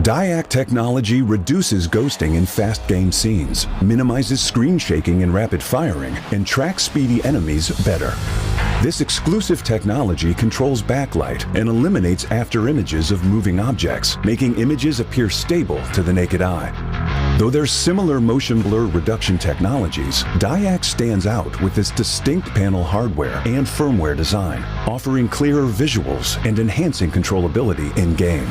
DIAC technology reduces ghosting in fast game scenes, minimizes screen shaking and rapid firing, and tracks speedy enemies better. This exclusive technology controls backlight and eliminates after images of moving objects, making images appear stable to the naked eye. Though there's similar motion blur reduction technologies, DIAC stands out with its distinct panel hardware and firmware design, offering clearer visuals and enhancing controllability in-game.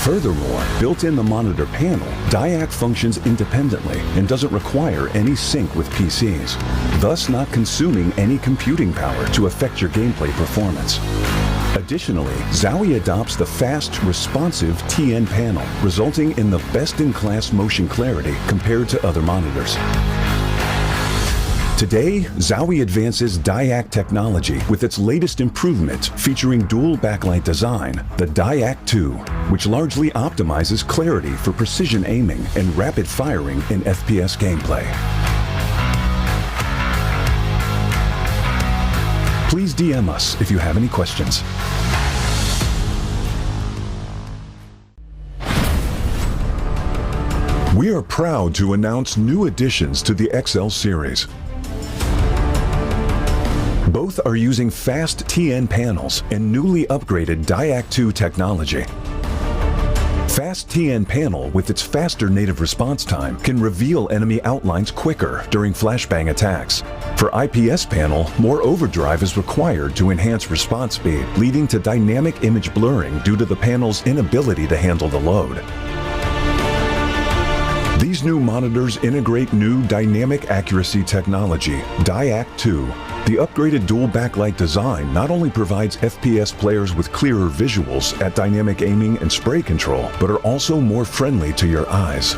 Furthermore, built in the monitor panel, DIAC functions independently and doesn't require any sync with PCs, thus not consuming any computing power to affect your gameplay performance. Additionally, Zowie adopts the fast, responsive TN panel, resulting in the best-in-class motion clarity compared to other monitors. Today, Zowie advances DIAC technology with its latest improvement featuring dual backlight design, the DIAC 2, which largely optimizes clarity for precision aiming and rapid firing in FPS gameplay. Please DM us if you have any questions. We are proud to announce new additions to the XL series. Both are using fast TN panels and newly upgraded DIAC 2 technology. Fast TN panel with its faster native response time can reveal enemy outlines quicker during flashbang attacks. For IPS panel, more overdrive is required to enhance response speed, leading to dynamic image blurring due to the panel's inability to handle the load. These new monitors integrate new dynamic accuracy technology, DIAC 2. The upgraded dual backlight design not only provides FPS players with clearer visuals at dynamic aiming and spray control, but are also more friendly to your eyes.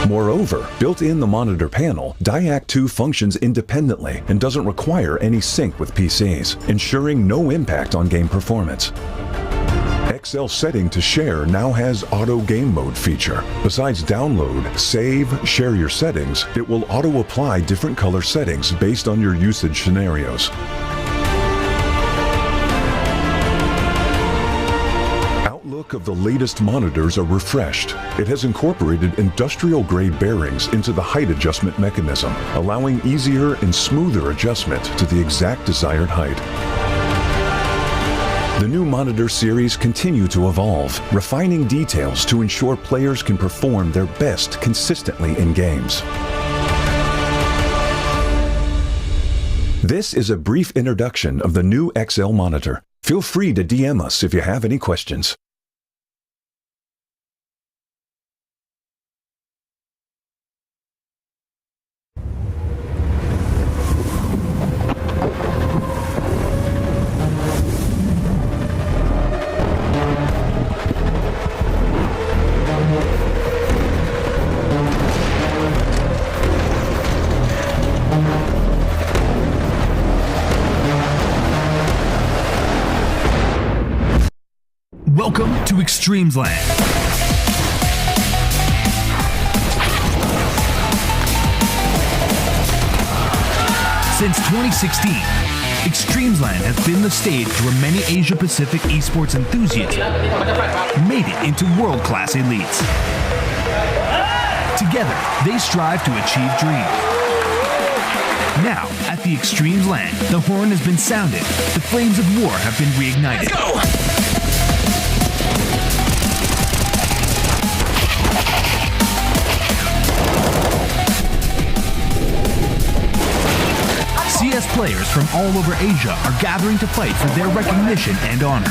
Moreover, built in the monitor panel, DIAC 2 functions independently and doesn't require any sync with PCs, ensuring no impact on game performance. XL setting to share now has auto game mode feature. Besides download, save, share your settings, it will auto apply different color settings based on your usage scenarios. Outlook of the latest monitors are refreshed. It has incorporated industrial grade bearings into the height adjustment mechanism, allowing easier and smoother adjustment to the exact desired height. The new monitor series continue to evolve, refining details to ensure players can perform their best consistently in games. This is a brief introduction of the new XL monitor. Feel free to DM us if you have any questions. Welcome to eXTREMESLAND. Since 2016, eXTREMESLAND has been the stage where many Asia-Pacific esports enthusiasts made it into world-class elites. Together, they strive to achieve dreams. Now, at the eXTREMESLAND, the horn has been sounded, the flames of war have been reignited. Let's go! CS players from all over Asia are gathering to fight for their recognition and honor.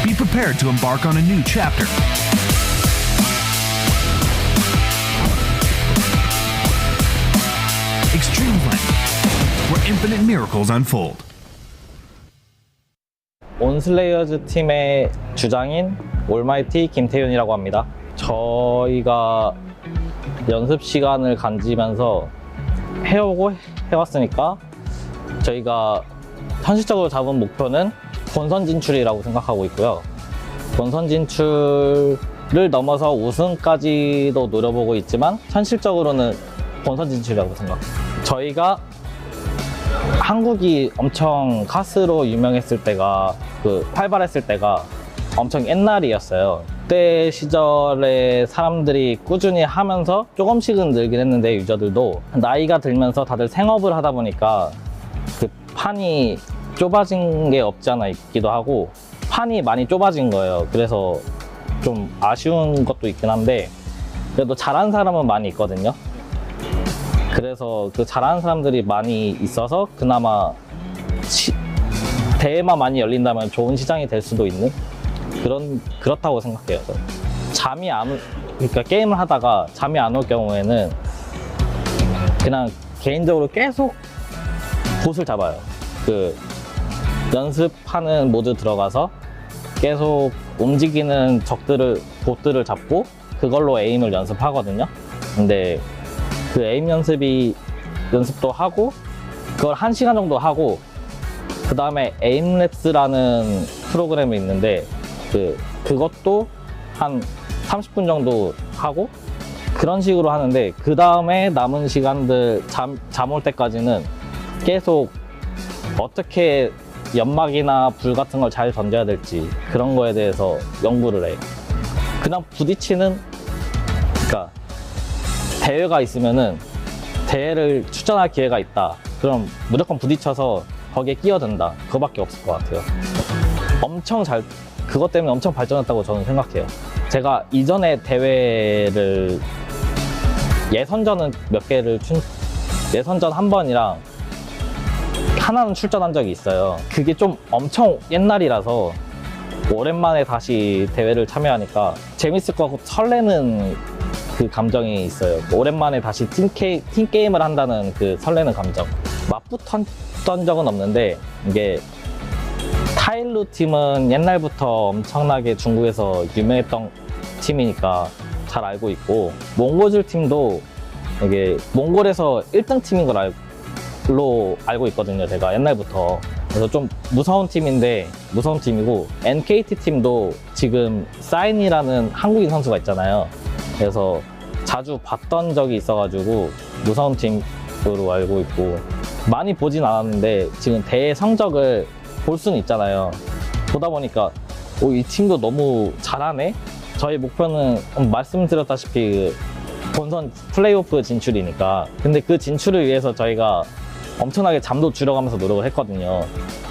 Be prepared to embark on a new chapter. eXTREMESLAND, where infinite miracles unfold. 온슬레이어즈 팀의 주장인 올마이티 김태윤이라고 합니다. 저희가 연습 시간을 가지면서 해오고 해왔으니까 저희가 현실적으로 잡은 목표는 본선 진출이라고 생각하고 있고요. 본선 진출을 넘어서 우승까지도 노려보고 있지만 현실적으로는 본선 진출이라고 생각해요. 저희가 한국이 엄청 카스로 유명했을 때가 활발했을 때가 엄청 옛날이었어요. 그때 시절에 사람들이 꾸준히 하면서 조금씩은 늘긴 했는데 유저들도 나이가 들면서 다들 생업을 하다 보니까 그 판이 좁아진 게 없지 않아 있기도 하고 판이 많이 좁아진 거예요. 그래서 좀 아쉬운 것도 있긴 한데 그래도 잘하는 사람은 많이 있거든요. 그래서 그 잘하는 사람들이 많이 있어서 그나마 대회만 많이 열린다면 좋은 시장이 될 수도 있는 그렇다고 생각해요. 그러니까 게임을 하다가 잠이 안 올 경우에는 그냥 개인적으로 계속 봇을 잡아요. 그 연습하는 모드 들어가서 계속 움직이는 봇들을 잡고 그걸로 에임을 연습하거든요. 근데 그 에임 연습도 하고 그걸 1시간 정도 하고 그 다음에 에임랩스라는 프로그램이 있는데 그것도 한 30분 정도 하고 그런 식으로 하는데 그 다음에 남은 시간들 잠 올 때까지는 계속 어떻게 연막이나 불 같은 걸 잘 던져야 될지 그런 거에 대해서 연구를 해요. 그냥 부딪히는, 그러니까 대회가 있으면은 대회를 출전할 기회가 있다. 그럼 무조건 부딪혀서 거기에 끼어든다. 그거밖에 없을 것 같아요. 그것 때문에 엄청 발전했다고 저는 생각해요. 제가 이전에 대회를 예선전은 예선전 한 번이랑 하나는 출전한 적이 있어요. 그게 좀 엄청 옛날이라서 오랜만에 다시 대회를 참여하니까 재밌을 것 같고 설레는 그 감정이 있어요. 오랜만에 다시 팀게임을 한다는 그 설레는 감정. 맞붙었던 적은 없는데 이게 타일루 팀은 옛날부터 엄청나게 중국에서 유명했던 팀이니까 잘 알고 있고 몽골줄 팀도 이게 몽골에서 1등 팀인 걸 알고 있거든요. 제가 옛날부터. 그래서 좀 무서운 팀이고 NKT 팀도 지금 사인이라는 한국인 선수가 있잖아요. 그래서 자주 봤던 적이 있어가지고 무서운 팀으로 알고 있고 많이 보진 않았는데 지금 대회 성적을 볼 수는 있잖아요. 보다 보니까 이 팀도 너무 잘하네? 저희 목표는 말씀드렸다시피 본선 플레이오프 진출이니까. 근데 그 진출을 위해서 저희가 엄청나게 잠도 줄여가면서 노력을 했거든요.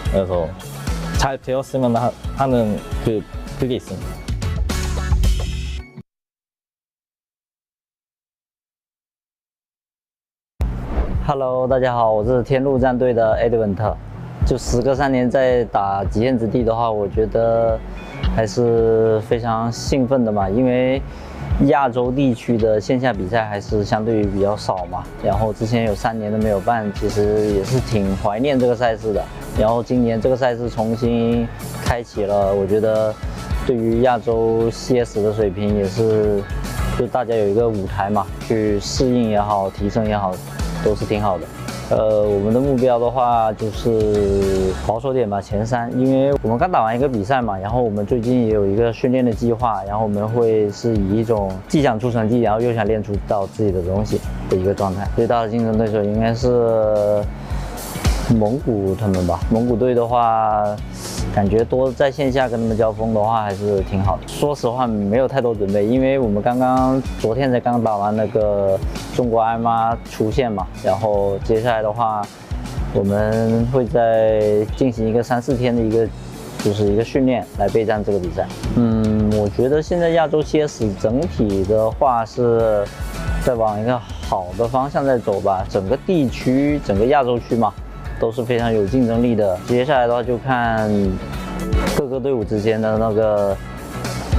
그래서 잘 되었으면 하는 그게 있습니다. Hello， 大家好，我是天路战队的 Edwin。就时隔3年再打极限之地的话，我觉得还是非常兴奋的嘛，因为亚洲地区的线下比赛还是相对于比较少嘛。然后之前有3年都没有办，其实也是挺怀念这个赛事的。然后今年这个赛事重新开启了，我觉得对于亚洲 CS 的水平也是，就大家有一个舞台嘛，去适应也好，提升也好，都是挺好的。我们的目标的话就是保守点吧，前3，因为我们刚打完一个比赛嘛，然后我们最近也有一个训练的计划，然后我们会是以一种既想出成绩，然后又想练出到自己的东西的一个状态。最大的竞争对手应该是蒙古他们吧。蒙古队的话，感觉多在线下跟他们交锋的话还是挺好的。说实话没有太多准备，因为我们昨天才刚打完那个中国艾玛出线嘛，然后接下来的话我们会再进行一个3、4天的一个训练来备战这个比赛。我觉得现在亚洲 CS 整体的话是在往一个好的方向在走吧，整个地区整个亚洲区嘛都是非常有竞争力的。接下来的话就看各个队伍之间的那个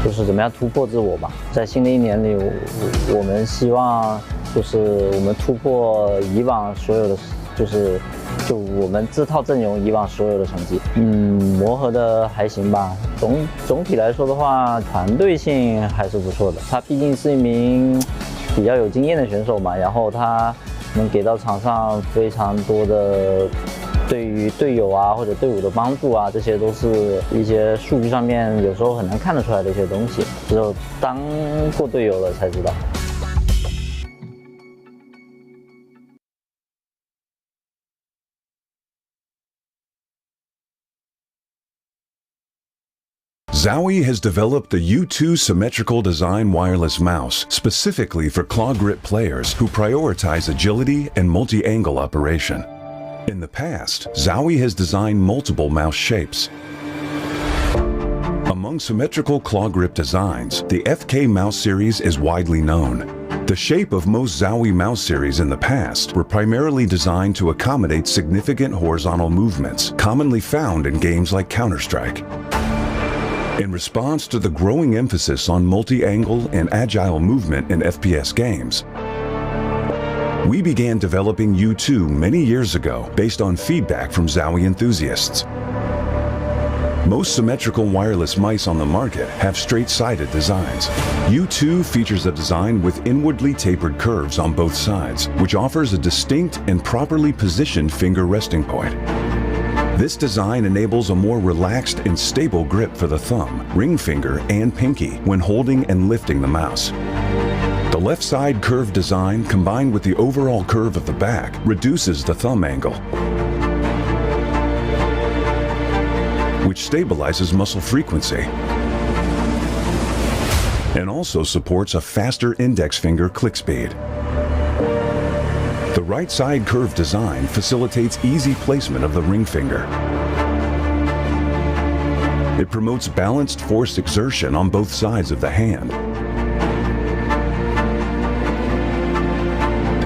就是怎么样突破自我吧。在新的一年里，我们希望就是我们突破以往所有的，就我们这套阵容以往所有的成绩。磨合的还行吧。总体来说的话，团队性还是不错的。他毕竟是一名比较有经验的选手嘛，然后他能给到场上非常多的对于队友啊或者队伍的帮助啊，这些都是一些数据上面有时候很难看得出来的一些东西，只有当过队友了才知道。Zowie has developed the U2 symmetrical design wireless mouse specifically for claw grip players who prioritize agility and multi-angle operation. In the past, Zowie has designed multiple mouse shapes. Among symmetrical claw grip designs, the FK mouse series is widely known. The shape of most Zowie mouse series in the past were primarily designed to accommodate significant horizontal movements, commonly found in games like Counter-Strike. In response to the growing emphasis on multi-angle and agile movement in FPS games, we began developing U2 many years ago based on feedback from Zowie enthusiasts. Most symmetrical wireless mice on the market have straight-sided designs. U2 features a design with inwardly tapered curves on both sides, which offers a distinct and properly positioned finger resting point. This design enables a more relaxed and stable grip for the thumb, ring finger, and pinky when holding and lifting the mouse. The left side curved design combined with the overall curve of the back reduces the thumb angle, which stabilizes muscle frequency and also supports a faster index finger click speed. The right side curved design facilitates easy placement of the ring finger. It promotes balanced force exertion on both sides of the hand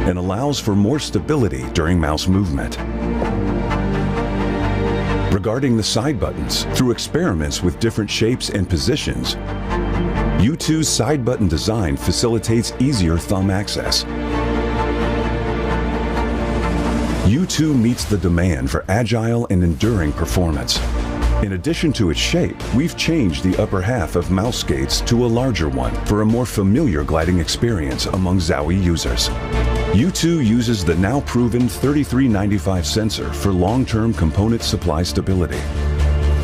and allows for more stability during mouse movement. Regarding the side buttons, through experiments with different shapes and positions, U2's side button design facilitates easier thumb access. U2 meets the demand for agile and enduring performance. In addition to its shape, we've changed the upper half of mouse skates to a larger one for a more familiar gliding experience among Zowie users. U2 uses the now proven 3395 sensor for long-term component supply stability.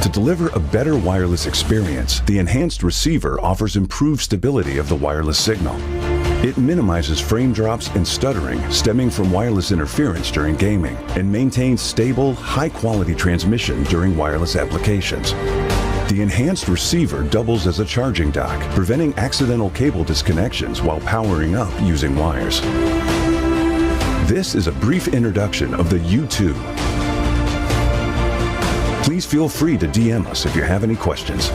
To deliver a better wireless experience, the enhanced receiver offers improved stability of the wireless signal. It minimizes frame drops and stuttering stemming from wireless interference during gaming and maintains stable, high-quality transmission during wireless applications. The enhanced receiver doubles as a charging dock, preventing accidental cable disconnections while powering up using wires. This is a brief introduction of the U2. Please feel free to DM us if you have any questions.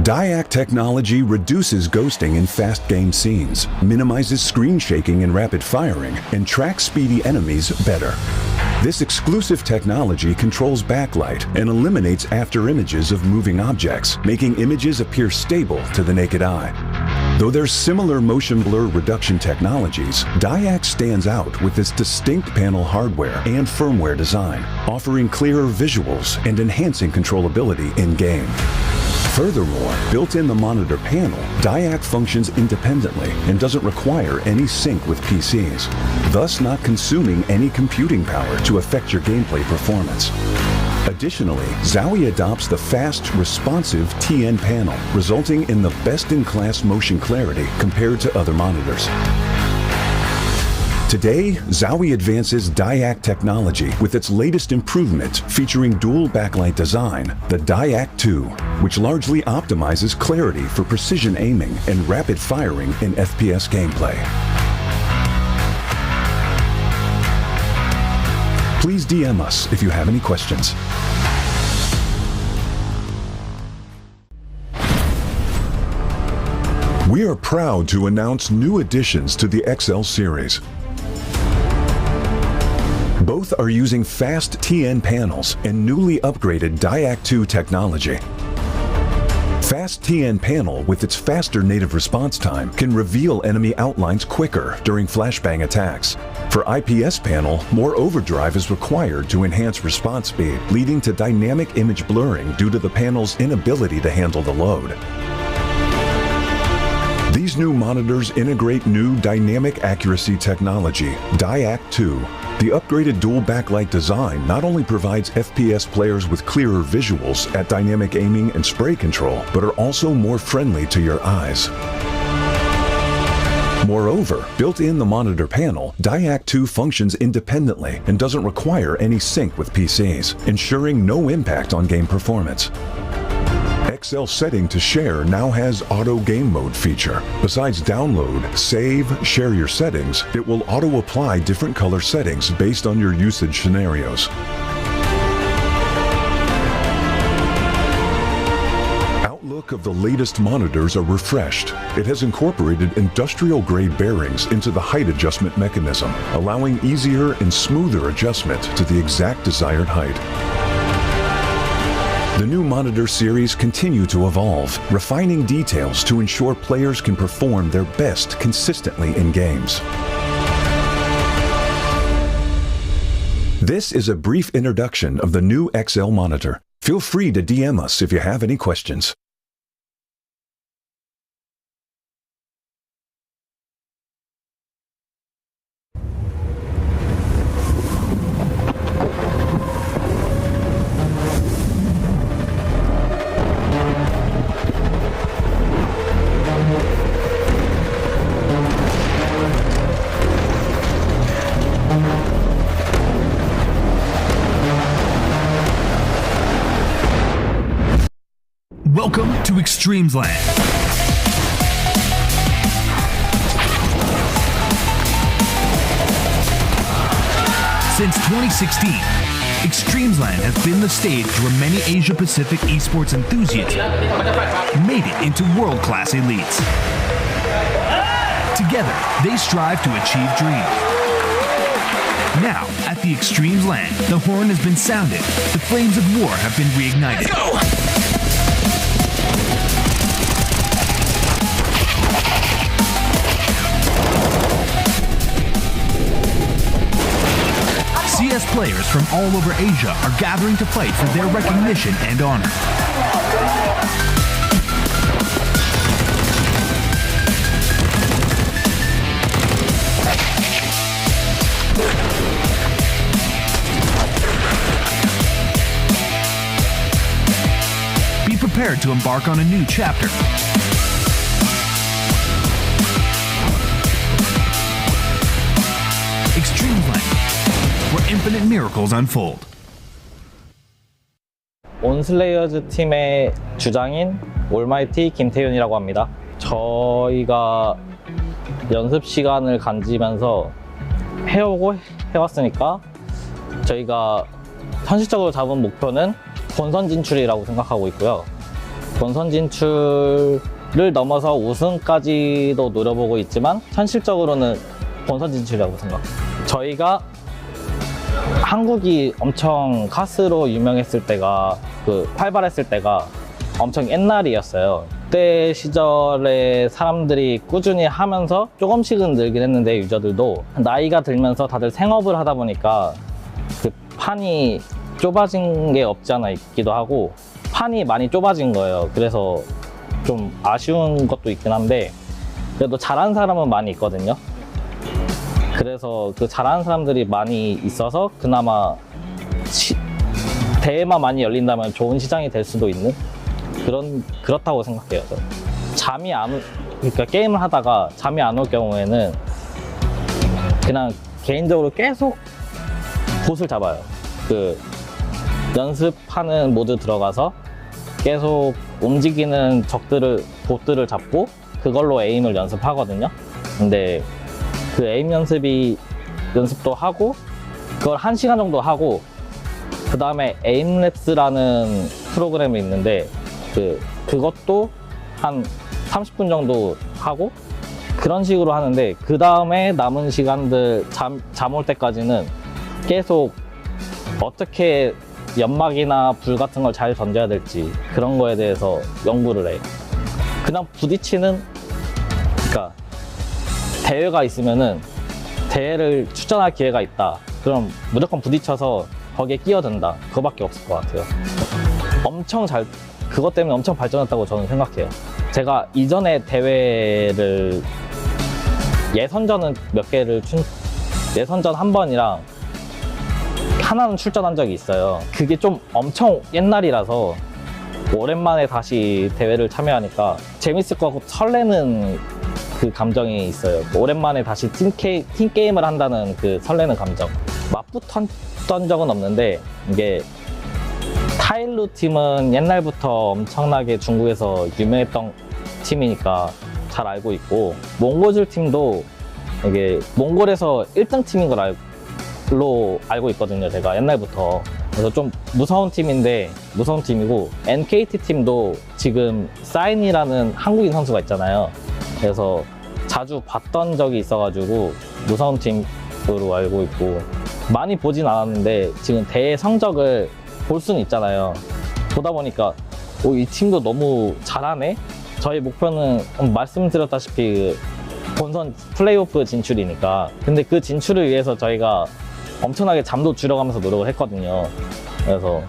DIAC technology reduces ghosting in fast game scenes, minimizes screen shaking and rapid firing, and tracks speedy enemies better. This exclusive technology controls backlight and eliminates after images of moving objects, making images appear stable to the naked eye. Though there's similar motion blur reduction technologies, DIAC stands out with its distinct panel hardware and firmware design, offering clearer visuals and enhancing controllability in-game. Furthermore, built in the monitor panel, DIAC functions independently and doesn't require any sync with PCs, thus not consuming any computing power to affect your gameplay performance. Additionally, Zowie adopts the fast, responsive TN panel, resulting in the best-in-class motion clarity compared to other monitors. Today, Zowie advances DIAC technology with its latest improvement featuring dual backlight design, the DIAC 2, which largely optimizes clarity for precision aiming and rapid firing in FPS gameplay. Please DM us if you have any questions. We are proud to announce new additions to the XL series. Both are using fast TN panels and newly upgraded DIAC 2 technology. Fast TN panel with its faster native response time can reveal enemy outlines quicker during flashbang attacks. For IPS panel, more overdrive is required to enhance response speed, leading to dynamic image blurring due to the panel's inability to handle the load. These new monitors integrate new dynamic accuracy technology, DIAC-2. The upgraded dual backlight design not only provides FPS players with clearer visuals at dynamic aiming and spray control, but are also more friendly to your eyes. Moreover, built in the monitor panel, DIAC-2 functions independently and doesn't require any sync with PCs, ensuring no impact on game performance. XL setting to share now has auto game mode feature. Besides download, save, share your settings, it will auto apply different color settings based on your usage scenarios. Outlook of the latest monitors are refreshed. It has incorporated industrial-grade bearings into the height adjustment mechanism, allowing easier and smoother adjustment to the exact desired height. The new monitor series continue to evolve, refining details to ensure players can perform their best consistently in games. This is a brief introduction of the new XL monitor. Feel free to DM us if you have any questions. Welcome to eXTREMESLAND. Since 2016, eXTREMESLAND has been the stage where many Asia-Pacific esports enthusiasts made it into world-class elites. Together, they strive to achieve dreams. Now, at the eXTREMESLAND, the horn has been sounded, the flames of war have been reignited. Let's go! CS players from all over Asia are gathering to fight for their recognition and honor. Be prepared to embark on a new chapter. eXTREMESLAND, where infinite miracles unfold. 온슬레이어즈 팀의 주장인 올마이티 김태윤이라고 합니다. 저희가 연습 시간을 가지면서 해왔으니까 저희가 현실적으로 잡은 목표는 본선 진출이라고 생각하고 있고요. 본선 진출을 넘어서 우승까지도 노려보고 있지만 현실적으로는 본선 진출이라고 생각합니다. 저희가 한국이 엄청 카스로 유명했을 때가 활발했을 때가 엄청 옛날이었어요. 그때 시절에 사람들이 꾸준히 하면서 조금씩은 늘긴 했는데 유저들도 나이가 들면서 다들 생업을 하다 보니까 그 판이 좁아진 게 없지 않아 있기도 하고 판이 많이 좁아진 거예요. 그래서 좀 아쉬운 것도 있긴 한데 그래도 잘하는 사람은 많이 있거든요. 그래서 그 잘하는 사람들이 많이 있어서 그나마 대회만 많이 열린다면 좋은 시장이 될 수도 있는 그렇다고 생각해요. 그러니까 게임을 하다가 잠이 안 올 경우에는 그냥 개인적으로 계속 봇을 잡아요. 그 연습하는 모드 들어가서 계속 움직이는 봇들을 잡고 그걸로 에임을 연습하거든요. 근데 그 에임 연습도 하고 그걸 1시간 정도 하고 그 다음에 에임랩스라는 프로그램이 있는데 그것도 한 30분 정도 하고 그런 식으로 하는데 그 다음에 남은 시간들 잠 올 때까지는 계속 어떻게 연막이나 불 같은 걸 잘 던져야 될지 그런 거에 대해서 연구를 해요. 그냥 부딪히는 그러니까 대회가 있으면은 대회를 출전할 기회가 있다. 그럼 무조건 부딪혀서 거기에 끼어든다. 그거밖에 없을 것 같아요. 그것 때문에 엄청 발전했다고 저는 생각해요. 제가 이전에 대회를 예선전은 예선전 한 번이랑 하나는 출전한 적이 있어요. 그게 좀 엄청 옛날이라서 오랜만에 다시 대회를 참여하니까 재밌을 것 같고 설레는 그 감정이 있어요. 오랜만에 다시 팀게임을 한다는 그 설레는 감정. 맞붙었던 적은 없는데, 이게 타일루 팀은 옛날부터 엄청나게 중국에서 유명했던 팀이니까 잘 알고 있고, 몽골즈 팀도 이게 몽골에서 1등 팀인 걸로 알고 있거든요, 제가 옛날부터. 그래서 좀 무서운 팀이고, NKT 팀도 지금 사인이라는 한국인 선수가 있잖아요. 그래서 자주 봤던 적이 있어가지고 무서운 팀으로 알고 있고, 많이 보진 않았는데 지금 대회 성적을 볼 수는 있잖아요. 보다 보니까 이 팀도 너무 잘하네? 저희 목표는 말씀드렸다시피 본선 플레이오프 진출이니까. 근데 그 진출을 위해서 저희가 엄청나게 잠도 줄여가면서 노력을 했거든요. 그래서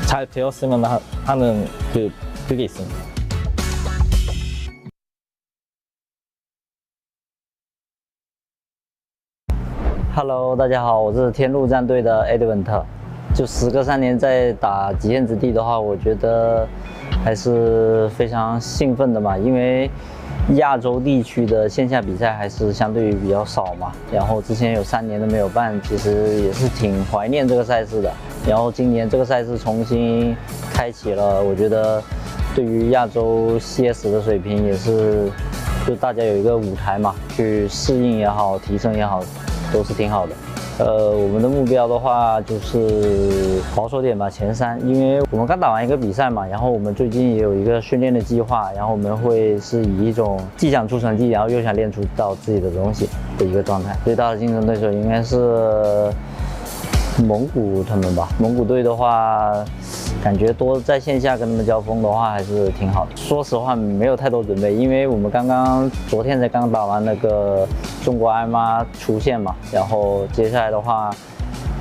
잘 되었으면 하는 그게 있습니다. Hello， 大家好，我是天路战队的 Edwin。就时隔3年再打极限之地的话，我觉得还是非常兴奋的嘛，因为亚洲地区的线下比赛还是相对于比较少嘛。然后之前有3年都没有办，其实也是挺怀念这个赛事的。然后今年这个赛事重新开启了，我觉得对于亚洲 CS 的水平也是，就大家有一个舞台嘛，去适应也好，提升也好，都是挺好的。我们的目标的话就是保守点吧，前3，因为我们刚打完一个比赛嘛，然后我们最近也有一个训练的计划，然后我们会是以一种既想出成绩，然后又想练出到自己的东西的一个状态。最大的竞争对手应该是蒙古他们吧。蒙古队的话，感觉多在线下跟他们交锋的话还是挺好的。说实话没有太多准备，因为我们昨天才刚打完那个中国艾玛出线嘛，然后接下来的话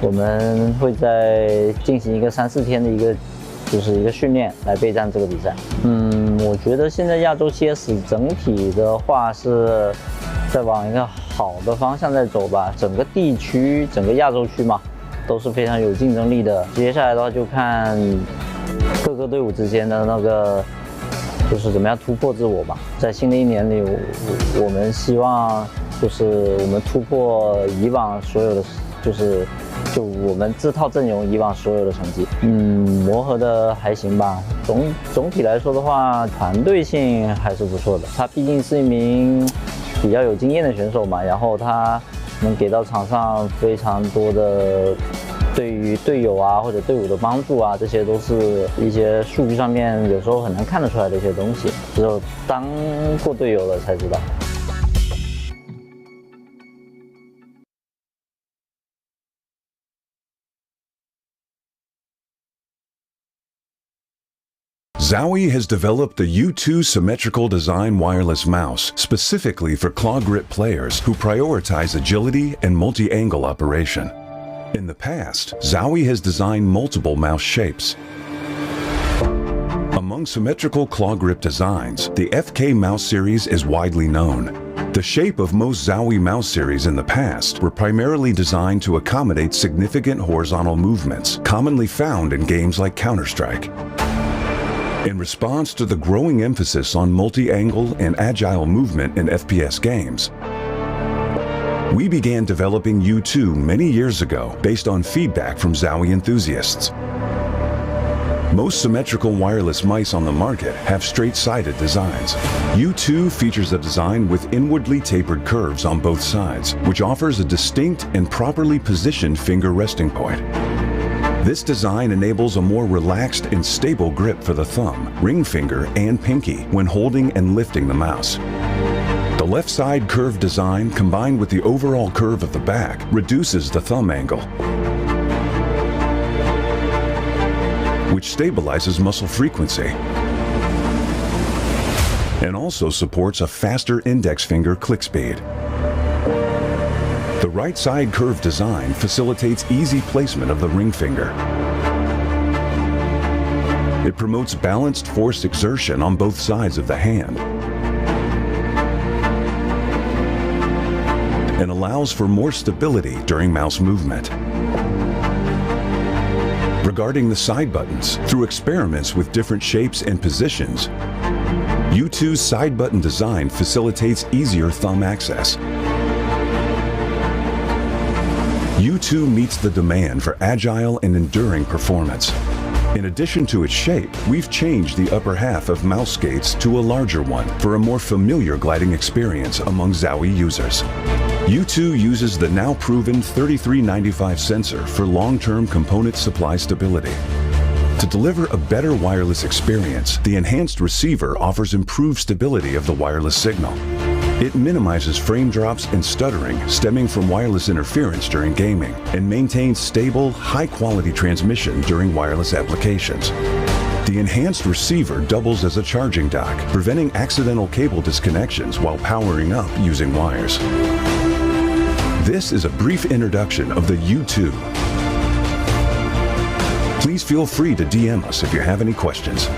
我们会再进行一个3、4天的一个训练来备战这个比赛。我觉得现在亚洲 CS 整体的话是在往一个好的方向在走吧，整个地区整个亚洲区嘛都是非常有竞争力的。接下来的话就看各个队伍之间的那个就是怎么样突破自我吧。在新的一年里，我们希望就是我们突破以往所有的，就我们这套阵容以往所有的成绩。磨合的还行吧。总体来说的话，团队性还是不错的。他毕竟是一名比较有经验的选手嘛，然后他能给到场上非常多的对于队友啊或者队伍的帮助啊，这些都是一些数据上面有时候很难看得出来的一些东西，只有当过队友了才知道。Zowie has developed the U2 symmetrical design wireless mouse specifically for claw grip players who prioritize agility and multi-angle operation. In the past, Zowie has designed multiple mouse shapes. Among symmetrical claw grip designs, the FK mouse series is widely known. The shape of most Zowie mouse series in the past were primarily designed to accommodate significant horizontal movements, commonly found in games like Counter-Strike. In response to the growing emphasis on multi-angle and agile movement in FPS games, we began developing U2 many years ago based on feedback from Zowie enthusiasts. Most symmetrical wireless mice on the market have straight-sided designs. U2 features a design with inwardly tapered curves on both sides, which offers a distinct and properly positioned finger resting point. This design enables a more relaxed and stable grip for the thumb, ring finger, and pinky when holding and lifting the mouse. The left side curved design combined with the overall curve of the back reduces the thumb angle, which stabilizes muscle frequency and also supports a faster index finger click speed. The right side curve design facilitates easy placement of the ring finger. It promotes balanced force exertion on both sides of the hand and allows for more stability during mouse movement. Regarding the side buttons, through experiments with different shapes and positions, U2's side button design facilitates easier thumb access. U2 meets the demand for agile and enduring performance. In addition to its shape, we've changed the upper half of mouse skates to a larger one for a more familiar gliding experience among Zowie users. U2 uses the now proven 3395 sensor for long-term component supply stability. To deliver a better wireless experience, the enhanced receiver offers improved stability of the wireless signal. It minimizes frame drops and stuttering stemming from wireless interference during gaming and maintains stable, high-quality transmission during wireless applications. The enhanced receiver doubles as a charging dock, preventing accidental cable disconnections while powering up using wires. This is a brief introduction of the U2. Please feel free to DM us if you have any questions.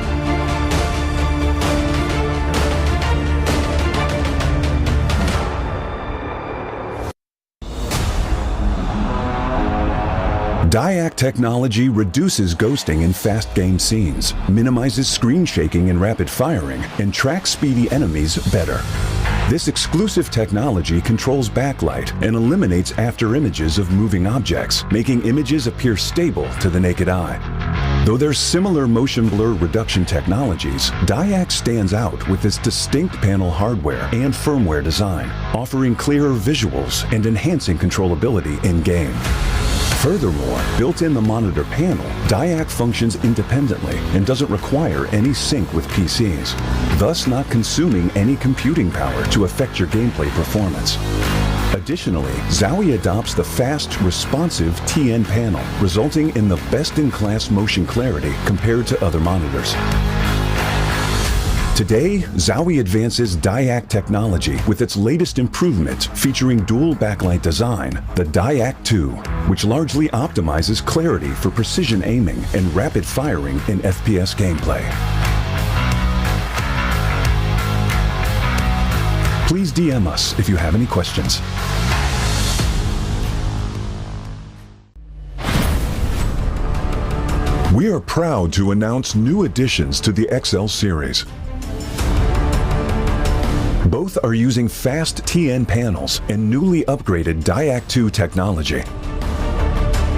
DIAC technology reduces ghosting in fast game scenes, minimizes screen shaking and rapid firing, and tracks speedy enemies better. This exclusive technology controls backlight and eliminates after images of moving objects, making images appear stable to the naked eye. Though there's similar motion blur reduction technologies, DIAC stands out with its distinct panel hardware and firmware design, offering clearer visuals and enhancing controllability in-game. Furthermore, built in the monitor panel, DIAC functions independently and doesn't require any sync with PCs, thus not consuming any computing power to affect your gameplay performance. Additionally, Zowie adopts the fast, responsive TN panel, resulting in the best-in-class motion clarity compared to other monitors. Today, Zowie advances DIAC technology with its latest improvement featuring dual backlight design, the DIAC 2, which largely optimizes clarity for precision aiming and rapid firing in FPS gameplay. Please DM us if you have any questions. We are proud to announce new additions to the XL series. Both are using fast TN panels and newly upgraded DIAC 2 technology.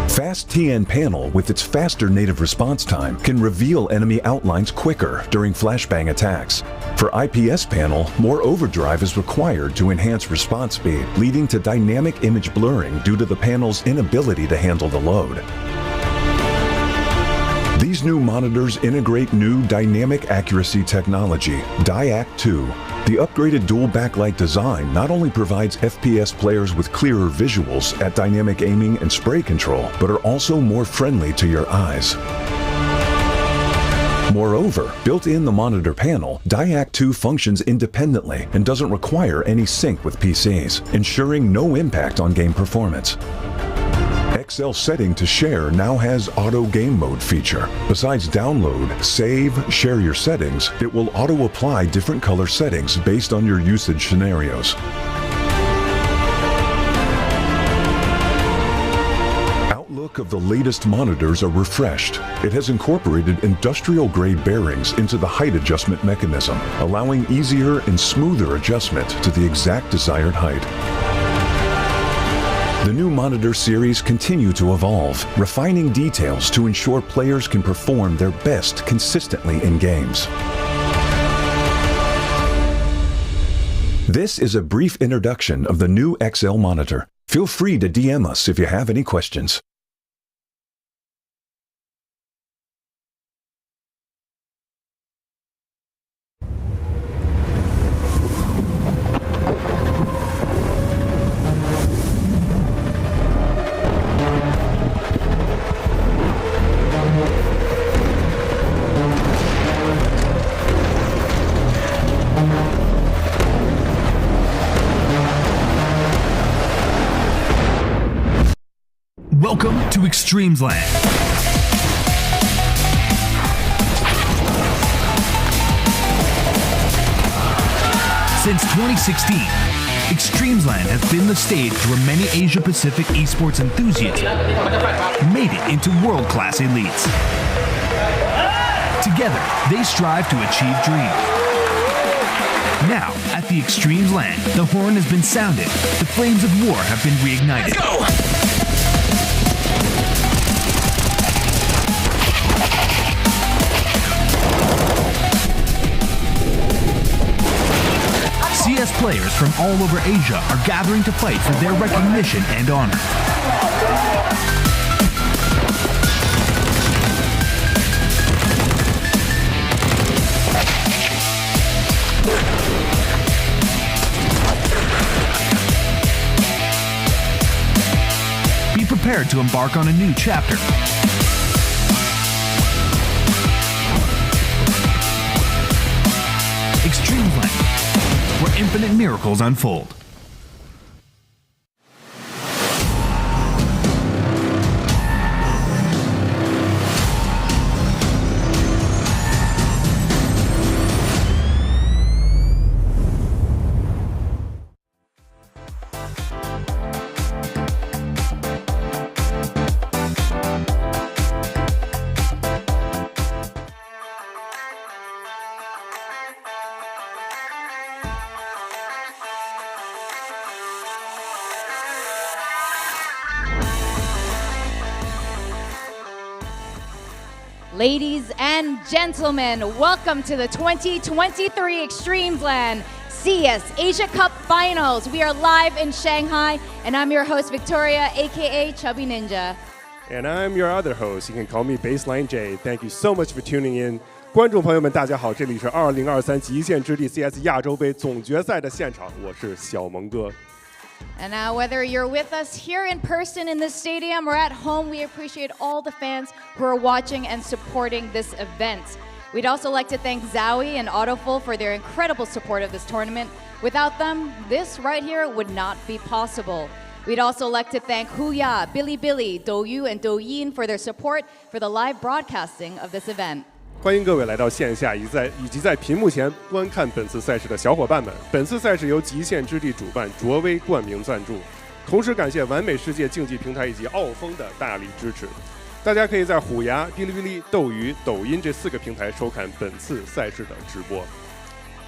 Fast TN panel with its faster native response time can reveal enemy outlines quicker during flashbang attacks. For IPS panel, more overdrive is required to enhance response speed, leading to dynamic image blurring due to the panel's inability to handle the load. These new monitors integrate new dynamic accuracy technology, DIAC 2. The upgraded dual backlight design not only provides FPS players with clearer visuals at dynamic aiming and spray control, but are also more friendly to your eyes. Moreover, built in the monitor panel, DIAC 2 functions independently and doesn't require any sync with PCs, ensuring no impact on game performance. XL setting to share now has auto game mode feature. Besides download, save, share your settings, it will auto apply different color settings based on your usage scenarios. Outlook of the latest monitors are refreshed. It has incorporated industrial grade bearings into the height adjustment mechanism, allowing easier and smoother adjustment to the exact desired height. The new monitor series continue to evolve, refining details to ensure players can perform their best consistently in games. This is a brief introduction of the new XL monitor. Feel free to DM us if you have any questions. eXTREMESLAND. Since 2016, eXTREMESLAND has been the stage where many Asia-Pacific esports enthusiasts made it into world-class elites. Together, they strive to achieve dreams. Now, at the eXTREMESLAND, the horn has been sounded, the flames of war have been reignited. CS players from all over Asia are gathering to fight for their recognition and honor. Be prepared to embark on a new chapter. eXTREMESLAND, where infinite miracles unfold. Ladies and gentlemen, welcome to the 2023 eXTREMESLAND CS Asia Cup Finals. We are live in Shanghai, and I'm your host, Victoria, aka Chubby Ninja. And I'm your other host. You can call me Baseline J. Thank you so much for tuning in. 观众朋友们，大家好，这里是2023极限之地 CS 亚洲杯总决赛的现场，我是小蒙哥。And now, whether you're with us here in person in this stadium or at home, we appreciate all the fans who are watching and supporting this event. We'd also like to thank Zowie and Autoful for their incredible support of this tournament. Without them, this right here would not be possible. We'd also like to thank Huya, Bilibili, Douyu, and Douyin for their support for the live broadcasting of this event. 欢迎各位来到线下以及在屏幕前观看本次赛事的小伙伴们。本次赛事由极限之地主办，卓威冠名赞助，同时感谢完美世界竞技平台以及奥风的大力支持。大家可以在虎牙、哔哩哔哩、斗鱼、抖音这4个平台收看本次赛事的直播。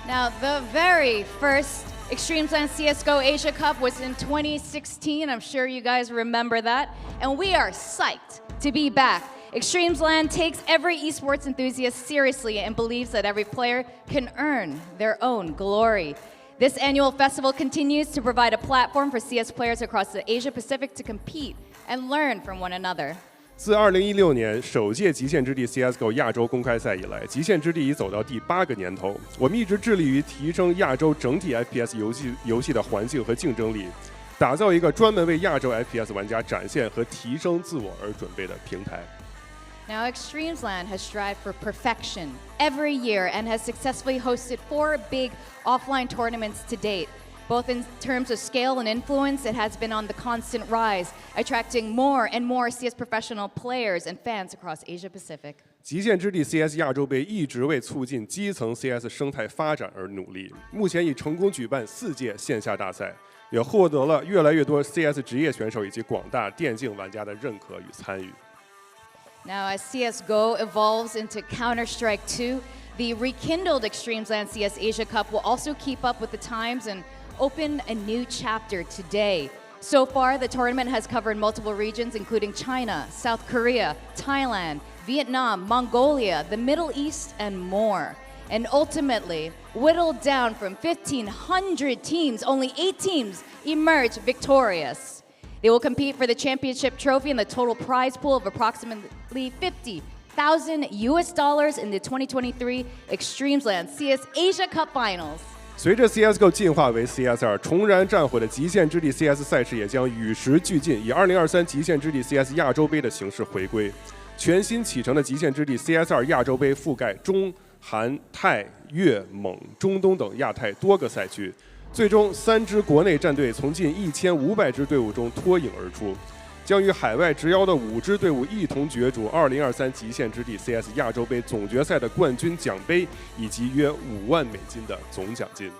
Now, the very first eXTREMESLAND CSGO Asia Cup was in 2016. I'm sure you guys remember that. And we are psyched to be back. eXTREMESLAND takes every esports enthusiast seriously and believes that every player can earn their own glory. This annual festival continues to provide a platform for CS players across the Asia Pacific to compete and learn from one another. 自2016年首届极限之地 CSGO 亚洲公开赛以来，极限之地已走到第8个年头。我们一直致力于提升亚洲整体 FPS 游戏的环境和竞争力，打造一个专门为亚洲 FPS 玩家展现和提升自我而准备的平台。Now, eXTREMESLAND has strived for perfection every year and has successfully hosted 4 big offline tournaments to date. Both in terms of scale and influence, it has been on the constant rise, attracting more and more CS professional players and fans across Asia Pacific. 极限之地 CS 亚洲杯一直为促进基层 CS 生态发展而努力，目前已成功举办4届线下大赛，也获得了越来越多 CS 职业选手以及广大电竞玩家的认可与参与。Now, as CSGO evolves into Counter-Strike 2, the rekindled eXTREMESLAND CS Asia Cup will also keep up with the times and open a new chapter today. So far, the tournament has covered multiple regions, including China, South Korea, Thailand, Vietnam, Mongolia, the Middle East, and more. And ultimately, whittled down from 1,500 teams, only 8 teams emerged victorious. They will compete for the championship trophy and the total prize pool of approximately $50,000 in the 2023 eXTREMESLAND CS Asia Cup Finals. 随着 CSGO 进化为 CS2， 重燃战火的极限之地 CS 赛事也将与时俱进，以2023极限之地 CS 亚洲杯的形式回归。全新启程的极限之地 CS2 亚洲杯覆盖中、韩、泰、越、蒙、中东等亚太多个赛区。最终，3支国内战队从近1500支队伍中脱颖而出。将与海外直邀的5支队伍一同角逐2023极限之地 CS 亚洲杯总决赛的冠军奖杯，以及约5万美金的总奖金。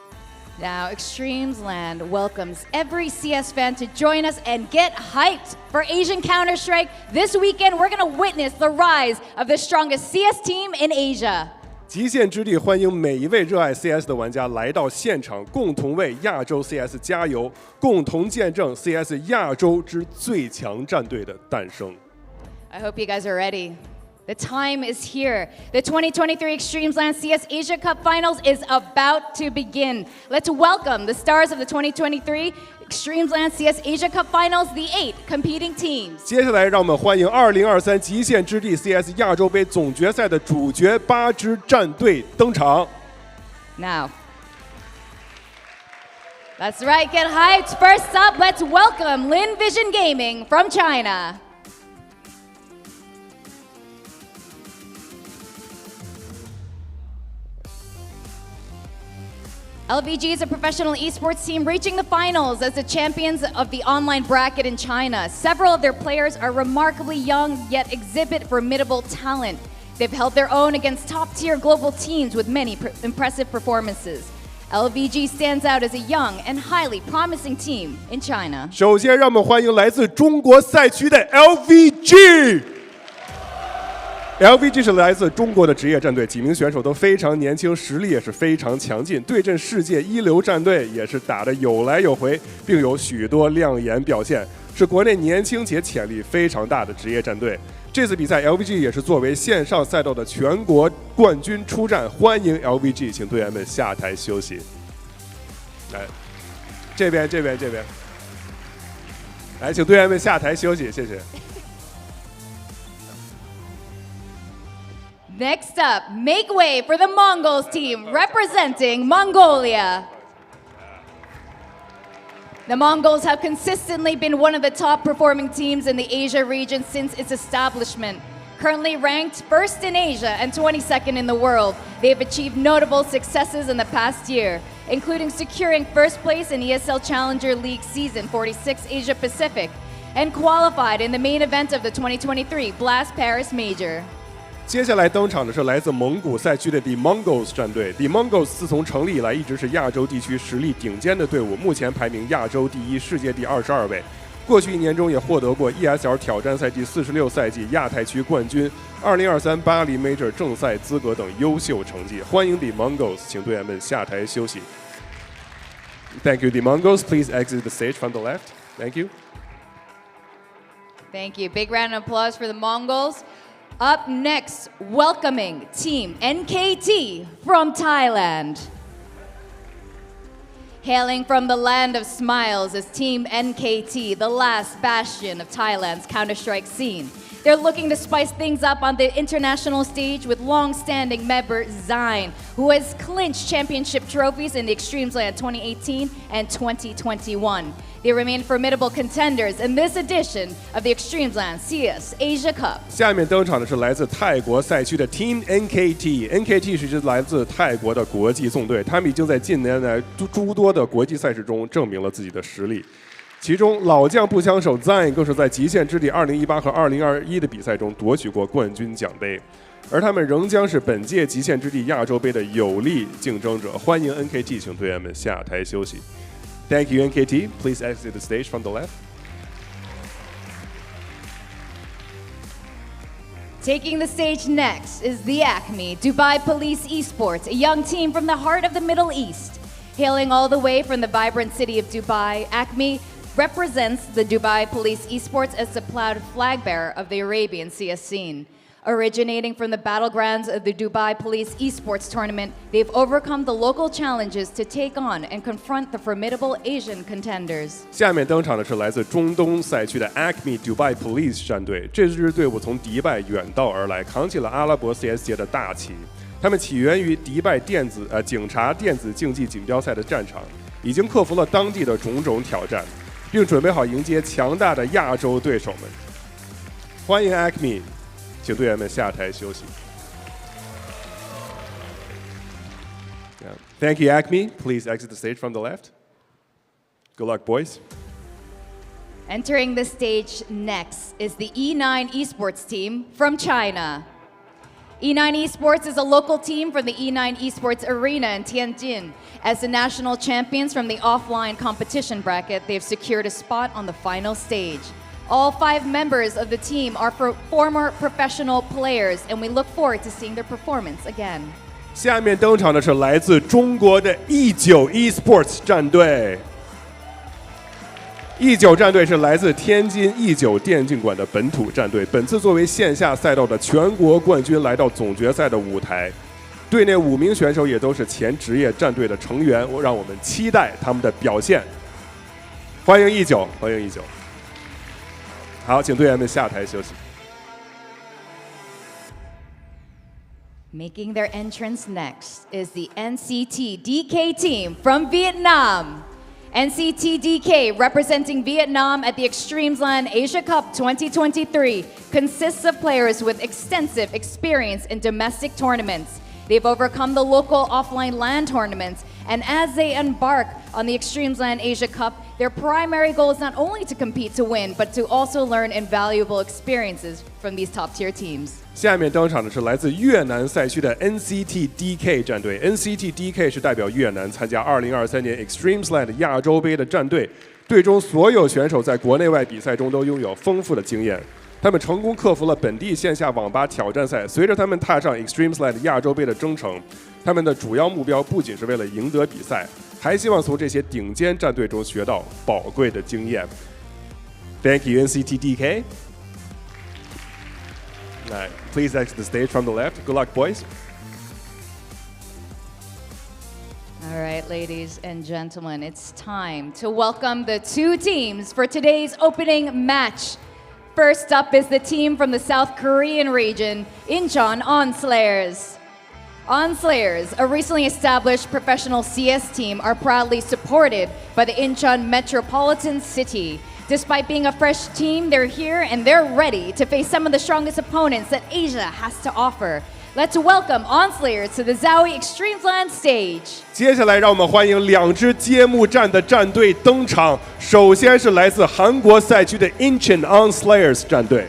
Now, eXTREMESLAND welcomes every CS fan to join us and get hyped for Asian Counter-Strike. This weekend, we're going to witness the rise of the strongest CS team in Asia. 极限之地欢迎每一位热爱 CS 的玩家来到现场，共同为亚洲 CS 加油，共同见证 CS 亚洲之最强战队的诞生。I hope you guys are ready. The time is here. The 2023 eXTREMESLAND CS Asia Cup Finals is about to begin. Let's welcome the stars of the 2023 eXTREMESLAND CS Asia Cup Finals, the 8 competing teams. 接下来，让我们欢迎2023极限之地 CS 亚洲杯总决赛的主角8支战队登场。Now, that's right, get hyped. First up, let's welcome Lin Vision Gaming from China. LVG is a professional esports team reaching the finals as the champions of the online bracket in China. Several of their players are remarkably young, yet exhibit formidable talent. They've held their own against top-tier global teams with many impressive performances. LVG stands out as a young and highly promising team in China. 首先，让我们欢迎来自中国赛区的 LVG。LVG 是来自中国的职业战队，几名选手都非常年轻，实力也是非常强劲，对阵世界一流战队也是打得有来有回，并有许多亮眼表现，是国内年轻且潜力非常大的职业战队。这次比赛 LVG 也是作为线上赛道的全国冠军出战，欢迎 LVG， 请队员们下台休息。来，这边，来，请队员们下台休息，谢谢。Next up, make way for the Mongols team representing Mongolia. The Mongols have consistently been one of the top performing teams in the Asia region since its establishment. Currently ranked first in Asia and 22nd in the world, they have achieved notable successes in the past year, including securing first place in ESL Challenger League Season 46 Asia Pacific and qualified in the main event of the 2023 Blast Paris Major. 接下来登场的是来自蒙古赛区的 The Mongols 战队。The Mongols 自从成立以来，一直是亚洲地区实力顶尖的队伍，目前排名亚洲第1，世界第22位。过去1年中也获得过 ESL 挑战赛第46赛季亚太区冠军、2023巴黎 Major 正赛资格等优秀成绩。欢迎 The Mongols， 请队员们下台休息。Thank you, The Mongols. Please exit the stage from the left. Thank you. Thank you. Big round of applause for the Mongols. Up next, welcoming Team NKT from Thailand. Hailing from the land of smiles is Team NKT, the last bastion of Thailand's Counter-Strike scene. They're looking to spice things up on the international stage with long-standing member Zine, who has clinched championship trophies in the eXTREMESLAND 2018 and 2021. They remain formidable contenders in this edition of the eXTREMESLAND CS Asia Cup. 下面登场的是来自泰国赛区的 Team NKT。NKT 是一支来自泰国的国际纵队，他们已经在近年来诸多的国际赛事中证明了自己的实力。其中老将步枪手 Zine 更是在极限之地2018和2021的比赛中夺取过冠军奖杯，而他们仍将是本届极限之地亚洲杯的有力竞争者。欢迎 NKT， 请队员们下台休息。Thank you, NKT. Please exit the stage from the left. Taking the stage next is the Acme Dubai Police Esports, a young team from the heart of the Middle East. Hailing all the way from the vibrant city of Dubai, Acme represents the Dubai Police Esports as the proud flag bearer of the Arabian CS scene. Originating from the battlegrounds of the Dubai Police Esports tournament, they've overcome the local challenges to take on and confront the formidable Asian contenders. 下面登场的是来自中东赛区的 Acme Dubai Police 战队。这支队伍从迪拜远道而来，扛起了阿拉伯 CS 界的大旗。他们起源于迪拜警察电子竞技锦标赛的战场，已经克服了当地的种种挑战，并准备好迎接强大的亚洲对手们。欢迎 Acme。请队员们下台休息。Thank you, Acme. Please exit the stage from the left. Good luck, boys. Entering the stage next is the E9 Esports team from China. E9 Esports is a local team from the E9 Esports Arena in Tianjin. As the national champions from the offline competition bracket, they've secured a spot on the final stage. All 5 members of the team are former professional players, and we look forward to seeing their performance again. 下面登场的是来自中国的 E9 eSports 战队。E9 战队是来自天津 E9 电竞馆的本土战队，本次作为线下赛道的全国冠军来到总决赛的舞台。队内5名选手也都是前职业战队的成员，让我们期待他们的表现。欢迎 E9， 欢迎 E9。好，请队员们下台休息。Making their entrance next is the NCT DK team from Vietnam. NCT DK, representing Vietnam at the eXTREMESLAND Asia Cup 2023, consists of players with extensive experience in domestic tournaments. They've overcome the local offline LAN tournaments, and as they embark on the eXTREMESLAND Asia Cup, their primary goal is not only to compete to win, but to also learn invaluable experiences from these top-tier teams. 下面登场的是来自越南赛区的 NCT DK 战队。NCT DK 是代表越南参加2023年 eXTREMESLAND 亚洲杯的战队，队中所有选手在国内外比赛中都拥有丰富的经验。他们成功克服了本地线下网吧挑战赛，随着他们踏上 eXTREMESLAND 亚洲杯的征程，他们的主要目标不仅是为了赢得比赛，还希望从这些顶尖战队中学到宝贵的经验。Thank you, NCT DK. Please exit the stage from the left. Good luck, boys. All right, ladies and gentlemen, it's time to welcome the 2 teams for today's opening match. First up is the team from the South Korean region, Incheon Onslayers. Onslayers, a recently established professional CS team, are proudly supported by the Incheon metropolitan city. Despite being a fresh team, they're here and they're ready to face some of the strongest opponents that Asia has to offer. Let's welcome Onslayers to the Zowie eXTREMESLAND stage. 接下来，让我们欢迎2支揭幕战的战队登场。首先是来自韩国赛区的 Incheon Onslayers 战队。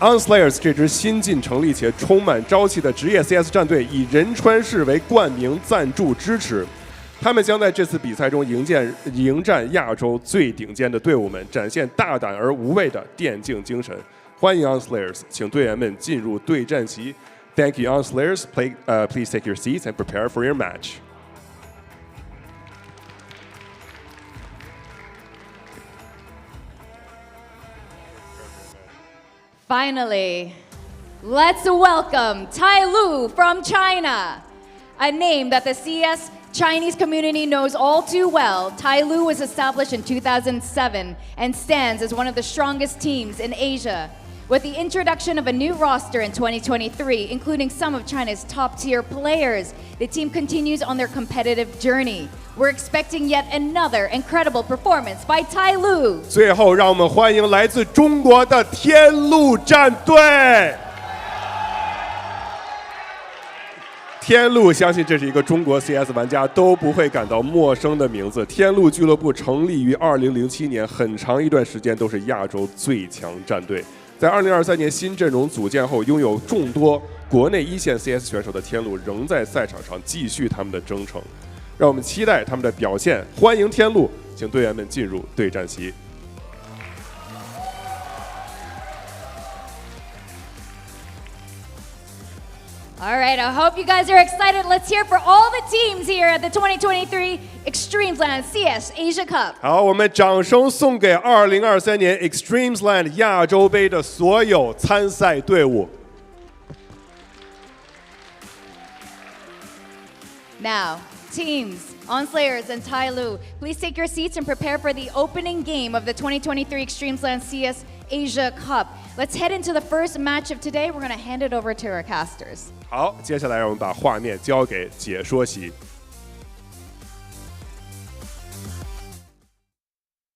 Onslayers 这支新晋成立且充满朝气的职业 CS 战队，以仁川市为冠名赞助支持。他们将在这次比赛中迎战亚洲最顶尖的队伍们，展现大胆而无畏的电竞精神。欢迎 Onslayers， 请队员们进入对战席。Thank you, Onslayers. Please take your seats and prepare for your match. Finally, let's welcome Tai Lu from China, a name that the CS Chinese community knows all too well. Tai Lu was established in 2007 and stands as one of the strongest teams in Asia. With the introduction of a new roster in 2023, including some of China's top-tier players, the team continues on their competitive journey. We're expecting yet another incredible performance by Tai Lu. 最后，让我们欢迎来自中国的天路战队。天路，相信这是一个中国 CS 玩家都不会感到陌生的名字。天路俱乐部成立于2007年，很长一段时间都是亚洲最强战队。在2023年新阵容组建后，拥有众多国内一线 CS 选手的天路仍在赛场上继续他们的征程，让我们期待他们的表现。欢迎天路，请队员们进入对战席。All right, I hope you guys are excited. Let's hear for all the teams here at the 2023 eXTREMESLAND CS Asia Cup. 好，我们掌声送给2023年 eXTREMESLAND 亚洲杯的所有参赛队伍。Now, teams, Onslayers and Tai Lu, please take your seats and prepare for the opening game of the 2023 eXTREMESLAND CS Asia Cup. Let's head into the first match of today. We're going to hand it over to our casters. 好，接下来让我们把画面交给解说席。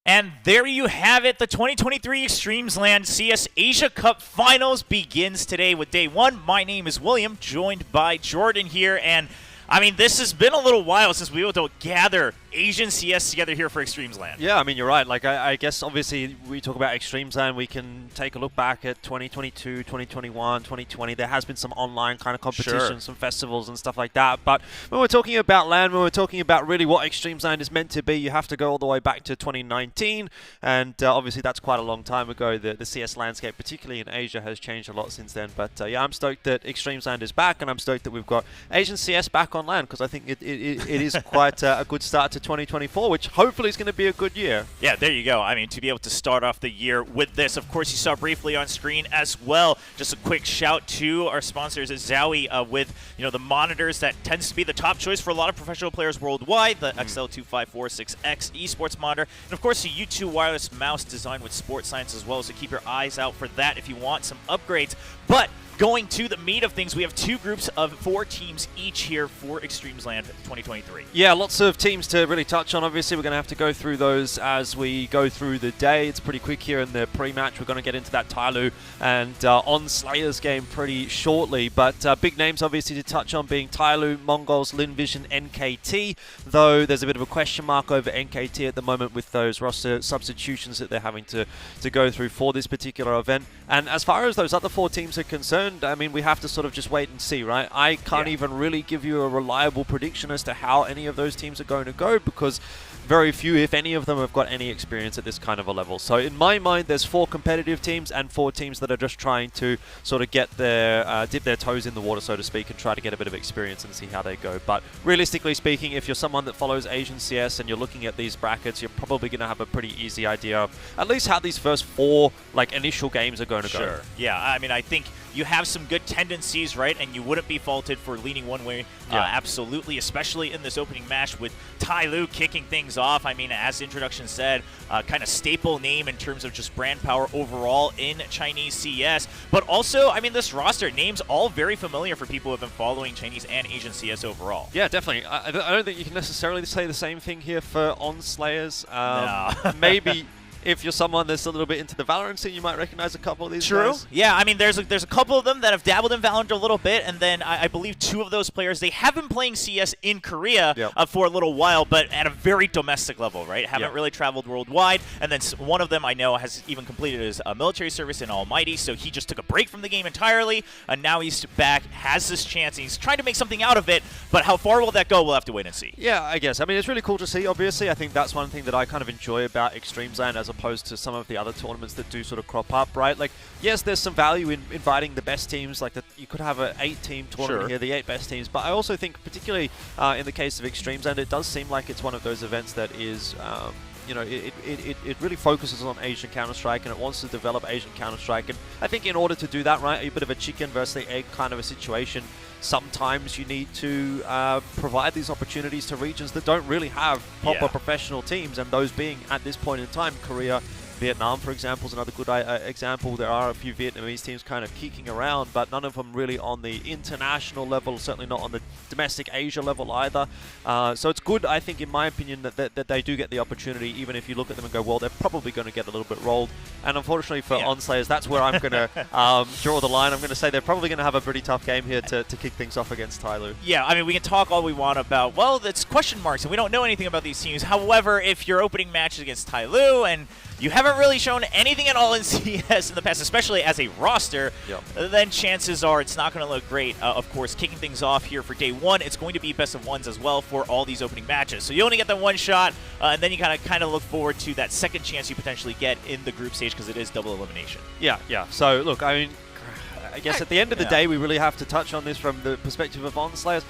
And there you have it. The 2023 eXTREMESLAND CS Asia Cup Finals begins today with day 1. My name is William, joined by Jordan here, and I mean, this has been a little while since we were able to gather Asian CS together here for eXTREMESLAND. Yeah, I mean, you're right. Like, I guess, obviously, we talk about eXTREMESLAND, we can take a look back at 2022, 2021, 2020. There has been some online kind of competitions, some festivals and stuff like that. But when we're talking about LAN, when we're talking about really what eXTREMESLAND is meant to be, you have to go all the way back to 2019. And obviously, that's quite a long time ago. The CS landscape, particularly in Asia, has changed a lot since then. But yeah, I'm stoked that eXTREMESLAND is back, and I'm stoked that we've got Asian CS back on LAN, because I think it is quite a good start to 2024, which hopefully is going to be a good year. Yeah, there you go. I mean, to be able to start off the year with this, of course, you saw briefly on screen as well. Just a quick shout to our sponsors at Zowie with, the monitors that tends to be the top choice for a lot of professional players worldwide, the XL2546X esports monitor, and of course the U2 wireless mouse designed with sports science as well, so keep your eyes out for that if you want some upgrades. But going to the meat of things, we have 2 groups of 4 teams each here for eXTREMESLAND 2023. Yeah, lots of teams to really touch on. Obviously, we're going to have to go through those as we go through the day. It's pretty quick here in the pre-match. We're going to get into that Tyloo and On Slayers game pretty shortly. But big names, obviously, to touch on being Tyloo, Mongols, Linvision, NKT, though there's a bit of a question mark over NKT at the moment with those roster substitutions that they're having to go through for this particular event. And as far as those other 4 teams are concerned, I mean, we have to sort of just wait and see, right? I can't even really give you a reliable prediction as to how any of those teams are going to go, because very few, if any of them, have got any experience at this kind of a level. So in my mind, there's 4 competitive teams and 4 teams that are just trying to sort of get their dip their toes in the water, so to speak, and try to get a bit of experience and see how they go. But realistically speaking, if you're someone that follows Asian CS and you're looking at these brackets, you're probably going to have a pretty easy idea of at least how these first 4 initial games are going to go. Yeah, I mean, I think you have some good tendencies, right? And you wouldn't be faulted for leaning one way, absolutely, especially in this opening match with Tyloo kicking things off. I mean, as the introduction said, kind of staple name in terms of just brand power overall in Chinese CS. But also, I mean, this roster, names all very familiar for people who have been following Chinese and Asian CS overall. Yeah, definitely. I don't think you can necessarily say the same thing here for On Slayers. No. Maybe if you're someone that's a little bit into the Valorant scene, you might recognize a couple of these guys. Yeah, I mean, there's a couple of them that have dabbled in Valorant a little bit, and then I believe 2 of those players, they have been playing CS in Korea for a little while, but at a very domestic level, right? Haven't really traveled worldwide, and then one of them I know has even completed his military service in Almighty, so he just took a break from the game entirely, and now he's back, has this chance, and he's trying to make something out of it, but how far will that go, we'll have to wait and see. Yeah, I guess. I mean, it's really cool to see, obviously. I think that's one thing that I kind of enjoy about eXTREMESLAND as opposed to some of the other tournaments that do sort of crop up, right? Like, yes, there's some value in inviting the best teams, like you could have an 8-team tournament here, the 8 best teams, but I also think, particularly in the case of eXTREMESLAND, it does seem like it's one of those events that is it really focuses on Asian Counter-Strike, and it wants to develop Asian Counter-Strike. And I think in order to do that, right, a bit of a chicken versus the egg kind of a situation, sometimes you need to provide these opportunities to regions that don't really have proper professional teams, and those being, at this point in time, Korea, Vietnam, for example, is another good example. There are a few Vietnamese teams kind of kicking around, but none of them really on the international level, certainly not on the domestic Asia level either. So it's good, I think, in my opinion, that they do get the opportunity, even if you look at them and go, well, they're probably going to get a little bit rolled. And unfortunately for On Slayers, that's where I'm going to draw the line. I'm going to say they're probably going to have a pretty tough game here to kick things off against Tyloo. Yeah, I mean, we can talk all we want about, well, it's question marks, and we don't know anything about these teams. However, if your opening match is against Tyloo, and you haven't really shown anything at all in CS in the past, especially as a roster, then chances are it's not going to look great. Of course, kicking things off here for day 1, it's going to be best of ones as well for all these opening matches. So you only get that one shot, and then you kind of look forward to that second chance you potentially get in the group stage, because it is double elimination. Yeah. So, look, I mean, I guess at the end of the day, we really have to touch on this from the perspective of On Slayers.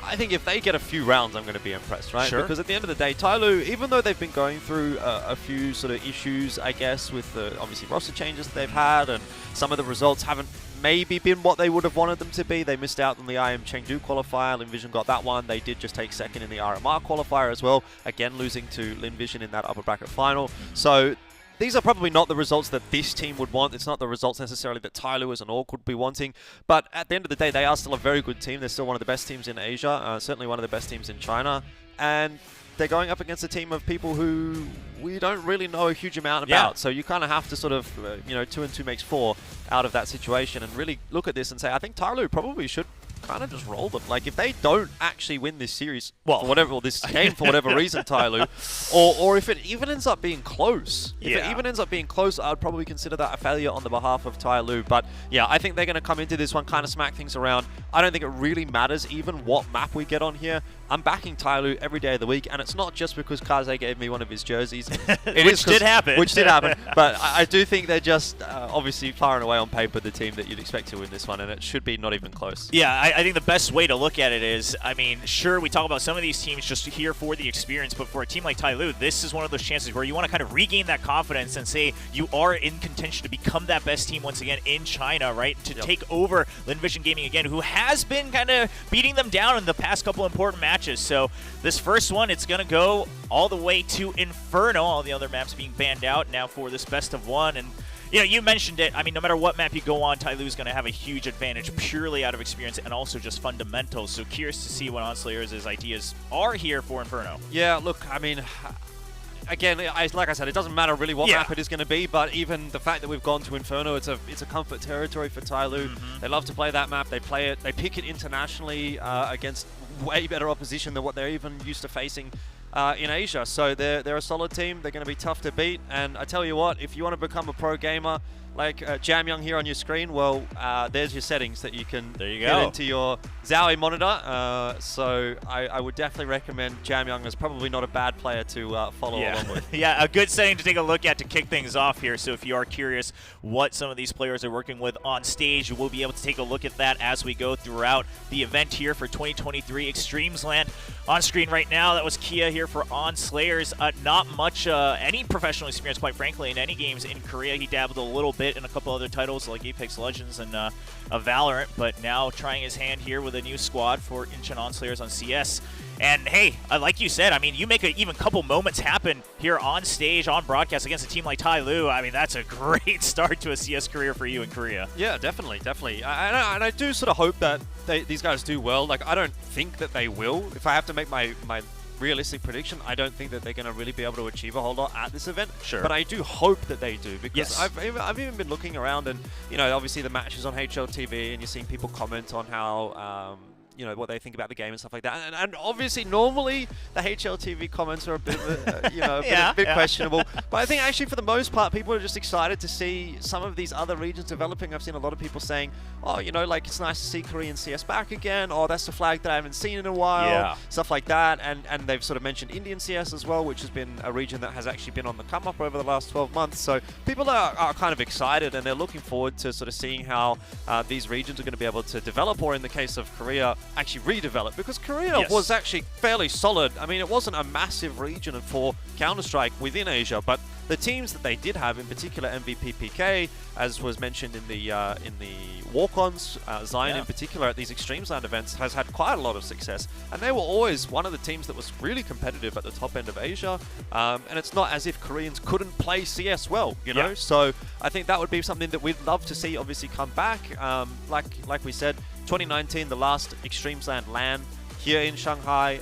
I think if they get a few rounds, I'm going to be impressed, right? Because at the end of the day, Tyloo, even though they've been going through a few sort of issues, I guess, with the obviously roster changes that they've had, and some of the results haven't maybe been what they would have wanted them to be. They missed out on the IM Chengdu qualifier. Linvision got that one. They did just take second in the RMR qualifier as well, again losing to Linvision in that upper bracket final. So these are probably not the results that this team would want. It's not the results necessarily that Tyloo as an org would be wanting. But at the end of the day, they are still a very good team. They're still one of the best teams in Asia, certainly one of the best teams in China. And they're going up against a team of people who we don't really know a huge amount about. So you kind of have to sort of, 2 and 2 makes 4 out of that situation and really look at this and say, I think Tyloo probably should kind of just roll them. Like, if they don't actually win this series, for whatever, or this game for whatever reason, Tyloo, or if it even ends up being close, if it even ends up being close, I'd probably consider that a failure on the behalf of Tyloo. But yeah, I think they're going to come into this one, kind of smack things around. I don't think it really matters even what map we get on here. I'm backing Tyloo every day of the week, and it's not just because Kaze gave me one of his jerseys. Which did happen. Which did happen. But I do think they're just obviously far and away on paper the team that you'd expect to win this one, and it should be not even close. Yeah, I think the best way to look at it is, I mean, sure, we talk about some of these teams just here for the experience, but for a team like Tyloo, this is one of those chances where you want to kind of regain that confidence and say you are in contention to become that best team once again in China, right? To take over Linvision Gaming again, who has been kind of beating them down in the past couple important matches. So this first one, it's going to go all the way to Inferno, all the other maps being banned out now for this best of one. And you know, you mentioned it. I mean, no matter what map you go on, Tyloo is going to have a huge advantage purely out of experience and also just fundamentals. So curious to see what OnSlayers' ideas are here for Inferno. Yeah, look, I mean, again, like I said, it doesn't matter really what map it is going to be, but even the fact that we've gone to Inferno, it's a comfort territory for Tyloo. They love to play that map. They play it. They pick it internationally against way better opposition than what they're even used to facing in Asia. So they're a solid team. They're going to be tough to beat. And I tell you what, if you want to become a pro gamer, like Jamyoung here on your screen, well, there's your settings that you can get into your Zowie monitor. So I would definitely recommend Jamyoung as probably not a bad player to follow along with. Yeah, a good setting to take a look at to kick things off here. So if you are curious what some of these players are working with on stage, you will be able to take a look at that as we go throughout the event here for 2023 Extremesland. On screen right now, that was Kia here for OnSlayers. Not much, any professional experience, quite frankly, in any games in Korea. He dabbled a little bit in a couple other titles like Apex Legends and Valorant, but now trying his hand here with a new squad for Incheon OnSlayers on CS. And hey, like you said, I mean, you make a even couple moments happen here on stage, on broadcast against a team like Tyloo. I mean, that's a great start to a CS career for you in Korea. Yeah, definitely. And I do sort of hope that these guys do well. Like, I don't think that they will. If I have to make my realistic prediction, I don't think that they're going to really be able to achieve a whole lot at this event. Sure. But I do hope that they do, because I've even been looking around, and you know, obviously the matches on HLTV, and you're seeing people comment on how you know, what they think about the game and stuff like that. And obviously, normally the HLTV comments are a bit, you know, a bit questionable. But I think actually, for the most part, people are just excited to see some of these other regions developing. I've seen a lot of people saying, oh, you know, like, it's nice to see Korean CS back again. Oh, that's the flag that I haven't seen in a while. Stuff like that. And they've sort of mentioned Indian CS as well, which has been a region that has actually been on the come up over the last 12 months. So people are kind of excited, and they're looking forward to sort of seeing how these regions are going to be able to develop, or in the case of Korea, actually redevelop, because Korea was actually fairly solid. I mean, it wasn't a massive region for Counter-Strike within Asia, but the teams that they did have, in particular MVP PK, as was mentioned in the walk-ons, Zion in particular at these Extremesland events, has had quite a lot of success, and they were always one of the teams that was really competitive at the top end of Asia. And it's not as if Koreans couldn't play CS well, you know. So I think that would be something that we'd love to see obviously come back. Like we said, 2019, the last Extremesland LAN here in Shanghai.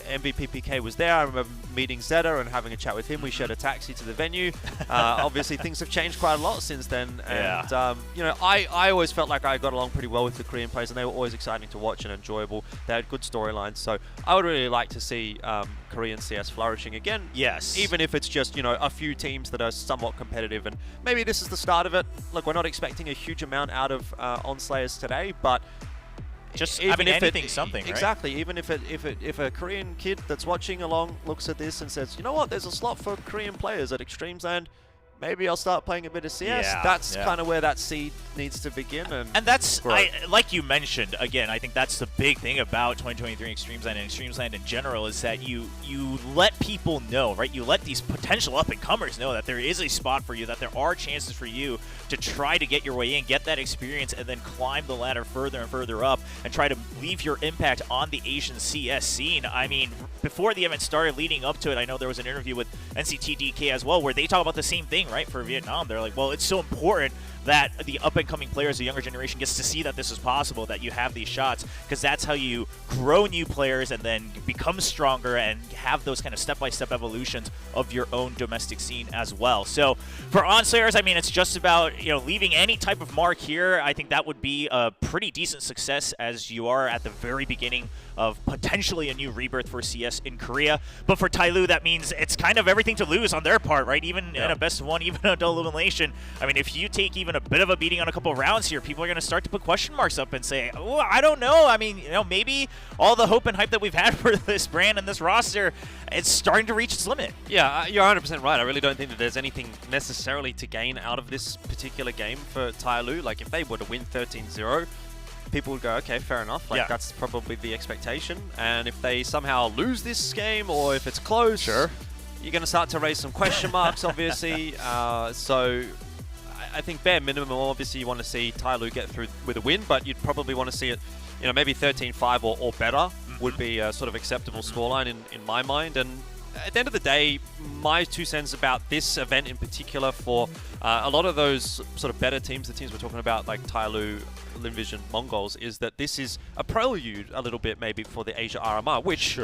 MVP PK was there. I remember meeting Zeta and having a chat with him. We shared a taxi to the venue. Obviously, things have changed quite a lot since then. And, you know, I always felt like I got along pretty well with the Korean players, and they were always exciting to watch and enjoyable. They had good storylines. So I would really like to see Korean CS flourishing again. Yes. Even if it's just, you know, a few teams that are somewhat competitive. And maybe this is the start of it. Look, we're not expecting a huge amount out of OnSlayers today, but just even if anything, something, right? Exactly. Even if a Korean kid that's watching along looks at this and says, you know what, there's a slot for Korean players at Extremesland, maybe I'll start playing a bit of CS. That's kind of where that seed needs to begin. And that's, like you mentioned, again, I think that's the big thing about 2023 Extremesland and Extremesland in general, is that you let people know, right? You let these potential up-and-comers know that there is a spot for you, that there are chances for you to try to get your way in, get that experience, and then climb the ladder further and further up and try to leave your impact on the Asian CS scene. I mean, before the event started, leading up to it, I know there was an interview with NCT DK as well, where they talk about the same thing, right, for Vietnam. They're like, well, it's so important that the up-and-coming players, the younger generation, gets to see that this is possible, that you have these shots, because that's how you grow new players and then become stronger and have those kind of step-by-step evolutions of your own domestic scene as well. So for OnSlayers, I mean, it's just about, you know, leaving any type of mark here. I think that would be a pretty decent success, as you are at the very beginning of potentially a new rebirth for CS in Korea. But for Tyloo, that means it's kind of everything to lose on their part, right? Even in a best of one, even a double elimination. I mean, if you take even a bit of a beating on a couple of rounds here, people are going to start to put question marks up and say, oh, I don't know. I mean, you know, maybe all the hope and hype that we've had for this brand and this roster, it's starting to reach its limit. Yeah, you're 100% right. I really don't think that there's anything necessarily to gain out of this particular game for Tyloo. Like, if they were to win 13-0, people would go, okay, fair enough. Like, that's probably the expectation. And if they somehow lose this game, or if it's close, you're going to start to raise some question marks, obviously. So I think bare minimum, obviously, you want to see Tyloo get through with a win, but you'd probably want to see it, you know, maybe 13-5 or better would be a sort of acceptable scoreline in my mind. And at the end of the day, my 2 cents about this event in particular, for a lot of those sort of better teams, the teams we're talking about, like Tyloo, Linvision, Mongols, is that this is a prelude a little bit maybe for the Asia RMR, which,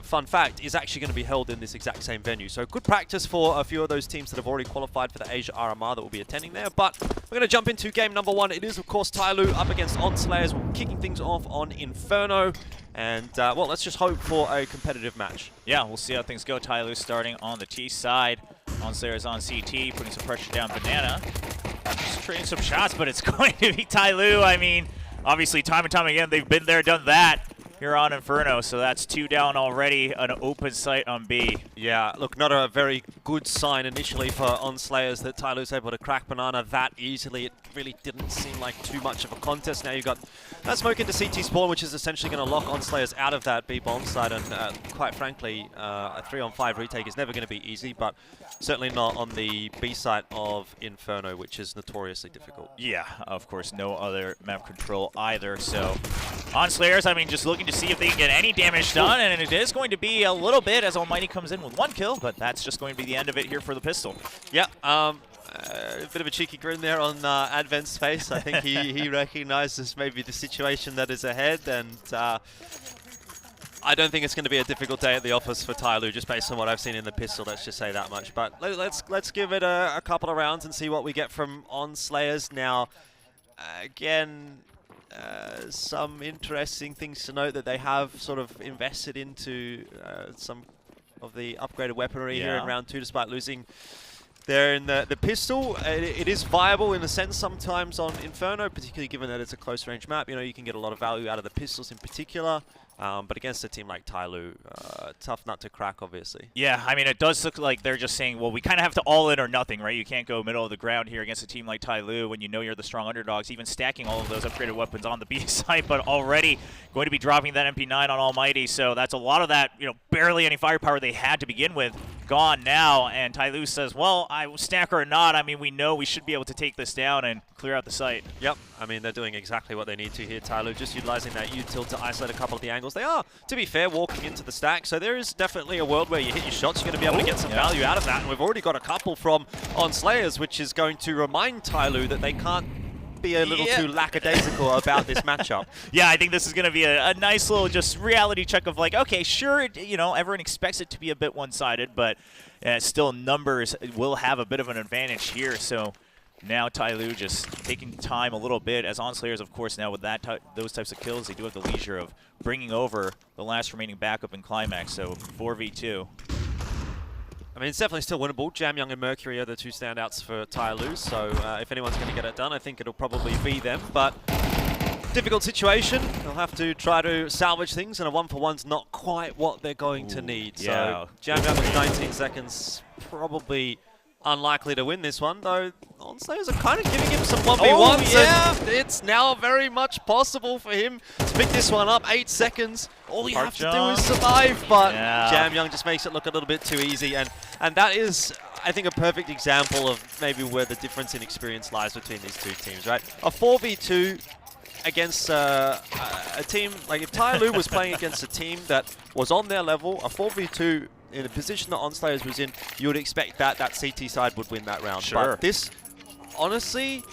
fun fact, is actually going to be held in this exact same venue. So good practice for a few of those teams that have already qualified for the Asia RMR that will be attending there. But we're going to jump into game number 1. It is, of course, Tyloo up against OnSlayers. We're kicking things off on Inferno. And, well, let's just hope for a competitive match. Yeah, we'll see how things go. Tyloo starting on the T side. OnSlayers on CT, putting some pressure down Banana. Just trading some shots, but it's going to be Tyloo. I mean, obviously, time and time again, they've been there, done that here on Inferno. So that's 2 down already, an open site on B. Yeah, look, not a very good sign initially for OnSlayers that Tyloo's able to crack Banana that easily. It really didn't seem like too much of a contest. Now you've got that smoke into CT spawn, which is essentially going to lock OnSlayers out of that B bomb side. And quite frankly, a 3-on-5 retake is never going to be easy, but certainly not on the B site of Inferno, which is notoriously difficult. Yeah, of course, no other map control either. So OnSlayers, I mean, just looking to see if they can get any damage done, and it is going to be a little bit as Almighty comes in with 1 kill, but that's just going to be the end of it here for the pistol. Yeah, a bit of a cheeky grin there on Advent's face. I think he recognizes maybe the situation that is ahead, and I don't think it's going to be a difficult day at the office for Tyloo, just based on what I've seen in the pistol. Let's just say that much. But let's give it a couple of rounds and see what we get from OnSlayers. Now, again, some interesting things to note that they have sort of invested into some of the upgraded weaponry here in round 2, despite losing there in the pistol. It is viable in a sense sometimes on Inferno, particularly given that it's a close range map. You know, you can get a lot of value out of the pistols in particular. But against a team like Tyloo, tough nut to crack, obviously. Yeah, I mean, it does look like they're just saying, well, we kind of have to all in or nothing, right? You can't go middle of the ground here against a team like Tyloo when you know you're the strong underdogs, even stacking all of those upgraded weapons on the B side, but already going to be dropping that MP9 on Almighty. So that's a lot of that, you know, barely any firepower they had to begin with gone now. And Tyloo says, well, I stack or not, I mean, we know we should be able to take this down and clear out the site. Yep, I mean, they're doing exactly what they need to here, Tyloo, just utilizing that U-tilt to isolate a couple of the angles. They are, to be fair, walking into the stack, so there is definitely a world where you hit your shots, you're going to be able to get some value out of that, and we've already got a couple from OnSlayers, which is going to remind Tyloo that they can't be a little too lackadaisical about this matchup. Yeah, I think this is going to be a nice little just reality check of like, okay, sure, you know, everyone expects it to be a bit one-sided, but still numbers will have a bit of an advantage here, so now Tyloo just taking time a little bit, as OnSlayers, of course, now with that those types of kills, they do have the leisure of bringing over the last remaining backup in Climax, so 4v2. I mean, it's definitely still winnable. Jamyoung and Mercury are the 2 standouts for Tyloo, so if anyone's going to get it done, I think it'll probably be them, but difficult situation. They'll have to try to salvage things, and a 1-for-1's not quite what they're going to need. So Jamyoung with 19 seconds, probably unlikely to win this one, though OnSlayers are kind of giving him some 1v1s, and it's now very much possible for him to pick this one up. 8 seconds, all you have to do is survive, but Jamyoung just makes it look a little bit too easy, and that is, I think, a perfect example of maybe where the difference in experience lies between these 2 teams, right? A 4v2 against a team, like if Tyloo was playing against a team that was on their level, a 4v2 in the position that OnSlayers was in, you would expect that CT side would win that round. Sure. But this, honestly,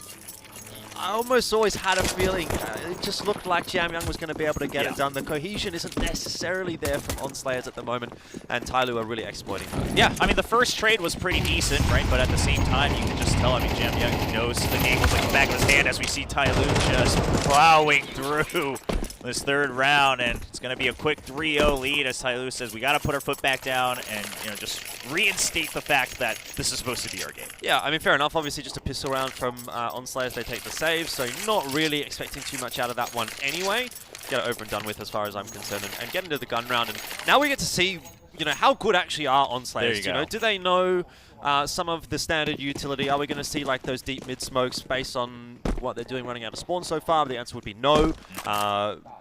I almost always had a feeling it just looked like Jamyang was going to be able to get it done. The cohesion isn't necessarily there from OnSlayers at the moment, and Tyloo are really exploiting that. Yeah, I mean, the first trade was pretty decent, right? But at the same time, you can just tell, I mean, Jamyang knows the game was like the back of his hand as we see Tyloo just plowing through this third round, and it's going to be a quick 3-0 lead as Tyloo says, we got to put our foot back down and, you know, just reinstate the fact that this is supposed to be our game. Yeah, I mean, fair enough. Obviously, just a pistol round from OnSlayers. They take the save, so not really expecting too much out of that one anyway. Get it over and done with as far as I'm concerned, and get into the gun round. And now we get to see, you know, how good actually are OnSlayers. You know, do they know some of the standard utility? Are we going to see like those deep mid smokes based on what they're doing running out of spawn so far? The answer would be no.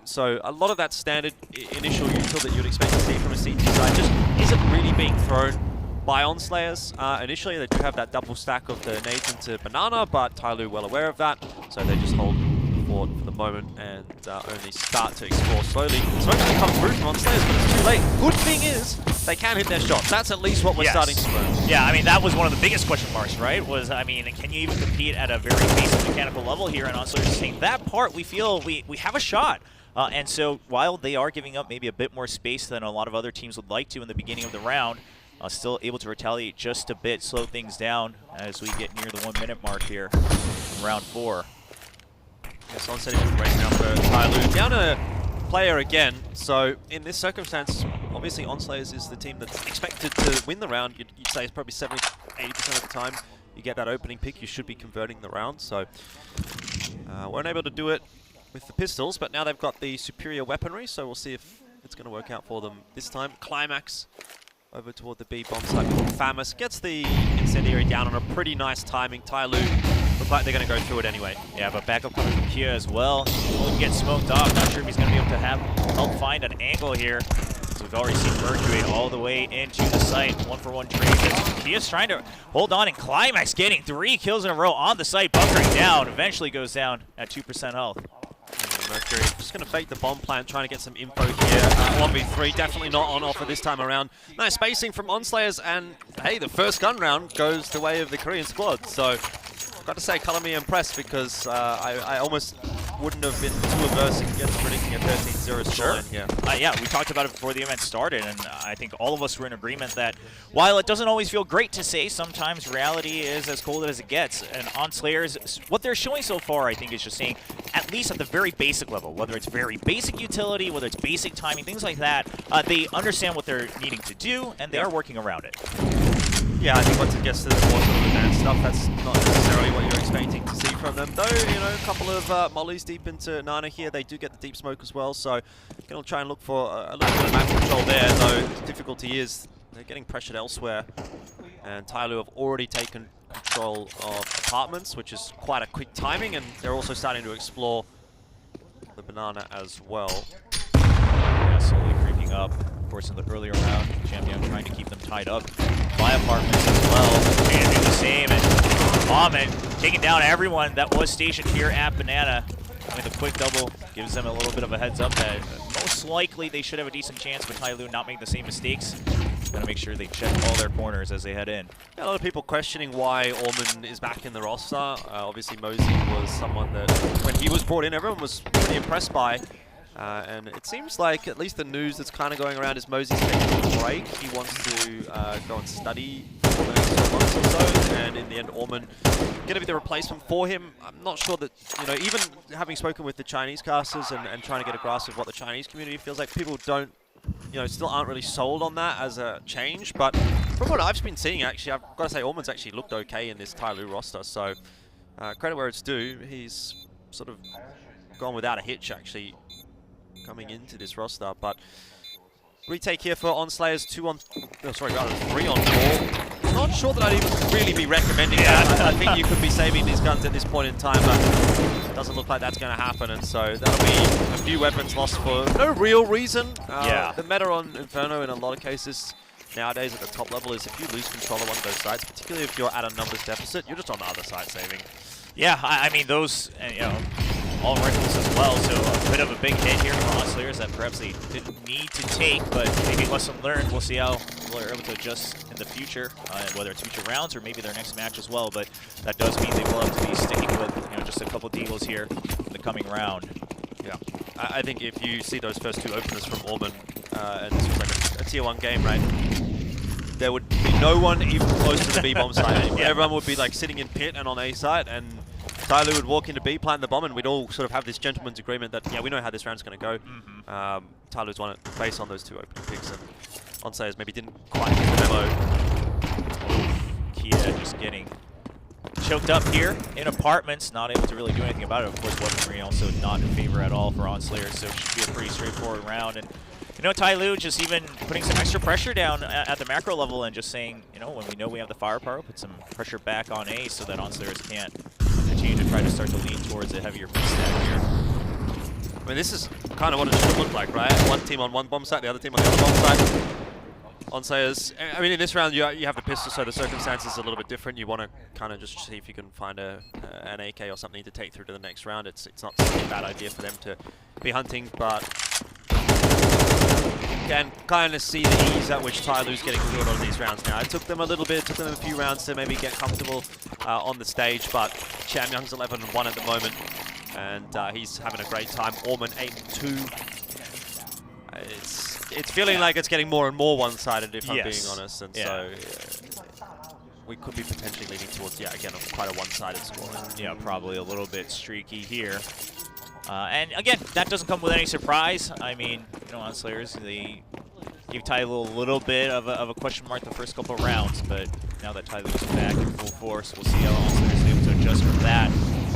So a lot of that standard initial util that you'd expect to see from a CT side just isn't really being thrown by OnSlayers. Initially, they do have that double stack of the nades into Banana, but Tyloo well aware of that, so they just hold forward for the moment and only start to explore slowly. Smoke's going to come through from OnSlayers, but it's too late. Good thing is, they can hit their shots. That's at least what we're starting to learn. Yeah, I mean, that was one of the biggest question marks, right? Was, I mean, can you even compete at a very basic mechanical level here? And OnSlayers is saying that part, we feel we have a shot. And so while they are giving up maybe a bit more space than a lot of other teams would like to in the beginning of the round, still able to retaliate just a bit, slow things down as we get near the 1 minute mark here in round 4. Yes, on setting up race now for Tyloo. Down a player again, so in this circumstance, obviously OnSlayers is the team that's expected to win the round. You'd say it's probably 70–80% of the time you get that opening pick, you should be converting the round. So weren't able to do it with the pistols, but now they've got the superior weaponry, so we'll see if it's going to work out for them this time. Climax over toward the B bomb site. Famous gets the incendiary down on a pretty nice timing. Tyloo look like they're going to go through it anyway. Yeah, but backup coming from Kia as well. Will get smoked off. Not sure if he's going to be able to help find an angle here. So we've already seen Mercury all the way into the site. 1-for-1 trade. Kia's trying to hold on, and Climax getting 3 kills in a row on the site, bunkering down. Eventually goes down at 2% health. Mercury just going to fake the bomb plant, trying to get some info here. 1v3, definitely not on offer this time around. Nice spacing from OnSlayers, and hey, the first gun round goes the way of the Korean squad. So I've got to say, colour me impressed, because I almost wouldn't have been too averse against predicting a 13-0 scoreline here. Yeah, we talked about it before the event started, and I think all of us were in agreement that while it doesn't always feel great to say, sometimes reality is as cold as it gets. And OnSlayers, what they're showing so far, I think, is just saying, at least at the very basic level, whether it's very basic utility, whether it's basic timing, things like that, they understand what they're needing to do, and they are working around it. Yeah, I think once it gets to the more sort of advanced stuff, that's not necessarily what you're expecting to see from them. Though, you know, a couple of mollies deep into Nana here. They do get the deep smoke as well, so going to try and look for a little bit of map control there, though the difficulty is they're getting pressured elsewhere. And Tyloo have already taken control of apartments, which is quite a quick timing, and they're also starting to explore the Banana as well. Yeah, slowly creeping up. Of course, in the earlier round, Jamyang trying to keep them tied up by apartments as well. And do the same, and Vomit taking down everyone that was stationed here at Banana. I mean, the quick double gives them a little bit of a heads up that most likely they should have a decent chance with Tyloo not making the same mistakes. Gotta make sure they check all their corners as they head in. Yeah, a lot of people questioning why Orman is back in the roster. Obviously, Mosey was someone that, when he was brought in, everyone was pretty impressed by. And it seems like, at least the news that's kind of going around, is Mosey's taking a break. He wants to go and study for the next 12 months or so, and in the end, Orman going to be the replacement for him. I'm not sure that, you know, even having spoken with the Chinese casters and trying to get a grasp of what the Chinese community feels like, people don't, you know, still aren't really sold on that as a change. But from what I've been seeing, actually, I've got to say, Orman's actually looked okay in this Tyloo roster. So credit where it's due. He's sort of gone without a hitch, actually, coming into this roster. But retake here for OnSlayers, 3 on 4. Not sure that I'd even really be recommending that. I think you could be saving these guns at this point in time, but it doesn't look like that's going to happen. And so that'll be a few weapons lost for no real reason. The meta on Inferno in a lot of cases nowadays at the top level is if you lose control of one of those sites, particularly if you're at a numbers deficit, you're just on the other side saving. Yeah, I mean, those, you know, all rifles as well, so a bit of a big hit here from Slayers that perhaps they didn't need to take, but maybe lesson learned. We'll see how they're able to adjust in the future, whether it's future rounds or maybe their next match as well, but that does mean they will have to be sticking with just a couple deagles here in the coming round. Yeah, I think if you see those first two openers from Orban, and this was like a tier 1 game, right? There would be no one even close to the B bomb site anymore. Everyone would be like sitting in pit and on A site, and Tyloo would walk into B, plant the bomb, and we'd all sort of have this gentleman's agreement that, yeah, we know how this round's going to go. Tyloo's won it based on those two opening picks, and Onsayers maybe didn't quite get the memo. Kia just getting choked up here in apartments, not able to really do anything about it. Of course, weaponry also not in favor at all for Onslayers, so it should be a pretty straightforward round. And Tyloo just even putting some extra pressure down at the macro level and just saying, when we know we have the firepower, put some pressure back on A so that Onslayers can't continue to try to start to lean towards a heavier pick stat here. I mean, this is kind of what it should look like, right? One team on one bomb site, the other team on the other bomb site. Onsayers, I mean, in this round you have the pistol, so the circumstances are a little bit different. You want to kind of just see if you can find an AK or something to take through to the next round. It's not such a bad idea for them to be hunting, but you can kind of see the ease at which Tyloo's getting killed on these rounds now. It took them a little bit, took them a few rounds to maybe get comfortable on the stage, but Chamyoung's 11-1 at the moment, and he's having a great time. Orman 8-2. It's feeling like it's getting more and more one-sided, if I'm being honest, and so we could be potentially leaning towards, again, quite a one-sided score. Yeah, probably a little bit streaky here. And again, that doesn't come with any surprise. I mean, Onslayers, they gave Tyloo a little bit of a question mark the first couple of rounds, but now that Tyloo's back in full force, we'll see how Onslayers is able to adjust from that.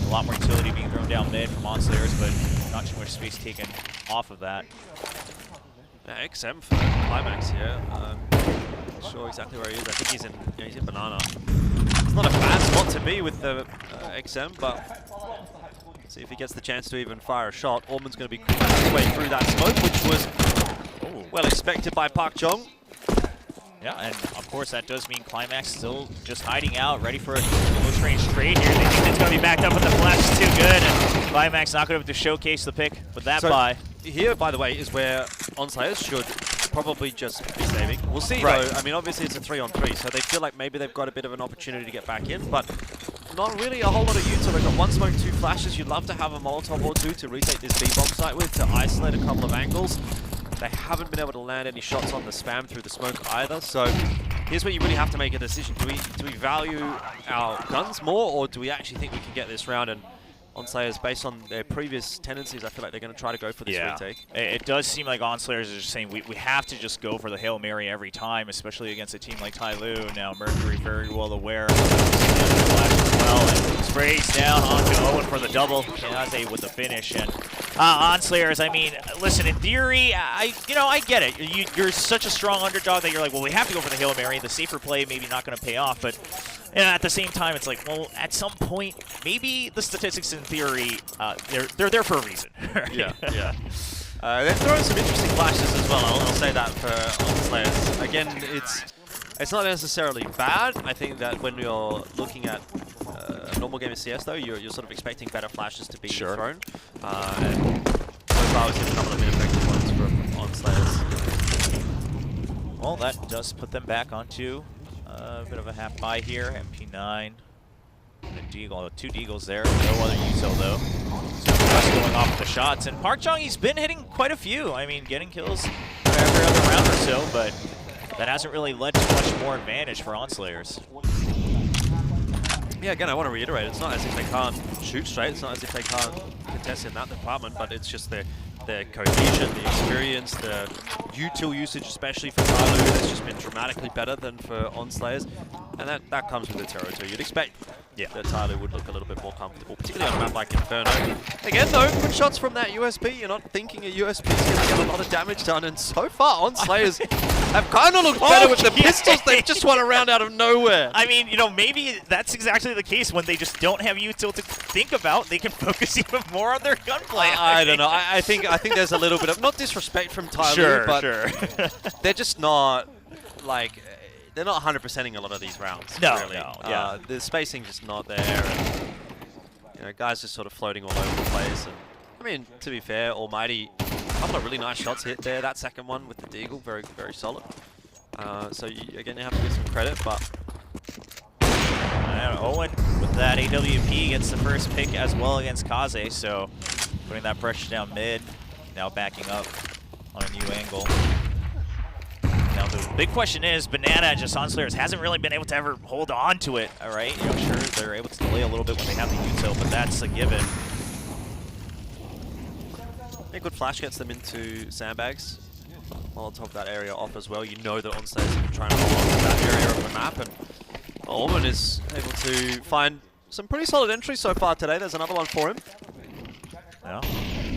A lot more utility being thrown down mid from Onslayers, but not too much space taken off of that. XM for Climax here. Not sure exactly where he is. I think he's in Banana. It's not a bad spot to be with the XM, but see if he gets the chance to even fire a shot. Orman's going to be creeping his way through that smoke, which was well expected by Park Jong. Yeah, and of course that does mean Climax still just hiding out, ready for a close-range trade here. They think it's going to be backed up, but the flash is too good, and Climax not going to be able to showcase the pick with that buy. Here, by the way, is where Onslayers should probably just be saving. We'll see, though. I mean, obviously it's a 3-on-3, so they feel like maybe they've got a bit of an opportunity to get back in, but not really a whole lot of util. They've got one smoke, two flashes. You'd love to have a Molotov or two to retake this B-bomb site with, to isolate a couple of angles. They haven't been able to land any shots on the spam through the smoke either, so here's where you really have to make a decision. Do we value our guns more, or do we actually think we can get this round? And Onslayers, based on their previous tendencies, I feel like they're going to try to go for this retake. It does seem like Onslayers is just saying we have to just go for the Hail Mary every time, especially against a team like Tyloo. Now Mercury very well aware of flash as well, and sprays down onto Owen for the double. Kenaze with the finish. And Onslayers, I mean, listen, in theory, I get it. You're such a strong underdog that you're like, well, we have to go for the Hail Mary. The safer play maybe not going to pay off, but at the same time, it's like, well, at some point, maybe the statistics in theory, they're there for a reason. Yeah. They're throwing some interesting flashes as well. I'll say that for Onslayers. Again, it's not necessarily bad. I think that when you're looking at a normal game of CS, though, you're sort of expecting better flashes to be thrown. And so far, we've seen a couple of ineffective ones from Onslayers. Well, that does put them back onto a bit of a half buy here. MP9. And a Deagle, two Deagles there. No other util though. So just going off the shots. And Park Jong, he's been hitting quite a few. I mean, getting kills every other round or so, but that hasn't really led to much more advantage for Onslayers. Yeah, again, I want to reiterate, it's not as if they can't shoot straight, it's not as if they can't contest in that department, but it's just their cohesion, the experience, the util usage, especially for Tyloo, that's just been dramatically better than for Onslayers, and that comes with the territory. You'd expect that Tyloo would look a little bit more comfortable, particularly on a map like Inferno. Again, though, good shots from that USP. You're not thinking a USP is going to get a lot of damage done, and so far, Onslayers have kind of looked better with the pistols. They've just won a round out of nowhere. I mean, maybe that's exactly the case. When they just don't have util to think about, they can focus even more on their gunplay. I don't know. I think there's a little bit of, not disrespect from Tyloo, but they're just not, like, they're not 100%ing a lot of these rounds. No, really. The spacing just not there. And, You know, guys just sort of floating all over the place. And I mean, to be fair, Almighty, a couple of really nice shots hit there. That second one with the Deagle, very, very solid. So again, you have to give some credit, but and Owen with that AWP gets the first pick as well against Kaze, so putting that pressure down mid, now backing up on a new angle. Now the big question is, Banana just Onslayers hasn't really been able to ever hold on to it, all right? You know, sure, they're able to delay a little bit when they have the util, but that's a given. A good flash gets them into sandbags. Molotov that area off as well. You know that Onslayers are trying to hold on to that area of the map, and Orman is able to find some pretty solid entries so far today. There's another one for him. Yeah,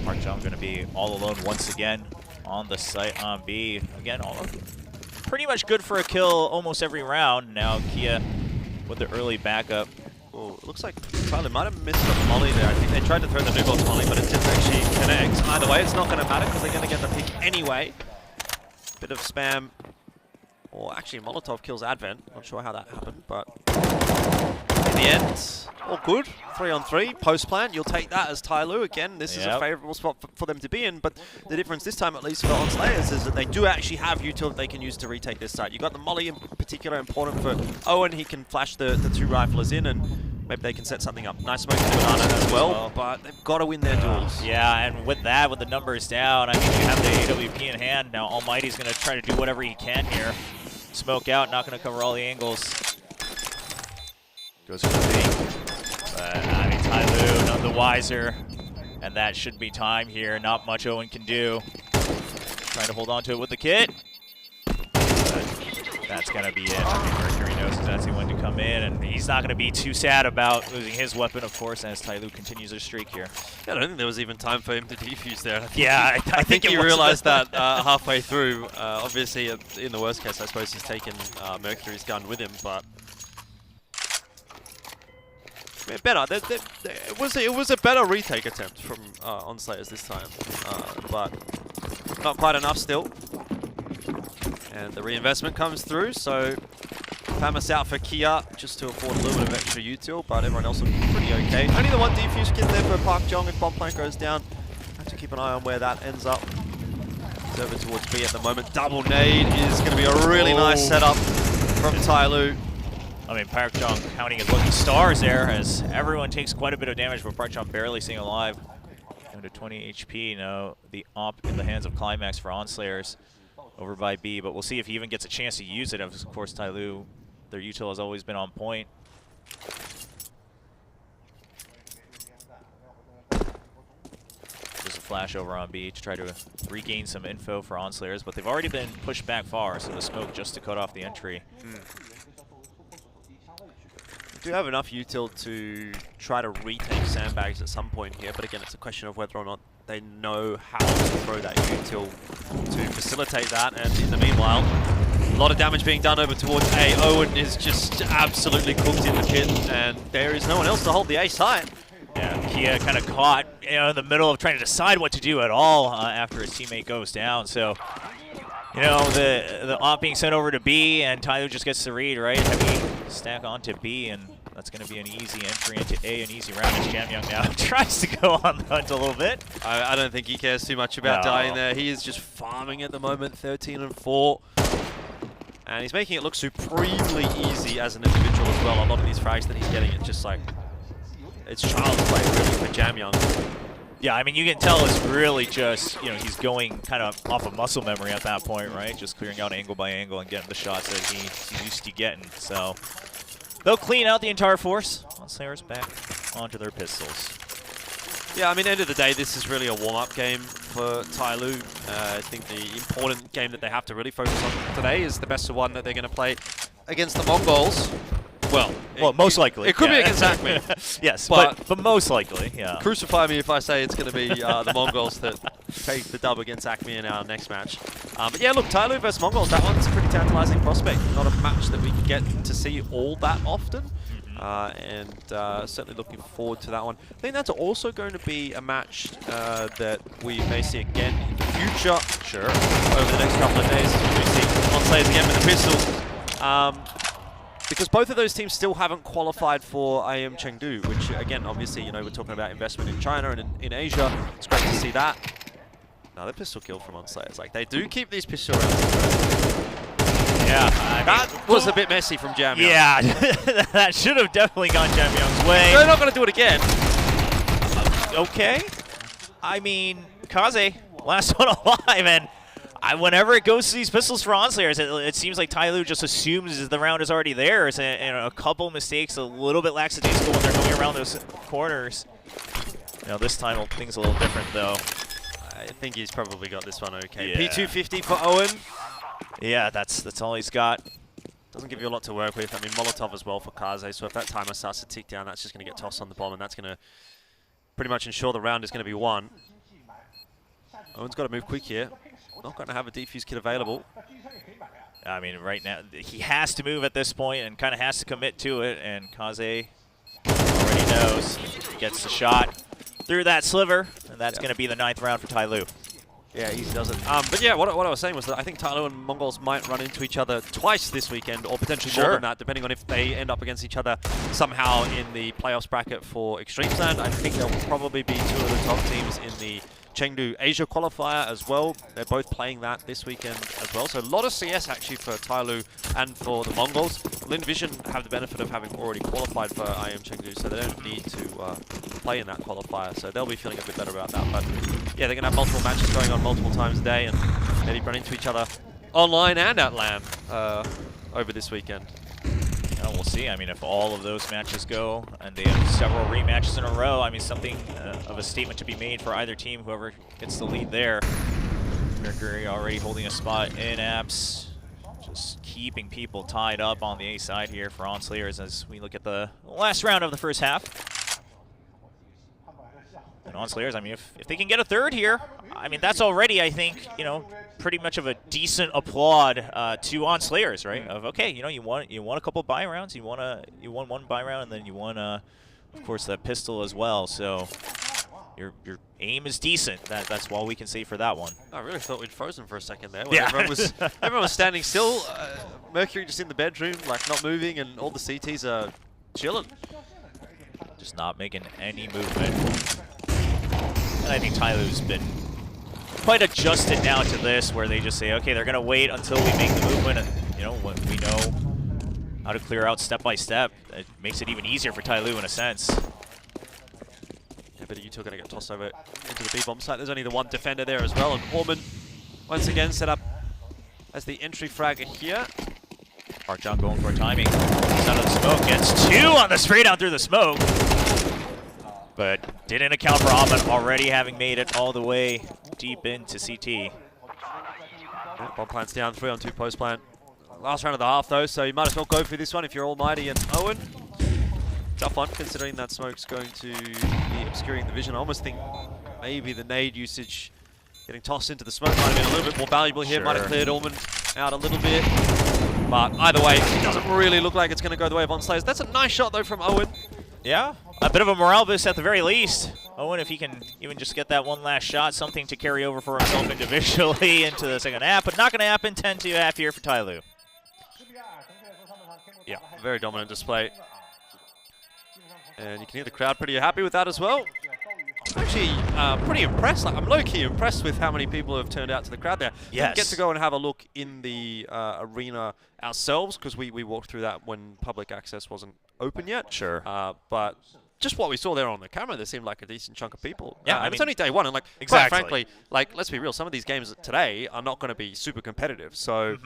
Park Jung going to be all alone once again on the site on B. Again, pretty much good for a kill almost every round. Now Kia with the early backup. Oh, it looks like Tyler might have missed the molly there. I think they tried to throw the new box molly, but it didn't actually connect. Either way, it's not going to matter because they're going to get the pick anyway. Bit of spam. Or actually, Molotov kills Advent. Not sure how that happened, but in the end, all good. 3-on-3, post plant. You'll take that as Tyloo. Again, this is a favorable spot for them to be in, but the difference this time, at least for Onslayers, is that they do actually have util that they can use to retake this site. You've got the molly in particular important for Owen. He can flash the two riflers in, and maybe they can set something up. Nice smoke to Banana as well, but they've got to win their duels. Yeah, and with that, with the numbers down, I mean, you have the AWP in hand. Now Almighty's going to try to do whatever he can here. Smoke out, not going to cover all the angles. Goes for the thing. But, I mean, Tyloo, none the wiser. And that should be time here. Not much Owen can do. Trying to hold on to it with the kit. But that's going to be it. I mean, Mercury knows exactly when to come in, and he's not going to be too sad about losing his weapon, of course, as Tyloo continues his streak here. Yeah, I don't think there was even time for him to defuse there. I think he realized that halfway through. Obviously, in the worst case, I suppose he's taken Mercury's gun with him, but yeah, better. It was a better retake attempt from Onslayers this time, but not quite enough still. And the reinvestment comes through, so Famas out for Kia just to afford a little bit of extra util, but everyone else looking pretty okay. Only the one defuse kit there for Park Jong if bomb plant goes down. Have to keep an eye on where that ends up. It's over towards B at the moment. Double nade is going to be a really nice setup from Tyloo. I mean, Park Jong counting his lucky stars there as everyone takes quite a bit of damage, but Park Jong barely staying alive. Down to 20 HP now. The op in the hands of Climax for Onslayers over by B, but we'll see if he even gets a chance to use it. Of course, Tyloo, their util has always been on point. There's a flash over on B to try to regain some info for Onslayers, but they've already been pushed back far, so the smoke just to cut off the entry. Do have enough util to try to retake sandbags at some point here, but again, it's a question of whether or not they know how to throw that util to facilitate that. And in the meanwhile, a lot of damage being done over towards A. Owen is just absolutely cooked in the pit, and there is no one else to hold the A side. Yeah, Kia kind of caught in the middle of trying to decide what to do at all after his teammate goes down. So, you know, the op being sent over to B, and Tyloo just gets the read, right? Heavy stack onto B, and that's going to be an easy entry into A, an easy round as Jamyoung now tries to go on the hunt a little bit. I don't think he cares too much about dying there. He is just farming at the moment, 13-4. And he's making it look supremely easy as an individual as well. A lot of these frags that he's getting, it's just like, it's child's play really for Jamyoung. Yeah, I mean, you can tell it's really just, you know, he's going kind of off of muscle memory at that point, right? Just clearing out angle by angle and getting the shots that he's used to getting. So they'll clean out the entire force. Onslayers back onto their pistols. Yeah, I mean, end of the day, this is really a warm-up game for Tyloo. I think the important game that they have to really focus on today is the best of one that they're going to play against the Mongols. Well, most likely. It could be against ACME. Yes, but most likely, yeah. Crucify me if I say it's going to be the Mongols that take the dub against ACME in our next match. But yeah, look, Tyloo versus Mongols, that one's a pretty tantalizing prospect. Not a match that we can get to see all that often. And certainly looking forward to that one. I think that's also going to be a match that we may see again in the future. Sure. Over the next couple of days, we see Onslayers again with the pistols. because both of those teams still haven't qualified for IM Chengdu, which again, obviously, you know, we're talking about investment in China and in Asia. It's great to see that. Another pistol kill from Onslayers. Like, they do keep these pistol rounds. Yeah, that was a bit messy from Jamyang. Yeah, that should have definitely gone Jamyang's way. They're not going to do it again. Okay. I mean, Kaze, last one alive, and whenever it goes to these pistols for Onslayers, it seems like Tai Lu just assumes the round is already theirs, and a couple mistakes, a little bit lackadaisical when they're going around those corners. You know, this time things a little different, though. I think he's probably got this one okay. Yeah. P250 for Owen. Yeah, that's all he's got. Doesn't give you a lot to work with. I mean, Molotov as well for Kaze, so if that timer starts to tick down, that's just going to get tossed on the bomb, and that's going to pretty much ensure the round is going to be won. Owen's got to move quick here. Not going to have a defuse kit available. I mean, right now, he has to move at this point and kind of has to commit to it, and Kaze already knows. He gets the shot through that sliver, and that's going to be the 9th round for Tai Lu. Yeah, easy does it. But yeah, what I was saying was that I think Tai Lu and Mongols might run into each other twice this weekend, or potentially more than that, depending on if they end up against each other somehow in the playoffs bracket for eXTREMESLAND. I think there will probably be 2 of the top teams in the Chengdu Asia qualifier as well. They're both playing that this weekend as well. So a lot of CS actually for Tai Lu and for the Mongols. Lin Vision have the benefit of having already qualified for IM Chengdu, so they don't need to play in that qualifier. So they'll be feeling a bit better about that. But yeah, they're going to have multiple matches going on multiple times a day and maybe run into each other online and at LAN over this weekend. Yeah, we'll see. I mean, if all of those matches go and they have several rematches in a row, I mean, something of a statement to be made for either team, whoever gets the lead there. Mercury already holding a spot in apps, just keeping people tied up on the A side here for Onslayers as we look at the last round of the first half. And Onslayers, I mean, if they can get a 3rd here, I mean, that's already, I think, you know, pretty much of a decent applaud to Onslayers, right? Of okay, you know, you won a couple buy rounds, you won 1 buy round, and then you won, of course, that pistol as well. So your aim is decent. That's all we can say for that one. I really thought we'd frozen for a second there. When everyone was standing still. Mercury just in the bedroom, like not moving, and all the CTs are chilling. Just not making any movement. And I think Tai Lu's been quite adjusted now to this, where they just say, okay, they're going to wait until we make the movement, and, you know, when we know how to clear out step by step. It makes it even easier for Tai Lu in a sense. Yeah, but you two are going to get tossed over into the B-bomb site. There's only the 1 defender there as well, and Orman once again set up as the entry fragger here. Park John going for a timing. He's out of the smoke, gets 2 on the spray down through the smoke. But didn't account for Ahmed already having made it all the way deep into CT. Yeah, bomb plant's down, 3 on 2 post plant. Last round of the half though, so you might as well go for this one if you're Almighty and Owen. Tough one, considering that smoke's going to be obscuring the vision. I almost think maybe the nade usage getting tossed into the smoke might have been a little bit more valuable here. Might have cleared Orman out a little bit. But either way, it doesn't really look like it's going to go the way of Onslayers. That's a nice shot though from Owen. Yeah, a bit of a morale boost at the very least. Owen, if he can even just get that one last shot, something to carry over for himself individually into the second half, but not going to happen. 10-2 half here for Tai Lu. Yeah, very dominant display. And you can hear the crowd pretty happy with that as well. I'm actually pretty impressed. Like, I'm low-key impressed with how many people have turned out to the crowd there. Yes. We get to go and have a look in the arena ourselves, because we walked through that when public access wasn't open yet. Sure. But just what we saw there on the camera, there seemed like a decent chunk of people. Yeah, I mean, mean, it's only day 1, and like, exactly. quite frankly, like, let's be real, some of these games today are not going to be super competitive. So,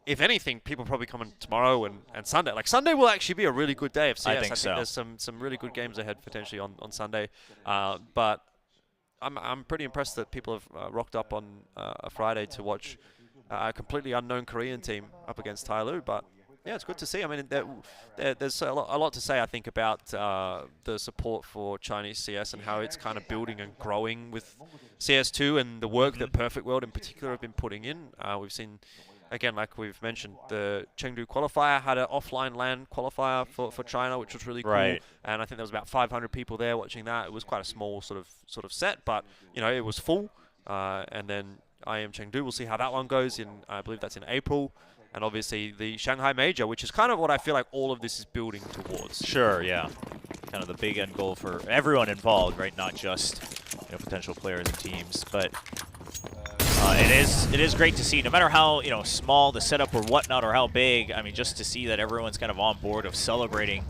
if anything, people probably coming tomorrow and Sunday. Like, Sunday will actually be a really good day of CS. I think so. There's some really good games ahead potentially on Sunday. But I'm pretty impressed that people have rocked up on a Friday to watch a completely unknown Korean team up against Tai Lu. But yeah, it's good to see. I mean, there's a lot to say, I think, about the support for Chinese CS and how it's kind of building and growing with CS2 and the work that Perfect World in particular have been putting in. We've seen, again, like we've mentioned, the Chengdu qualifier had an offline LAN qualifier for China, which was really cool. Right. And I think there was about 500 people there watching that. It was quite a small sort of set, but you know, it was full. And then IM Chengdu, we'll see how that one goes. I believe that's in April. and obviously the Shanghai Major, which is kind of what I feel like all of this is building towards. Sure, yeah. Kind of the big end goal for everyone involved, right? Not just potential players and teams, but it is great to see, no matter how small the setup or whatnot, or how big. I mean, just to see that everyone's kind of on board of celebrating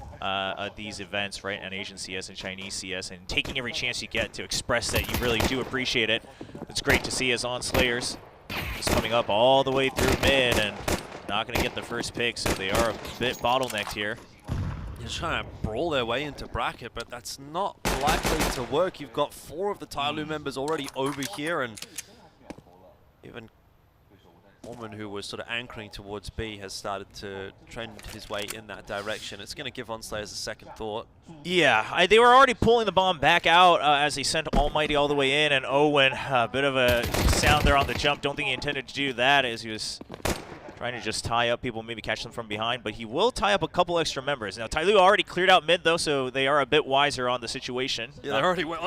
these events, right? And Asian CS and Chinese CS, and taking every chance you get to express that you really do appreciate it. It's great to see as OnSlayers just coming up all the way through mid and not going to get the first pick, so they are a bit bottlenecked here. They're trying to brawl their way into bracket, but that's not likely to work. You've got 4 of the Tyloo members already over here, and even Orman, who was sort of anchoring towards B, has started to trend his way in that direction. It's going to give OnSlayers a second thought. Yeah, they were already pulling the bomb back out as they sent Almighty all the way in, and Owen, a bit of a sound there on the jump. Don't think he intended to do that, as he was trying to just tie up people, maybe catch them from behind, but he will tie up a couple extra members. Now, Tyloo already cleared out mid, though, so they are a bit wiser on the situation. Yeah,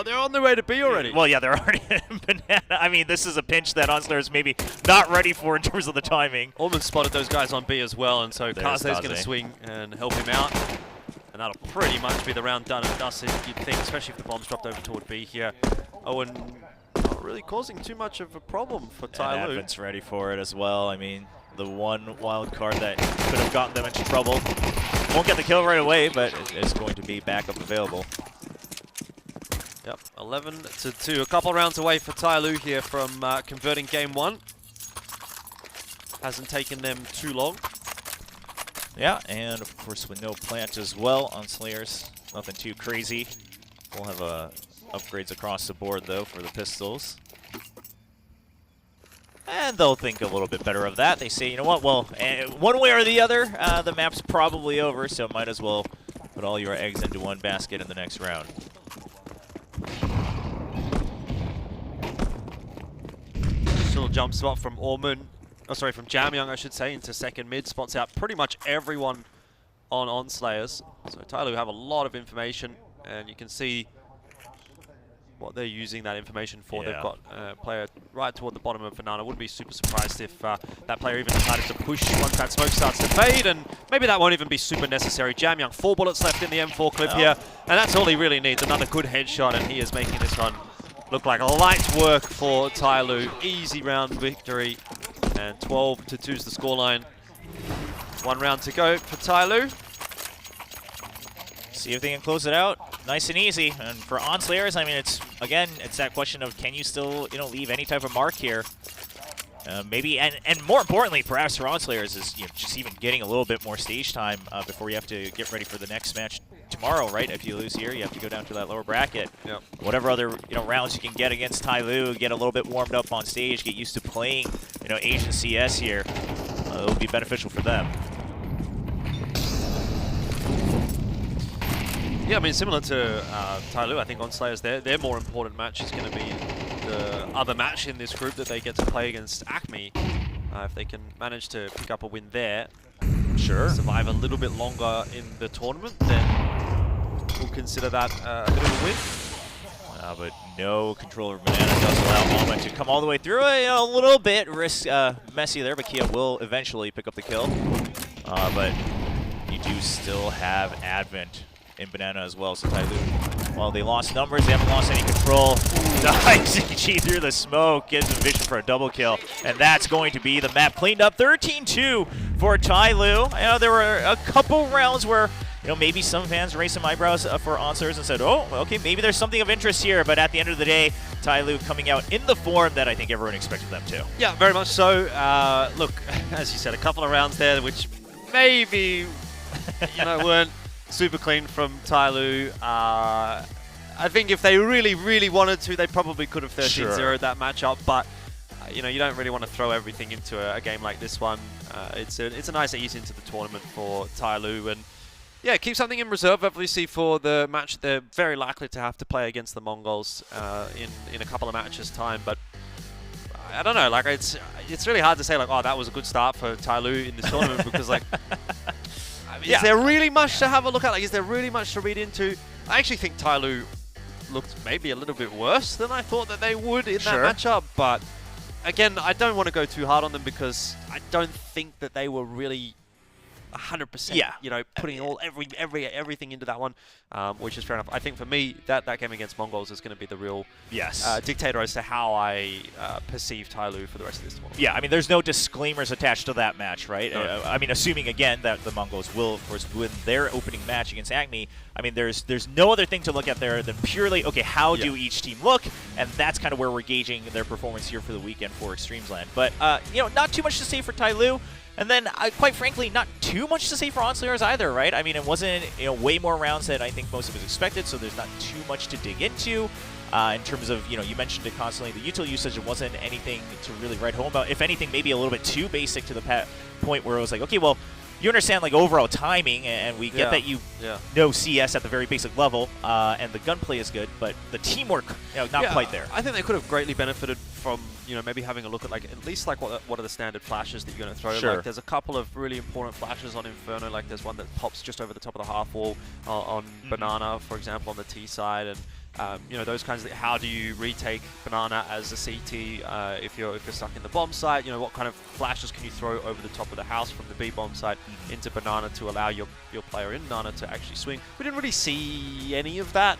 they're on their way to B already. Well, yeah, they're already in Banana. I mean, this is a pinch that OnSlayers maybe not ready for in terms of the timing. Orman spotted those guys on B as well, and so Kaze's going to swing and help him out. And that'll pretty much be the round done and dusted, you'd think, especially if the bomb's dropped over toward B here. Owen not really causing too much of a problem for Tyloo. And Advent's ready for it as well. I mean, the one wild card that could have gotten them into trouble. Won't get the kill right away, but it's going to be backup available. Yep, 11-2. A couple rounds away for Tyloo here from converting game 1. Hasn't taken them too long. Yeah, and of course with no plant as well OnSlayers. Nothing too crazy. We'll have upgrades across the board, though, for the pistols. And they'll think a little bit better of that. They say, you know what, well, one way or the other, the map's probably over, so might as well put all your eggs into one basket in the next round. Little jump spot from Orman, from Jamyoung, I should say, into second mid. Spots out pretty much everyone on OnSlayers. So Tyloo have a lot of information, and you can see what they're using that information for. Yeah. They've got a player right toward the bottom of Banana. Wouldn't be super surprised if that player even decided to push once that smoke starts to fade, and maybe that won't even be super necessary. Jamyoung, 4 bullets left in the M4 clip here, and that's all he really needs. Another good headshot, and he is making this one look like light work for Tyloo. Easy round victory, and 12-2 is the scoreline. 1 round to go for Tyloo. See if they can close it out nice and easy. And for OnSlayers, I mean, it's that question of, can you still leave any type of mark here? Maybe, and more importantly, perhaps for OnSlayers is just even getting a little bit more stage time before you have to get ready for the next match tomorrow, right? If you lose here, you have to go down to that lower bracket. Yep. Whatever other rounds you can get against Tyloo, get a little bit warmed up on stage, get used to playing Asian CS here. It'll be beneficial for them. Yeah, I mean, similar to Tyloo, I think OnSlayers, their more important match is going to be the other match in this group that they get to play against Acme. If they can manage to pick up a win there, survive a little bit longer in the tournament, then we'll consider that a bit of a win. But no control over Banana does allow Alma to come all the way through. A little bit messy there, but Kia will eventually pick up the kill. But you do still have Advent in Banana as well, so Tyloo, while they lost numbers, they haven't lost any control. Dives ZG through the smoke, gets a vision for a double kill, and that's going to be the map cleaned up. 13-2 for Tyloo. There were a couple rounds where maybe some fans raised some eyebrows for OnSlayers and said, oh, okay, maybe there's something of interest here, but at the end of the day, Tyloo coming out in the form that I think everyone expected them to. Yeah, very much so. Look, as you said, a couple of rounds there which maybe weren't super clean from Tyloo. I think if they really, really wanted to, they probably could have 13-0'd that matchup, but you don't really want to throw everything into a game like this one. It's a nice ease into the tournament for Tyloo, and yeah, keep something in reserve, obviously, for the match they're very likely to have to play against the Mongols in a couple of matches' time. But I don't know, it's really hard to say oh, that was a good start for Tyloo in this tournament because is there really much to have a look at? Is there really much to read into? I actually think Tyloo looked maybe a little bit worse than I thought that they would in that matchup, but again, I don't want to go too hard on them because I don't think that they were really 100%, you know, putting everything into that one, which is fair enough. I think for me, that game against Mongols is going to be the real dictator as to how I perceive Tyloo for the rest of this tournament. Yeah, I mean, there's no disclaimers attached to that match, right? No. I mean, assuming, again, that the Mongols will, of course, win their opening match against Acme, I mean, there's no other thing to look at there than purely, okay, how do each team look? And that's kind of where we're gauging their performance here for the weekend for Extremesland. But, you know, not too much to say for Tyloo. And then, quite frankly, not too much to say for Onslayers either, right? I mean, it wasn't, you know, way more rounds than I think most of us expected, so there's not too much to dig into. In terms of, you know, you mentioned it constantly, the util usage, it wasn't anything to really write home about. If anything, maybe a little bit too basic to the point where it was like, okay, well, you understand, like, overall timing, and we get that you know CS at the very basic level, and the gunplay is good, but the teamwork, you know, not quite there. I think they could have greatly benefited from, you know, maybe having a look at, like, at least, like, what are the standard flashes that you're going to throw. Like, there's a couple of really important flashes on Inferno. Like, there's one that pops just over the top of the half wall on Banana, for example, on the T side, and you know, those kinds of things. How do you retake Banana as a CT if you're stuck in the bomb site? You know, what kind of flashes can you throw over the top of the house from the B bomb site into Banana to allow your player in Banana to actually swing? We didn't really see any of that.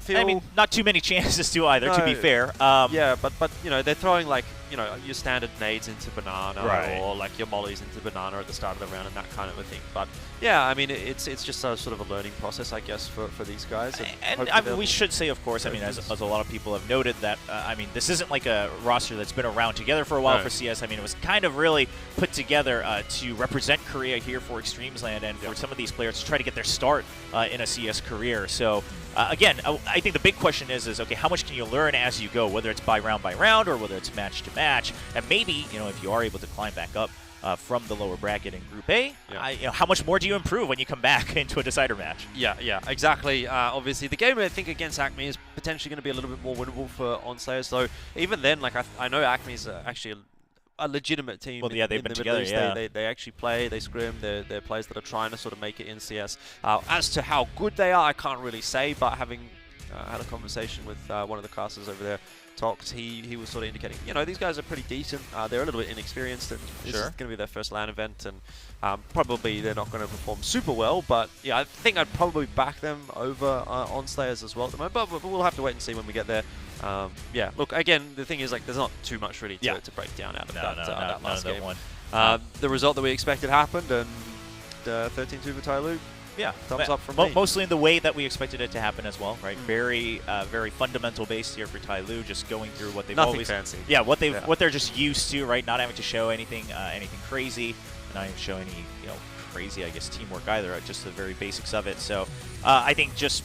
I mean, not too many chances to either, to be fair. Yeah, but you know, they're throwing, like, you know, your standard nades into Banana or like your mollies into Banana at the start of the round and that kind of a thing. But yeah, I mean, it's just a sort of a learning process, I guess, for these guys. And I mean, we should say, of course, I mean, as a lot of people have noted, that I mean, this isn't like a roster that's been around together for a while for CS. I mean, it was kind of really put together to represent Korea here for Extremesland and for some of these players to try to get their start in a CS career. So again, I think the big question is okay, how much can you learn as you go, whether it's by round or whether it's match to match, and maybe, you know, if you are able to climb back up from the lower bracket in Group A, you know, how much more do you improve when you come back into a decider match? Yeah, exactly. Obviously, the game, I think, against Acme is potentially going to be a little bit more winnable for Onslayers, though even then, like, I know Acme is actually a legitimate team. Well, yeah, they've been together, They actually play, they scrim, they're players that are trying to sort of make it in CS. As to how good they are, I can't really say, but having had a conversation with one of the casters over there, Tox, he was sort of indicating, you know, these guys are pretty decent. They're a little bit inexperienced, and this is going to be their first LAN event, and probably they're not going to perform super well, but yeah, I think I'd probably back them over Onslayers as well at the moment, but we'll have to wait and see when we get there. Yeah, look, again, the thing is, like, there's not too much really to break down out of that last game. The result that we expected happened, and 13-2 for Tyloo. Yeah, thumbs up from me. Mostly in the way that we expected it to happen as well, right? Very fundamental base here for Tyloo, just going through what they've Nothing fancy. Yeah, what they're just used to, right? Not having to show anything crazy, not even show any, you know, crazy, I guess, teamwork either. Just the very basics of it. So I think just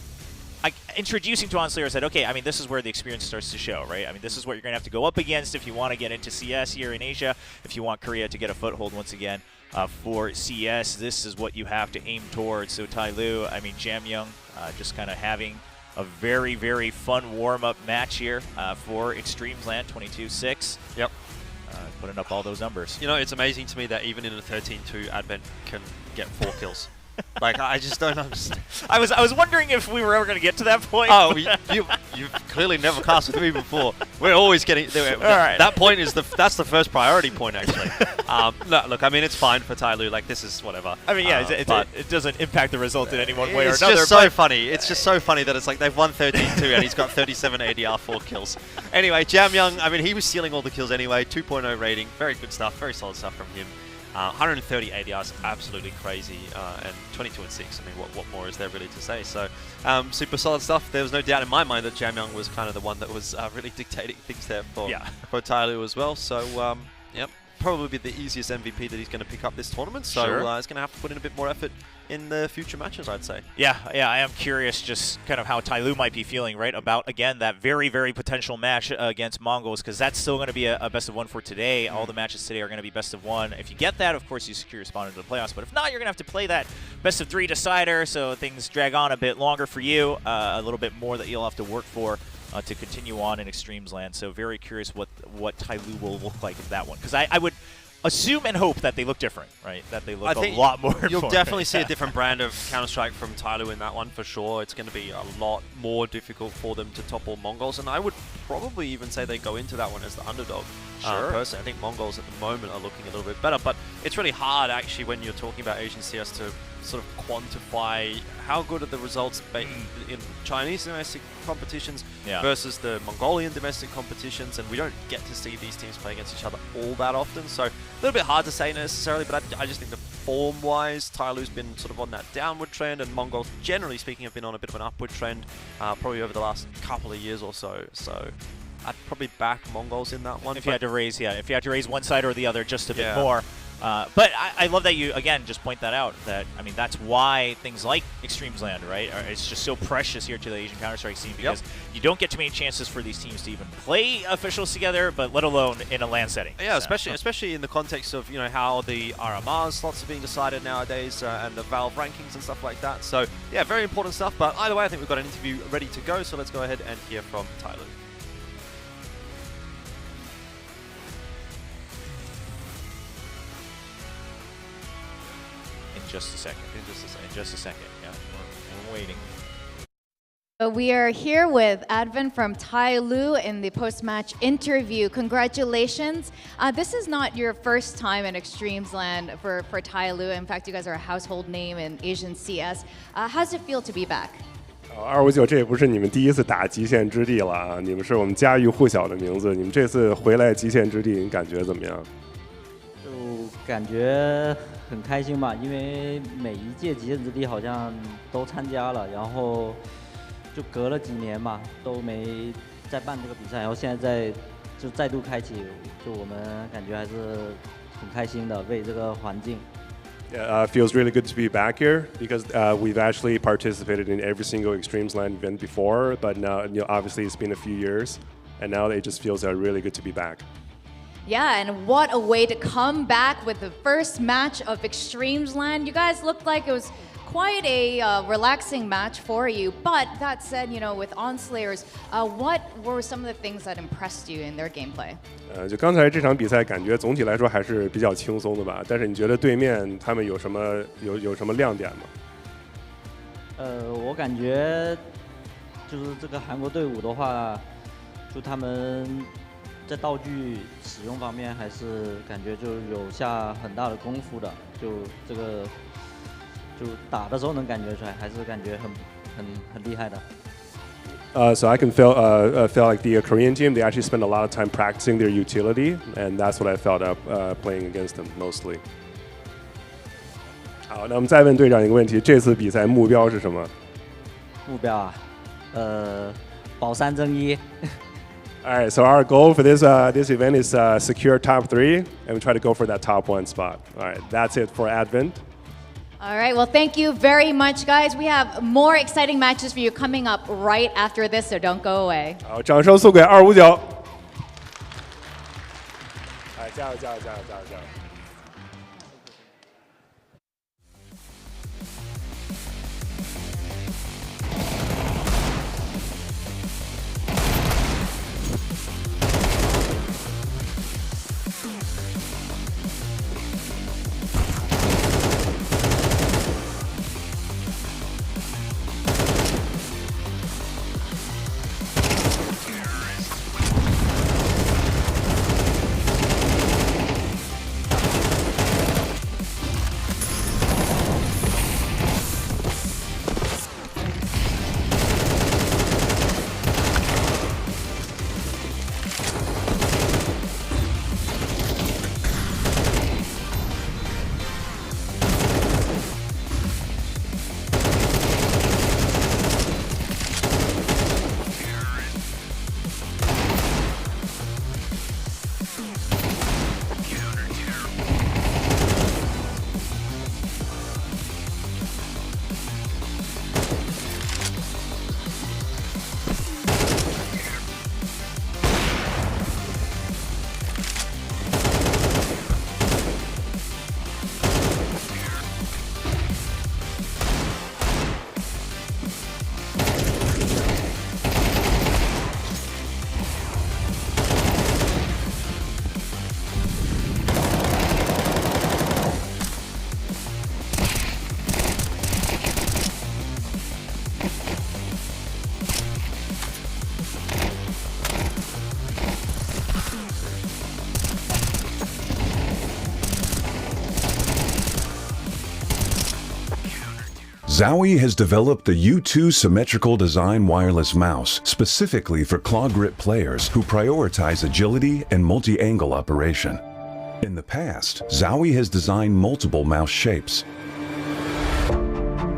introducing to Onslayers said, okay, I mean, this is where the experience starts to show, right? I mean, this is what you're going to have to go up against if you want to get into CS here in Asia, if you want Korea to get a foothold once again. For CS, this is what you have to aim towards. So Tyloo, I mean, Jamyoung just kind of having a very, very fun warm-up match here for Extremesland, 22-6. Yep. Putting up all those numbers. You know, it's amazing to me that even in a 13-2, Advent can get 4 kills. Like, I just don't understand. I was wondering if we were ever going to get to that point. Oh, you've clearly never cast with me before. We're always getting there. All right. That point is that's the first priority point, actually. No, look, I mean, it's fine for Tyloo. Like, this is whatever. I mean, yeah, it doesn't impact the result in any one way or it's another. It's just so funny. It's just so funny that it's like they've won 13-2 and he's got 37 ADR, 4 kills. Anyway, Jamyoung, I mean, he was stealing all the kills anyway. 2.0 rating, very good stuff, very solid stuff from him. 130 ADR is absolutely crazy, and 22-6. I mean, what more is there really to say? So, super solid stuff. There was no doubt in my mind that Jamyoung was kind of the one that was really dictating things there for Tyloo as well. So, yep, probably be the easiest MVP that he's going to pick up this tournament. So, he's going to have to put in a bit more effort in the future matches, I'd say. Yeah, I am curious just kind of how Tyloo might be feeling, right, about, again, that very, very potential match against Mongols, because that's still going to be a best of one for today. All the matches today are going to be best of one. If you get that, of course, you secure your spot into the playoffs, but if not, you're going to have to play that best of 3 decider, so things drag on a bit longer for you, a little bit more that you'll have to work for to continue on in Extremesland. So very curious what Tyloo will look like in that one, because I would assume and hope that they look different, right? That they look a lot more. You'll definitely see a different brand of Counter-Strike from Tyloo in that one for sure. It's going to be a lot more difficult for them to topple Mongols, and I would probably even say they go into that one as the underdog. Sure. Personally, I think Mongols at the moment are looking a little bit better, but it's really hard actually when you're talking about Asian CS to sort of quantify how good are the results in Chinese domestic competitions versus the Mongolian domestic competitions, and we don't get to see these teams play against each other all that often, so a little bit hard to say necessarily, but I just think the form-wise, Tyloo's been sort of on that downward trend, and Mongols, generally speaking, have been on a bit of an upward trend, probably over the last couple of years or so. So I'd probably back Mongols in that one. If you had to raise, if you had to raise one side or the other just a bit more. But I love that you, again, just point that out. That, I mean, that's why things like eXTREMESLAND, right? It's just so precious here to the Asian Counter-Strike scene because you don't get too many chances for these teams to even play officials together, but let alone in a LAN setting. Yeah, especially in the context of, you know, how the RMR slots are being decided nowadays and the Valve rankings and stuff like that. So, yeah, very important stuff. But either way, I think we've got an interview ready to go. So let's go ahead and hear from Tyloo. Just a second. In just a second. Yeah, we're waiting. We are here with Advent from Tyloo in the post-match interview. Congratulations. This is not your first time in eXTREMESLAND for Tyloo. In fact, you guys are a household name in Asian CS. How does it feel to be back? 259，这也不是你们第一次打极限之地了啊！你们是我们家喻户晓的名字。你们这次回来极限之地，你感觉怎么样？就感觉很开心吧，因为每一届极限之地好像都参加了，然后就隔了几年嘛，都没再办这个比赛，然后现在就再度开启，就我们感觉还是很开心的，为这个环境。Yeah, feels really good to be back here because we've actually participated in every single eXTREMESLAND event before, but now, you know, obviously it's been a few years, and now it just feels really good to be back. Yeah, and what a way to come back with the first match of eXTREMESLAND. You guys looked like it was quite a relaxing match for you. But that said, you know, with OnSlayers, what were some of the things that impressed you in their gameplay? 就刚才这场比赛，感觉总体来说还是比较轻松的吧。但是你觉得对面他们有什么亮点吗？我感觉就是这个韩国队伍的话，就他们在道具使用方面还是感觉就有下很大的功夫的，就这个就打的时候能感觉出来，还是感觉很厉害的。So I can feel like the Korean team, they actually spend a lot of time practicing their utility, and that's what I felt playing against them mostly. 好，那我们再问队长一个问题：这次比赛目标是什么？目标啊，保3争1。All right, so our goal for this event is secure top 3, and we try to go for that top 1 spot. All right, that's it for Advent. All right, well, thank you very much, guys. We have more exciting matches for you coming up right after this, so don't go away. 好，掌声送给259。哎，加油加油加油加油加油！ Zowie has developed the U2 symmetrical design wireless mouse specifically for claw grip players who prioritize agility and multi-angle operation. In the past, Zowie has designed multiple mouse shapes.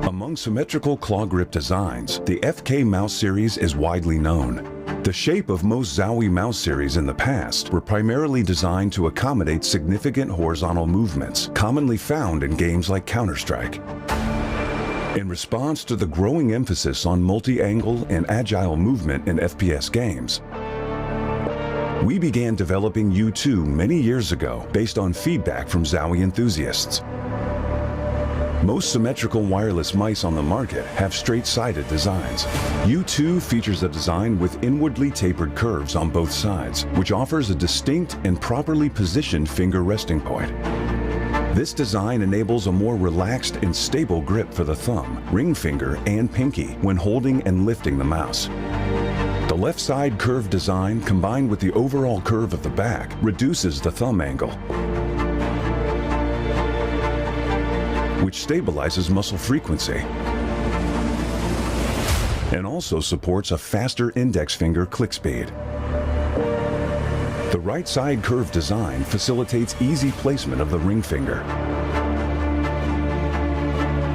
Among symmetrical claw grip designs, the FK mouse series is widely known. The shape of most Zowie mouse series in the past were primarily designed to accommodate significant horizontal movements commonly found in games like Counter-Strike. In response to the growing emphasis on multi-angle and agile movement in FPS games, we began developing U2 many years ago based on feedback from Zowie enthusiasts. Most symmetrical wireless mice on the market have straight-sided designs. U2 features a design with inwardly tapered curves on both sides, which offers a distinct and properly positioned finger resting point. This design enables a more relaxed and stable grip for the thumb, ring finger, and pinky when holding and lifting the mouse. The left side curved design combined with the overall curve of the back reduces the thumb angle, which stabilizes muscle frequency and also supports a faster index finger click speed. The right side curved design facilitates easy placement of the ring finger.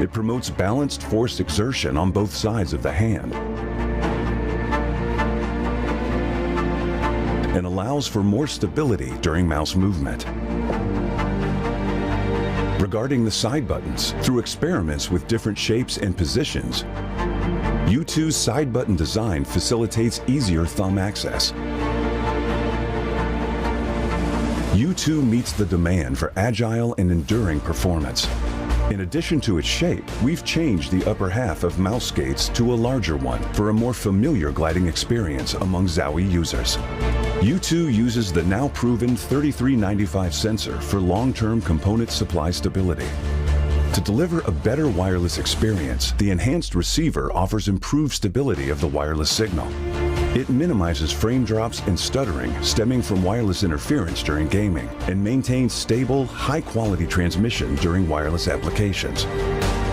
It promotes balanced force exertion on both sides of the hand and allows for more stability during mouse movement. Regarding the side buttons, through experiments with different shapes and positions, U2's side button design facilitates easier thumb access. U2 meets the demand for agile and enduring performance. In addition to its shape, we've changed the upper half of mouse skates to a larger one for a more familiar gliding experience among Zowie users. U2 uses the now proven 3395 sensor for long-term component supply stability. To deliver a better wireless experience, the enhanced receiver offers improved stability of the wireless signal. It minimizes frame drops and stuttering stemming from wireless interference during gaming and maintains stable, high-quality transmission during wireless applications.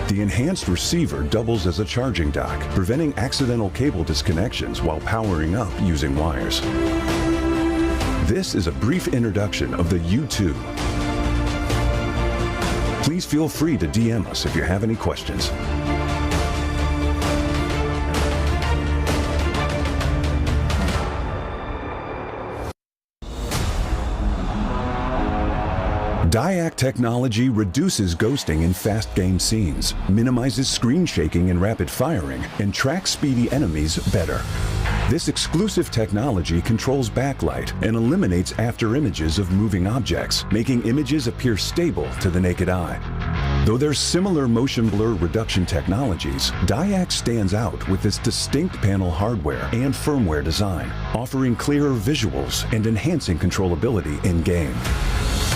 The enhanced receiver doubles as a charging dock, preventing accidental cable disconnections while powering up using wires. This is a brief introduction of the U2. Please feel free to DM us if you have any questions. DIAC technology reduces ghosting in fast game scenes, minimizes screen shaking and rapid firing, and tracks speedy enemies better. This exclusive technology controls backlight and eliminates after images of moving objects, making images appear stable to the naked eye. Though there's similar motion blur reduction technologies, DIAC stands out with its distinct panel hardware and firmware design, offering clearer visuals and enhancing controllability in-game.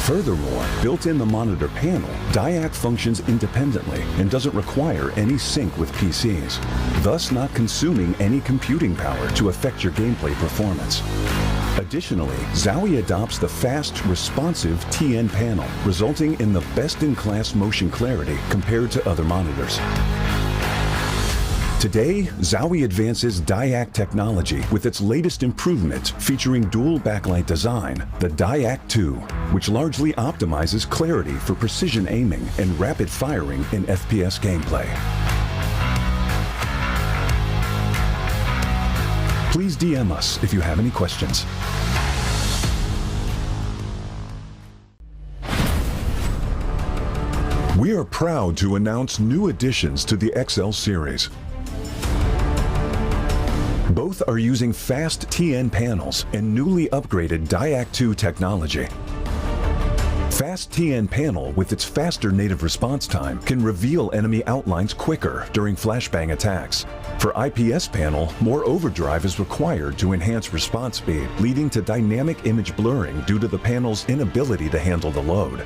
Furthermore, built in the monitor panel, DIAC functions independently and doesn't require any sync with PCs, thus not consuming any computing power to affect your gameplay performance. Additionally, Zowie adopts the fast, responsive TN panel, resulting in the best-in-class motion clarity compared to other monitors. Today, Zowie advances DIAC technology with its latest improvement featuring dual backlight design, the DIAC 2, which largely optimizes clarity for precision aiming and rapid firing in FPS gameplay. Please DM us if you have any questions. We are proud to announce new additions to the XL series. Both are using fast TN panels and newly upgraded DIAC 2 technology. Fast TN panel with its faster native response time can reveal enemy outlines quicker during flashbang attacks. For IPS panel, more overdrive is required to enhance response speed, leading to dynamic image blurring due to the panel's inability to handle the load.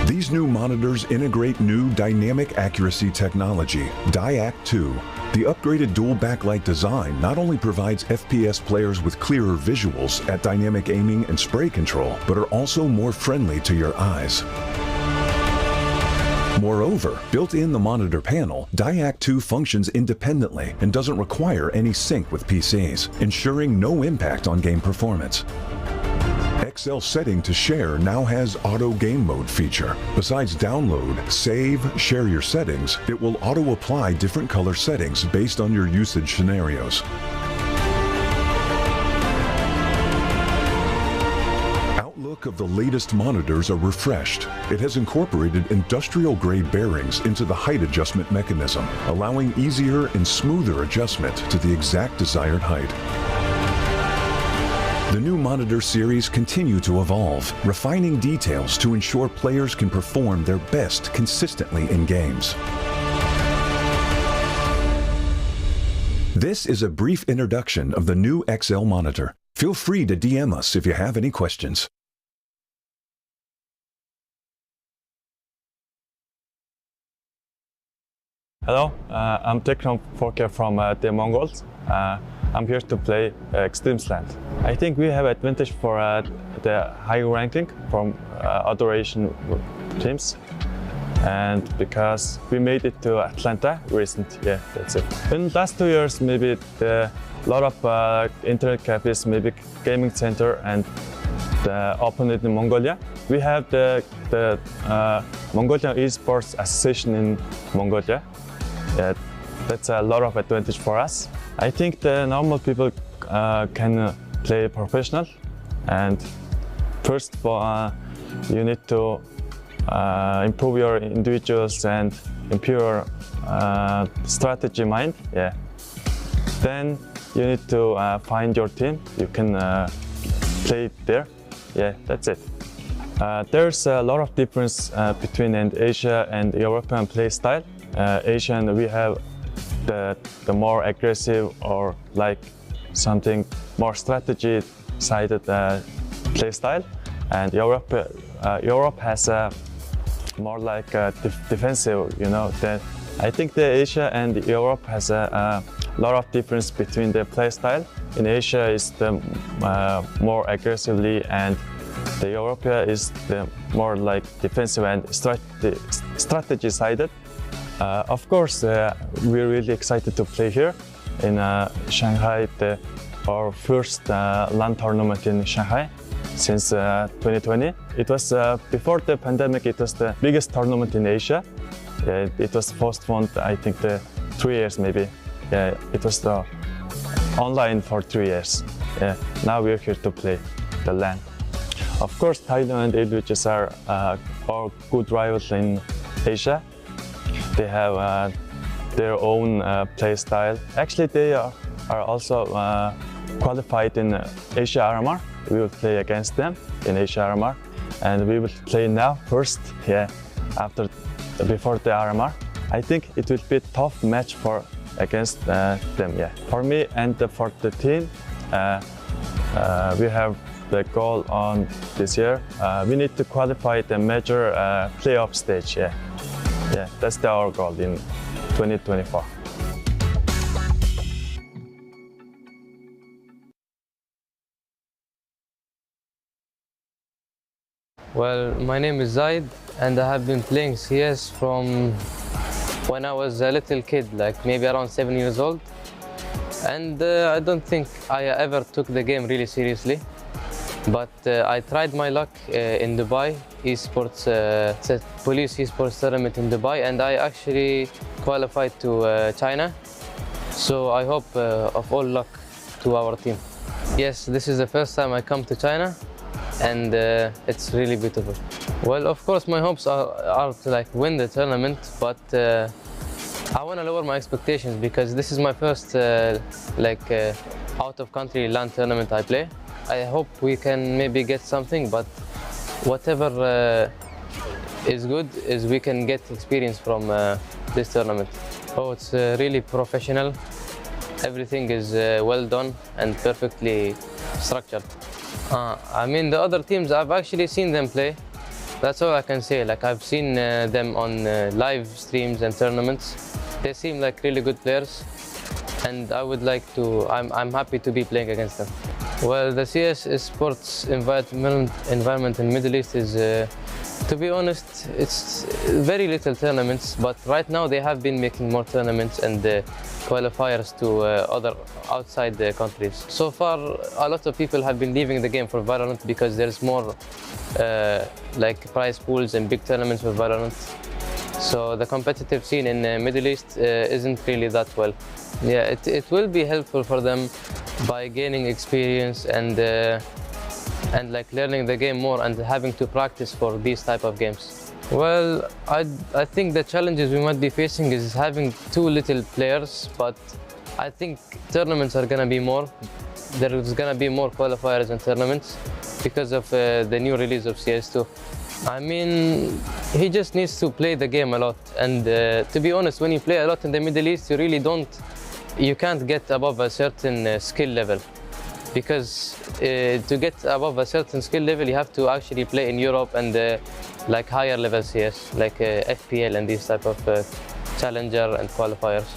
These new monitors integrate new dynamic accuracy technology, DIAC 2. The upgraded dual backlight design not only provides FPS players with clearer visuals at dynamic aiming and spray control, but are also more friendly to your eyes. Moreover, built in the monitor panel, DIAC 2 functions independently and doesn't require any sync with PCs, ensuring no impact on game performance. XL Setting to Share now has Auto Game Mode feature. Besides download, save, share your settings, it will auto-apply different color settings based on your usage scenarios. Outlook of the latest monitors are refreshed. It has incorporated industrial-grade bearings into the height adjustment mechanism, allowing easier and smoother adjustment to the exact desired height. The new monitor series continue to evolve, refining details to ensure players can perform their best consistently in games. This is a brief introduction of the new XL monitor. Feel free to DM us if you have any questions. Hello, I'm Tekram Forker from the Mongols. I'm here to play EXTREMESLAND. I think we have advantage for the high ranking from other Asian teams, and because we made it to Atlanta recent, yeah, that's it. In the last 2 years, maybe a lot of internet cafes, maybe gaming center, and the opened in Mongolia. We have the Mongolian Esports Association in Mongolia. Yeah, that's a lot of advantage for us. I think the normal people can play professional, and first of all, you need to improve your individuals and improve your strategy mind. Yeah. Then you need to find your team. You can play there. Yeah, that's it. There's a lot of difference between Asia and European play style. Asian, we have the more aggressive or like something more strategy-sided play style, and Europe has a more like defensive. You know, I think the Asia and Europe has a lot of difference between the play style. In Asia, is the more aggressively, and the Europe is the more like defensive and strategy-sided. Of course, we're really excited to play here in Shanghai, our first LAN tournament in Shanghai since 2020. It was before the pandemic. It was the biggest tournament in Asia. It was postponed, I think, 3 years maybe. It was online for 3 years. Now we're here to play the LAN. Of course, Thailand and LVHS are our good rivals in Asia. They have their own play style. Actually, they are also qualified in Asia RMR. We will play against them in Asia RMR, and we will play now first, before the RMR. I think it will be a tough match against them. Yeah, for me and for the team, we have the goal on this year. We need to qualify the major playoff stage. Yeah, that's our goal in 2024. Well, my name is Zaid, and I have been playing CS from when I was a little kid, like maybe around 7 years old. And I don't think I ever took the game really seriously. But I tried my luck in Dubai, esports, police esports tournament in Dubai, and I actually qualified to China. So I hope of all luck to our team. Yes, this is the first time I come to China, and it's really beautiful. Well, of course, my hopes are to like win the tournament, but I want to lower my expectations because this is my first out-of-country LAN tournament I play. I hope we can maybe get something, but whatever is good is we can get experience from this tournament. Oh, it's really professional. Everything is well done and perfectly structured. I mean, the other teams, I've actually seen them play. That's all I can say. Like, I've seen them on live streams and tournaments. They seem like really good players, and I would like to. I'm happy to be playing against them. Well, the CS sports environment in Middle East is To be honest, it's very little tournaments, but right now they have been making more tournaments and qualifiers to other outside the countries. So far, a lot of people have been leaving the game for Valorant because there's more like prize pools and big tournaments for Valorant. So the competitive scene in the Middle East isn't really that well. Yeah, it will be helpful for them by gaining experience and like learning the game more and having to practice for these type of games. Well, I think the challenges we might be facing is having too little players, but I think tournaments are gonna be more. There's gonna be more qualifiers and tournaments because of the new release of CS2. I mean, he just needs to play the game a lot, and to be honest, when you play a lot in the Middle East, you can't get above a certain skill level. Because to get above a certain skill level, you have to actually play in Europe and like higher level CS, like FPL and these type of challenger and qualifiers.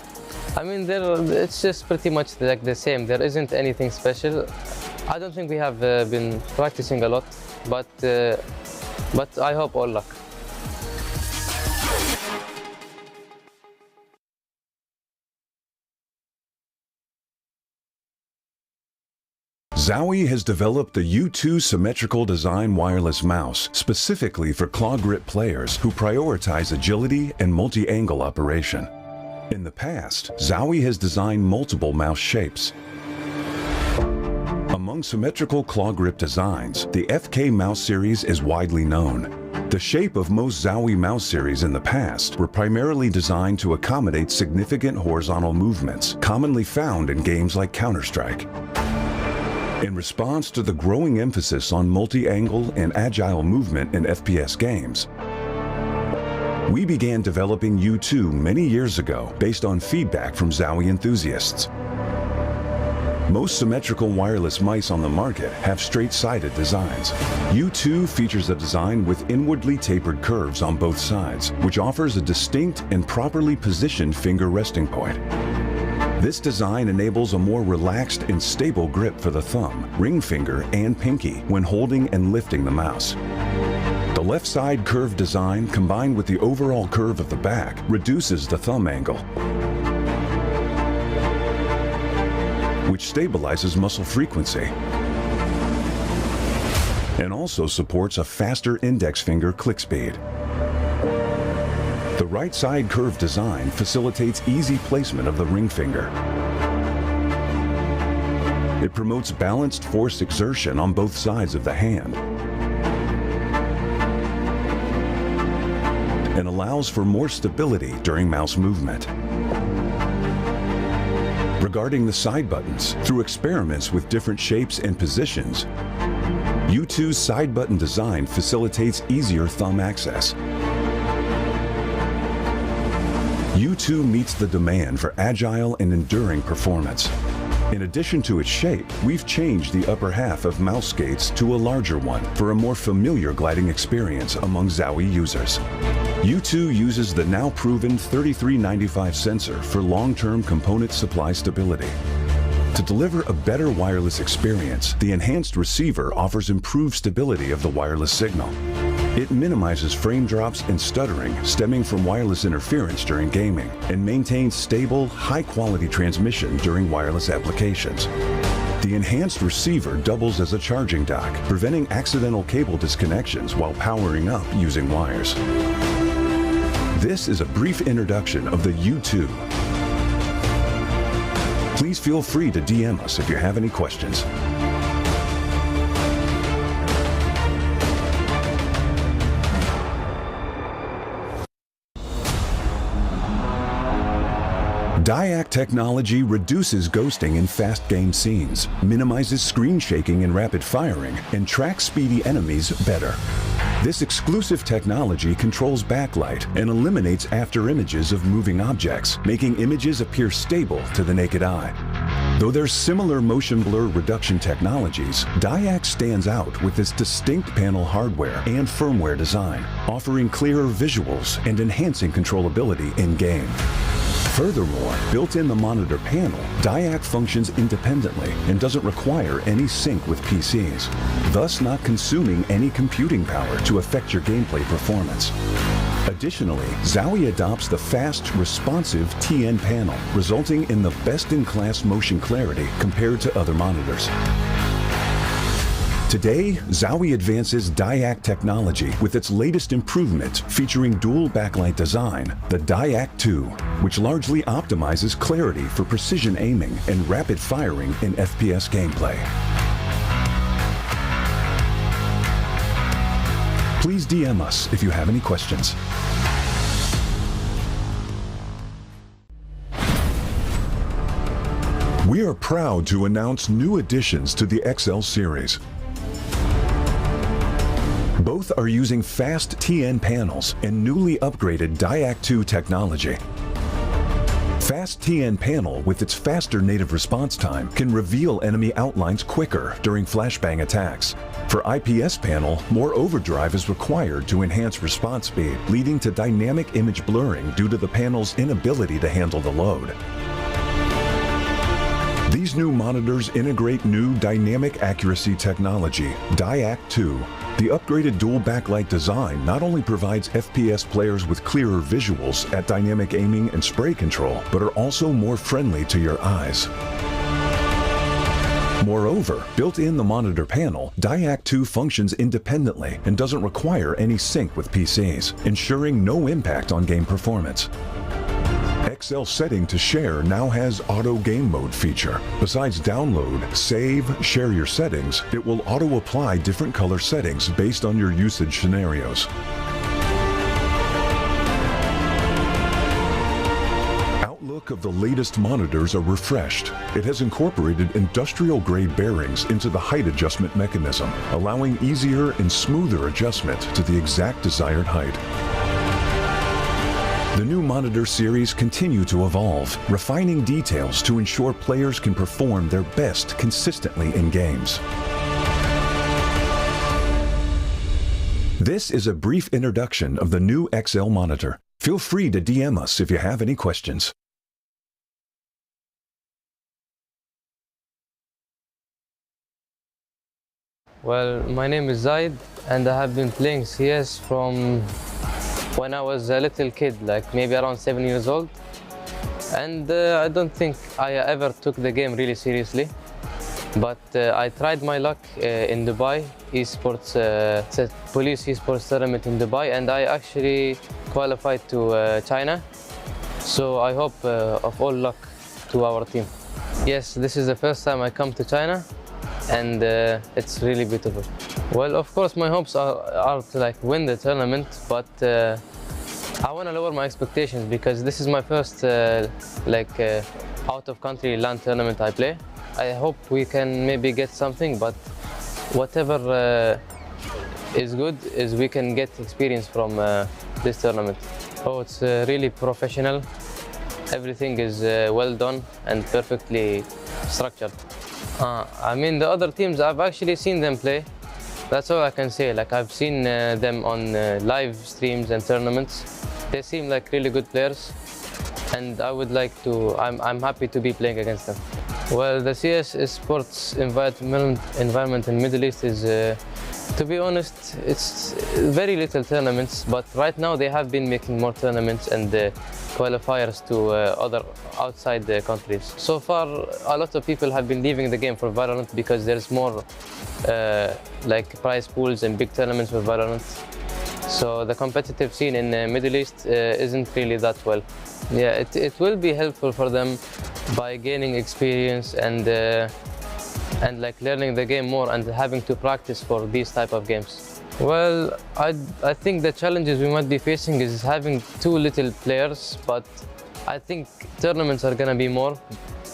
I mean, it's just pretty much like the same. There isn't anything special. I don't think we have been practicing a lot, but I hope all luck. Zowie has developed the U2 symmetrical design wireless mouse specifically for claw grip players who prioritize agility and multi-angle operation. In the past, Zowie has designed multiple mouse shapes. Among symmetrical claw grip designs, the FK mouse series is widely known. The shape of most Zowie mouse series in the past were primarily designed to accommodate significant horizontal movements, commonly found in games like Counter-Strike. In response to the growing emphasis on multi-angle and agile movement in FPS games, we began developing U2 many years ago based on feedback from Zowie enthusiasts. Most symmetrical wireless mice on the market have straight-sided designs. U2 features a design with inwardly tapered curves on both sides, which offers a distinct and properly positioned finger resting point. This design enables a more relaxed and stable grip for the thumb, ring finger, and pinky when holding and lifting the mouse. The left side curved design combined with the overall curve of the back reduces the thumb angle, which stabilizes muscle frequency and also supports a faster index finger click speed. The right side curved design facilitates easy placement of the ring finger. It promotes balanced force exertion on both sides of the hand and allows for more stability during mouse movement. Regarding the side buttons, through experiments with different shapes and positions, U2's side button design facilitates easier thumb access. U2 meets the demand for agile and enduring performance. In addition to its shape, we've changed the upper half of mouse skates to a larger one for a more familiar gliding experience among Zowie users. U2 uses the now proven 3395 sensor for long-term component supply stability. To deliver a better wireless experience, the enhanced receiver offers improved stability of the wireless signal. It minimizes frame drops and stuttering stemming from wireless interference during gaming and maintains stable, high-quality transmission during wireless applications. The enhanced receiver doubles as a charging dock, preventing accidental cable disconnections while powering up using wires. This is a brief introduction of the U2. Please feel free to DM us if you have any questions. DIAC technology reduces ghosting in fast game scenes, minimizes screen shaking and rapid firing, and tracks speedy enemies better. This exclusive technology controls backlight and eliminates after images of moving objects, making images appear stable to the naked eye. Though there's similar motion blur reduction technologies, DIAC stands out with its distinct panel hardware and firmware design, offering clearer visuals and enhancing controllability in-game. Furthermore, built in the monitor panel, DIAC functions independently and doesn't require any sync with PCs, thus not consuming any computing power to affect your gameplay performance. Additionally, Zowie adopts the fast, responsive TN panel, resulting in the best-in-class motion clarity compared to other monitors. Today, Zowie advances DIAC technology with its latest improvement featuring dual backlight design, the DIAC 2, which largely optimizes clarity for precision aiming and rapid firing in FPS gameplay. Please DM us if you have any questions. We are proud to announce new additions to the XL series. Both are using fast TN panels and newly upgraded DIAC 2 technology. Fast TN panel with its faster native response time can reveal enemy outlines quicker during flashbang attacks. For IPS panel, more overdrive is required to enhance response speed, leading to dynamic image blurring due to the panel's inability to handle the load. These new monitors integrate new dynamic accuracy technology, DIAC 2. The upgraded dual backlight design not only provides FPS players with clearer visuals at dynamic aiming and spray control, but are also more friendly to your eyes. Moreover, built in the monitor panel, DIAC 2 functions independently and doesn't require any sync with PCs, ensuring no impact on game performance. XL setting to share now has auto game mode feature. Besides download, save, share your settings, it will auto apply different color settings based on your usage scenarios. Outlook of the latest monitors are refreshed. It has incorporated industrial grade bearings into the height adjustment mechanism, allowing easier and smoother adjustment to the exact desired height. The new monitor series continue to evolve, refining details to ensure players can perform their best consistently in games. This is a brief introduction of the new XL monitor. Feel free to DM us if you have any questions. Well, my name is Zaid, and I have been playing CS from when I was a little kid, like maybe around 7 years old. And I don't think I ever took the game really seriously. But I tried my luck in Dubai, esports, it's a police esports tournament in Dubai, and I actually qualified to China. So I hope of all luck to our team. Yes, this is the first time I come to China, and it's really beautiful. Well, of course, my hopes are to like win the tournament, but I want to lower my expectations because this is my first out-of-country LAN tournament I play. I hope we can maybe get something, but whatever is good is we can get experience from this tournament. Oh, it's really professional. Everything is well done and perfectly structured. I mean, the other teams, I've actually seen them play. That's all I can say. Like, I've seen them on live streams and tournaments. They seem like really good players, and I would like to. I'm happy to be playing against them. Well, the CS sports environment in Middle East is, to be honest, it's very little tournaments. But right now they have been making more tournaments and qualifiers to other outside countries. So far, a lot of people have been leaving the game for Valorant because there's more like prize pools and big tournaments for Valorant. So the competitive scene in the Middle East isn't really that well. Yeah, it will be helpful for them by gaining experience and like learning the game more and having to practice for these type of games. Well, I think the challenges we might be facing is having too little players, but I think tournaments are gonna be more.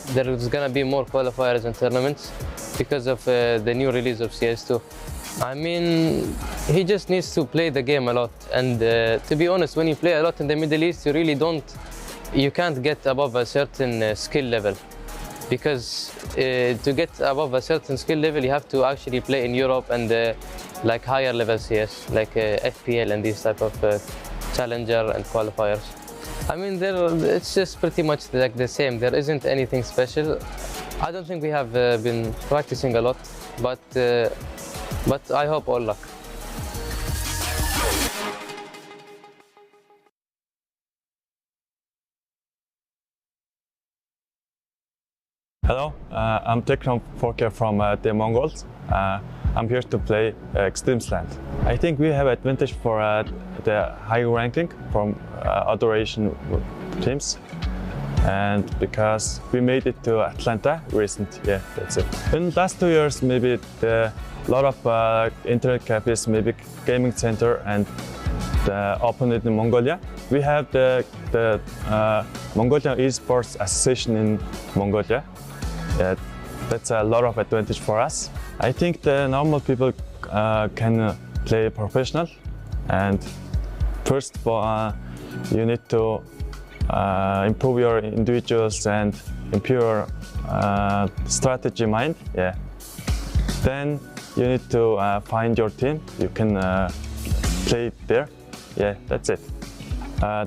There's gonna be more qualifiers and tournaments because of the new release of CS2. I mean, he just needs to play the game a lot, and to be honest, when you play a lot in the Middle East, you can't get above a certain skill level, because to get above a certain skill level, you have to actually play in Europe and like higher level CS, like FPL and these type of challenger and qualifiers. I mean, it's just pretty much like the same. There isn't anything special. I don't think we have been practicing a lot, but I hope all luck. Hello, I'm Tekram Forker from the Mongols. I'm here to play eXTREMESLAND. I think we have advantage for the high ranking from other Asian teams, and because we made it to Atlanta recent, yeah, that's it. In the last 2 years, maybe a lot of internet cafes, maybe gaming center, and the opened in Mongolia. We have the Mongolian Esports Association in Mongolia. That's a lot of advantage for us. I think the normal people can play professional, and first of all, you need to improve your individuals and improve your strategy mind. Yeah. Then you need to find your team. You can play there. Yeah, that's it.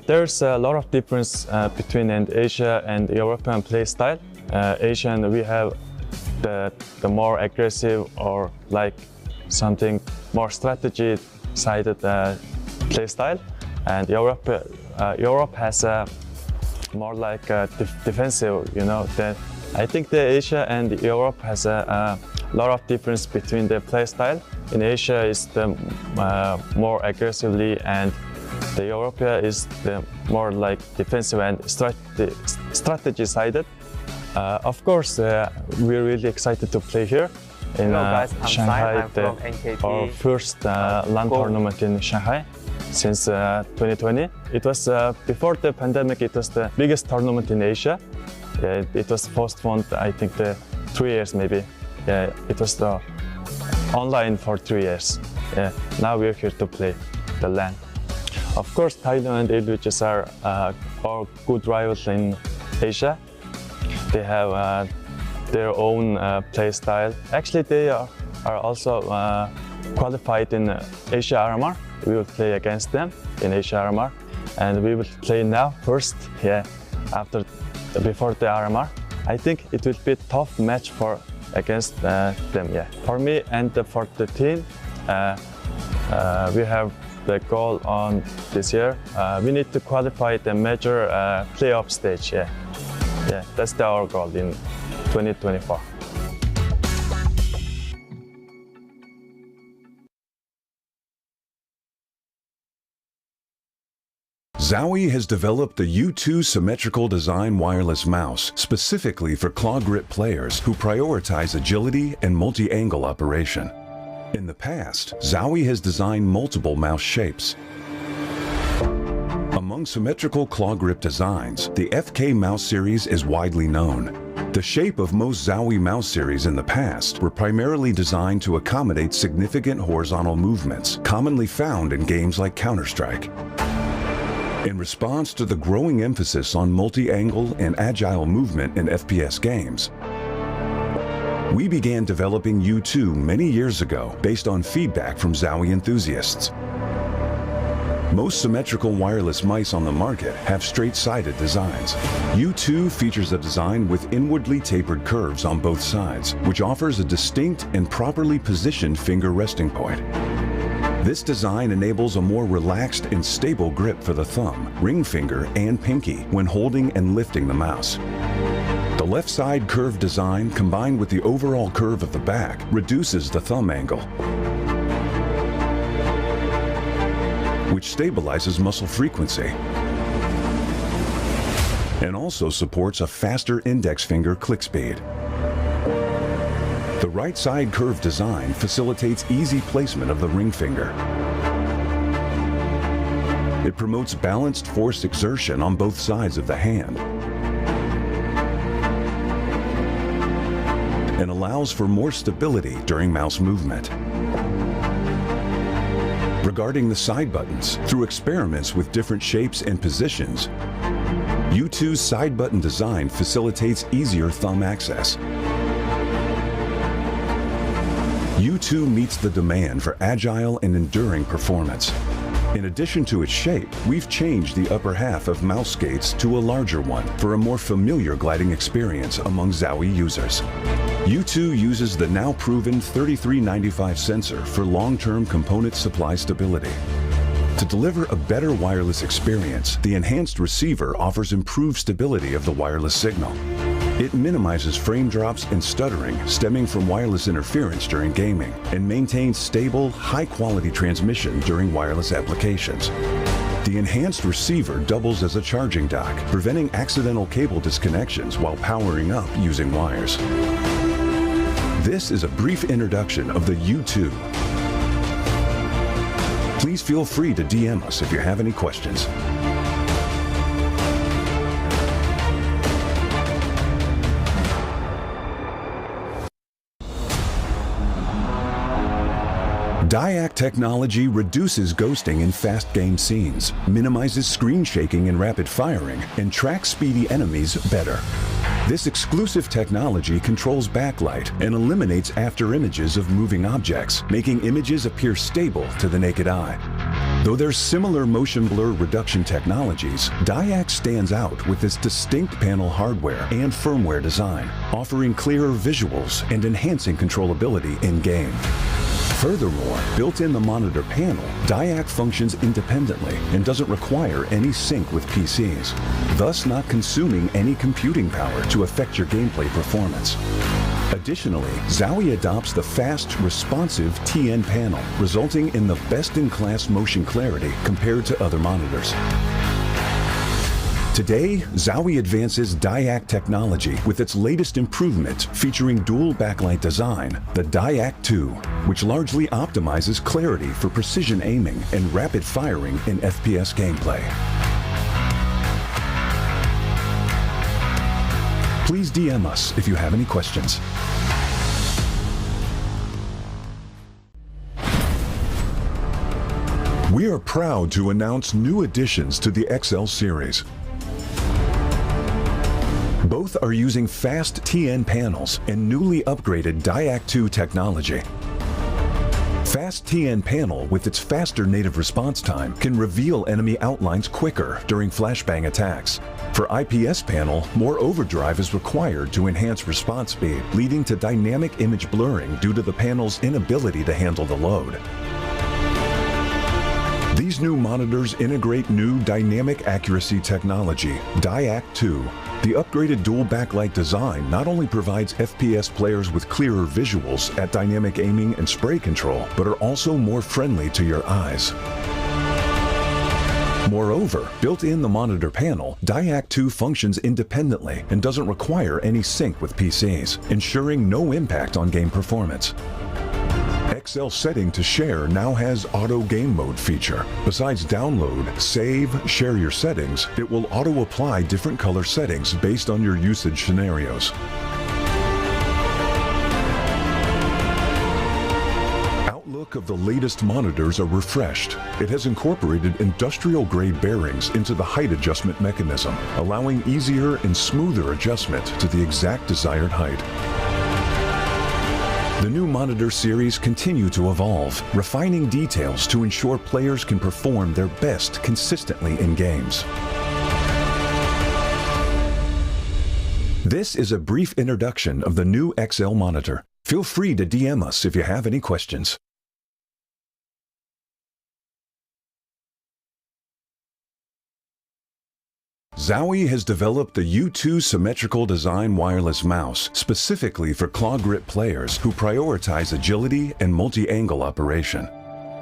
There's a lot of difference between Asia and European play style. Asian, we have the more aggressive or like something more strategy-sided play style, and Europe has a more like defensive. You know, I think the Asia and Europe has a lot of difference between the play style. In Asia, is the more aggressively, and the Europe is the more like defensive and strategy-sided. Of course, we're really excited to play here in Shanghai, our first LAN tournament in Shanghai since 2020. It was before the pandemic. It was the biggest tournament in Asia. It was postponed, I think, 3 years maybe. It was online for 3 years. Now we're here to play the LAN. Of course, Thailand and Indonesia are our good rivals in Asia. They have their own play style. Actually, they are also qualified in Asia RMR. We will play against them in Asia RMR, and we will play now first. Before the RMR. I think it will be a tough match against them. Yeah, for me and for the team, we have the goal on this year. We need to qualify the major playoff stage. Yeah, that's our goal in 2024. Zowie has developed the U2 symmetrical design wireless mouse specifically for claw grip players who prioritize agility and multi-angle operation. In the past, Zowie has designed multiple mouse shapes. Among symmetrical claw grip designs, the FK mouse series is widely known. The shape of most Zowie mouse series in the past were primarily designed to accommodate significant horizontal movements commonly found in games like Counter-Strike. In response to the growing emphasis on multi-angle and agile movement in FPS games, we began developing U2 many years ago based on feedback from Zowie enthusiasts. Most symmetrical wireless mice on the market have straight-sided designs. U2 features a design with inwardly tapered curves on both sides, which offers a distinct and properly positioned finger resting point. This design enables a more relaxed and stable grip for the thumb, ring finger, and pinky when holding and lifting the mouse. The left side curved design combined with the overall curve of the back reduces the thumb angle, which stabilizes muscle frequency and also supports a faster index finger click speed. The right side curved design facilitates easy placement of the ring finger. It promotes balanced force exertion on both sides of the hand and allows for more stability during mouse movement. Regarding the side buttons, through experiments with different shapes and positions, U2's side button design facilitates easier thumb access. U2 meets the demand for agile and enduring performance. In addition to its shape, we've changed the upper half of mouse skates to a larger one for a more familiar gliding experience among Zowie users. U2 uses the now proven 3395 sensor for long-term component supply stability. To deliver a better wireless experience, the enhanced receiver offers improved stability of the wireless signal. It minimizes frame drops and stuttering stemming from wireless interference during gaming and maintains stable, high-quality transmission during wireless applications. The enhanced receiver doubles as a charging dock, preventing accidental cable disconnections while powering up using wires. This is a brief introduction of the U2. Please feel free to DM us if you have any questions. DIAC technology reduces ghosting in fast game scenes, minimizes screen shaking and rapid firing, and tracks speedy enemies better. This exclusive technology controls backlight and eliminates after images of moving objects, making images appear stable to the naked eye. Though there's similar motion blur reduction technologies, DIAC stands out with its distinct panel hardware and firmware design, offering clearer visuals and enhancing controllability in-game. Furthermore, built in the monitor panel, DIAC functions independently and doesn't require any sync with PCs, thus not consuming any computing power to affect your gameplay performance. Additionally, Zowie adopts the fast, responsive TN panel, resulting in the best-in-class motion clarity compared to other monitors. Today, Zowie advances DIAC technology with its latest improvement featuring dual backlight design, the DIAC 2, which largely optimizes clarity for precision aiming and rapid firing in FPS gameplay. Please DM us if you have any questions. We are proud to announce new additions to the XL series. Both are using fast TN panels and newly upgraded DIAC 2 technology. Fast TN panel with its faster native response time can reveal enemy outlines quicker during flashbang attacks. For IPS panel, more overdrive is required to enhance response speed, leading to dynamic image blurring due to the panel's inability to handle the load. These new monitors integrate new dynamic accuracy technology, DIAC 2. The upgraded dual backlight design not only provides FPS players with clearer visuals at dynamic aiming and spray control, but are also more friendly to your eyes. Moreover, built in the monitor panel, DIAC 2 functions independently and doesn't require any sync with PCs, ensuring no impact on game performance. XL setting to share now has auto game mode feature. Besides download, save, share your settings, it will auto apply different color settings based on your usage scenarios. Outlook of the latest monitors are refreshed. It has incorporated industrial grade bearings into the height adjustment mechanism, allowing easier and smoother adjustment to the exact desired height. The new monitor series continue to evolve, refining details to ensure players can perform their best consistently in games. This is a brief introduction of the new XL monitor. Feel free to DM us if you have any questions. Zowie has developed the U2 symmetrical design wireless mouse specifically for claw grip players who prioritize agility and multi-angle operation.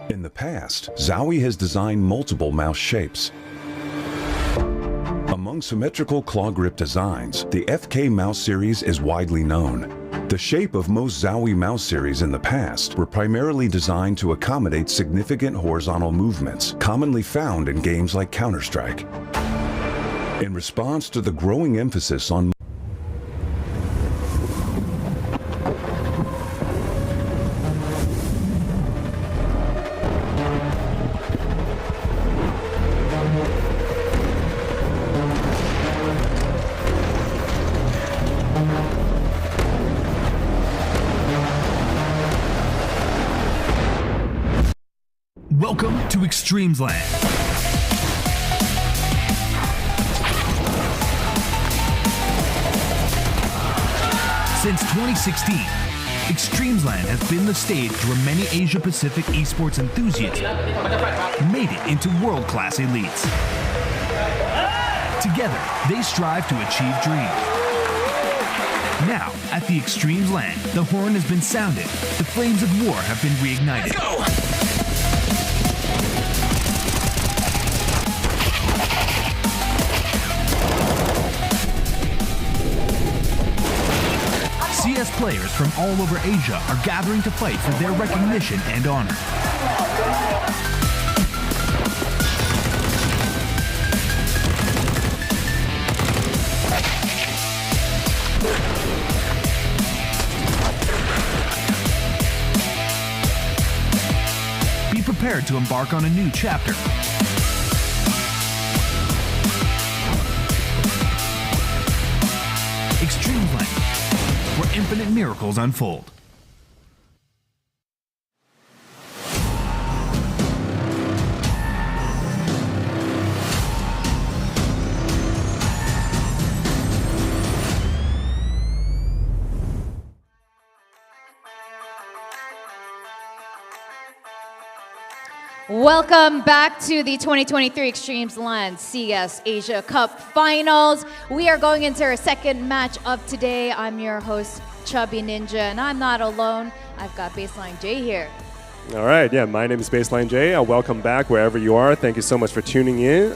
In the past, Zowie has designed multiple mouse shapes. Among symmetrical claw grip designs, the FK mouse series is widely known. The shape of most Zowie mouse series in the past were primarily designed to accommodate significant horizontal movements, commonly found in games like Counter-Strike. In response to the growing emphasis on Welcome to eXTREMESLAND. Since 2016, eXTREMESLAND has been the stage where many Asia-Pacific esports enthusiasts made it into world-class elites. Together, they strive to achieve dreams. Now, at the eXTREMESLAND, the horn has been sounded, the flames of war have been reignited. CS players from all over Asia are gathering to fight for their recognition and honor. Be prepared to embark on a new chapter. eXTREMESLAND, where infinite miracles unfold. Welcome back to the 2023 eXTREMESLAND CS Asia Cup Finals. We are going into our second match of today. I'm your host, Chubby Ninja, and I'm not alone. I've got Baseline J here. All right, yeah, my name is Baseline J. Welcome back wherever you are. Thank you so much for tuning in.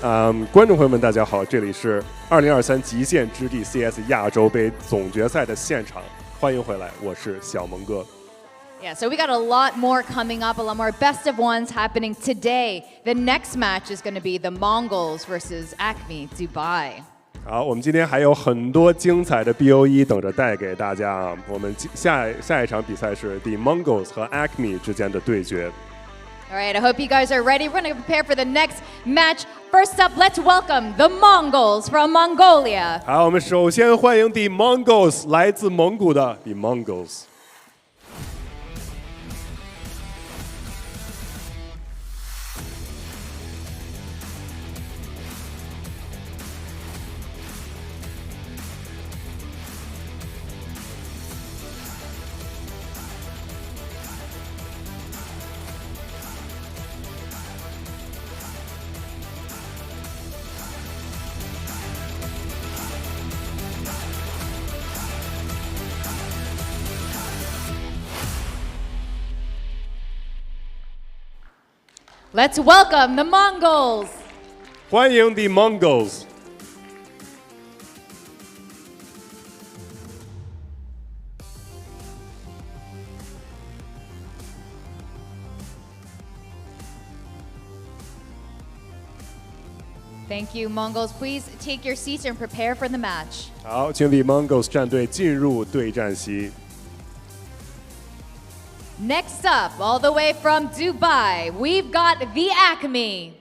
观众朋友们，大家好，这里是2023极限之地 CS 亚洲杯总决赛的现场，欢迎回来，我是小蒙哥。Yeah, so we got a lot more coming up, a lot more best of ones happening today. The next match is going to be the Mongols versus Acme Dubai. 好，我们今天还有很多精彩的 BO1 等着带给大家啊！我们下一场比赛是 The Mongols 和 Acme 之间的对决。All right, I hope you guys are ready. We're going to prepare for the next match. First up, let's welcome the Mongols from Mongolia. 好，我们首先欢迎 The Mongols 来自蒙古的 The Mongols。Let's welcome the Mongols. 欢迎 The Mongols。Thank you, Mongols. Please take your seats and prepare for the match. 好，请 The Mongols 战队进入对战席。Next up, all the way from Dubai, we've got the Acme.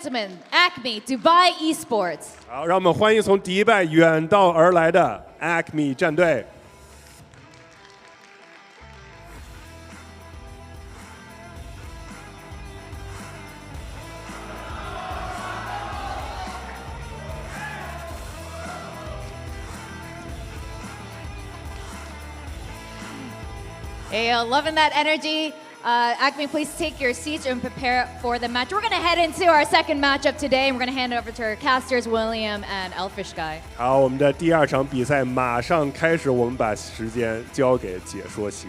Gentlemen, Acme Dubai Esports. 好，让我们欢迎从迪拜远道而来的 Acme 战队。Hey, loving that energy. Acme, please take your seats and prepare for the match. We're going to head into our second matchup today, and we're going to hand it over to our casters, William and Elfish Guy. 好，我们的第二场比赛马上开始，我们把时间交给解说席。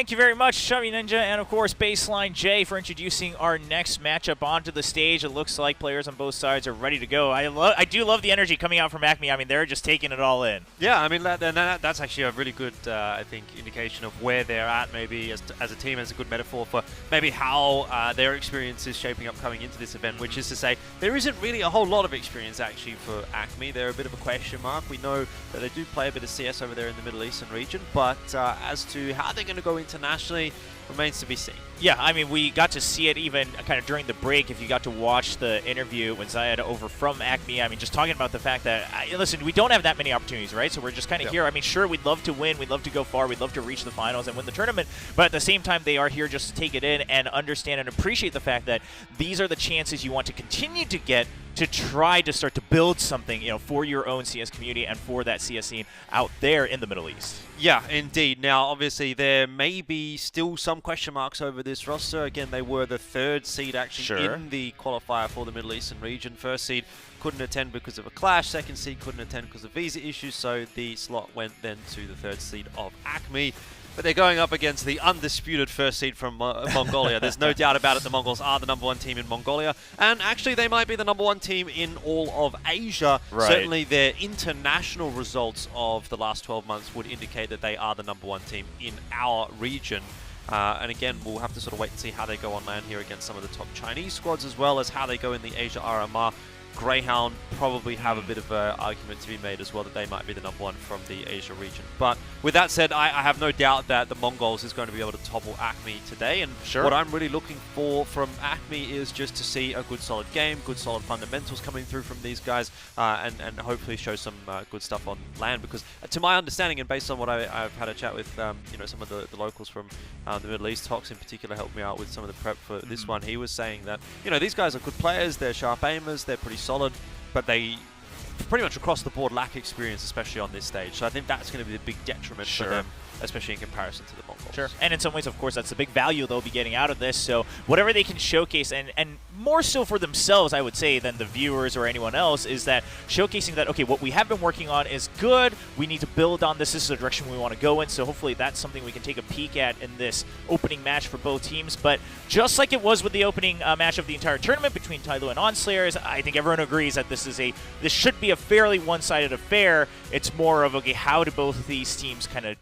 thank you very much, Chubby Ninja, and of course, Baseline J, for introducing our next matchup onto the stage. It looks like players on both sides are ready to go. I do love the energy coming out from Acme. I mean, they're just taking it all in. Yeah, I mean, that's actually a really good, I think, indication of where they're at, maybe as a team, as a good metaphor for maybe how their experience is shaping up coming into this event, which is to say, there isn't really a whole lot of experience, actually, for Acme. They're a bit of a question mark. We know that they do play a bit of CS over there in the Middle Eastern region, but as to how they're going to go internationally remains to be seen. Yeah, I mean, we got to see it even kind of during the break. If you got to watch the interview with Zayed over from Acme, I mean, just talking about the fact that, listen, we don't have that many opportunities, right? So we're just kind of here. I mean, sure, we'd love to win. We'd love to go far. We'd love to reach the finals and win the tournament. But at the same time, they are here just to take it in and understand and appreciate the fact that these are the chances you want to continue to get to try to start to build something, for your own CS community and for that CS scene out there in the Middle East. Yeah, indeed. Now, obviously, there may be still some question marks over this roster. Again, they were the 3rd seed actually in the qualifier for the Middle Eastern region. 1st seed couldn't attend because of a clash. 2nd seed couldn't attend because of visa issues. So the slot went then to the 3rd seed of Acme. But they're going up against the undisputed 1st seed from Mongolia. There's no doubt about it. The Mongols are the #1 team in Mongolia. And actually, they might be the #1 team in all of Asia. Right. Certainly, their international results of the last 12 months would indicate that they are the #1 team in our region. And again, we'll have to sort of wait and see how they go on land here against some of the top Chinese squads, as well as how they go in the Asia RMR. Greyhound probably have a bit of an argument to be made as well that they might be the #1 from the Asia region. But with that said, I have no doubt that the Mongols is going to be able to topple Acme today. And what I'm really looking for from Acme is just to see a good solid game, good solid fundamentals coming through from these guys, and hopefully show some good stuff on land. Because to my understanding, and based on what I've had a chat with some of the locals from the Middle East, Tox in particular helped me out with some of the prep for this one. He was saying that these guys are good players, they're sharp aimers, they're pretty solid, but they pretty much across the board lack experience, especially on this stage. So I think that's going to be the big detriment for them, especially in comparison to the Mongols. Sure. And in some ways, of course, that's the big value they'll be getting out of this. So whatever they can showcase, and more so for themselves, I would say, than the viewers or anyone else, is that showcasing that, okay, what we have been working on is good. We need to build on this. This is the direction we want to go in. So hopefully that's something we can take a peek at in this opening match for both teams. But just like it was with the opening match of the entire tournament between Tyloo and Onslayers, I think everyone agrees that this should be a fairly one-sided affair. It's more of, okay, how do both of these teams kind of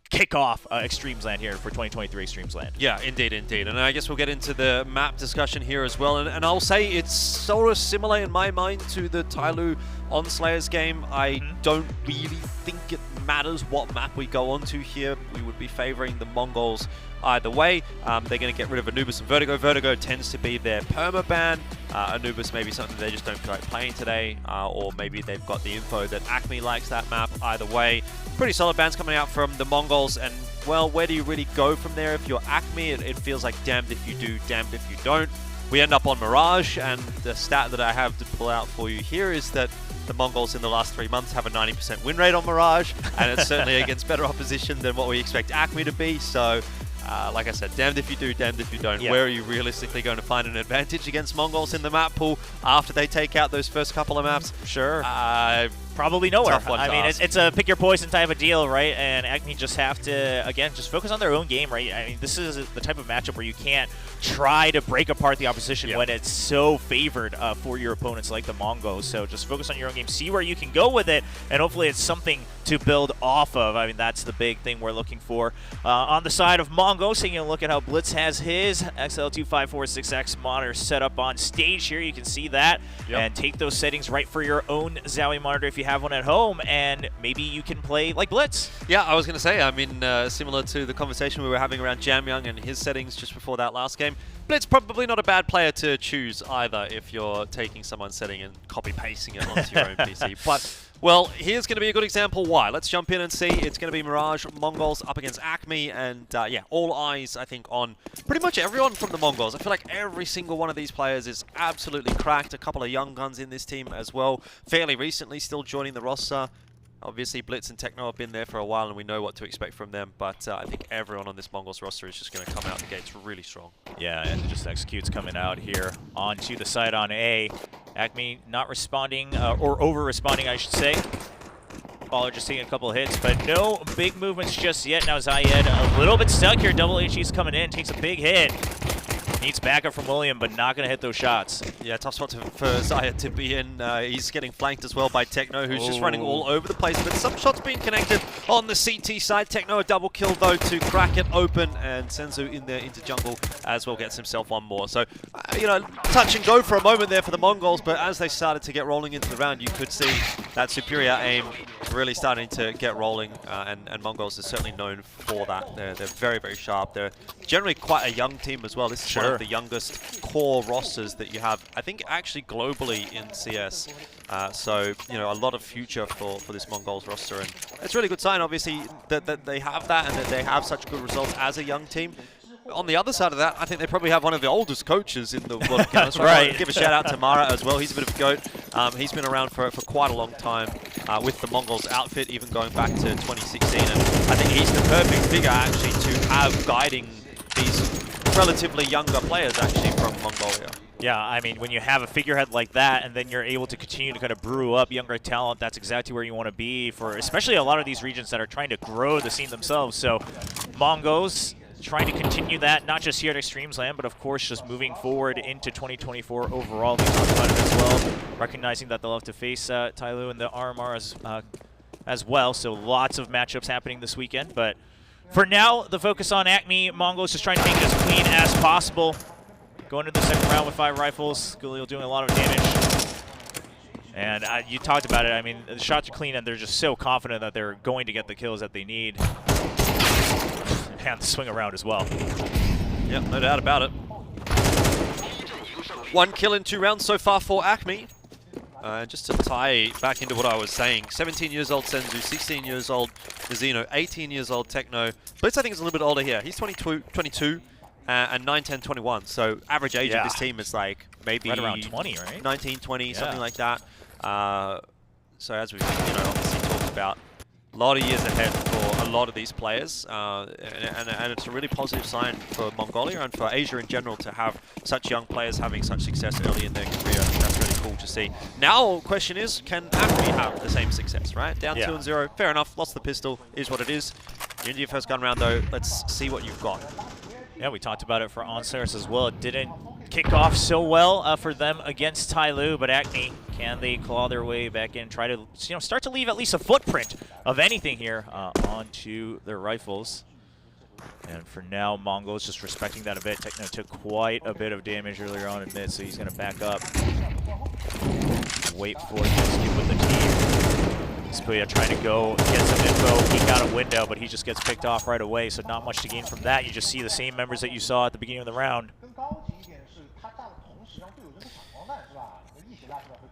kick off eXTREMESLAND here for 2023 eXTREMESLAND. Yeah, indeed. And I guess we'll get into the map discussion here as well. And I'll say it's sort of similar in my mind to the Tyloo Onslayers game. I don't really think it matters what map we go onto here. We would be favoring the Mongols either way. They're going to get rid of Anubis and Vertigo. Vertigo tends to be their perma-ban. Anubis may be something they just don't feel like playing today, or maybe they've got the info that Acme likes that map. Either way, pretty solid bans coming out from the Mongols, and well, where do you really go from there? If you're Acme, it feels like damned if you do, damned if you don't. We end up on Mirage, and the stat that I have to pull out for you here is that the Mongols in the last 3 months have a 90% win rate on Mirage, and it's certainly against better opposition than what we expect Acme to be. So like I said, damned if you do, damned if you don't. Where are you realistically going to find an advantage against Mongols in the map pool after they take out those first couple of maps? Sure. Probably nowhere. I mean, it's a pick your poison type of deal, right? And Acme just have to, again, just focus on their own game, right? I mean, this is the type of matchup where you can't try to break apart the opposition when it's so favored for your opponents like the Mongols. So just focus on your own game, see where you can go with it, and hopefully it's something to build off of. I mean, that's the big thing we're looking for. On the side of Mongols, taking a look at how Blitz has his XL2546X monitor set up on stage here. You can see that, and take those settings right for your own Zowie monitor if you have one at home, and maybe you can play like Blitz. Yeah, I was going to say, I mean, similar to the conversation we were having around Jamyoung and his settings just before that last game, Blitz probably not a bad player to choose either if you're taking someone's setting and copy-pasting it onto your own PC. But, well, here's going to be a good example why. Let's jump in and see. It's going to be Mirage Mongols up against Acme, and yeah, all eyes, I think, on pretty much everyone from the Mongols. I feel like every single one of these players is absolutely cracked. A couple of young guns in this team as well, fairly recently still joining the roster. Obviously, Blitz and Techno have been there for a while, and we know what to expect from them. But I think everyone on this Mongols roster is just going to come out the gates really strong. Yeah, and just Execute's coming out here onto the side on A. Acme not responding, or over-responding, I should say. Baller just taking a couple hits, but no big movements just yet. Now Zayed a little bit stuck here. Double HE's coming in, takes a big hit. Needs backup from William, but not going to hit those shots. Yeah, tough spot for Zayed to be in. He's getting flanked as well by Techno, who's just running all over the place. But some shots being connected on the CT side. Techno a double kill, though, to crack it open. And Senzu in there into jungle as well gets himself one more. So, you know, touch and go for a moment there for the Mongols. But as they started to get rolling into the round, you could see that superior aim really starting to get rolling. And Mongols is certainly known for that. They're very, very sharp. They're generally quite a young team as well. This is one of the youngest core rosters that you have, I think, actually globally in CS. So, you know, a lot of future for this Mongols roster, and it's a really good sign, obviously, that they have that and that they have such good results as a young team. On the other side of that, I think they probably have one of the oldest coaches in the world of Counter-Strike. Right. Give a shout out to Mara as well. He's a bit of a goat. He's been around for quite a long time with the Mongols outfit, even going back to 2016. And I think he's the perfect figure, actually, to have guiding these relatively younger players, actually, from Mongolia. Yeah, I mean, when you have a figurehead like that and then you're able to continue to kind of brew up younger talent, that's exactly where you want to be for especially a lot of these regions that are trying to grow the scene themselves. So Mongos trying to continue that, not just here at eXTREMESLAND, but of course just moving forward into 2024 overall. We talked about it as well, recognizing that they'll have to face Tyloo and the RMR as well. So lots of matchups happening this weekend, but for now, the focus on Acme. Mongols just trying to make it as clean as possible. Going into the second round with 5 rifles. Galil doing a lot of damage. And you talked about it. I mean, the shots are clean, and they're just so confident that they're going to get the kills that they need. And the swing around as well. Yep, no doubt about it. 1 kill in 2 rounds so far for Acme. Just to tie back into what I was saying, 17 years old Senzu, 16 years old Zeno, 18 years old Techno. Blitz, I think, is a little bit older here. He's 22 and 9, 10, 21. So average age of this team is like maybe right around 20, right? 19, 20, something like that. So as we've obviously talked about, a lot of years ahead for a lot of these players, and it's a really positive sign for Mongolia and for Asia in general to have such young players having such success early in their career. That's really cool to see. Now, question is, can Acme have the same success, right? Down 2-0, fair enough, lost the pistol, is what it is. You're into your first gun round though, let's see what you've got. Yeah, we talked about it for Onsers as well. It didn't kick off so well for them against Tyloo, but Acme, can they claw their way back in, try to start to leave at least a footprint of anything here onto their rifles. And for now, Mongols just respecting that a bit. Techno took quite a bit of damage earlier on in mid, so he's going to back up. Wait for Kensuke with the team. Spuya trying to go get some info, peek out a window, but he just gets picked off right away, so not much to gain from that. You just see the same members that you saw at the beginning of the round.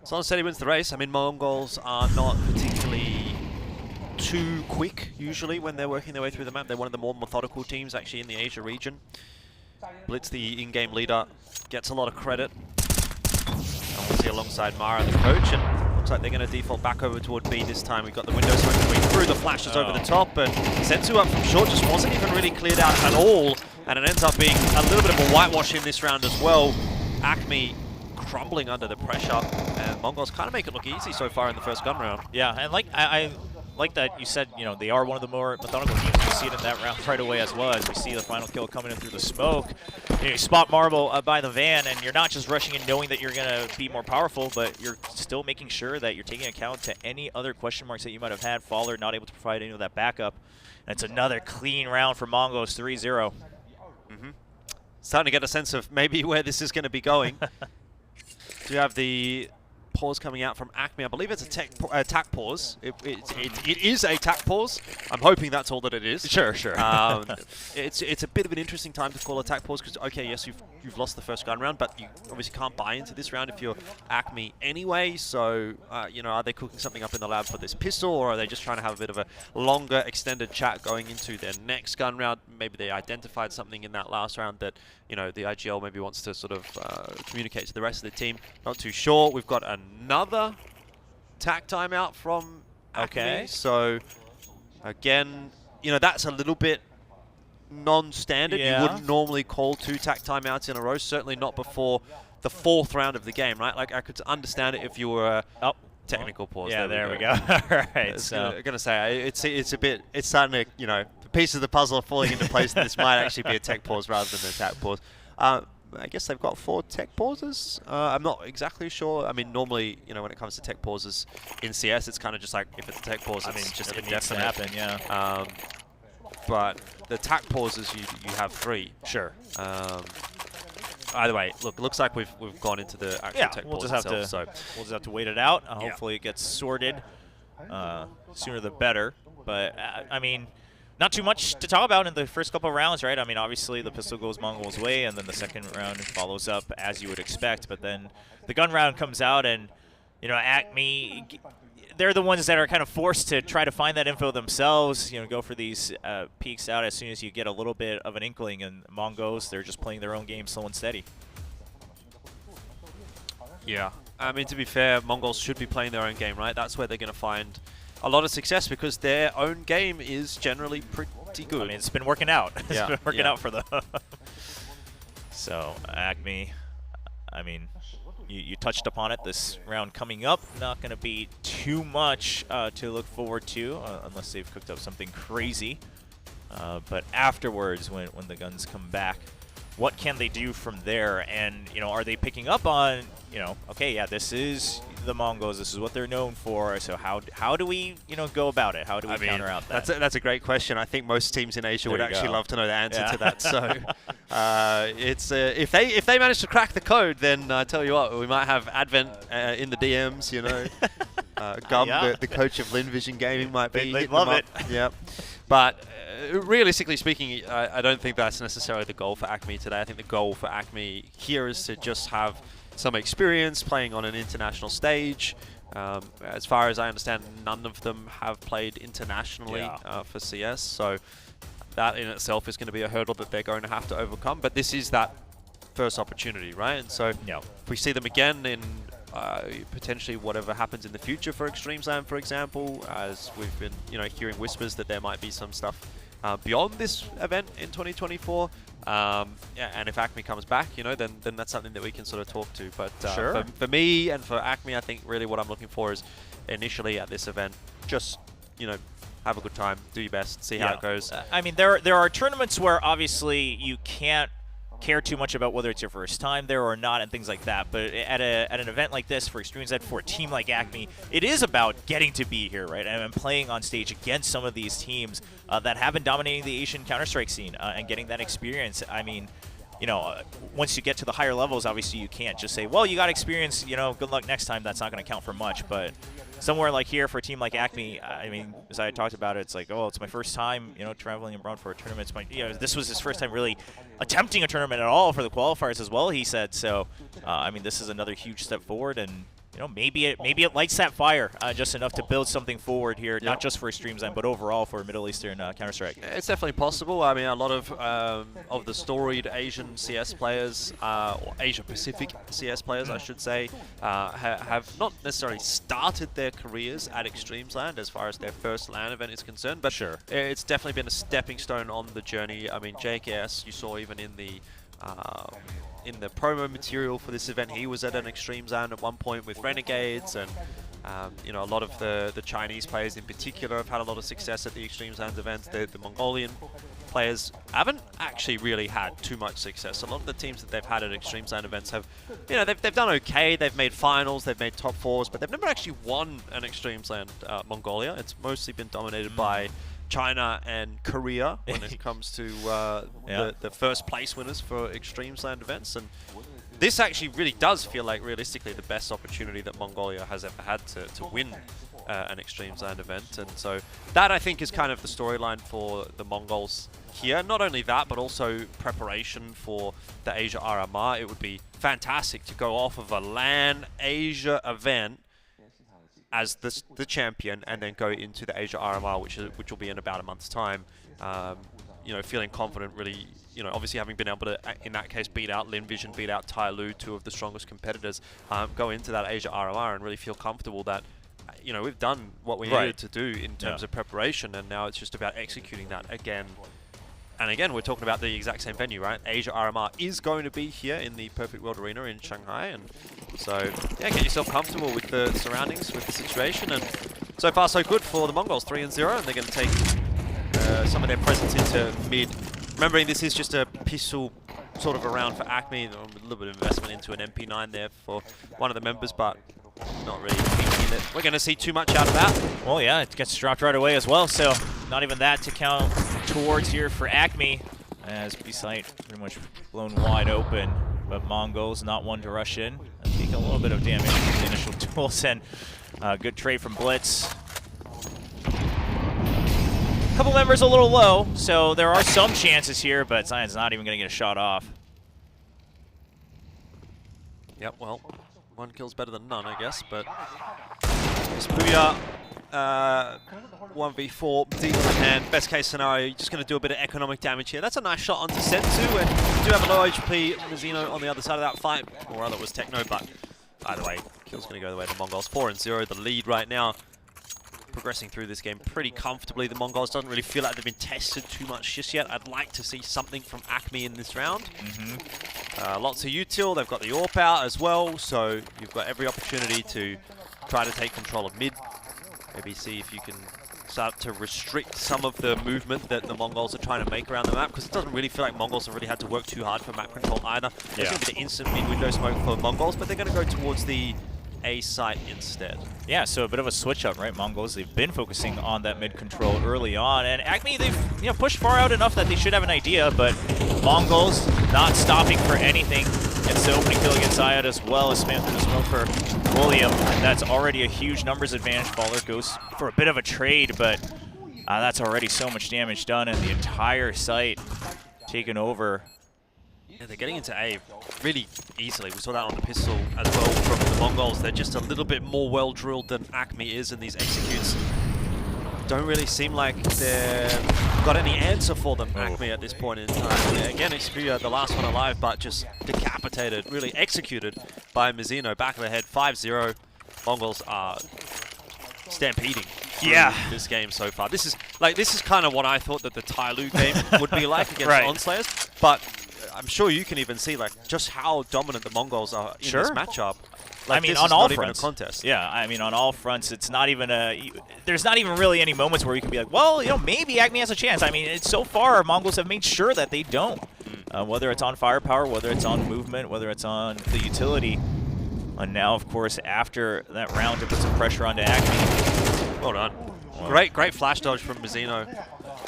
Sonsteady wins the race. I mean, Mongols are not particularly too quick, usually, when they're working their way through the map. They're one of the more methodical teams, actually, in the Asia region. Blitz, the in-game leader, gets a lot of credit. Obviously, alongside Mara, the coach, and looks like they're going to default back over toward B this time. We've got the window swing through, the flashes over the top, and Senzu up from short just wasn't even really cleared out at all, and it ends up being a little bit of a whitewash in this round as well. Acme crumbling under the pressure, and Mongols kind of make it look easy so far in the first gun round. Yeah, and I like that you said, they are one of the more methodical teams. We see it in that round right away as well, as we see the final kill coming in through the smoke. You spot Marble by the van, and you're not just rushing in knowing that you're going to be more powerful, but you're still making sure that you're taking account to any other question marks that you might have had. Faller not able to provide any of that backup. And it's another clean round for Mongols, 3-0. Starting to get a sense of maybe where this is going to be going. Do you have the pause coming out from Acme? I believe it's a tac pause. It is a tac pause. I'm hoping that's all that it is. Sure. It's a bit of an interesting time to call a tac pause because, okay, yes, you've lost the first gun round, but you obviously can't buy into this round if you're Acme anyway. So, are they cooking something up in the lab for this pistol, or are they just trying to have a bit of a longer, extended chat going into their next gun round? Maybe they identified something in that last round that, the IGL maybe wants to sort of communicate to the rest of the team. Not too sure. We've got another tac timeout from Acme. Okay. So, again, that's a little bit non-standard. Yeah. You wouldn't normally call 2 tac timeouts in a row, certainly not before the 4th round of the game, right? Like, I could understand it if you were Technical pause. Yeah, there we go. All right. So gonna say it's a bit. It's starting to, you know, the pieces of the puzzle are falling into place, and this might actually be a tech pause rather than an attack pause. I guess they've got 4 tech pauses. I'm not exactly sure. I mean, normally, you know, when it comes to tech pauses in CS, it's kind of just like, if it's a tech pause, it's just it needs indefinite. to happen, yeah. But the attack pauses, you have 3. Sure. Either way, look, it looks like we've gone into the actual tech we'll pause just have itself, to we'll just have to wait it out. Hopefully, it gets sorted sooner the better. But I mean, not too much to talk about in the first couple of rounds, right? I mean, obviously the pistol goes Mongol's way, and then the second round follows up as you would expect. But then the gun round comes out, and you know, Acme, they're the ones that are kind of forced to try to find that info themselves. You know, go for these peeks out as soon as you get a little bit of an inkling. And Mongos, they're just playing their own game, slow and steady. Yeah, I mean, to be fair, Mongols should be playing their own game, right? That's where they're going to find a lot of success, because their own game is generally pretty good. I mean, it's been working out. It's been working out for them. So, Acme, I mean, you touched upon it. This round coming up, not going to be too much to look forward to, unless they've cooked up something crazy. But afterwards, when the guns come back, what can they do from there? And, you know, are they picking up on, you know, okay, yeah, this is the Mongols, this is what they're known for, so how do we, you know, go about it? How do we counter out that? That's a great question. I think most teams in Asia would actually love to know the answer to that. So it's if they manage to crack the code, then I tell you what, we might have Advent in the DMs, you know. Gum, the coach of Lin Vision Gaming, might be. They love it. Yeah. But realistically speaking, I don't think that's necessarily the goal for Acme today. I think the goal for Acme here is to just have some experience playing on an international stage. As far as I understand, none of them have played internationally for CS, so that in itself is going to be a hurdle that they're going to have to overcome. But this is that first opportunity, right? And so if we see them again in potentially whatever happens in the future for eXTREMESLAND, for example, as we've been, you know, hearing whispers that there might be some stuff beyond this event in 2024. And if Acme comes back, you know, then that's something that we can sort of talk to. But for me and for Acme, I think really what I'm looking for is initially at this event, just, you know, have a good time, do your best, see how it goes. I mean, there are tournaments where obviously you can't care too much about whether it's your first time there or not and things like that, but at an event like this for eXTREMESLAND, for a team like Acme, it is about getting to be here, right, and playing on stage against some of these teams that have been dominating the Asian Counter-Strike scene and getting that experience. I mean, you know, once you get to the higher levels, obviously you can't just say, well, you got experience, you know, good luck next time. That's not going to count for much. But somewhere like here for a team like Acme, I mean, as I talked about it, it's like, oh, it's my first time, you know, traveling abroad for a tournament. It's my, you know, this was his first time really attempting a tournament at all for the qualifiers as well, he said. So, I mean, this is another huge step forward, and you know, maybe it lights that fire just enough to build something forward here, not just for eXTREMESLAND, but overall for Middle Eastern Counter-Strike. It's definitely possible. I mean, a lot of the storied Asian CS players, or Asia-Pacific CS players, I should say, have not necessarily started their careers at eXTREMESLAND as far as their first LAN event is concerned, but it's definitely been a stepping stone on the journey. I mean, JKS, you saw even in the promo material for this event, he was at an eXTREMESLAND at one point with Renegades, and you know, a lot of the Chinese players in particular have had a lot of success at the eXTREMESLAND events. The Mongolian players haven't actually really had too much success. A lot of the teams that they've had at eXTREMESLAND events have, you know, they've done okay, they've made finals, they've made top fours, but they've never actually won an eXTREMESLAND Mongolia. It's mostly been dominated by China and Korea when it comes to the first place winners for eXTREMESLAND events. And this actually really does feel like realistically the best opportunity that Mongolia has ever had to win an eXTREMESLAND event. And so that, I think, is kind of the storyline for the Mongols here. Not only that, but also preparation for the Asia RMR. It would be fantastic to go off of a LAN Asia event as the champion, and then go into the Asia RMR, which will be in about a month's time. You know, feeling confident, really, you know, obviously having been able to, in that case, beat out Lin Vision, beat out Tai Lu, 2 of the strongest competitors, go into that Asia RMR and really feel comfortable that, you know, we've done what we needed to do in terms of preparation, and now it's just about executing that again And again, we're talking about the exact same venue, right? Asia RMR is going to be here in the Perfect World Arena in Shanghai. And so, yeah, get yourself comfortable with the surroundings, with the situation. And so far, so good for the Mongols, 3-0. And they're going to take some of their presence into mid. Remembering this is just a pistol sort of around for Acme. A little bit of investment into an MP9 there for one of the members, but not really thinking that we're going to see too much out of that. Well, yeah, it gets dropped right away as well, so not even that to count towards here for Acme, as B-site pretty much blown wide open, but Mongols not one to rush in and take a little bit of damage with the initial tools, and good trade from Blitz. Couple members a little low, so there are some chances here, but Zion's not even going to get a shot off. Yep, well, one kill's better than none, I guess, but this Booyah 1v4 deep in hand. Best case scenario, you're just going to do a bit of economic damage here. That's a nice shot onto Sensu, and you do have a low HP Mizuno on the other side of that fight, or rather it was Techno, but either way, kill's going to go the way of the Mongols. 4-0, the lead right now. Progressing through this game pretty comfortably. The Mongols doesn't really feel like they've been tested too much just yet. I'd like to see something from Acme in this round. Lots of util. They've got the AWP out as well, so you've got every opportunity to try to take control of mid. Maybe see if you can start to restrict some of the movement that the Mongols are trying to make around the map, because it doesn't really feel like Mongols have really had to work too hard for map control either. There's going to be the instant mid-window smoke for Mongols, but they're going to go towards the A site instead. Yeah, so a bit of a switch up, right? Mongols, they've been focusing on that mid control early on, and Acme, they've pushed far out enough that they should have an idea, but Mongols not stopping for anything. It's the opening kill against Zayat as well as spam through the smoke for William, and that's already a huge numbers advantage. Baller goes for a bit of a trade, but that's already so much damage done, and the entire site taken over. Yeah, they're getting into A really easily. We saw that on the pistol as well from the Mongols. They're just a little bit more well-drilled than Acme is in these executes. Don't really seem like they've got any answer for them, Acme, at this point in time. Again, Xperia, the last one alive, but just decapitated, really executed by Mizuno. Back of the head, 5-0. Mongols are stampeding this game so far. This is kind of what I thought that the Tyloo game would be like against Onslayers, but I'm sure you can even see just how dominant the Mongols are in this matchup. I mean, on all fronts. Contest. Yeah, I mean, on all fronts, it's not even there's not even really any moments where you can be like, well, maybe Acme has a chance. I mean, so far, Mongols have made sure that they don't. Whether it's on firepower, whether it's on movement, whether it's on the utility. And now, of course, after that round, to put some pressure onto Acme. Well done. Great flash dodge from Mizuno.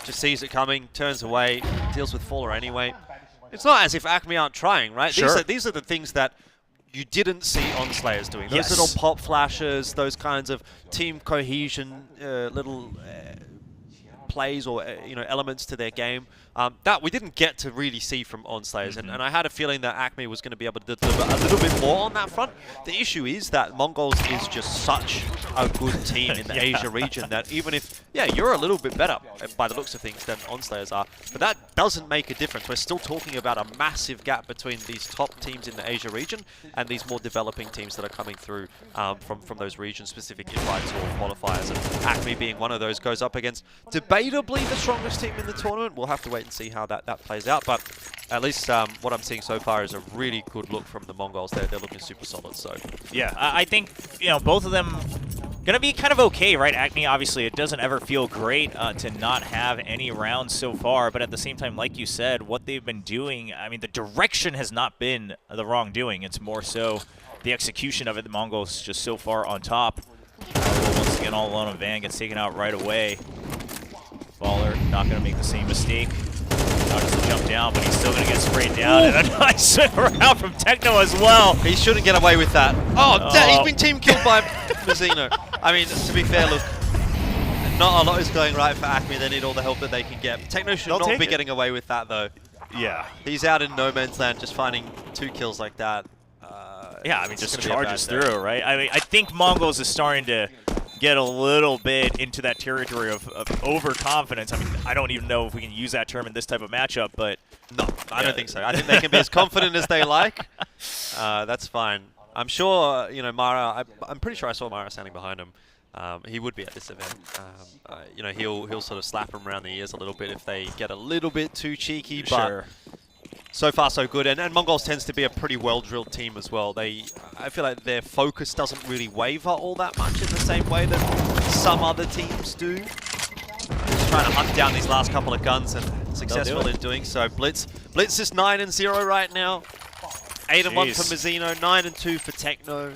Just sees it coming, turns away, deals with Faller anyway. It's not as if Acme aren't trying, right? Sure. These are the things that you didn't see Onslayers doing. Those little pop flashes, those kinds of team cohesion, little plays or elements to their game that we didn't get to really see from Onslayers. And I had a feeling that Acme was going to be able to deliver a little bit more on that front. The issue is that Mongols is just such a good team in the Asia region that even if, you're a little bit better by the looks of things than Onslayers are, but that doesn't make a difference. We're still talking about a massive gap between these top teams in the Asia region and these more developing teams that are coming through from those region-specific invites or qualifiers. And Acme being one of those goes up against debatably the strongest team in the tournament. We'll have to wait and see how that plays out, but at least what I'm seeing so far is a really good look from the Mongols. They're looking super solid. So yeah, I think both of them gonna be kind of okay, right? Acme, obviously, it doesn't ever feel great to not have any rounds so far, but at the same time, like you said, what they've been doing, I mean, the direction has not been the wrongdoing. It's more so the execution of it. The Mongols just so far on top. Once again, all alone on Van gets taken out right away. Baller not going to make the same mistake. Not just to jump down, but he's still going to get sprayed down. Ooh. And a nice swim around from Techno as well. He shouldn't get away with that. He's been team killed by Mizuno. I mean, to be fair, look, not a lot is going right for Acme. They need all the help that they can get. Techno should not be getting away with that, though. Yeah. He's out in no man's land just finding 2 kills like that. Yeah, I mean, just charges through, right? I mean, I think Mongols is starting to get a little bit into that territory of overconfidence. I mean, I don't even know if we can use that term in this type of matchup, but... No, I don't think so. I think they can be as confident as they like. That's fine. I'm sure, Mara, I'm pretty sure I saw Mara standing behind him. he would be at this event. You know, he'll sort of slap them around the ears a little bit if they get a little bit too cheeky. Sure. But so far, so good. And Mongols tends to be a pretty well-drilled team as well. I feel like their focus doesn't really waver all that much in the same way that some other teams do. Just trying to hunt down these last couple of guns and successful in doing so. Blitz is 9-0 right now. 8-1 for Mizzino, 9-2 for Techno.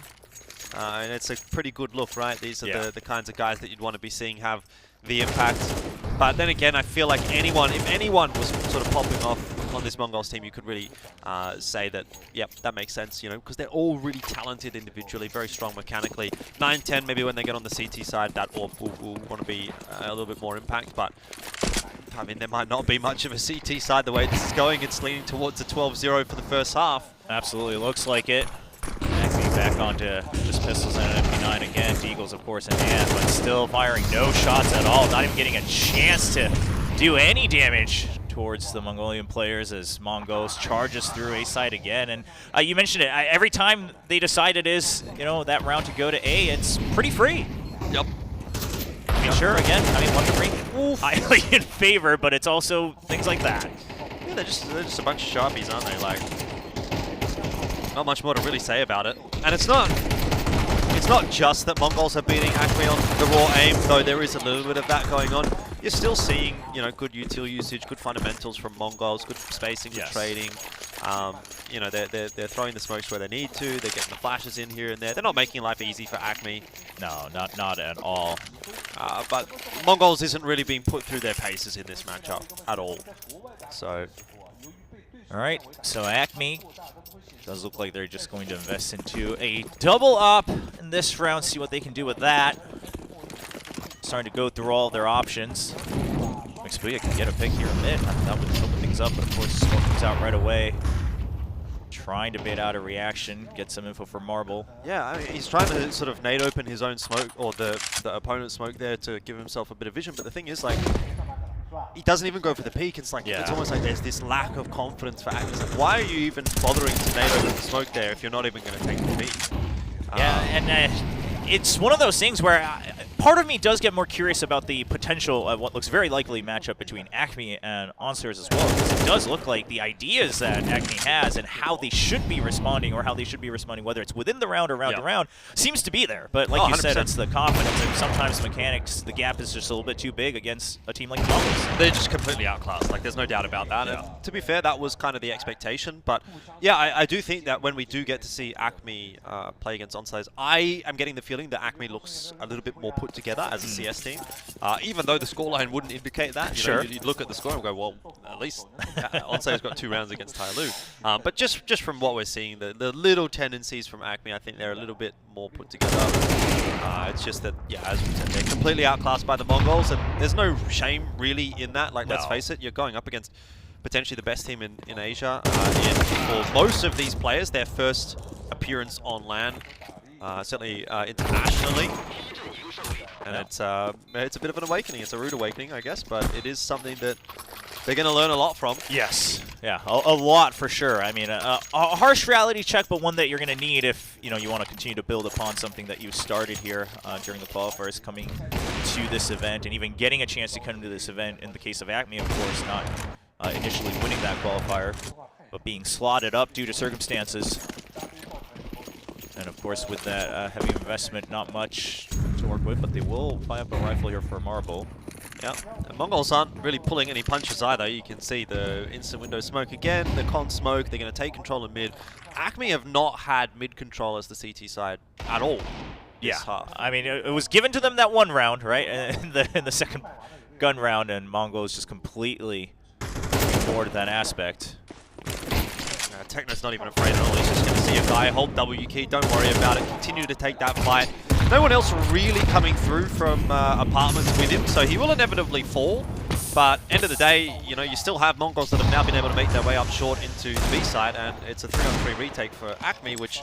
And it's a pretty good look, right? These are the kinds of guys that you'd want to be seeing have the impact. But then again, I feel like if anyone was sort of popping off on this Mongols team, you could really say that, yep, that makes sense, you know, because they're all really talented individually, very strong mechanically. 9-10, maybe when they get on the CT side, that will want to be a little bit more impact, but I mean, there might not be much of a CT side the way this is going. It's leaning towards a 12-0 for the first half. Absolutely, looks like it. Back onto just pistols and an MP9 again. Deagles, of course, in hand, but still firing no shots at all. Not even getting a chance to do any damage towards the Mongolian players as Mongols charges through A side again. And you mentioned it. Every time they decide it is, you know, that round to go to A, it's pretty free. Yep. I mean, sure, again, I mean, 1 to 3, highly in favor, but it's also things like that. Yeah, they're just a bunch of sharpies, aren't they? Like, not much more to really say about it. And it's not just that Mongols are beating Acme on the raw aim, though there is a little bit of that going on. You're still seeing, you know, good util usage, good fundamentals from Mongols, good spacing, good trading. You know, they're throwing the smokes where they need to. They're getting the flashes in here and there. They're not making life easy for Acme. No, not at all. But Mongols isn't really being put through their paces in this matchup at all. So, all right. So Acme does look like they're just going to invest into a double up in this round. See what they can do with that. Starting to go through all their options. Expedia can get a pick here in mid. That would open things up, but of course, smoke things out right away. Trying to bait out a reaction, get some info from Marble. Yeah, I mean, he's trying to sort of nade open his own smoke, or the opponent's smoke there to give himself a bit of vision. But the thing is, like, he doesn't even go for the peak. It's like, it's almost like there's this lack of confidence for Acme. Like, why are you even bothering to nade open the smoke there if you're not even going to take the peak? Yeah, and it's one of those things where part of me does get more curious about the potential of what looks very likely matchup between Acme and Onsters as well, because it does look like the ideas that Acme has and how they should be responding, or how they should be responding, whether it's within the round or round to round, seems to be there. But like you said, it's the confidence, and sometimes mechanics, the gap is just a little bit too big against a team like the Mongols. They're just completely outclassed, like there's no doubt about that. And to be fair, that was kind of the expectation. But yeah, I do think that when we do get to see Acme play against Onsters, I am getting the feeling that Acme looks a little bit more put together as a CS team, even though the scoreline wouldn't indicate that. You know, you'd look at the score and go, well, at least Onsters got 2 rounds against Tyloo. But just from what we're seeing, the little tendencies from Acme, I think they're a little bit more put together. It's just that, yeah, as we said, they're completely outclassed by the Mongols, and there's no shame really in that. Like, let's face it, you're going up against potentially the best team in Asia. For most of these players, their first appearance on LAN, certainly internationally. And it's a bit of an awakening. It's a rude awakening, I guess, but it is something that they're going to learn a lot from. Yes, yeah, a lot for sure. I mean, a harsh reality check, but one that you're going to need if you want to continue to build upon something that you started here during the qualifiers, coming to this event, and even getting a chance to come to this event. In the case of Acme, of course, not initially winning that qualifier, but being slotted up due to circumstances. And of course, with that heavy investment, not much to work with, but they will fire up a rifle here for Marble. Yeah, the Mongols aren't really pulling any punches either. You can see the instant window smoke again, the con smoke. They're going to take control in mid. Acme have not had mid control as the CT side at all. Yeah, I mean, it was given to them that 1 round, right? In the second gun round, and Mongols just completely ignored that aspect. Techno's not even afraid at all. He's just going to see a guy hold W key. Don't worry about it. Continue to take that fight. No one else really coming through from apartments with him, so he will inevitably fall. But end of the day, you still have Mongols that have now been able to make their way up short into the B side, and it's a 3-on-3 retake for Acme, which,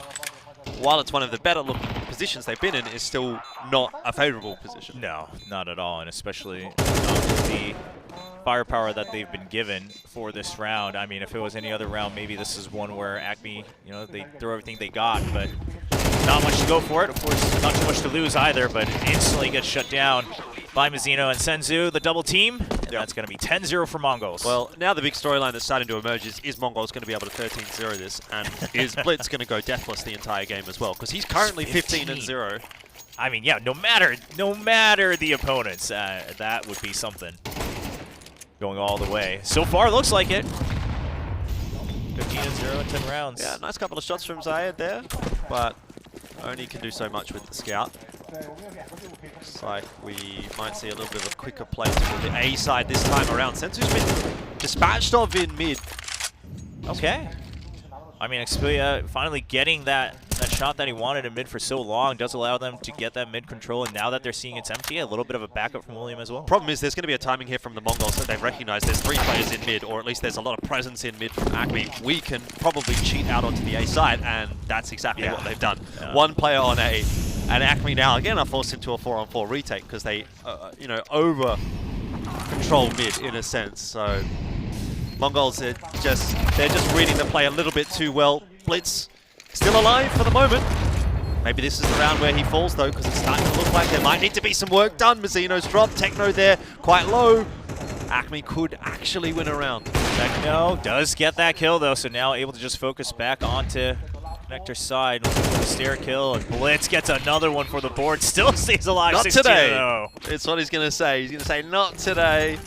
while it's one of the better looking positions they've been in, is still not a favorable position. No, not at all, and especially not with the firepower that they've been given for this round. I mean, if it was any other round, maybe this is one where Acme, they throw everything they got, but not much to go for it. Of course, not too much to lose either, but instantly gets shut down by Mizzino and Senzu, the double team. And that's going to be 10-0 for Mongols. Well, now the big storyline that's starting to emerge is Mongols going to be able to 13-0 this, and is Blitz going to go deathless the entire game as well? Because he's currently 15-0. I mean, yeah, no matter the opponents, that would be something. Going all the way. So far, it looks like it. 15-0 in 10 rounds. Yeah, nice couple of shots from Zayed there, but only can do so much with the scout. Looks like we might see a little bit of a quicker play toward the A side this time around. Sensu's been dispatched of in mid. Okay. I mean, Xpelia finally getting that shot that he wanted in mid for so long does allow them to get that mid control, and now that they're seeing it's empty, a little bit of a backup from William as well. Problem is there's going to be a timing here from the Mongols that they've recognized there's 3 players in mid, or at least there's a lot of presence in mid from Acme. We can probably cheat out onto the A side, and that's exactly what they've done. 1 player on A, and Acme now again are forced into a 4-on-4 retake because they, you know, over control mid in a sense. So Mongols they're just reading the play a little bit too well. Blitz still alive for the moment. Maybe this is the round where he falls though, because it's starting to look like there might need to be some work done. Mizzino's dropped, Techno there quite low. Acme could actually win a round. Techno does get that kill though, so now able to just focus back onto Connector side, looking for the stair kill, and Blitz gets another one for the board. Still stays alive. Not 16 today. though. It's what he's going to say. He's going to say, not today.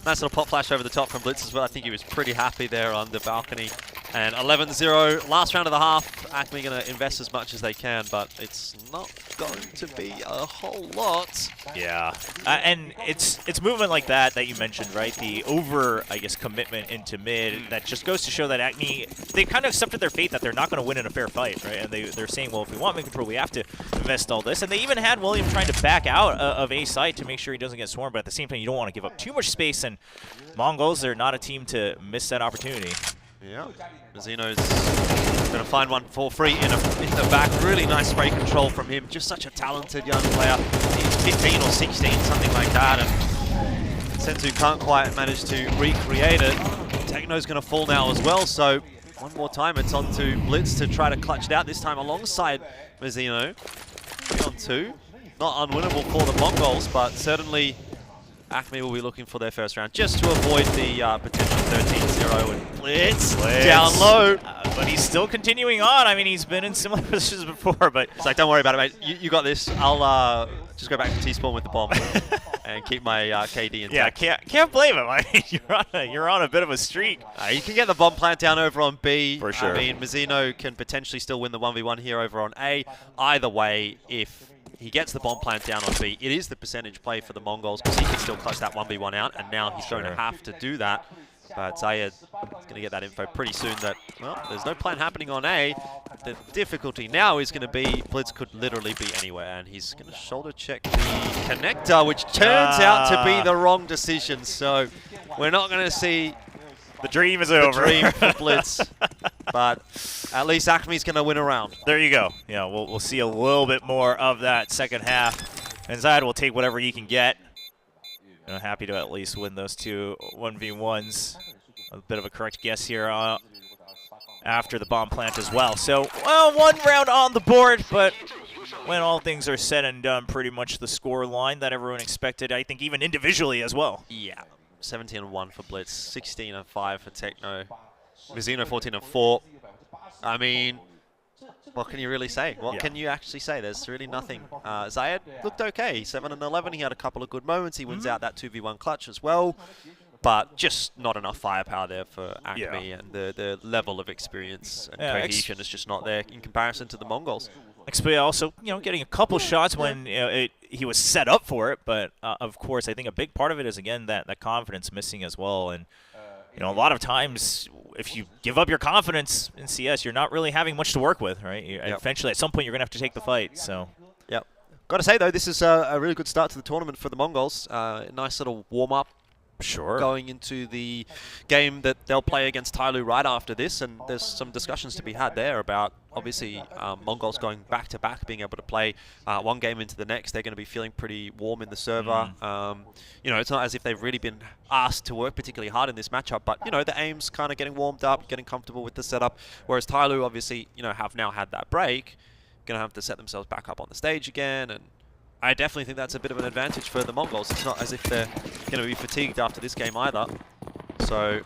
Nice little pop flash over the top from Blitz as well. I think he was pretty happy there on the balcony. And 11-0, last round of the half. Acme going to invest as much as they can, but it's not going to be a whole lot. Yeah, and it's movement like that you mentioned, right? The over, I guess, commitment into mid, that just goes to show that Acme, they kind of accepted their fate that they're not going to win in a fair fight, right? And they're saying, well, if we want mid control, we have to invest all this. And they even had William trying to back out of A site to make sure he doesn't get swarmed, but at the same time, you don't want to give up too much space, and Mongols, they're not a team to miss that opportunity. Yeah, Mizzino's going to find one for free in the back. Really nice spray control from him. Just such a talented young player. He's 15 or 16, something like that. And Senzu can't quite manage to recreate it. Techno's going to fall now as well. So one more time, it's on to Blitz to try to clutch it out. This time alongside Mizzino. 3-on-2. Not unwinnable for the Mongols, but certainly Acme will be looking for their first round just to avoid the potential 13-0, and Blitz down low. But he's still continuing on. I mean, he's been in similar positions before, but it's like, don't worry about it, mate. You got this. I'll just go back to T-spawn with the bomb and keep my KD intact. Yeah, can't blame him. I mean, you're on a bit of a streak. You can get the bomb plant down over on B. For sure. I mean, Mizzino can potentially still win the 1v1 here over on A. Either way, if he gets the bomb plant down on B, it is the percentage play for the Mongols because he can still clutch that 1v1 out, and now he's going to have to do that. But Zayed is going to get that info pretty soon that, well, there's no plan happening on A. The difficulty now is going to be Blitz could literally be anywhere, and he's going to shoulder check the connector, which turns out to be the wrong decision. So we're not going to see the dream is over. The dream for Blitz. But at least Acme's going to win a round. There you go. Yeah, we'll see a little bit more of that second half. And Zayed will take whatever he can get. I'm happy to at least win those 2 1v1s. A bit of a correct guess here after the bomb plant as well. So, well, 1 round on the board, but when all things are said and done, pretty much the score line that everyone expected, I think even individually as well. Yeah, 17-1 for Blitz, 16-5 for Techno. Mizzino 14-4. I mean, what can you really say? What can you actually say? There's really nothing. Zayed looked okay. 7-11. He had a couple of good moments. He wins out that 2v1 clutch as well. But just not enough firepower there for Acme, and the level of experience and cohesion is just not there in comparison to the Mongols. Xpelia also, getting a couple shots when he was set up for it, but of course, I think a big part of it is again that confidence missing as well. And a lot of times, if you give up your confidence in CS, you're not really having much to work with, right? Eventually, at some point, you're going to have to take the fight. So, yep. Got to say though, this is a really good start to the tournament for the Mongols. Nice little warm up. Sure. Going into the game that they'll play against Tyloo right after this, and there's some discussions to be had there about obviously Mongols going back to back, being able to play one game into the next. They're going to be feeling pretty warm in the server. It's not as if they've really been asked to work particularly hard in this matchup, but the aim's kind of getting warmed up, getting comfortable with the setup. Whereas Tyloo obviously have now had that break. going to have to set themselves back up on the stage again, and I definitely think that's a bit of an advantage for the Mongols. It's not as if they're going to be fatigued after this game either. So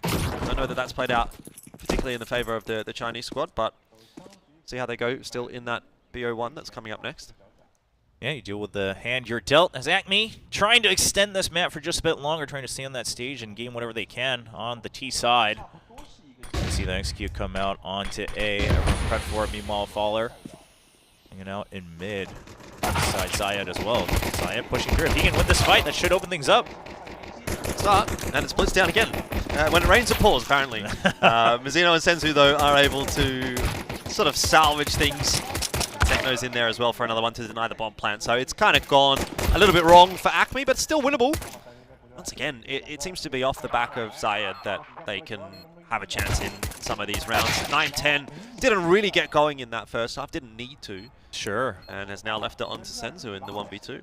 I don't know that that's played out particularly in the favor of the Chinese squad, but see how they go still in that BO1 that's coming up next. Yeah, you deal with the hand you're dealt as Acme trying to extend this map for just a bit longer, trying to stay on that stage and gain whatever they can on the T side. You see the execute come out onto A. Everyone prep for it. Meanwhile, Faller hanging out in mid. Beside Zayed as well. Zayed pushing through. If he can win this fight, that should open things up. Start, and it splits down again. When it rains, it pours, apparently. Mizzino and Senzu, though, are able to sort of salvage things. Techno's in there as well for another one to deny the bomb plant. So it's kind of gone a little bit wrong for Acme, but still winnable. Once again, it seems to be off the back of Zayed that they can have a chance in some of these rounds. 9-10 didn't really get going in that first half, didn't need to. Sure. And has now left it on to Senzu in the 1v2.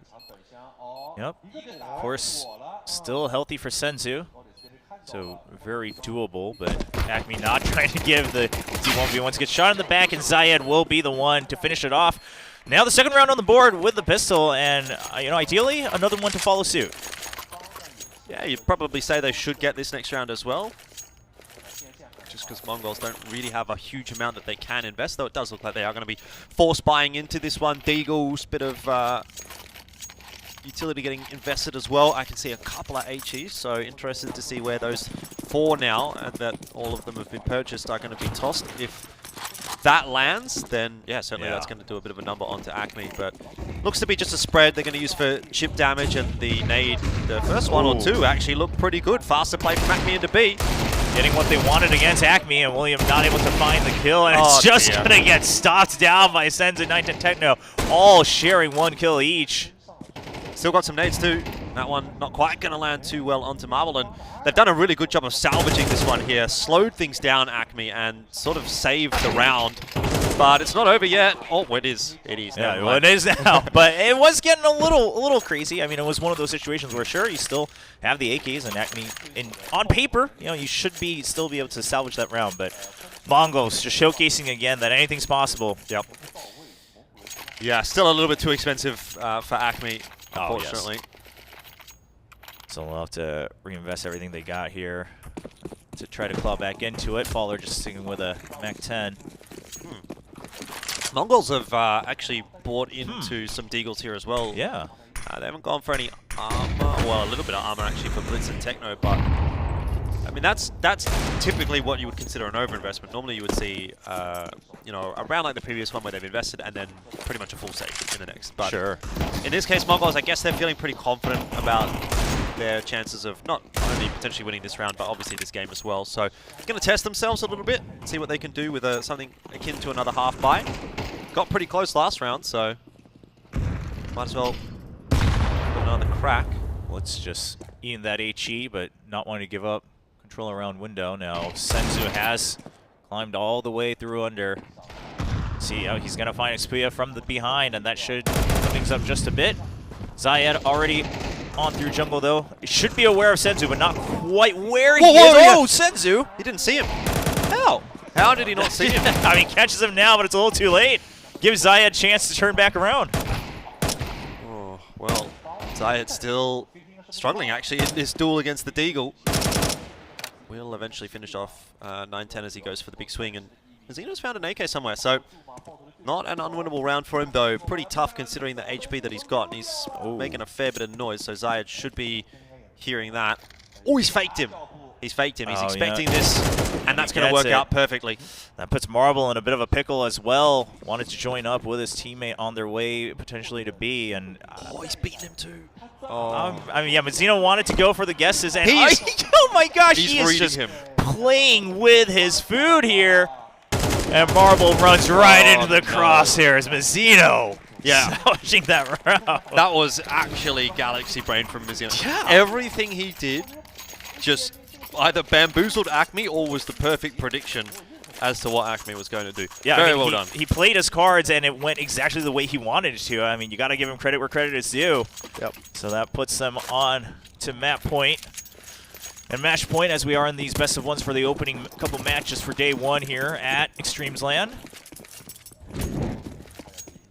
Yep. Of course, still healthy for Senzu. So very doable, but Acme not trying to give the Z1v1s. Gets shot in the back, and Zayed will be the one to finish it off. Now the second round on the board with the pistol, and you know, ideally another one to follow suit. Yeah, you'd probably say they should get this next round as well. Just because Mongols don't really have a huge amount that they can invest, though it does look like they are going to be force buying into this one. Deagle's bit of utility getting invested as well. I can see a couple of HEs, so interested to see where those 4 now, and that all of them have been purchased, are going to be tossed. If that lands, then yeah, certainly that's going to do a bit of a number onto Acme, but looks to be just a spread they're going to use for chip damage, and the nade, the first one or two actually looked pretty good. Faster play from Acme into B. Getting what they wanted against Acme, and William not able to find the kill, and it's just going to get stopped down by Senzu and 9-10 Techno, all sharing 1 kill each. Still got some nades too. That one not quite going to land too well onto Marble, and they've done a really good job of salvaging this one here. Slowed things down, Acme, and sort of saved the round. But it's not over yet. Oh, it is. It is now. Yeah, well, it is now. But it was getting a little crazy. I mean, it was one of those situations where, sure, you still have the AKs, and Acme, on paper, you know, you should still be able to salvage that round. But Mongols just showcasing again that anything's possible. Yep. Yeah, still a little bit too expensive for Acme, unfortunately. Oh, yes. So they'll have to reinvest everything they got here to try to claw back into it. Faller just sticking with a Mac-10. Mongols have actually bought into some Deagles here as well. Yeah. They haven't gone for any armor. Well, a little bit of armor actually for Blitz and Techno, but I mean that's typically what you would consider an overinvestment. Normally you would see you know, around like the previous one where they've invested and then pretty much a full save in the next. But sure. In this case, Mongols, I guess they're feeling pretty confident about their chances of not only potentially winning this round, but obviously this game as well. So going to test themselves a little bit, see what they can do with something akin to another half buy. Got pretty close last round, so might as well put another crack. Let's just eating that HE, but not wanting to give up control around window. Now Senzu has climbed all the way through under. See how he's going to find Xpuya from the behind, and that should put things up just a bit. Zayed already on through jungle, though. He should be aware of Senzu, but not quite where he is. Oh, Senzu! He didn't see him. How? How did he not see him? I mean, he catches him now, but it's a little too late. Gives Zayed a chance to turn back around. Oh, well, Zayed still struggling, actually, in this duel against the Deagle. Will eventually finish off 9-10 as he goes for the big swing, and Zeno's found an AK somewhere, so not an unwinnable round for him, though. Pretty tough considering the HP that he's got. He's making a fair bit of noise, so Zayed should be hearing that. Oh, he's faked him. He's faked him. He's expecting this, and that's going to work out perfectly. That puts Marble in a bit of a pickle as well. Wanted to join up with his teammate on their way potentially to B, and oh, he's beaten him too. I mean, yeah, but Zeno wanted to go for the guesses, and oh my gosh, he is just playing with his food here. And Marble runs right into the crosshairs. Mizzino salvaging that round. That was actually Galaxy Brain from Mizzino. Yeah. Everything he did just either bamboozled Acme or was the perfect prediction as to what Acme was going to do. Yeah, Very well done. He played his cards, and it went exactly the way he wanted it to. I mean, you got to give him credit where credit is due. Yep. So that puts them on to map point. And match point, as we are in these best of ones for the opening couple matches for day one here at eXTREMESLAND.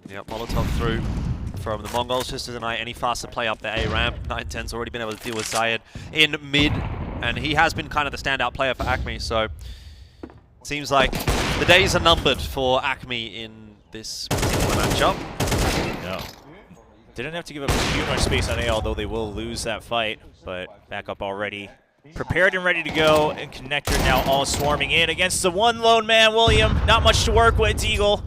Yep, Molotov through from the Mongols just to deny any faster play up the A ramp. 910's already been able to deal with Zayed in mid, and he has been kind of the standout player for Acme, so it seems like the days are numbered for Acme in this particular matchup. No. Didn't have to give up too much space on A, although they will lose that fight, but back up already. Prepared and ready to go, and Connector now all swarming in against the one lone man, William. Not much to work with, Deagle,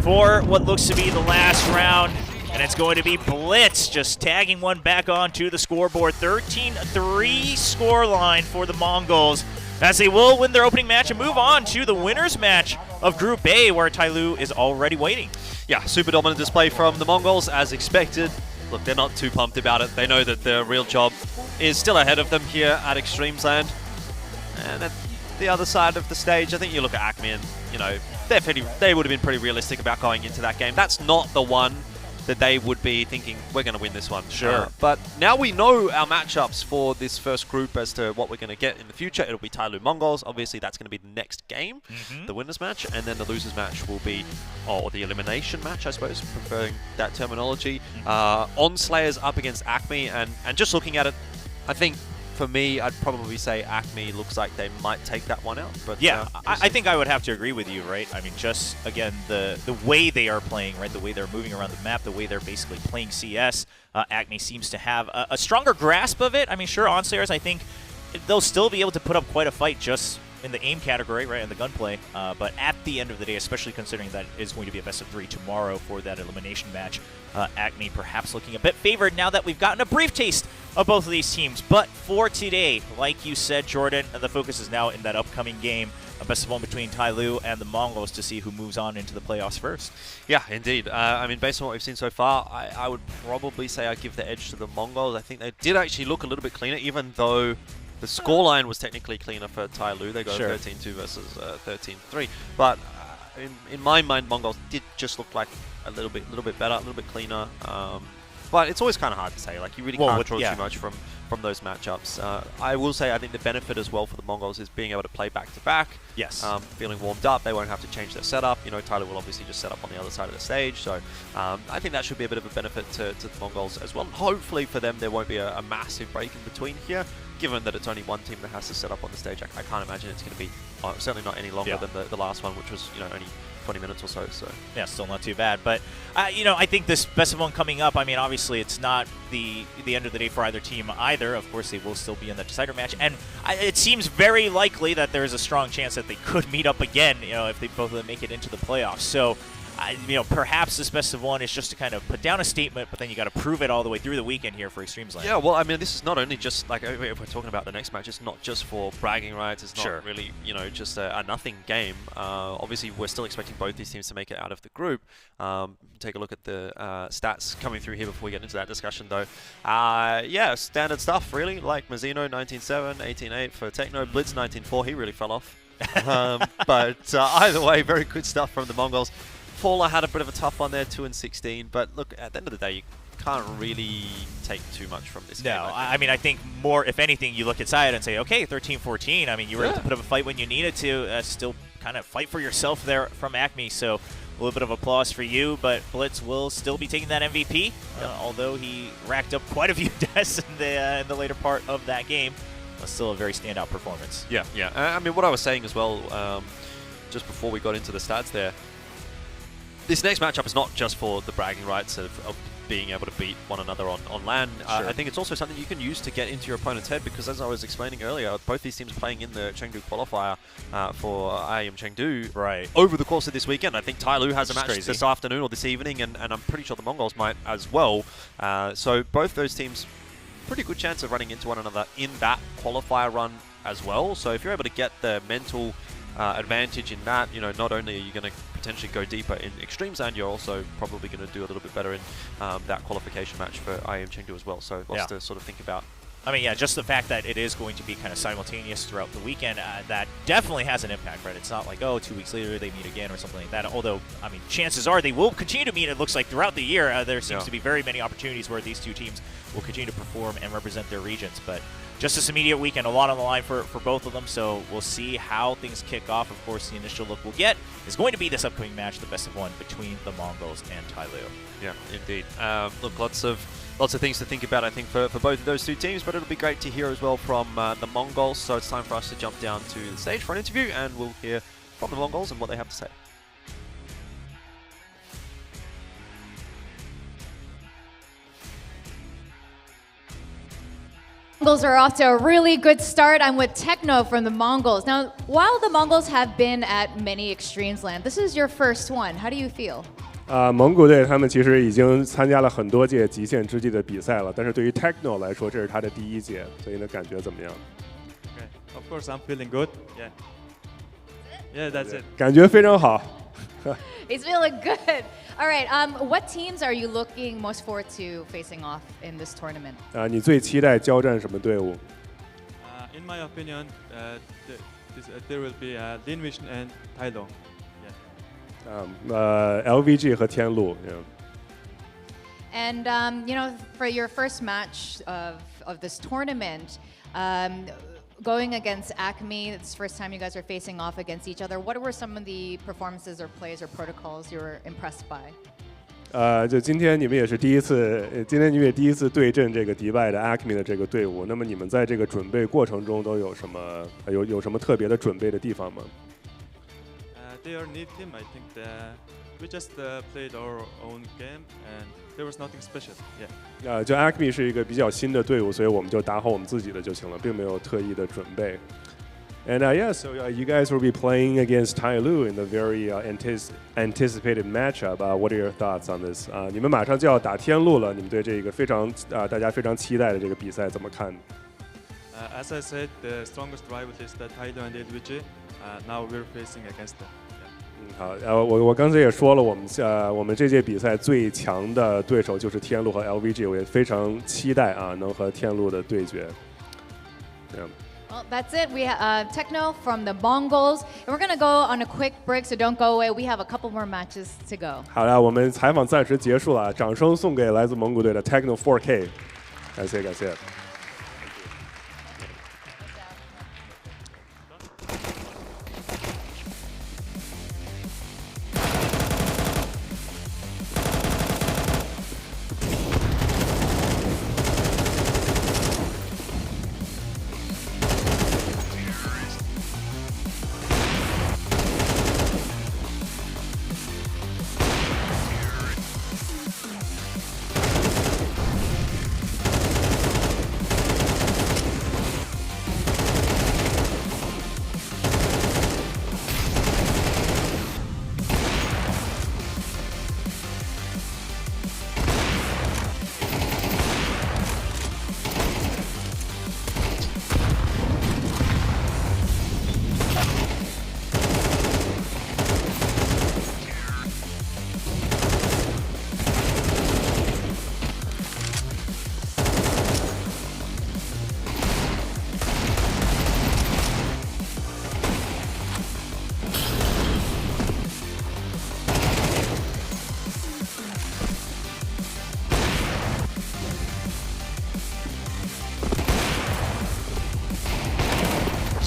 for what looks to be the last round. And it's going to be Blitz just tagging one back onto the scoreboard. 13-3 scoreline for the Mongols, as they will win their opening match and move on to the winner's match of Group A, where Tyloo is already waiting. Yeah, super dominant display from the Mongols, as expected. Look, they're not too pumped about it. They know that their real job is still ahead of them here at Extremesland. And at the other side of the stage, I think you look at Acme and, you know, they would have been pretty realistic about going into that game. That's not the one that they would be thinking, we're going to win this one. Sure. But now we know our matchups for this first group as to what we're going to get in the future. It'll be Tyloo Mongols. Obviously, that's going to be the next game, the winner's match. And then the loser's match will be, or the elimination match, I suppose, preferring that terminology. On Slayers up against Acme. And just looking at it, I think, for me, I'd probably say Acme looks like they might take that one out. But yeah, I think I would have to agree with you, right? I mean, just, again, the way they are playing, right? The way they're moving around the map, the way they're basically playing CS, Acme seems to have a stronger grasp of it. I mean, sure, on-slayers, I think they'll still be able to put up quite a fight just in the aim category, right, in the gunplay. But at the end of the day, especially considering that it is going to be a best-of-3 tomorrow for that elimination match, Acme perhaps looking a bit favored now that we've gotten a brief taste of both of these teams. But for today, like you said, Jordan, the focus is now in that upcoming game, a best-of-1 between Tyloo and the Mongols to see who moves on into the playoffs first. Yeah, indeed. I mean, based on what we've seen so far, I would probably say I'd give the edge to the Mongols. I think they did actually look a little bit cleaner, even though the scoreline was technically cleaner for Tyloo. They got 13-2 versus 13-3. But in my mind, Mongols did just look like a little bit better, a little bit cleaner. But it's always kind of hard to say. Like, you really can't draw too much from those matchups. I will say I think the benefit as well for the Mongols is being able to play back-to-back. Yes. Feeling warmed up. They won't have to change their setup. You know, Tyloo will obviously just set up on the other side of the stage. So I think that should be a bit of a benefit to the Mongols as well. Hopefully for them, there won't be a massive break in between here. Given that it's only one team that has to set up on the stage, I can't imagine it's going to be certainly not any longer than the last one, which was, you know, only 20 minutes or so. So yeah, still not too bad. But you know, I think this best-of-1 coming up, I mean, obviously it's not the end of the day for either team either. Of course, they will still be in the decider match, and it seems very likely that there is a strong chance that they could meet up again, you know, if they both of them make it into the playoffs. So you know, perhaps this best-of-1 is just to kind of put down a statement, but then you got to prove it all the way through the weekend here for Extremesland. Yeah, well, I mean, this is not only just, like, if we're talking about the next match, it's not just for bragging rights. It's not really, you know, just a nothing game. Obviously, we're still expecting both these teams to make it out of the group. Take a look at the stats coming through here before we get into that discussion, though. Yeah, standard stuff, really, like Mazzino, 19-7, 18-8 for Techno, Blitz, 19-4. He really fell off. But either way, very good stuff from the Mongols. Paula had a bit of a tough one there, 2-16. But look, at the end of the day, you can't really take too much from this game. No, I mean, I think more, if anything, you look at Zayed and say, okay, 13-14. I mean, you were able to put up a fight when you needed to, still kind of fight for yourself there from Acme. So a little bit of applause for you, but Blitz will still be taking that MVP, although he racked up quite a few deaths in the later part of that game. Still a very standout performance. Yeah, yeah. I mean, what I was saying as well, just before we got into the stats there, this next matchup is not just for the bragging rights of being able to beat one another on LAN. I think it's also something you can use to get into your opponent's head, because as I was explaining earlier, both these teams playing in the Chengdu qualifier for IEM Chengdu over the course of this weekend. I think Tyloo has a match this afternoon or this evening, and I'm pretty sure the Mongols might as well. So both those teams, pretty good chance of running into one another in that qualifier run as well. So if you're able to get the mental advantage in that, you know, not only are you going to potentially go deeper in Extremesland, you're also probably going to do a little bit better in that qualification match for IEM Chengdu as well. So lots to sort of think about. I mean, yeah, just the fact that it is going to be kind of simultaneous throughout the weekend, that definitely has an impact, right? It's not like, oh, 2 weeks later they meet again or something like that. Although, I mean, chances are they will continue to meet, it looks like, throughout the year. There seems to be very many opportunities where these two teams will continue to perform and represent their regions. But just this immediate weekend, a lot on the line for both of them, so we'll see how things kick off. Of course, the initial look we'll get is going to be this upcoming match, the best of one between the Mongols and Tai Lu. Yeah, indeed. Look, lots of things to think about, I think, for both of those two teams, but it'll be great to hear as well from the Mongols. So it's time for us to jump down to the stage for an interview, and we'll hear from the Mongols and what they have to say. Mongols are off to a really good start. I'm with Techno from the Mongols. Now, while the Mongols have been at many Extremesland, this is your first one. How do you feel? 蒙古队他们其实已经参加了很多届极限之际的比赛了，但是对于 Techno 来说，这是他的第一届，所以呢，感觉怎么样？ Okay. Of course, I'm feeling good. Yeah. Yeah, that's it. 感觉非常好。 He's feeling good. All right. What teams are you looking most forward to facing off in this tournament? 你最期待交战什么队伍？ In my opinion, there will be Lin Vision and Tai Lu. LVG 和天路。And for your first match of this tournament, going against Acme, it's the first time you guys are facing off against each other. What were some of the performances or plays or protocols you were impressed by? 就今天你们也是第一次，今天你们也第一次对阵这个迪拜的 Acme 的这个队伍。那么你们在这个准备过程中都有什么有什么特别的准备的地方吗？ They are new team. I think we just played our own game and there was nothing special. Yeah. 就 Acme 是一个比较新的队伍，所以我们就打好我们自己的就行了，并没有特意的准备。And so you guys will be playing against Tai Lu in the very anticipated matchup. What are your thoughts on this? 你们马上就要打天路了，你们对这个大家非常期待的这个比赛怎么看？ As I said, the strongest rival is the Tai Lu and LVG. Now we're facing against them. 好，我刚才也说了，我们这届比赛最强的对手就是天路和 LVG， 我也非常期待能和天路的对决。Well, that's it. We have Techno from the Mongols, and we're gonna go on a quick break, so don't go away. We have a couple more matches to go. 好了，我们采访暂时结束了，掌声送给来自蒙古队的 Techno 4K， 感谢感谢。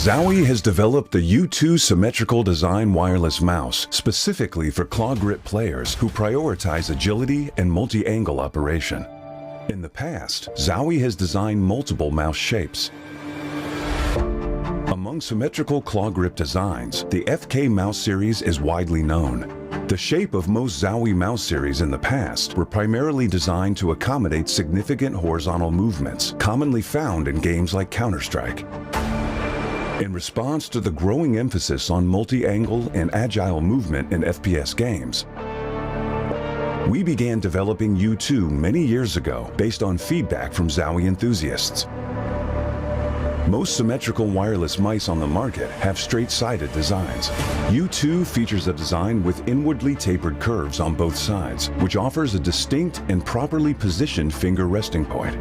Zowie has developed the U2 symmetrical design wireless mouse specifically for claw grip players who prioritize agility and multi-angle operation. In the past, Zowie has designed multiple mouse shapes. Among symmetrical claw grip designs, the FK mouse series is widely known. The shape of most Zowie mouse series in the past were primarily designed to accommodate significant horizontal movements commonly found in games like Counter-Strike. In response to the growing emphasis on multi-angle and agile movement in FPS games, we began developing U2 many years ago based on feedback from Zowie enthusiasts. Most symmetrical wireless mice on the market have straight-sided designs. U2 features a design with inwardly tapered curves on both sides, which offers a distinct and properly positioned finger resting point.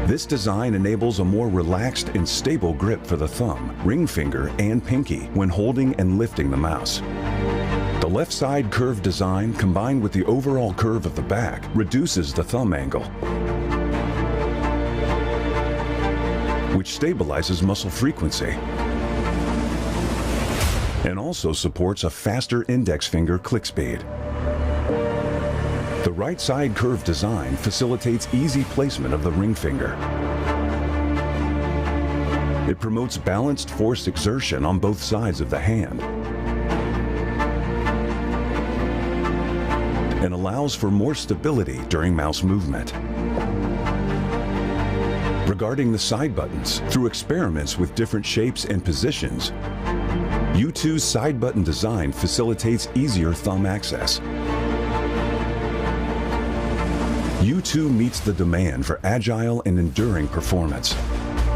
This design enables a more relaxed and stable grip for the thumb, ring finger, and pinky when holding and lifting the mouse. The left side curved design combined with the overall curve of the back reduces the thumb angle. which stabilizes muscle frequency and also supports a faster index finger click speed. The right side curve design facilitates easy placement of the ring finger. It promotes balanced force exertion on both sides of the hand and allows for more stability during mouse movement. Regarding the side buttons, through experiments with different shapes and positions, U2's side button design facilitates easier thumb access. U2 meets the demand for agile and enduring performance.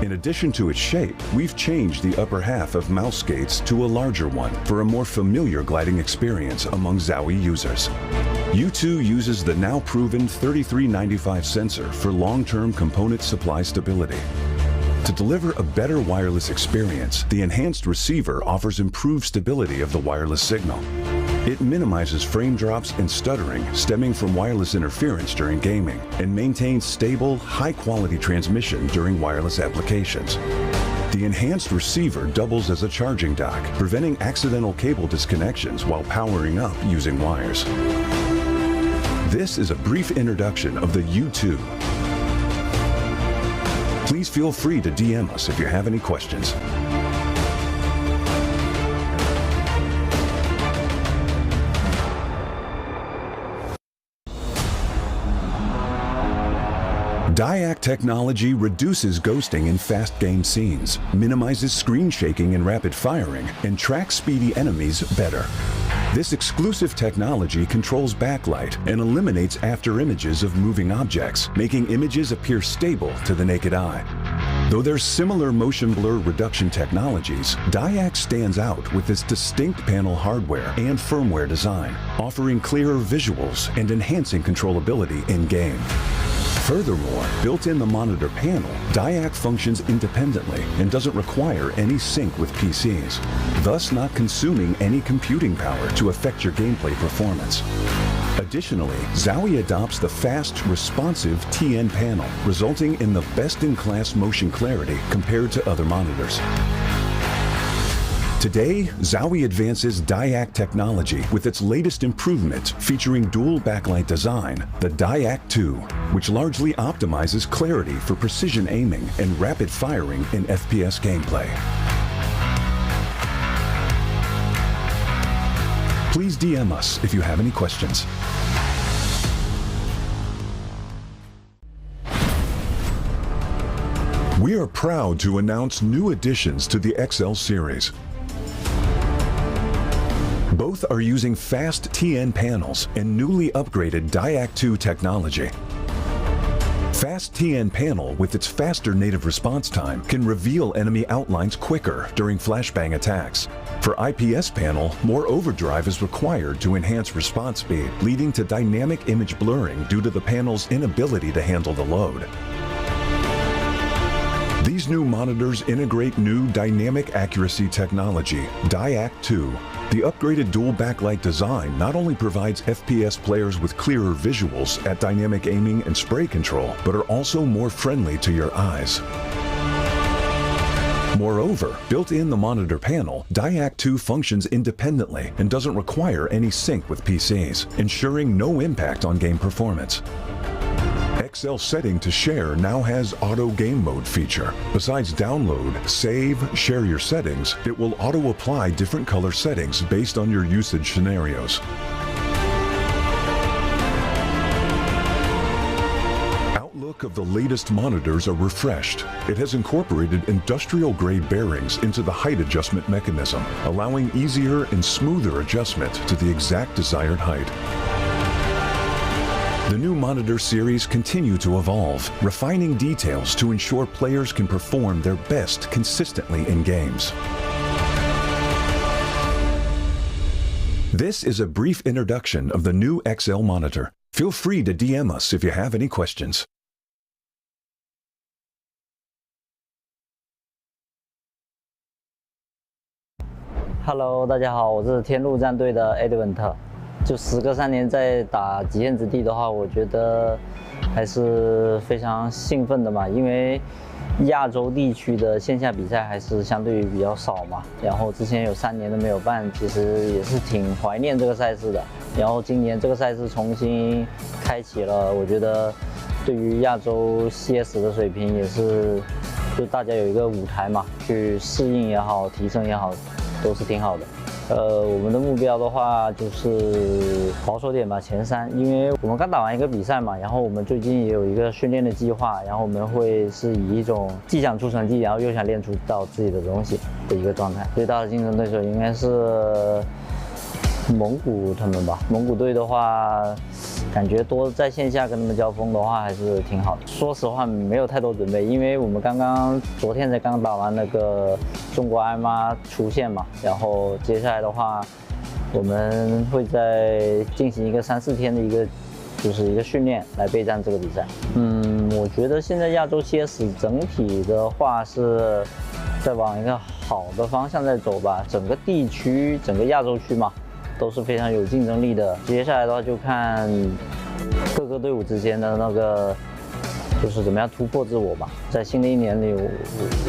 In addition to its shape, we've changed the upper half of mouse skates to a larger one for a more familiar gliding experience among Zowie users. U2 uses the now proven 3395 sensor for long-term component supply stability. To deliver a better wireless experience, the enhanced receiver offers improved stability of the wireless signal. It minimizes frame drops and stuttering stemming from wireless interference during gaming and maintains stable, high-quality transmission during wireless applications. The enhanced receiver doubles as a charging dock, preventing accidental cable disconnections while powering up using wires. This is a brief introduction of the U2. Please feel free to DM us if you have any questions. DIAC technology reduces ghosting in fast game scenes, minimizes screen shaking and rapid firing, and tracks speedy enemies better. This exclusive technology controls backlight and eliminates after images of moving objects, making images appear stable to the naked eye. Though there's similar motion blur reduction technologies, DIAC stands out with its distinct panel hardware and firmware design, offering clearer visuals and enhancing controllability in-game. Furthermore, built in the monitor panel, DIAC functions independently and doesn't require any sync with PCs, thus not consuming any computing power to affect your gameplay performance. Additionally, Zowie adopts the fast, responsive TN panel, resulting in the best-in-class motion clarity compared to other monitors. Today, Zowie advances DIAC technology with its latest improvement featuring dual backlight design, the DIAC 2, which largely optimizes clarity for precision aiming and rapid firing in FPS gameplay. Please DM us if you have any questions. We are proud to announce new additions to the XL series. Both are using fast TN panels and newly upgraded DIAC 2 technology. Fast TN panel with its faster native response time can reveal enemy outlines quicker during flashbang attacks. For IPS panel, more overdrive is required to enhance response speed, leading to dynamic image blurring due to the panel's inability to handle the load. These new monitors integrate new dynamic accuracy technology, DIAC 2. The upgraded dual backlight design not only provides FPS players with clearer visuals at dynamic aiming and spray control, but are also more friendly to your eyes. Moreover, built in the monitor panel, DIAC 2 functions independently and doesn't require any sync with PCs, ensuring no impact on game performance. XL setting to share now has auto game mode feature. Besides download, save, share your settings, it will auto apply different color settings based on your usage scenarios. Outlook of the latest monitors are refreshed. It has incorporated industrial grade bearings into the height adjustment mechanism, allowing easier and smoother adjustment to the exact desired height. The new monitor series continue to evolve, refining details to ensure players can perform their best consistently in games. This is a brief introduction of the new XL monitor. Feel free to DM us if you have any questions. Hello， 大家好，我是天路战队的 Edwin。就时隔3年再打极限之地的话，我觉得还是非常兴奋的嘛，因为亚洲地区的线下比赛还是相对于比较少嘛，然后之前有3年都没有办，其实也是挺怀念这个赛事的。然后今年这个赛事重新开启了，我觉得对于亚洲 CS 的水平也是，就大家有一个舞台嘛，去适应也好，提升也好，都是挺好的。我们的目标的话就是保守点吧，前3，因为我们刚打完一个比赛嘛，然后我们最近也有一个训练的计划，然后我们会是以一种既想出成绩，然后又想练出到自己的东西的一个状态。最大的竞争对手应该是蒙古他们吧。蒙古队的话，感觉多在线下跟他们交锋的话还是挺好的。说实话没有太多准备，因为我们昨天才刚打完那个中国艾玛出线嘛，然后接下来的话，我们会再进行一个3、4天的一个训练来备战这个比赛。我觉得现在亚洲 CS 整体的话是在往一个好的方向在走吧，整个地区、整个亚洲区嘛，都是非常有竞争力的。接下来的话就看各个队伍之间的那个就是怎么样突破自我吧。在新的一年里，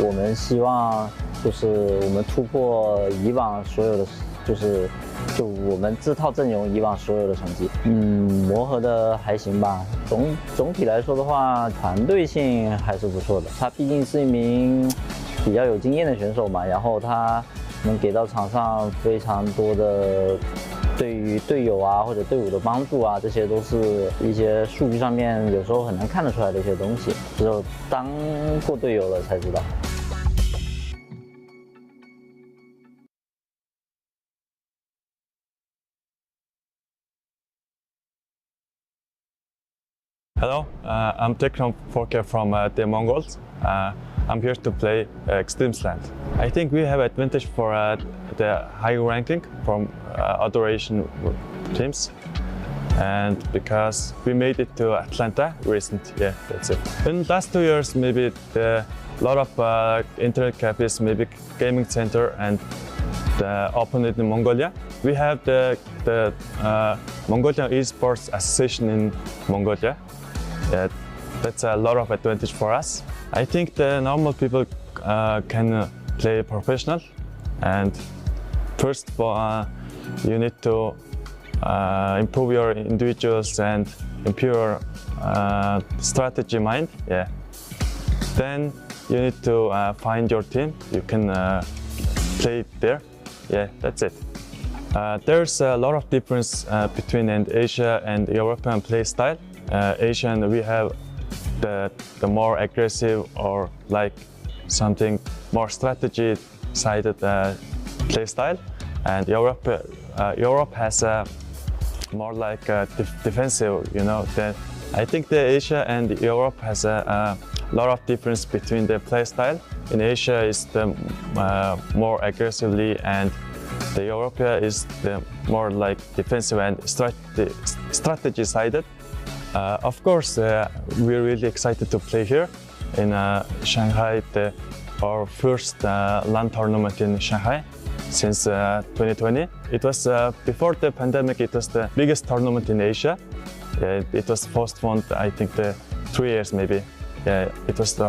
我们希望就是我们突破以往所有的，就我们这套阵容以往所有的成绩。磨合的还行吧。总体来说的话，团队性还是不错的。他毕竟是一名比较有经验的选手嘛，然后他能给到场上非常多的对于队友啊或者队伍的帮助啊，这些都是一些数据上面有时候很难看得出来的一些东西，只有当过队友了才知道。Hello, I'm Tekram Forker from the Mongols. I'm here to play eXTREMESLAND. I think we have advantage for the high ranking from other Asian teams, and because we made it to Atlanta recent, yeah, that's it. In the last 2 years, maybe a lot of internet cafes, maybe gaming center, and the opponent in Mongolia. We have the Mongolian Esports Association in Mongolia. That's a lot of advantage for us. I think the normal people can play professional, and first of all, you need to improve your individuals and improve your strategy mind. Yeah. Then you need to find your team. You can play there. Yeah, that's it. There's a lot of difference between Asia and European play style. Asian, we have the more aggressive or like something more strategy-sided play style, and Europe has a more like defensive. You know, I think the Asia and Europe has a lot of difference between the play style. In Asia, is the more aggressively, and the Europe is the more like defensive and strategy-sided. Of course, we're really excited to play here in Shanghai, our first LAN tournament in Shanghai since 2020. It was before the pandemic. It was the biggest tournament in Asia. It was postponed, I think, 3 years maybe. It was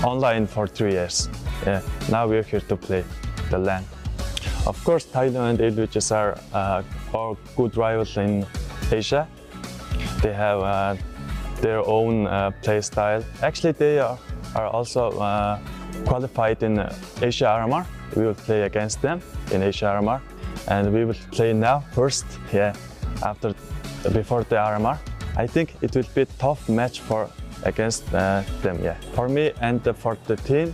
online for 3 years. Now we're here to play the LAN. Of course, Thailand and Illuches are our good rivals in Asia. They have their own play style. Actually, they are also qualified in Asia RMR. We will play against them in Asia RMR, and we will play now first. Before the RMR. I think it will be a tough match against them. Yeah. For me and for the team,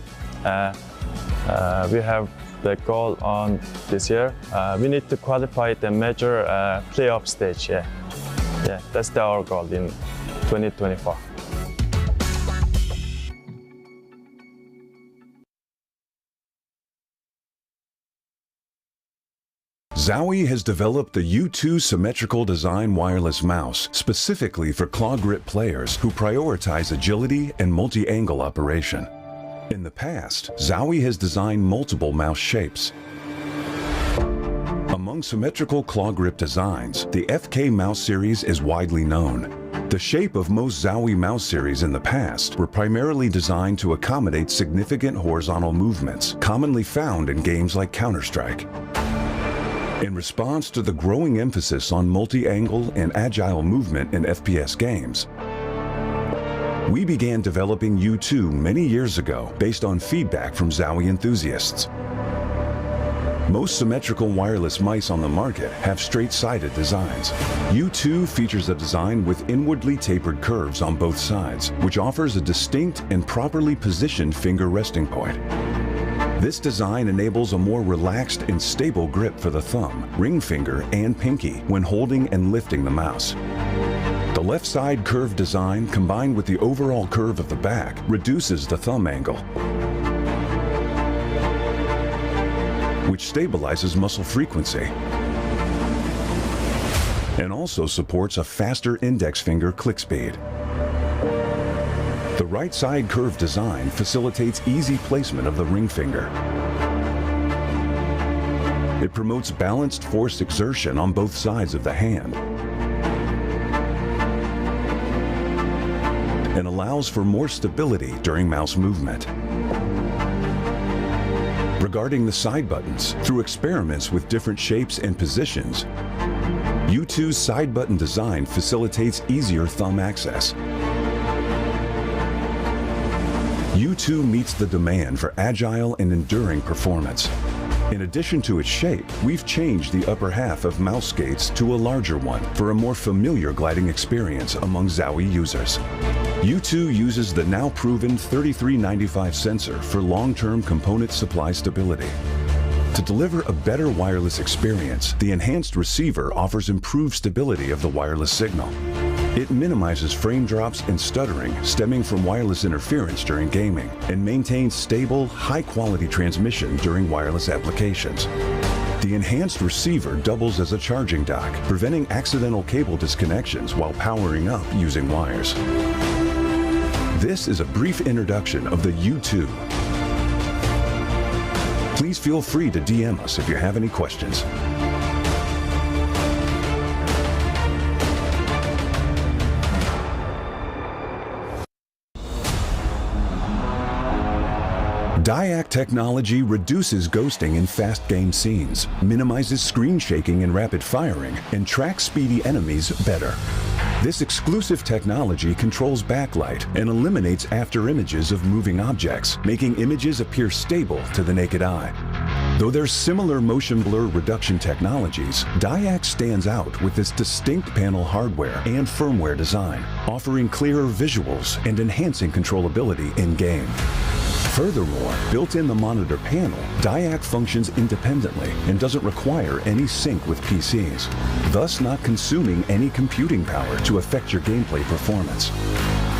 we have the goal on this year. We need to qualify the major playoff stage. Yeah, that's our goal in 2024. Zowie has developed the U2 symmetrical design wireless mouse specifically for claw grip players who prioritize agility and multi-angle operation. In the past, Zowie has designed multiple mouse shapes. Among symmetrical claw grip designs, the FK mouse series is widely known. The shape of most Zowie mouse series in the past were primarily designed to accommodate significant horizontal movements, commonly found in games like Counter-Strike. In response to the growing emphasis on multi-angle and agile movement in FPS games, we began developing U2 many years ago based on feedback from Zowie enthusiasts. Most symmetrical wireless mice on the market have straight-sided designs. U2 features a design with inwardly tapered curves on both sides, which offers a distinct and properly positioned finger resting point. This design enables a more relaxed and stable grip for the thumb, ring finger, and pinky when holding and lifting the mouse. The left side curved design, combined with the overall curve of the back, reduces the thumb angle, which stabilizes muscle frequency and also supports a faster index finger click speed. The right side curve design facilitates easy placement of the ring finger. It promotes balanced force exertion on both sides of the hand and allows for more stability during mouse movement. Regarding the side buttons, through experiments with different shapes and positions, U2's side button design facilitates easier thumb access. U2 meets the demand for agile and enduring performance. In addition to its shape, we've changed the upper half of mouse skates to a larger one for a more familiar gliding experience among Zowie users. U2 uses the now proven 3395 sensor for long-term component supply stability. To deliver a better wireless experience, the enhanced receiver offers improved stability of the wireless signal. It minimizes frame drops and stuttering stemming from wireless interference during gaming and maintains stable, high-quality transmission during wireless applications. The enhanced receiver doubles as a charging dock, preventing accidental cable disconnections while powering up using wires. This is a brief introduction of the U2. Please feel free to DM us if you have any questions. DIAC technology reduces ghosting in fast game scenes, minimizes screen shaking and rapid firing, and tracks speedy enemies better. This exclusive technology controls backlight and eliminates after images of moving objects, making images appear stable to the naked eye. Though there's similar motion blur reduction technologies, DIAC stands out with its distinct panel hardware and firmware design, offering clearer visuals and enhancing controllability in-game. Furthermore, built in the monitor panel, DIAC functions independently and doesn't require any sync with PCs, thus not consuming any computing power to affect your gameplay performance.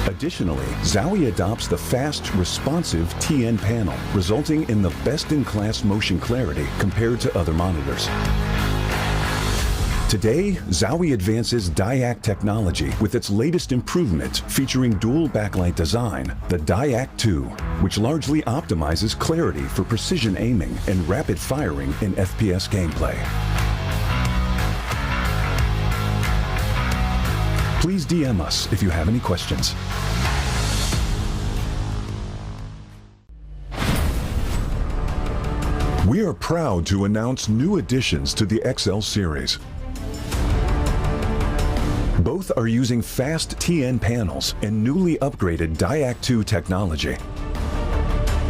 Additionally, Zowie adopts the fast, responsive TN panel, resulting in the best-in-class motion clarity compared to other monitors. Today, Zowie advances DIAC technology with its latest improvement featuring dual backlight design, the DIAC 2, which largely optimizes clarity for precision aiming and rapid firing in FPS gameplay. Please DM us if you have any questions. We are proud to announce new additions to the XL series. Both are using fast TN panels and newly upgraded DIAC 2 technology.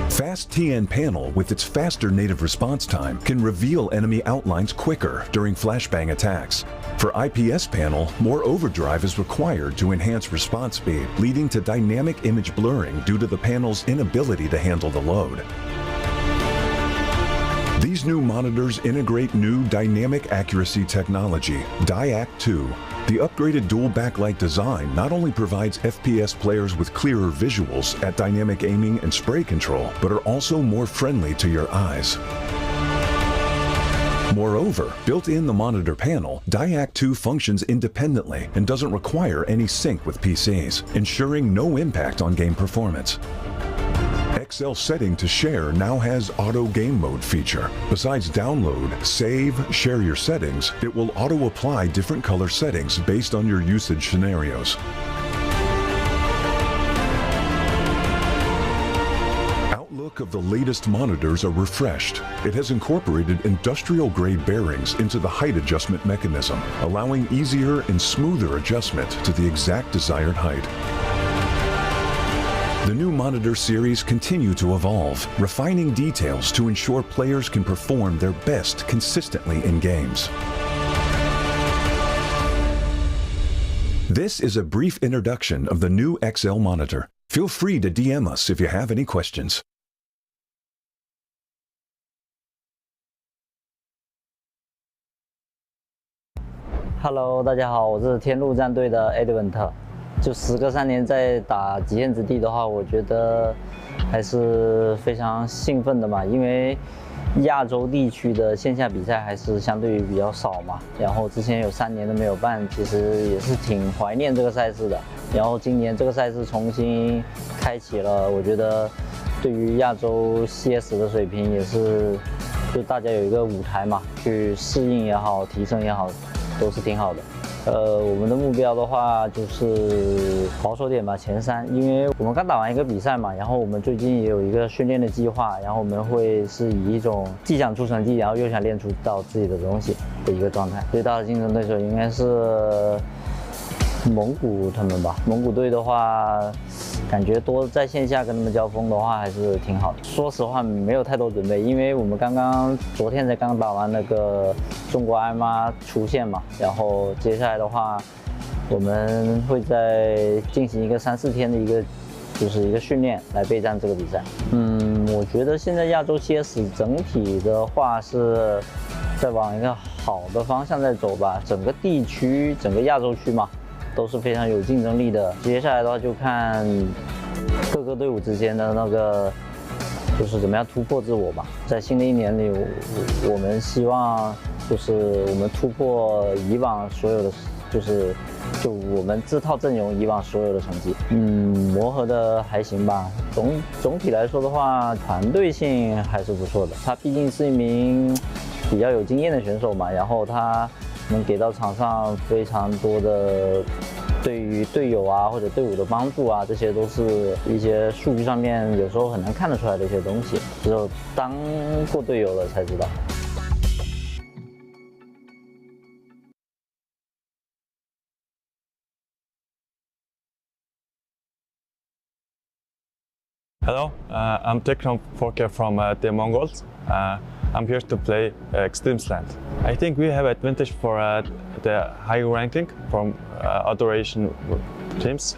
Fast TN panel with its faster native response time can reveal enemy outlines quicker during flashbang attacks. For IPS panel, more overdrive is required to enhance response speed, leading to dynamic image blurring due to the panel's inability to handle the load. These new monitors integrate new dynamic accuracy technology, DIAC 2. The upgraded dual backlight design not only provides FPS players with clearer visuals at dynamic aiming and spray control, but are also more friendly to your eyes. Moreover, built in the monitor panel, DIAC 2 functions independently and doesn't require any sync with PCs, ensuring no impact on game performance. XL setting to share now has Auto Game Mode feature. Besides download, save, share your settings, it will auto-apply different color settings based on your usage scenarios. Outlook of the latest monitors are refreshed. It has incorporated industrial-grade bearings into the height adjustment mechanism, allowing easier and smoother adjustment to the exact desired height. The new monitor series continue to evolve, refining details to ensure players can perform their best consistently in games. This is a brief introduction of the new XL monitor. Feel free to DM us if you have any questions. Hello， 大家好，我是天路战队的 Edwin。就时隔3年再打极限之地的话，我觉得还是非常兴奋的嘛，因为亚洲地区的线下比赛还是相对于比较少嘛。然后之前有3年都没有办，其实也是挺怀念这个赛事的。然后今年这个赛事重新开启了，我觉得对于亚洲 CS 的水平也是，就大家有一个舞台嘛，去适应也好，提升也好，都是挺好的。我们的目标的话就是保守点吧，前3，因为我们刚打完一个比赛嘛，然后我们最近也有一个训练的计划，然后我们会是以一种既想出成绩，然后又想练出到自己的东西的一个状态。最大的竞争对手应该是蒙古他们吧。蒙古队的话，感觉多在线下跟他们交锋的话还是挺好的。说实话没有太多准备，因为我们昨天才刚打完那个中国艾玛出线嘛，然后接下来的话，我们会再进行一个3、4天的一个训练来备战这个比赛。我觉得现在亚洲 CS 整体的话是在往一个好的方向在走吧，整个地区、整个亚洲区嘛，都是非常有竞争力的。接下来的话就看各个队伍之间的那个就是怎么样突破自我吧。在新的一年里，我们希望就是我们突破以往所有的，就我们这套阵容以往所有的成绩。磨合的还行吧。总体来说的话，团队性还是不错的。他毕竟是一名比较有经验的选手嘛，然后他能给到场上非常多的对于队友啊或者队伍的帮助啊，这些都是一些数据上面有时候很难看得出来的一些东西，只有当过队友了才知道。Hello, I'm Tekram Forker from the Mongols. I'm here to play eXTREMESLAND. I think we have advantage for the high ranking from other Asian teams,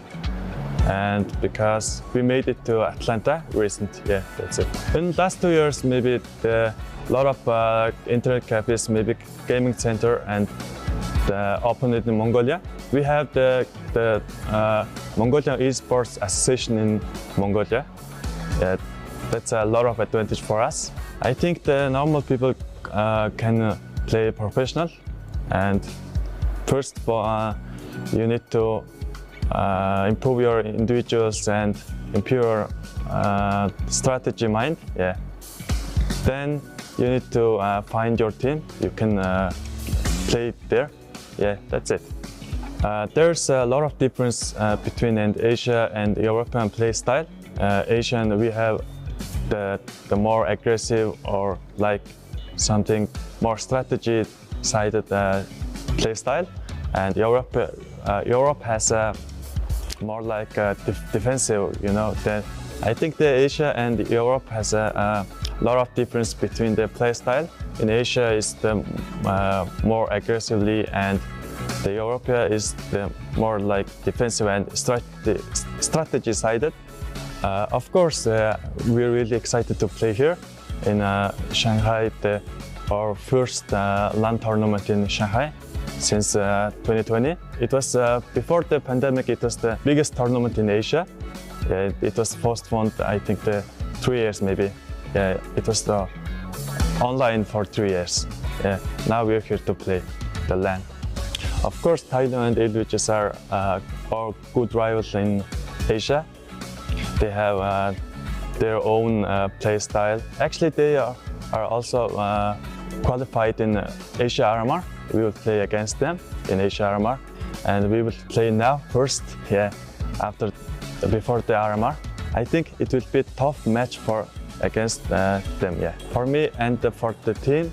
and because we made it to Atlanta recent, yeah, that's it. In last 2 years, maybe a lot of internet cafes, maybe gaming center, and the opponent in Mongolia. We have the Mongolian Esports Association in Mongolia. That's a lot of advantage for us. I think the normal people can play professional, and first of all, you need to improve your individuals and improve your strategy mind. Yeah. Then you need to find your team. You can play there. Yeah, that's it. There's a lot of difference between Asia and European play style. Asian, we have the more aggressive or like something more strategy-sided play style, and Europe has a more like defensive. You know, I think the Asia and Europe has a lot of difference between the play style. In Asia, is the more aggressively, and the Europe is the more like defensive and strategy-sided. Of course, we're really excited to play here in Shanghai, our first LAN tournament in Shanghai since 2020. It was before the pandemic. It was the biggest tournament in Asia. It was postponed, I think, 3 years maybe. It was online for 3 years. Now we're here to play the LAN. Of course, Thailand and Indonesia are our good rivals in Asia. They have their own play style. Actually, they are also qualified in Asia RMR. We will play against them in Asia RMR, and we will play now first, before the RMR. I think it will be a tough match against them. Yeah, for me and for the team,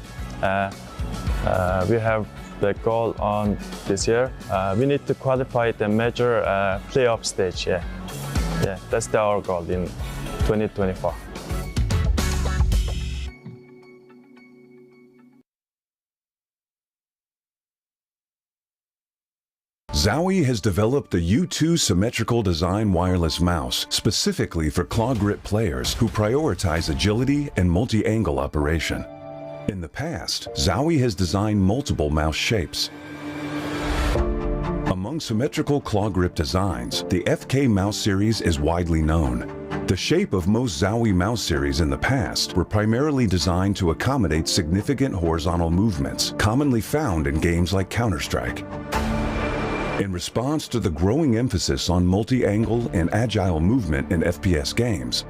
we have the goal on this year. We need to qualify the major playoff stage. Yeah, that's our goal in 2024. Zowie has developed the U2 symmetrical design wireless mouse specifically for claw grip players who prioritize agility and multi-angle operation. In the past, Zowie has designed multiple mouse shapes. Among symmetrical claw grip designs, the FK mouse series is widely known. The shape of most Zowie mouse series in the past were primarily designed to accommodate significant horizontal movements, commonly found in games like Counter-Strike. In response to the growing emphasis on multi-angle and agile movement in FPS games,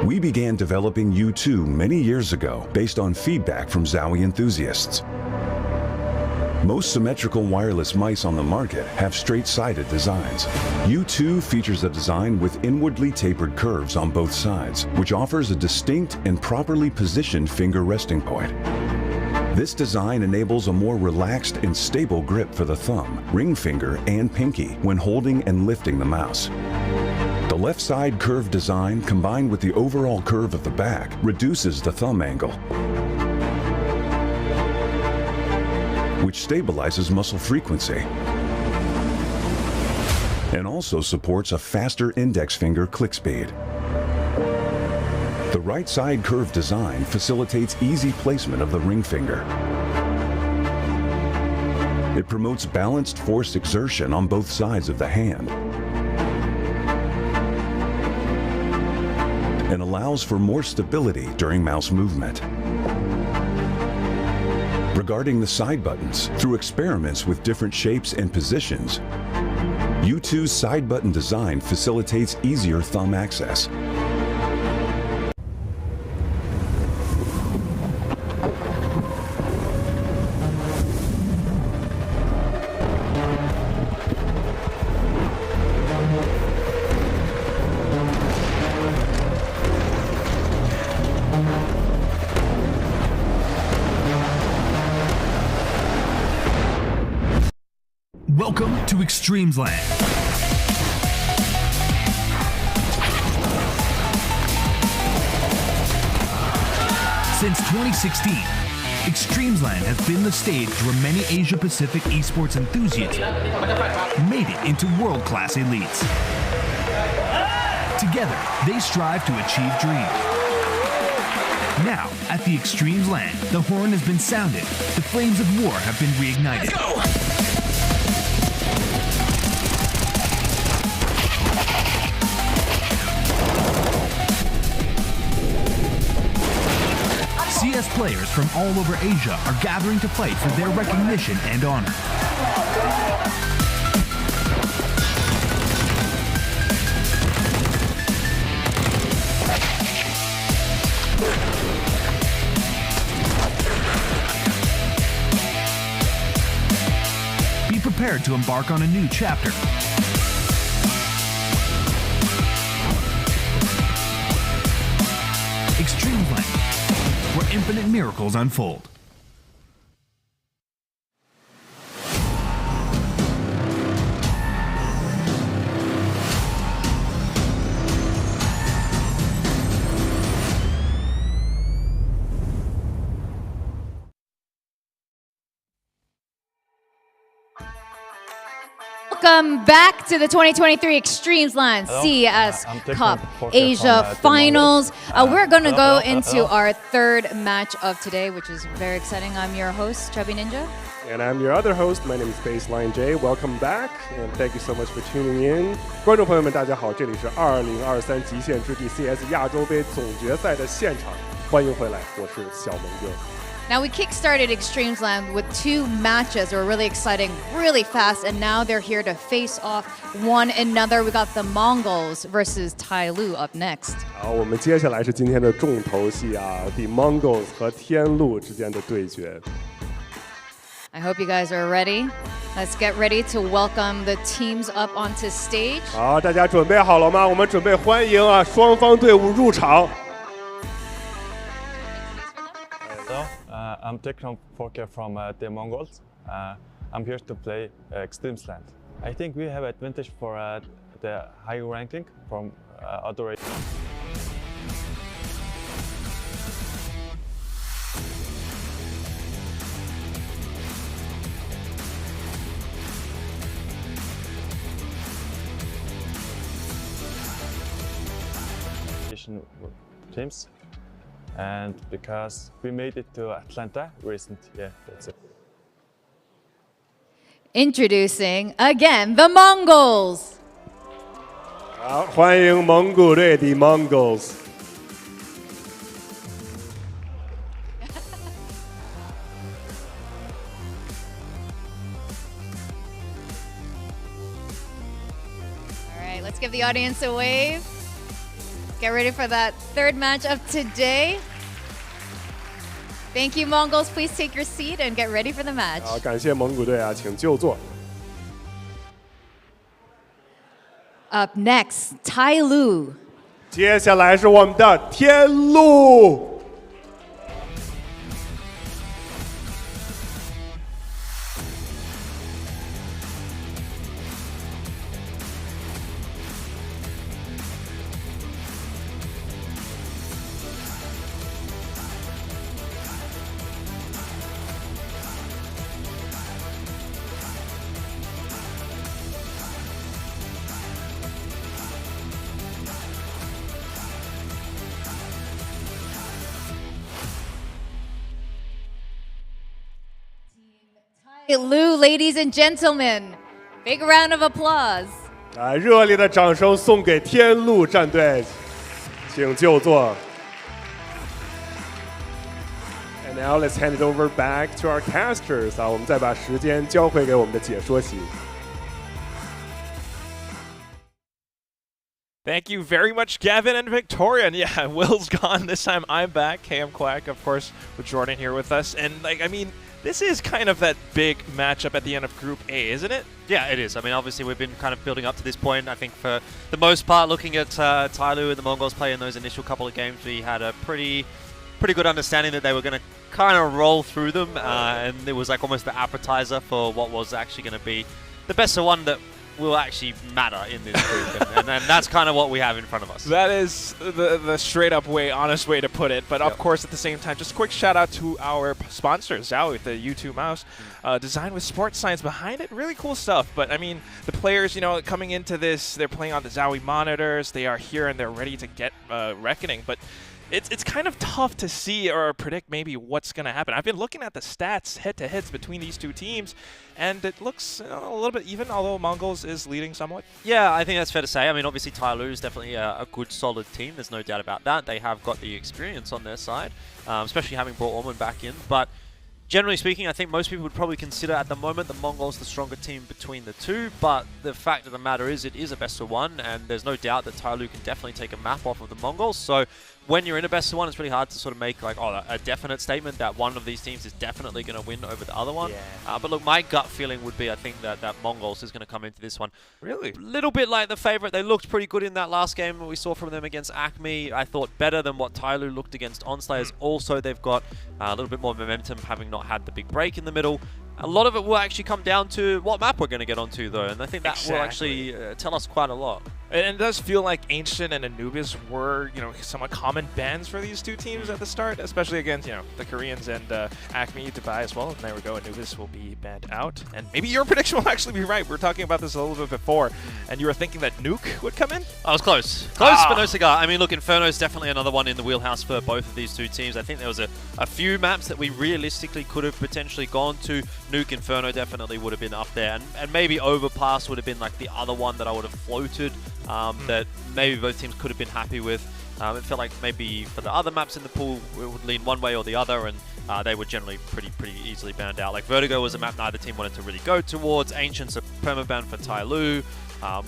we began developing U2 many years ago based on feedback from Zowie enthusiasts. Most symmetrical wireless mice on the market have straight-sided designs. U2 features a design with inwardly tapered curves on both sides, which offers a distinct and properly positioned finger resting point. This design enables a more relaxed and stable grip for the thumb, ring finger, and pinky when holding and lifting the mouse. The left side curved design combined with the overall curve of the back reduces the thumb angle, which stabilizes muscle frequency and also supports a faster index finger click speed. The right side curved design facilitates easy placement of the ring finger. It promotes balanced force exertion on both sides of the hand and allows for more stability during mouse movement. Regarding the side buttons, through experiments with different shapes and positions, U2's side button design facilitates easier thumb access. Welcome to eXTREMESLAND. Since 2016, eXTREMESLAND has been the stage where many Asia-Pacific esports enthusiasts made it into world-class elites. Together, they strive to achieve dreams. Now, at the eXTREMESLAND, the horn has been sounded, the flames of war have been reignited. Let's go! CS players from all over Asia are gathering to fight for their recognition and honor. Be prepared to embark on a new chapter. eXTREMESLAND, where infinite miracles unfold. Welcome back to the 2023 eXTREMESLAND CS Cup Asia Finals. We're going to go into our third match of today, which is very exciting. I'm your host, Chubby Ninja. And I'm your other host. My name is Baseline J. Welcome back, and thank you so much for tuning in. 观众朋友们，大家好，这里是2023极限之地 CS 亚洲杯总决赛的现场，欢迎回来，我是小萌哥。Now we kickstarted eXTREMESLAND with 2 matches that were really exciting, really fast, and now they're here to face off one another. We got the Mongols versus Tai Lu up next. 好，我们接下来是今天的重头戏啊 ，The Mongols 和天路之间的对决。 I hope you guys are ready. Let's get ready to welcome the teams up onto stage. 好，大家准备好了吗？我们准备欢迎啊双方队伍入场。 I'm Tekram Forker from the Mongols. I'm here to play eXTREMESLAND. I think we have advantage for the high ranking from other. Teams. And because we made it to Atlanta recent, yeah, that's it. Introducing again the Mongols. 好，欢迎蒙古队 The Mongols。 All right, let's give the audience a wave. Get ready for that 3rd match of today. Thank you, Mongols. Please take your seat and get ready for the match. 好，感谢蒙古队啊，请就座。 Up next, Tai Lu. 接下来是我们的天路。 Lu, ladies and gentlemen, big round of applause. 啊，热烈的掌声送给天路战队，请就座。And now let's hand it over back to our casters 啊，我们再把时间交回给我们的解说席。 Thank you very much, Gavin and Victoria. And yeah, Will's gone. This time I'm back. KM Quack, of course, with Jordan here with us. And, like, I mean, this is kind of that big matchup at the end of Group A, isn't it? Yeah, it is. I mean, obviously, we've been kind of building up to this point. I think for the most part, looking at Tai Lu and the Mongols play in those initial couple of games, we had a pretty good understanding that they were going to kind of roll through them. And it was like almost the appetizer for what was actually going to be the best of one that will actually matter in this group. and that's kind of what we have in front of us. That is the straight up way, honest way to put it. But of course, at the same time, just a quick shout out to our sponsors, Zowie, the U2 mouse, designed with sports science behind it. Really cool stuff. But I mean, the players, you know, coming into this, they're playing on the Zowie monitors. They are here and they're ready to get reckoning. But it's kind of tough to see or predict maybe what's going to happen. I've been looking at the stats head-to-heads between these two teams, and it looks a little bit even, although Mongols is leading somewhat. Yeah, I think that's fair to say. I mean, obviously, Tai Lu is definitely a good, solid team. There's no doubt about that. They have got the experience on their side, especially having brought Ormond back in. But generally speaking, I think most people would probably consider at the moment the Mongols the stronger team between the two, but the fact of the matter is it is a best of one, and there's no doubt that Tai Lu can definitely take a map off of the Mongols. So when you're in a best of one, it's really hard to sort of make like a definite statement that one of these teams is definitely going to win over the other one. Yeah. But look, my gut feeling would be I think that Mongols is going to come into this one. Really? A little bit like the favorite. They looked pretty good in that last game we saw from them against Acme. I thought better than what Tai Lu looked against Onslayers. Also, they've got a little bit more momentum, having not had the big break in the middle. A lot of it will actually come down to what map we're going to get onto, though, and I think that will actually tell us quite a lot. And it does feel like Ancient and Anubis were, you know, somewhat common bans for these two teams at the start, especially against, you know, the Koreans and Acme, Dubai as well. And there we go, Anubis will be banned out. And maybe your prediction will actually be right. We were talking about this a little bit before, and you were thinking that Nuke would come in? I was close. Close, but no cigar. I mean, look, Inferno is definitely another one in the wheelhouse for both of these two teams. I think there was a few maps that we realistically could have potentially gone to. Nuke Inferno definitely would have been up there, and maybe Overpass would have been like the other one that I would have floated. That maybe both teams could have been happy with. It felt like maybe for the other maps in the pool, it would lean one way or the other, and they were generally pretty easily banned out. Like Vertigo was a map neither team wanted to really go towards. Ancient's a permaban for Tyloo.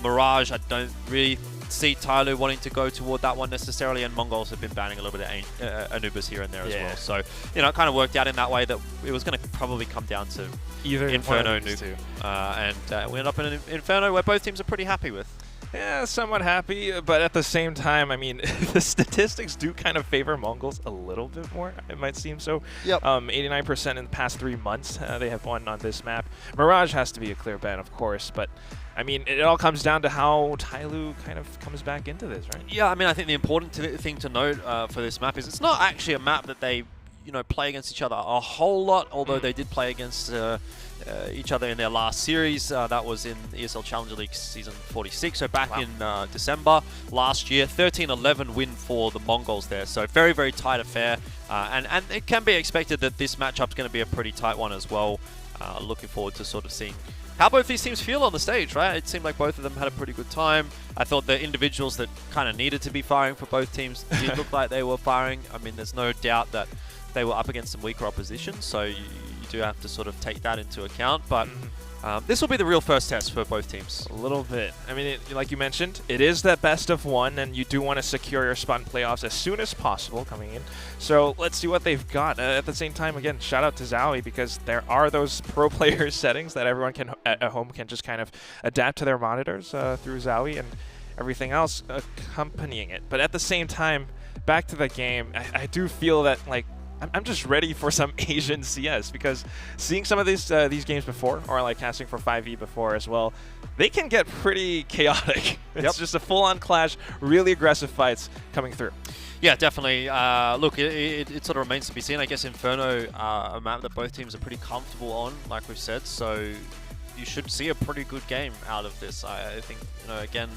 Mirage, I don't really see Tyloo wanting to go toward that one necessarily, and Mongols have been banning a little bit of Anubis here and there as well. So, you know, it kind of worked out in that way that it was going to probably come down to either Inferno Noob. And we ended up in an Inferno where both teams are pretty happy with. Yeah, somewhat happy, but at the same time, I mean, the statistics do kind of favor Mongols a little bit more, it might seem so. Yep. 89% in the past 3 months they have won on this map. Mirage has to be a clear ban, of course, but I mean, it all comes down to how Tyloo kind of comes back into this, right? Yeah, I mean, I think the important thing to note for this map is it's not actually a map that they, you know, play against each other a whole lot, although they did play against each other in their last series. That was in ESL Challenger League Season 46, so back in December last year. 13-11 win for the Mongols there, so very, very tight affair. And it can be expected that this matchup's going to be a pretty tight one as well. Looking forward to sort of seeing how both these teams feel on the stage, right? It seemed like both of them had a pretty good time. I thought the individuals that kind of needed to be firing for both teams did look like they were firing. I mean, there's no doubt that they were up against some weaker opposition, so you do have to sort of take that into account. But this will be the real first test for both teams. A little bit. I mean, like you mentioned, it is that best of one, and you do want to secure your spot in playoffs as soon as possible coming in. So let's see what they've got. At the same time, again, shout out to Zowie, because there are those pro player settings that everyone can at home can just kind of adapt to their monitors through Zowie and everything else accompanying it. But at the same time, back to the game, I do feel that, like, I'm just ready for some Asian CS, because seeing some of these games before, or like casting for 5e before as well, they can get pretty chaotic. It's just a full-on clash, really aggressive fights coming through. Yeah, definitely. Look, it sort of remains to be seen. I guess Inferno, a map that both teams are pretty comfortable on, like we've said, so you should see a pretty good game out of this. I think, you know, again,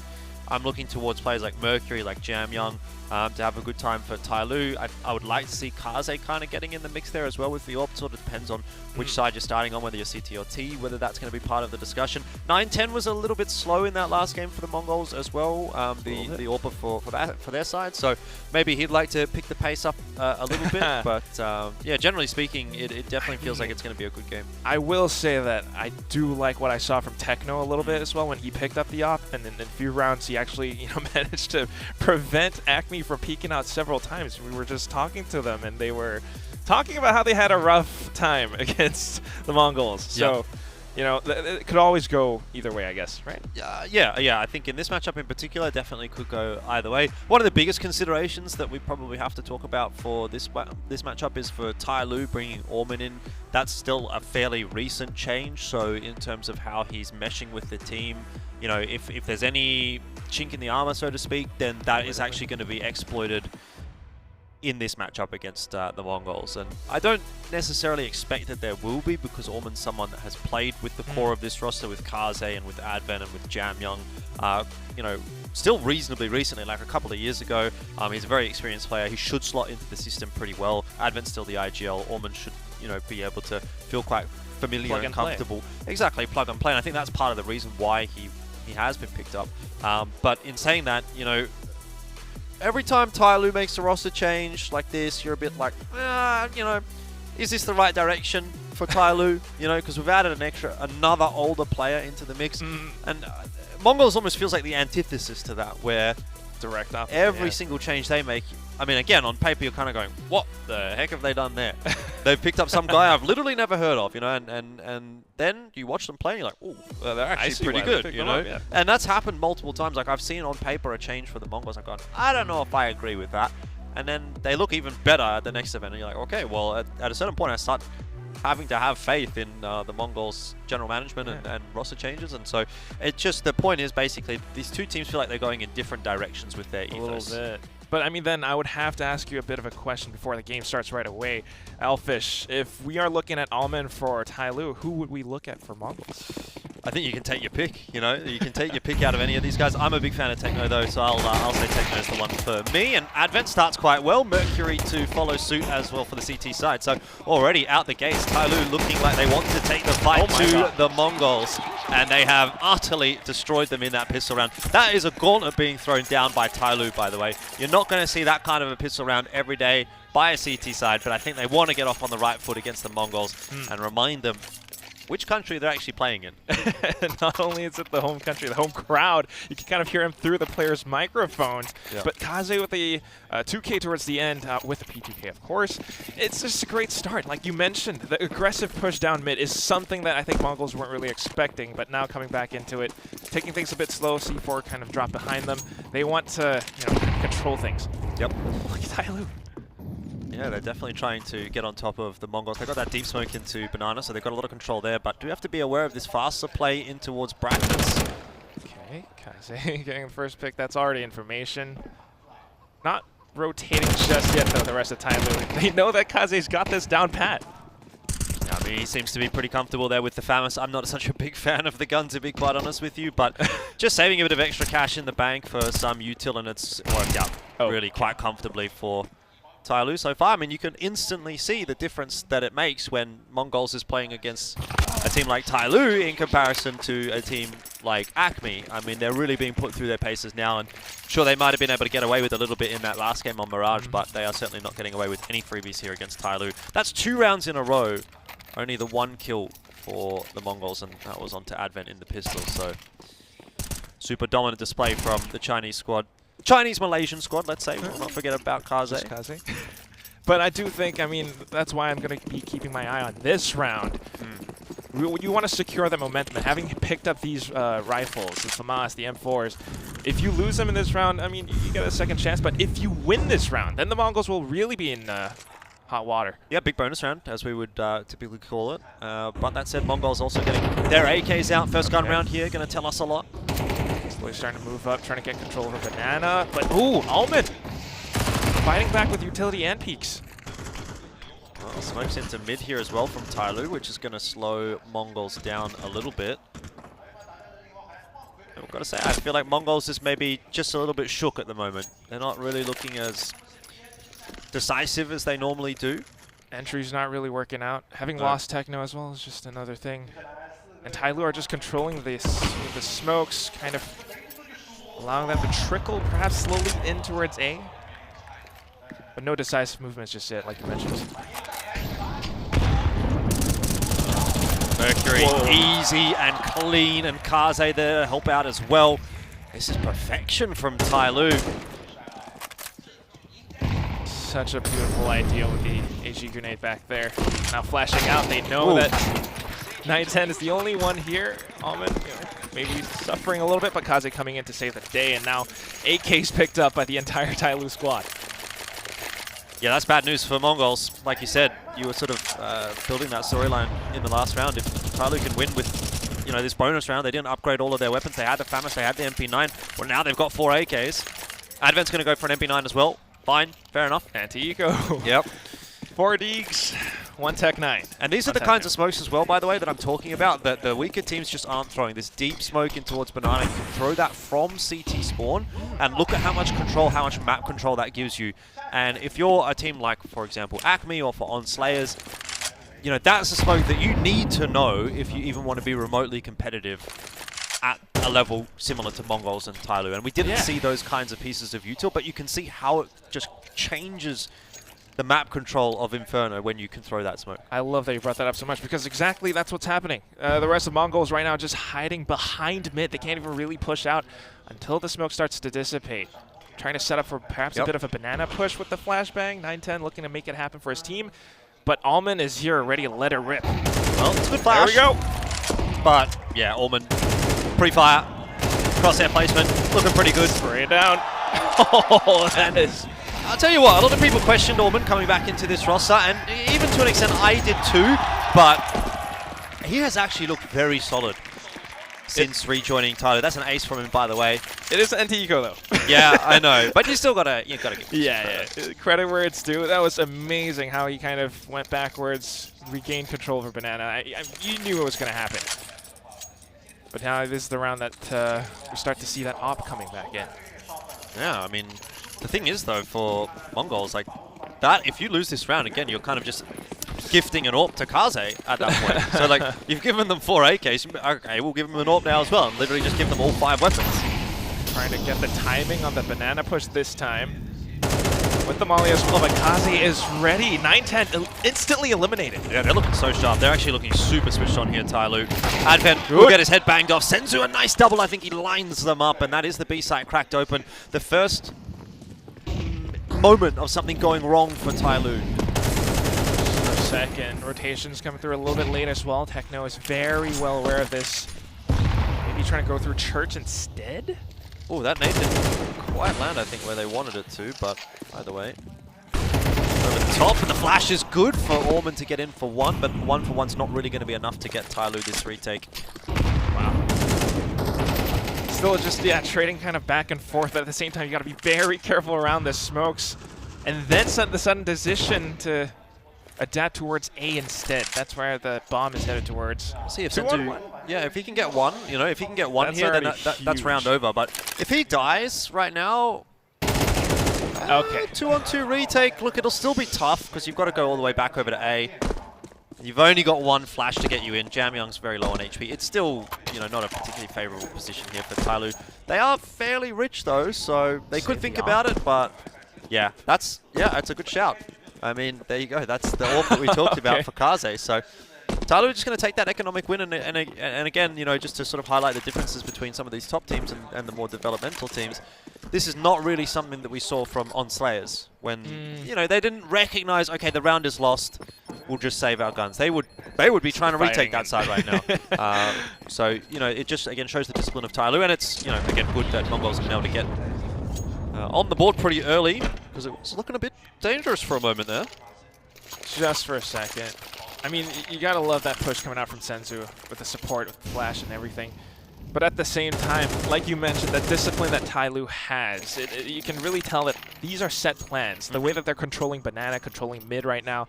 I'm looking towards players like Mercury, like Jam Young, to have a good time for Tyloo. I would like to see Kaze kind of getting in the mix there as well with the AWP. Sort of depends on which side you're starting on, whether you're CT or T, whether that's going to be part of the discussion. 9-10 was a little bit slow in that last game for the Mongols as well, the AWP for their side. So maybe he'd like to pick the pace up a little bit. But yeah, generally speaking, it definitely feels like it's going to be a good game. I will say that I do like what I saw from Techno a little bit as well when he picked up the AWP, and in a few rounds he actually, you know, managed to prevent Acme from peeking out several times. We were just talking to them, and they were talking about how they had a rough time against the Mongols. So, you know, it could always go either way, I guess, right? Yeah. I think in this matchup in particular, definitely could go either way. One of the biggest considerations that we probably have to talk about for this matchup is for Tyloo bringing Orman in. That's still a fairly recent change, so in terms of how he's meshing with the team, you know, if there's any chink in the armor, so to speak, then that is actually going to be exploited in this matchup against the Mongols. And I don't necessarily expect that there will be, because Orman's someone that has played with the core of this roster, with Kaze and with Advent and with Jam Young, you know, still reasonably recently, like a couple of years ago. He's a very experienced player. He should slot into the system pretty well. Advent's still the IGL. Orman should, you know, be able to feel quite familiar and comfortable. Exactly, plug and play. And I think that's part of the reason why he has been picked up. But in saying that, you know, every time Tyloo makes a roster change like this, you're a bit like, you know, is this the right direction for Tyloo? You know, because we've added another older player into the mix. And Mongols almost feels like the antithesis to that, where direct up every single change they make, I mean, again, on paper you're kind of going, what the heck have they done there? They've picked up some guy I've literally never heard of, you know, and then you watch them play and you're like, oh, they're actually pretty good, you know? And that's happened multiple times. Like, I've seen on paper a change for the Mongols. I've gone, I don't know if I agree with that. And then they look even better at the next event, and you're like, okay, well, at a certain point I start having to have faith in the Mongols' general management and roster changes. And so it just, the point is basically these two teams feel like they're going in different directions with their ethos. A little bit. But I mean, then I would have to ask you a bit of a question before the game starts right away. Elfish, if we are looking at Allman for Tyloo, who would we look at for Mongols? I think you can take your pick, you know. You can take your pick out of any of these guys. I'm a big fan of Techno, though, so I'll say Techno is the one for me. And Advent starts quite well. Mercury to follow suit as well for the CT side. So already out the gates, Tyloo looking like they want to take the fight to the Mongols. And they have utterly destroyed them in that pistol round. That is a gauntlet being thrown down by Tyloo, by the way. You're not going to see that kind of a pistol round every day by a CT side, but I think they want to get off on the right foot against the Mongols and remind them which country they're actually playing in. Not only is it the home country, the home crowd, you can kind of hear him through the players' microphones. Yep. But Kaze with the 2K towards the end, with the P2K, of course. It's just a great start. Like you mentioned, the aggressive push down mid is something that I think Mongols weren't really expecting, but now coming back into it, taking things a bit slow, C4 kind of drop behind them. They want to, control things. Yep. Look at Tyloo. Yeah, they're definitely trying to get on top of the Mongols. They got that deep smoke into Banana, so they've got a lot of control there, but do have to be aware of this faster play in towards brackets. Okay, Kaze getting the first pick. That's already information. Not rotating just yet, though, the rest of the time. They know that Kaze's got this down pat. I mean, he seems to be pretty comfortable there with the FAMAS. I'm not such a big fan of the gun, to be quite honest with you, but just saving a bit of extra cash in the bank for some util, and it's worked out really quite comfortably for Tyloo so far. I mean, you can instantly see the difference that it makes when Mongols is playing against a team like Tyloo in comparison to a team like Acme. I mean, they're really being put through their paces now, and sure, they might have been able to get away with a little bit in that last game on Mirage, but they are certainly not getting away with any freebies here against Tyloo. That's 2 rounds in a row. Only the 1 kill for the Mongols, and that was onto Advent in the pistol, so super dominant display from the Chinese squad. Chinese-Malaysian squad, let's say. We'll not forget about Kaze. But I do think, I mean, that's why I'm going to be keeping my eye on this round. You want to secure the momentum, and having picked up these rifles, the FAMAS, the M4s, if you lose them in this round, I mean, you get a second chance, but if you win this round, then the Mongols will really be in hot water. Yeah, big bonus round, as we would typically call it. But that said, Mongols also getting their AKs out. First gun round here, going to tell us a lot. Slowly starting to move up, trying to get control over Banana. But, ooh, Almond! Fighting back with utility and peaks. Well, smokes into mid here as well from Tyloo, which is going to slow Mongols down a little bit. And I've got to say, I feel like Mongols is maybe just a little bit shook at the moment. They're not really looking as decisive as they normally do. Entry's not really working out. Having lost Techno as well is just another thing. And Tyloo are just controlling this with the smokes, kind of allowing them to trickle perhaps slowly in towards A. But no decisive movements just yet, like you mentioned. Mercury, easy and clean, and Kaze there to help out as well. This is perfection from Tyloo. Such a beautiful idea with the AG grenade back there. Now flashing out, they know that 910 is the only one here. Almond, maybe suffering a little bit, but Kaze coming in to save the day, and now 8K's picked up by the entire Tyloo squad. Yeah, that's bad news for Mongols. Like you said, you were sort of building that storyline in the last round. If Tyloo can win with, this bonus round, they didn't upgrade all of their weapons. They had the FAMAS, they had the MP9. Well, now they've got 4 AKs. Advent's going to go for an MP9 as well. Fine, fair enough. Anti-eco. Yep. 4 Deegs, 1 Tech 9. And these are the kinds of smokes as well, by the way, that I'm talking about, that the weaker teams just aren't throwing. This deep smoke in towards Banana, you can throw that from CT spawn, and look at how much control, how much map control that gives you. And if you're a team like, for example, Acme or for On Slayers, that's a smoke that you need to know if you even want to be remotely competitive at a level similar to Mongols and Tyloo. And we didn't see those kinds of pieces of util, but you can see how it just changes the map control of Inferno when you can throw that smoke. I love that you brought that up so much, because exactly that's what's happening. The rest of Mongols right now just hiding behind mid. They can't even really push out until the smoke starts to dissipate. Trying to set up for perhaps a bit of a banana push with the flashbang. 910 looking to make it happen for his team. But Almond is here ready to let it rip. Well, it's a good flash. There we go. But, yeah, Almond, pre-fire, crosshair placement, looking pretty good. Spray it down. Oh, that is... I'll tell you what, a lot of people questioned Almond coming back into this roster, and even to an extent I did too, but he has actually looked very solid since rejoining Tyloo. That's an ace from him, by the way. It is anti-eco, though. Yeah, I know, but you still gotta give him credit. Credit where it's due. That was amazing how he kind of went backwards, regained control over Banana. You knew it was going to happen. But now this is the round that we start to see that AWP coming back in. Yeah, I mean, the thing is though, for Mongols, like that, if you lose this round again, you're kind of just gifting an AWP to Kaze at that point. So like, you've given them 4 AKs, okay, we'll give them an AWP now as well, and literally just give them all 5 weapons. Trying to get the timing on the banana push this time. With the molly as well, but Kaze is ready. 9-10 instantly eliminated. Yeah, they're looking so sharp. They're actually looking super switched on here, Tyloo. Advent will get his head banged off. Senzu, a nice double. I think he lines them up, and that is the B site cracked open. The first moment of something going wrong for Tyloo. For a second, rotations coming through a little bit late as well. Techno is very well aware of this. Maybe trying to go through Church instead? Oh, that nade didn't quite land, I think, where they wanted it to, but either way. Over the top, and the flash is good for Orman to get in for 1, but 1 for 1's not really going to be enough to get Tyloo this retake. Wow. Still just, yeah, trading kind of back and forth, but at the same time, you got to be very careful around the smokes. And then the sudden decision to adapt towards A instead. That's where the bomb is headed towards. See if Senzu, yeah, if he can get 1, you know, if he can get 1 here, then that's round over. But if he dies right now, okay, 2-on-2 retake. Look, it'll still be tough because you've got to go all the way back over to A. You've only got 1 flash to get you in. Jamyoung's very low on HP. It's still, you know, not a particularly favorable position here for Tyloo. They are fairly rich though, so they could think about it. But yeah, that's a good shout. I mean, there you go. That's the AWP that we talked about for Kaze. So Tyloo just going to take that economic win, and again, you know, just to sort of highlight the differences between some of these top teams and the more developmental teams. This is not really something that we saw from On Slayers when you know, they didn't recognize, okay, the round is lost, we'll just save our guns. They would be trying to retake that side right now. So you know, it just again shows the discipline of Tyloo, and it's, you know, again good that Mongols have been able to get on the board pretty early, because it was looking a bit dangerous for a moment there. Just for a second. I mean, you gotta love that push coming out from Senzu with the support, with the flash and everything. But at the same time, like you mentioned, the discipline that Tyloo has, you can really tell that these are set plans. The way that they're controlling banana, controlling mid right now.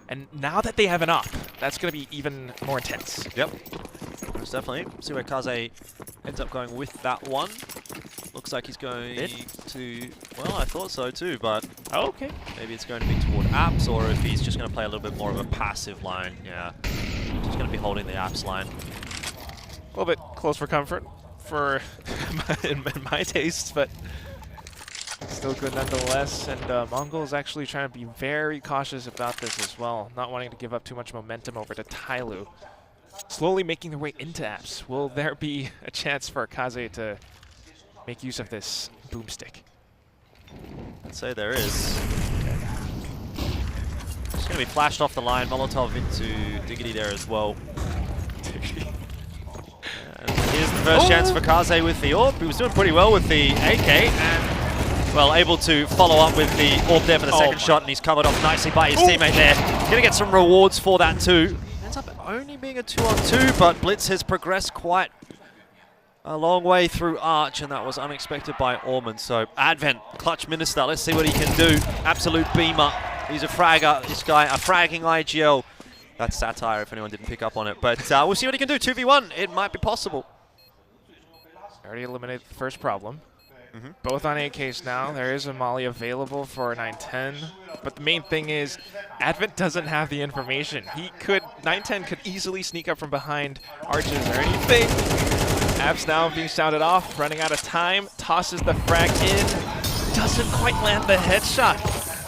And now that they have an AWP, that's going to be even more intense. Yep. Most definitely. See where Kaze ends up going with that one. Looks like he's going to... Well, I thought so too, but... Oh, okay. Maybe it's going to be toward apps, or if he's just going to play a little bit more of a passive line. Yeah. Just going to be holding the apps line. A little bit close for comfort for in my taste, but still good nonetheless. And Mongol is actually trying to be very cautious about this as well, not wanting to give up too much momentum over to Tyloo. Slowly making their way into apps. Will there be a chance for Kaze to make use of this boomstick? I'd say there is. It's going to be flashed off the line. Molotov into Diggity there as well. And here's the first chance for Kaze with the AWP. He was doing pretty well with the AK, and, well, able to follow up with the AWP there for the second shot, and he's covered off nicely by his teammate there. Going to get some rewards for that too. Ends up only being a 2-on-2, but Blitz has progressed quite a long way through Arch, and that was unexpected by Orman. So Advent, clutch minister, let's see what he can do. Absolute beamer. He's a fragger, this guy, a fragging IGL. That's satire if anyone didn't pick up on it. But we'll see what he can do. 2v1, it might be possible. Already eliminated the first problem. Both on AKs now. There is a molly available for 9-10. But the main thing is, Advent doesn't have the information. 9-10 could easily sneak up from behind arches or anything. Apps now being shouted off, running out of time. Tosses the frag in. Doesn't quite land the headshot.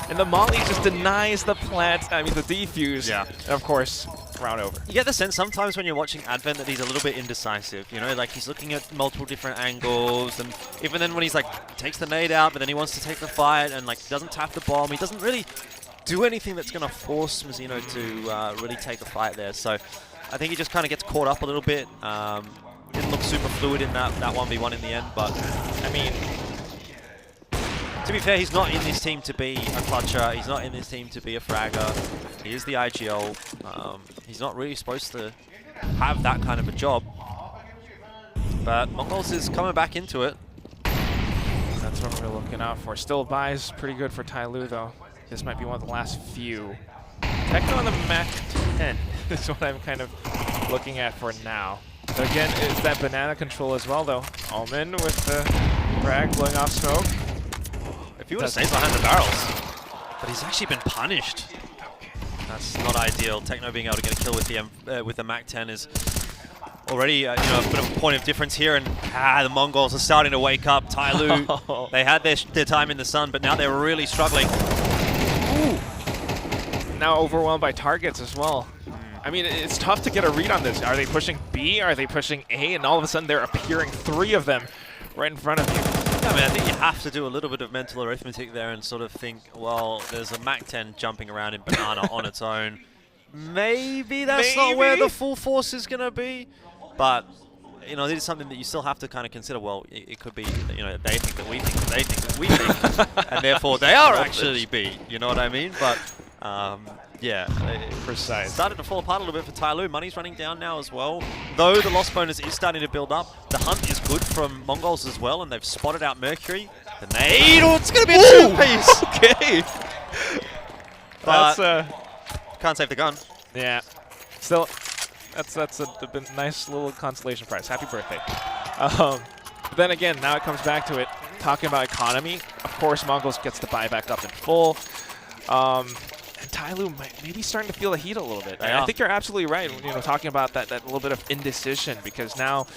And the molly just denies the plant, I mean the defuse. Yeah. And of course, round over. You get the sense sometimes when you're watching Advent that he's a little bit indecisive, you know, like he's looking at multiple different angles, and even then when he's like, takes the nade out, but then he wants to take the fight and like doesn't tap the bomb, he doesn't really do anything that's going to force Mizuno to really take a fight there. So I think he just kind of gets caught up a little bit. Didn't look super fluid in that 1v1 in the end, but I mean, to be fair, he's not in this team to be a clutcher. He's not in this team to be a fragger. He is the IGL. He's not really supposed to have that kind of a job. But Mongols is coming back into it. That's what we're looking out for. Still buys pretty good for Tyloo, though. This might be one of the last few. Techno on the Mac 10 is what I'm kind of looking at for now. Again, it's that banana control as well, though. Almond with the frag blowing off smoke. If he would have stayed behind the barrels, but he's actually been punished. That's not ideal. Techno being able to get a kill with the Mac-10 is already you know, a bit of a point of difference here, and the Mongols are starting to wake up. Tyloo, they had their time in the sun, but now they're really struggling. Ooh. Now overwhelmed by targets as well. I mean, it's tough to get a read on this. Are they pushing B? Are they pushing A? And all of a sudden, they're appearing 3 of them right in front of you. Yeah, I mean, I think you have to do a little bit of mental arithmetic there and sort of think, well, there's a Mac-10 jumping around in Banana on its own. Maybe that's not where the full force is going to be. But, you know, this is something that you still have to kind of consider. Well, it could be, you know, they think that we think that they think that we think. And therefore, they are actually B. You know what I mean? But, yeah. Precise. Started to fall apart a little bit for Tyloo. Money's running down now as well. Though the loss bonus is starting to build up. The hunt is good from Mongols as well, and they've spotted out Mercury. The nade, oh, it's going to be a 2-piece. Okay. But That's can't save the gun. Yeah. Still, that's a nice little consolation prize. Happy birthday. But then again, now it comes back to it. Talking about economy, of course, Mongols gets the buy back up in full. And Tyloo might maybe starting to feel the heat a little bit. I think you're absolutely right. You know, talking about that little bit of indecision, because now,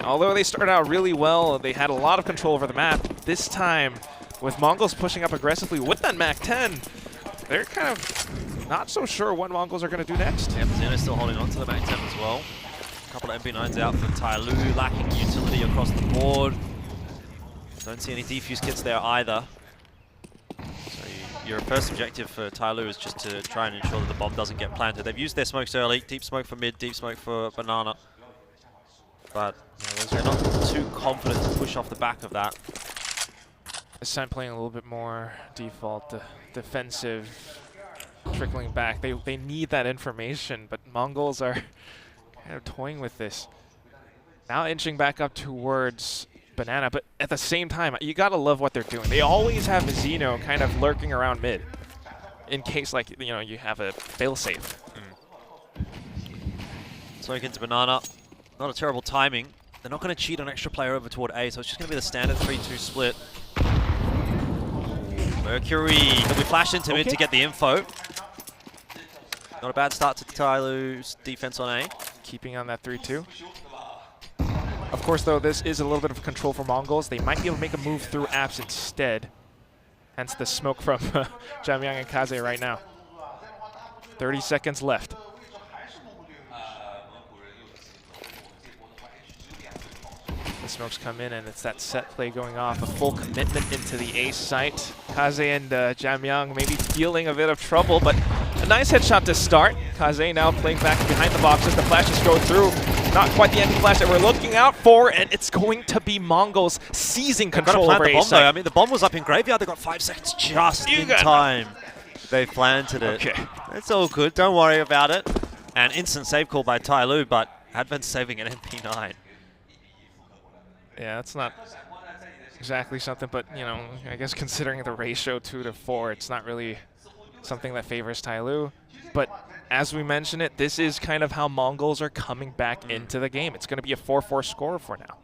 although they started out really well, they had a lot of control over the map. This time, with Mongols pushing up aggressively with that Mac-10, they're kind of not so sure what Mongols are going to do next. Yeah, Zeno's still holding on to the Mac-10 as well. A couple of MP9s out for Tyloo, lacking utility across the board. Don't see any defuse kits there either. So your first objective for Tyloo is just to try and ensure that the bomb doesn't get planted. They've used their smokes early, deep smoke for mid, deep smoke for Banana. But they're not too confident to push off the back of that. This time playing a little bit more default defensive, trickling back. They need that information, but Mongols are kind of toying with this. Now inching back up towards Banana, but at the same time, you gotta love what they're doing. They always have Zeno kind of lurking around mid, in case, like, you know, you have a failsafe. Smoke into Banana. Not a terrible timing. They're not going to cheat on extra player over toward A, so it's just going to be the standard 3-2 split. Mercury. He'll be flashed into mid to get the info. Not a bad start to Tyloo's defense on A. Keeping on that 3-2. Of course, though, this is a little bit of control for Mongols. They might be able to make a move through apps instead. Hence the smoke from Jamyang and Kaze right now. 30 seconds left. The smokes come in, and it's that set play going off. A full commitment into the A site. Kaze and Jamyang maybe feeling a bit of trouble, but a nice headshot to start. Kaze now playing back behind the boxes. The flashes go through. Not quite the anti-flash that we're looking out for, and it's going to be Mongols seizing control over A site. I mean, the bomb was up in graveyard. They got 5 seconds just in time. They planted it. Okay. It's all good. Don't worry about it. An instant save call by Tyloo, but Advent saving an MP9. Yeah, that's not exactly something, but, you know, I guess considering the ratio 2-4, it's not really something that favors Tyloo. But as we mentioned it, this is kind of how Mongols are coming back into the game. It's going to be a 4-4 score for now.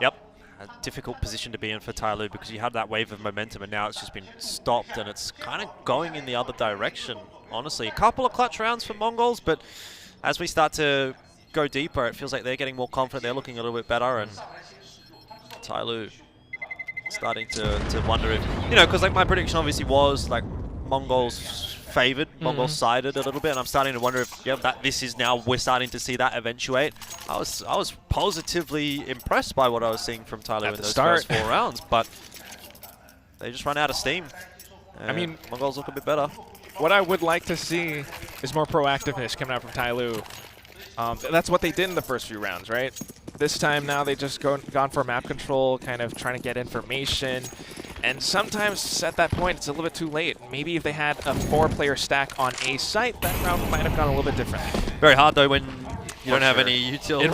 Yep. A difficult position to be in for Tyloo because you had that wave of momentum and now it's just been stopped and it's kind of going in the other direction, honestly. A couple of clutch rounds for Mongols, but as we start to go deeper, it feels like they're getting more confident. They're looking a little bit better, and Tyloo starting to wonder if, you know, because like my prediction obviously was like Mongols favored, Mongols sided a little bit, and I'm starting to wonder if this is now we're starting to see that eventuate. I was positively impressed by what I was seeing from Tyloo in those first 4 rounds, but they just run out of steam. I mean, Mongols look a bit better. What I would like to see is more proactiveness coming out from Tyloo. That's what they did in the first few rounds, right? This time now they just gone for map control, kind of trying to get information. And sometimes at that point it's a little bit too late. Maybe if they had a 4-player stack on A site, that round might have gone a little bit different. Very hard though when you don't have any util.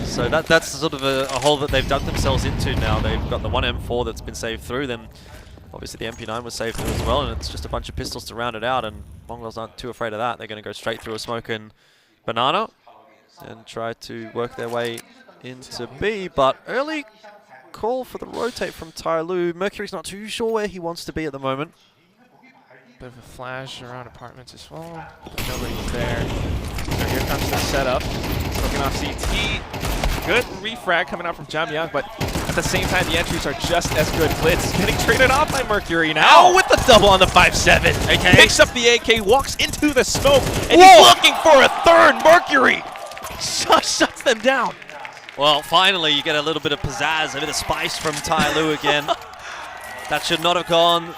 So that's sort of a hole that they've dug themselves into now. They've got the 1 M4 that's been saved through them. Obviously the MP9 was saved through as well, and it's just a bunch of pistols to round it out, and Mongols aren't too afraid of that. They're going to go straight through a smoke and Banana. and try to work their way into B, but early call for the rotate from Tai Lu. Mercury's not too sure where he wants to be at the moment. Bit of a flash around apartments as well. Nobody's there. So here comes the setup. Smoking off CT. Good refrag coming out from Jamyang, but at the same time, the entries are just as good. Blitz getting traded off by Mercury now with the double on the 5-7. AK picks up the AK, walks into the smoke, and he's looking for a third. Mercury shuts them down. Well, finally, you get a little bit of pizzazz, a bit of spice from Tai Lu again. That should not have gone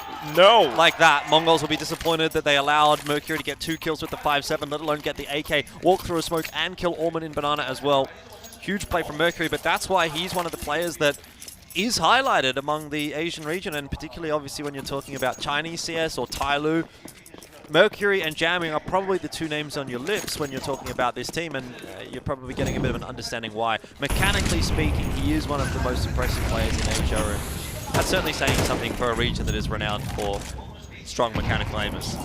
like that. Mongols will be disappointed that they allowed Mercury to get 2 kills with the 5-7, let alone get the AK, walk through a smoke, and kill Orman in Banana as well. Huge play from Mercury, but that's why he's one of the players that is highlighted among the Asian region, and particularly, obviously, when you're talking about Chinese CS or Tai Lu. Mercury and Jamyang are probably the 2 names on your lips when you're talking about this team, and you're probably getting a bit of an understanding why. Mechanically speaking, he is one of the most impressive players in Asia, and that's certainly saying something for a region that is renowned for strong mechanical aimers.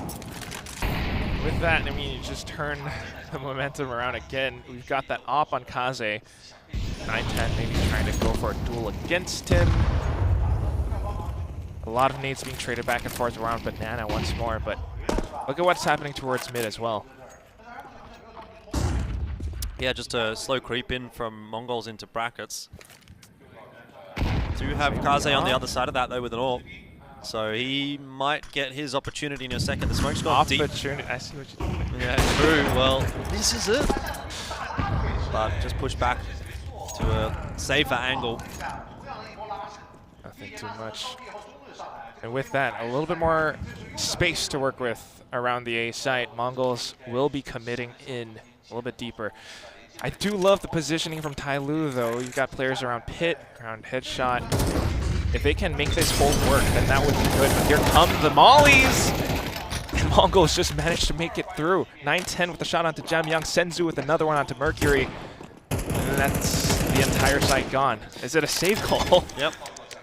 With that, I mean, you just turn the momentum around again. We've got that op on Kaze. 9-10 maybe trying to go for a duel against him. A lot of nades being traded back and forth around Banana once more, but look at what's happening towards mid as well. Yeah, just a slow creep in from Mongols into brackets. Do have Kaze on the other side of that, though, with an AWP. So he might get his opportunity in a second. The smoke's gone deep. I see what you're doing. Yeah, true. Well, this is it. But just push back to a safer angle. Nothing too much. And with that, a little bit more space to work with around the A site. Mongols will be committing in a little bit deeper. I do love the positioning from Tai Lu, though. You've got players around Pit, around Headshot. If they can make this hold work, then that would be good. But here come the mollies! And Mongols just managed to make it through. 9-10 with the shot onto Jamyang. Senzu with another one onto Mercury. And that's the entire site gone. Is it a save call? Yep.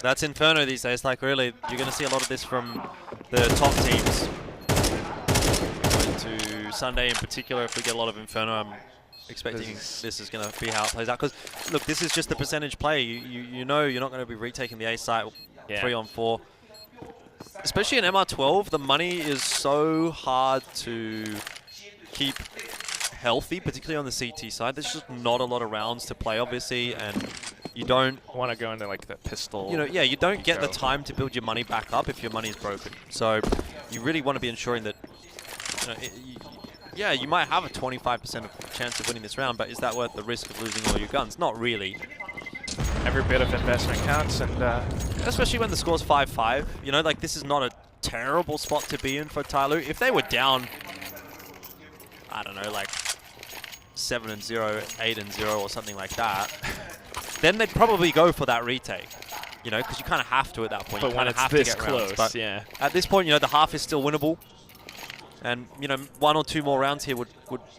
That's Inferno these days. Like, really, you're going to see a lot of this from the top teams. Going to Sunday in particular, if we get a lot of Inferno, I'm expecting this is going to be how it plays out. Because, look, this is just the percentage play. You know you're not going to be retaking the A site 3-on-4. Especially in MR12, the money is so hard to keep healthy, particularly on the CT side. There's just not a lot of rounds to play, obviously, and you don't want to go into like the pistol. You know, yeah, you don't get the time to build your money back up if your money is broken. So you really want to be ensuring that, you know, yeah, you might have a 25% chance of winning this round, but is that worth the risk of losing all your guns? Not really. Every bit of investment counts, and especially when the score's 5-5. You know, like, this is not a terrible spot to be in for Tai Lu. If they were down, I don't know, like 7-0, 8-0 or something like that, then they'd probably go for that retake. You know, because you kind of have to at that point. But you when kind of it's have this to get close, rounds. But yeah. At this point, you know, the half is still winnable. And, you know, 1 or 2 more rounds here would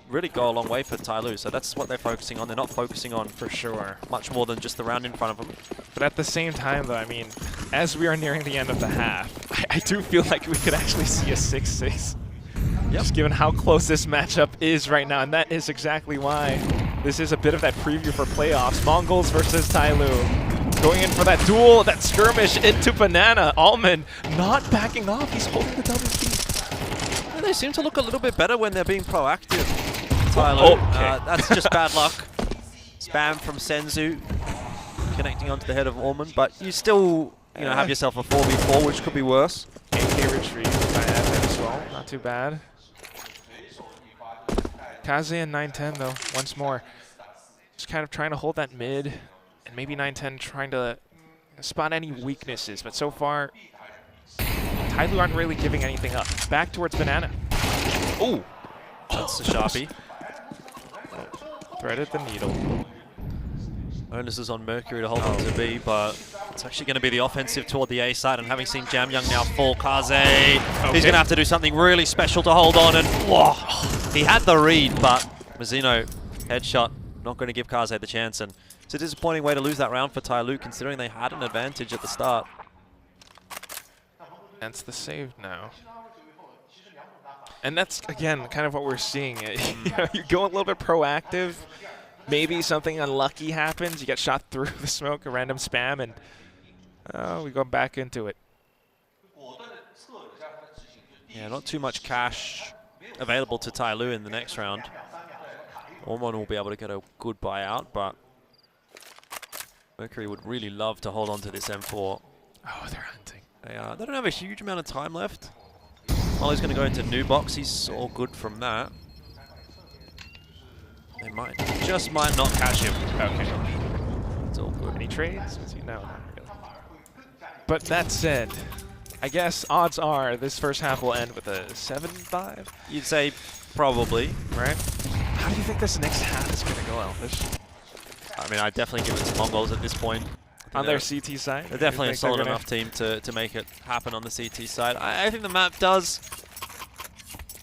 really go a long way for Tai Lu. So that's what they're focusing on. They're not focusing on, for sure, much more than just the round in front of them. But at the same time, though, I mean, as we are nearing the end of the half, I do feel like we could actually see a 6-6. Yep. Just given how close this matchup is right now. And that is exactly why this is a bit of that preview for playoffs. Mongols versus Tai Lu. Going in for that duel, that skirmish into Banana. Almond not backing off. He's holding the double key. They seem to look a little bit better when they're being proactive. Tai Lu, that's just bad luck. Spam from Senzu, connecting onto the head of Orman, but you still, you know, have yourself a 4v4, which could be worse. AK retrieve by Advent as well, not too bad. Kaze and 9-10 though, once more. Just kind of trying to hold that mid, and maybe 9-10 trying to spot any weaknesses, but so far, Tai Lu aren't really giving anything up. Back towards Banana. Ooh, that's the Sharpie. Threaded the needle. Onus is on Mercury to hold on to B, but it's actually going to be the offensive toward the A side, and having seen Jamyang now fall Kaze, he's going to have to do something really special to hold on, and whoa, he had the read, but Mizuno headshot, not going to give Kaze the chance, and it's a disappointing way to lose that round for Tai Lu, considering they had an advantage at the start. That's the save now. And that's, again, kind of what we're seeing. You know, you go a little bit proactive, maybe something unlucky happens. You get shot through the smoke, a random spam, and we go back into it. Yeah, not too much cash available to Tai Lu in the next round. Ormond will be able to get a good buyout, but Mercury would really love to hold on to this M4. Oh, they're hunting. They don't have a huge amount of time left. Molly's going to go into new box. He's all good from that. They just might not catch him. Okay. It's all good. Any trades? No, not really. But that said, I guess odds are this first half will end with a 7-5. You'd say probably, right? How do you think this next half is going to go, Elfish? I mean, I'd definitely give it to Mongols at this point. On their CT side? They're definitely a solid enough team to make it happen on the CT side. I think the map does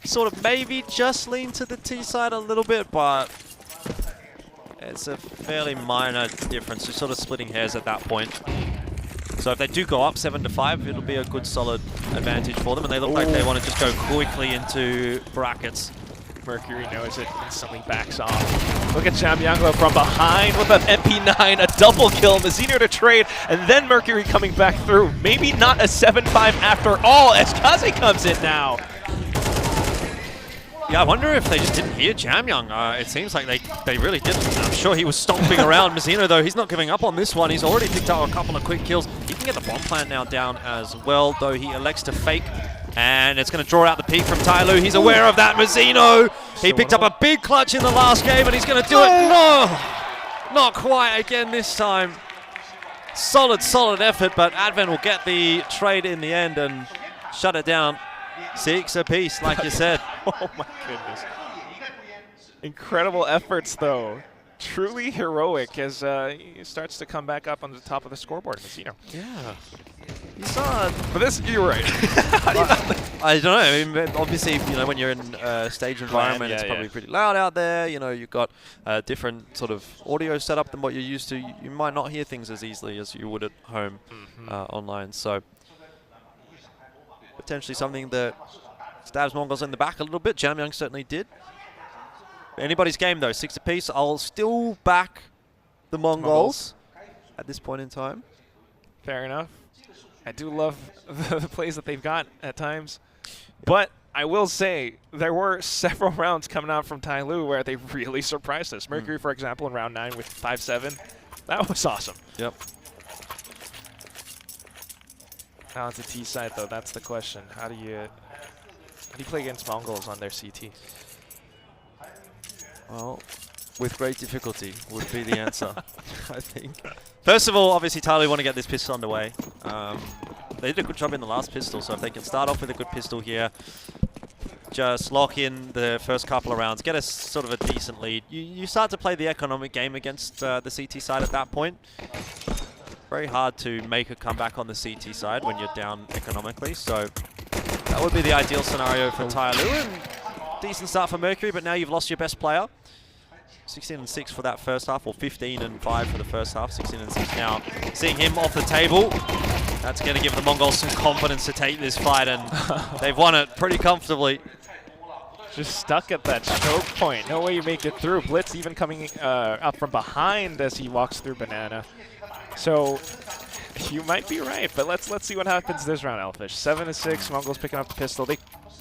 sort of maybe just lean to the T side a little bit, but it's a fairly minor difference. You're sort of splitting hairs at that point. So if they do go up 7-5, it'll be a good solid advantage for them, and they look like they want to just go quickly into brackets. Mercury knows it, instantly backs off. Look at Jamyanglo from behind with an MP9, a double kill, Mizzino to trade, and then Mercury coming back through. Maybe not a 7-5 after all, as Kaze comes in now. Yeah, I wonder if they just didn't hear Jamyang. It seems like they really didn't. I'm sure he was stomping around. Mizzino, though, he's not giving up on this one. He's already picked up a couple of quick kills. He can get the bomb plant now down as well, though he elects to fake. And it's going to draw out the peak from Tai Lu. He's aware of that. Mizzino, he picked up a big clutch in the last game, and he's going to do it. No! Not quite again this time. Solid effort, but Advent will get the trade in the end and shut it down. 6 apiece, like you said. Oh my goodness. Incredible efforts, though. Truly heroic as he starts to come back up on the top of the scoreboard, Mizzino. Yeah. He's not. But this, you're right. I don't know. I mean, obviously, you know, when you're in a stage environment, it's probably pretty loud out there. You know, you've got a different sort of audio setup than what you're used to. You might not hear things as easily as you would at home online. So potentially something that stabs Mongols in the back a little bit. Jamyang certainly did. Anybody's game, though. 6 apiece. I'll still back the Mongols at this point in time. Fair enough. I do love the plays that they've got at times. But I will say, there were several rounds coming out from Tai Lu where they really surprised us. Mercury, for example, in round 9 with 5-7. That was awesome. Yep. Now it's the T side, though. That's the question. How do you play against Mongols on their CT? Well, with great difficulty would be the answer, I think. First of all, obviously, Tai Lu want to get this pistol underway. They did a good job in the last pistol, so if they can start off with a good pistol here, just lock in the first couple of rounds, get us sort of a decent lead. You start to play the economic game against the CT side at that point. Very hard to make a comeback on the CT side when you're down economically, so that would be the ideal scenario for Tai Lu. And decent start for Mercury, but now you've lost your best player. 16-6 for that first half, or 15-5 for the first half. 16-6 now. Seeing him off the table, that's going to give the Mongols some confidence to take this fight, and they've won it pretty comfortably. Just stuck at that choke point. No way you make it through. Blitz even coming up from behind as he walks through Banana. So you might be right, but let's see what happens this round, Elfish. 7-6, Mongols picking up the pistol.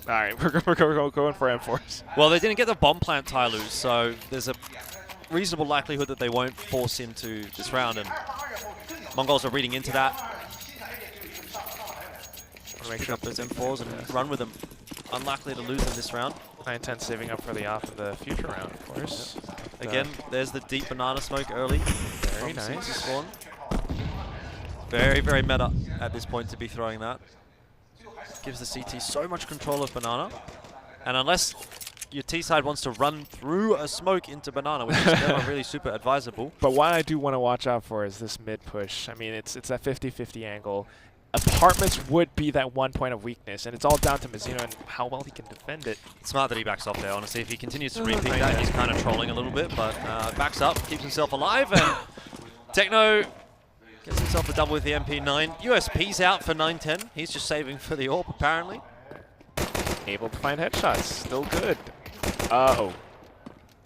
All right, we're going for M4s. Well, they didn't get the bomb plant, Tai Lu, so there's a reasonable likelihood that they won't force into this round, and Mongols are reading into that. Make sure up those M4s and run with them. Unlikely to lose in this round. 9-10 saving up for the off in the future round, of course. Yep. Again, there's the deep banana smoke early. Very nice. Spawn. Very meta at this point to be throwing that. Gives the CT so much control of banana. And unless your T side wants to run through a smoke into banana, which is never really super advisable. But what I do want to watch out for is this mid push. I mean, it's that 50-50 angle. Apartments would be that one point of weakness, and it's all down to Mizzino and how well he can defend it. It's smart that he backs off there, honestly. If he continues to repeat that, he's kind of trolling a little bit, but backs up, keeps himself alive, and Techno gets himself a double with the MP9. USP's out for 9-10. He's just saving for the AWP, apparently. Able to find headshots. Still good. Uh-oh.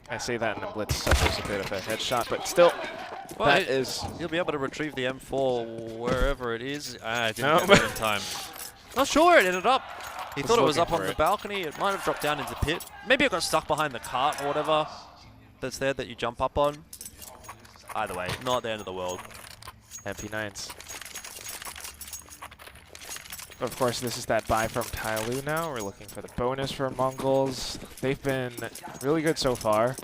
I say that in a blitz, so there's a bit of a headshot, but still, Well, that is... He'll be able to retrieve the M4 wherever it is. I didn't No. get there in time. Not sure where it ended up. He thought it was up looking on for the it. balcony. It might have dropped down into the pit. Maybe it got stuck behind the cart or whatever that's there that you jump up on. Either way, not the end of the world. MP9s. Of course, this is that buy from Tyloo now. We're looking for the bonus for Mongols. They've been really good so far.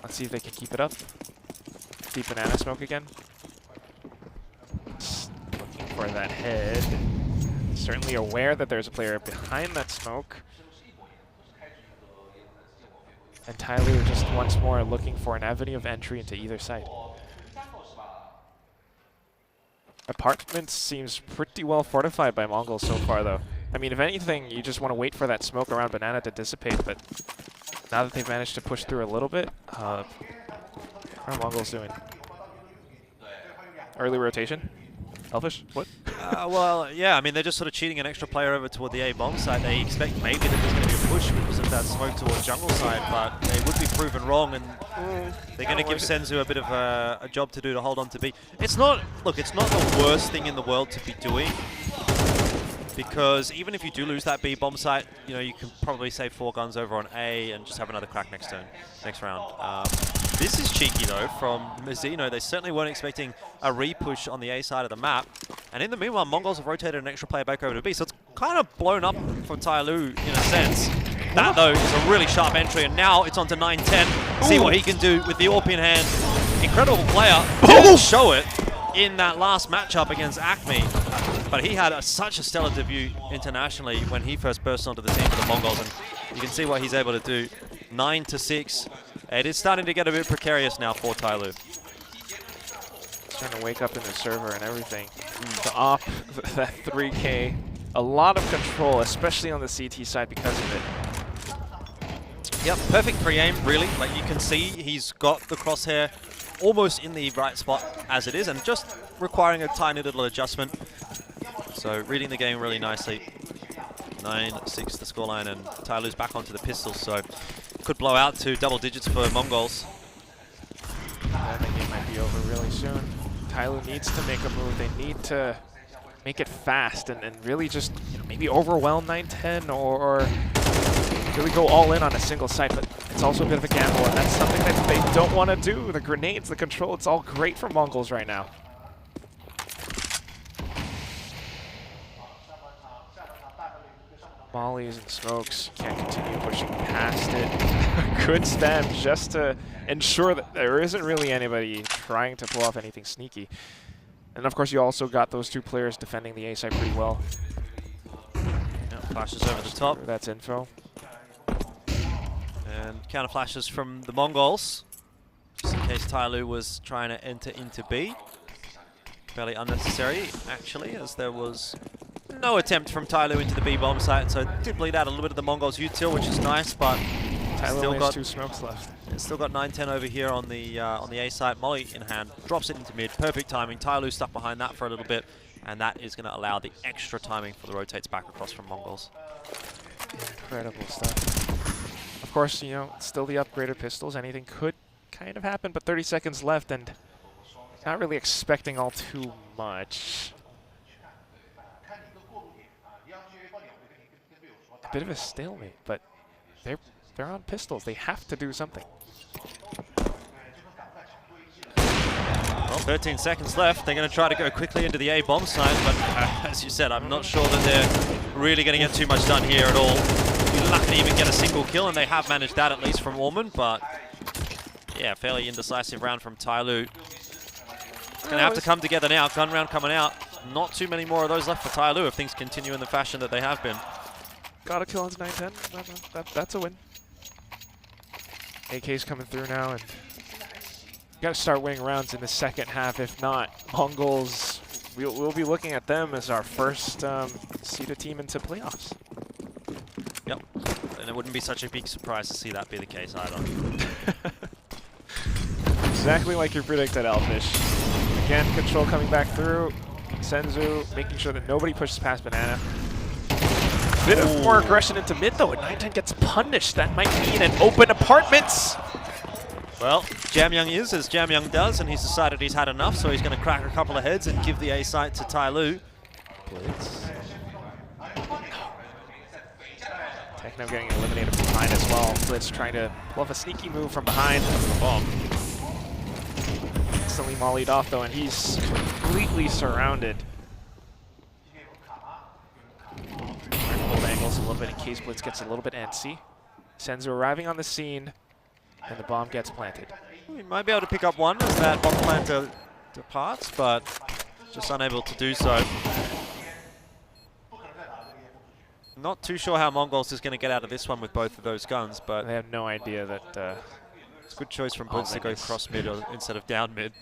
Let's see if they can keep it up. Deep banana smoke again. Just looking for that head. Certainly aware that there's a player behind that smoke. And Tyloo just once more looking for an avenue of entry into either side. Apartments seems pretty well fortified by Mongols so far, though. I mean, if anything, you just want to wait for that smoke around Banana to dissipate, but now that they've managed to push through a little bit, how are Mongols doing? Early rotation? Elfish? What? Well, yeah, I mean, they're just sort of cheating an extra player over toward the A bomb side. They expect maybe that there's going to be a push because of that smoke towards jungle side, but they would be proven wrong, and they're going to give Senzu a bit of a job to do to hold on to B. It's not, look, it's not the worst thing in the world to be doing, because even if you do lose that B bomb site, you know, you can probably save 4 guns over on A and just have another crack next round. This is cheeky though from Mizuno. They certainly weren't expecting a re-push on the A side of the map. And in the meanwhile, Mongols have rotated an extra player back over to B. So it's kind of blown up for Tyloo in a sense. That though is a really sharp entry, and now it's on to 9-10. See what he can do with the AWP in hand. Incredible player. Didn't show it in that last matchup against Acme. But he had such a stellar debut internationally when he first burst onto the team for the Mongols, and you can see what he's able to do. 9-6. It is starting to get a bit precarious now for Tyloo. Trying to wake up in the server and everything. The op, that 3K, a lot of control, especially on the CT side because of it. Yep, perfect pre-aim, really. Like you can see, he's got the crosshair almost in the right spot as it is, and just requiring a tiny little adjustment. So reading the game really nicely. 9-6 the scoreline, and Tyloo's back onto the pistols, so could blow out to double digits for Mongols. I think it might be over really soon. Tyloo needs to make a move. They need to make it fast and really just, you know, maybe overwhelm 9-10 or really go all in on a single site, but it's also a bit of a gamble, and that's something that they don't want to do. The grenades, the control, it's all great for Mongols right now. Mollies and smokes, can't continue pushing past it. Good stem just to ensure that there isn't really anybody trying to pull off anything sneaky. And of course you also got those 2 players defending the A side pretty well. Yeah, flashes over the top. That's info. And counter flashes from the Mongols, just in case Tyloo was trying to enter into B. Fairly unnecessary, actually, as there was no attempt from Tyloo into the B bomb site, so it did bleed out a little bit of the Mongols' util, which is nice, but Tyloo has 2 smokes left. It's still got 9-10 over here on the A site. Molly in hand, drops it into mid, perfect timing. Tyloo stuck behind that for a little bit, and that is going to allow the extra timing for the rotates back across from Mongols. Incredible stuff. Of course, you know, still the upgraded pistols. Anything could kind of happen, but 30 seconds left, and not really expecting all too much. A bit of a stalemate, but they're on pistols. They have to do something. Well, 13 seconds left. They're going to try to go quickly into the A bomb site, but as you said, I'm not sure that they're really going to get too much done here at all. You're lucky to even get a single kill, and they have managed that at least from Ormond, but yeah, fairly indecisive round from Tyloo. Going to have to come together now. Gun round coming out. Not too many more of those left for Tyloo if things continue in the fashion that they have been. Got a kill on 9-10. That's a win. AK's coming through now, and you got to start winning rounds in the second half. If not, Mongols, we'll be looking at them as our first seeded team into playoffs. Yep, and it wouldn't be such a big surprise to see that be the case either. Exactly like you predicted, Elfish. Again, control coming back through. Senzu making sure that nobody pushes past Banana. Bit of more aggression into mid though, and 9-10 gets punished. That might mean an open apartments. Well, Jamyoung is, as Jamyoung does, and he's decided he's had enough, so he's going to crack a couple of heads and give the A site to Tyloo. Blitz. Techno getting eliminated from behind as well. Blitz trying to pull off a sneaky move from behind. Bomb. Instantly mollied off though, and he's completely surrounded. Trying to hold angles a little bit in case Blitz gets a little bit antsy. Senzu arriving on the scene, and the bomb gets planted. He might be able to pick up one as that bomb planter departs, but just unable to do so. Not too sure how Mongols is going to get out of this one with both of those guns, but they have no idea that it's a good choice from Blitz to go cross mid instead of down mid.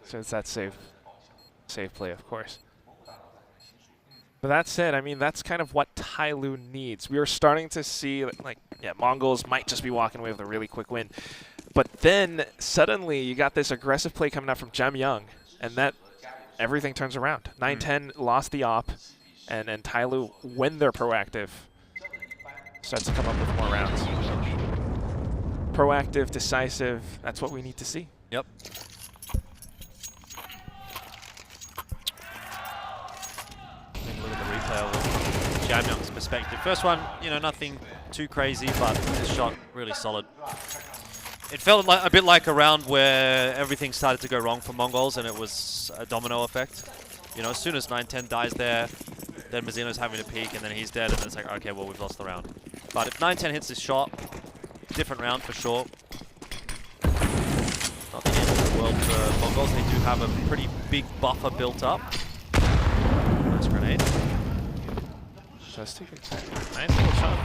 So it's that safe play, of course. But that said, I mean, that's kind of what Tyloo needs. We are starting to see, like, yeah, Mongols might just be walking away with a really quick win. But then, suddenly, you got this aggressive play coming out from Jamyoung, and that, everything turns around. 9-10 lost the op, and Tyloo, when they're proactive, starts to come up with more rounds. Proactive, decisive, that's what we need to see. Yep. Look at the replay of Jamyoung's perspective. First one, you know, nothing too crazy, but his shot really solid. It felt like a bit like a round where everything started to go wrong for Mongols, and it was a domino effect. You know, as soon as 9-10 dies there, then Mazino's having a peek, and then he's dead, and then it's like, okay, well, we've lost the round. But if 9-10 hits this shot, different round for sure. Not the end of the world for Mongols. They do have a pretty big buffer built up. Nice grenade. Just taking nice little shot.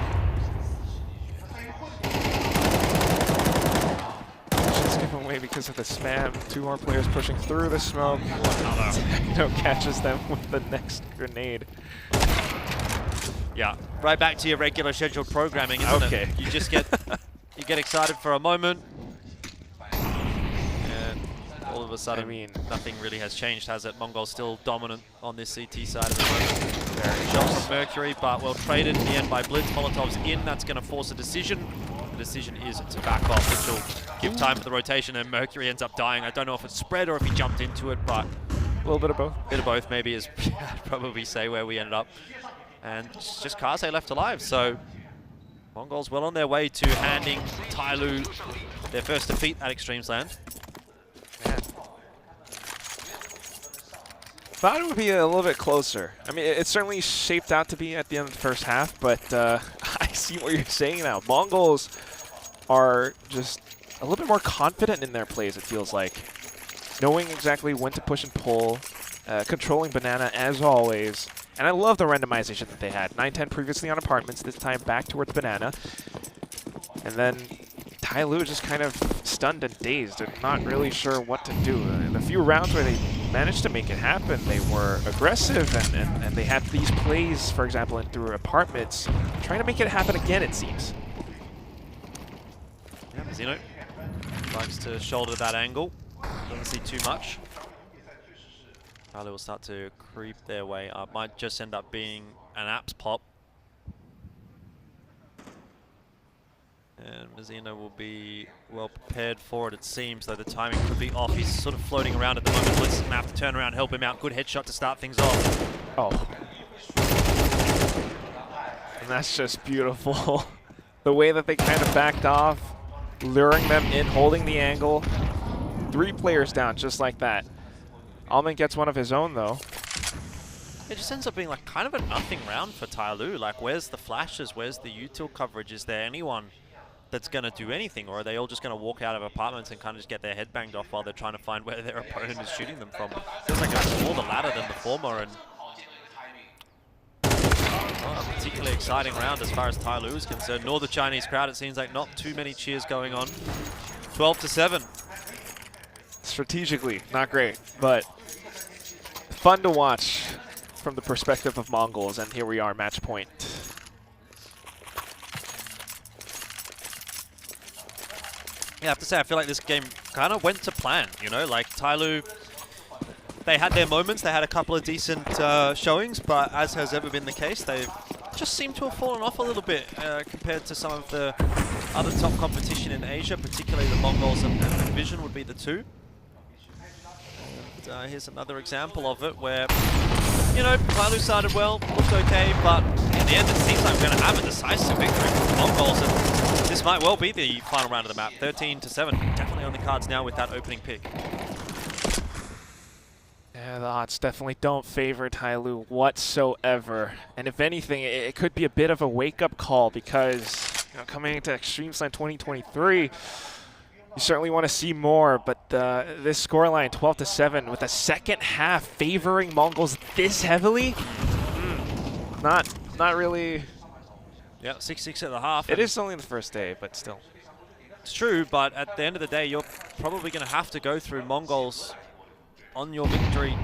Just give away because of the spam. Two more players pushing through the smoke. No catches them with the next grenade. Yeah, right back to your regular scheduled programming, isn't it? You just get you get excited for a moment, and all of a sudden, I mean, nothing really has changed, has it? Mongols still dominant on this CT side of the moment. Shot from Mercury, but well traded in the end by Blitz. Molotov's in, that's going to force a decision. The decision is to back off, which will give time for the rotation, and Mercury ends up dying. I don't know if it's spread or if he jumped into it, but a little bit of both. Bit of both, maybe, is I'd probably say where we ended up. And just Kaze left alive, so Mongols well on their way to handing Tyloo their first defeat at EXTREMESLAND. Man. Thought it would be a little bit closer. I mean, it certainly shaped out to be at the end of the first half, but I see what you're saying now. Mongols are just a little bit more confident in their plays, it feels like. Knowing exactly when to push and pull, controlling Banana as always. And I love the randomization that they had. 9-10 previously on Apartments, this time back towards Banana. And then Tyloo just kind of stunned and dazed and not really sure what to do. In the few rounds where they managed to make it happen, they were aggressive and they had these plays, for example, in through Apartments, trying to make it happen again, it seems. Yeah, Mazino likes to shoulder that angle. Doesn't see too much. Tyloo will start to creep their way up. Might just end up being an apps pop. And Mazino will be well prepared for it, it seems, though the timing could be off. He's sort of floating around at the moment. Blitz is going to have to turn around, help him out. Good headshot to start things off. Oh. And that's just beautiful. The way that they kind of backed off, luring them in, holding the angle. 3 players down, just like that. Almond gets one of his own, though. It just ends up being like kind of a nothing round for Tyloo. Like, where's the flashes? Where's the util coverage? Is there anyone that's going to do anything? Or are they all just going to walk out of Apartments and kind of just get their head banged off while they're trying to find where their opponent is shooting them from? Feels like it's more the latter than the former. And not a particularly exciting round as far as Tyloo is concerned. Nor the Chinese crowd. It seems like not too many cheers going on. 12-7. Strategically, not great, but fun to watch from the perspective of Mongols, and here we are, match point. Yeah, I have to say, I feel like this game kind of went to plan, you know, like Tyloo, they had their moments, they had a couple of decent showings, but as has ever been the case, they've just seemed to have fallen off a little bit compared to some of the other top competition in Asia, particularly the Mongols and Vision would be the two. And, here's another example of it where, you know, Tyloo started well, looked okay, but in the end it seems like we're going to have a decisive victory for the Mongols, and this might well be the final round of the map. 13-7, definitely on the cards now with that opening pick. Yeah, the odds definitely don't favor Tyloo whatsoever. And if anything, it could be a bit of a wake-up call because, you know, coming into eXTREMESLAND 2023, you certainly want to see more, but this scoreline, 12-7, with the second half favoring Mongols this heavily, not really. Yeah, 6-6 at the half. It is only the first day, but still. It's true, but at the end of the day, you're probably going to have to go through Mongols on your victory,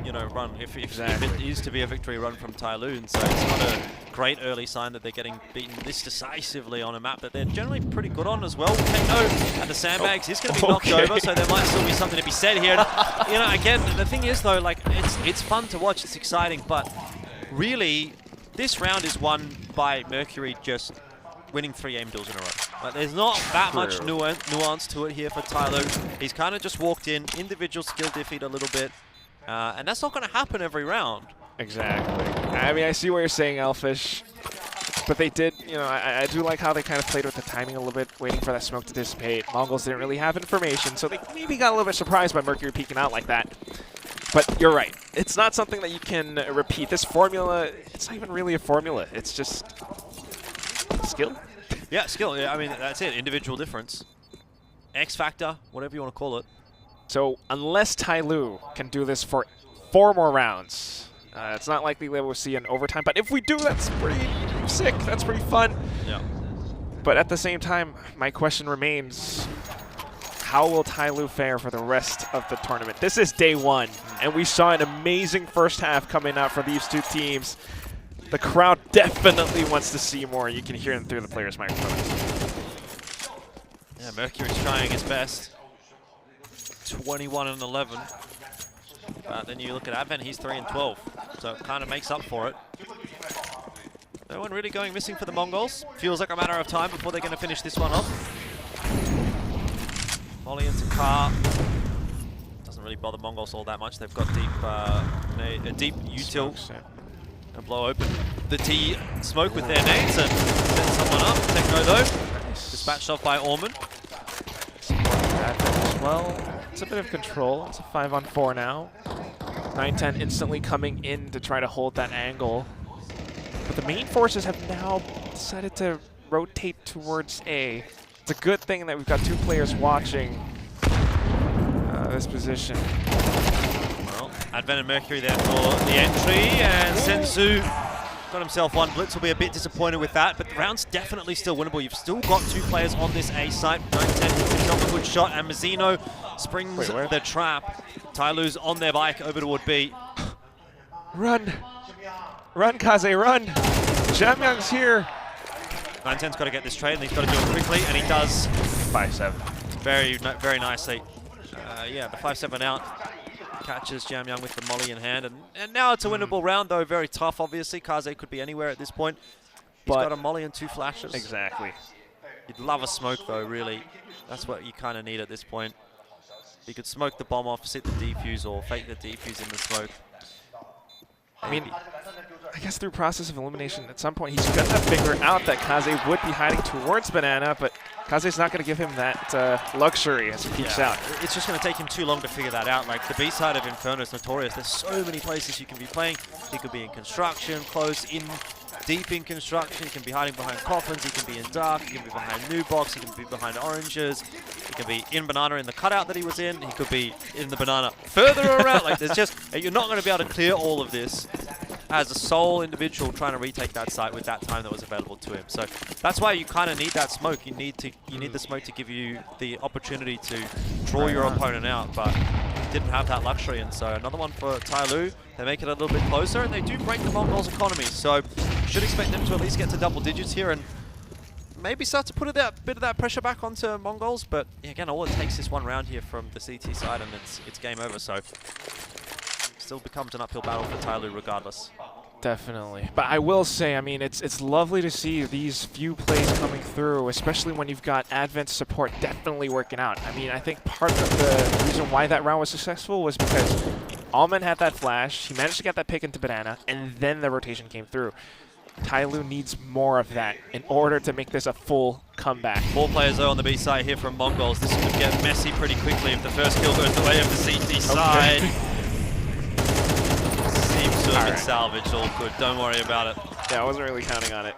you know, run, if it is to be a victory run from Tyloo. And so it's not a great early sign that they're getting beaten this decisively on a map that they're generally pretty good on as well. Kano at the sandbags is going to be knocked over, so there might still be something to be said here. And, you know, again, the thing is though, like, it's fun to watch, it's exciting, but really, this round is won by Mercury just winning 3 aim duels in a row. Like, there's not that much nuance to it here for Tyloo. He's kind of just walked in, individual skill defeat a little bit, and that's not going to happen every round. Exactly. I mean, I see what you're saying, Elfish, but they did, you know, I do like how they kind of played with the timing a little bit, waiting for that smoke to dissipate. Mongols didn't really have information, so they maybe got a little bit surprised by Mercury peeking out like that. But you're right. It's not something that you can repeat. This formula, it's not even really a formula. It's just skill. Yeah, skill. Yeah, I mean, that's it. Individual difference. X factor, whatever you want to call it. So unless Tyloo can do this for 4 more rounds, it's not likely that we'll see an overtime. But if we do, that's pretty sick. That's pretty fun. Yeah. But at the same time, my question remains, how will Tyloo fare for the rest of the tournament? This is day 1, and we saw an amazing first half coming out for these two teams. The crowd definitely wants to see more. You can hear them through the players' microphones. Yeah, Mercury's trying his best. 21-11. Then you look at Advent, he's 3-12. So it kind of makes up for it. No one really going missing for the Mongols. Feels like a matter of time before they're going to finish this one off. Molly into car. Doesn't really bother Mongols all that much. They've got a deep util. And blow open the T smoke with their nades and set someone up. Techno though, dispatched off by Orman. As well, it's a bit of control. It's a 5-on-4 now. 9-10 instantly coming in to try to hold that angle. But the main forces have now decided to rotate towards A. It's a good thing that we've got 2 players watching this position. Advent and Mercury there for the entry, and Sensu got himself 1 blitz. Will be a bit disappointed with that, but the round's definitely still winnable. You've still got 2 players on this A site. 9-10 hits himself a good shot, and Mazzino springs the trap. Tyloo's on their bike over toward B. Run! Run, Kaze, run! Jamyang's here! 9-10's got to get this trade, and he's got to do it quickly, and he does. 5-7. Very nicely. Yeah, the 5-7 out. Catches Jamyang with the molly in hand, and now it's a winnable round, though very tough, obviously. Kaze could be anywhere at this point. He's got a molly and 2 flashes. Exactly. You'd love a smoke, though, really. That's what you kind of need at this point. You could smoke the bomb off, sit the defuse, or fake the defuse in the smoke. I mean, I guess through process of elimination, at some point he's going to figure out that Kaze would be hiding towards Banana, but Kaze's not going to give him that luxury as he peeks out. It's just going to take him too long to figure that out. Like, the B side of Inferno is notorious. There's so many places you can be playing. He could be in construction, close in, deep in construction. He can be hiding behind coffins. He can be in dark. He can be behind new box. He can be behind oranges. He can be in Banana in the cutout that he was in. He could be in the Banana further around. Like, there's just, you're not going to be able to clear all of this as a sole individual trying to retake that site with that time that was available to him. So that's why you kind of need that smoke. You need the smoke to give you the opportunity to draw your opponent out, but didn't have that luxury. And so another one for Tyloo. They make it a little bit closer, and they do break the Mongols' economy. So should expect them to at least get to double digits here and maybe start to put a bit of that pressure back onto Mongols. But again, all it takes is 1 round here from the CT side, and it's game over. So still becomes an uphill battle for Tyloo regardless. Definitely. But I will say, I mean, it's lovely to see these few plays coming through, especially when you've got Advent support definitely working out. I mean, I think part of the reason why that round was successful was because Allman had that flash, he managed to get that pick into Banana, and then the rotation came through. Tyloo needs more of that in order to make this a full comeback. 4 players though on the B side here from Mongols. This could get messy pretty quickly if the first kill goes the way of the CT side. Seems to have been salvaged, all good. Don't worry about it. Yeah, I wasn't really counting on it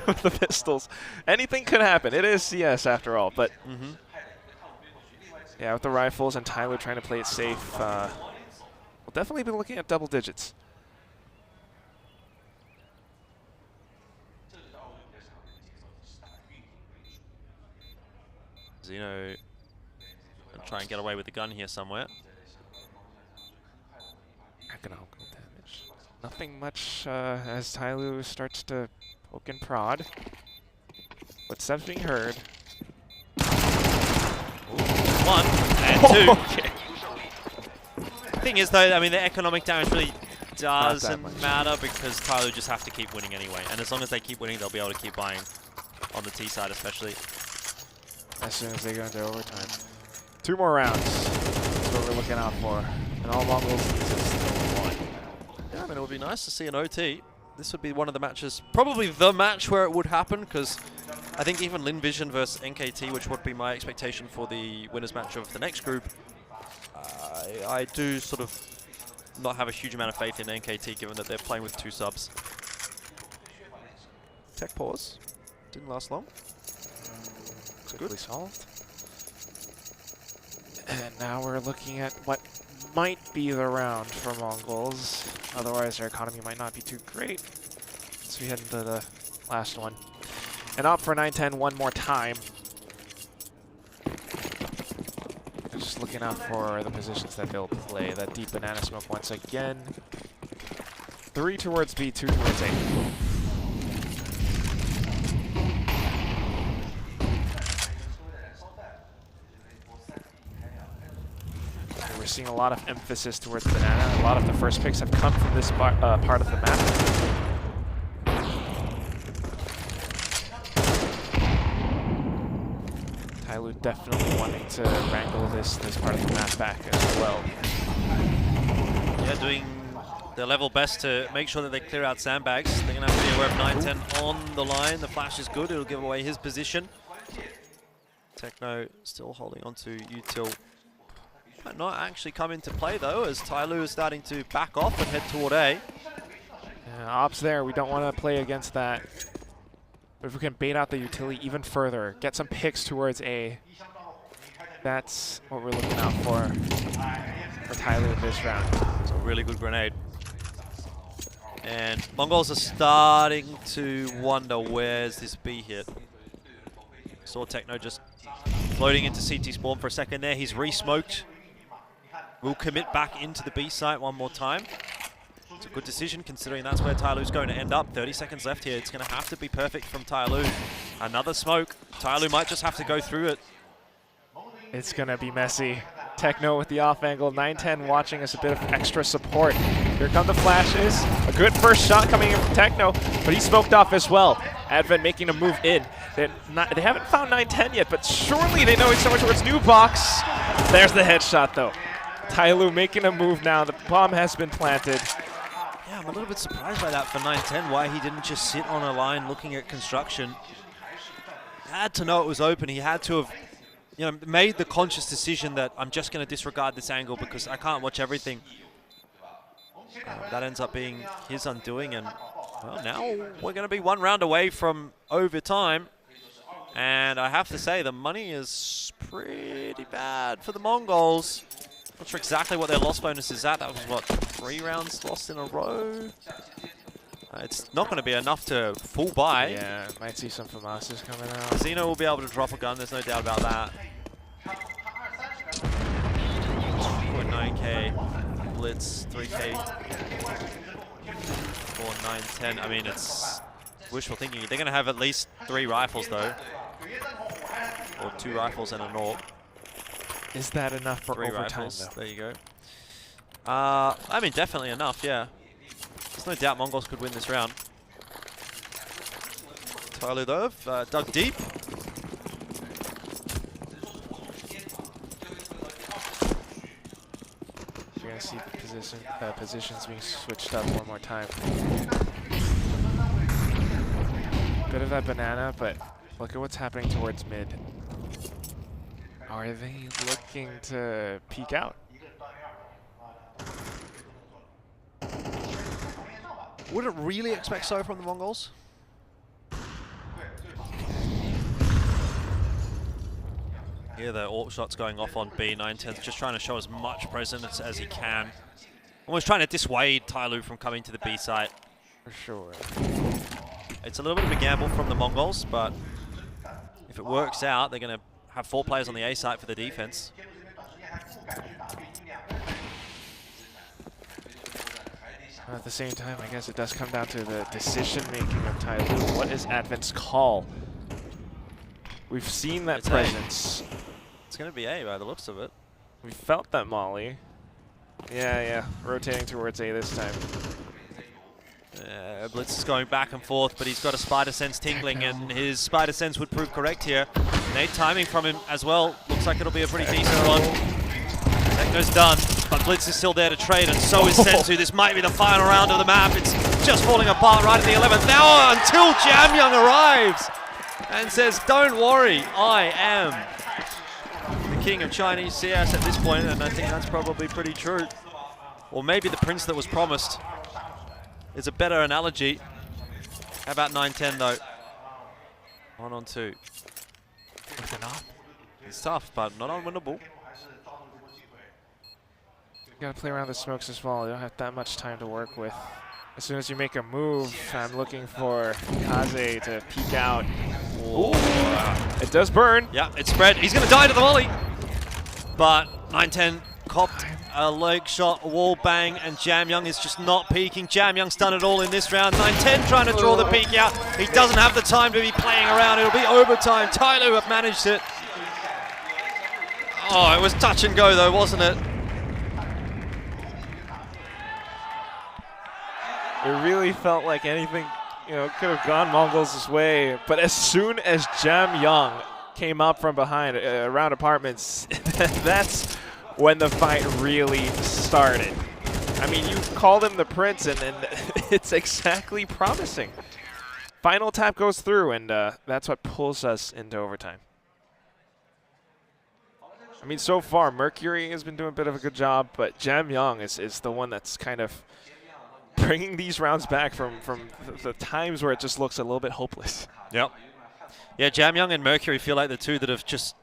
with the pistols. Anything could happen. It is CS after all, but yeah, with the rifles and Tyloo trying to play it safe, we'll definitely be looking at double digits. Zeno gonna try and get away with the gun here somewhere. Economical damage. Nothing much as Tyloo starts to poke and prod. But steps being heard. Ooh, 1 and 2. Okay. Thing is though, I mean the economic damage really doesn't matter because Tyloo just have to keep winning anyway. And as long as they keep winning, they'll be able to keep buying on the T side especially. As soon as they go into overtime. 2 more rounds. That's what we're looking out for. And all Mongols still 1. Yeah, I mean, it would be nice to see an OT. This would be one of the matches, probably the match where it would happen, because I think even Lin Vision versus NKT, which would be my expectation for the winners match of the next group, I do sort of not have a huge amount of faith in NKT, given that they're playing with 2 subs. Tech pause. Didn't last long. Quickly solved. And now we're looking at what might be the round for Mongols. Otherwise, their economy might not be too great. So we head into the last one. And up for 9-10 one more time. And just looking out for the positions that they'll play. That deep banana smoke once again. 3 towards B, 2 towards A. We're seeing a lot of emphasis towards banana. A lot of the first picks have come from this part of the map. Tyloo definitely wanting to wrangle this part of the map back as well. Yeah, doing their level best to make sure that they clear out sandbags. They're going to have to be aware of 9-10 on the line. The flash is good. It'll give away his position. Techno still holding on to Util. Might not actually come into play though, as Tyloo is starting to back off and head toward A. Yeah, ops there. We don't want to play against that. But if we can bait out the utility even further, get some picks towards A, that's what we're looking out for Tyloo this round. It's a really good grenade. And Mongols are starting to wonder where's this B hit. Saw Techno just floating into CT spawn for a second there. He's re-smoked. Will commit back into the B site one more time. It's a good decision considering that's where Tyloo's going to end up. 30 seconds left here. It's going to have to be perfect from Tyloo. Another smoke. Tyloo might just have to go through it. It's going to be messy. Techno with the off angle. 9-10 watching us a bit of extra support. Here come the flashes. A good first shot coming in from Techno, but he smoked off as well. Advent making a move in. They haven't found 9-10 yet, but surely they know he's somewhere towards new box. There's the headshot though. Tyloo making a move now. The bomb has been planted. Yeah, I'm a little bit surprised by that for 9-10, why he didn't just sit on a line looking at construction. He had to know it was open. He had to have made the conscious decision that I'm just going to disregard this angle because I can't watch everything. That ends up being his undoing, and well, now we're going to be 1 round away from overtime. And I have to say, the money is pretty bad for the Mongols. Not sure exactly what their loss bonus is at. That was, what, 3 rounds lost in a row? It's not going to be enough to full buy. Yeah, might see some FAMASas coming out. Zeno will be able to drop a gun, there's no doubt about that. 2.9k, Blitz, 3k, 4, 9, 10. I mean, it's wishful thinking. They're going to have at least 3 rifles, though. Or 2 rifles and a AWP. Is that enough for 3 overtime, rifles, though? there you go. I mean, definitely enough, yeah. There's no doubt Mongols could win this round. Tyloo though, dug deep. You're going to see positions being switched up one more time. Bit of that banana, but look at what's happening towards mid. Are they looking to peek out? Wouldn't really expect so from the Mongols. Here the AWP shots going off on B. 910's just trying to show as much presence as he can. Almost trying to dissuade Tyloo from coming to the B site. For sure. It's a little bit of a gamble from the Mongols, but if it works out, they're going to have 4 players on the A site for the defense. At the same time, I guess it does come down to the decision-making of Tyloo. What is Advent's call? We've seen that presence. It's going to be A by the looks of it. We felt that molly. Yeah. Rotating towards A this time. Blitz is going back and forth, but he's got a Spider Sense tingling, and his Spider Sense would prove correct here. Nate timing from him as well. Looks like it'll be a pretty decent one. Techno's done, but Blitz is still there to trade, and so is Senzu. This might be the final round of the map. It's just falling apart right in the 11th. Now until Jamyoung arrives and says, don't worry, I am the king of Chinese CS at this point, and I think that's probably pretty true. Or maybe the prince that was promised is a better analogy. How about 910 though? 1 on 2. It's tough, but not unwinnable. You gotta play around the smokes as well. You don't have that much time to work with. As soon as you make a move, I'm looking for Kaze to peek out. Ooh. It does burn. Yeah, it's spread. He's gonna die to the volley. But 910 copped a leg shot, a wall bang, and Jamyoung is just not peeking. Jamyoung's done it all in this round. 910 trying to draw the peek out. He doesn't have the time to be playing around. It'll be overtime. Tyloo have managed it. Oh, it was touch and go though, wasn't it? It really felt like anything, could have gone Mongols' way. But as soon as Jamyoung came up from behind around apartments, that's when the fight really started. I mean, you called him the prince, and it's exactly promising. Final tap goes through, and that's what pulls us into overtime. I mean, so far, Mercury has been doing a bit of a good job, but Jamyoung is the one that's kind of bringing these rounds back from the times where it just looks a little bit hopeless. Yep. Yeah, Jamyoung and Mercury feel like the two that have just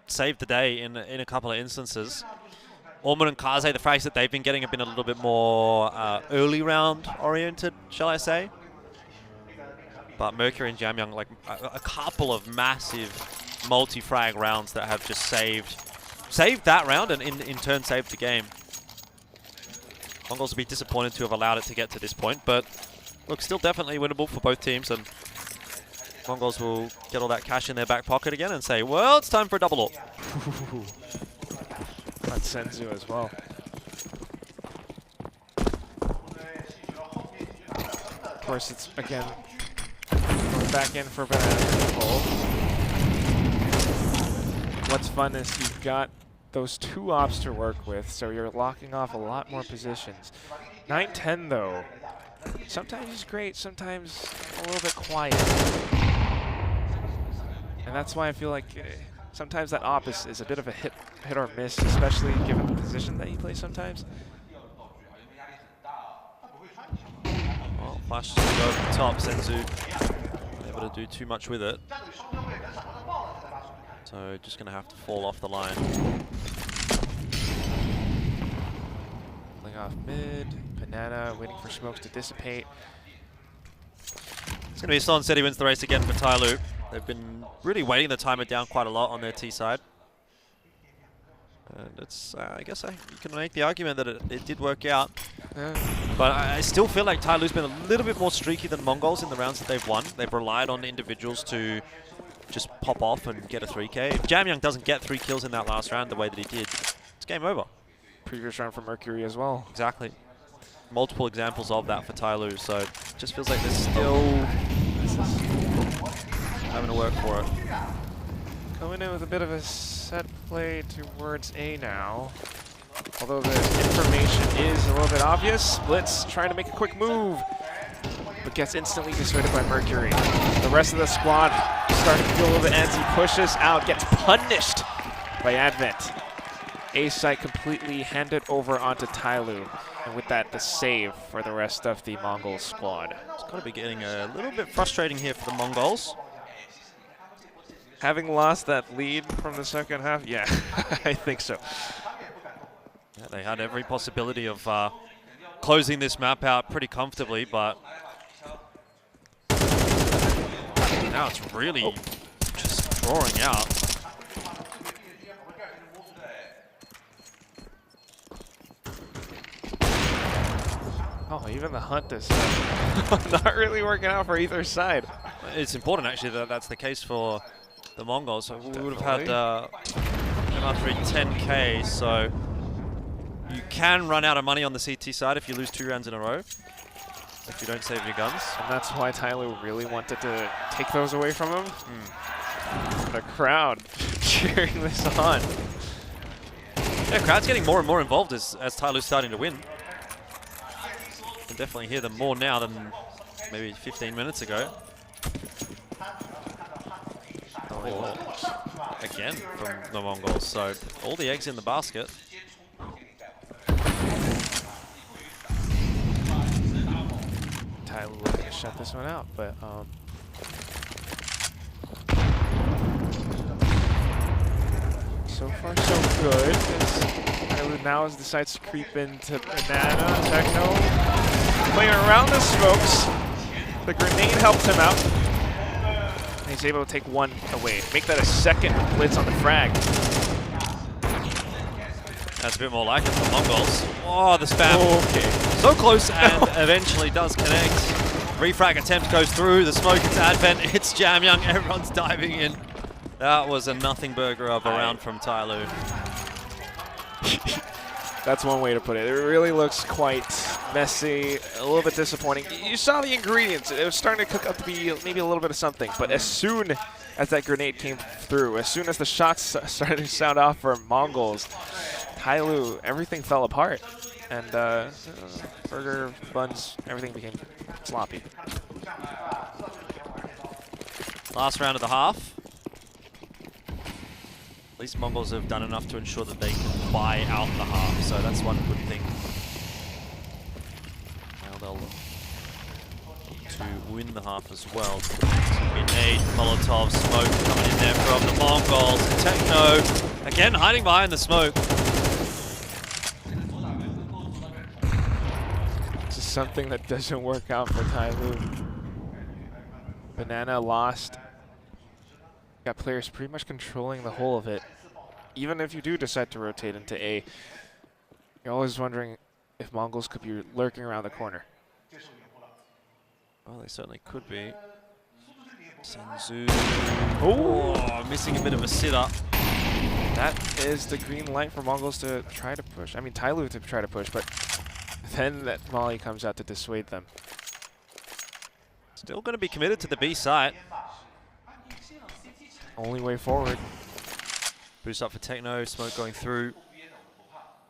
saved the day in a couple of instances. Ormond and Kaze, the frags that they've been getting have been a little bit more early round oriented, shall I say. But Mercury and Jamyoung, like a couple of massive multi-frag rounds that have just saved that round and in turn saved the game. Mongols will be disappointed to have allowed it to get to this point, but look, still definitely winnable for both teams, and Mongols will get all that cash in their back pocket again and say, well, it's time for a double AWP. That's Senzu as well. Of course, it's, again, going back in for banana control. What's fun is you've got those 2 ops to work with, so you're locking off a lot more positions. 910 though, sometimes he's great, sometimes a little bit quiet. And that's why I feel like sometimes that op is a bit of a hit or miss, especially given the position that he plays sometimes. Well, flash to go over the top, Senzu able to do too much with it. So just going to have to fall off the line. Pulling off mid, banana, waiting for smokes to dissipate. It's going to be a solid set. He wins the race again for Tyloo. They've been really weighting the timer down quite a lot on their T side. And it's, I guess you can make the argument that it did work out. Yeah. But I still feel like Tyloo's been a little bit more streaky than Mongols in the rounds that they've won. They've relied on individuals to just pop off and get a 3K. If Jamyoung doesn't get 3 kills in that last round the way that he did, it's game over. Previous round for Mercury as well. Exactly. multiple examples of that for Tyloo, so it just feels like they're still having to work for it. Going in with a bit of a set play towards A now. Although the information is a little bit obvious, Blitz trying to make a quick move, but gets instantly dissuaded by Mercury. The rest of the squad starting to feel a little bit antsy, pushes out, gets punished by Advent. A site completely handed over onto Tyloo, and with that, the save for the rest of the Mongol squad. It's got to be getting a little bit frustrating here for the Mongols. Having lost that lead from the second half, yeah, I think so. Yeah, they had every possibility of closing this map out pretty comfortably, but now it's really just drawing out. Oh, even the hunt is not really working out for either side. It's important, actually, that that's the case for the Mongols. So we would have had MR3 10K, so you can run out of money on the CT side if you lose 2 rounds in a row, if you don't save your guns. And that's why Tyloo really wanted to take those away from him. The crowd cheering this on. Yeah, crowd's getting more and more involved as Tyloo's starting to win. You can definitely hear them more now than maybe 15 minutes ago. Oh, again from the Mongols, so all the eggs in the basket. Tyloo looking to shut this one out, but so far so good. Tyloo now decides to creep into Banana. Techno playing around the smokes. The grenade helps him out. And he's able to take one away. Make that a second blitz on the frag. That's a bit more like it for Mongols. Oh, the spam. Okay. So close and eventually does connect. Refrag attempt goes through. The smoke, it's Advent, it's Jam Young. Everyone's diving in. That was a nothing burger of a round from Tyloo. That's one way to put it. It really looks quite messy, a little bit disappointing. You saw the ingredients. It was starting to cook up to be maybe a little bit of something. But as soon as that grenade came through, as soon as the shots started to sound off for Mongols, Tyloo, everything fell apart. And burger, buns, everything became sloppy. Last round of the half. At least Mongols have done enough to ensure that they can buy out the half, so that's one good thing. Now they'll look to win the half as well. Grenade, Molotov, smoke coming in there from the Mongols. Techno, again hiding behind the smoke. This is something that doesn't work out for Tyloo. Banana lost. Got players pretty much controlling the whole of it. Even if you do decide to rotate into A, you're always wondering if Mongols could be lurking around the corner. Well, they certainly could be. Senzu. Oh, missing a bit of a sit-up. That is the green light for Mongols to try to push. I mean, Tyloo to try to push, but then that Molly comes out to dissuade them. Still going to be committed to the B site. Only way forward. Boost up for Techno, smoke going through.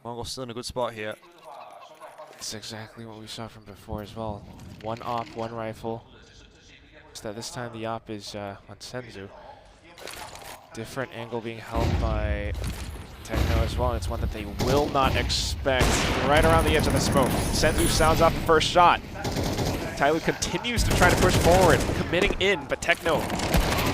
Mongols still in a good spot here. It's exactly what we saw from before as well. One op, one rifle. Just that this time the op is on Senzu. Different angle being held by Techno as well, and it's one that they will not expect. Right around the edge of the smoke. Senzu sounds off the first shot. Tyloo continues to try to push forward, committing in, but Techno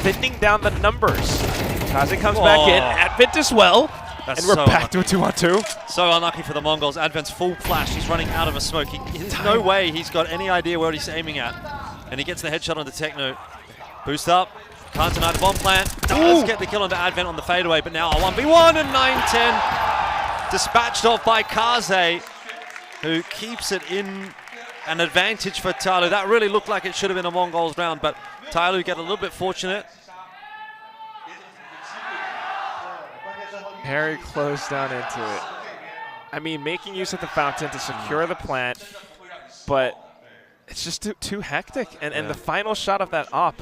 bending down the numbers. Kaze comes back in, Advent as well, and we're back to a 2-on-2. So unlucky for the Mongols. Advent's full flash. He's running out of a smoke. There's no way he's got any idea where he's aiming at. And he gets the headshot onto Techno. Boost up. Can't deny the bomb plant. Does get the kill onto Advent on the fadeaway, but now a 1v1 and 9-10. Dispatched off by Kaze, who keeps it in an advantage for Tyloo. That really looked like it should have been a Mongols round, but Tyloo get a little bit fortunate. Very close down into it. I mean, making use of the fountain to secure the plant, but it's just too hectic. And the final shot of that op.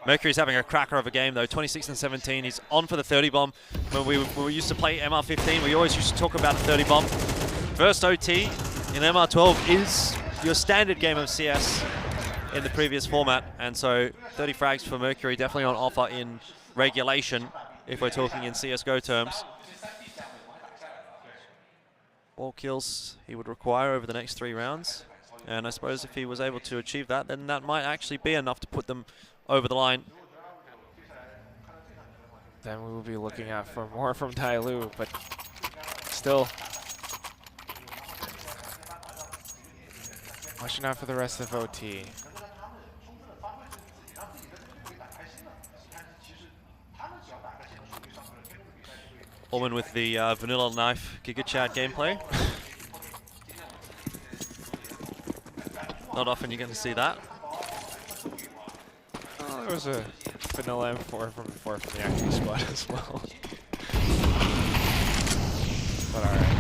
Mercury's having a cracker of a game though, 26 and 17. He's on for the 30 bomb. When we used to play MR15, we always used to talk about the 30 bomb. First OT in MR12 is your standard game of CS in the previous format, and so 30 frags for Mercury definitely on offer in regulation, if we're talking in CSGO terms. 4 kills he would require over the next 3 rounds, and I suppose if he was able to achieve that, then that might actually be enough to put them over the line. Then we will be looking out for more from Tyloo, but still watching out for the rest of OT. Orman with the vanilla knife Giga Chat gameplay. Not often you're going to see that. Oh, there was a vanilla M4 from before from the acting squad as well. But alright.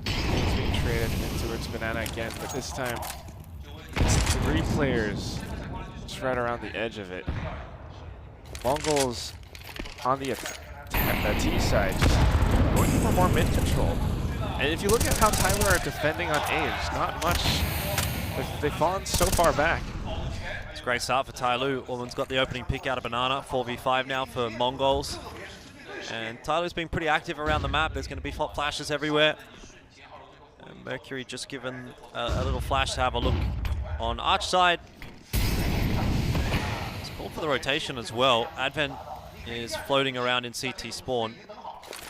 It's being traded into its banana again, but this time it's 3 players just right around the edge of it. Mongols on the T side just going for more mid control. And if you look at how Tyler are defending on A, there's not much. They've fallen so far back. It's a great start for Tyloo. Orman's got the opening pick out of Banana. 4v5 now for Mongols. And Tyloo's been pretty active around the map. There's going to be flashes everywhere. And Mercury just given a little flash to have a look on Arch side. It's called for the rotation as well. Advent is floating around in CT spawn.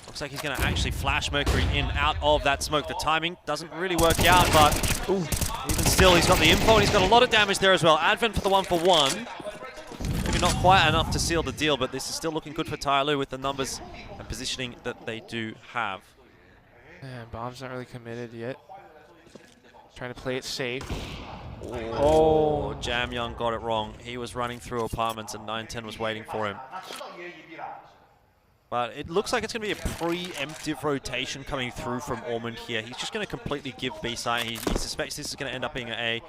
Looks like he's going to actually flash Mercury in out of that smoke. The timing doesn't really work out, but even still, he's got the info and he's got a lot of damage there as well. Advent for the 1-for-1. Maybe not quite enough to seal the deal, but this is still looking good for Tyloo with the numbers and positioning that they do have. Man, Bomb's not really committed yet. Trying to play it safe. Oh, Jam Young got it wrong. He was running through apartments and 910 was waiting for him. But it looks like it's going to be a preemptive rotation coming through from Ormond here. He's just going to completely give B side. He suspects this is going to end up being an A.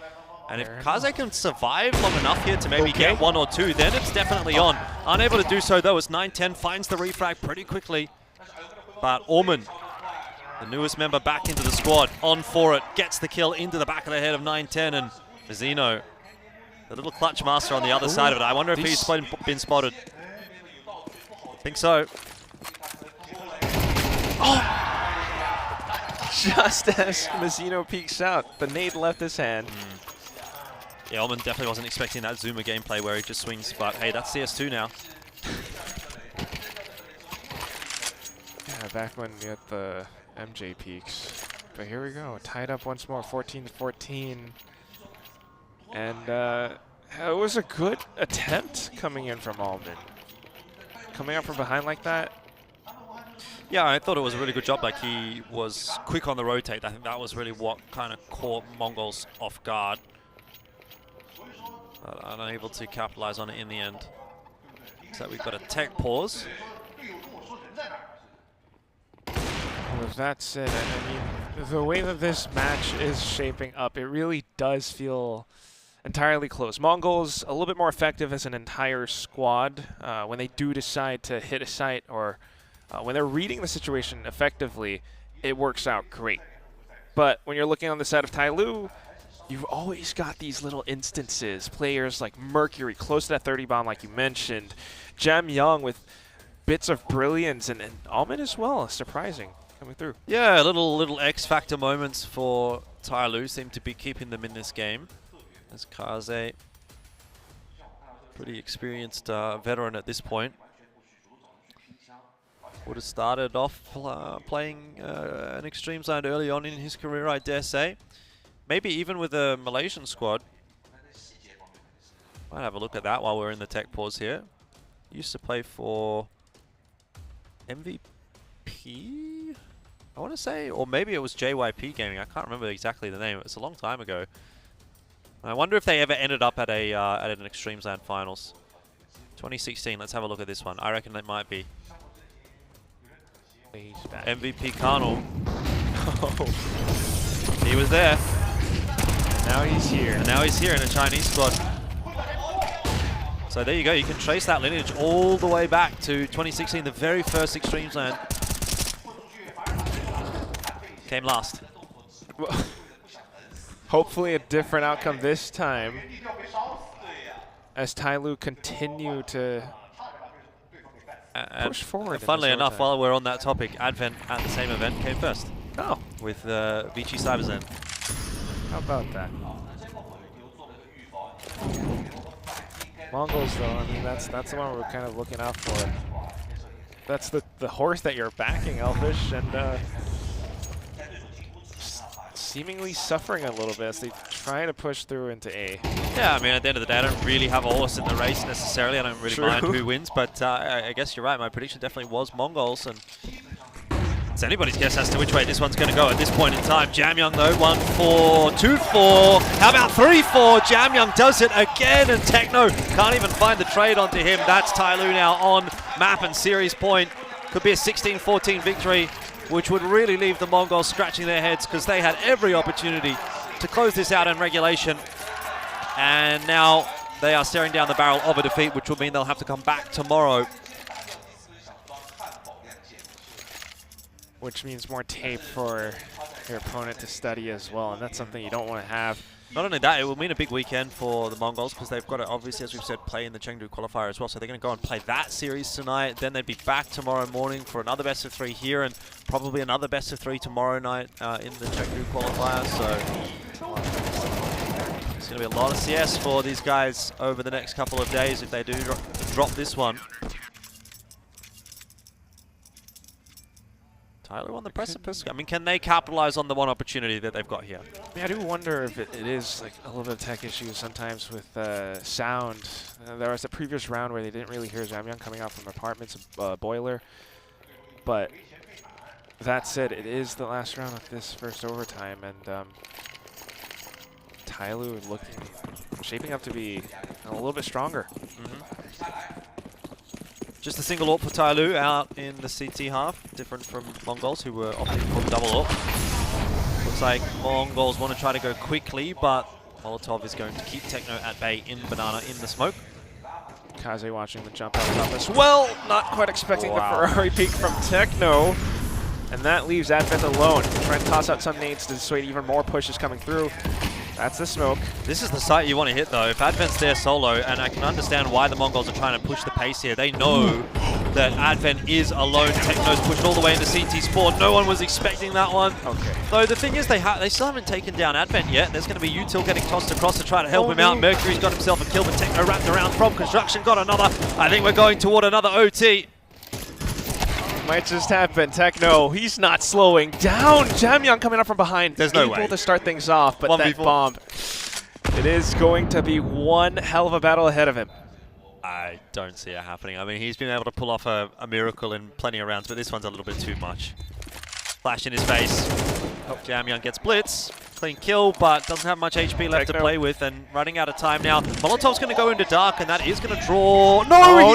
And if Kaze can survive long enough here to maybe get 1 or 2, then it's definitely on. Unable to do so though as 910 finds the refrag pretty quickly. But Ormond, the newest member back into the squad, on for it, gets the kill into the back of the head of 910, and Vizino, the little clutch master on the other side of it. I wonder if he's been spotted. I think so. Oh! Just as Mazzino peeks out, the nade left his hand. Yeah, Ormond definitely wasn't expecting that Zuma gameplay where he just swings, but hey, that's CS2 now. Yeah, back when we had the MJ peaks. But here we go, tied up once more, 14-14. And it was a good attempt coming in from Almond. Coming up from behind like that. Yeah, I thought it was a really good job. Like, he was quick on the rotate. I think that was really what kind of caught Mongols off guard. But unable to capitalize on it in the end. So we've got a tech pause. With that said, I mean, the way that this match is shaping up, it really does feel entirely close. Mongols a little bit more effective as an entire squad when they do decide to hit a site, or when they're reading the situation effectively, it works out great. But when you're looking on the side of Tyloo, you've always got these little instances. Players like Mercury, close to that 30 bomb like you mentioned. Jam Young with bits of brilliance, and Almond as well, surprising, coming through. Yeah, little X-factor moments for Tyloo seem to be keeping them in this game. As Kaze, pretty experienced veteran at this point. Would have started off playing an eXTREMESLAND early on in his career, I dare say. Maybe even with a Malaysian squad. Might have a look at that while we're in the tech pause here. Used to play for MVP, I want to say, or maybe it was JYP Gaming. I can't remember exactly the name. It's a long time ago. I wonder if they ever ended up at a at an eXTREMESLAND finals. 2016. Let's have a look at this one. I reckon it might be. MVP Kano. He was there. Now he's here. And now he's here in a Chinese squad. So there you go. You can trace that lineage all the way back to 2016, the very first EXTREMESLAND. Came last. Hopefully a different outcome this time, as Tyloo continue to push forward. Funnily enough, while we're on that topic, Advent at the same event came first. Oh. With Vici Cyberzen. How about that? Mongols, though, I mean, that's the one we're kind of looking out for. That's the horse that you're backing, Elfish, and seemingly suffering a little bit as they try to push through into A. Yeah, I mean, at the end of the day, I don't really have a horse in the race necessarily. I don't really mind who wins, but I guess you're right. My prediction definitely was Mongols, and it's anybody's guess as to which way this one's going to go at this point in time. Jamyoung, though, 1-4, 2-4. How about 3-4? Jamyoung does it again, and Techno can't even find the trade onto him. That's Tyloo now on map and series point. Could be a 16-14 victory, which would really leave the Mongols scratching their heads because they had every opportunity to close this out in regulation. And now they are staring down the barrel of a defeat, which will mean they'll have to come back tomorrow. Which means more tape for your opponent to study as well, and that's something you don't want to have. Not only that, it will mean a big weekend for the Mongols because they've got to, obviously, as we've said, play in the Chengdu qualifier as well. So they're going to go and play that series tonight. Then they'd be back tomorrow morning for another best of 3 here and probably another best of 3 tomorrow night in the Chengdu qualifier. So it's going to be a lot of CS for these guys over the next couple of days if they do drop this one. Tyloo on the precipice. I mean, can they capitalize on the one opportunity that they've got here? Yeah, I do wonder if it is like a little bit of tech issues sometimes with sound. There was a previous round where they didn't really hear Jamyoung coming out from apartments, boiler. But that said, it is the last round of this first overtime, and Tyloo shaping up to be a little bit stronger. Just a single AWP for Tyloo out in the CT half, different from Mongols who were opting for double AWP. Looks like Mongols want to try to go quickly, but Molotov is going to keep Techno at bay in Banana in the smoke. Kaze watching the jump out top as well, not quite expecting the Ferrari peek from Techno. And that leaves Advent alone. Trying to toss out some nades to dissuade even more pushes coming through. That's the smoke. This is the site you want to hit, though. If Advent's there solo, and I can understand why the Mongols are trying to push the pace here. They know that Advent is alone. Techno's pushed all the way into CT spawn. No one was expecting that one. Okay. Though the thing is, they still haven't taken down Advent yet. There's going to be Util getting tossed across to try to help him out. Mercury's got himself a kill, but Techno wrapped around from Construction. Got another. I think we're going toward another OT. Might just happen. Techno, he's not slowing down. Jamyoung coming up from behind. There's no way. Able to start things off, but that bomb. It is going to be one hell of a battle ahead of him. I don't see it happening. I mean, he's been able to pull off a miracle in plenty of rounds, but this one's a little bit too much. Flash in his face. Oh, Jamyoung gets blitz. Clean kill, but doesn't have much HP left to play with, and running out of time now. Molotov's going to go into dark, and that is going to draw. No!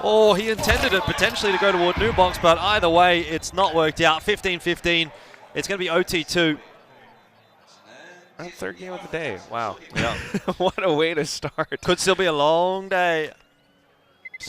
Oh, he intended it potentially to go toward new box, but either way, it's not worked out. 15-15. It's going to be OT2. Third game of the day. Wow. Yeah. What a way to start. Could still be a long day.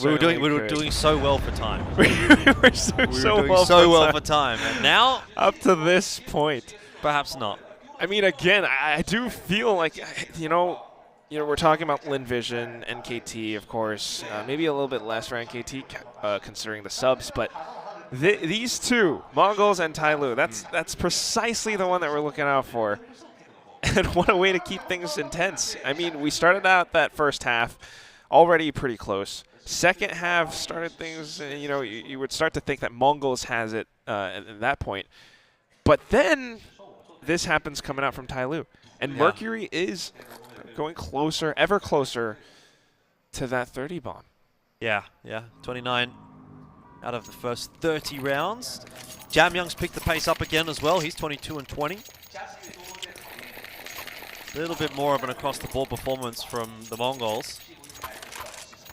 We were doing so well for time. we were doing so well for time. And now, up to this point, perhaps not. I mean, again, I do feel like, you know, we're talking about Lin Vision, NKT, of course, maybe a little bit less for NKT considering the subs, but these two, Mongols and Tyloo, that's precisely the one that we're looking out for. And what a way to keep things intense. I mean, we started out that first half already pretty close. Second half started things, you know, you would start to think that Mongols has it at that point. But then this happens coming out from Tyloo. And Mercury is going closer, ever closer to that 30 bomb. Yeah, 29 out of the first 30 rounds. Jamyoung's picked the pace up again as well. He's 22-20. A little bit more of an across-the-board performance from the Mongols.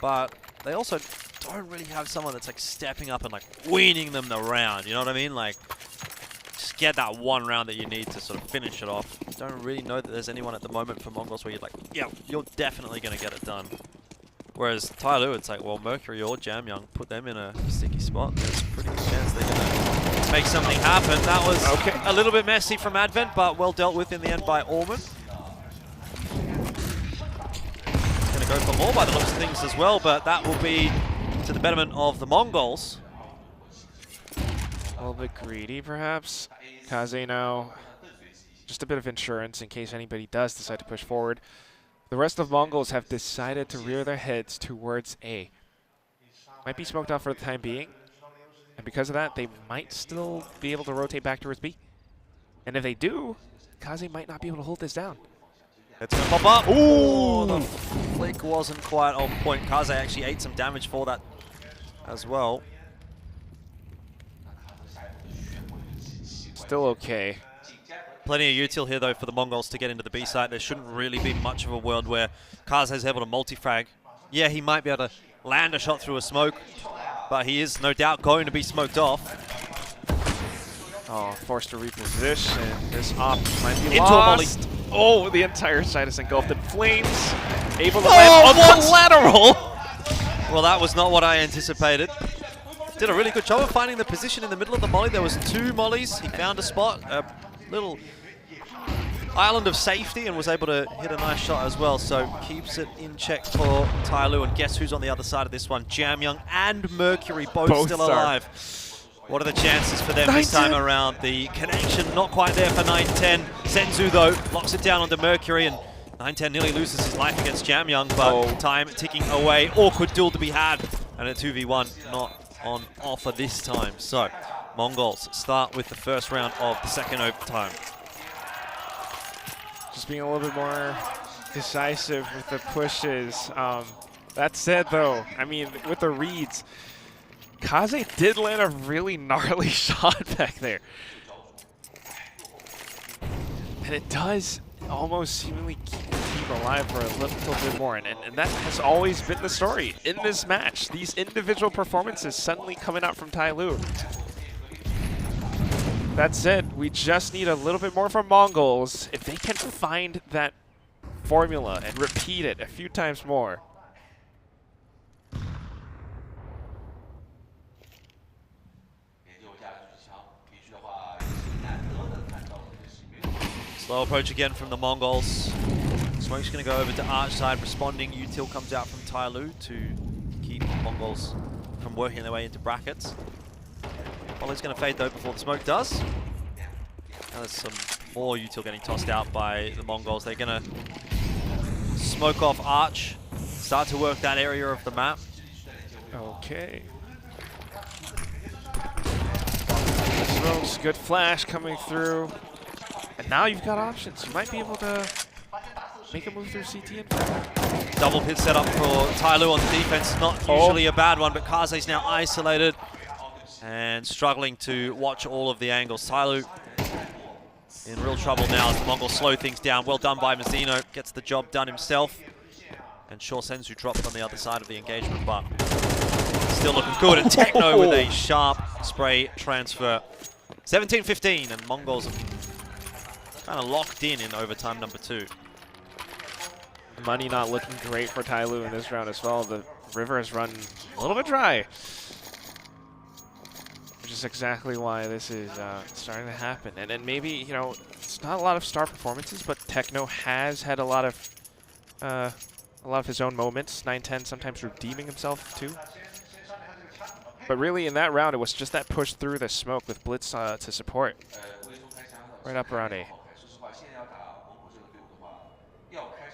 But they also don't really have someone that's like stepping up and like winning them the round. You know what I mean? Like, just get that one round that you need to sort of finish it off. Don't really know that there's anyone at the moment for Mongols where you're like, yeah, you're definitely going to get it done. Whereas Tyloo, it's like, well, Mercury or Jamyoung, put them in a sticky spot. There's a pretty good chance they're going to make something happen. That was a little bit messy from Advent, but well dealt with in the end by Orman. Going to go for more by the looks of things as well, but that will be to the betterment of the Mongols. A little bit greedy, perhaps. Kaze now, just a bit of insurance in case anybody does decide to push forward. The rest of Mongols have decided to rear their heads towards A. Might be smoked out for the time being, and because of that, they might still be able to rotate back towards B. And if they do, Kaze might not be able to hold this down. It's going to pop up. Ooh, the flick wasn't quite on point. Kaze actually ate some damage for that as well. Still okay. Plenty of util here, though, for the Mongols to get into the B site. There shouldn't really be much of a world where Kaze is able to multi-frag. Yeah, he might be able to land a shot through a smoke, but he is no doubt going to be smoked off. Oh, forced to reposition. This op might be lost. Oh, the entire side is engulfed in flames. Able to land on the lateral. Well, that was not what I anticipated. Did a really good job of finding the position in the middle of the molly. There was 2 mollies. He found a spot, a little island of safety, and was able to hit a nice shot as well. So keeps it in check for Tyloo. And guess who's on the other side of this one? Jamyoung and Mercury, both still alive. What are the chances for them this time around? The connection not quite there for 9-10. Senzu, though, locks it down onto Mercury, and 9-10 nearly loses his life against Jamyoung, but time ticking away. Awkward duel to be had, and a 2v1 not on offer this time. So Mongols start with the first round of the second overtime. Just being a little bit more decisive with the pushes. That said, though, I mean, with the reads, Kaze did land a really gnarly shot back there. And it does almost seemingly keep the team alive for a little bit more. And that has always been the story in this match. These individual performances suddenly coming out from Tyloo. That said, we just need a little bit more from Mongols. If they can find that formula and repeat it a few times more. Slow approach again from the Mongols. Smoke's going to go over to Arch side, responding. Util comes out from Tyloo to keep the Mongols from working their way into brackets. Volley's going to fade though before the smoke does. Now there's some more Util getting tossed out by the Mongols. They're going to smoke off Arch, start to work that area of the map. Okay. Smokes, good flash coming through. And now you've got options. You might be able to make a move through CT and further. Double pit set up for Tyloo on the defense. Not usually a bad one, but Kaze's now isolated and struggling to watch all of the angles. Tyloo in real trouble now as the Mongols slow things down. Well done by Mizuno. Gets the job done himself. And sure, Senzu dropped on the other side of the engagement, but still looking good. And Techno with a sharp spray transfer. 17-15, and Mongols have kind of locked in overtime number 2. Money not looking great for Tyloo in this round as well. The river has run a little bit dry, which is exactly why this is starting to happen. And then maybe, you know, it's not a lot of star performances, but Techno has had a lot of his own moments. 9-10 sometimes redeeming himself too. But really in that round, it was just that push through the smoke with Blitz to support. Right up around A.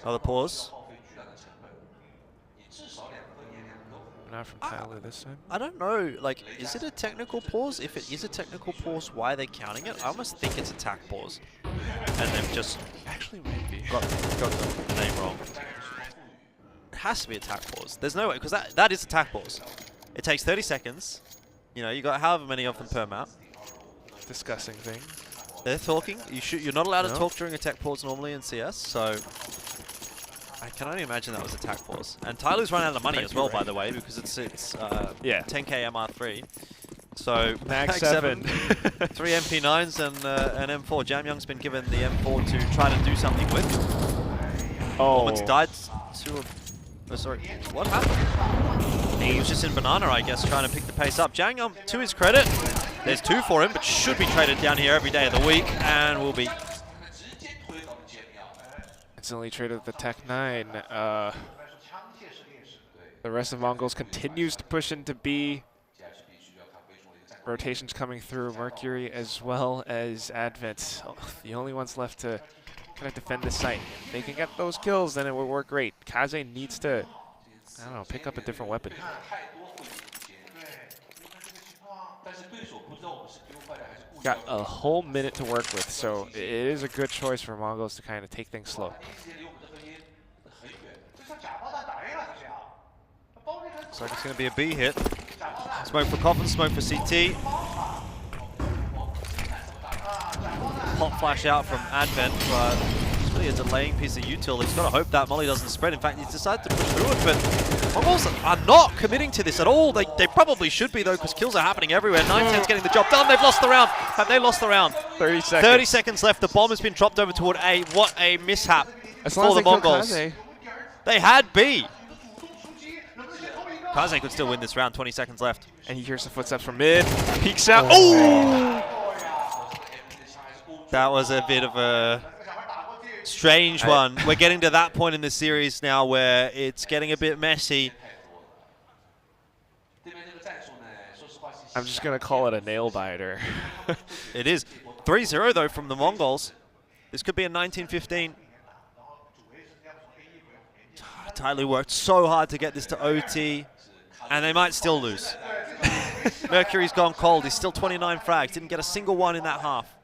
Another pause. Not from Tyloo this time. I don't know, like, is it a technical pause? If it is a technical pause, why are they counting it? I almost think it's attack pause. And they've just actually maybe got the name wrong. It has to be attack pause. There's no way, because that is attack pause. It takes 30 seconds. You know, you got however many of them per map. Discussing things. They're talking. You're not allowed to talk during attack pause normally in CS, so I can only imagine that was attack pause. And Tyloo's run out of money as well, by the way, because it's 10k MR3. So Mag 7. 3 MP9s and an M4. Jamyoung's been given the M4 to try to do something with. Performance died to a... Oh, sorry. What happened? He was just in banana, I guess, trying to pick the pace up. Jamyoung, to his credit, there's 2 for him, but should be traded down here every day of the week, and will be. Instantly traded the Tech 9. The rest of Mongols continues to push into B. Rotations coming through, Mercury as well as Advent. The only ones left to kind of defend this site. If they can get those kills, then it will work great. Kaze needs to, I don't know, pick up a different weapon. Got a whole minute to work with, so it is a good choice for Mongols to kind of take things slow. Looks like it's going to be a B hit. Smoke for Coffin, smoke for CT. Pop flash out from Advent, but it's really a delaying piece of util. He's got to hope that Molly doesn't spread. In fact, he's decided to push through it, but Mongols are not committing to this at all. They probably should be, though, because kills are happening everywhere. 910's getting the job done. They've lost the round. Have they lost the round? 30 seconds. 30 seconds left. The bomb has been dropped over toward A. What a mishap for the Mongols. They had B. Kaze could still win this round, 20 seconds left. And he hears the footsteps from mid, peeks out. Oh! That was a bit of a strange one. We're getting to that point in the series now where it's getting a bit messy. I'm just going to call it a nail biter. It is. 3-0 though from the Mongols. This could be a 19-15. Tyloo worked so hard to get this to OT. And they might still lose. Mercury's gone cold. He's still 29 frags. Didn't get a single one in that half.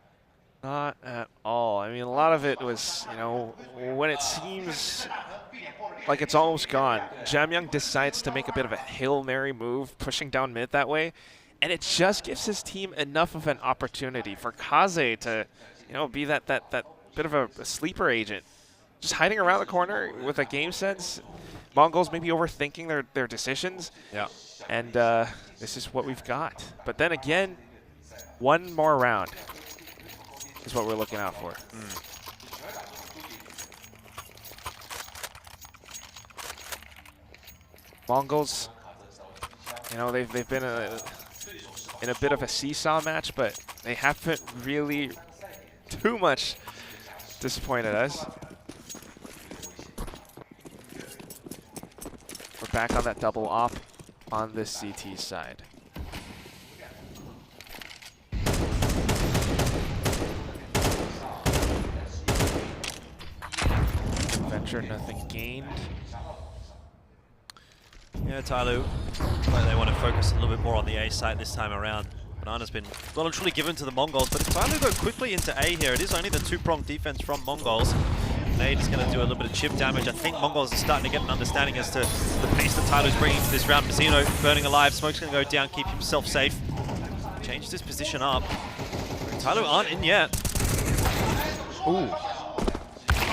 Not at all. I mean, a lot of it was, you know, when it seems like it's almost gone, Jamyoung decides to make a bit of a Hail Mary move, pushing down mid that way. And it just gives his team enough of an opportunity for Kaze to, you know, be that bit of a sleeper agent. Just hiding around the corner with a game sense. Mongols maybe overthinking their decisions. Yeah. And this is what we've got. But then again, one more round is what we're looking out for. Mongols, you know, they've been in a bit of a seesaw match, but they haven't really too much disappointed us. We're back on that double op on the CT side. Venture, nothing gained. Yeah, Tyloo. Like they want to focus a little bit more on the A site this time around. Banana's been well and truly given to the Mongols, but if Tyloo go quickly into A here, it is only the 2-pronged defense from Mongols. Nade is going to do a little bit of chip damage. I think Mongols are starting to get an understanding as to the pace that Tyloo's bringing to this round. Mizzino burning alive. Smoke's going to go down, keep himself safe. Changed his position up. Tyloo aren't in yet. Ooh.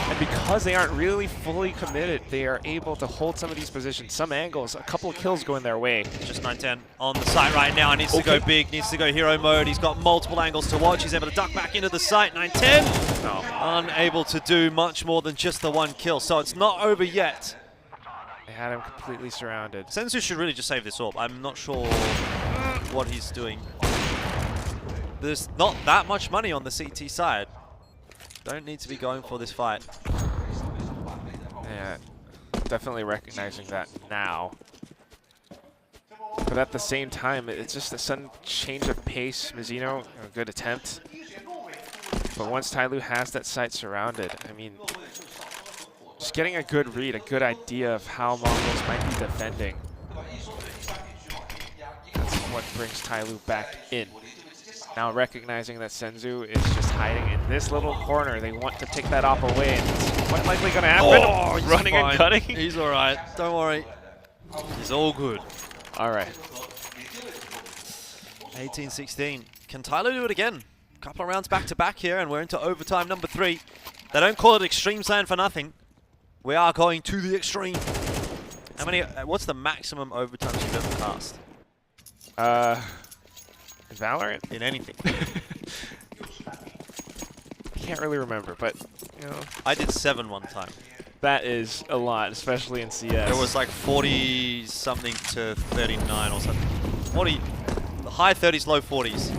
And because they aren't really fully committed, they are able to hold some of these positions, some angles, a couple of kills going their way. Just 910 on the site right now. Needs to go big, needs to go hero mode. He's got multiple angles to watch. He's able to duck back into the site. 910. No. Unable to do much more than just the one kill. So it's not over yet. They had him completely surrounded. Senzu should really just save this orb. I'm not sure what he's doing. There's not that much money on the CT side. Don't need to be going for this fight. Yeah, definitely recognizing that now. But at the same time, it's just a sudden change of pace. Mizzino, a good attempt. But once Tyloo has that site surrounded, I mean, just getting a good read, a good idea of how Mongols might be defending. That's what brings Tyloo back in. Now recognizing that Senzu is just hiding in this little corner, they want to take that op away, and it's quite likely going to happen. Oh, he's running fine. and cutting. He's all right. Don't worry. He's all good. All right. 18-16. Can Tyloo do it again? A couple of rounds back to back here, and we're into overtime number 3. They don't call it Extremesland for nothing. We are going to the extreme. How many? What's the maximum overtime you've ever cast? In Valorant? In anything. Can't really remember, but you know. I did 7 one time. That is a lot, especially in CS. It was like 40 something to 39 or something. 40, high 30s, low 40s.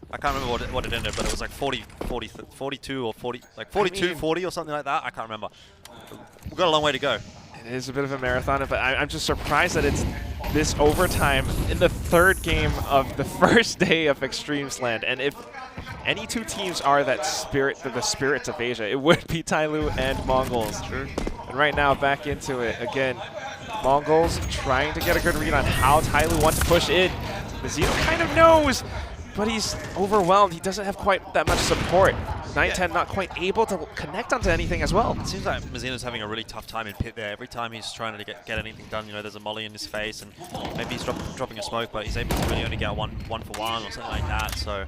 I can't remember what it ended, but it was like 42 or 40, like 42, 40 or something like that. I can't remember. We've got a long way to go. It is a bit of a marathon, but I'm just surprised that it's this overtime in the 3rd game of the first day of eXTREMESLAND. And if any 2 teams are that spirit, the spirits of Asia, it would be Tyloo and Mongols. True. And right now, back into it again. Mongols trying to get a good read on how Tyloo wants to push in. Mizzino kind of knows, but he's overwhelmed. He doesn't have quite that much support. 910 not quite able to connect onto anything as well. It seems like Mizzino's having a really tough time in pit there. Every time he's trying to get anything done, you know, there's a molly in his face, and maybe he's dropping a smoke, but he's able to really only get one for one or something like that. So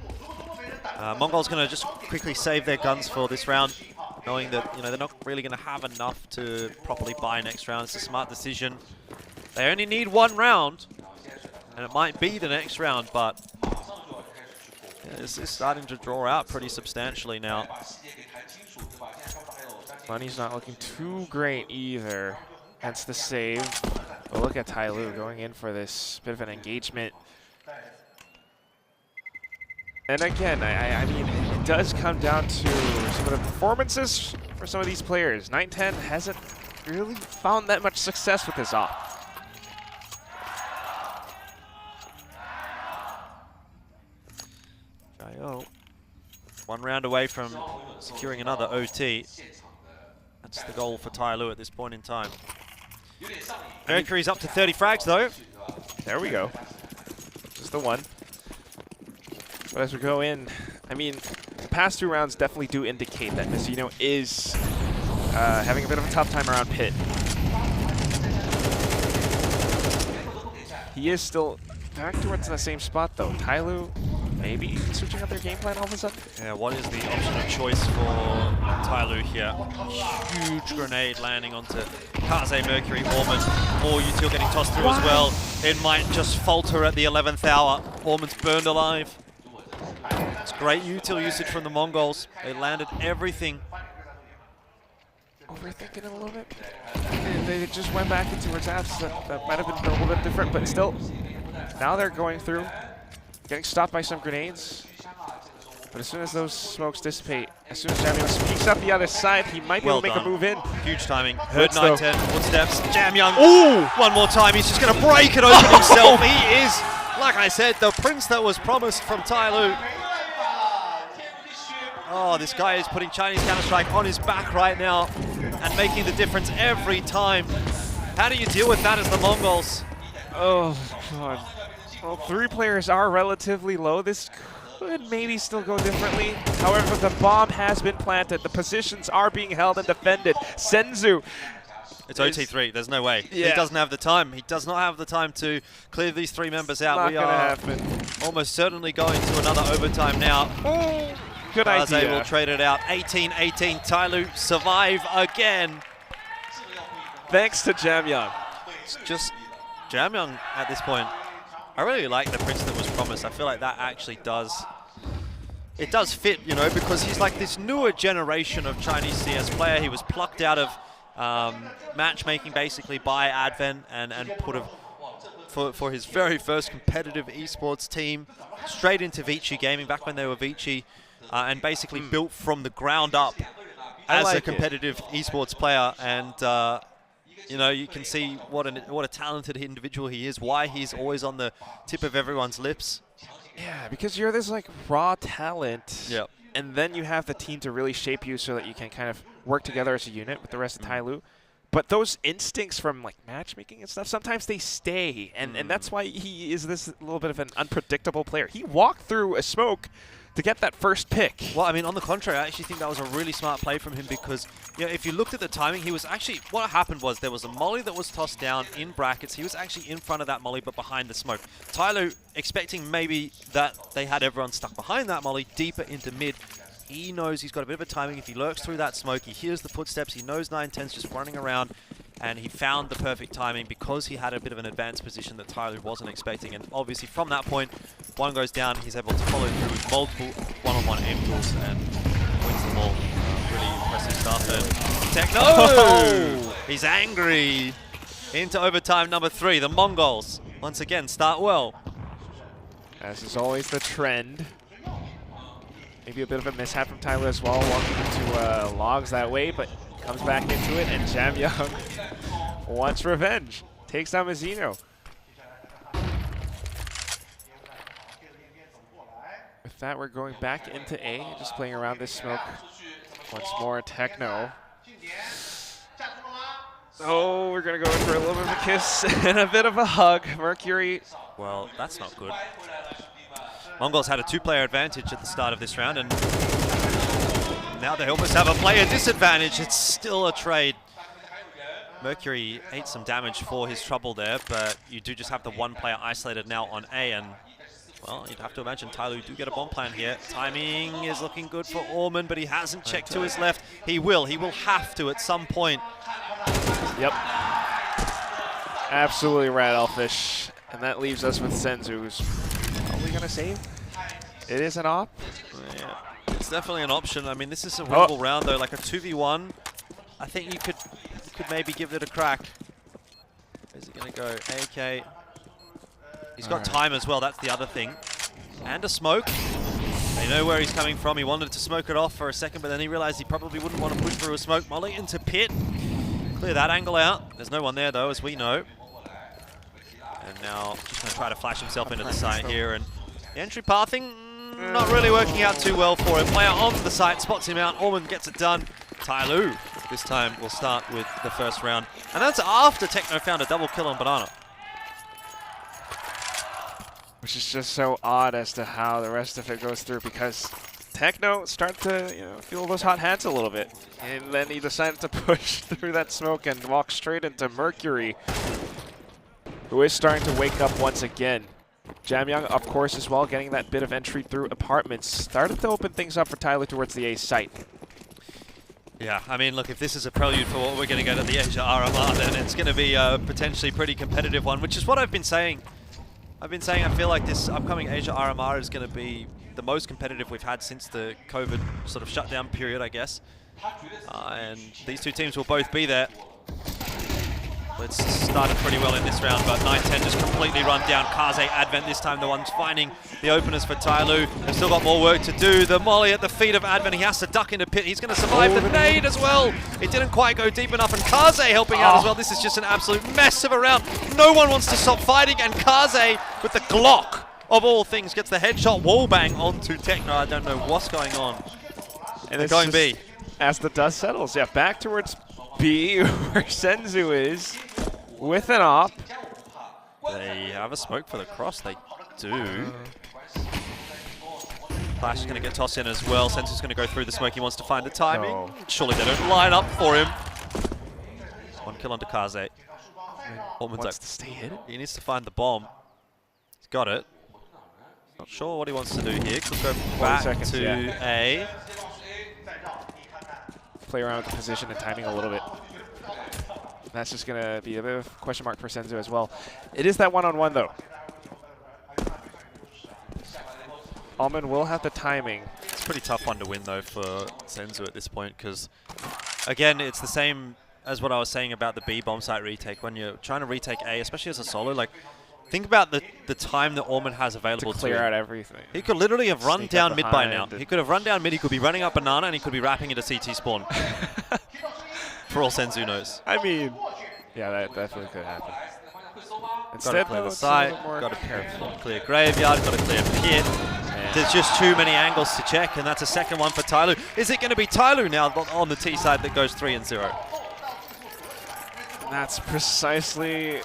Mongol's going to just quickly save their guns for this round, knowing that they're not really going to have enough to properly buy next round. It's a smart decision. They only need 1 round, and it might be the next round, but it's starting to draw out pretty substantially now. Money's not looking too great either. Hence the save. But look at Tyloo going in for this bit of an engagement. And again, I mean, it does come down to some of the performances for some of these players. 910 hasn't really found that much success with this op. Oh, 1 round away from securing another OT. That's the goal for Tyloo at this point in time. Mercury's up to 30 frags though. There we go. Just the 1. But as we go in, I mean, the past 2 rounds definitely do indicate that Mizzino is having a bit of a tough time around pit. He is still back towards the same spot though. Tyloo maybe switching up their game plan all of a sudden. Yeah, what is the option of choice for Tyloo here? Huge grenade landing onto Kaze, Mercury, Orman. More util getting tossed through as well. It might just falter at the 11th hour. Orman's burned alive. It's great util usage from the Mongols. They landed everything. Overthinking it a little bit. They just went back into attacks that might have been a little bit different, but still, now they're going through. Getting stopped by some grenades. But as soon as those smokes dissipate, as soon as Jamyoung peeks up the other side, he might be able to make a move in. Huge timing. Heard 910 footsteps. Jamyoung. Ooh! One more time. He's just going to break it open himself. He is, like I said, the prince that was promised from Tyloo. Oh, this guy is putting Chinese Counter-Strike on his back right now and making the difference every time. How do you deal with that as the Mongols? Oh, God. Well, 3 players are relatively low. This could maybe still go differently. However, the bomb has been planted. The positions are being held and defended. Senzu. It's OT3. There's no way. Yeah. He doesn't have the time. He does not have the time to clear these 3 members out. Not we gonna are happen. almost certainly going to another overtime now. Oh, good idea. Kaze will trade it out. 18-18. Tyloo survive again. Thanks to Jamyoung. It's just Jamyoung at this point. I really like the prince that was promised. I feel like that actually does fit, you know, because he's like this newer generation of Chinese CS player. He was plucked out of matchmaking basically by Advent and put for his very first competitive esports team straight into Vici Gaming back when they were Vici and basically built from the ground up as a competitive esports player. And you know, you can see what a talented individual he is, why he's always on the tip of everyone's lips. Yeah, because you're this like raw talent. Yep. And then you have the team to really shape you so that you can kind of work together as a unit with the rest of Tyloo. But those instincts from like matchmaking and stuff, sometimes they stay. And that's why he is this little bit of an unpredictable player. He walked through a smoke to get that first pick. Well, I mean, on the contrary, I actually think that was a really smart play from him because, you know, if you looked at the timing, he was actually, what happened was there was a molly that was tossed down in brackets. He was actually in front of that molly, but behind the smoke. Tyloo, expecting maybe that they had everyone stuck behind that molly, deeper into mid. He knows he's got a bit of a timing. If he lurks through that smoke, he hears the footsteps, he knows 910's just running around, and he found the perfect timing because he had a bit of an advanced position that Tyloo wasn't expecting. And obviously from that point, one goes down, he's able to follow through with multiple one-on-one aim tools and wins them all. Really impressive stuff. And Techno! He's angry. Into overtime number 3. The Mongols, once again, start well. As is always the trend. Maybe a bit of a mishap from Tyler as well, walking into logs that way, but comes back into it, and Jamyoung wants revenge. Takes down Mizzino. With that, we're going back into A, just playing around this smoke once more. Techno. Oh, we're going to go in for a little bit of a kiss and a bit of a hug. Mercury. Well, that's not good. Mongols had a 2-player advantage at the start of this round, and now they almost have a player disadvantage. It's still a trade. Mercury ate some damage for his trouble there, but you do just have the 1 player isolated now on A, and well, you'd have to imagine Tyloo do get a bomb plan here. Timing is looking good for Orman, but he hasn't checked to his left. He will have to at some point. Yep. Absolutely rat Elfish. And that leaves us with Senzu, who's probably going to save. It is an op. Yeah, it's definitely an option. I mean, this is a winnable round, though. Like a 2v1, I think you could maybe give it a crack. Where's he going to go? AK. He's got time as well, that's the other thing. And a smoke. They know where he's coming from. He wanted to smoke it off for a second, but then he realized he probably wouldn't want to push through a smoke. Molly into pit. Clear that angle out. There's no one there, though, as we know. And now just going to try to flash himself into the site here. And the entry pathing, not really working out too well for him. Player on the site, spots him out. Orman gets it done. Tyloo this time will start with the first round. And that's after Techno found a double kill on Banana. Which is just so odd as to how the rest of it goes through, because Techno start to feel those hot hands a little bit. And then he decided to push through that smoke and walk straight into Mercury, who is starting to wake up once again. Jamyoung, of course, as well, getting that bit of entry through apartments. Started to open things up for Tyler towards the A site. Yeah, I mean, look, if this is a prelude for what we're going to get at the Asia RMR, then it's going to be a potentially pretty competitive one, which is what I've been saying. I feel like this upcoming Asia RMR is going to be the most competitive we've had since the COVID sort of shutdown period, I guess. And these 2 teams will both be there. It's started pretty well in this round, but 9-10 just completely run down. Kaze Advent this time, the one's finding the openers for Tyloo. They've still got more work to do. The molly at the feet of Advent. He has to duck into pit. He's going to survive the nade as well. It didn't quite go deep enough, and Kaze helping out as well. This is just an absolute mess of a round. No one wants to stop fighting, and Kaze, with the Glock of all things, gets the headshot wallbang onto Techno. I don't know what's going on. And it's going B. As the dust settles, yeah, back towards B, where Senzu is, with an op. They have a smoke for the cross, they do. Flash is going to get tossed in as well. Senzu's going to go through the smoke, he wants to find the timing. No. Surely they don't line up for him. 1 kill onto Kaze. Wants to stay hidden. He needs to find the bomb. He's got it. Not sure what he wants to do here. Could go back to A. Play around with the position and timing a little bit. That's just going to be a bit of a question mark for Senzu as well. It is that one-on-one, though. Alman will have the timing. It's a pretty tough one to win, though, for Senzu at this point, because, again, it's the same as what I was saying about the B bomb site retake. When you're trying to retake A, especially as a solo, like, think about the time that Orman has available to clear him. out everything. He could literally have run down mid by now. and He could have run down mid, he could be running up banana, and he could be wrapping into CT spawn. For all Senzu knows. I mean, yeah, that definitely could happen. Got to clear the site, got to clear graveyard, got to clear pit. There's just too many angles to check, and that's a second one for Tyloo. Is it going to be Tyloo now on the T side that goes 3-0? That's precisely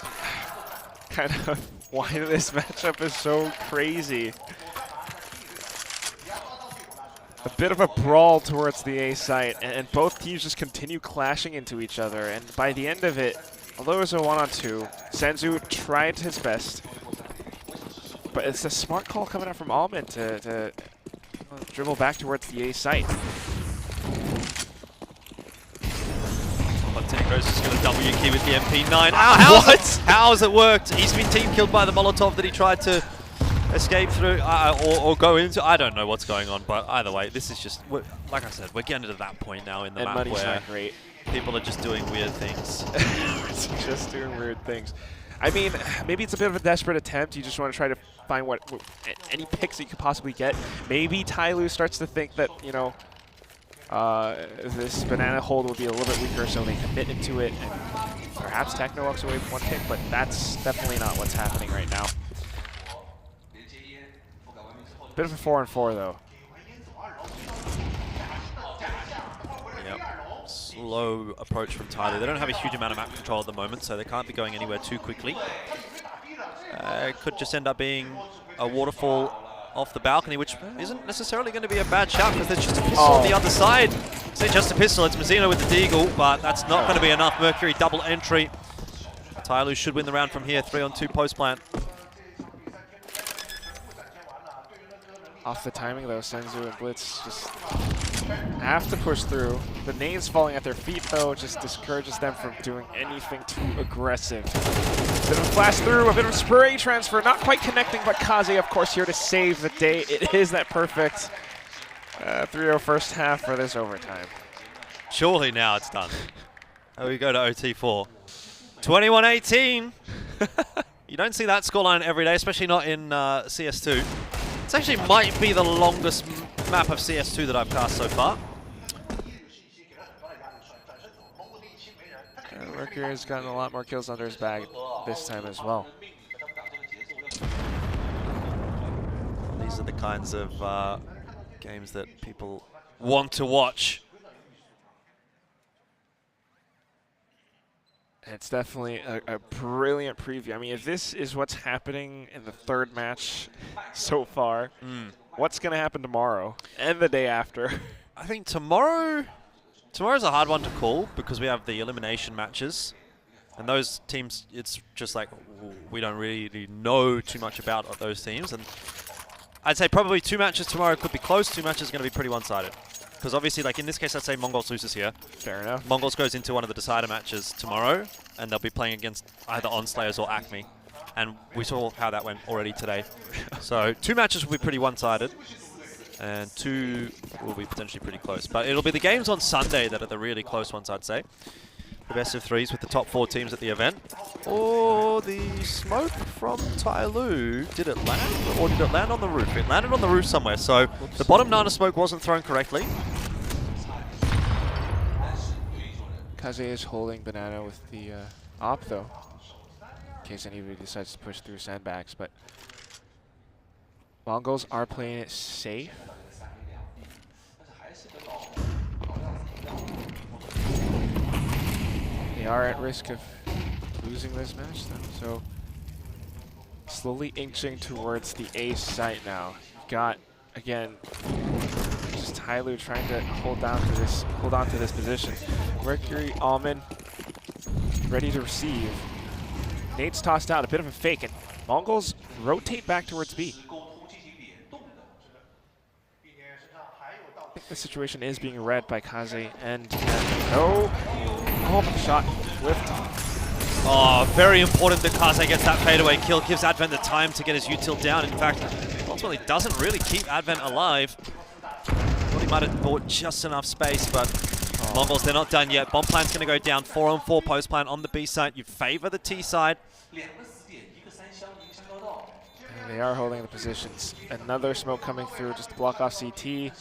kind of why this matchup is so crazy. A bit of a brawl towards the A site, and both teams just continue clashing into each other. And by the end of it, although it was a 1-on-2, Senzu tried his best. But it's a smart call coming out from Alman to dribble back towards the A site. Tenko's just going to W key with the MP9. How has it worked? He's been team killed by the Molotov that he tried to escape through or go into. I don't know what's going on, but either way, this is just, like I said, we're getting to that point now in the map money's where not great. people are just doing weird things. It's just doing weird things. I mean, maybe it's a bit of a desperate attempt. You just want to try to find any picks that you could possibly get. Maybe Tyloo starts to think that, you know, this banana hold will be a little bit weaker, so they commit into it, and perhaps Techno walks away with one pick, but that's definitely not what's happening right now. Bit of a 4-on-4, though. Yep. Slow approach from Tyloo. They don't have a huge amount of map control at the moment, so they can't be going anywhere too quickly. It could just end up being a waterfall off the balcony, which isn't necessarily going to be a bad shot because there's just a pistol on the other side. Say just a pistol, it's Mazzino with the deagle, but that's not going to be enough. Mercury double entry. Tyloo should win the round from here, 3-on-2 post plant. Off the timing though, Senzu and Blitz just have to push through. The nades falling at their feet though just discourages them from doing anything too aggressive. Bit of a flash through, a bit of a spray transfer, not quite connecting, but Kaze of course here to save the day. It is that perfect 3-0 first half for this overtime. Surely now it's done. Oh, we go to OT4. 21-18. You don't see that scoreline every day, especially not in CS2. This actually might be the longest map of CS2 that I've cast so far. Mercury has gotten a lot more kills under his bag this time as well. These are the kinds of games that people want to watch. It's definitely a brilliant preview. I mean, if this is what's happening in the third match so far, what's going to happen tomorrow and the day after? I think tomorrow's a hard one to call because we have the elimination matches. And those teams, it's just like, we don't really know too much about those teams. And I'd say probably 2 matches tomorrow could be close. 2 matches are going to be pretty one-sided. Because obviously, like in this case, let's say Mongols loses here. Fair enough. Mongols goes into one of the decider matches tomorrow, and they'll be playing against either Onslayers or Acme. And we saw how that went already today. So 2 matches will be pretty one-sided, and 2 will be potentially pretty close. But it'll be the games on Sunday that are the really close ones, I'd say. The best of 3s with the top 4 teams at the event. Or the smoke from Tyloo. Did it land? Or did it land on the roof? It landed on the roof somewhere. So the bottom Nana smoke wasn't thrown correctly. Kaze is holding banana with the op though, in case anybody decides to push through sandbags. But Mongols are playing it safe. They are at risk of losing this match though, so slowly inching towards the ace site now. You've got, again, just Tyloo trying to hold on to this position. Mercury, Almond, ready to receive. Nate's tossed out, a bit of a fake, and Mongols rotate back towards B. I think the situation is being read by Kaze and no. Oh, shot whiffed. Oh, very important that Kaze gets that fadeaway kill. Gives Advent the time to get his util down. In fact, ultimately doesn't really keep Advent alive. Thought he might have bought just enough space, but Mongols, they're not done yet. Bomb plan's going to go down. 4-on-4 post plan on the B side. You favor the T side. And they are holding the positions. Another smoke coming through just to block off CT.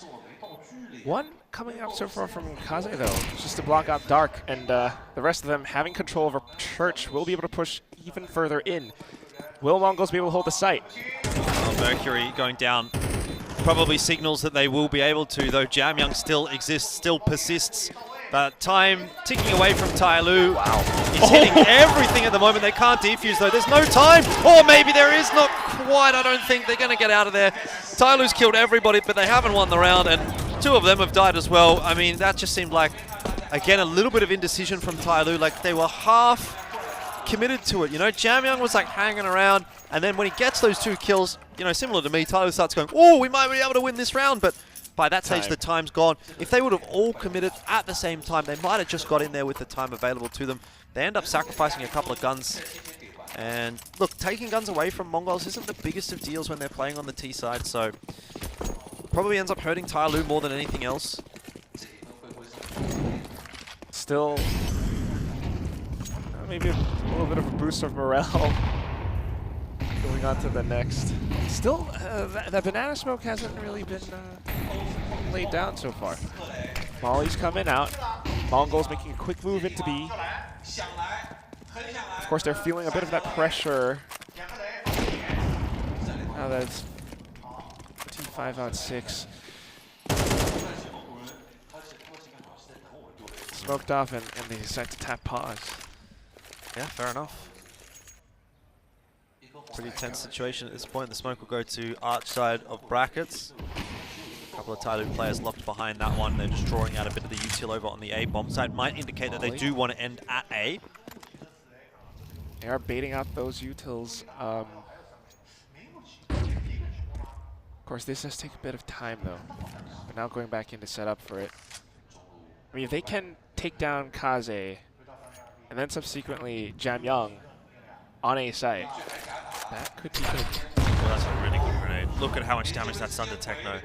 One coming up so far from Kaze though, just to block out Dark, and the rest of them having control over Church will be able to push even further in. Will Mongols be able to hold the site? Oh, Mercury going down. Probably signals that they will be able to, though Jamyoung still exists, still persists. But time ticking away from Tyloo. Wow. He's hitting everything at the moment. They can't defuse though. There's no time. Or maybe there is, not quite. I don't think they're going to get out of there. Tyloo's killed everybody, but they haven't won the round, and 2 of them have died as well. I mean, that just seemed like, again, a little bit of indecision from Tyloo. Like they were half committed to it. You know, Jamyoung was like hanging around, and then when he gets those 2 kills, you know, similar to me, Tyloo starts going, oh, we might be able to win this round, but by that stage, the time's gone. If they would have all committed at the same time, they might have just got in there with the time available to them. They end up sacrificing a couple of guns And look, taking guns away from Mongols isn't the biggest of deals when they're playing on the T side, so probably ends up hurting Tyloo more than anything else. Still, maybe a little bit of a boost of morale going on to the next. Still, that banana smoke hasn't really been laid down so far. Molly's coming out. Mongols making a quick move into B. Of course, they're feeling a bit of that pressure. Now that it's T5 out 6. Smoked off and they decide to tap pause. Yeah, fair enough. Pretty tense situation at this point. The smoke will go to arch side of brackets. A couple of Tyloo players locked behind that one. They're just drawing out a bit of the util over on the A bomb side. Might indicate that they do want to end at A. They are baiting out those utils. Of course, this does take a bit of time, though. But now going back in to set up for it. I mean, if they can take down Kaze and then subsequently Jamyang on A site, that could be good. Well, that's a really good grenade. Look at how much damage that's done to Techno.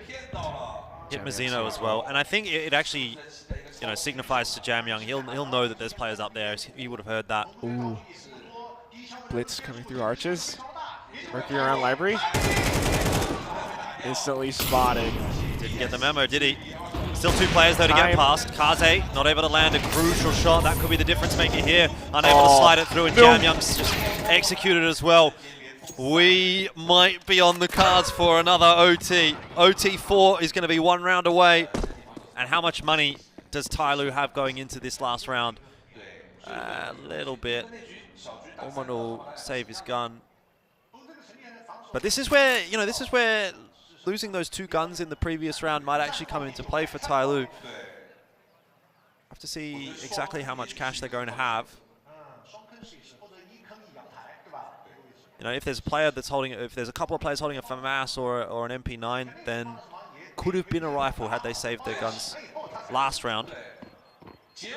Hit Mizuno as well. And I think it actually, you know, signifies to Jamyang. He'll know that there's players up there. He would have heard that. Ooh. Blitz coming through arches. Mercury around library. Instantly spotted. Didn't get the memo, did he? Still 2 players though to get past. Kaze not able to land a crucial shot. That could be the difference maker here. Unable to slide it through, and Jamyang's just executed as well. We might be on the cards for another OT. OT4 is going to be 1 round away. And how much money does Tyloo have going into this last round? A little bit. Oman will save his gun. But this is where, you know, this is where losing those 2 guns in the previous round might actually come into play for Tyloo. Have to see exactly how much cash they're going to have. You know, if there's a player that's holding, if there's a couple of players holding a FAMAS or an MP9, then could have been a rifle had they saved their guns last round. Could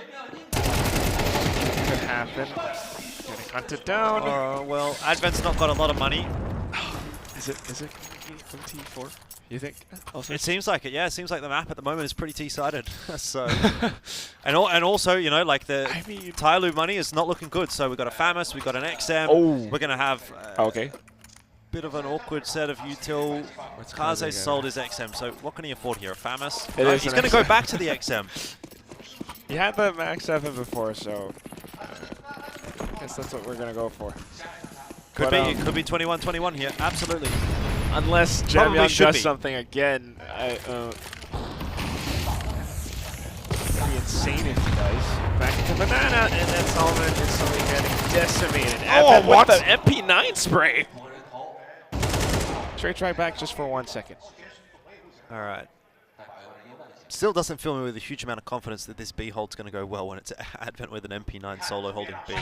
happen. Getting hunted down. Well, Advent's not got a lot of money. Is it from T4? You think? Also? It seems like it. Yeah, it seems like the map at the moment is pretty T-sided. So, and also, you know, like the Tyloo money is not looking good. So we've got a FAMAS, we've got an XM. Oh. We're gonna have bit of an awkward set of util. Kaze sold his XM. So what can he afford here? A FAMAS? He's gonna go back to the XM. He had the Max 7 before, so I guess that's what we're gonna go for. Could be. It could be 21-21 here. Absolutely. Unless Jamyang does something again. Pretty insane if he does. Back into Banana, and then Solomon is suddenly getting decimated. Oh, what the MP9 spray! Straight right back just for 1 second. All right. Still doesn't fill me with a huge amount of confidence that this B hold's going to go well when it's Advent with an MP9 solo holding B.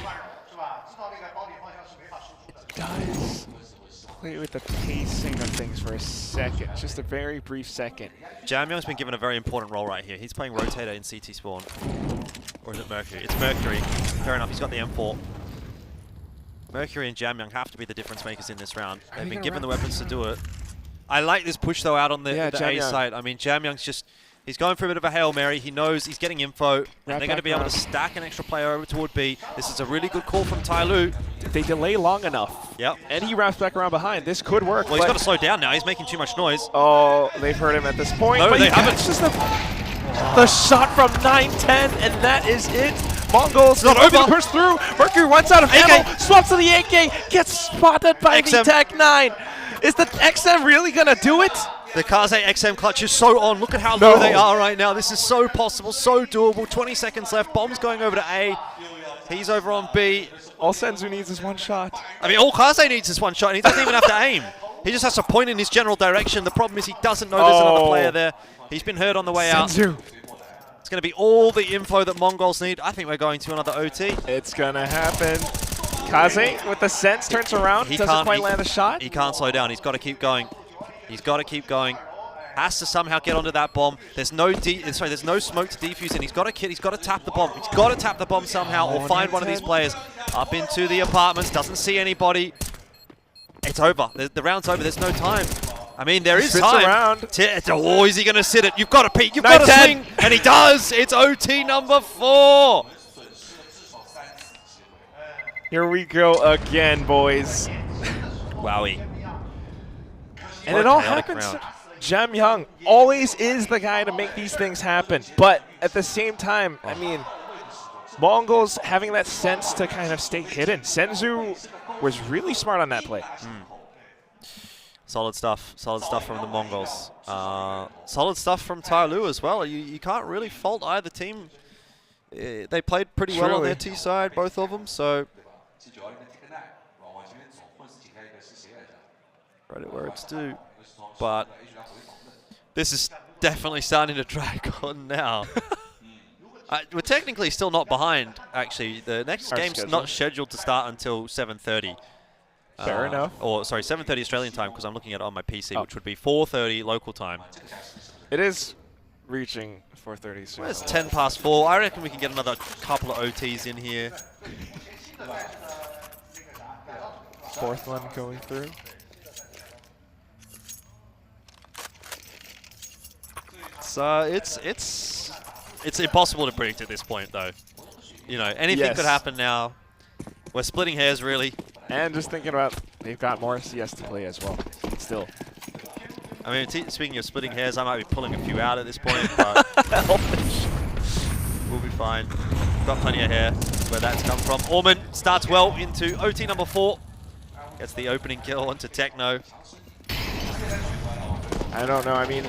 It does play with the pacing of things for a second, just a very brief second. Jamyang's been given a very important role right here. He's playing Rotator in CT spawn. Or is it Mercury? It's Mercury. Fair enough, he's got the M4. Mercury and Jamyang have to be the difference makers in this round. They've been given the weapons to do it. I like this push though out on the A side. I mean, Jamyang's just, he's going for a bit of a Hail Mary. He knows he's getting info, and they're going to be able to stack an extra player over toward B. This is a really good call from Tyloo. If they delay long enough, and he wraps back around behind, this could work. Well, he's got to slow down now. He's making too much noise. Oh, they've heard him at this point. No, but they haven't. Just the shot from 9-10, and that is it. Mongols not able over. to push through. Mercury runs out of ammo, swaps to the AK, gets spotted by the Tech 9. Is the XM really going to do it? The Kaze XM clutch is so on. Look at how low they are right now. This is so possible, so doable. 20 seconds left. Bomb's going over to A. He's over on B. All Senzu needs is 1 shot. I mean, all Kaze needs is 1 shot, and he doesn't even have to aim. He just has to point in his general direction. The problem is he doesn't know there's another player there. He's been hurt on the way out. Senzu. It's going to be all the info that Mongols need. I think we're going to another OT. It's going to happen. Kaze with the sense turns around. He doesn't quite land a shot. He can't slow down. He's got to keep going. He's got to keep going. Has to somehow get onto that bomb. There's no there's no smoke to defuse, and he's got to tap the bomb. He's got to tap the bomb somehow, or find one of these players. Up into the apartments, doesn't see anybody. It's over. The round's over. There's no time. I mean, there is time. Around. Oh, is he going to sit it? You've got to peek. You've got to swing. And he does. It's OT number 4. Here we go again, boys. Wowie. And it all happens. Jam Young always is the guy to make these things happen. But at the same time, I mean, Mongols having that sense to kind of stay hidden. Senzu was really smart on that play. Solid stuff from the Mongols. Solid stuff from Tyloo as well. You can't really fault either team. They played pretty well on their T side, both of them. So credit where it's due. But this is definitely starting to drag on now. We're technically still not behind, actually. The next game's not scheduled to start until 7:30. Fair enough. Or, sorry, 7:30 Australian time, because I'm looking at it on my PC, which would be 4:30 local time. It is reaching 4:30 soon. Well, it's 10 past 4. I reckon we can get another couple of OTs in here. Fourth one going through. So it's impossible to predict at this point, though. You know, anything could happen now. We're splitting hairs, really. And just thinking about, they've got more CS to play as well. Still. I mean, speaking of splitting hairs, I might be pulling a few out at this point, but we'll be fine. Got plenty of hair where that's come from. Orman starts well into OT number 4. Gets the opening kill onto Techno. I don't know. I mean,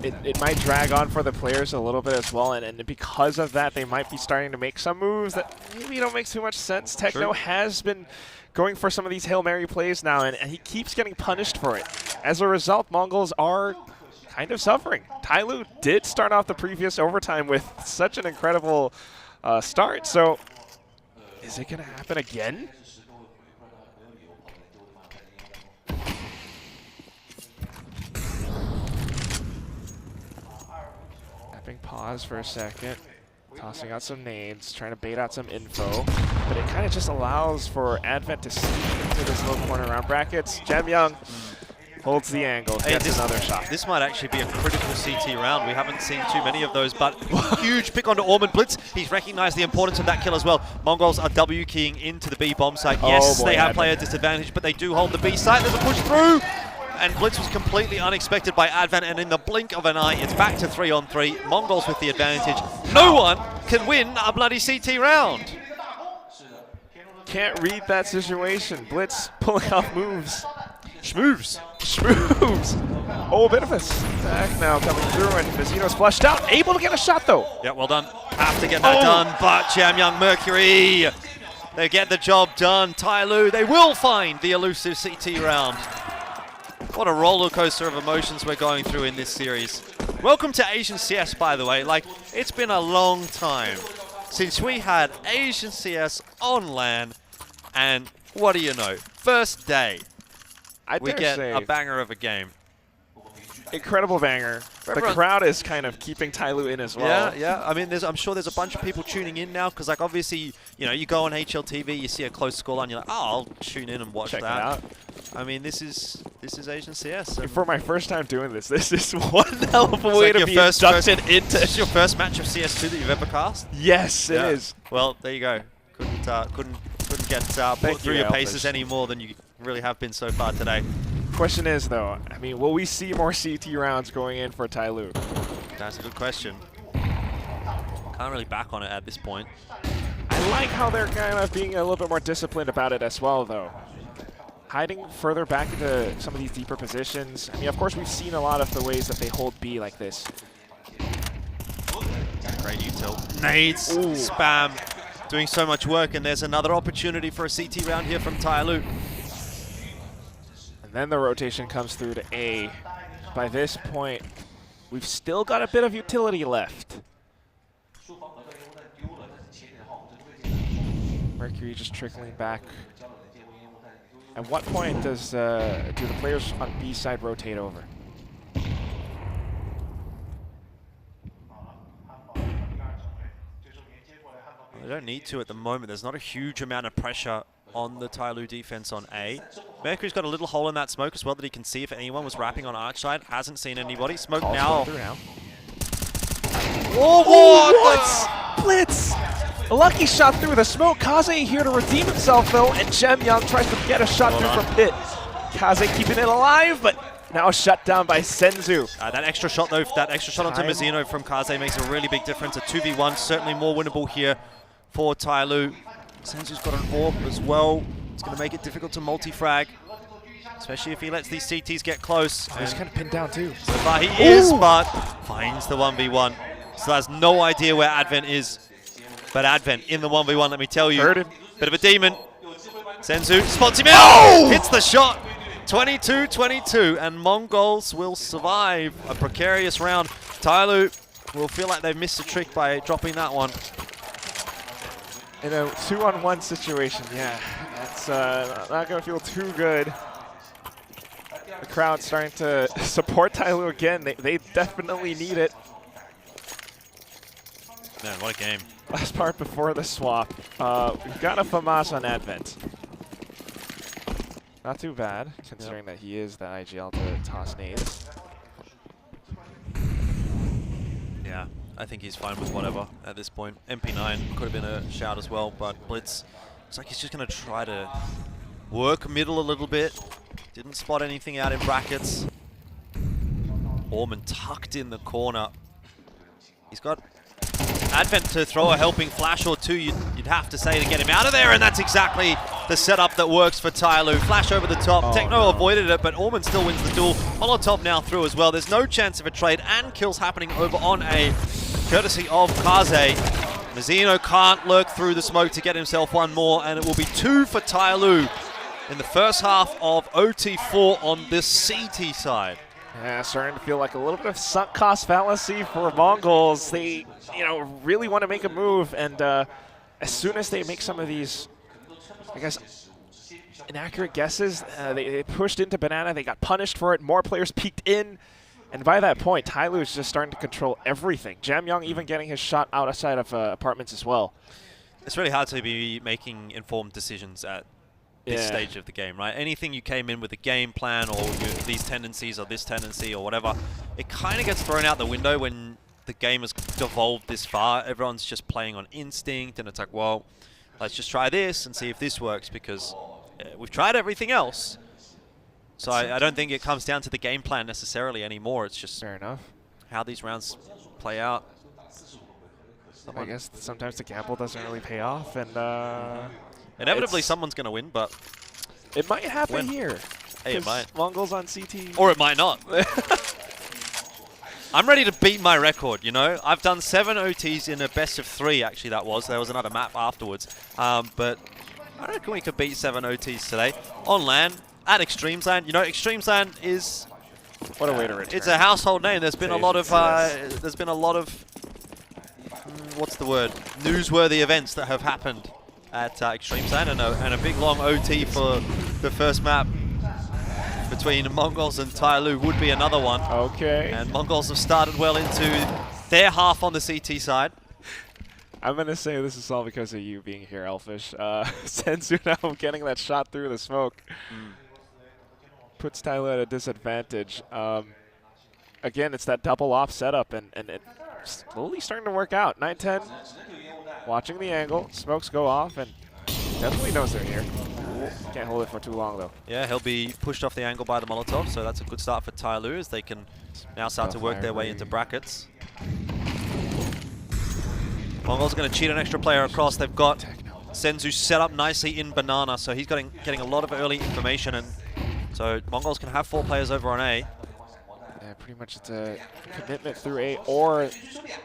it might drag on for the players a little bit as well, and because of that, they might be starting to make some moves that maybe don't make too much sense. Techno has been going for some of these Hail Mary plays now, and he keeps getting punished for it. As a result, Mongols are kind of suffering. Tyloo did start off the previous overtime with such an incredible start, so is it going to happen again? Pause for a second, tossing out some nades, trying to bait out some info, but it kind of just allows for Advent to sneak into this low corner around brackets. Jam Young holds the angle, gets another shot. This might actually be a critical CT round. We haven't seen too many of those, but huge pick onto Orman Blitz. He's recognized the importance of that kill as well. Mongols are W keying into the B bomb site. Yes, they have player disadvantage, but they do hold the B site. There's a push through. And Blitz was completely unexpected by Advent, and in the blink of an eye, it's back to 3-on-3. Mongols with the advantage. No one can win a bloody CT round. Can't read that situation. Blitz pulling off moves. Schmoves. Oh, a bit of a stack now coming through, and Vizino's flushed out. Able to get a shot, though. Yeah, well done. Have to get that done, but Jam Young Mercury, they get the job done. Tyloo, they will find the elusive CT round. What a roller coaster of emotions we're going through in this series. Welcome to Asian CS, by the way. Like, it's been a long time since we had Asian CS on LAN, and what do you know? First day, we get a banger of a game. Incredible banger. The crowd is kind of keeping Tyloo in as well. Yeah. I mean, I'm sure there's a bunch of people tuning in now, because, like, obviously, you know, you go on HLTV, you see a close scoreline, you're like, oh, I'll tune in and watch that. Check it out. I mean, this is Asian CS. For my first time doing this is one hell of a way to be inducted into. This is your first match of CS2 that you've ever cast? Yes, it is. Well, there you go. Couldn't get put through your paces any more than you really have been so far today. Question is, though, I mean, will we see more CT rounds going in for Tyloo? That's a good question. Can't really back on it at this point. I like how they're kind of being a little bit more disciplined about it as well, though. Hiding further back into some of these deeper positions. I mean, of course, we've seen a lot of the ways that they hold B like this. Great util. Nades, spam, doing so much work, and there's another opportunity for a CT round here from Tyloo. And then the rotation comes through to A. By this point, we've still got a bit of utility left. Mercury just trickling back. At what point does do the players on B side rotate over? They don't need to at the moment. There's not a huge amount of pressure on the Tyloo defense on A. Mercury's got a little hole in that smoke as well that he can see if anyone was wrapping on Arch side. Hasn't seen anybody. Smoke now. Oh, what? Blitz! A lucky shot through the smoke. Kaze here to redeem himself though, and Jamyoung tries to get a shot through from Pit. Kaze keeping it alive, but now shut down by Senzu. That extra shot though, that extra shot onto Mizuno from Kaze makes a really big difference. A 2v1, certainly more winnable here for Tyloo. Senzu's got an orb as well. It's going to make it difficult to multi-frag, especially if he lets these CTs get close. He's kind of pinned down too. So far he is, but finds the 1v1. So has no idea where Advent is. But Advent in the 1v1, let me tell you. Heard him. Bit of a demon. Senzu spots him out. Hits the shot. 22-22, and Mongols will survive a precarious round. Tyloo will feel like they've missed a trick by dropping that one. In a 2-on-1 situation, yeah, that's not going to feel too good. The crowd starting to support Tyloo again. They definitely need it. Man, what a game. Last part before the swap. We've got a FAMAS on Advent. Not too bad, considering that he is the IGL to toss nades. Yeah, I think he's fine with whatever at this point. MP9 could have been a shout as well, but Blitz looks like he's just going to try to work middle a little bit. Didn't spot anything out in brackets. Orman tucked in the corner. He's got Advent to throw a helping flash or two, you'd have to say, to get him out of there, and that's exactly the setup that works for Tyloo. Flash over the top, Techno avoided it, but Orman still wins the duel. Molotov now through as well. There's no chance of a trade, and kills happening over on A, courtesy of Kaze. Mizuno can't lurk through the smoke to get himself one more, and it will be 2 for Tyloo in the first half of OT4 on the CT side. Yeah, starting to feel like a little bit of sunk cost fallacy for Mongols. They, really want to make a move, and as soon as they make some of these, I guess, inaccurate guesses, they pushed into Banana. They got punished for it. More players peeked in, and by that point, Tyloo is just starting to control everything. Jamyoung even getting his shot outside of apartments as well. It's really hard to be making informed decisions at this stage of the game, right? Anything you came in with a game plan or these tendencies or this tendency or whatever, it kind of gets thrown out the window when the game has devolved this far. Everyone's just playing on instinct, and it's like, well, let's just try this and see if this works, because we've tried everything else. So I don't think it comes down to the game plan necessarily anymore. It's just fair enough how these rounds play out. I guess sometimes the gamble doesn't really pay off, and inevitably someone's going to win, but it might happen here. Hey, it might. Mongols on CT. Or it might not. I'm ready to beat my record, I've done 7 OTs in a best of 3, actually, that was. There was another map afterwards. But I reckon we could beat 7 OTs today. On LAN, at eXTREMESLAND. eXTREMESLAND is... What a way to return. It's a household name. There's been a lot of... what's the word? Newsworthy events that have happened at eXTREMESLAND, and a big long OT for the first map between Mongols and Tyloo would be another one. Okay. And Mongols have started well into their half on the CT side. I'm going to say this is all because of you being here, Elfish. Senzu now getting that shot through the smoke puts Tyloo at a disadvantage. Again, it's that double off setup, and it's slowly starting to work out. 9-10, watching the angle. Smokes go off, and definitely knows they're here. Can't hold it for too long, though. Yeah, he'll be pushed off the angle by the Molotov, so that's a good start for Tyloo, as they can now start to work their way into brackets. Mongols are going to cheat an extra player across. They've got Senzu set up nicely in Banana, so he's getting a lot of early information, and so Mongols can have 4 players over on A. Yeah, pretty much it's a commitment through A, or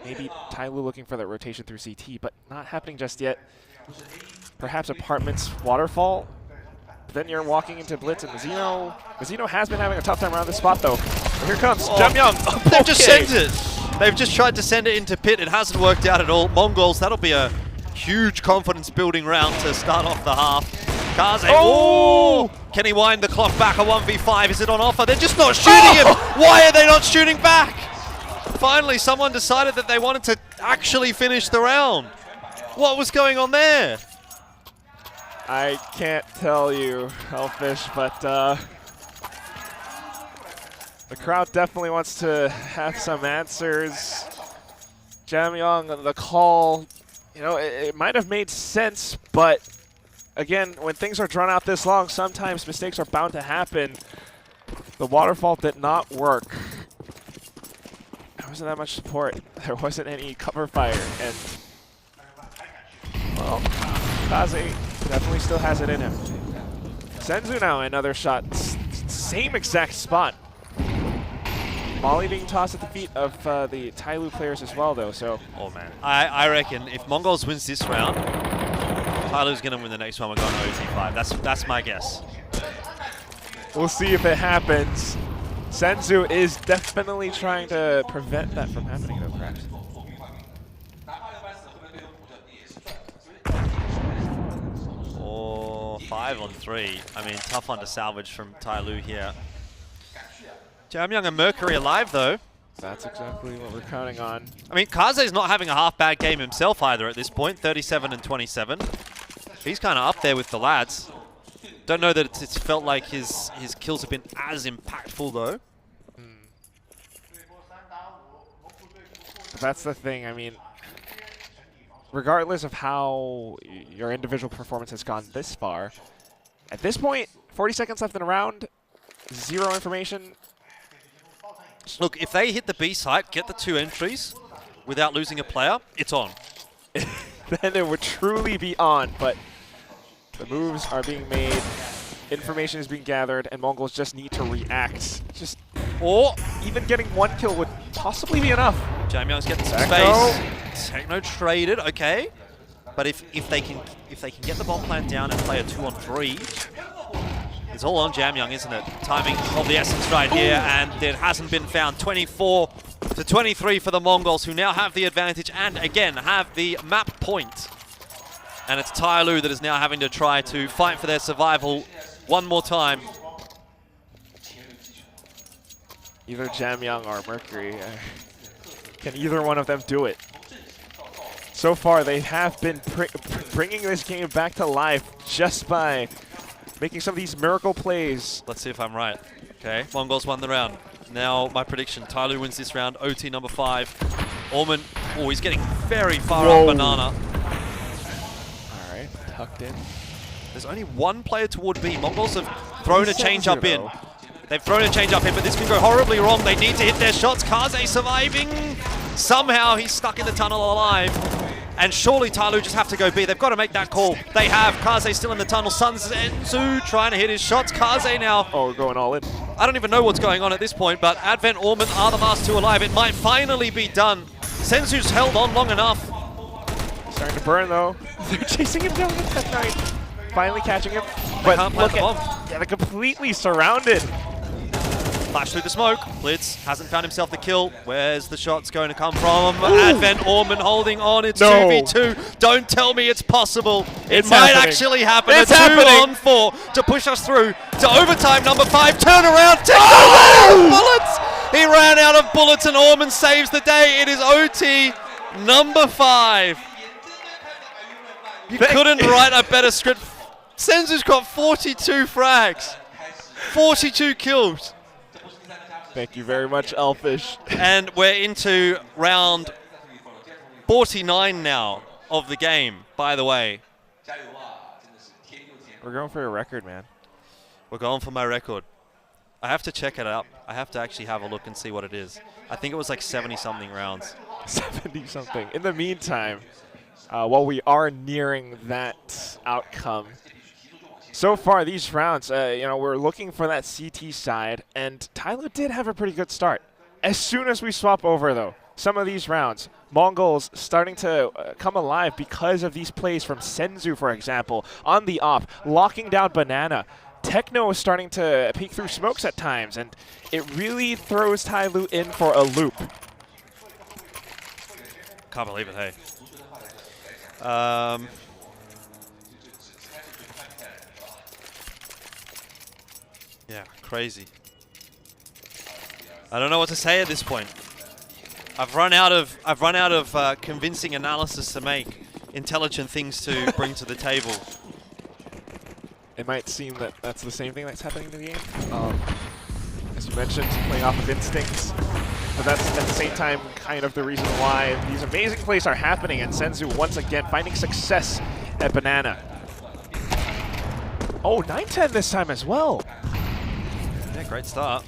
maybe Tyloo looking for that rotation through CT, but not happening just yet. Perhaps apartments, waterfall. Then you're walking into Blitz and Mizuno. Mizuno has been having a tough time around this spot, though. But here comes Jamyoung. They've just sent it. They've just tried to send it into Pit. It hasn't worked out at all. Mongols, that'll be a huge confidence-building round to start off the half. Kaze, can he wind the clock back? A 1v5, is it on offer? They're just not shooting him. Why are they not shooting back? Finally, someone decided that they wanted to actually finish the round. What was going on there? I can't tell you, Elfish, but the crowd definitely wants to have some answers. Jamyong, the call, you know, it might have made sense, but again, when things are drawn out this long, sometimes mistakes are bound to happen. The waterfall did not work. There wasn't that much support. There wasn't any cover fire, and well, Kaze definitely still has it in him. Senzu now another shot, same exact spot. Molly being tossed at the feet of the Tyloo players as well, though. So, oh man, I reckon if Mongols wins this round, Tyloo's gonna win the next one. We're going to OT5. That's my guess. We'll see if it happens. Senzu is definitely trying to prevent that from happening, though, perhaps. Oh, 5 on 3. I mean, tough one to salvage from Tyloo here. Jamyong and Mercury alive, though. That's exactly what we're counting on. I mean, Kaze's not having a half-bad game himself either at this point, 37 and 27. He's kind of up there with the lads. Don't know that it's felt like his kills have been as impactful, though. That's the thing, I mean, regardless of how your individual performance has gone this far, at this point, 40 seconds left in the round, 0 information. Look, if they hit the B site, get the 2 entries without losing a player, it's on. Then it would truly be on, but the moves are being made, information is being gathered, and Mongols just need to react. Or even getting 1 kill would possibly be enough. Jamyong's getting some space. Techno traded, okay. But if they can get the bomb plant down and play a 2-on-3, it's all on Jamyong, isn't it? Timing of the essence right here, and it hasn't been found. 24 to 23 for the Mongols, who now have the advantage and again have the map point. And it's Tyloo that is now having to try to fight for their survival one more time. Either Jamyong or Mercury. Can either one of them do it? So far, they have been bringing this game back to life just by making some of these miracle plays. Let's see if I'm right. Okay, Mongols won the round. Now my prediction, Tyloo wins this round, OT number 5. Orman, oh, he's getting very far up Banana. All right, tucked in. There's only 1 player toward B. Mongols have thrown a change up in. They've thrown a change up in, but this can go horribly wrong. They need to hit their shots. Kaze surviving. Somehow he's stuck in the tunnel alive. And surely Tyloo just have to go B. They've got to make that call. They have. Kaze still in the tunnel. Senzu trying to hit his shots. Kaze now. Oh, going all in. I don't even know what's going on at this point, but Advent Orman are the last 2 alive. It might finally be done. Senzu's held on long enough. Starting to burn, though. They're chasing him down with that knight. Finally catching him. But look at, they're completely surrounded. Flash through the smoke. Blitz hasn't found himself the kill. Where's the shots going to come from? Advent Orman holding on. It's 2v2. Don't tell me it's possible. It might actually happen. It's a 2-on-4 to push us through to overtime number 5. Turn around. Bullets. He ran out of bullets and Orman saves the day. It is OT number 5. You couldn't write a better script. Senzu's got 42 frags. 42 kills. Thank you very much, Elfish. And we're into round 49 now of the game, by the way. We're going for a record, man. We're going for my record. I have to check it up. I have to actually have a look and see what it is. I think it was like 70-something rounds. 70-something. In the meantime, while we are nearing that outcome, so far these rounds, you know, we're looking for that CT side, and Tyloo did have a pretty good start. As soon as we swap over, though, some of these rounds, Mongols starting to come alive because of these plays from Senzu, for example, on the op, locking down Banana. Techno is starting to peek through smokes at times, and it really throws Tyloo in for a loop. Can't believe it, hey. Yeah, crazy. I don't know what to say at this point. I've run out of convincing analysis to make intelligent things to bring to the table. It might seem that that's the same thing that's happening in the game. As you mentioned, playing off of instincts. But that's at the same time kind of the reason why these amazing plays are happening, and Senzu once again finding success at Banana. Oh, 9-10 this time as well. Yeah, great start.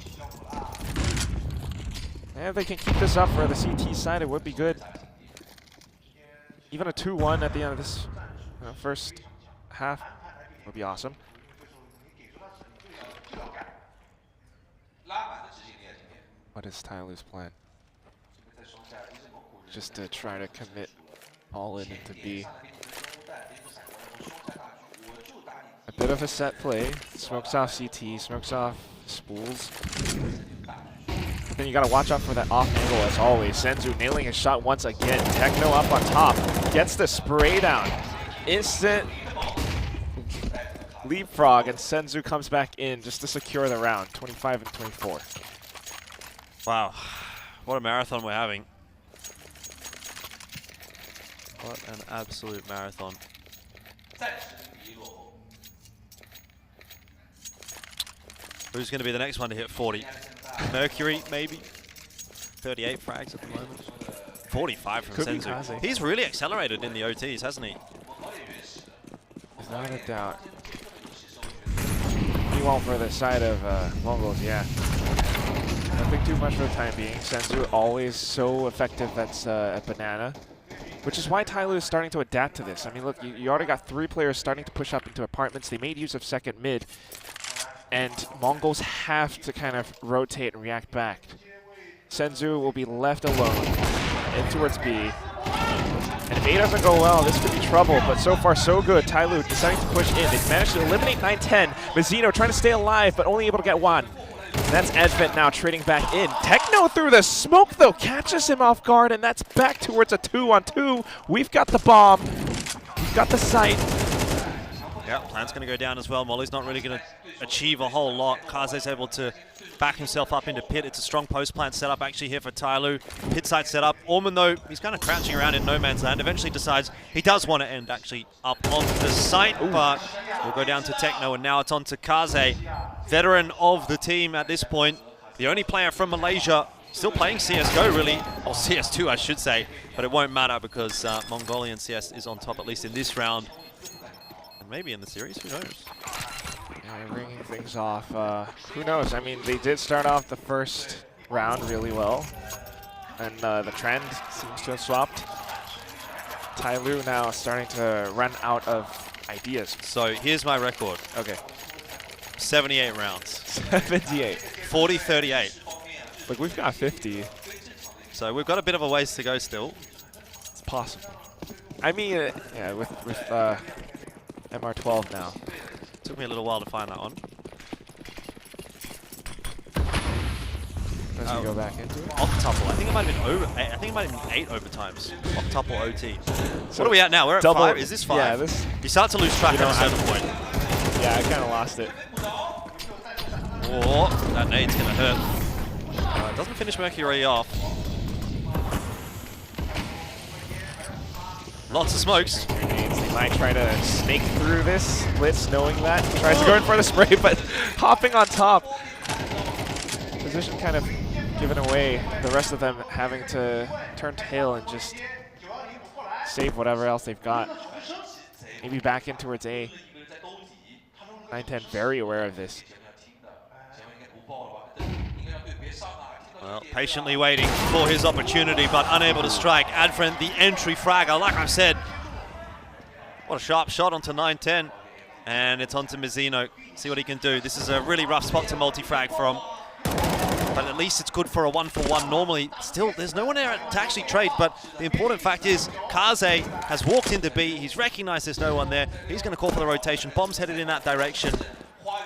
And if they can keep this up for the CT side, it would be good. Even a 2-1 at the end of this first half would be awesome. What is Tyloo's plan? Just to try to commit all in into B. A bit of a set play. Smokes off CT, smokes off spools. But then you gotta watch out for that off angle as always. Senzu nailing his shot once again. Techno up on top. Gets the spray down. Instant leapfrog, and Senzu comes back in just to secure the round. 25 and 24. Wow, what a marathon we're having. What an absolute marathon. Who's going to be the next one to hit 40? Mercury, maybe? 38 frags at the moment. 45 from Senzu. He's really accelerated in the OTs, hasn't he? Without a doubt. He won't for the side of Mongols, yeah. Nothing too much for the time being. Senzu always so effective at Banana, which is why Tyloo is starting to adapt to this. I mean, look, you already got 3 players starting to push up into apartments. They made use of second mid, and Mongols have to kind of rotate and react back. Senzu will be left alone in towards B. And if A doesn't go well, this could be trouble, but so far so good. Tyloo deciding to push in. They've managed to eliminate 9-10. Mizuno trying to stay alive, but only able to get 1. That's Advent now trading back in. Techno through the smoke, though, catches him off guard, and that's back towards a 2-on-2. We've got the bomb. We've got the sight. Yeah, plan's going to go down as well. Molly's not really going to achieve a whole lot. Kaze's able to back himself up into pit. It's a strong post-plant setup actually here for Tyloo. Pit side setup. Orman, though, he's kind of crouching around in no man's land. Eventually decides he does want to end actually up onto the site, but we'll go down to Techno, and now it's on to Kaze, veteran of the team at this point. The only player from Malaysia still playing CSGO, really, or CS2, I should say, but it won't matter because Mongolian CS is on top, at least in this round. And maybe in the series, who knows? Yeah, bringing things off. Who knows? I mean, they did start off the first round really well, and the trend seems to have swapped. Tyloo now starting to run out of ideas. So here's my record. Okay. 78 rounds. 78. 40-38. Look, we've got 50. So we've got a bit of a ways to go still. It's possible. I mean, yeah, with MR12 now. Took me a little while to find that one. Does he go back into it? Octuple. I think it might have been over. I think it might have been 8 overtimes. Octuple OT. So what are we at now? We're at 5. Is this 5? Yeah, this. You start to lose track at a certain point. Yeah, I kind of lost it. Oh, that nade's gonna hurt. It doesn't finish Mercury off. Lots of smokes. They might try to snake through this. Blitz, knowing that, tries to go in for the spray, but hopping on top. Position kind of given away. The rest of them having to turn tail and just save whatever else they've got. Maybe back in towards A. 9-10 very aware of this. Well, patiently waiting for his opportunity, but unable to strike. Advent, the entry fragger, like I've said. What a sharp shot onto 9-10. And it's onto Mizuno. See what he can do. This is a really rough spot to multi-frag from. But at least it's good for a 1-for-1. Normally, still, there's no one there to actually trade, but the important fact is Kaze has walked into B. He's recognized there's no one there. He's going to call for the rotation. Bomb's headed in that direction,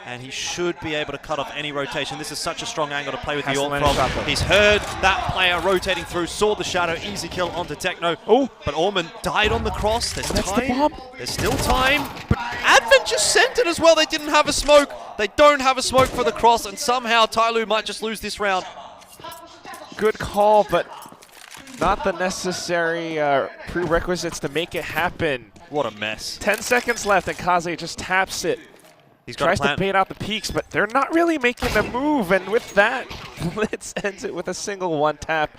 and he should be able to cut off any rotation. This is such a strong angle to play with the AWP from. He's heard that player rotating through, saw the shadow, easy kill onto Techno. Oh, but Orman died on the cross. There's time. There's still time. But Advent just sent it as well. They didn't have a smoke. They don't have a smoke for the cross, and somehow Tyloo might just lose this round. Good call, but not the necessary prerequisites to make it happen. What a mess. 10 seconds left, and Kaze just taps it. He's got Tries a plan. to bait out the peaks, but they're not really making the move, and with that, Blitz ends it with a single one tap.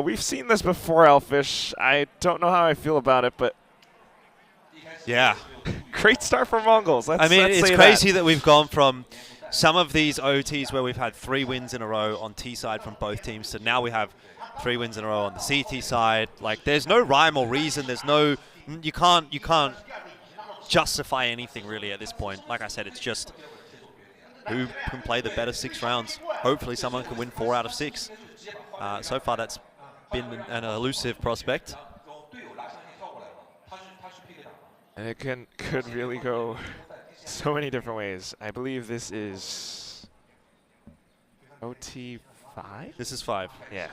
We've seen this before, Elfish. I don't know how I feel about it, but yeah. Great start for Mongols. I mean, it's crazy that we've gone from some of these OTs where we've had 3 wins in a row on T side from both teams, to now we have 3 wins in a row on the CT side. Like, there's no rhyme or reason. There's no, you can't justify anything really at this point. Like I said, it's just who can play the better 6 rounds. Hopefully someone can win 4 out of 6. So far that's been an elusive prospect. And it could really go so many different ways. I believe this is OT 5? This is 5. Yeah.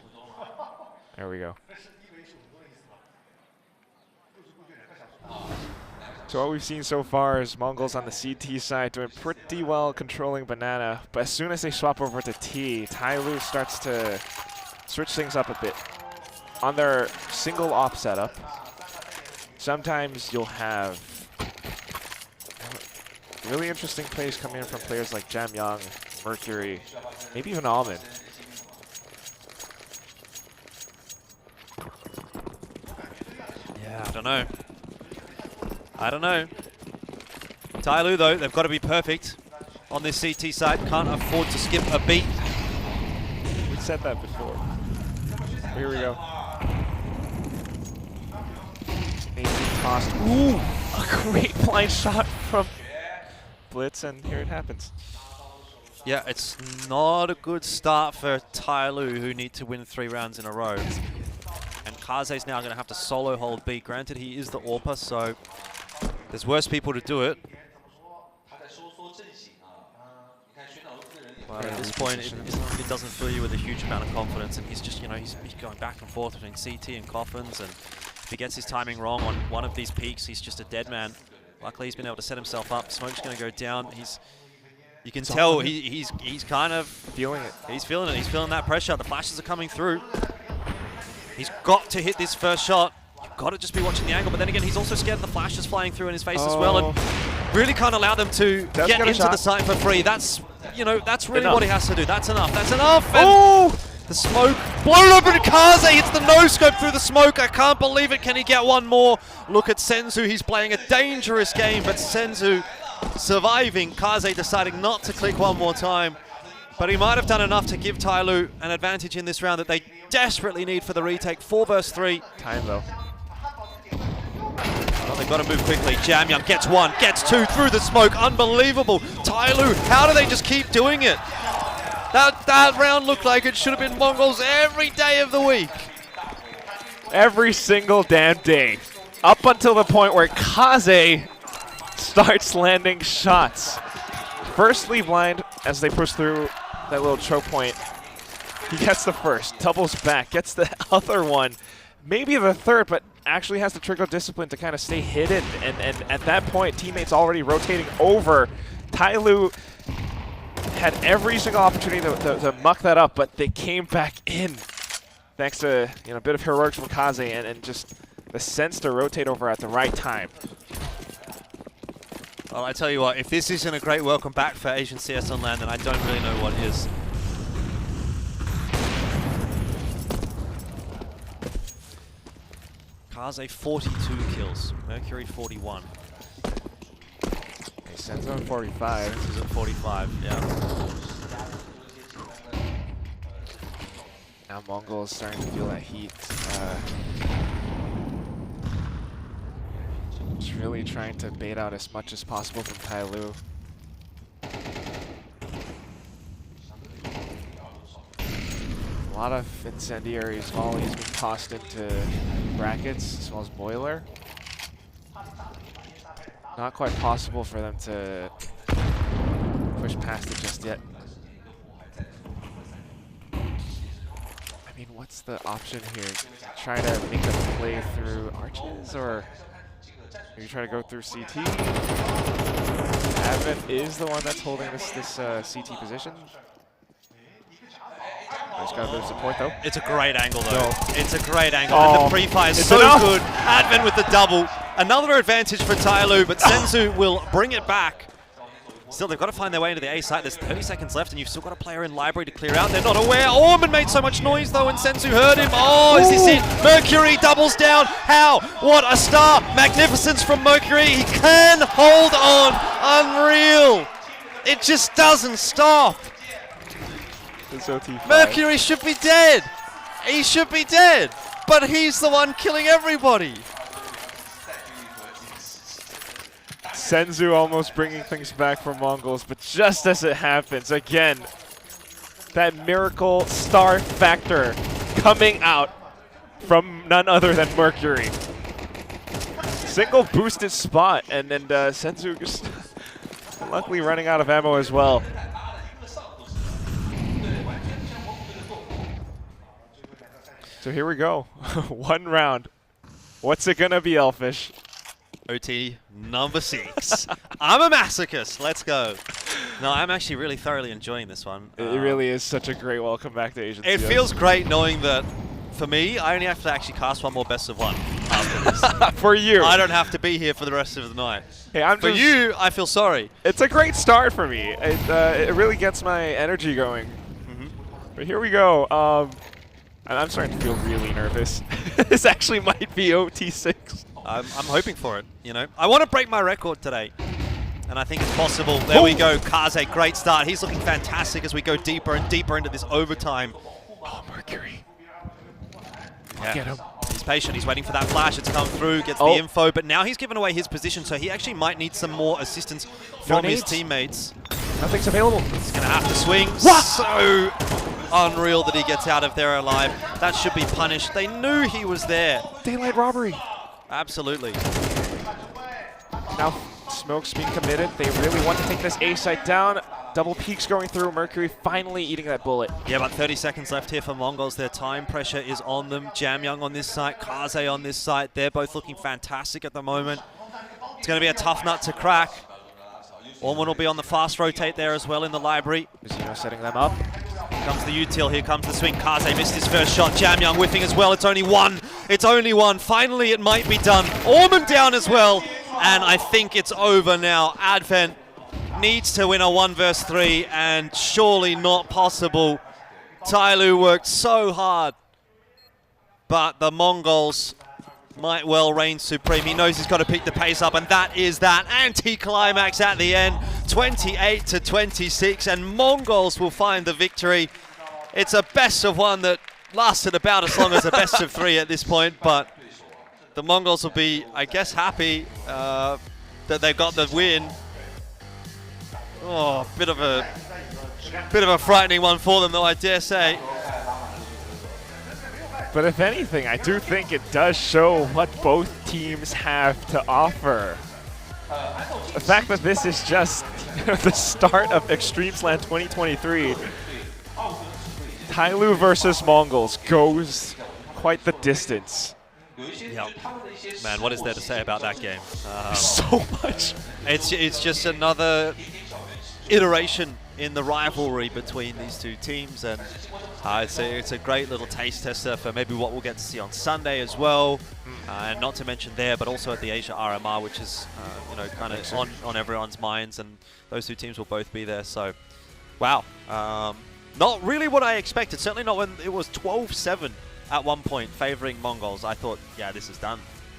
There we go. So what we've seen so far is Mongols on the CT side doing pretty well controlling Banana, but as soon as they swap over to T, Tyloo starts to switch things up a bit. On their single op setup, sometimes you'll have really interesting plays coming in from players like Jam Young, Mercury, maybe even Almond. Yeah, I don't know. I don't know. Tyloo, though, they've got to be perfect on this CT side. Can't afford to skip a beat. We said that before. Here we go. Cost. Ooh, a great blind shot from Blitz, and here it happens. Yeah, it's not a good start for Tyloo, who need to win 3 rounds in a row. And Kaze's now going to have to solo hold B. Granted, he is the AWPer, so there's worse people to do it. But at this point, it doesn't fill you with a huge amount of confidence, and he's just, he's going back and forth between CT and Coffins, and if he gets his timing wrong on one of these peaks, he's just a dead man. Luckily, he's been able to set himself up. Smoke's going to go down. You can tell he's kind of feeling it. He's feeling it. He's feeling that pressure. The flashes are coming through. He's got to hit this first shot. You've got to just be watching the angle, but then again, he's also scared of the flashes flying through in his face as well, and really can't allow them to get into the site for free. That's, that's really what he has to do. That's enough. That's enough. And the smoke blown up, and Kaze hits the no-scope through the smoke. I can't believe it. Can he get one more? Look at Senzu. He's playing a dangerous game, but Senzu surviving. Kaze deciding not to click one more time. But he might have done enough to give Tyloo an advantage in this round that they desperately need for the retake. 4 versus 3. Time, though. Well, they've got to move quickly. Jam Young gets 1, gets 2 through the smoke. Unbelievable. Tyloo, how do they just keep doing it? That round looked like it should have been Mongols every day of the week. Every single damn day. Up until the point where Kaze starts landing shots. Firstly blind as they push through that little choke point. He gets the first, doubles back, gets the other one, maybe the third, but actually has the trigger discipline to kind of stay hidden. And at that point, teammates already rotating over. Tyloo had every single opportunity to muck that up, but they came back in. Thanks to a bit of heroics from Kaze and just the sense to rotate over at the right time. Well, I tell you what, if this isn't a great welcome back for Asian CS on LAN, then I don't really know what is. Kaze 42 kills, Mercury 41. Senzo at 45. This is at 45, yeah. Now Mongol is starting to feel that heat. Just really trying to bait out as much as possible from Tyloo. A lot of incendiaries, volleys being tossed into brackets, as well as boiler. Not quite possible for them to push past it just yet. I mean, what's the option here? Try to make a play through arches, or maybe try to go through CT? Advent is the one that's holding this CT position. Nice got a bit of support though. It's a great angle though. No. It's a great angle. Oh, And the pre-fire is it's so enough. good. Advent with the double. Another advantage for Tyloo, but Senzu will bring it back. Still, they've got to find their way into the A site. There's 30 seconds left, and you've still got a player in library to clear out. They're not aware. Orman made so much noise, though, and Senzu heard him. Oh, is this it? Mercury doubles down. How? What a star. Magnificence from Mercury. He can hold on. Unreal. It just doesn't stop. It's OT5. Mercury should be dead. He should be dead. But he's the one killing everybody. Senzu almost bringing things back for Mongols, but just as it happens, again, that miracle star factor coming out from none other than Mercury. Single boosted spot, and then Senzu just luckily running out of ammo as well. So here we go, 1 round. What's it gonna be, Elfish? OT number 6. I'm a masochist. Let's go. No, I'm actually really thoroughly enjoying this one. It really is such a great welcome back to Asian It CS. feels great knowing that, for me, I only have to actually cast one more best of 1 after this. For you. I don't have to be here for the rest of the night. Hey, For you, I feel sorry. It's a great start for me. It really gets my energy going. But here we go. And I'm starting to feel really nervous. This actually might be OT6. I'm hoping for it, you know. I want to break my record today. And I think it's possible. There we go. Kaze, great start. He's looking fantastic as we go deeper and deeper into this overtime. Oh, Mercury. Yeah. Get him. He's patient. He's waiting for that flash. It's come through, gets the info. But now he's given away his position, so he actually might need some more assistance from his teammates. Nothing's available. He's going to have to swing. So unreal that he gets out of there alive. That should be punished. They knew he was there. Daylight robbery. Absolutely. Now Smoke's being committed. They really want to take this A site down. Double peaks going through. Mercury finally eating that bullet. Yeah, about 30 seconds left here for Mongols. Their time pressure is on them. Jamyoung on this site, Kaze on this site. They're both looking fantastic at the moment. It's going to be a tough nut to crack. Orman will be on the fast rotate there as well in the library. Zeno setting them up. Here comes the util, here comes the swing. Kaze missed his first shot. Jamyoung whiffing as well. It's only one. It's only one. Finally, it might be done. Orman down as well. And I think it's over now. Advent needs to win a 1 vs 3, and surely not possible. Tyloo worked so hard, but the Mongols might well reign supreme. He knows he's got to pick the pace up, and that is that anti-climax at the end. 28-26, and Mongols will find the victory. It's a best of 1 that lasted about as long as a best of 3 at this point, but the Mongols will be, I guess, happy that they've got the win. Oh, bit of a frightening one for them, though, I dare say. But if anything, I do think it does show what both teams have to offer. The fact that this is just the start of eXTREMESLAND 2023. Tyloo versus Mongols goes quite the distance. Yep. Man, what is there to say about that game? So much. It's just another iteration in the rivalry between these two teams, and it's a great little taste tester for maybe what we'll get to see on Sunday as well, and not to mention there, but also at the Asia RMR, which is kind of on everyone's minds, and those two teams will both be there. So, wow, not really what I expected. Certainly not when it was 12-7 at one point, favoring Mongols. I thought, yeah, this is done.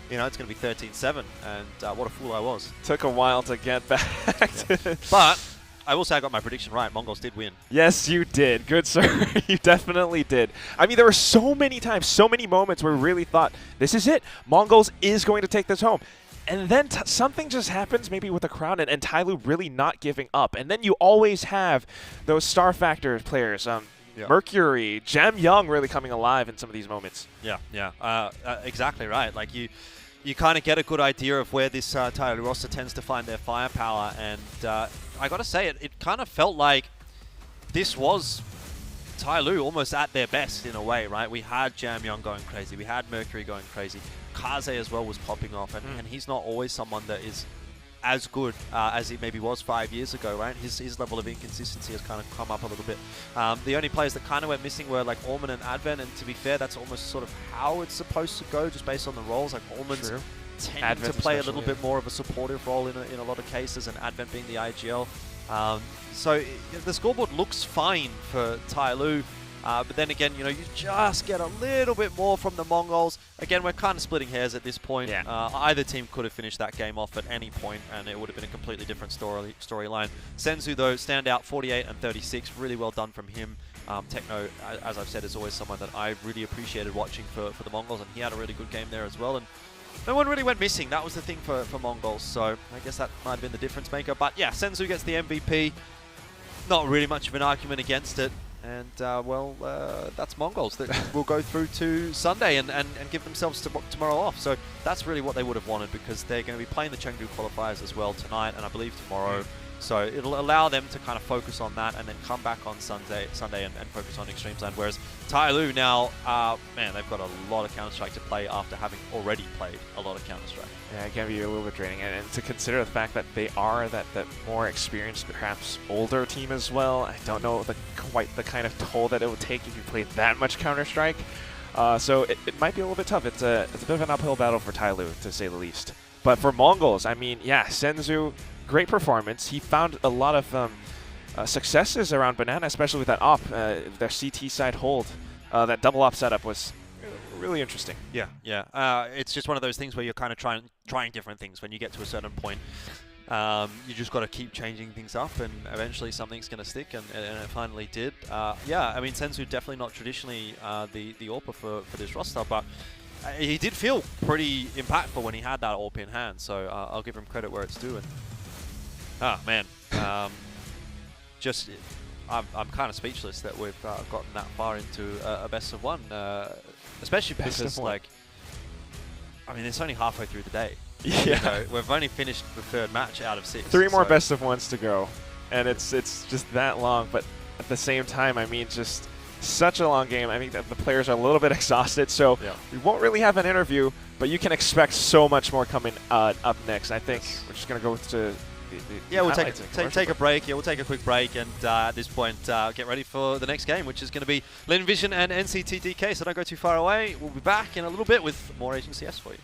You know, it's going to be 13-7, and what a fool I was. Took a while to get back to But I will say I got my prediction right. Mongols did win. Yes, you did. Good, sir. You definitely did. I mean, there were so many times, so many moments where we really thought, this is it. Mongols is going to take this home. And then something just happens, maybe with the crowd, and Tyloo really not giving up. And then you always have those star factor players, Mercury, Jamyoung really coming alive in some of these moments. Yeah. Exactly right. Like you kind of get a good idea of where this Tyloo roster tends to find their firepower, and I got to say, it kind of felt like this was Tyloo almost at their best in a way, right? We had Jamyoung going crazy, we had Mercury going crazy, Kaze as well was popping off, and he's not always someone that is as good as it maybe was 5 years ago, right? His level of inconsistency has kind of come up a little bit. The only players that kind of went missing were like Orman and Advent, and to be fair, that's almost sort of how it's supposed to go, just based on the roles. Like Orman's tending to play a little bit more of a supportive role in a lot of cases, and Advent being the IGL. So the scoreboard looks fine for Tai Lu. But then again, you just get a little bit more from the Mongols. Again, we're kind of splitting hairs at this point. Yeah. Either team could have finished that game off at any point, and it would have been a completely different storyline. Senzu, though, stand out 48 and 36. Really well done from him. Techno, as I've said, is always someone that I really appreciated watching for the Mongols, and he had a really good game there as well. And no one really went missing. That was the thing for Mongols, so I guess that might have been the difference maker. But yeah, Senzu gets the MVP. Not really much of an argument against it. And, that's Mongols that will go through to Sunday and give themselves tomorrow off. So that's really what they would have wanted, because they're going to be playing the Chengdu qualifiers as well tonight and I believe tomorrow. So it'll allow them to kind of focus on that and then come back on Sunday and focus on EXTREMESLAND. Whereas Tai Lu now, man, they've got a lot of Counter-Strike to play after having already played a lot of Counter-Strike. Yeah, it can be a little bit draining. And to consider the fact that they are that more experienced, perhaps older team as well, I don't know quite the kind of toll that it would take if you played that much Counter-Strike. So it might be a little bit tough. It's a bit of an uphill battle for Tai Lu, to say the least. But for Mongols, I mean, yeah, Senzu, great performance. He found a lot of successes around Banana, especially with that op, their CT side hold. That double op setup was really interesting. Yeah. It's just one of those things where you're kind of trying different things. When you get to a certain point, you just got to keep changing things up, and eventually something's going to stick, and it finally did. Yeah, I mean, Senzu definitely not traditionally the AWPer for this roster, but he did feel pretty impactful when he had that AWP in hand, so I'll give him credit where it's due. And man, I'm kind of speechless that we've gotten that far into a best of one, especially because, like, I mean, it's only halfway through the day. Yeah. We've only finished the third match out of 6. 3 more best of ones to go, and it's just that long. But at the same time, I mean, just such a long game. I think that the players are a little bit exhausted, so we won't really have an interview, but you can expect so much more coming up next. I think we're just going to go to we'll take a break. Yeah, we'll take a quick break, and at this point, get ready for the next game, which is going to be Lin Vision and NCTDK. So don't go too far away. We'll be back in a little bit with more Asian CS for you.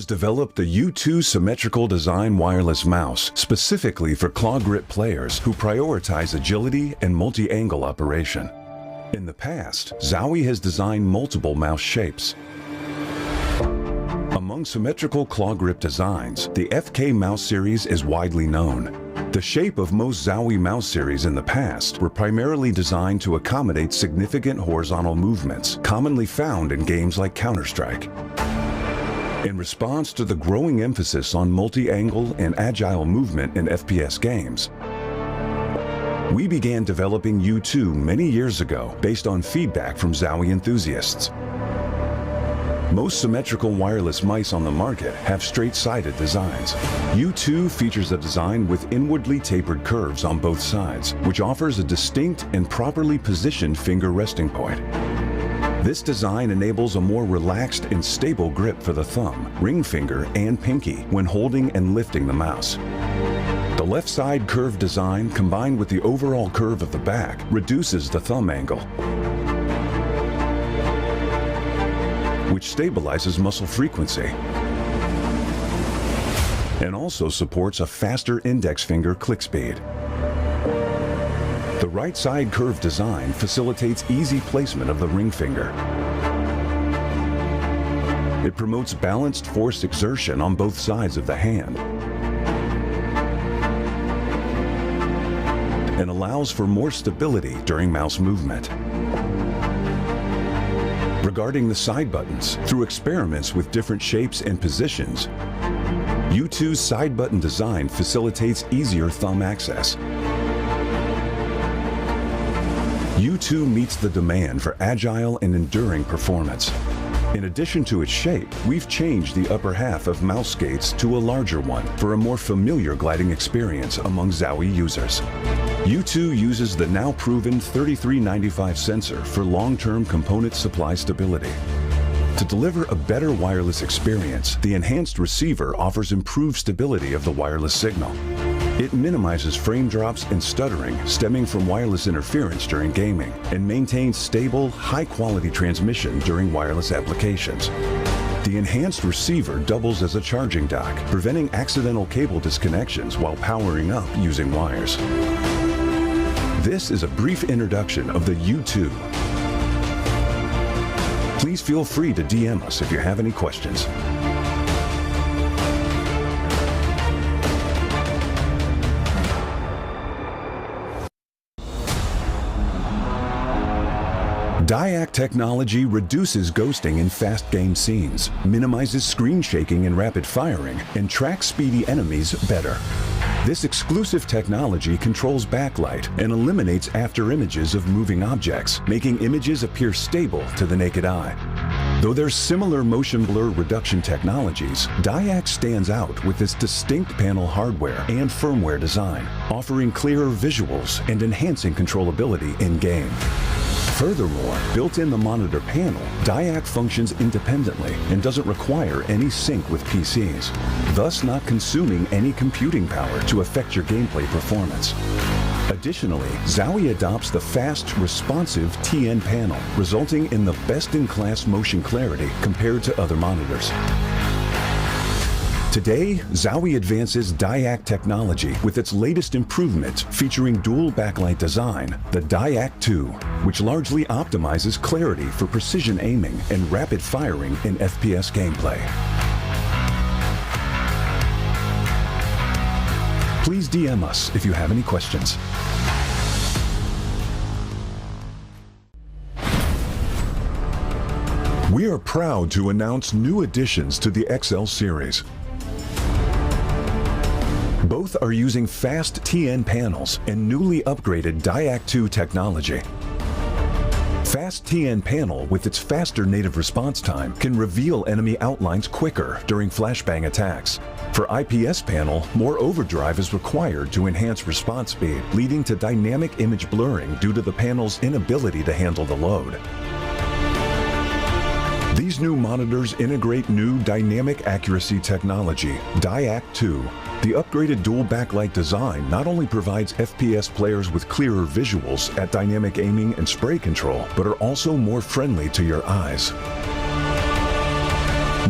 has developed the U2 symmetrical design wireless mouse specifically for claw grip players who prioritize agility and multi-angle operation. In the past, Zowie has designed multiple mouse shapes. Among symmetrical claw grip designs, the FK mouse series is widely known. The shape of most Zowie mouse series in the past were primarily designed to accommodate significant horizontal movements, commonly found in games like Counter-Strike. In response to the growing emphasis on multi-angle and agile movement in FPS games, we began developing U2 many years ago based on feedback from Zowie enthusiasts. Most symmetrical wireless mice on the market have straight-sided designs. U2 features a design with inwardly tapered curves on both sides, which offers a distinct and properly positioned finger resting point. This design enables a more relaxed and stable grip for the thumb, ring finger, and pinky when holding and lifting the mouse. The left side curved design combined with the overall curve of the back reduces the thumb angle, which stabilizes muscle frequency and also supports a faster index finger click speed. The right side curved design facilitates easy placement of the ring finger. It promotes balanced force exertion on both sides of the hand and allows for more stability during mouse movement. Regarding the side buttons, through experiments with different shapes and positions, U2's side button design facilitates easier thumb access. U2 meets the demand for agile and enduring performance. In addition to its shape, we've changed the upper half of mouse skates to a larger one for a more familiar gliding experience among Zowie users. U2 uses the now proven 3395 sensor for long-term component supply stability. To deliver a better wireless experience, the enhanced receiver offers improved stability of the wireless signal. It minimizes frame drops and stuttering stemming from wireless interference during gaming and maintains stable, high-quality transmission during wireless applications. The enhanced receiver doubles as a charging dock, preventing accidental cable disconnections while powering up using wires. This is a brief introduction of the U2. Please feel free to DM us if you have any questions. DIAC technology reduces ghosting in fast game scenes, minimizes screen shaking and rapid firing, and tracks speedy enemies better. This exclusive technology controls backlight and eliminates after images of moving objects, making images appear stable to the naked eye. Though there's similar motion blur reduction technologies, DIAC stands out with its distinct panel hardware and firmware design, offering clearer visuals and enhancing controllability in-game. Furthermore, built in the monitor panel, DIAC functions independently and doesn't require any sync with PCs, thus not consuming any computing power to affect your gameplay performance. Additionally, Zowie adopts the fast, responsive TN panel, resulting in the best-in-class motion clarity compared to other monitors. Today, Zowie advances DIAC technology with its latest improvement featuring dual backlight design, the DIAC 2, which largely optimizes clarity for precision aiming and rapid firing in FPS gameplay. Please DM us if you have any questions. We are proud to announce new additions to the XL series. Both are using fast TN panels and newly upgraded DIAC 2 technology. Fast TN panel with its faster native response time can reveal enemy outlines quicker during flashbang attacks. For IPS panel, more overdrive is required to enhance response speed, leading to dynamic image blurring due to the panel's inability to handle the load. These new monitors integrate new dynamic accuracy technology, DIAC 2. The upgraded dual backlight design not only provides FPS players with clearer visuals at dynamic aiming and spray control, but are also more friendly to your eyes.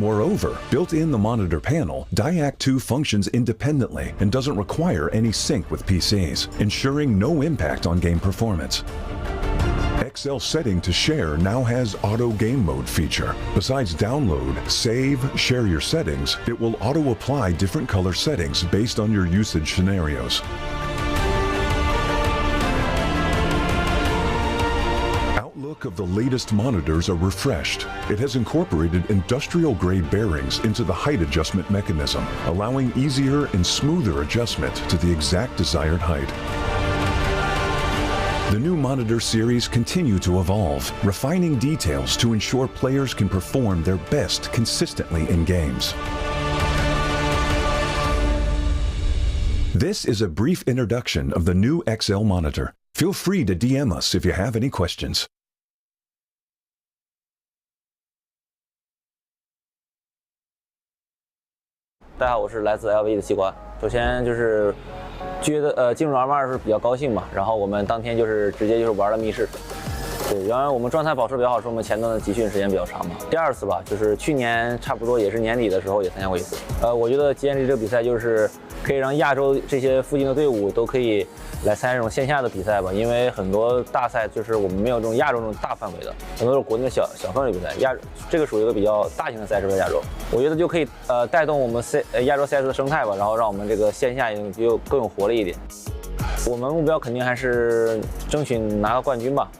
Moreover, built in the monitor panel, DIAC 2 functions independently and doesn't require any sync with PCs, ensuring no impact on game performance. XL setting to share now has auto game mode feature. Besides download, save, share your settings, it will auto apply different color settings based on your usage scenarios. Outlook of the latest monitors are refreshed. It has incorporated industrial-grade bearings into the height adjustment mechanism, allowing easier and smoother adjustment to the exact desired height. The new monitor series continue to evolve, refining details to ensure players can perform their best consistently in games. This is a brief introduction of the new XL monitor. Feel free to DM us if you have any questions. 大家好，我是来自 LV 的西瓜。首先就是觉得进入 M2是比较高兴嘛，然后我们当天就是直接就是玩了密室。对，然后我们状态保持比较好，是我们前段的集训时间比较长嘛。第二次吧，就是去年差不多也是年底的时候也参加过一次。我觉得建立这个比赛就是可以让亚洲这些附近的队伍都可以来参加这种线下的比赛吧，因为很多大赛就是我们没有这种亚洲这种大范围的，很多是国内的小范围比赛。这个属于一个比较大型的赛事，在亚洲，我觉得就可以带动我们亚洲 CS 的生态吧，然后让我们这个线下就更有活力一点。我们目标肯定还是争取拿个冠军吧。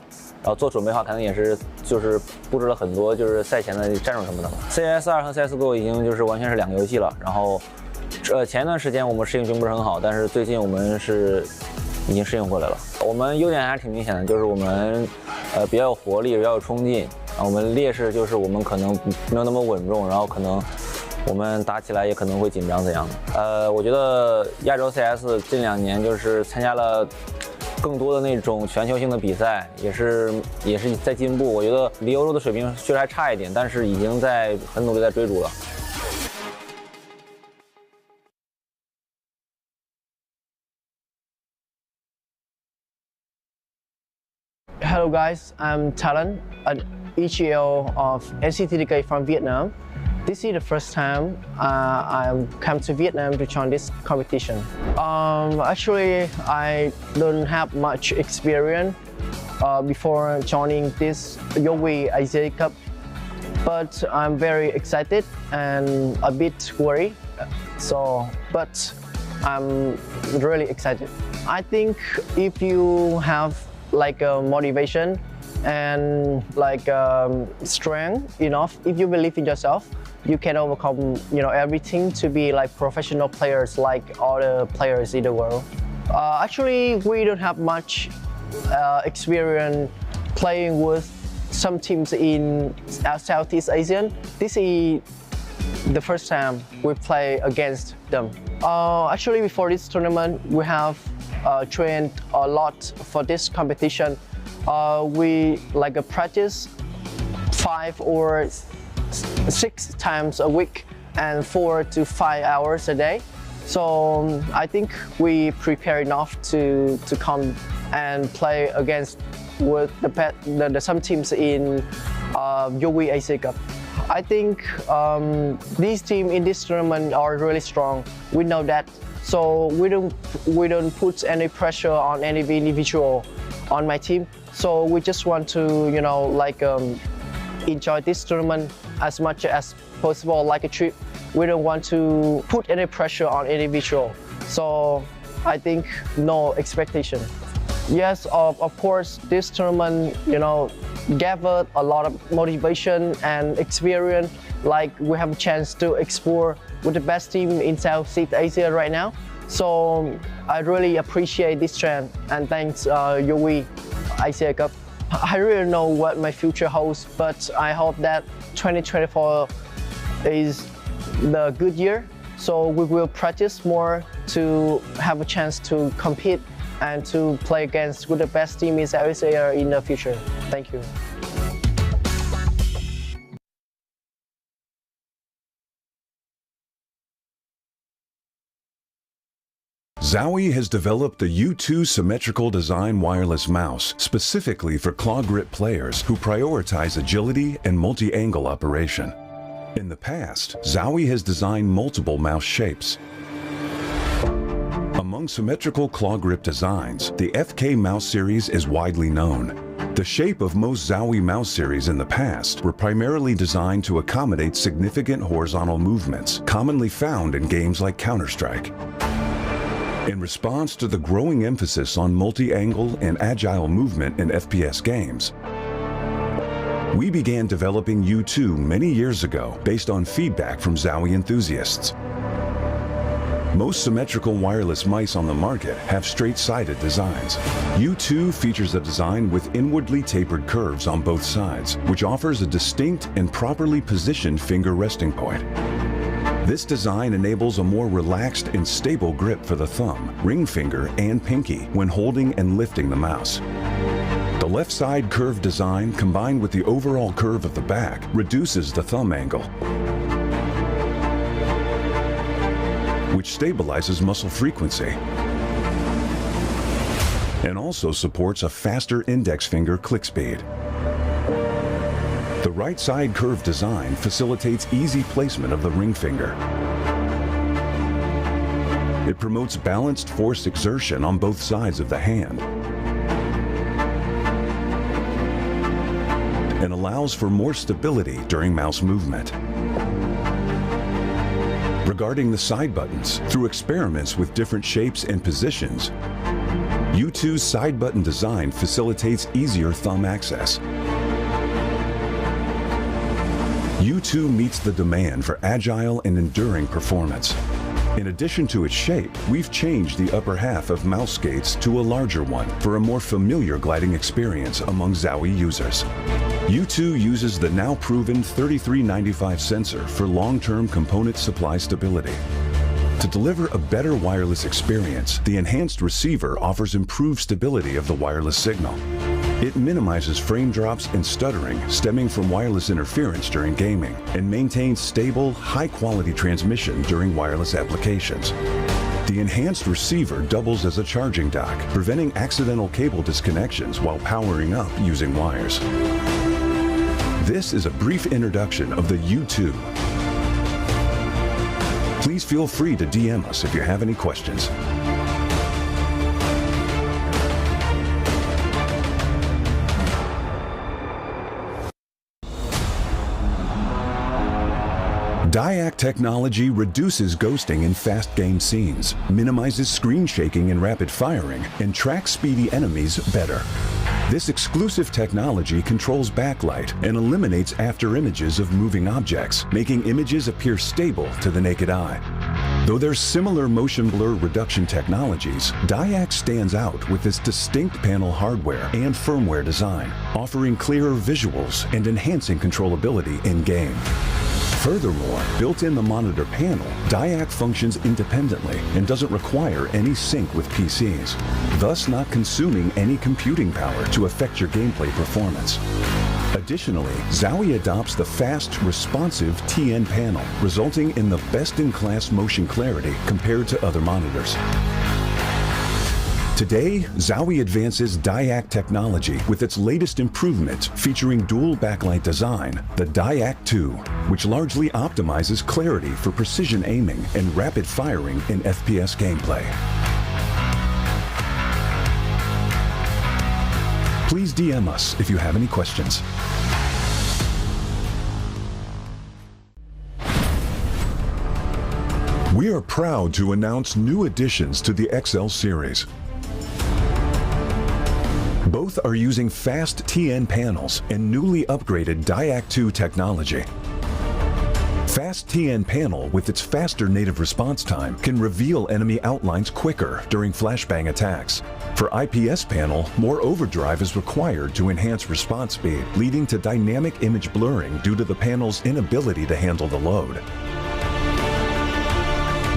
然后做准备的话，可能也是就是布置了很多就是赛前的战术什么的。CS2 和 CSGO 已经就是完全是两个游戏了。然后，前一段时间我们适应并不是很好，但是最近我们是已经适应过来了。我们优点还是挺明显的，就是我们比较有活力，比较有冲劲。我们劣势就是我们可能没有那么稳重，然后可能我们打起来也可能会紧张怎样的。我觉得亚洲 CS 近2年就是参加了 更多的那种全球性的比赛，也是在进步。我觉得离欧洲的水平确实还差一点，但是已经在很努力在追逐了。Hello guys, I'm Talon, an EGL of NCTDK from Vietnam. This is the first time I come to Vietnam to join this competition. Actually, I don't have much experience before joining this Yowie Asia Cup, but I'm very excited and a bit worried. But I'm really excited. I think if you have like a motivation and like strength enough, if you believe in yourself, you can overcome, everything to be like professional players like other players in the world. Actually, we don't have much experience playing with some teams in Southeast Asia. This is the first time we play against them. Actually, before this tournament, we have trained a lot for this competition. We practice 5 or 6 times a week and 4 to 5 hours a day. So I think we prepare enough to come and play against with some teams in Yowie Asia Cup. I think these teams in this tournament are really strong. We know that. So we don't put any pressure on any individual on my team. So we just want to enjoy this tournament as much as possible, like a trip. We don't want to put any pressure on individual. So I think no expectation. Yes, of course, this tournament, gathered a lot of motivation and experience. Like we have a chance to explore with the best team in Southeast Asia right now. So I really appreciate this trend and thanks Yowie Asia Cup. I really don't know what my future holds, but I hope that 2024 is the good year. So we will practice more to have a chance to compete and to play against with the best team in Southeast Asia in the future. Thank you. Zowie has developed the U2 symmetrical design wireless mouse specifically for claw grip players who prioritize agility and multi-angle operation. In the past, Zowie has designed multiple mouse shapes. Among symmetrical claw grip designs, the FK mouse series is widely known. The shape of most Zowie mouse series in the past were primarily designed to accommodate significant horizontal movements, commonly found in games like Counter-Strike. In response to the growing emphasis on multi-angle and agile movement in FPS games, we began developing U2 many years ago based on feedback from Zowie enthusiasts. Most symmetrical wireless mice on the market have straight-sided designs. U2 features a design with inwardly tapered curves on both sides, which offers a distinct and properly positioned finger resting point. This design enables a more relaxed and stable grip for the thumb, ring finger, and pinky when holding and lifting the mouse. The left side curved design combined with the overall curve of the back reduces the thumb angle, which stabilizes muscle frequency and also supports a faster index finger click speed. The right side curved design facilitates easy placement of the ring finger. It promotes balanced force exertion on both sides of the hand and allows for more stability during mouse movement. Regarding the side buttons, through experiments with different shapes and positions, U2's side button design facilitates easier thumb access. U2 meets the demand for agile and enduring performance. In addition to its shape, we've changed the upper half of mouse skates to a larger one for a more familiar gliding experience among Zowie users. U2 uses the now proven 3395 sensor for long-term component supply stability. To deliver a better wireless experience, the enhanced receiver offers improved stability of the wireless signal. It minimizes frame drops and stuttering stemming from wireless interference during gaming and maintains stable, high-quality transmission during wireless applications. The enhanced receiver doubles as a charging dock, preventing accidental cable disconnections while powering up using wires. This is a brief introduction of the U2. Please feel free to DM us if you have any questions. DIAC technology reduces ghosting in fast game scenes, minimizes screen shaking and rapid firing, and tracks speedy enemies better. This exclusive technology controls backlight and eliminates after images of moving objects, making images appear stable to the naked eye. Though there's similar motion blur reduction technologies, DIAC stands out with its distinct panel hardware and firmware design, offering clearer visuals and enhancing controllability in-game. Furthermore, built in the monitor panel, DIAC functions independently and doesn't require any sync with PCs, thus not consuming any computing power to affect your gameplay performance. Additionally, Zowie adopts the fast, responsive TN panel, resulting in the best-in-class motion clarity compared to other monitors. Today, Zowie advances DIAC technology with its latest improvement featuring dual backlight design, the DIAC 2, which largely optimizes clarity for precision aiming and rapid firing in FPS gameplay. Please DM us if you have any questions. We are proud to announce new additions to the XL series. Both are using fast TN panels and newly upgraded DIAC 2 technology. Fast TN panel with its faster native response time can reveal enemy outlines quicker during flashbang attacks. For IPS panel, more overdrive is required to enhance response speed, leading to dynamic image blurring due to the panel's inability to handle the load.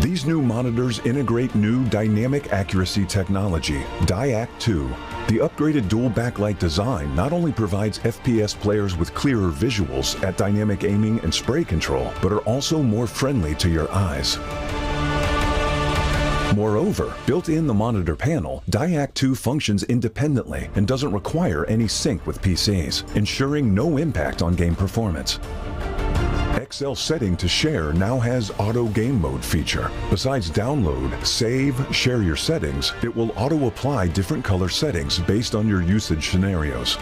These new monitors integrate new dynamic accuracy technology, DIAC 2. The upgraded dual backlight design not only provides FPS players with clearer visuals at dynamic aiming and spray control, but are also more friendly to your eyes. Moreover, built in the monitor panel, DIAC 2 functions independently and doesn't require any sync with PCs, ensuring no impact on game performance. XL setting to share now has auto game mode feature. Besides download, save, share your settings, it will auto apply different color settings based on your usage scenarios.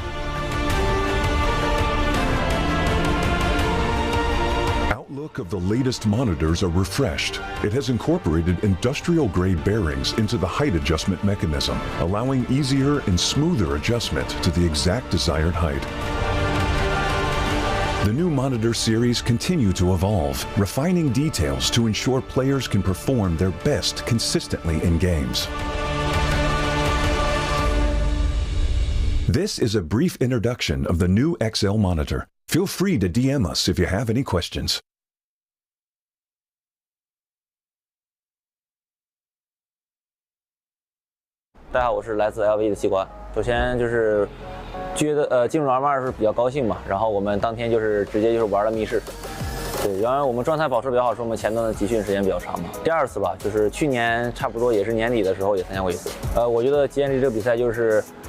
Outlook of the latest monitors are refreshed. It has incorporated industrial-grade bearings into the height adjustment mechanism, allowing easier and smoother adjustment to the exact desired height. The new monitor series continue to evolve, refining details to ensure players can perform their best consistently in games. This is a brief introduction of the new XL monitor. Feel free to DM us if you have any questions. 大家好，我是来自 LV 的西瓜。首先就是进入 M2是比较高兴嘛，然后我们当天直接玩了密室。对，然后我们状态保持比较好，是我们前端的集训时间比较长嘛。第二次吧，就是去年差不多也是年底的时候也参加过一次。我觉得极限之力这个比赛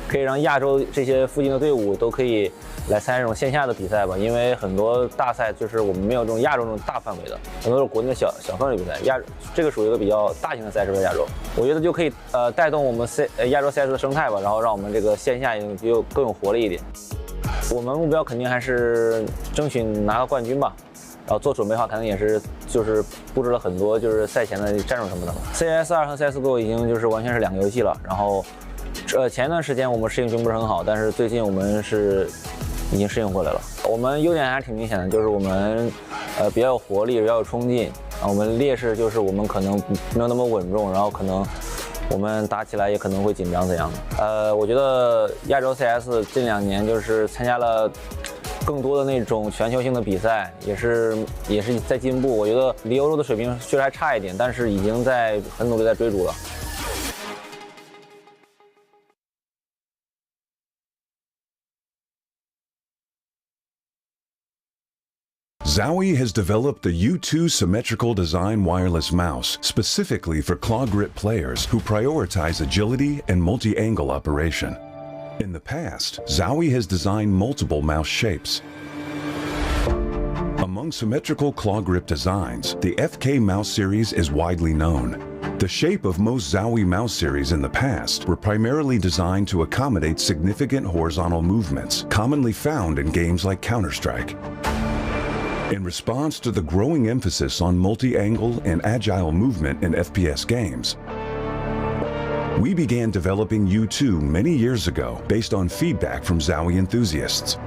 可以让亚洲这些附近的队伍都可以来参加这种线下的比赛吧，因为很多大赛我们没有这种亚洲这种大范围的，很多是国内的小范围比赛。这个属于一个比较大型的赛事，在亚洲，我觉得就可以带动我们亚洲赛事的生态吧，然后让我们这个线下就更有活力一点。我们目标肯定还是争取拿个冠军吧。 然后做准备的话，可能也是布置了很多赛前的战术什么的。CS2和 CS:GO 已经完全是2个游戏了。然后前一段时间我们适应并不是很好，但是最近我们已经适应过来了。我们优点还是挺明显的，就是我们比较有活力，比较有冲劲。我们劣势我们可能没有那么稳重，然后可能我们打起来也可能会紧张怎样的。我觉得亚洲 CS 近2年参加了。 更多的那种全球性的比赛也是在进步，我觉得离欧洲的水平确实还差一点，但是已经很努力在追逐了。Zowie has developed the U2 symmetrical design wireless mouse specifically for claw grip players who prioritize agility and multi-angle operation. In the past, Zowie has designed multiple mouse shapes. Among symmetrical claw grip designs, the FK mouse series is widely known. The shape of most Zowie mouse series in the past were primarily designed to accommodate significant horizontal movements, commonly found in games like Counter-Strike. In response to the growing emphasis on multi-angle and agile movement in FPS games, we began developing U2 many years ago based on feedback from Zowie enthusiasts.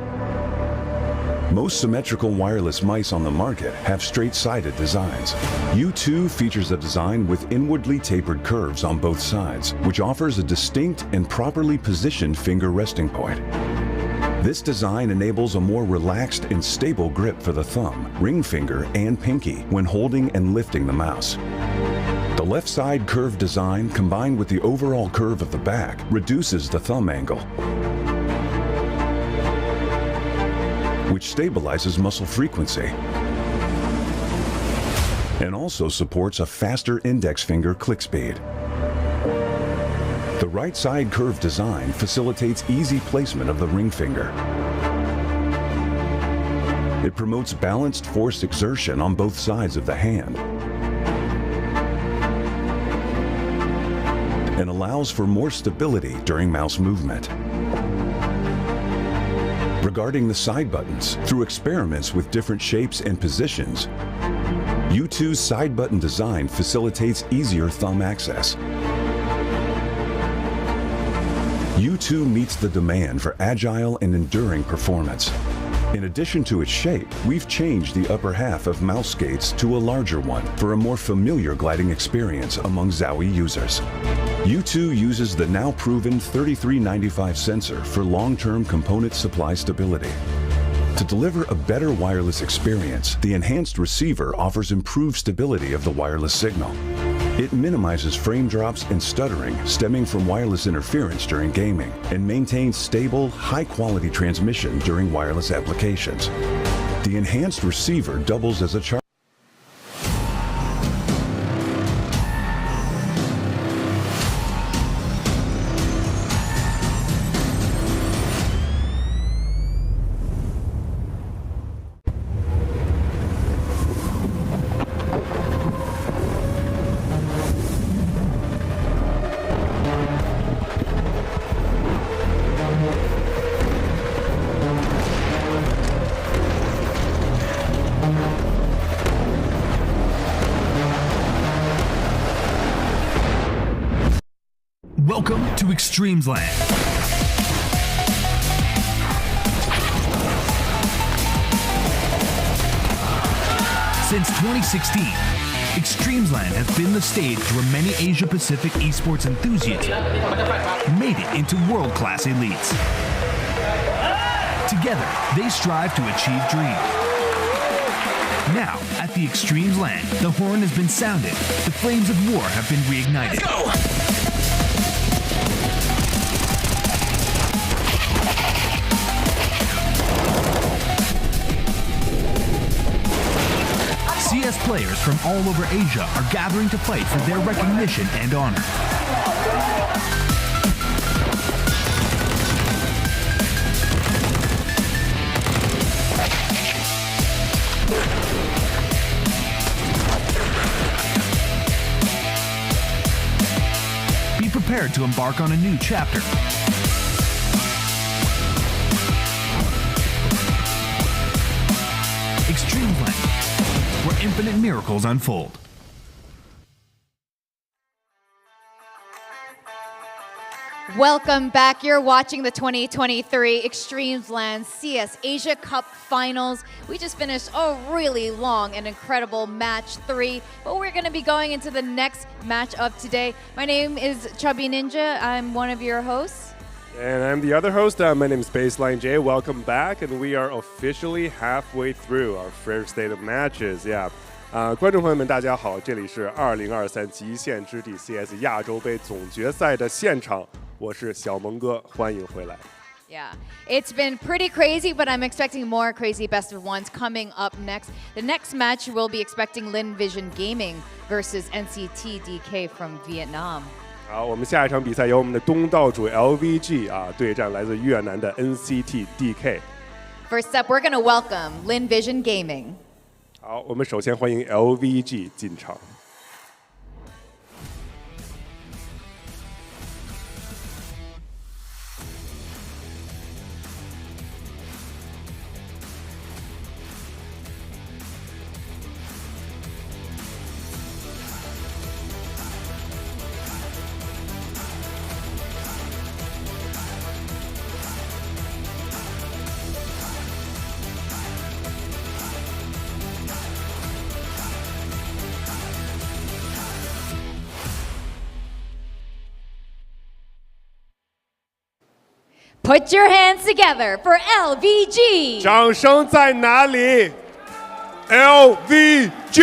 Most symmetrical wireless mice on the market have straight-sided designs. U2 features a design with inwardly tapered curves on both sides, which offers a distinct and properly positioned finger resting point. This design enables a more relaxed and stable grip for the thumb, ring finger, and pinky when holding and lifting the mouse. The left side curved design combined with the overall curve of the back reduces the thumb angle, which stabilizes muscle frequency and also supports a faster index finger click speed. The right side curved design facilitates easy placement of the ring finger. It promotes balanced force exertion on both sides of the hand and allows for more stability during mouse movement. Regarding the side buttons, through experiments with different shapes and positions, U2's side button design facilitates easier thumb access. U2 meets the demand for agile and enduring performance. In addition to its shape, we've changed the upper half of mouse skates to a larger one for a more familiar gliding experience among Zowie users. U2 uses the now proven 3395 sensor for long-term component supply stability. To deliver a better wireless experience, the enhanced receiver offers improved stability of the wireless signal. It minimizes frame drops and stuttering stemming from wireless interference during gaming and maintains stable, high-quality transmission during wireless applications. The enhanced receiver doubles as a charger. Welcome to eXTREMESLAND. Since 2016, eXTREMESLAND has been the stage where many Asia-Pacific esports enthusiasts made it into world-class elites. Together, they strive to achieve dreams. Now, at the eXTREMESLAND, the horn has been sounded, the flames of war have been reignited. Let's go! CS players from all over Asia are gathering to fight for their recognition and honor. Be prepared to embark on a new chapter. eXTREMESLAND, where infinite miracles unfold. Welcome back. You're watching the 2023 eXTREMESLAND CS Asia Cup Finals. We just finished a really long and incredible match 3, but we're going to be going into the next match of today. My name is Chubby Ninja. I'm one of your hosts. And I'm the other host. My name is Baseline J. Welcome back, and we are officially halfway through our first day of matches. Yeah. 观众朋友们，大家好，这里是2023极限之地 CS 亚洲杯总决赛的现场，我是小蒙哥，欢迎回来。Yeah, it's been pretty crazy, but I'm expecting more crazy best of ones coming up next. The next match, we'll be expecting Lin Vision Gaming versus NCT DK from Vietnam. 好，我们下一场比赛由我们的东道主 LVG 对战来自越南的 NCT DK。First up, we're going to welcome Lin Vision Gaming. 好，我们首先欢迎 LVG 进场。Put your hands together for LVG. 掌声在哪里 ？LVG。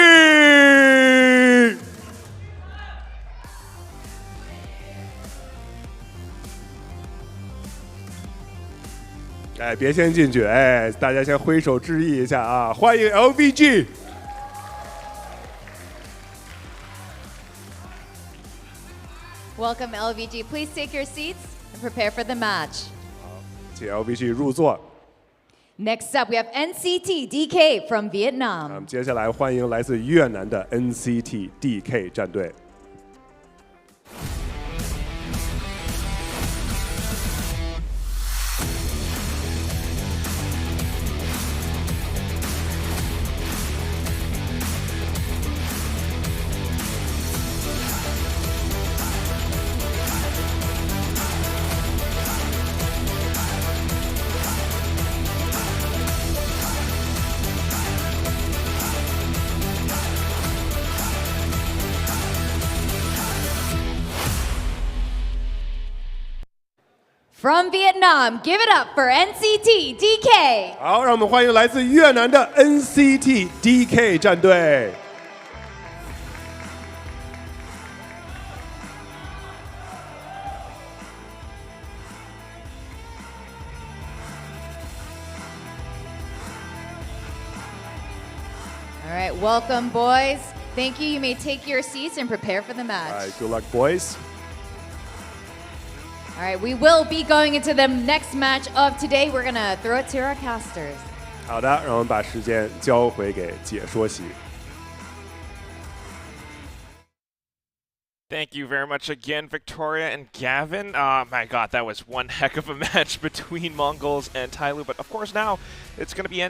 哎，别先进去，哎，大家先挥手致意一下啊！欢迎 LVG。Welcome LVG. Please take your seats and prepare for the match. 请 LVG 入座。Next up, we have NCT DK from Vietnam. 接下来欢迎来自越南的 NCT DK 战队。From Vietnam, give it up for NCT DK. 好，让我们欢迎来自越南的 NCT DK 战队。All right, welcome, boys. Thank you. You may take your seats and prepare for the match. All right, good luck, boys. All right, we will be going into the next match of today. We're going to throw it to our casters. 好的，让我们把时间交回给解说席。Thank you very much again, Victoria and Gavin. My God, that was one heck of a match between Mongols and Tyloo. But of course, now it's going to be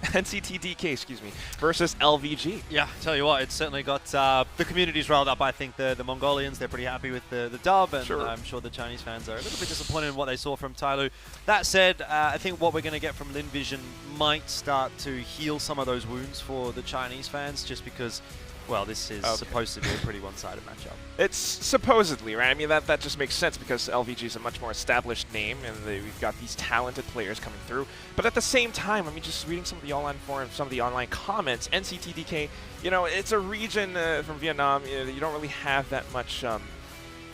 NCTDK, excuse me, versus LVG. Yeah, tell you what, it's certainly got the communities riled up. I think the Mongolians, they're pretty happy with the dub, and I'm sure the Chinese fans are a little bit disappointed in what they saw from Tyloo. That said, I think what we're going to get from Lin Vision might start to heal some of those wounds for the Chinese fans, just because, well, this is supposed to be a pretty one-sided matchup. It's supposedly, right? I mean, that just makes sense because LVG is a much more established name, and we've got these talented players coming through. But at the same time, I mean, just reading some of the online forums, some of the online comments, NCTDK, you know, it's a region from Vietnam. You don't really have that much,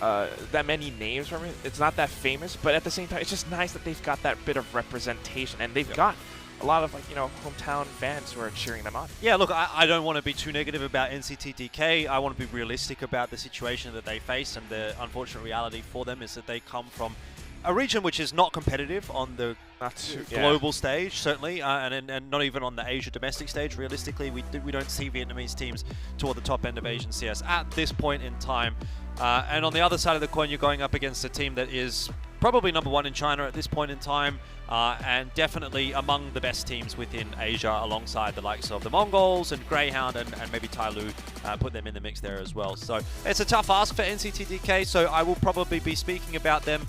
that many names from it. It's not that famous, but at the same time, it's just nice that they've got that bit of representation, and they've got a lot of, like, you know, hometown fans who are cheering them on. Yeah, look, I don't want to be too negative about NCTDK. I want to be realistic about the situation that they face, and the unfortunate reality for them is that they come from a region which is not competitive on the global stage, certainly, and not even on the Asia domestic stage. Realistically, we don't see Vietnamese teams toward the top end of Asian CS at this point in time. And on the other side of the coin, you're going up against a team that is probably #1 in China at this point in time, and definitely among the best teams within Asia, alongside the likes of the Mongols and Greyhound and maybe Tyloo, put them in the mix there as well. So it's a tough ask for NCTDK, so I will probably be speaking about them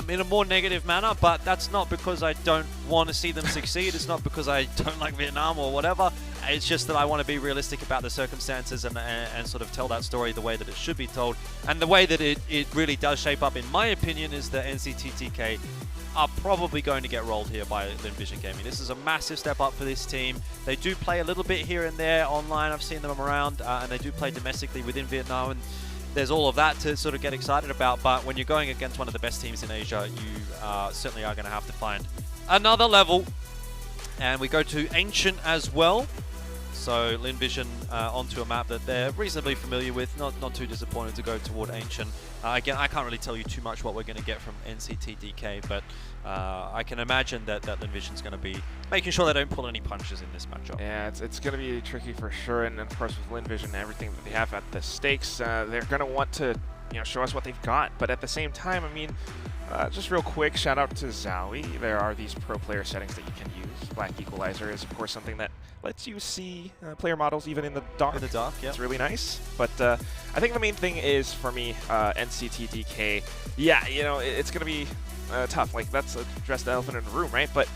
in a more negative manner, but that's not because I don't want to see them succeed. It's not because I don't like Vietnam or whatever. It's just that I want to be realistic about the circumstances and sort of tell that story the way that it should be told. And the way that it really does shape up, in my opinion, is that NCTDK are probably going to get rolled here by Lin Vision Gaming. This is a massive step up for this team. They do play a little bit here and there online. I've seen them around, and they do play domestically within Vietnam. And there's all of that to sort of get excited about, but when you're going against one of the best teams in Asia, you certainly are going to have to find another level. And we go to Ancient as well. So Lin Vision onto a map that they're reasonably familiar with, not too disappointed to go toward Ancient. Again, I can't really tell you too much what we're going to get from NCTDK, but I can imagine that Lin Vision's going to be making sure they don't pull any punches in this matchup. Yeah, it's going to be tricky for sure, and of course with Lin Vision and everything that they have at the stakes, they're going to want to, you know, show us what they've got. But at the same time, I mean, just real quick, shout out to Zowie. There are these pro player settings that you can use. Black Equalizer is, of course, something that lets you see player models even in the dark. In the dark, yeah. It's really nice. But I think the main thing is, for me, NCTDK, yeah, you know, it's going to be tough. Like, that's addressed the elephant in the room, right? But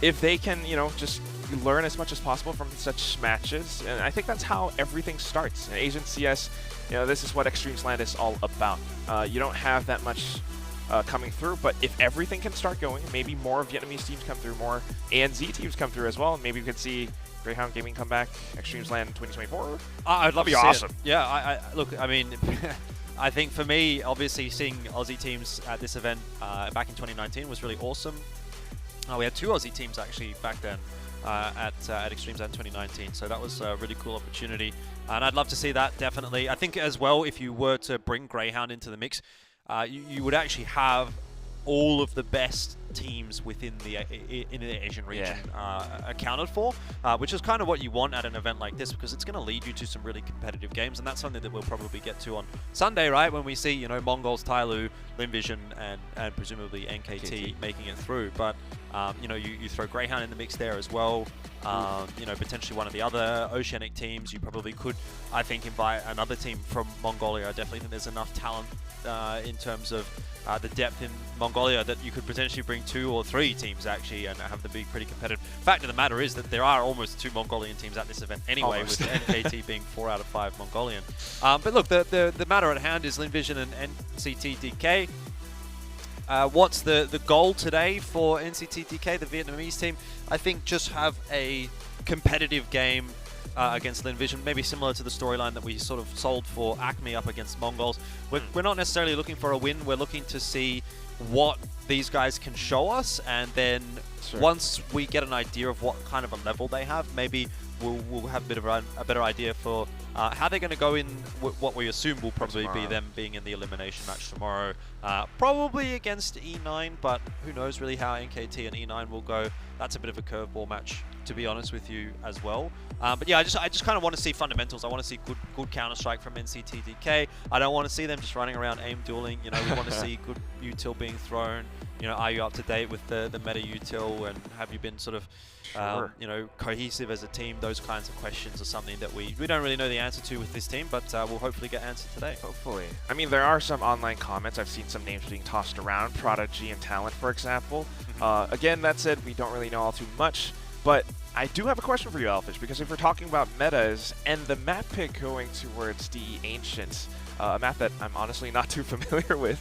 if they can, you know, just learn as much as possible from such matches, and I think that's how everything starts. In Asian CS, you know, this is what eXTREMESLAND is all about. You don't have that much coming through, but if everything can start going, maybe more Vietnamese teams come through, more ANZ teams come through as well, maybe we could see Greyhound Gaming come back, eXTREMESLAND 2024. I'd love to be see awesome. It. Yeah, look, I mean, I think for me, obviously seeing Aussie teams at this event back in 2019 was really awesome. We had 2 Aussie teams actually back then at eXTREMESLAND 2019, so that was a really cool opportunity, and I'd love to see that, definitely. I think as well, if you were to bring Greyhound into the mix, you would actually have all of the best teams within the Asian region accounted for, which is kind of what you want at an event like this, because it's going to lead you to some really competitive games, and that's something that we'll probably get to on Sunday, right, when we see, you know, Mongols, Tyloo, Lin Vision, and presumably NKT making it through. But you know, you throw Greyhound in the mix there as well. You know, potentially one of the other Oceanic teams. You probably could, I think, invite another team from Mongolia. I definitely think there's enough talent in terms of the depth in Mongolia that you could potentially bring 2 or 3 teams actually and have them be pretty competitive. Fact of the matter is that there are almost 2 Mongolian teams at this event anyway, with NKT being 4 out of 5 Mongolian. But look, the matter at hand is Lin Vision and NCTDK. What's the goal today for NCTDK, the Vietnamese team? I think just have a competitive game against Lin Vision, maybe similar to the storyline that we sort of sold for Acme up against Mongols. We're not necessarily looking for a win, we're looking to see what these guys can show us, and then once we get an idea of what kind of a level they have, maybe we'll have a better idea for how they're going to go in. What we assume will probably be them being in the elimination match tomorrow, probably against E9, but who knows really how NKT and E9 will go. That's a bit of a curveball match, to be honest with you, as well. But yeah, I just kind of want to see fundamentals. I want to see good Counter-Strike from NCTDK. I don't want to see them just running around aim dueling. You know, we want to see good util being thrown? You know, are you up to date with the meta util, and have you been sort of, you know, cohesive as a team? Those kinds of questions are something that we don't really know the answer to with this team, but we'll hopefully get answered today. Hopefully. I mean, there are some online comments. I've seen some names being tossed around, Prodigy and Talent, for example. Again, that said, we don't really know all too much, but I do have a question for you, Elfish, because if we're talking about metas and the map pick going towards the Ancients, a map that I'm honestly not too familiar with,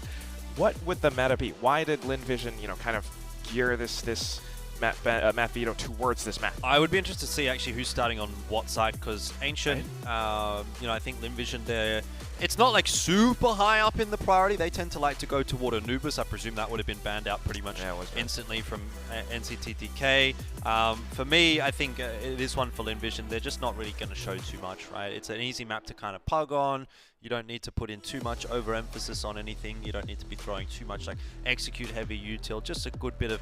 what would the meta be? Why did Lin Vision, you know, kind of gear this map veto towards this map? I would be interested to see actually who's starting on what side, because Ancient, you know, I think Lin Vision, it's not like super high up in the priority. They tend to like to go toward Anubis. I presume that would have been banned out pretty much instantly from NCTDK. For me, I think it is one for Lin Vision. They're just not really going to show too much, right? It's an easy map to kind of pug on. You don't need to put in too much overemphasis on anything. You don't need to be throwing too much like execute heavy util. Just a good bit of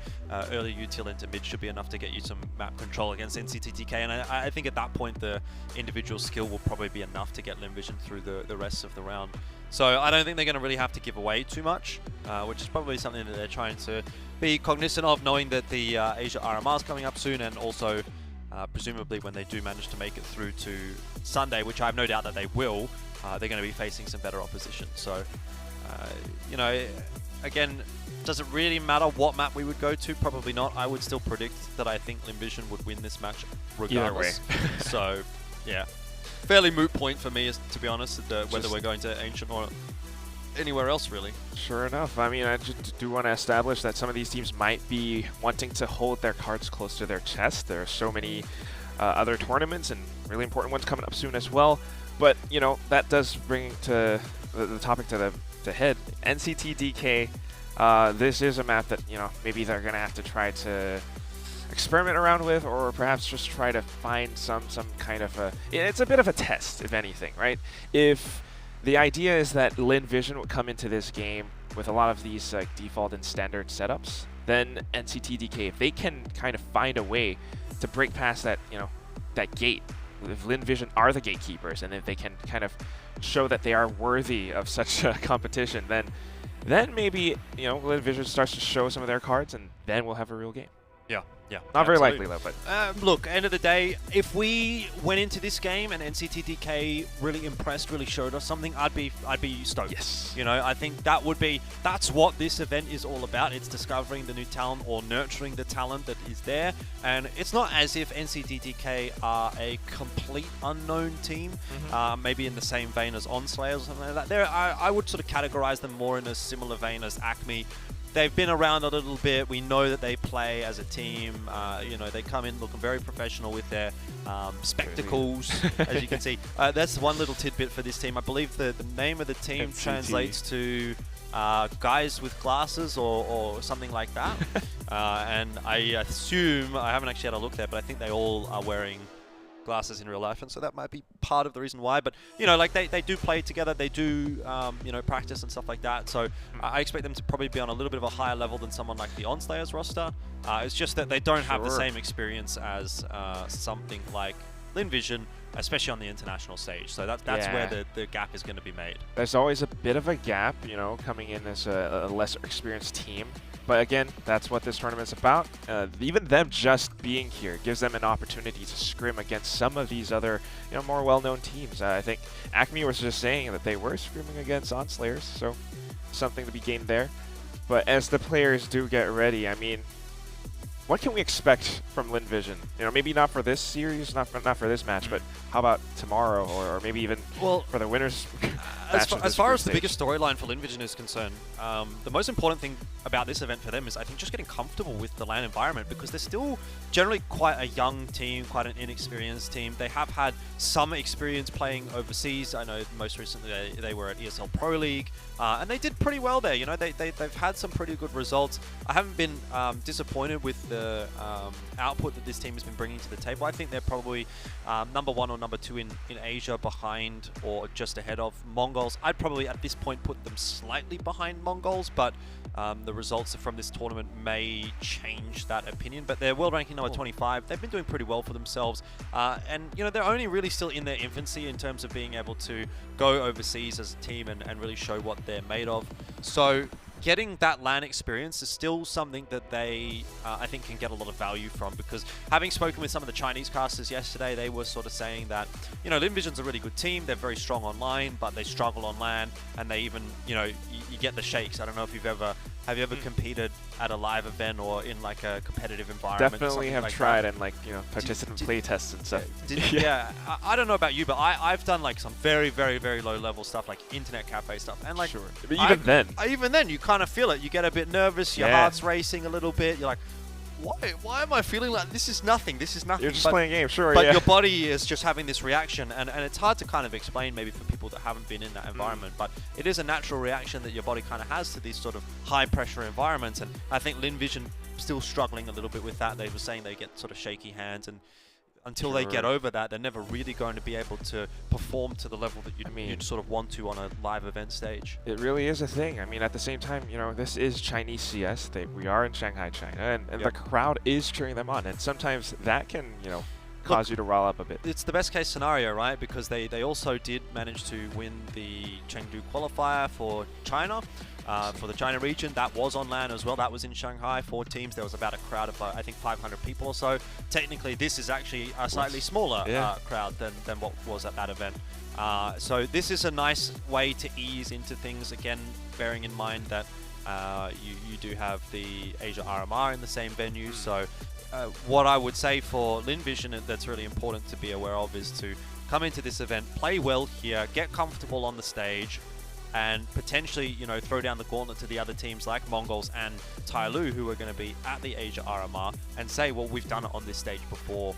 early util into mid should be enough to get you some map control against NCTDK. And I think at that point the individual skill will probably be enough to get Lin Vision through the rest of the round. So I don't think they're going to really have to give away too much, which is probably something that they're trying to be cognizant of, knowing that the Asia RMR is coming up soon, and also presumably when they do manage to make it through to Sunday, which I have no doubt that they will, they're going to be facing some better opposition. So, you know, again, does it really matter what map we would go to? Probably not. I would still predict that I think Lin Vision would win this match regardless. So, yeah. Fairly moot point for me, to be honest, whether we're going to Ancient or anywhere else, really. Sure enough. I mean, I just do want to establish that some of these teams might be wanting to hold their cards close to their chest. There are so many other tournaments and really important ones coming up soon as well. But, you know, that does bring to the topic to the head. NCTDK, this is a map that, you know, maybe they're going to have to try to experiment around with, or perhaps just try to find some kind of it's a bit of a test, if anything, right? If the idea is that Lin Vision would come into this game with a lot of these like default and standard setups, then NCTDK, if they can kind of find a way to break past that, you know, that gate, if Lin Vision are the gatekeepers, and if they can kind of show that they are worthy of such a competition, then maybe, you know, Lin Vision starts to show some of their cards, and then we'll have a real game. Yeah. Yeah, not very likely though, but look, end of the day, if we went into this game and NCTDK really impressed, really showed us something, I'd be stoked. Yes. You know, I think that's what this event is all about. It's discovering the new talent or nurturing the talent that is there. And it's not as if NCTDK are a complete unknown team, maybe in the same vein as Onslayers or something like that. I would sort of categorize them more in a similar vein as Acme. They've been around a little bit. We know that they play as a team. You know, they come in looking very professional with their spectacles, as you can see. That's one little tidbit for this team. I believe the name of the team MCT. translates to guys with glasses or something like that. And I assume, I haven't actually had a look there, but I think they all are wearing glasses in real life, and so that might be part of the reason why. But, you know, like they do play together, they do you know, practice and stuff like that, so I expect them to probably be on a little bit of a higher level than someone like the Onslayers roster. It's just that they don't have the same experience as something like Lin Vision, especially on the international stage. So that's where the gap is going to be made. There's always a bit of a gap, you know, coming in as a lesser experienced team. But again, that's what this tournament's about. Even them just being here gives them an opportunity to scrim against some of these other, you know, more well-known teams. I think Acme was just saying that they were scrimming against Onslayers, so something to be gained there. But as the players do get ready, I mean, what can we expect from Lin Vision? You know, maybe not for this series, not for this match, but how about tomorrow, or maybe even for the winners? As far as the biggest storyline for Lin Vision is concerned, the most important thing about this event for them is, I think, just getting comfortable with the LAN environment, because they're still generally quite a young team, quite an inexperienced team. They have had some experience playing overseas. I know most recently they were at ESL Pro League, and they did pretty well there. You know, they've had some pretty good results. I haven't been disappointed with the output that this team has been bringing to the table. I think they're probably number 1 or number 2 in Asia, behind or just ahead of Mongols. I'd probably at this point put them slightly behind Mongols, but the results from this tournament may change that opinion. But they're world ranking number 25. They've been doing pretty well for themselves, and you know, they're only really still in their infancy in terms of being able to go overseas as a team and really show what they're made of. So getting that LAN experience is still something that they, I think, can get a lot of value from, because having spoken with some of the Chinese casters yesterday, they were sort of saying that, you know, LinVision's a really good team. They're very strong online, but they struggle on LAN, and they even, you know, you get the shakes. I don't know if you've ever, have you ever competed at a live event or in like a competitive environment? Definitely have like tried that? and like, you know, participant play tests and stuff. Yeah, I don't know about you, but I've done like some very, very, very low level stuff, like internet cafe stuff, and like But even then you kind of feel it. You get a bit nervous, your heart's racing a little bit. You're like, why am I feeling like this is nothing? This is nothing. You're just playing a game, sure. But your body is just having this reaction, and it's hard to kind of explain maybe for people that haven't been in that environment. But it is a natural reaction that your body kind of has to these sort of high pressure environments. And I think LinVision still struggling a little bit with that. They were saying they get sort of shaky hands, and until they get over that, they're never really going to be able to perform to the level that you'd sort of want to on a live event stage. It really is a thing. I mean, at the same time, you know, this is Chinese CS. We are in Shanghai, China, and the crowd is cheering them on. And sometimes that can, you know, cause you to rile up a bit. It's the best case scenario, right? Because they also did manage to win the Chengdu qualifier for China. For the China region, that was on LAN as well. That was in Shanghai. 4 teams. There was about a crowd of, I think, 500 people or so. Technically, this is actually a slightly smaller crowd than what was at that event. So this is a nice way to ease into things. Again, bearing in mind that you do have the Asia RMR in the same venue. So what I would say for LinVision that's really important to be aware of is to come into this event, play well here, get comfortable on the stage, and potentially, you know, throw down the gauntlet to the other teams like Mongols and Tyloo, who are going to be at the Asia RMR, and say, well, we've done it on this stage before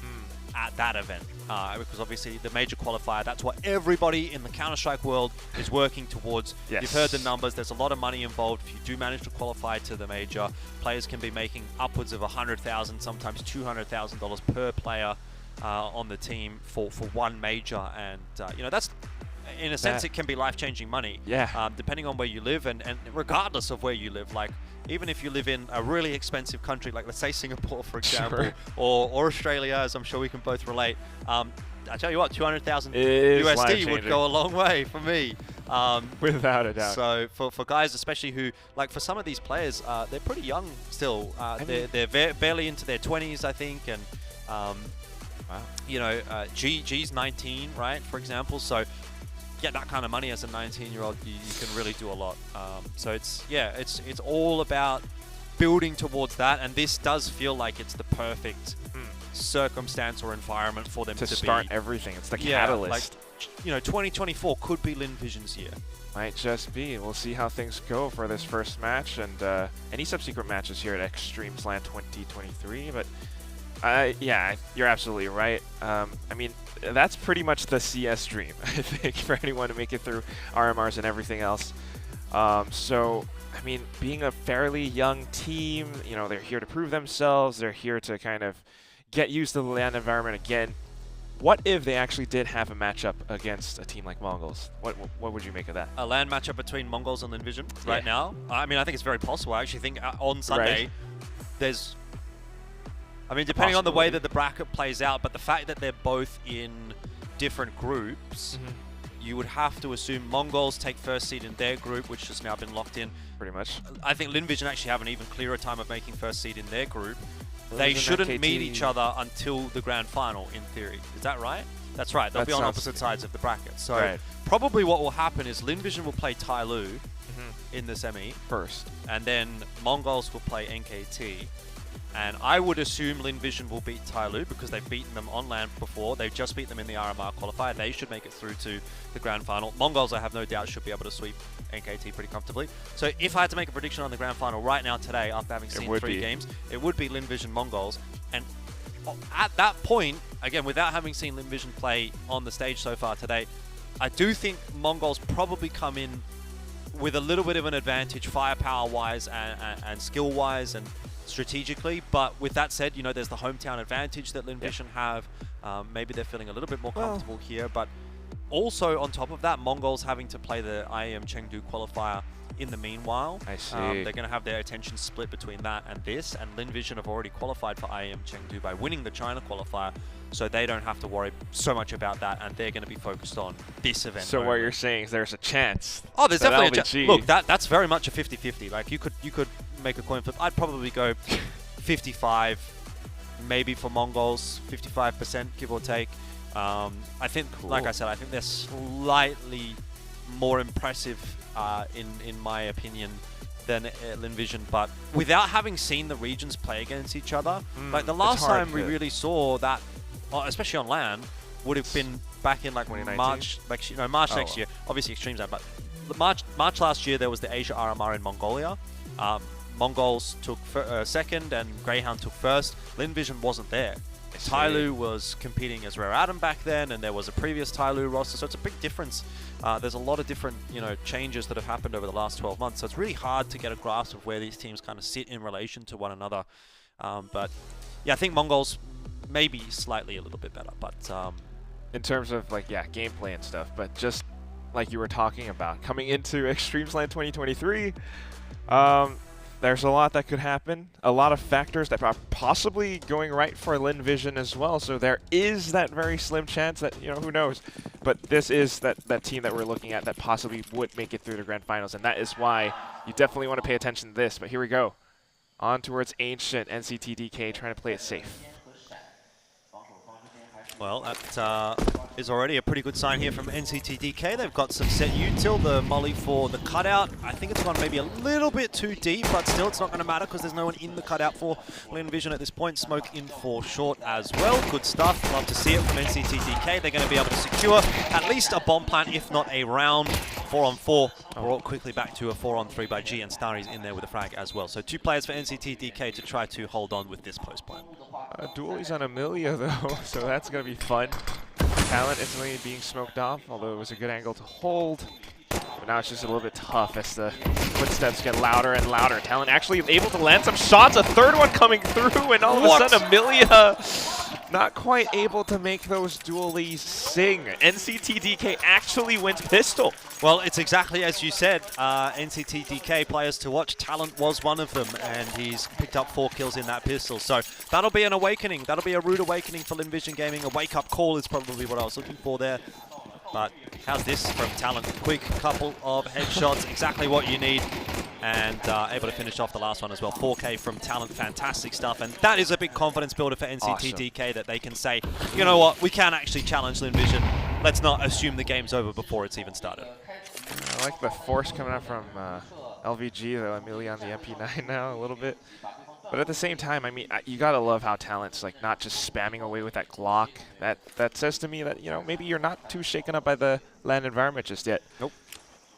at that event. Because obviously the major qualifier, that's what everybody in the Counter-Strike world is working towards. You've heard the numbers. There's a lot of money involved. If you do manage to qualify to the major, players can be making upwards of $100,000, sometimes $200,000 per player on the team for one major. And, you know, that's, in a sense, it can be life-changing money. Depending on where you live, and regardless of where you live. Like, even if you live in a really expensive country, like let's say Singapore, for example, or Australia, as I'm sure we can both relate. I tell you what, 200,000 USD would go a long way for me. Without a doubt. So for guys, especially who, like for some of these players, they're pretty young still. They're barely into their 20s, I think, and you know, G's 19, right, for example. So get that kind of money as a 19-year-old, you can really do a lot. So it's all about building towards that, and this does feel like it's the perfect circumstance or environment for them to start everything. It's the catalyst. Like, you know, 2024 could be LinVision's year. Might just be. We'll see how things go for this first match, and any subsequent matches here at eXTREMESLAND 2023. But yeah, you're absolutely right. I mean, that's pretty much the CS dream, I think, for anyone to make it through RMRs and everything else. So, I mean, being a fairly young team, you know, they're here to prove themselves. They're here to kind of get used to the LAN environment again. What if they actually did have a matchup against a team like Mongols? What would you make of that? A LAN matchup between Mongols and LinVision right now? I mean, I think it's very possible. I actually think on Sunday, there's... I mean, depending on the way that the bracket plays out, but the fact that they're both in different groups, you would have to assume Mongols take first seed in their group, which has now been locked in. Pretty much. I think LinVision actually have an even clearer time of making first seed in their group. They shouldn't meet each other until the grand final, in theory. Is that right? That's right. They'll be on opposite sides of the bracket. So probably what will happen is LinVision will play Tyloo in the semi first, and then Mongols will play NKT. And I would assume LinVision will beat Tyloo because they've beaten them on LAN before. They've just beat them in the RMR qualifier. They should make it through to the grand final. Mongols, I have no doubt, should be able to sweep NKT pretty comfortably. So if I had to make a prediction on the grand final right now today, after having seen 3 games, it would be LinVision Mongols. And at that point, again, without having seen LinVision play on the stage so far today, I do think Mongols probably come in with a little bit of an advantage firepower-wise and skill-wise and strategically. But with that said, you know, there's the hometown advantage that LinVision have. Maybe they're feeling a little bit more comfortable here. But also on top of that, Mongols having to play the IEM Chengdu qualifier in the meanwhile. I see. They're going to have their attention split between that and this. And LinVision have already qualified for IEM Chengdu by winning the China qualifier. so they don't have to worry so much about that, and they're going to be focused on this event. So only. what you're saying is there's a chance. Oh, there's definitely a chance. LVG Look, that's very much a 50-50. Like you could make a coin flip. I'd probably go 55, maybe for Mongols, 55% give or take. I think, like I said, I think they're slightly more impressive in my opinion than Linvision, but without having seen the regions play against each other, like the last time we really saw that, especially on LAN, would have been back in like March next year. Obviously eXTREMESLAND, but March last year there was the Asia RMR in Mongolia. Mongols took second and Greyhound took first. Linvision wasn't there. Tyloo was competing as Rare Atom back then, and there was a previous Tyloo roster, so it's a big difference. There's a lot of different, changes that have happened over the last 12 months, so it's really hard to get a grasp of where these teams kind of sit in relation to one another. But yeah, I think Mongols maybe slightly a little bit better, but in terms of gameplay and stuff, but just like you were talking about, coming into eXTREMESLAND 2023, there's a lot that could happen, a lot of factors that are possibly going right for Linvision as well, so there is that very slim chance that, who knows, but this is that team that we're looking at that possibly would make it through the grand finals, and that is why you definitely want to pay attention to this. But here we go, on towards Ancient. NCTDK trying to play it safe. Well, that is already a pretty good sign here from NCTDK. They've got some set util, the molly for the cutout. I think it's gone maybe a little bit too deep, but still it's not going to matter because there's no one in the cutout for Linvision at this point. Smoke in for short as well. Good stuff. Love to see it from NCTDK. They're going to be able to secure at least a bomb plant, if not a round. 4-on-4. Brought quickly back to a 4-on-3 by G, and Starry's in there with a frag as well. So 2 players for NCTDK to try to hold on with this post plan. Dualies on Amelia though, so that's going to be fun. Talent instantly being smoked off, although it was a good angle to hold. But now it's just a little bit tough as the footsteps get louder and louder. Talent actually able to land some shots, a third one coming through, and all of a sudden Amelia not quite able to make those dualies sing. NCTDK actually wins pistol. Well, it's exactly as you said. NCTDK players to watch. Talent was one of them, and he's picked up 4 kills in that pistol. So that'll be an awakening. That'll be a rude awakening for Linvision Gaming. A wake-up call is probably what I was looking for there. But how's this from Talent? Quick couple of headshots, exactly what you need. And able to finish off the last one as well. 4K from Talent, fantastic stuff. And that is a big confidence builder for NCTDK, that they can say, you know what, we can actually challenge Linvision. Let's not assume the game's over before it's even started. I like the force coming out from LVG, though. Amelia on the MP9 now a little bit. But at the same time, I mean, you gotta love how Talent's like not just spamming away with that Glock. That says to me that, maybe you're not too shaken up by the LAN environment just yet. Nope.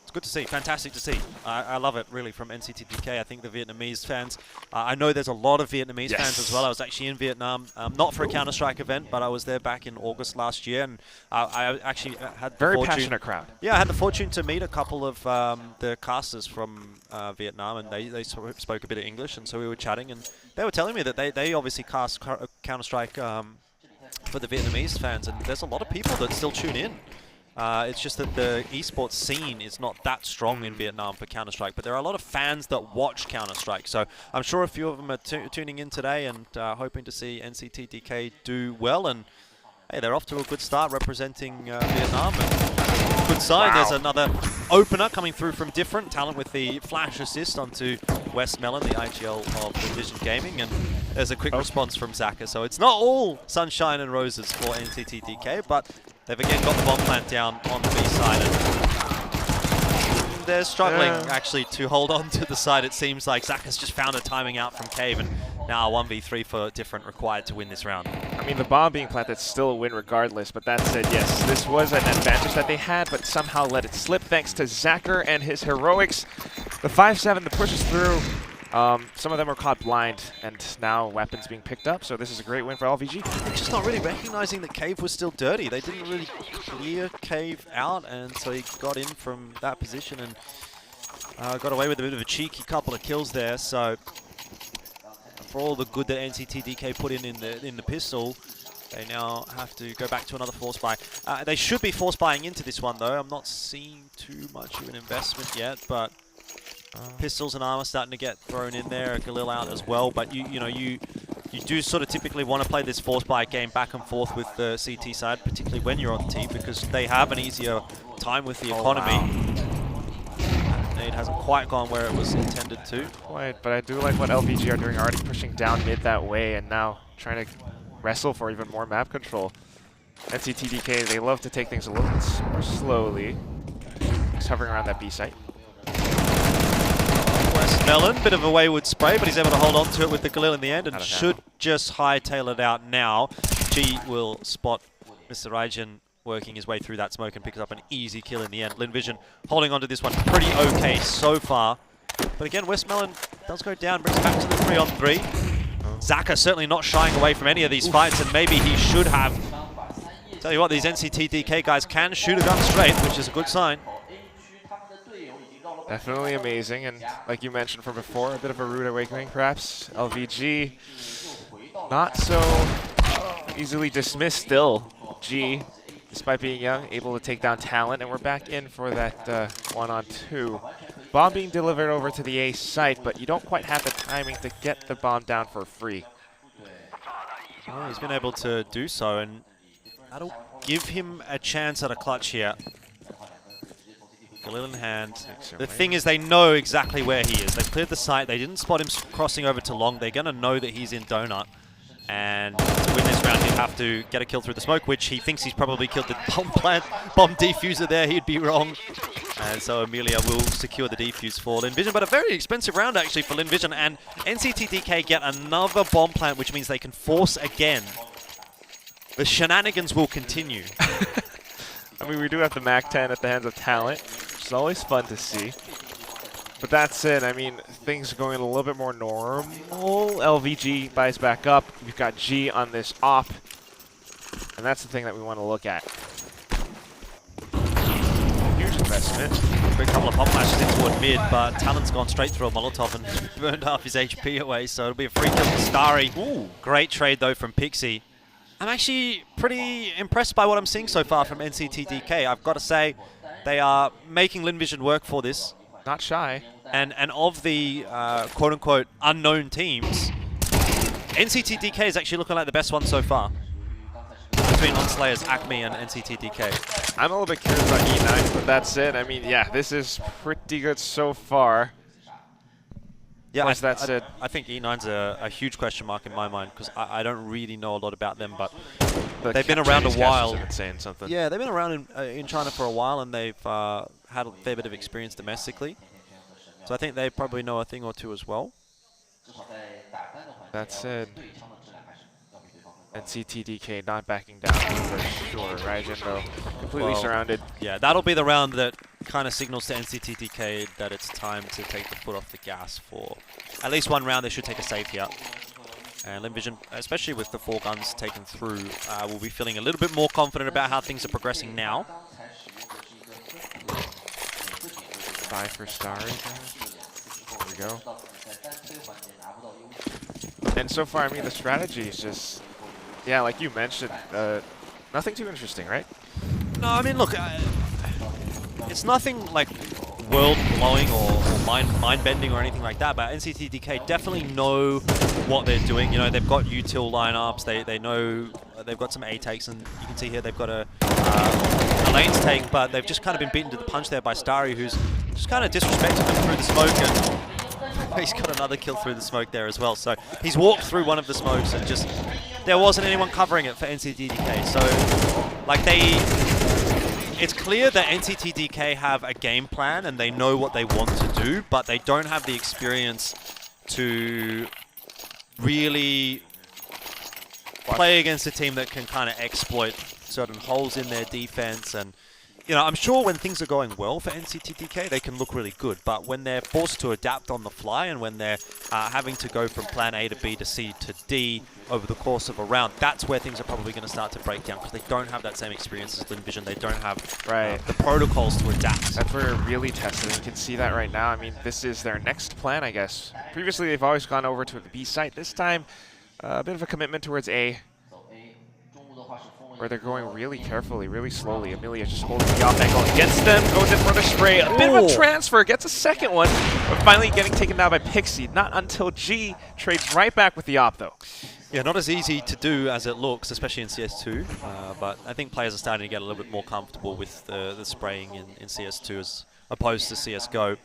It's good to see. Fantastic to see. I love it, really, from NCTDK. I think the Vietnamese fans, I know there's a lot of Vietnamese fans as well. I was actually in Vietnam, not for a Counter-Strike event, but I was there back in August last year, and I actually had the very fortune, passionate crowd. Yeah, I had the fortune to meet a couple of the casters from Vietnam, and they spoke a bit of English, and so we were chatting, and they were telling me that they obviously cast Counter-Strike for the Vietnamese fans, and there's a lot of people that still tune in. It's just that the esports scene is not that strong in Vietnam for Counter-Strike, but there are a lot of fans that watch Counter-Strike. So I'm sure a few of them are tuning in today and hoping to see NCTDK do well. And hey, they're off to a good start representing Vietnam. And good sign. There's another opener coming through from Different. Talent with the flash assist onto Wes Mellon, the IGL of Linvision Gaming. And there's a quick response from Zaka. So it's not all sunshine and roses for NCTDK, but they've again got the bomb plant down on the B side, and they're struggling actually to hold on to the side. It seems like Zaka's just found a timing out from Cave, and now 1v3 for Different required to win this round. I mean, the bomb being planted, still a win regardless, but that said, yes, this was an advantage that they had, but somehow let it slip thanks to Zacher and his heroics. The 5-7 that pushes through. Some of them are caught blind, and now weapons being picked up, so this is a great win for LVG. They're just not really recognizing that Cave was still dirty. They didn't really clear Cave out, and so he got in from that position and got away with a bit of a cheeky couple of kills there. So for all the good that NCTDK put in the pistol, they now have to go back to another force buy. They should be force buying into this one, though. I'm not seeing too much of an investment yet, but pistols and armor starting to get thrown in there. Galil out as well, but you you do sort of typically want to play this force buy game back and forth with the CT side, particularly when you're on T, because they have an easier time with the economy. Nade hasn't quite gone where it was intended to. Quite, but I do like what LVG are doing, already pushing down mid that way, and now trying to wrestle for even more map control. NCTDK, they love to take things a little bit more slowly. He's hovering around that B site. Westmelon, bit of a wayward spray, but he's able to hold on to it with the Galil in the end, and should just hightail it out now. G will spot Mr. Raijin working his way through that smoke and picks up an easy kill in the end. Linvision holding on to this one pretty okay so far. But again, Westmelon does go down, brings it back to the 3-on-3. Zaka certainly not shying away from any of these fights, and maybe he should have. Tell you what, these NCTDK guys can shoot a gun straight, which is a good sign. Definitely amazing, and like you mentioned from before, a bit of a rude awakening perhaps. LVG, not so easily dismissed still. G, despite being young, able to take down Talent, and we're back in for that 1-on-2. Bomb being delivered over to the A site, but you don't quite have the timing to get the bomb down for free. Oh, he's been able to do so, and that'll give him a chance at a clutch here. Galil in hand. The thing is, they know exactly where he is. They've cleared the site. They didn't spot him crossing over to long. They're going to know that he's in Donut. And to win this round, he'd have to get a kill through the smoke, which he thinks he's probably killed the bomb defuser there. He'd be wrong. And so Amelia will secure the defuse for Linvision. But a very expensive round, actually, for Linvision. And NCTDK get another bomb plant, which means they can force again. The shenanigans will continue. I mean, we do have the MAC-10 at the hands of Talent, which is always fun to see. But that's it. I mean, things are going a little bit more normal. LVG buys back up. We've got G on this op. And that's the thing that we want to look at. Huge investment. A couple of pump flashes in toward mid, but Talent's gone straight through a Molotov and burned half his HP away, so it'll be a free kill for Starry. Ooh. Great trade, though, from Pixie. I'm actually pretty impressed by what I'm seeing so far from NCTDK. I've got to say, they are making Linvision work for this. Not shy. And of the quote-unquote unknown teams, NCTDK is actually looking like the best one so far. Between Onslayers, Acme, and NCTDK. I'm a little bit curious about E9, but that's it. I mean, yeah, this is pretty good so far. Yeah, I think E9's a huge question mark in my mind, because I don't really know a lot about them, but they've been around a while. Saying something. Yeah, they've been around in China for a while, and they've had a fair bit of experience domestically. So I think they probably know a thing or two as well. That said, NCTDK not backing down for sure. Raijin, though, completely surrounded. Yeah, that'll be the round that kind of signals to NCTDK that it's time to take the foot off the gas for at least one round. They should take a save here. And Linvision, especially with the 4 guns taken through, will be feeling a little bit more confident about how things are progressing now. Bye for Starry. There we go. And so far, I mean, the strategy is just, yeah, like you mentioned, nothing too interesting, right? No, I mean, look, it's nothing like world-blowing or mind-bending or anything like that, but NCTDK definitely know what they're doing. You know, they've got util lineups, they know they've got some A takes, and you can see here they've got a lanes take, but they've just kind of been beaten to the punch there by Starry, who's just kind of disrespected them through the smoke, and he's got another kill through the smoke there as well. So he's walked through one of the smokes, and just there wasn't anyone covering it for NCTDK. So, like, it's clear that NCTDK have a game plan and they know what they want to do, but they don't have the experience to really play against a team that can kind of exploit certain holes in their defense. And, you know, I'm sure when things are going well for NCTDK, they can look really good, but when they're forced to adapt on the fly and when they're having to go from plan A to B to C to D over the course of a round, that's where things are probably going to start to break down, because they don't have that same experience as Linvision. They don't have the protocols to adapt. That's where it really tested. You can see that right now. I mean, this is their next plan, I guess. Previously, they've always gone over to the B site. This time, a bit of a commitment towards A, where they're going really carefully, really slowly. Amelia just holding the off angle against them, goes in for the spray. A bit of a transfer, gets a second one, but finally getting taken down by Pixie. Not until G trades right back with the op, though. Yeah, not as easy to do as it looks, especially in CS2. But I think players are starting to get a little bit more comfortable with the spraying in CS2 as opposed to CSGO.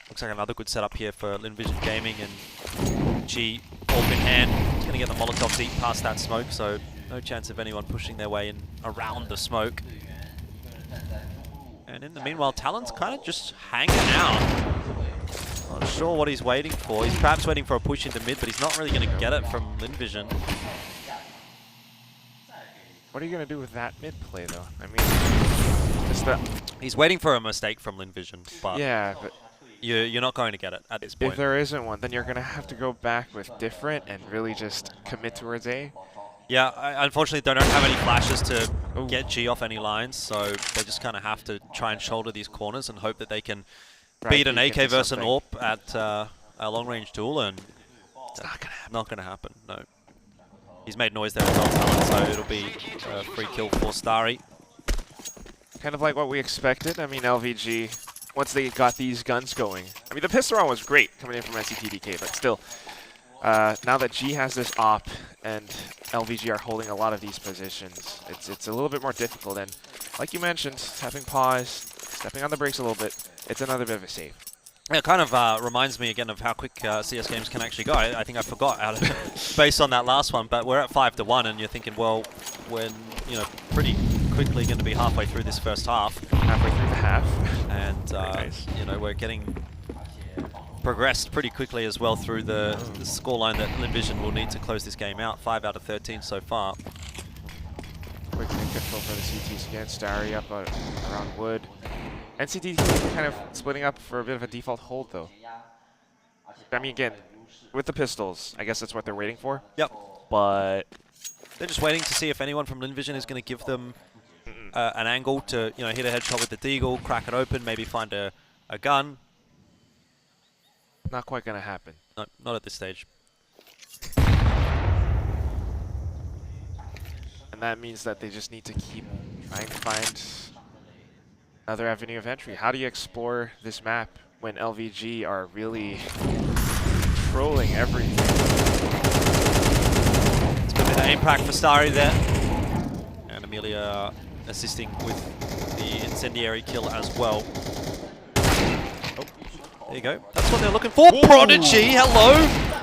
Looks like another good setup here for Linvision Gaming, and G open hand. He's going to get the Molotov deep past that smoke, so no chance of anyone pushing their way in around the smoke. And in the meanwhile, Talon's kind of just hanging out. Not sure what he's waiting for. He's perhaps waiting for a push into mid, but he's not really going to get it from Linvision. What are you going to do with that mid play, though? I mean, just the... He's waiting for a mistake from Linvision, but, yeah, but you're not going to get it at this point. if there isn't one, then you're going to have to go back with different and really just commit towards A. Yeah, unfortunately they don't have any flashes to get G off any lines, so they just kind of have to try and shoulder these corners and hope that they can beat an AK versus an AWP at a long-range duel, and it's not going to happen. No. He's made noise there as well, Talon, so it'll be a free kill for Starry. Kind of like what we expected. I mean, LVG, once they got these guns going. I mean, the pistol round was great coming in from NCTDK, but still, now that G has this op and LVG are holding a lot of these positions, it's a little bit more difficult. And like you mentioned, tapping pause, stepping on the brakes a little bit, it's another bit of a save. Yeah, it kind of reminds me again of how quick CS games can actually go. I think I forgot out of based on that last one, but we're at 5-1, and you're thinking, well, we're pretty quickly going to be halfway through this first half. Halfway through the half, and nice. We're getting progressed pretty quickly as well through the scoreline that Linvision will need to close this game out. 5 out of 13 so far. Quick control for the CTs again. Starry up around wood. NCT kind of splitting up for a bit of a default hold, though. I mean, again, with the pistols, I guess that's what they're waiting for. Yep. But they're just waiting to see if anyone from Linvision is going to give them an angle to, hit a headshot with the deagle, crack it open, maybe find a gun. Not quite going to happen. No, not at this stage. And that means that they just need to keep trying to find another avenue of entry. How do you explore this map when LVG are really controlling everything? It's been a bit of impact for Starry there. And Amelia assisting with the incendiary kill as well. Oh, there you go. That's what they're looking for. Ooh. Prodigy, hello!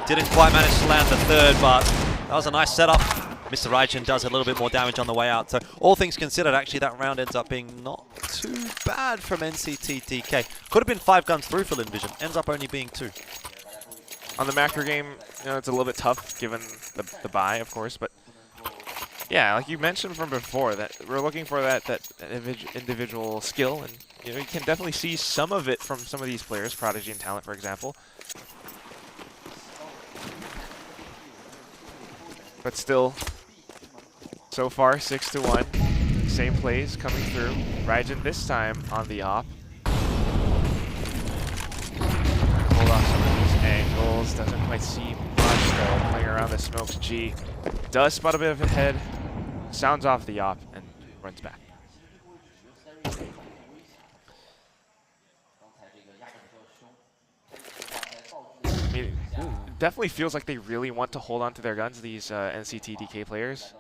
Didn't quite manage to land the third, but that was a nice setup. Mr. Raijin does a little bit more damage on the way out. So all things considered, actually that round ends up being not too bad from NCTDK. Could have been 5 guns through for Linvision. Ends up only being 2. On the macro game, it's a little bit tough given the buy, of course. But yeah, like you mentioned from before, that we're looking for that individual skill, and you can definitely see some of it from some of these players, Prodigy and Talent, for example. But still, so far, 6-1. Same plays coming through. Raijin this time on the op. Hold off some of these angles. Doesn't quite see much though. Playing around the smokes. G does spot a bit of a head. Sounds off the op and runs back. Definitely feels like they really want to hold on to their guns, these NCTDK players.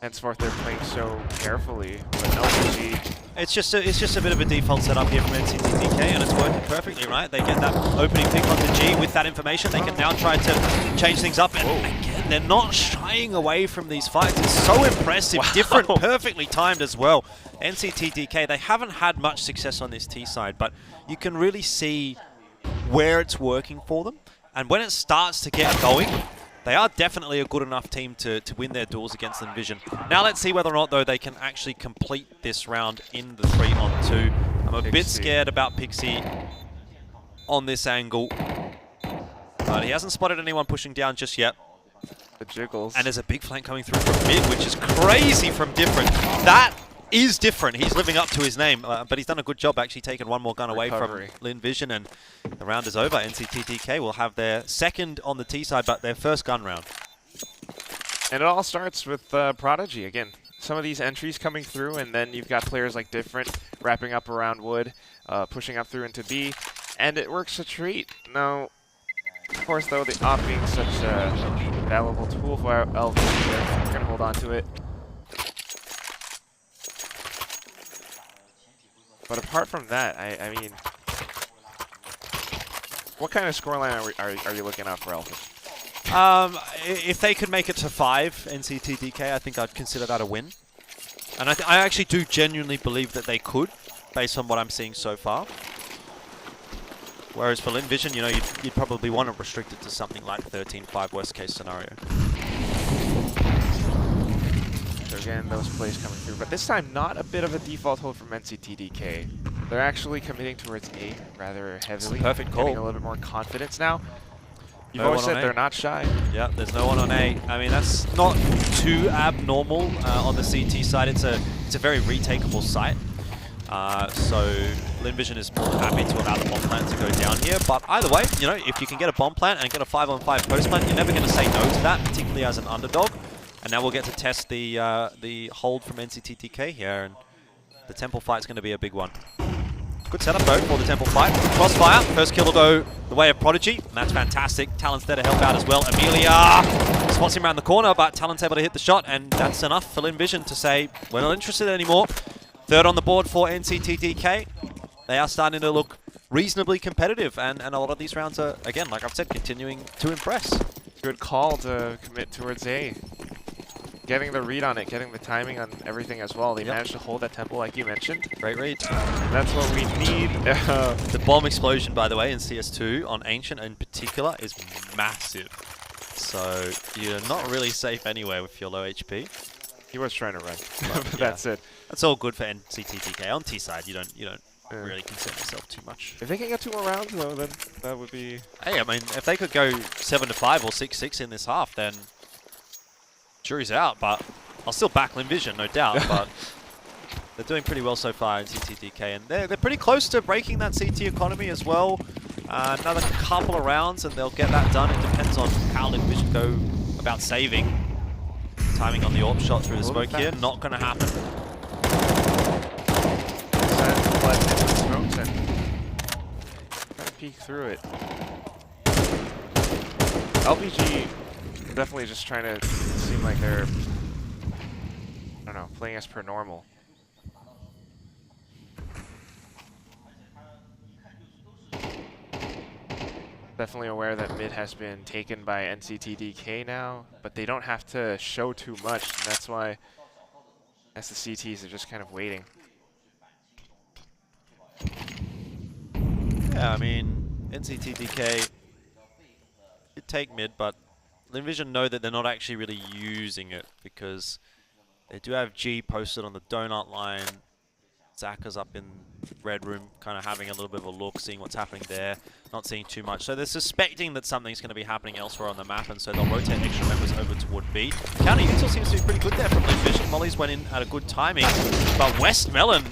Henceforth, they're playing so carefully. But LVG, it's just a bit of a default setup here from NCTDK, and it's working perfectly, right? They get that opening pick onto G with that information. They can now try to change things up, and again, they're not shying away from these fights. It's so impressive, different, perfectly timed as well. NCTDK, they haven't had much success on this T side, but you can really see where it's working for them, and when it starts to get going, they are definitely a good enough team to win their duels against Linvision. Now let's see whether or not, though, they can actually complete this round in the 3-on-2. I'm a bit scared about Pixie on this angle, but he hasn't spotted anyone pushing down just yet. The jiggles. And there's a big flank coming through from mid, which is crazy from Different. That is Different. He's living up to his name, but he's done a good job actually taking one more gun away from Linvision, and the round is over. NCTDK will have their second on the T side, but their first gun round. And it all starts with Prodigy. Again, some of these entries coming through, and then you've got players like Different wrapping up around wood, pushing up through into B, and it works a treat. Now, Of course, though, the op being such a valuable tool for LV, we're going to hold on to it. But apart from that, I mean, what kind of scoreline are you looking at for Elvis? If they could make it to 5 NCT/DK, I think I'd consider that a win. And I actually do genuinely believe that they could, based on what I'm seeing so far. Whereas for Vision, you know, you'd probably want to restrict it to something like 13-5 worst case scenario. So again, those plays coming through, but this time not a bit of a default hold from NCT/DK. They're actually committing towards A rather heavily. Perfect call. Getting a little bit more confidence now. You've No always one on said A. they're not shy. Yeah, there's no one on A. I mean, that's not too abnormal on the CT side. It's a very retakeable site. So Vision is more than happy to allow the bomb plant to go down here. But either way, you know, if you can get a bomb plant and get a 5-on-5 post plant, you're never going to say no to that, particularly as an underdog. And now we'll get to test the hold from NCT/DK here, and the Temple fight's going to be a big one. Good setup though for the Temple fight. Crossfire, first kill will go the way of Prodigy, and that's fantastic. Talon's there to help out as well. Amelia spots him around the corner, but Talon's able to hit the shot, and that's enough for Vision to say, we're not interested anymore. Third on the board for NCT/DK. They are starting to look reasonably competitive, and a lot of these rounds are, again, like I've said, continuing to impress. Good call to commit towards A. Getting the read on it, getting the timing on everything as well. They managed to hold that Temple like you mentioned. Great read. And that's what we need. The bomb explosion, by the way, in CS2 on Ancient in particular is massive. So you're not really safe anywhere with your low HP. He was trying to run, but yeah. that's it. That's all good for NCT/DK. On T side, you don't really concern yourself too much. If they can get 2 more rounds though, then that would be... Hey, I mean, if they could go 7-5 or 6-6 in this half, then jury's out. But I'll still back Vision, no doubt. But they're doing pretty well so far in NCT/DK, and they're pretty close to breaking that CT economy as well. Another couple of rounds, and they'll get that done. It depends on how Vision go about saving. Timing on the AWP shot through the smoke here, not going to happen. Smokes and trying to peek through it. LPG definitely just trying to seem like they're, I don't know, playing as per normal. Definitely aware that mid has been taken by NCT/DK now, but they don't have to show too much, and that's why as the CTs are just kind of waiting. Yeah, I mean, NCT/DK did take mid, but Vision know that they're not actually really using it because they do have G posted on the donut line. Zaka's up in red room, kind of having a little bit of a look, seeing what's happening there, not seeing too much. So they're suspecting that something's going to be happening elsewhere on the map, and so they'll rotate extra members over toward B. Counter util seems to be pretty good there from Vision. Mollies went in at a good timing, but Westmelon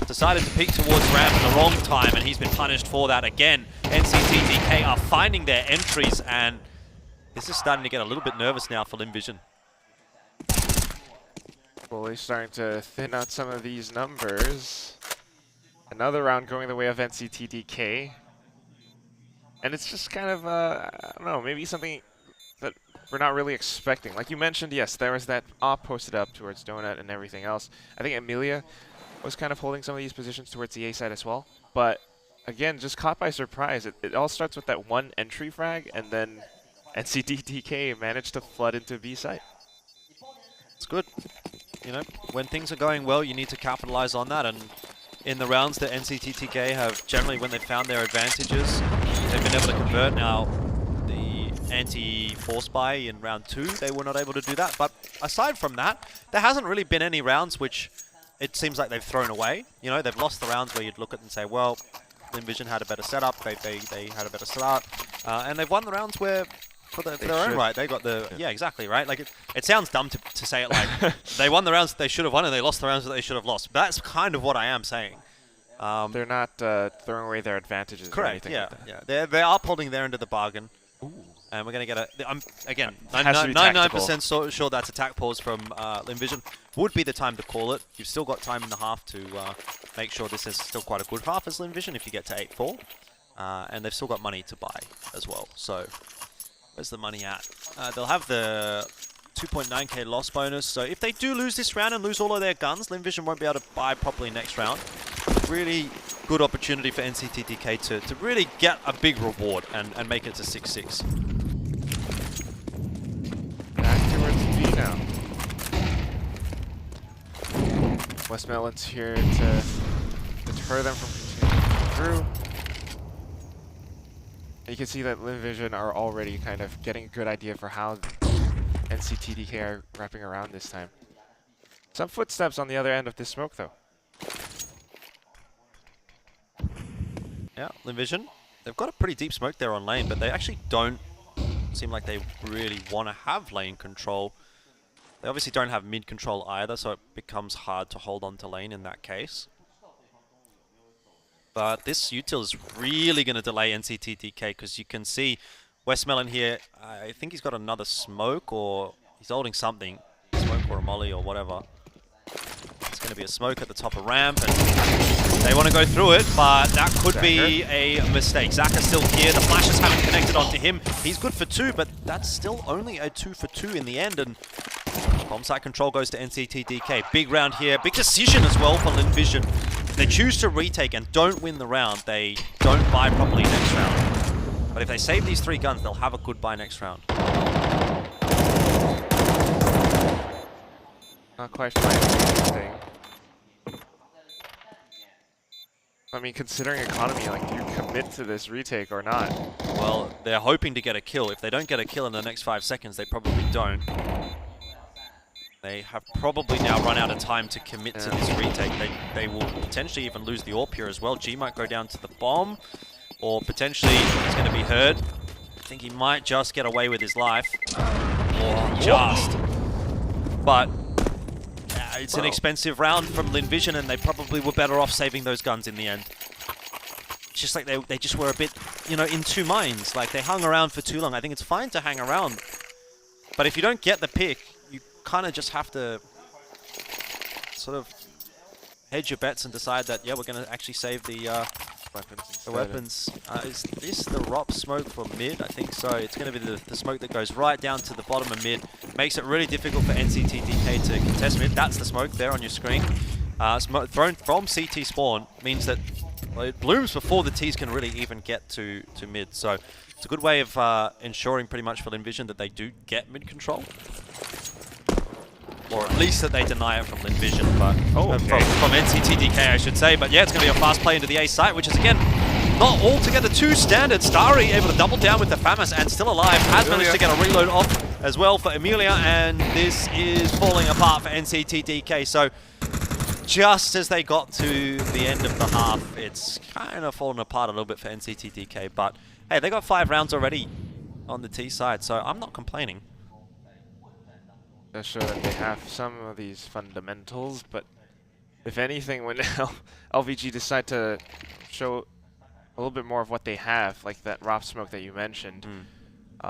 decided to peek towards ramp at the wrong time, and he's been punished for that again. NCT/DK are finding their entries, and this is starting to get a little bit nervous now for Vision. Slowly starting to thin out some of these numbers. Another round going the way of NCT/DK. And it's just kind of, I don't know, maybe something that we're not really expecting. Like you mentioned, yes, there was that op posted up towards Donut and everything else. I think Amelia was kind of holding some of these positions towards the A side as well. But again, just caught by surprise. It all starts with that one entry frag, and then NCT/DK managed to flood into B side. It's good. You know, when things are going well, you need to capitalize on that. And in the rounds that NCT/DK have generally, when they've found their advantages, they've been able to convert. Now, the anti-force buy in round 2, they were not able to do that. But aside from that, there hasn't really been any rounds which it seems like they've thrown away. You know, they've lost the rounds where you'd look at and say, well, Vision had a better setup, they had a better start. And they've won the rounds where, for their own right, they got the... Yeah, exactly, right? Like, it sounds dumb to say it like, they won the rounds that they should have won and they lost the rounds that they should have lost. But that's kind of what I am saying. They're not throwing away their advantages. Correct, or anything yeah. like that. They are pulling their end of the bargain. Ooh. And we're going to get a... again, 99% sure that's attack pause from Vision. Would be the time to call it. You've still got time in the half to make sure this is still quite a good half as Vision if you get to 8-4. And they've still got money to buy. as well. So where's the money at? They'll have the 2.9k loss bonus. So if they do lose this round and lose all of their guns, Linvision won't be able to buy properly next round. Really good opportunity for NCTDK to really get a big reward and make it to 6-6. Back towards B now. Westmelon's here to deter them from continuing through. You can see that Linvision are already kind of getting a good idea for how NCTDK are wrapping around this time. Some footsteps on the other end of this smoke, though. Yeah, Linvision, they've got a pretty deep smoke there on lane, but they actually don't seem like they really want to have lane control. They obviously don't have mid control either, so it becomes hard to hold on to lane in that case. But this util is really going to delay NCTDK because you can see Westmelon here, I think he's got another smoke or he's holding something. Smoke or a molly or whatever. It's going to be a smoke at the top of ramp and they want to go through it, but that could be a mistake. Zaka still here, the flashes haven't connected onto him. He's good for 2, but that's still only a 2 for 2 in the end. And bomb site control goes to NCTDK. Big round here, big decision as well for Linvision. If they choose to retake and don't win the round, they don't buy properly next round. But if they save these 3 guns, they'll have a good buy next round. Not quite anything. I mean, considering economy, like, do you commit to this retake or not? Well, they're hoping to get a kill. If they don't get a kill in the next 5 seconds, they probably don't. They have probably now run out of time to commit to this retake. They will potentially even lose the AWP here as well. G might go down to the bomb, or potentially he's going to be hurt. I think he might just get away with his life. Or just. But it's an expensive round from Linvision, and they probably were better off saving those guns in the end. It's just like they just were a bit, you know, in 2 minds. Like, they hung around for too long. I think it's fine to hang around. But if you don't get the pick, you kind of just have to sort of hedge your bets and decide that, yeah, we're going to actually save the weapons. Is this the ROP smoke for mid? I think so. It's going to be the smoke that goes right down to the bottom of mid. Makes it really difficult for NCTDK to contest mid. That's the smoke there on your screen. Smoke thrown from CT spawn means that it blooms before the Ts can really even get to mid. So it's a good way of ensuring pretty much for Linvision that they do get mid control. Or at least that they deny it from Linvision, but from NCTDK, I should say. But yeah, it's going to be a fast play into the A site, which is, again, not altogether too standard. Starry able to double down with the FAMAS and still alive. Has managed to get a reload off as well for Emilia, and this is falling apart for NCTDK. So just as they got to the end of the half, it's kind of fallen apart a little bit for NCTDK. But hey, they got 5 rounds already on the T side, so I'm not complaining. To show that they have some of these fundamentals, but if anything, when LVG decide to show a little bit more of what they have, like that ROP smoke that you mentioned,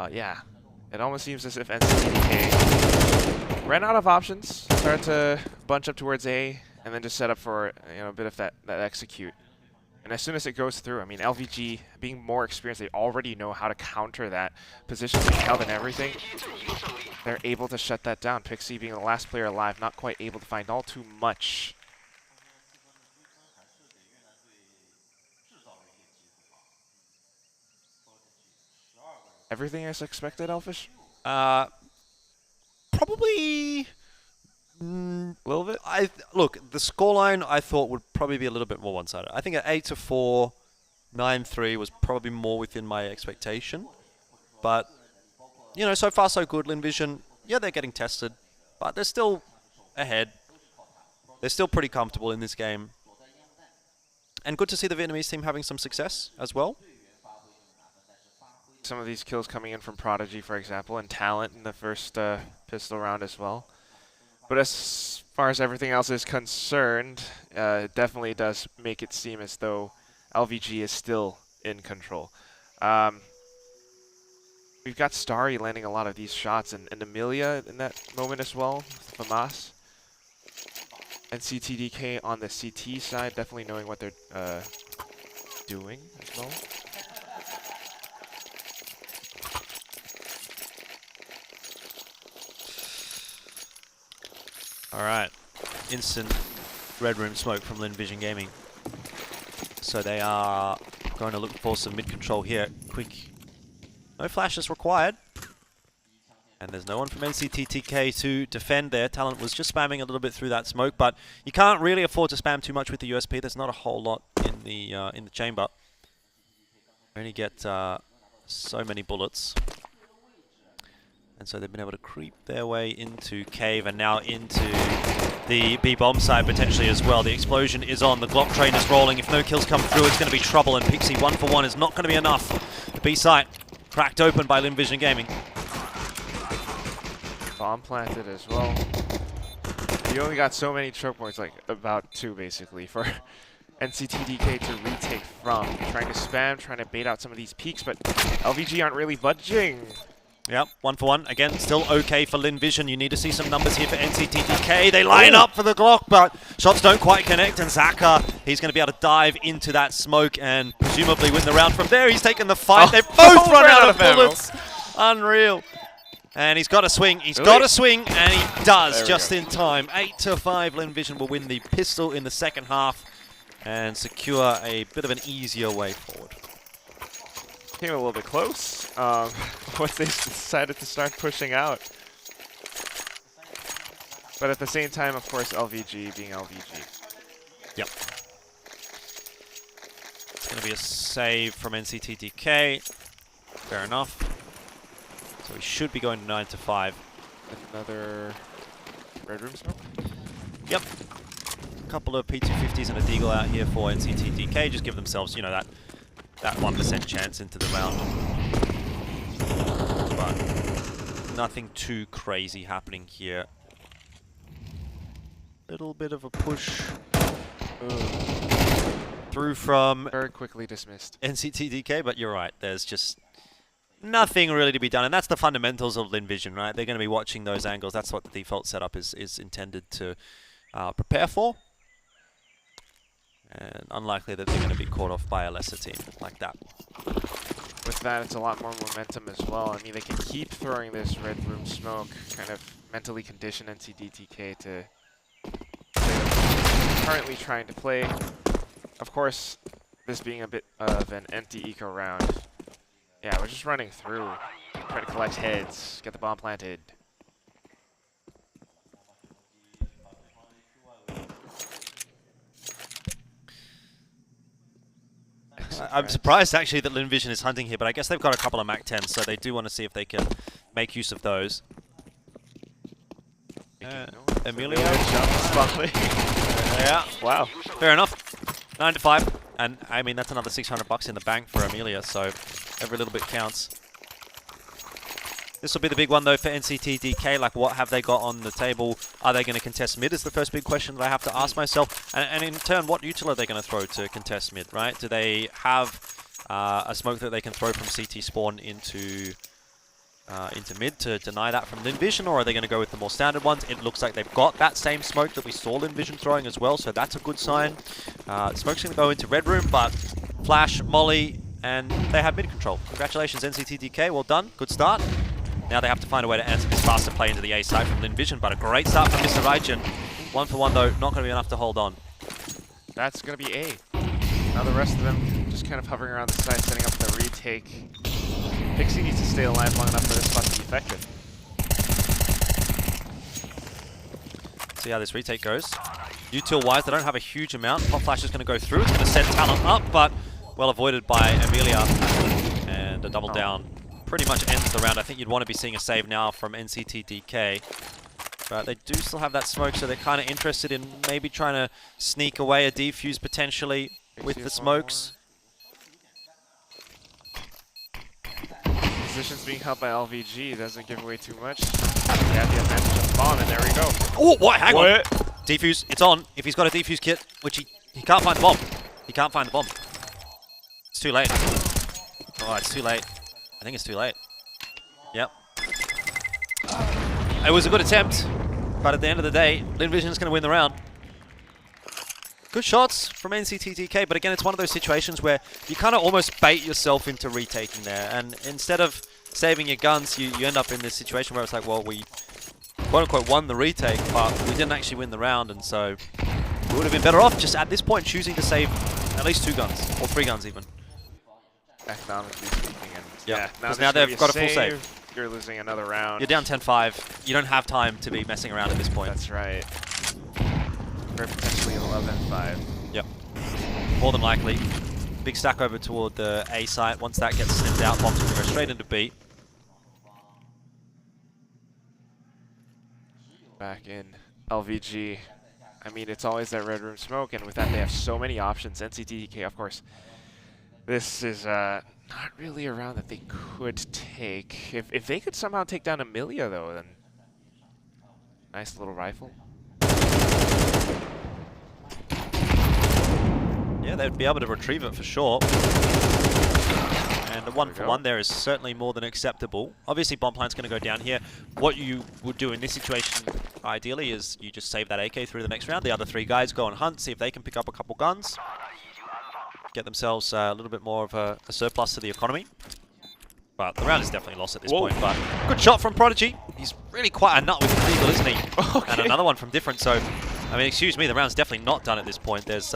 yeah, it almost seems as if NCTDK ran out of options, started to bunch up towards A, and then just set up for, you know, a bit of that execute. And as soon as it goes through, I mean, LVG, being more experienced, they already know how to counter that position being held and everything. They're able to shut that down. Pixie being the last player alive, not quite able to find all too much. Everything as expected, Elfish? Probably a little bit. Look, the scoreline I thought would probably be a little bit more one-sided. I think at 8-4, 9-3 was probably more within my expectation. But, you know, so far so good. Linvision, yeah, they're getting tested, but they're still ahead. They're still pretty comfortable in this game. And good to see the Vietnamese team having some success as well. Some of these kills coming in from Prodigy, for example, and Talent in the first pistol round as well. But as far as everything else is concerned, it definitely does make it seem as though LVG is still in control. We've got Starry landing a lot of these shots, and Emilia in that moment as well, FAMAS. And CTDK on the CT side, definitely knowing what they're doing as well. All right. Instant red room smoke from Lin Vision Gaming. So they are going to look for some mid control here. Quick. No flashes required. And there's no one from NCTTK to defend there. Talent was just spamming a little bit through that smoke, but you can't really afford to spam too much with the USP. There's not a whole lot in the chamber. You only get so many bullets. And so they've been able to creep their way into cave and now into the B-bomb side potentially as well. The explosion is on. The Glock train is rolling. If no kills come through, it's going to be trouble. And Pixie 1-for-1 is not going to be enough. The B site cracked open by Lin Vision Gaming. Bomb planted as well. You only got so many choke points, like about 2 basically, for NCTDK to retake from. Trying to spam, trying to bait out some of these peaks, but LVG aren't really budging. Yep, 1-for-1. Again, still okay for Lin Vision. You need to see some numbers here for NCTDK. They line up for the Glock, but shots don't quite connect. And Zaka, he's going to be able to dive into that smoke and presumably win the round from there. He's taken the fight. They've both run out of bullets. Unreal. And he's got to swing. He's got to swing, and he does just in time. 8-5. Lin Vision will win the pistol in the second half and secure a bit of an easier way forward. Came a little bit close once they decided to start pushing out. But at the same time, of course, LVG being LVG. Yep. It's going to be a save from NCTDK. Fair enough. So we should be going to 9-5. Another red room smoke? Yep. A couple of P250s and a Deagle out here for NCTDK. Just give themselves, you know, that 1% chance into the round. But nothing too crazy happening here. Little bit of a push through from very quickly dismissed NCTDK, but you're right. There's just nothing really to be done, and that's the fundamentals of Lin Vision, right? They're going to be watching those angles. That's what the default setup is intended to prepare for. And unlikely that they're going to be caught off by a lesser team like that. With that, it's a lot more momentum as well. I mean, they can keep throwing this red room smoke, kind of mentally condition NCTDK to currently trying to play. Of course, this being a bit of an empty eco round. Yeah, we're just running through, trying to collect heads, get the bomb planted. I'm surprised actually that Lin Vision is hunting here, but I guess they've got a couple of Mac 10s, so they do want to see if they can make use of those. Amelia. Yeah. Wow. Fair enough. 9-5, and I mean that's another $600 in the bank for Amelia, so every little bit counts. This will be the big one though for NCTDK. Like, what have they got on the table? Are they going to contest mid? Is the first big question that I have to ask myself. And in turn, what util are they going to throw to contest mid? Right? Do they have a smoke that they can throw from CT spawn into mid to deny that from Lin Vision, or are they going to go with the more standard ones? It looks like they've got that same smoke that we saw Lin Vision throwing as well, so that's a good sign. Smoke's going to go into red room, but Flash, Molly, and they have mid control. Congratulations, NCTDK. Well done. Good start. Now they have to find a way to answer this faster play into the A side from Lin Vision, but a great start from Mr. Raijin. 1-for-1 though, not going to be enough to hold on. That's going to be A. Now the rest of them just kind of hovering around the side, setting up the retake. Pixie needs to stay alive long enough for this spot to be effective. See how this retake goes. Util-wise, they don't have a huge amount. Pop Flash is going to go through. It's going to set Talent up, but well avoided by Amelia. And a double down. Pretty much ends the round. I think you'd want to be seeing a save now from NCTDK. But they do still have that smoke, so they're kind of interested in maybe trying to sneak away a defuse potentially with the smokes. Positions being held by LVG doesn't give away too much. They have the advantage of the bomb, and there we go. Oh, what? Hang on. Defuse, it's on. If he's got a defuse kit, which he can't find the bomb. He can't find the bomb. It's too late. Oh, it's too late. I think it's too late. Yep. It was a good attempt, but at the end of the day, Lin Vision is going to win the round. Good shots from NCTDK, but again, it's one of those situations where you kind of almost bait yourself into retaking there, and instead of saving your guns, you end up in this situation where it's like, well, we quote-unquote won the retake, but we didn't actually win the round, and so we would have been better off just at this point choosing to save at least 2 guns, or 3 guns even. Economically speaking, and Yeah, now, now they've got a full save. You're losing another round. You're down 10-5. You don't have time to be messing around at this point. That's right. Or potentially 11-5. Yep. More than likely. Big stack over toward the A site. Once that gets snipped out, bombs will go straight into B. Back in LVG. I mean, it's always that red room smoke, and with that, they have so many options. NCTDK, of course. This is not really a round that they could take. If they could somehow take down Amelia, though, then nice little rifle. Yeah, they'd be able to retrieve it for sure. And a 1-for-1 there is certainly more than acceptable. Obviously, bomb plant's going to go down here. What you would do in this situation, ideally, is you just save that AK through the next round. The other 3 guys go and hunt, see if they can pick up a couple guns. Get themselves a little bit more of a surplus to the economy. But the round is definitely lost at this point. But good shot from Prodigy. He's really quite a nut with the Eagle, isn't he? Okay. And another one from Different. So, I mean, excuse me, the round's definitely not done at this point. There's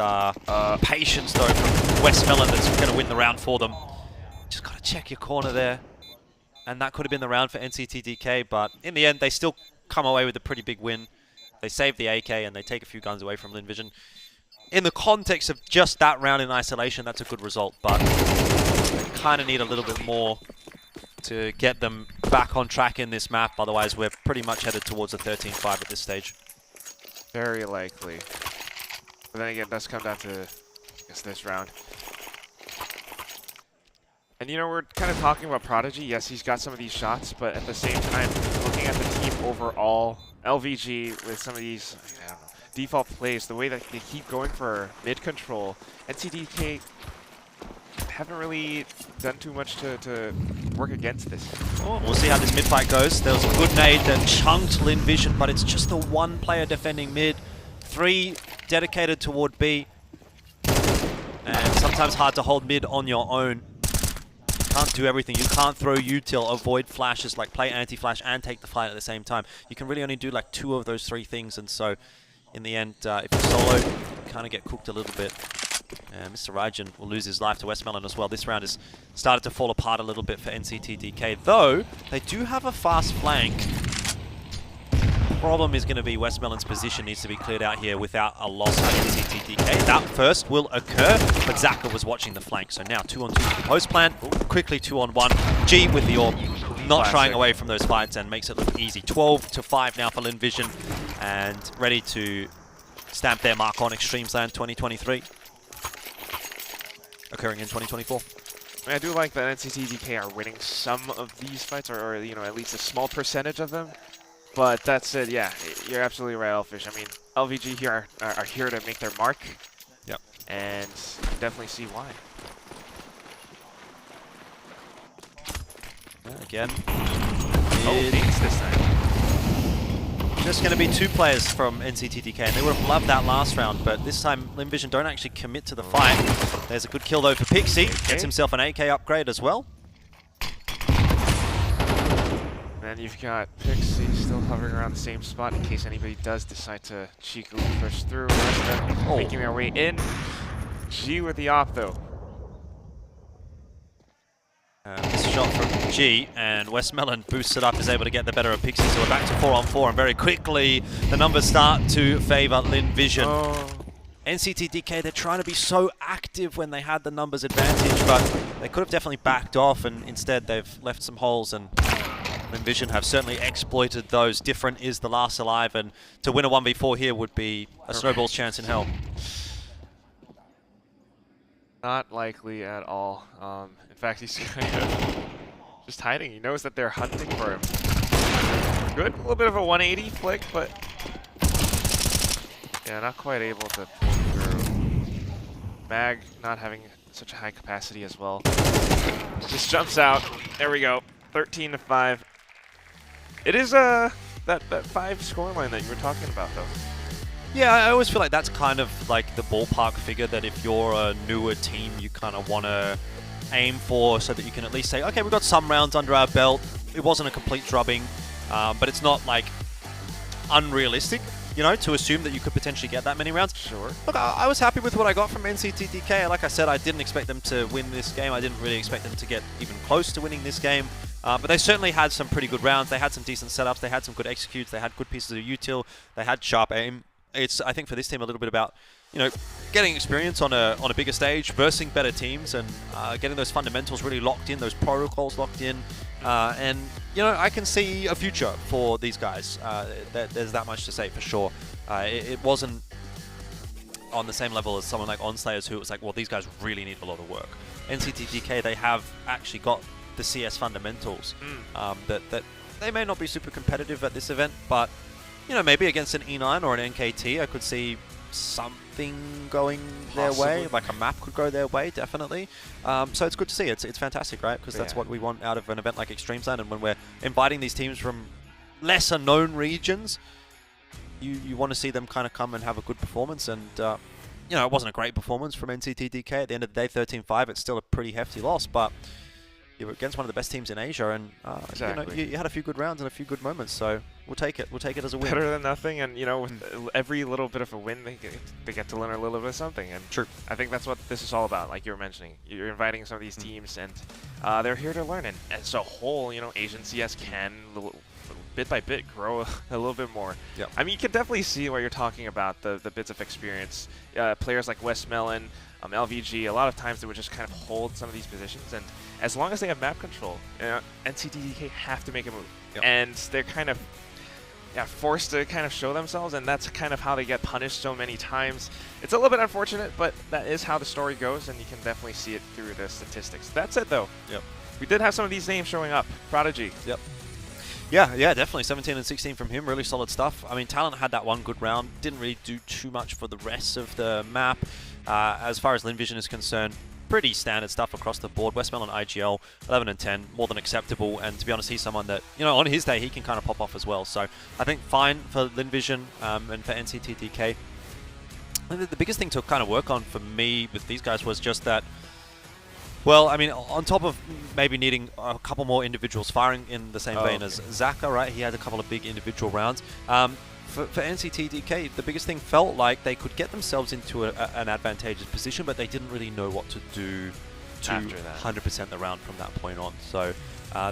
patience, though, from Westmelon that's going to win the round for them. Just got to check your corner there. And that could have been the round for NCTDK. But in the end, they still come away with a pretty big win. They save the AK and they take a few guns away from Linvision. In the context of just that round in isolation, that's a good result, but they kind of need a little bit more to get them back on track in this map. Otherwise, we're pretty much headed towards a 13-5 at this stage. Very likely. But then again, it does come down to, I guess, this round. And you know, we're kind of talking about Prodigy. Yes, he's got some of these shots, but at the same time, looking at the team overall, LVG with some of these, I don't know, default plays, the way that they keep going for mid control, NCDK haven't really done too much to work against this. Oh, we'll see how this mid fight goes. There was a good nade that chunked Linvision, but it's just the 1 player defending mid, 3 dedicated toward B, and sometimes hard to hold mid on your own. You can't do everything. You can't throw util, avoid flashes, like play anti-flash and take the fight at the same time. You can really only do like 2 of those 3 things, and so in the end, if you're solo, you kind of get cooked a little bit. Mr. Rajan will lose his life to Westmelon as well. This round has started to fall apart a little bit for NCTDK, though they do have a fast flank. Problem is going to be Westmelon's position needs to be cleared out here without a loss by NCTDK. That first will occur, but Zaka was watching the flank. So now 2-on-2 for the post plant. Quickly 2-on-1. G with the orb, not shying away from those fights and makes it look easy. 12-5 now for Linvision, and ready to stamp their mark on Extremesland 2023. Occurring in 2024. I mean, I do like that NCTDK are winning some of these fights, or you know, at least a small percentage of them. But that said, yeah, you're absolutely right, Elfish. I mean, LVG here are here to make their mark. Yep. And definitely see why. Again. Oh, Binks this time. Just going to be 2 players from NCTDK, and they would have loved that last round, but this time Linvision don't actually commit to the fight. There's a good kill though for Pixie. Gets himself an AK upgrade as well. And then you've got Pixie still hovering around the same spot in case anybody does decide to cheekily push through. Making their way in. G with the op though. This shot from G, and Westmelon boosts it up, is able to get the better of Pixie, so we're back to 4-on-4, and very quickly the numbers start to favor Linvision. NCTDK, they're trying to be so active when they had the numbers advantage, but they could have definitely backed off, and instead they've left some holes, and Linvision have certainly exploited those. Different is the last alive, and to win a 1v4 here would be a snowball's chance in hell. Not likely at all. In fact, he's kind of just hiding. He knows that they're hunting for him. Good, a little bit of a 180 flick, but yeah, not quite able to pull through. Mag not having such a high capacity as well. Just jumps out. There we go. 13-5. It is that 5 scoreline that you were talking about, though. Yeah, I always feel like that's kind of like the ballpark figure that if you're a newer team, you kind of want to aim for, so that you can at least say, okay, we've got some rounds under our belt. It wasn't a complete drubbing, but it's not like unrealistic, you know, to assume that you could potentially get that many rounds. Sure. Look, I was happy with what I got from NCTDK. Like I said, I didn't expect them to win this game. I didn't really expect them to get even close to winning this game. But they certainly had some pretty good rounds. They had some decent setups. They had some good executes. They had good pieces of util. They had sharp aim. It's, I think, for this team a little bit about, you know, getting experience on a bigger stage, versing better teams, and getting those fundamentals really locked in, those protocols locked in. And, you know, I can see a future for these guys. There's that much to say for sure. It wasn't on the same level as someone like Onslayers, who was like, well, these guys really need a lot of work. NCTDK, they have actually got the CS fundamentals that they may not be super competitive at this event, but, you know, maybe against an E9 or an NKT, I could see something going their way. Like a map could go their way, definitely. So it's good to see. It's fantastic, right? Because that's what we want out of an event like Extremesland. And when we're inviting these teams from lesser known regions, you want to see them kind of come and have a good performance. And, you know, it wasn't a great performance from NCTDK. At the end of the day, 13-5, it's still a pretty hefty loss, but you were against one of the best teams in Asia, and exactly. you had a few good rounds and a few good moments, so we'll take it. We'll take it as a win. Better than nothing, and you know, with every little bit of a win, they get to learn a little bit of something. And true. I think that's what this is all about. Like you were mentioning, you're inviting some of these teams, and they're here to learn. And as a whole, you know, Asian CS can bit by bit grow a little bit more. Yep. I mean, you can definitely see what you're talking about, the bits of experience. Players like Westmelon, LVG, a lot of times they would just kind of hold some of these positions, and as long as they have map control, NCTDK have to make a move. Yep. And they're kind of forced to kind of show themselves, and that's kind of how they get punished so many times. It's a little bit unfortunate, but that is how the story goes, and you can definitely see it through the statistics. That's it, though. Yep. We did have some of these names showing up. Prodigy. Yep. Yeah, definitely. 17 and 16 from him. Really solid stuff. I mean, Talent had that one good round. Didn't really do too much for the rest of the map. As far as LinVision is concerned, pretty standard stuff across the board. Westmelon IGL, 11 and 10, more than acceptable. And to be honest, he's someone that, you know, on his day, he can kind of pop off as well. So I think fine for LinVision and for NCTDK. I think the biggest thing to kind of work on for me with these guys was just that, well, I mean, on top of maybe needing a couple more individuals firing in the same vein as Zaka, right? He had a couple of big individual rounds. For NCTDK, the biggest thing felt like they could get themselves into an advantageous position, but they didn't really know what to do to 100% the round from that point on. So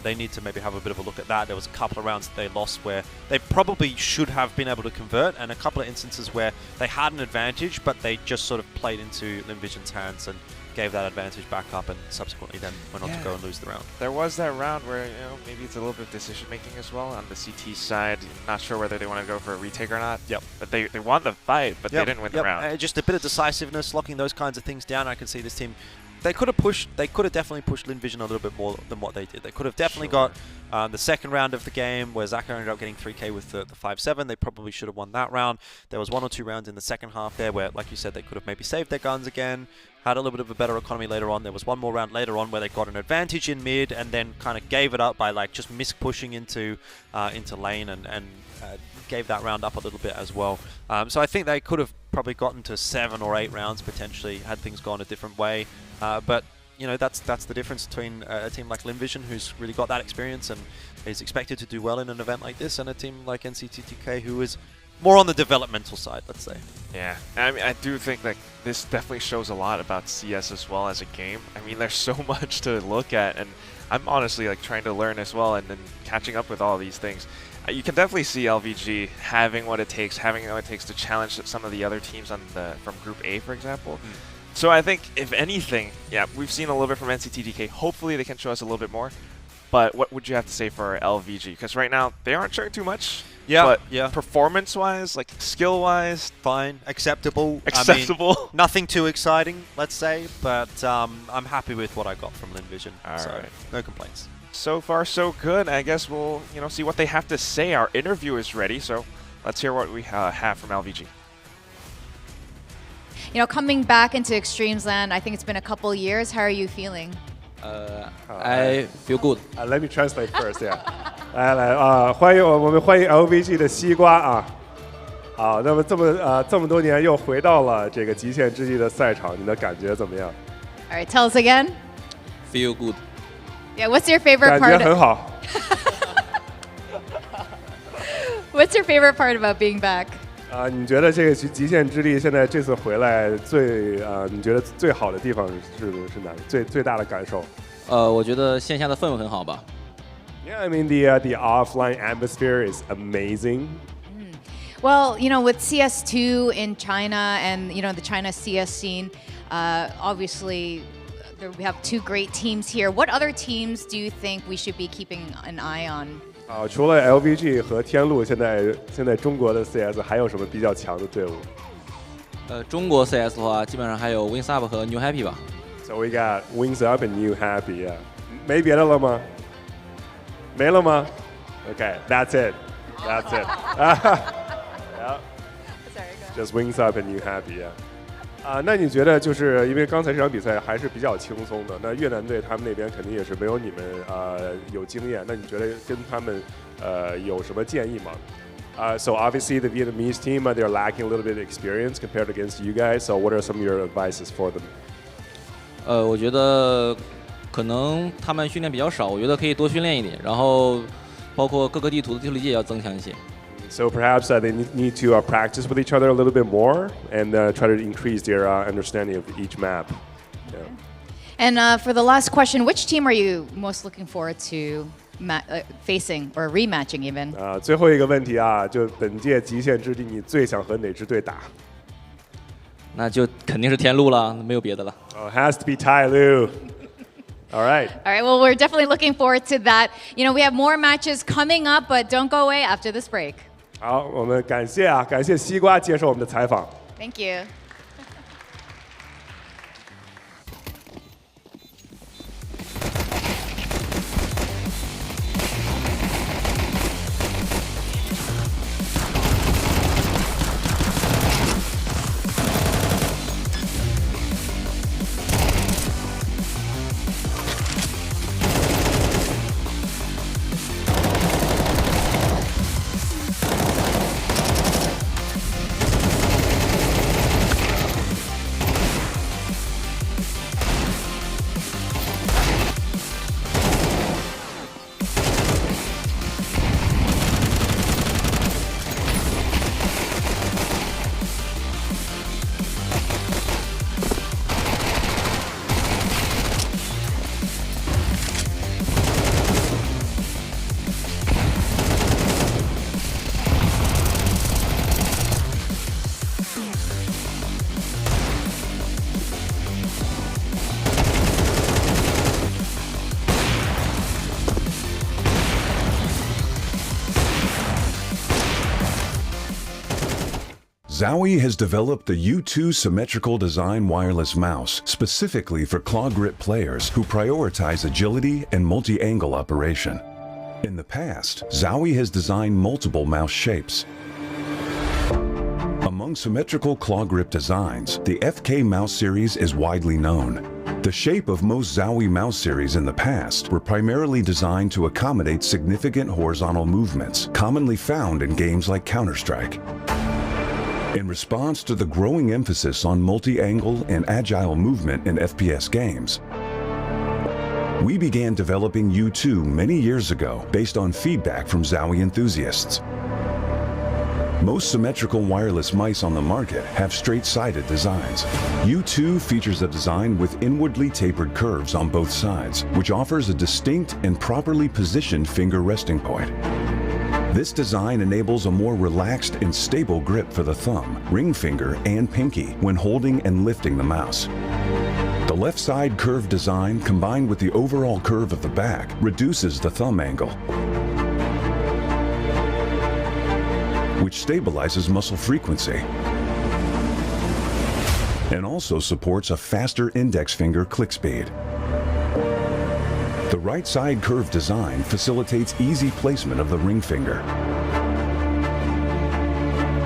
they need to maybe have a bit of a look at that. There was a couple of rounds that they lost where they probably should have been able to convert, and a couple of instances where they had an advantage, but they just sort of played into LinVision's hands and gave that advantage back up, and subsequently then went on to go and lose the round. There was that round where, you know, maybe it's a little bit of decision making as well on the CT side. Not sure whether they want to go for a retake or not. Yep. But they won the fight, but they didn't win the round. Just a bit of decisiveness, locking those kinds of things down. I can see this team. They could have definitely pushed LinVision a little bit more than what they did. They could have definitely got the second round of the game where Zaka ended up getting 3K with the 5-7. They probably should have won that round. There was 1 or 2 rounds in the second half there where, like you said, they could have maybe saved their guns again, had a little bit of a better economy later on. There was one more round later on where they got an advantage in mid and then kind of gave it up by like just pushing into lane and gave that round up a little bit as well. So I think they could have probably gotten to 7 or 8 rounds potentially had things gone a different way. But you know, that's the difference between a team like LinVision, who's really got that experience and is expected to do well in an event like this, and a team like NCTDK, who is more on the developmental side, let's say. Yeah, I mean, I do think that this definitely shows a lot about CS as well as a game. I mean, there's so much to look at, and I'm honestly like trying to learn as well, and then catching up with all these things. You can definitely see LVG having what it takes to challenge some of the other teams on from Group A, for example. So I think, if anything, yeah, we've seen a little bit from NCTDK. Hopefully they can show us a little bit more. But what would you have to say for LVG? Because right now, they aren't showing too much. Yeah, but performance-wise, like skill-wise, fine, acceptable. Acceptable. I mean, nothing too exciting, let's say. But I'm happy with what I got from LinVision. All right. No complaints. So far, so good. I guess we'll, see what they have to say. Our interview is ready, so let's hear what we have from LVG. Coming back into Extremesland, I think it's been a couple years. How are you feeling? I feel good. Let me translate first. Yeah. 我们欢迎 LVG 的西瓜啊。好，那么这么多年又回到了这个极限之地的赛场，你的感觉怎么样？ All right, tell us again. Feel good. Yeah, what's your favorite part? 感觉很好。What's your favorite part about being back? 你觉得这个极限之力现在这次回来你觉得最好的地方是哪里？最大的感受？我觉得线下的氛围很好吧。Yeah, I mean the offline atmosphere is amazing. Well, with CS2 in China and the China CS scene, obviously we have two great teams here. What other teams do you think we should be keeping an eye on? 除了 LVG 和天路，现在中国的 CS 还有什么比较强的队伍？中国 CS 的话，基本上还有 Wings Up 和 New Happy 吧。So we got Wings Up and New Happy. Yeah. 没别的了吗？没了吗 ？Okay, that's it. That's it. Yeah. Just Wings Up and New Happy. Yeah. 那你觉得就是因为刚才这场比赛还是比较轻松的，那越南队他们那边肯定也是没有你们有经验，那你觉得跟他们有什么建议吗？So obviously the Vietnamese team they're lacking a little bit of experience compared against you guys. So what are some of your advices for them? 我觉得可能他们训练比较少，我觉得可以多训练一点，然后包括各个地图的地图理解也要增强一些。So perhaps they need to practice with each other a little bit more and try to increase their understanding of each map. Yeah. And for the last question, which team are you most looking forward to facing or rematching even? 最后一个问题就本届极限之地，你最想和哪支队打？那就肯定是天路了，没有别的了。Has to be Tai Lu. All right. All right. Well, we're definitely looking forward to that. We have more matches coming up, but don't go away after this break. 好，我们感谢西瓜接受我们的采访。Thank you. Zowie has developed the U2 symmetrical design wireless mouse specifically for claw grip players who prioritize agility and multi-angle operation. In the past, Zowie has designed multiple mouse shapes. Among symmetrical claw grip designs, the FK mouse series is widely known. The shape of most Zowie mouse series in the past were primarily designed to accommodate significant horizontal movements commonly found in games like Counter-Strike. In response to the growing emphasis on multi-angle and agile movement in FPS games, we began developing U2 many years ago based on feedback from Zowie enthusiasts. Most symmetrical wireless mice on the market have straight-sided designs. U2 features a design with inwardly tapered curves on both sides, which offers a distinct and properly positioned finger resting point. This design enables a more relaxed and stable grip for the thumb, ring finger, and pinky when holding and lifting the mouse. The left side curve design combined with the overall curve of the back reduces the thumb angle, which stabilizes muscle frequency and also supports a faster index finger click speed. The right side curve design facilitates easy placement of the ring finger.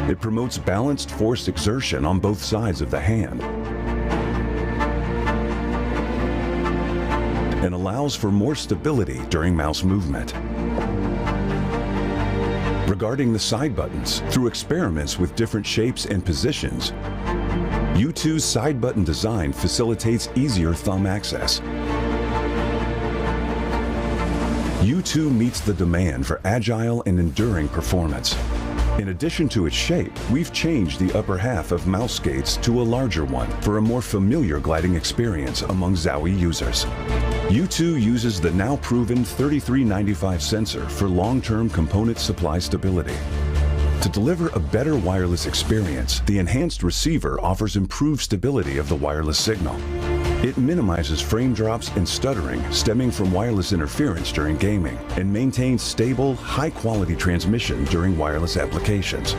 It promotes balanced force exertion on both sides of the hand and allows for more stability during mouse movement. Regarding the side buttons, through experiments with different shapes and positions, U2's side button design facilitates easier thumb access. U2 meets the demand for agile and enduring performance. In addition to its shape, we've changed the upper half of mouse skates to a larger one for a more familiar gliding experience among Zowie users. U2 uses the now proven 3395 sensor for long-term component supply stability. To deliver a better wireless experience, the enhanced receiver offers improved stability of the wireless signal. It minimizes frame drops and stuttering stemming from wireless interference during gaming and maintains stable, high-quality transmission during wireless applications.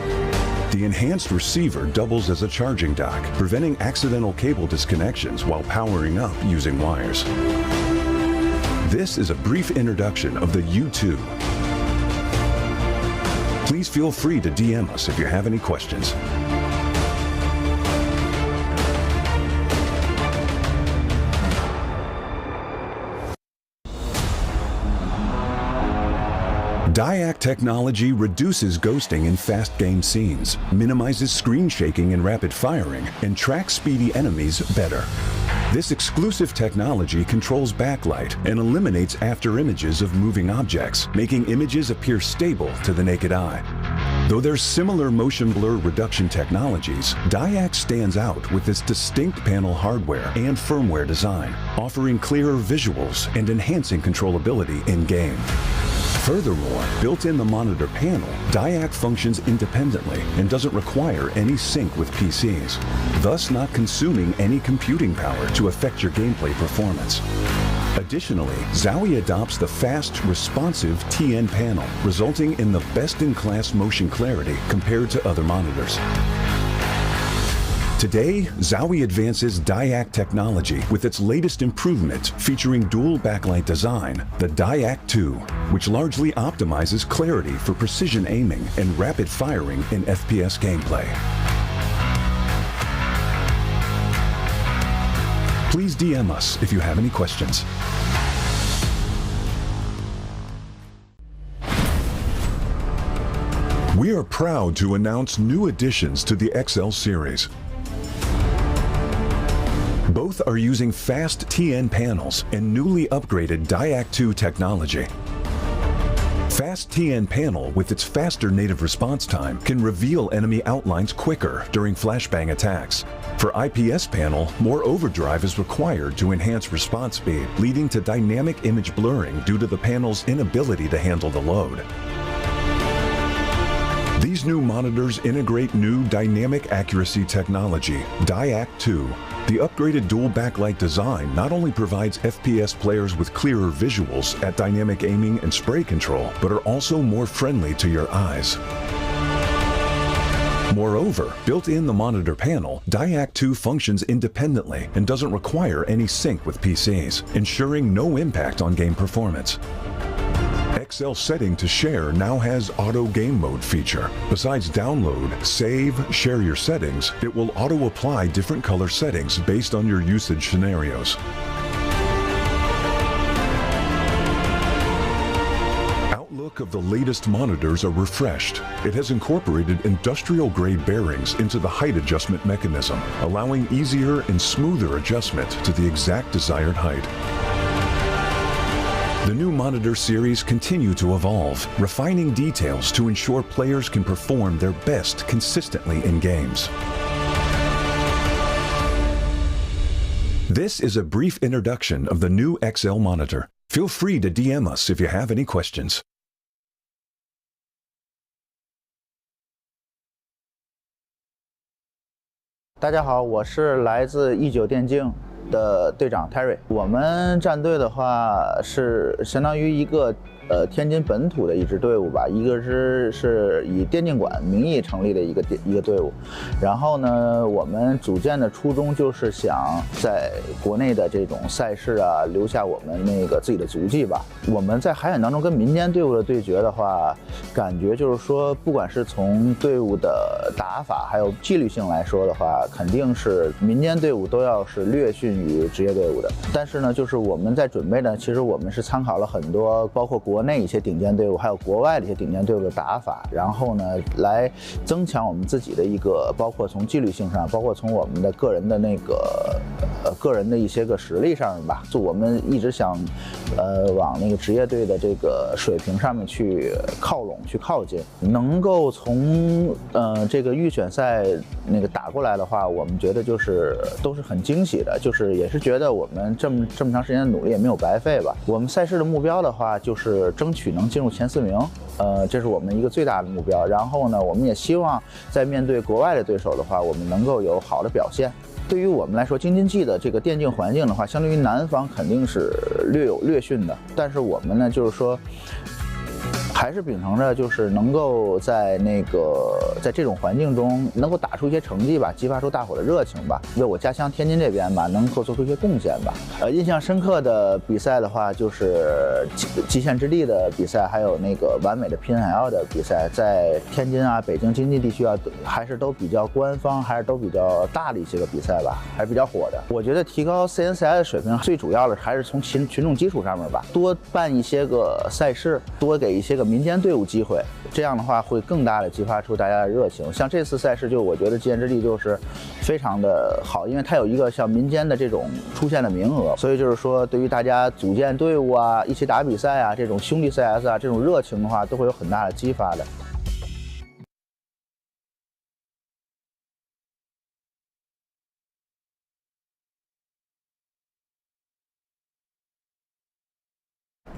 The enhanced receiver doubles as a charging dock, preventing accidental cable disconnections while powering up using wires. This is a brief introduction of the U2. Please feel free to DM us if you have any questions. DIAC technology reduces ghosting in fast game scenes, minimizes screen shaking and rapid firing, and tracks speedy enemies better. This exclusive technology controls backlight and eliminates after images of moving objects, making images appear stable to the naked eye. Though there's similar motion blur reduction technologies, DIAC stands out with its distinct panel hardware and firmware design, offering clearer visuals and enhancing controllability in-game. Furthermore, built in the monitor panel, DIAC functions independently and doesn't require any sync with PCs, thus not consuming any computing power to affect your gameplay performance. Additionally, Zowie adopts the fast, responsive TN panel, resulting in the best-in-class motion clarity compared to other monitors. Today, Zowie advances DIAC technology with its latest improvement featuring dual backlight design, the DIAC 2, which largely optimizes clarity for precision aiming and rapid firing in FPS gameplay. Please DM us if you have any questions. We are proud to announce new additions to the XL series. Both are using fast TN panels and newly upgraded DIAC 2 technology. Fast TN panel with its faster native response time can reveal enemy outlines quicker during flashbang attacks. For IPS panel, more overdrive is required to enhance response speed, leading to dynamic image blurring due to the panel's inability to handle the load. These new monitors integrate new dynamic accuracy technology, DIAC 2. The upgraded dual backlight design not only provides FPS players with clearer visuals at dynamic aiming and spray control, but are also more friendly to your eyes. Moreover, built in the monitor panel, DIAC 2 functions independently and doesn't require any sync with PCs, ensuring no impact on game performance. XL setting to share now has auto game mode feature. Besides download, save, share your settings, it will auto apply different color settings based on your usage scenarios. Outlook of the latest monitors are refreshed. It has incorporated industrial grade bearings into the height adjustment mechanism, allowing easier and smoother adjustment to the exact desired height. The new monitor series continue to evolve, refining details to ensure players can perform their best consistently in games. This is a brief introduction of the new XL monitor. Feel free to DM us if you have any questions. 大家好，我是来自19电竞的队长 Terry。我们战队的话是相当于一个天津本土的一支队伍吧，一个是以电竞馆名义成立的一个队伍。然后呢，我们组建的初衷就是想在国内的这种赛事啊，留下我们那个自己的足迹吧。我们在海选当中跟民间队伍的对决的话，感觉就是说，不管是从队伍的打法还有纪律性来说的话，肯定是民间队伍都要是略逊于职业队伍的。但是呢，就是我们在准备呢，其实我们是参考了很多，包括国内一些顶尖队伍，还有国外的一些顶尖队伍的打法，然后呢，来增强我们自己的一个，包括从纪律性上，包括从我们的个人的那个个人的一些个实力上面吧，就我们一直想往那个职业队的这个水平上面去靠拢、去靠近，能够从这个预选赛那个打过来的话，我们觉得就是都是很惊喜的，就是也是觉得我们这么长时间的努力也没有白费吧。我们赛事的目标的话，就是争取能进入前4名，这是我们一个最大的目标。然后呢，我们也希望在面对国外的对手的话，我们能够有好的表现。对于我们来说，京津冀的这个电竞环境的话，相对于南方肯定是略逊的，但是我们呢，就是说，还是秉承着就是能够在这种环境中能够打出一些成绩吧，激发出大伙的热情吧，为我家乡天津这边吧能够做出一些贡献吧。印象深刻的比赛的话，就是极限之地的比赛，还有那个完美的 PNL 的比赛，在天津啊、北京经济地区啊，还是都比较官方，还是都比较大的一些个比赛吧，还是比较火的。我觉得提高 CNCI 的水平，最主要的还是从群众基础上面吧，多办一些个赛事，多给一些个民间队伍机会，这样的话会更大的激发出大家的热情。像这次赛事，就我觉得极限之地就是非常的好，因为它有一个像民间的这种出现的名额，所以就是说对于大家组建队伍啊、一起打比赛啊、这种兄弟 CS 啊这种热情的话，都会有很大的激发的。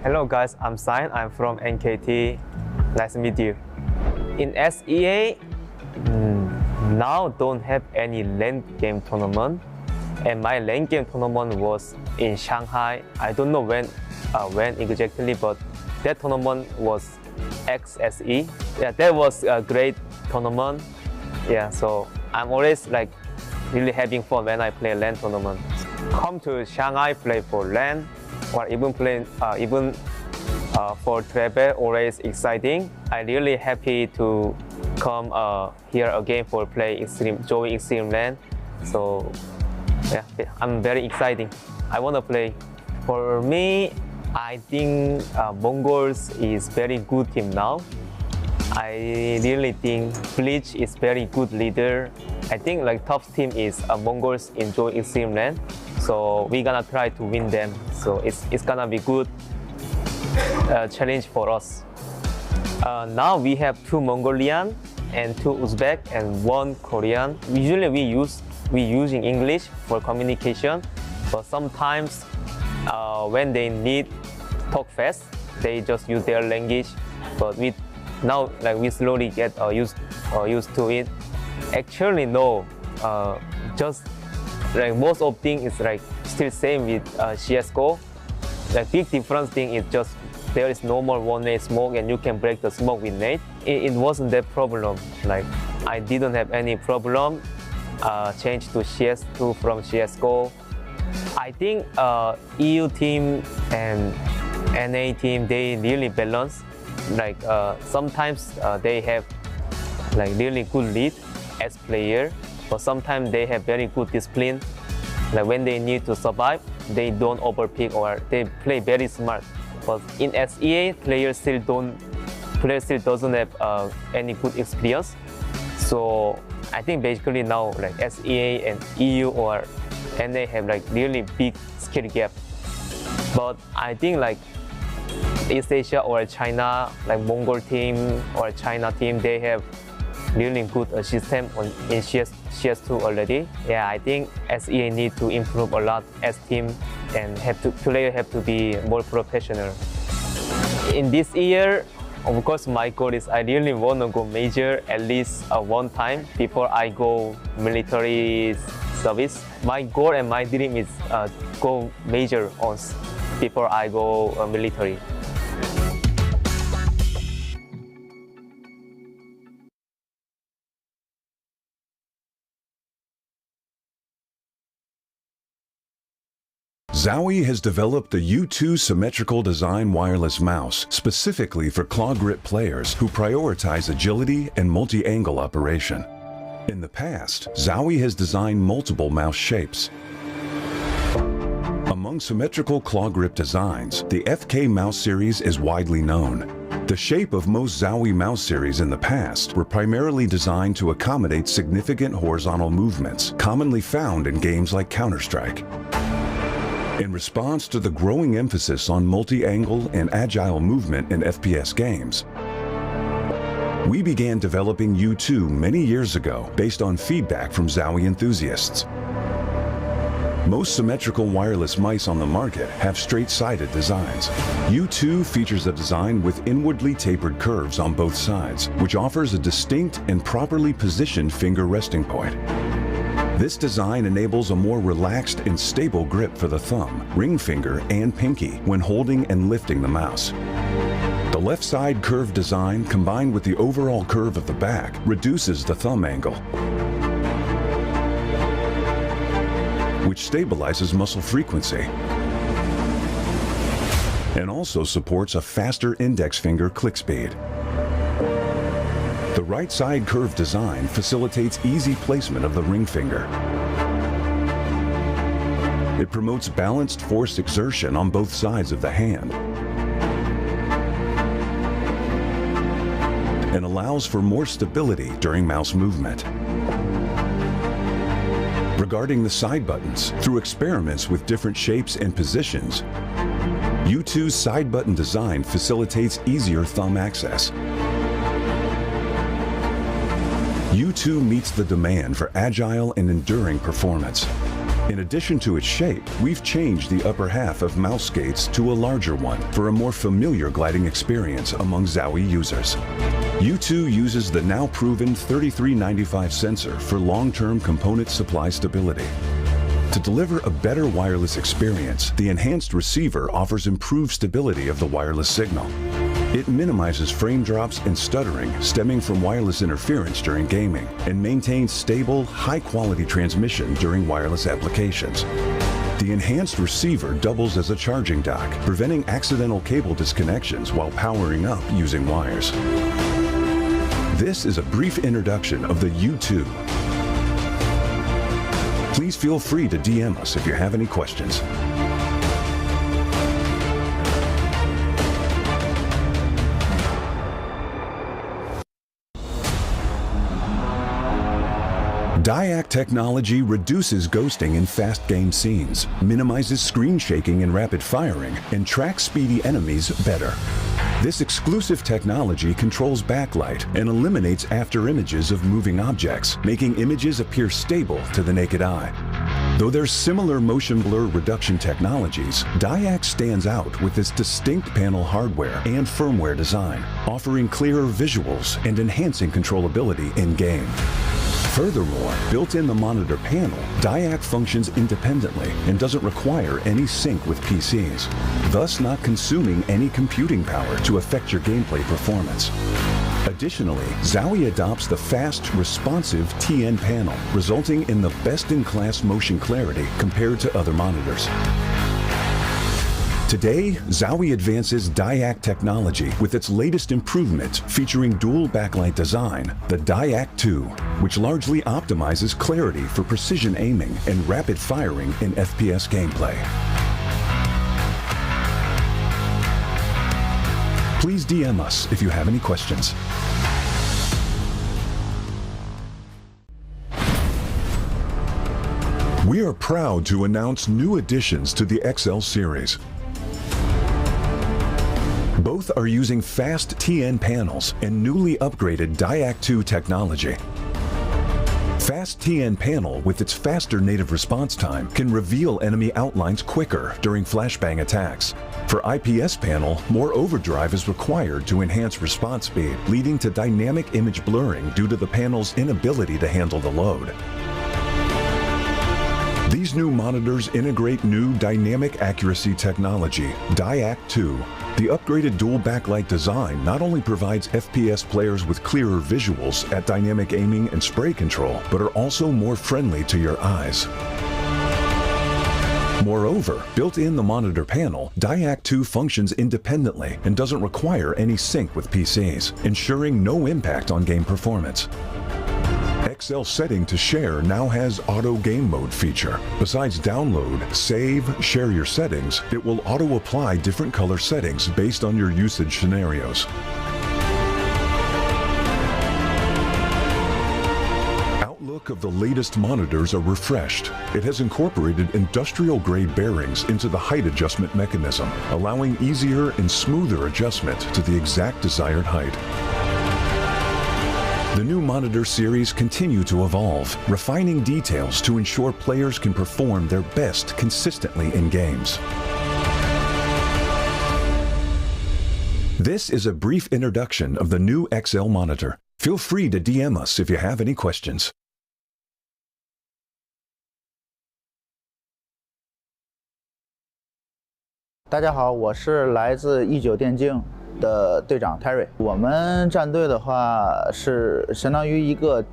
Hello guys, I'm Sign. I'm from NKT. Nice to meet you. In SEA, now don't have any LAN game tournament, and my LAN game tournament was in Shanghai. I don't know when exactly, but that tournament was XSE. Yeah, that was a great tournament. Yeah, so I'm always like really having fun when I play LAN tournament. Come to Shanghai, play for LAN, or even play for travel, always exciting. I'm really happy to come here again for join EXTREMESLAND. So yeah, I'm very exciting. I want to play. For me, I think Mongols is very good team now. I really think Bleach is very good leader. I think like top team is Mongols in join EXTREMESLAND. So we're gonna try to win them. So it's gonna be good challenge for us. Now we have 2 Mongolian and 2 Uzbek and 1 Korean. Usually we using English for communication, but sometimes when they need talk fast, they just use their language. But now we slowly get used to it. Actually no, just like most of things is like still same with CS:GO. The big difference thing is just there is normal one-way smoke and you can break the smoke with nade. It wasn't that problem. Like I didn't have any problem. Change to CS2 from CS:GO. I think EU team and NA team, they really balance. Like sometimes they have like really good lead as player, but sometimes they have very good discipline. Like when they need to survive, they don't overpick or they play very smart. But in SEA, player still doesn't have any good experience. So I think basically now like SEA and EU or NA have like really big skill gap. But I think like East Asia or China, like Mongol team or China team, they have really good system in CS2 already. Yeah, I think SEA need to improve a lot as team and player have to be more professional. In this year, of course, my goal is I really want to go major at least one time before I go military service. My goal and my dream is go major once before I go military. Zowie has developed the U2 symmetrical design wireless mouse specifically for claw grip players who prioritize agility and multi-angle operation. In the past, Zowie has designed multiple mouse shapes. Among symmetrical claw grip designs, the FK mouse series is widely known. The shape of most Zowie mouse series in the past were primarily designed to accommodate significant horizontal movements, commonly found in games like Counter-Strike. In response to the growing emphasis on multi-angle and agile movement in FPS games, we began developing U2 many years ago based on feedback from Zowie enthusiasts. Most symmetrical wireless mice on the market have straight-sided designs. U2 features a design with inwardly tapered curves on both sides, which offers a distinct and properly positioned finger resting point. This design enables a more relaxed and stable grip for the thumb, ring finger, and pinky when holding and lifting the mouse. The left side curved design combined with the overall curve of the back reduces the thumb angle, which stabilizes muscle frequency and also supports a faster index finger click speed. The right side curved design facilitates easy placement of the ring finger. It promotes balanced force exertion on both sides of the hand and allows for more stability during mouse movement. Regarding the side buttons, through experiments with different shapes and positions, U2's side button design facilitates easier thumb access. U2 meets the demand for agile and enduring performance. In addition to its shape, we've changed the upper half of mouse skates to a larger one for a more familiar gliding experience among Zowie users. U2 uses the now proven 3395 sensor for long-term component supply stability. To deliver a better wireless experience, the enhanced receiver offers improved stability of the wireless signal. It minimizes frame drops and stuttering stemming from wireless interference during gaming and maintains stable, high-quality transmission during wireless applications. The enhanced receiver doubles as a charging dock, preventing accidental cable disconnections while powering up using wires. This is a brief introduction of the U2. Please feel free to DM us if you have any questions. DIAC technology reduces ghosting in fast game scenes, minimizes screen shaking and rapid firing, and tracks speedy enemies better. This exclusive technology controls backlight and eliminates after images of moving objects, making images appear stable to the naked eye. Though there's similar motion blur reduction technologies, DIAC stands out with its distinct panel hardware and firmware design, offering clearer visuals and enhancing controllability in-game. Furthermore, built in the monitor panel, DIAC functions independently and doesn't require any sync with PCs, thus not consuming any computing power to affect your gameplay performance. Additionally, Zowie adopts the fast, responsive TN panel, resulting in the best-in-class motion clarity compared to other monitors. Today, Zowie advances DIAC technology with its latest improvement featuring dual backlight design, the DIAC 2, which largely optimizes clarity for precision aiming and rapid firing in FPS gameplay. Please DM us if you have any questions. We are proud to announce new additions to the XL series. Both are using fast TN panels and newly upgraded DIAC 2 technology. Fast TN panel with its faster native response time can reveal enemy outlines quicker during flashbang attacks. For IPS panel, more overdrive is required to enhance response speed, leading to dynamic image blurring due to the panel's inability to handle the load. These new monitors integrate new dynamic accuracy technology, DIAC 2. The upgraded dual backlight design not only provides FPS players with clearer visuals at dynamic aiming and spray control, but are also more friendly to your eyes. Moreover, built in the monitor panel, DIAC 2 functions independently and doesn't require any sync with PCs, ensuring no impact on game performance. XL setting to share now has Auto Game Mode feature. Besides download, save, share your settings, it will auto-apply different color settings based on your usage scenarios. Outlook of the latest monitors are refreshed. It has incorporated industrial-grade bearings into the height adjustment mechanism, allowing easier and smoother adjustment to the exact desired height. The new monitor series continue to evolve, refining details to ensure players can perform their best consistently in games. This is a brief introduction of the new XL monitor. Feel free to DM us if you have any questions. 大家好，我是来自19电竞的队长 Terry。我们战队的话是相当于一个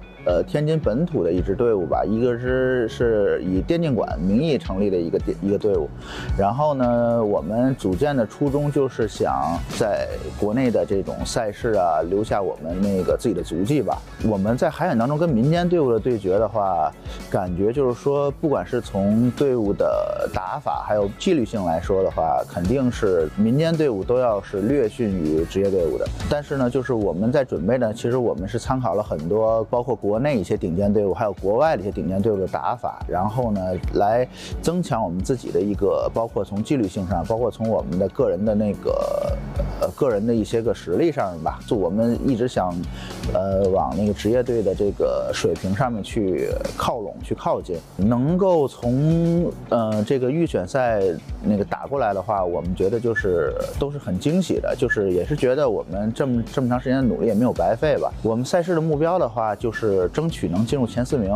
天津本土的一支队伍吧，一个是以电竞馆名义成立的一个队伍。然后呢，我们组建的初衷就是想在国内的这种赛事啊，留下我们那个自己的足迹吧。我们在海选当中跟民间队伍的对决的话，感觉就是说，不管是从队伍的打法还有纪律性来说的话，肯定是民间队伍都要是略逊于职业队伍的。但是呢，就是我们在准备呢，其实我们是参考了很多，包括国内一些顶尖队伍，还有国外的一些顶尖队伍的打法，然后呢，来增强我们自己的一个，包括从纪律性上，包括从我们的个人的那个个人的一些个实力上面吧，就我们一直想往那个职业队的这个水平上面去靠拢，去靠近，能够从这个预选赛那个打过来的话，我们觉得就是都是很惊喜的，就是也是觉得我们这么长时间的努力也没有白费吧。我们赛事的目标的话，就是争取能进入前4名，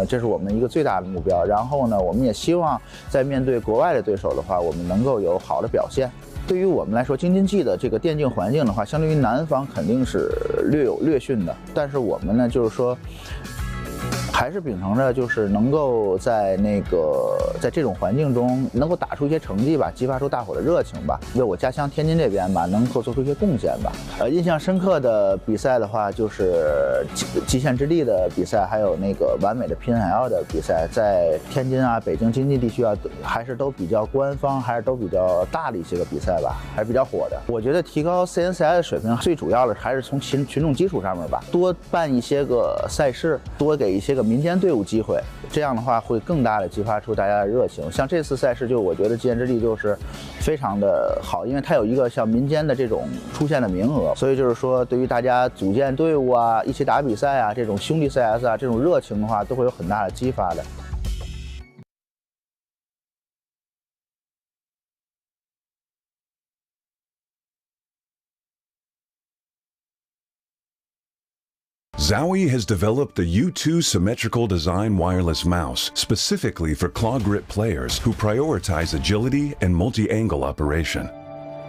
这是我们一个最大的目标。然后呢，我们也希望在面对国外的对手的话，我们能够有好的表现。对于我们来说，京津冀的这个电竞环境的话，相对于南方肯定是略逊的，但是我们呢，就是说，还是秉承着就是能够在这种环境中能够打出一些成绩吧，激发出大伙的热情吧，为我家乡天津这边吧能够做出一些贡献吧。印象深刻的比赛的话，就是极限之地的比赛，还有那个完美的 PNL 的比赛，在天津啊、北京经济地区啊，还是都比较官方，还是都比较大的一些个比赛吧，还是比较火的。我觉得提高 CNCI 的水平，最主要的还是从群众基础上面吧，多办一些个赛事，多给一些个民间队伍机会，这样的话会更大的激发出大家的热情。像这次赛事，就我觉得极限之地就是非常的好，因为它有一个像民间的这种出现的名额，所以就是说对于大家组建队伍啊、一起打比赛啊、这种兄弟 CS 啊这种热情的话，都会有很大的激发的。Zowie has developed the U2 symmetrical design wireless mouse specifically for claw grip players who prioritize agility and multi-angle operation.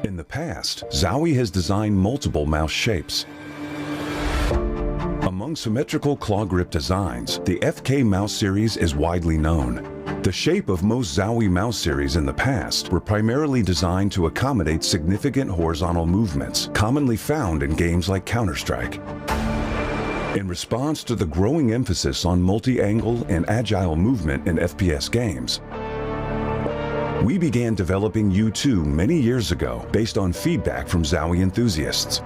In the past, Zowie has designed multiple mouse shapes. Among symmetrical claw grip designs, the FK mouse series is widely known. The shape of most Zowie mouse series in the past were primarily designed to accommodate significant horizontal movements, commonly found in games like Counter-Strike. In response to the growing emphasis on multi-angle and agile movement in FPS games, we began developing U2 many years ago based on feedback from Zowie enthusiasts.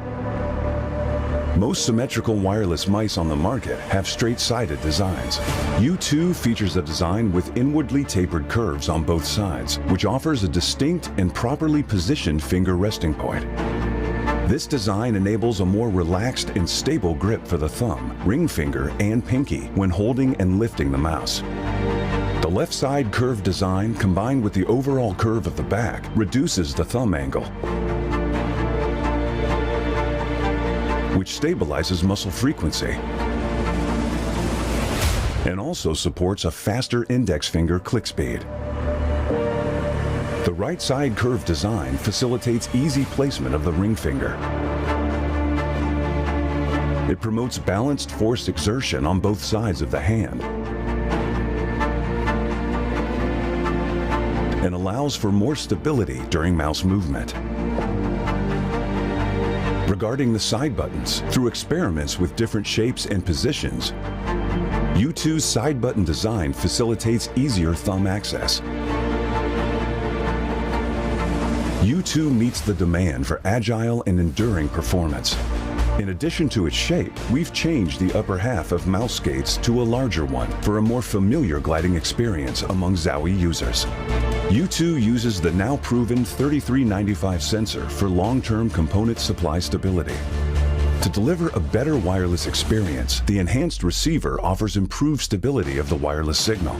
Most symmetrical wireless mice on the market have straight-sided designs. U2 features a design with inwardly tapered curves on both sides, which offers a distinct and properly positioned finger resting point. This design enables a more relaxed and stable grip for the thumb, ring finger, and pinky when holding and lifting the mouse. The left side curved design combined with the overall curve of the back reduces the thumb angle, which stabilizes muscle frequency and also supports a faster index finger click speed. The right side curved design facilitates easy placement of the ring finger. It promotes balanced force exertion on both sides of the hand and allows for more stability during mouse movement. Regarding the side buttons, through experiments with different shapes and positions, U2's side button design facilitates easier thumb access. U2 meets the demand for agile and enduring performance. In addition to its shape, we've changed the upper half of mouse skates to a larger one for a more familiar gliding experience among Zowie users. U2 uses the now proven 3395 sensor for long-term component supply stability. To deliver a better wireless experience, the enhanced receiver offers improved stability of the wireless signal.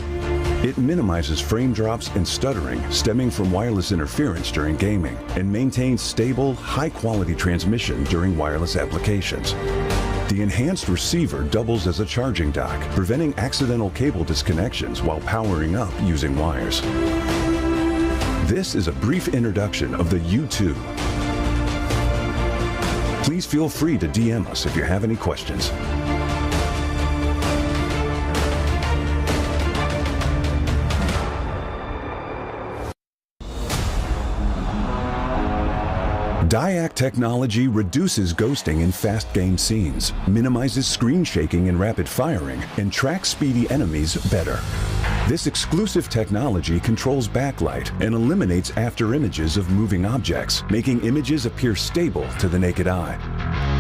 It minimizes frame drops and stuttering stemming from wireless interference during gaming and maintains stable, high-quality transmission during wireless applications. The enhanced receiver doubles as a charging dock, preventing accidental cable disconnections while powering up using wires. This is a brief introduction of the U2. Please feel free to DM us if you have any questions. DIAC technology reduces ghosting in fast game scenes, minimizes screen shaking and rapid firing, and tracks speedy enemies better. This exclusive technology controls backlight and eliminates after images of moving objects, making images appear stable to the naked eye.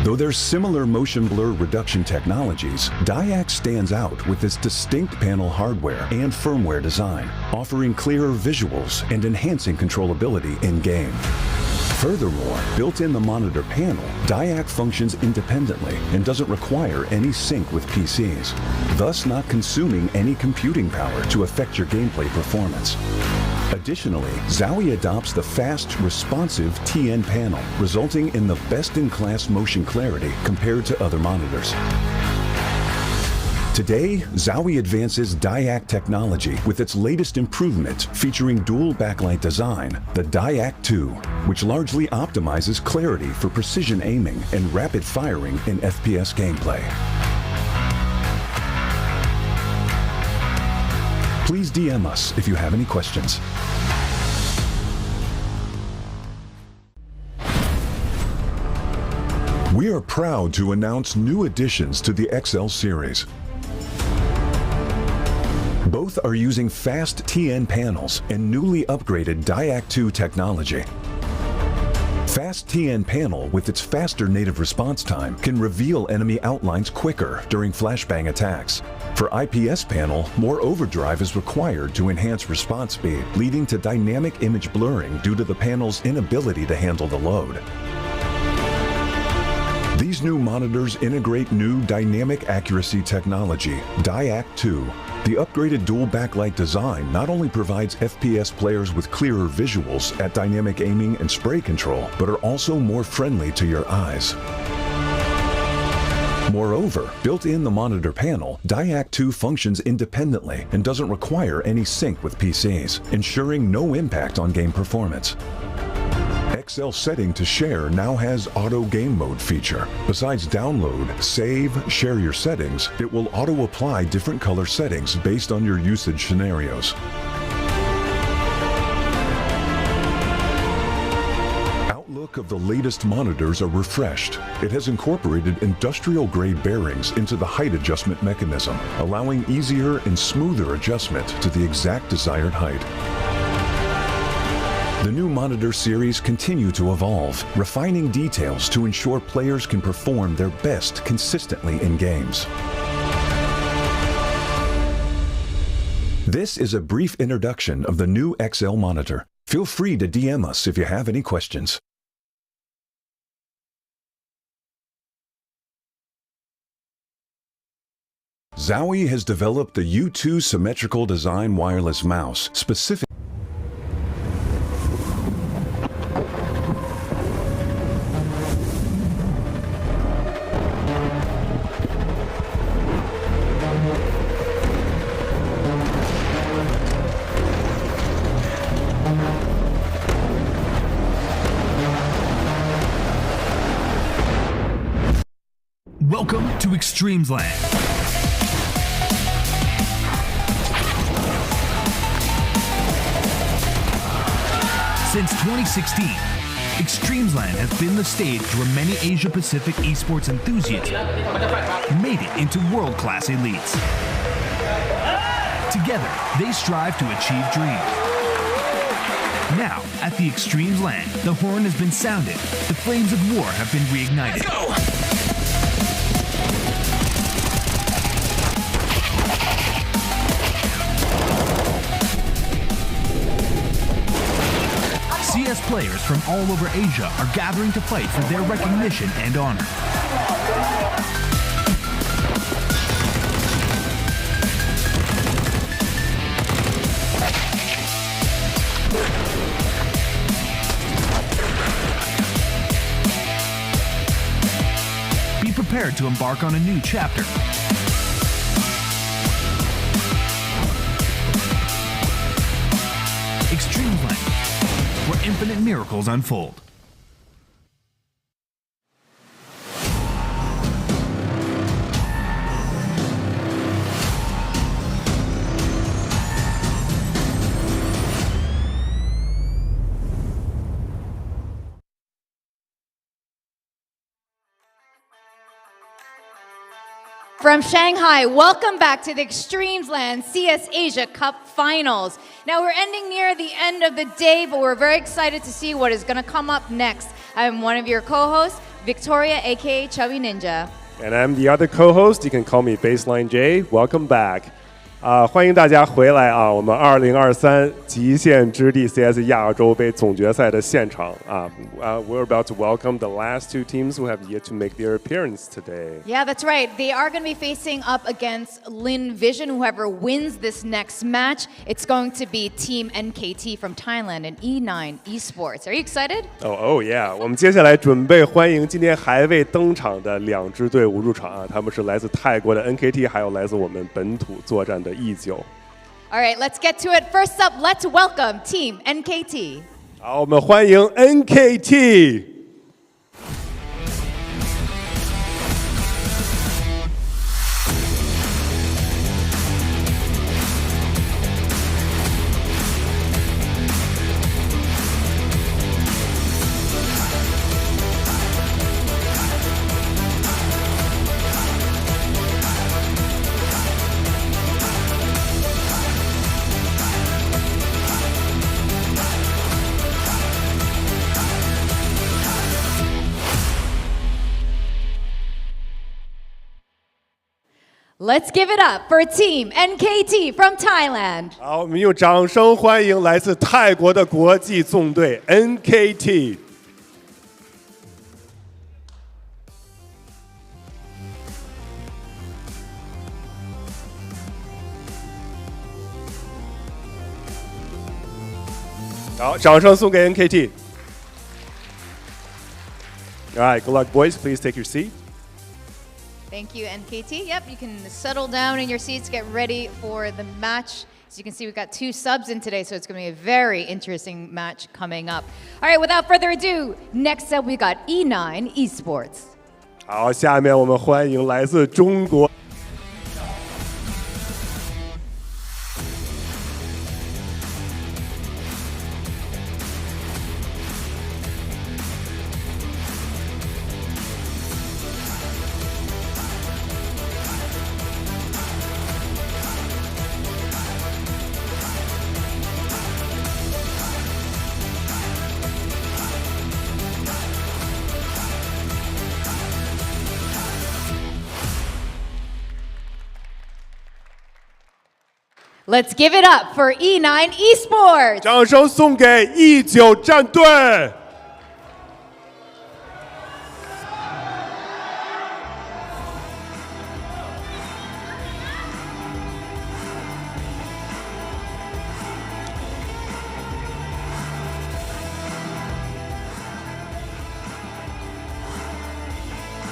Though there's similar motion blur reduction technologies, DIAC stands out with its distinct panel hardware and firmware design, offering clearer visuals and enhancing controllability in-game. Furthermore, built in the monitor panel, DIAC functions independently and doesn't require any sync with PCs, thus not consuming any computing power to affect your gameplay performance. Additionally, Zowie adopts the fast, responsive TN panel, resulting in the best-in-class motion clarity compared to other monitors. Today, Zowie advances DIAC technology with its latest improvement featuring dual backlight design, the DIAC 2, which largely optimizes clarity for precision aiming and rapid firing in FPS gameplay. Please DM us if you have any questions. We are proud to announce new additions to the XL series. Both are using fast TN panels and newly upgraded DIAC 2 technology. Fast TN panel with its faster native response time can reveal enemy outlines quicker during flashbang attacks. For IPS panel, more overdrive is required to enhance response speed, leading to dynamic image blurring due to the panel's inability to handle the load. These new monitors integrate new dynamic accuracy technology, DIAC 2. The upgraded dual backlight design not only provides FPS players with clearer visuals at dynamic aiming and spray control, but are also more friendly to your eyes. Moreover, built in the monitor panel, DIAC 2 functions independently and doesn't require any sync with PCs, ensuring no impact on game performance. XL setting to share now has auto game mode feature. Besides download, save, share your settings, it will auto apply different color settings based on your usage scenarios. Outlook of the latest monitors are refreshed. It has incorporated industrial grade bearings into the height adjustment mechanism, allowing easier and smoother adjustment to the exact desired height. The new monitor series continue to evolve, refining details to ensure players can perform their best consistently in games. This is a brief introduction of the new XL monitor. Feel free to DM us if you have any questions. Zowie has developed the U2 symmetrical design wireless mouse specific. Welcome to eXTREMESLAND. Since 2016, eXTREMESLAND has been the stage where many Asia-Pacific esports enthusiasts made it into world-class elites. Together, they strive to achieve dreams. Now, at the eXTREMESLAND, the horn has been sounded. The flames of war have been reignited. Let's go! CS players from all over Asia are gathering to fight for their recognition and honor. Be prepared to embark on a new chapter. eXTREMESLAND, where infinite miracles unfold. From Shanghai, welcome back to the eXTREMESLAND CS Asia Cup Finals. Now we're ending near the end of the day, but we're very excited to see what is going to come up next. I'm one of your co-hosts, Victoria, aka Chubby Ninja. And I'm the other co-host. You can call me Baseline J. Welcome back. 欢迎大家回来啊！我们2023极限之地 CS 亚洲杯总决赛的现场啊！We're about to welcome the last two teams who have yet to make their appearance today. Yeah, that's right. They are going to be facing up against Lin Vision. Whoever wins this next match, it's going to be Team NKT from Thailand and E9 Esports. Are you excited? Oh yeah！ 我们接下来准备欢迎今天还未登场的两支队伍入场啊！他们是来自泰国的 NKT， 还有来自我们本土作战的E9。All right, let's get to it. First up, let's welcome Team NKT. 好，我们欢迎 NKT。Let's give it up for Team NKT from Thailand. 好，我们用掌声欢迎来自泰国的国际纵队 NKT。好，掌声送给 NKT。All right, good luck, boys. Please take your seat. Thank you, NKT. Yep, you can settle down in your seats, get ready for the match. As you can see, we've got two subs in today, so it's going to be a very interesting match coming up. All right, without further ado, next up we got E9 Esports. 好，下面我们欢迎来自中国。Let's give it up for E9 Esports. 掌声送给E9战队。All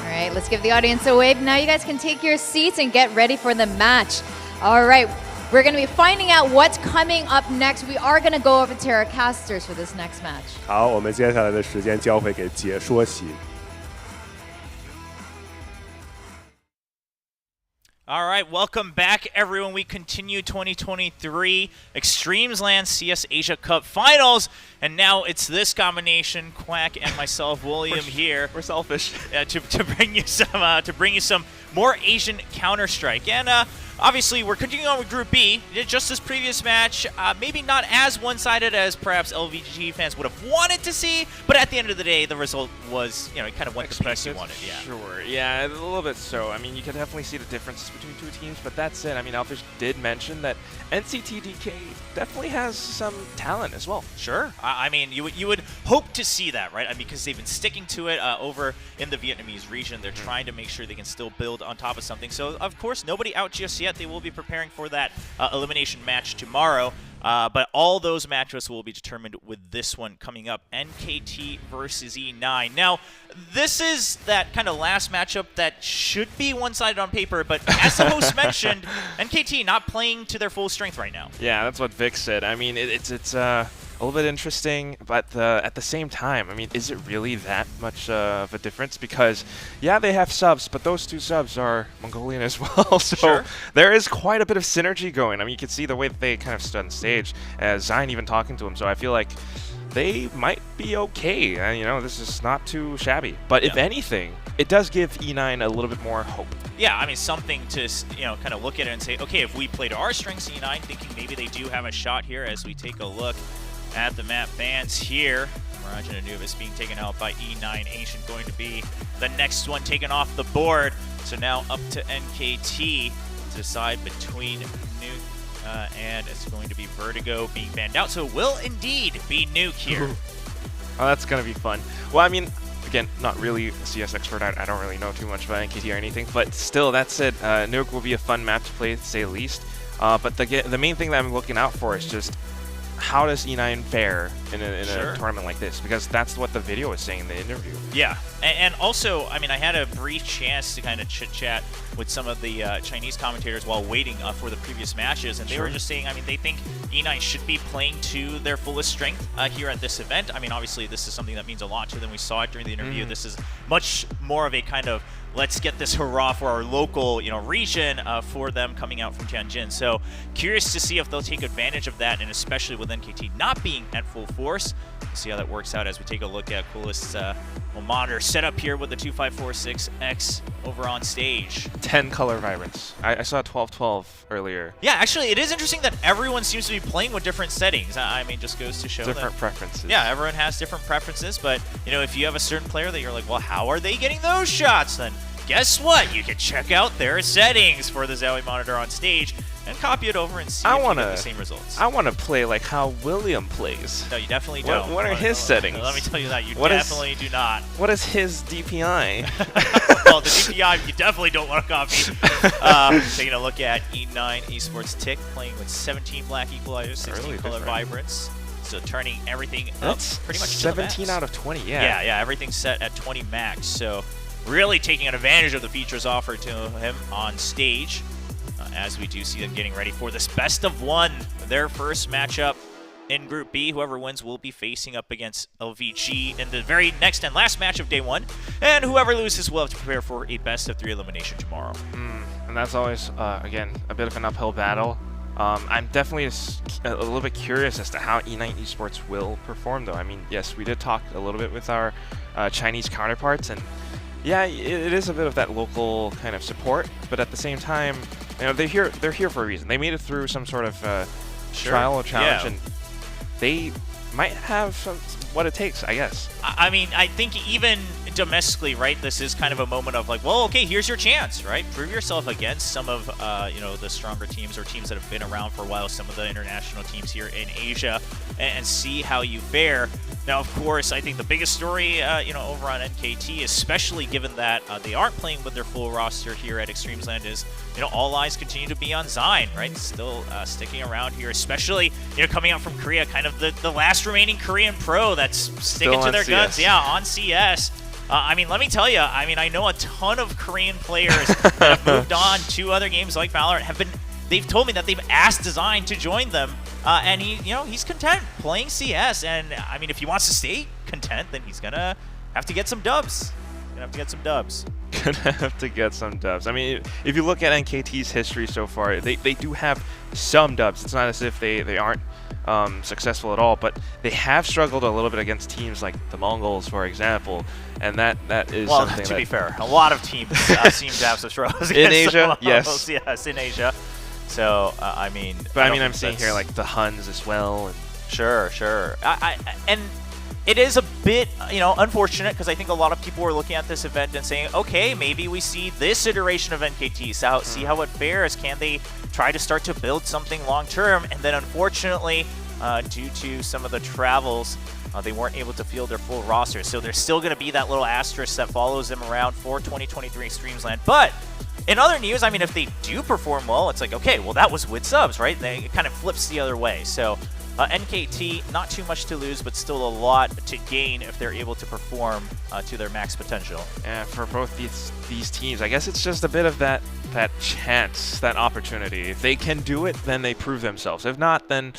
right, let's give the audience a wave. Now you guys can take your seats and get ready for the match. All right. We're going to be finding out what's coming up next. We are going to go over to our casters for this next match. 好，我们接下来的时间交回给解说席。All right, welcome back, everyone. We continue 2023 eXTREMESLAND CS Asia Cup Finals, and now it's this combination, Quack and myself, William here. We're selfish. To bring you some more Asian Counter-Strike, and obviously, we're continuing on with Group B. Just this previous match, maybe not as one-sided as perhaps LVG fans would have wanted to see, but at the end of the day, the result was, you know, it kind of went the pace you wanted. Yeah. Sure, yeah, a little bit so. I mean, you can definitely see the differences between two teams, but that said, I mean, Alfish did mention that NCTDK definitely has some talent as well. Sure. I mean, you would hope to see that, right? I mean, because they've been sticking to it over in the Vietnamese region. They're trying to make sure they can still build on top of something. So, of course, nobody out just yet. They will be preparing for that elimination match tomorrow. But all those matchups will be determined with this one coming up, NKT versus E9. Now, this is that kind of last matchup that should be one-sided on paper, but as the host mentioned, NKT not playing to their full strength right now. Yeah, that's what Vic said. I mean, it's a little bit interesting, but at the same time, I mean, is it really that much of a difference? Because, yeah, they have subs, but those two subs are Mongolian as well, so Sure. there is quite a bit of synergy going. I mean, you can see the way that they kind of stood on stage, Zion even talking to him, so I feel like they might be okay. And, you know, this is not too shabby. But if anything, it does give E9 a little bit more hope. Yeah, I mean, something to, you know, kind of look at it and say, okay, if we play to our strengths, E9, thinking maybe they do have a shot here as we take a look at the map bans here. Mirage and Anubis being taken out by E9. Ancient going to be the next one taken off the board. So now up to NKT to decide between Nuke and it's going to be Vertigo being banned out. So it will indeed be Nuke here. Oh, that's going to be fun. Well, I mean, again, not really a CS expert. I don't really know too much about NKT or anything. But still, that said, Nuke will be a fun map to play, to say the least. But the main thing that I'm looking out for is just how does E9 fare in a tournament like this? Because that's what the video is saying in the interview. Yeah, and also, I mean, I had a brief chance to kind of chit-chat with some of the Chinese commentators while waiting for the previous matches, and they were just saying, I mean, they think E9 should be playing to their fullest strength here at this event. I mean, obviously, this is something that means a lot to them. We saw it during the interview. This is much more of a kind of let's get this hurrah for our local, you know, region for them coming out from Tianjin. So curious to see if they'll take advantage of that, and especially with NKT not being at full force. We'll see how that works out as we take a look at Coolest monitor set up here with the 2546X over on stage. 10 color vibrance. I saw 1212 earlier. Yeah, actually, it is interesting that everyone seems to be playing with different settings. I mean, just goes to show different preferences. Yeah, everyone has different preferences, but, you know, if you have a certain player that you're like, well, how are they getting those shots? Then guess what? You can check out their settings for the Zowie monitor on stage and copy it over and see if you get the same results. I want to play like how William plays. No, you definitely don't. What are his settings? Let me tell you that. You definitely do not. What is his DPI? Well, the DPI you definitely don't want to copy. Taking a look at E9 Esports Tick playing with 17 black equalizers, 16 color vibrance. So turning everything up pretty much 17 out of 20, yeah. Yeah, everything's set at 20 max. So really taking advantage of the features offered to him on stage. As we do see them getting ready for this best of one, their first matchup in Group B. Whoever wins will be facing up against LVG in the very next and last match of day one, and whoever loses will have to prepare for a best of 3 elimination tomorrow. And that's always, again, a bit of an uphill battle. I'm definitely a little bit curious as to how E9 Esports will perform, though. I mean, yes, we did talk a little bit with our Chinese counterparts, and yeah, it is a bit of that local kind of support, but at the same time, you know, they're here for a reason. They made it through some sort of trial or challenge, and they might have what it takes, I guess. I mean, I think even domestically, right, this is kind of a moment of like, well, okay, here's your chance, right? Prove yourself against some of, you know, the stronger teams or teams that have been around for a while, some of the international teams here in Asia, and see how you fare. Now, of course, I think the biggest story, you know, over on NKT, especially given that they aren't playing with their full roster here at EXTREMESLAND, is, you know, all eyes continue to be on Zion, right? Still sticking around here, especially, you know, coming out from Korea, kind of the last remaining Korean pro that's sticking to their guns. Yeah, on CS. I mean, let me tell you, I mean, I know a ton of Korean players that have moved on to other games like Valorant. They've told me that they've asked Design to join them, and he's content playing CS. And I mean, if he wants to stay content, then he's gonna have to get some dubs. Gonna have to get some dubs. I mean, if you look at NKT's history so far, they do have some dubs. It's not as if they aren't successful at all, but they have struggled a little bit against teams like the Mongols, for example, and that is something. Well, to be fair, a lot of teams seem to have some struggles in Asia. Yes, in Asia. So I mean, but I mean, I'm seeing here like the Huns as well. And sure. And it is a bit, unfortunate because I think a lot of people were looking at this event and saying, okay, maybe we see this iteration of NKT, so see how it fares. Can they try to start to build something long term? And then unfortunately, due to some of the travels, they weren't able to field their full roster. So there's still going to be that little asterisk that follows them around for 2023 Extremesland. But in other news, I mean, if they do perform well, it's like, okay, well, that was with subs, right? It kind of flips the other way. So NKT, not too much to lose, but still a lot to gain if they're able to perform to their max potential. And for both these teams, I guess it's just a bit of that chance, that opportunity. If they can do it, then they prove themselves. If not, then,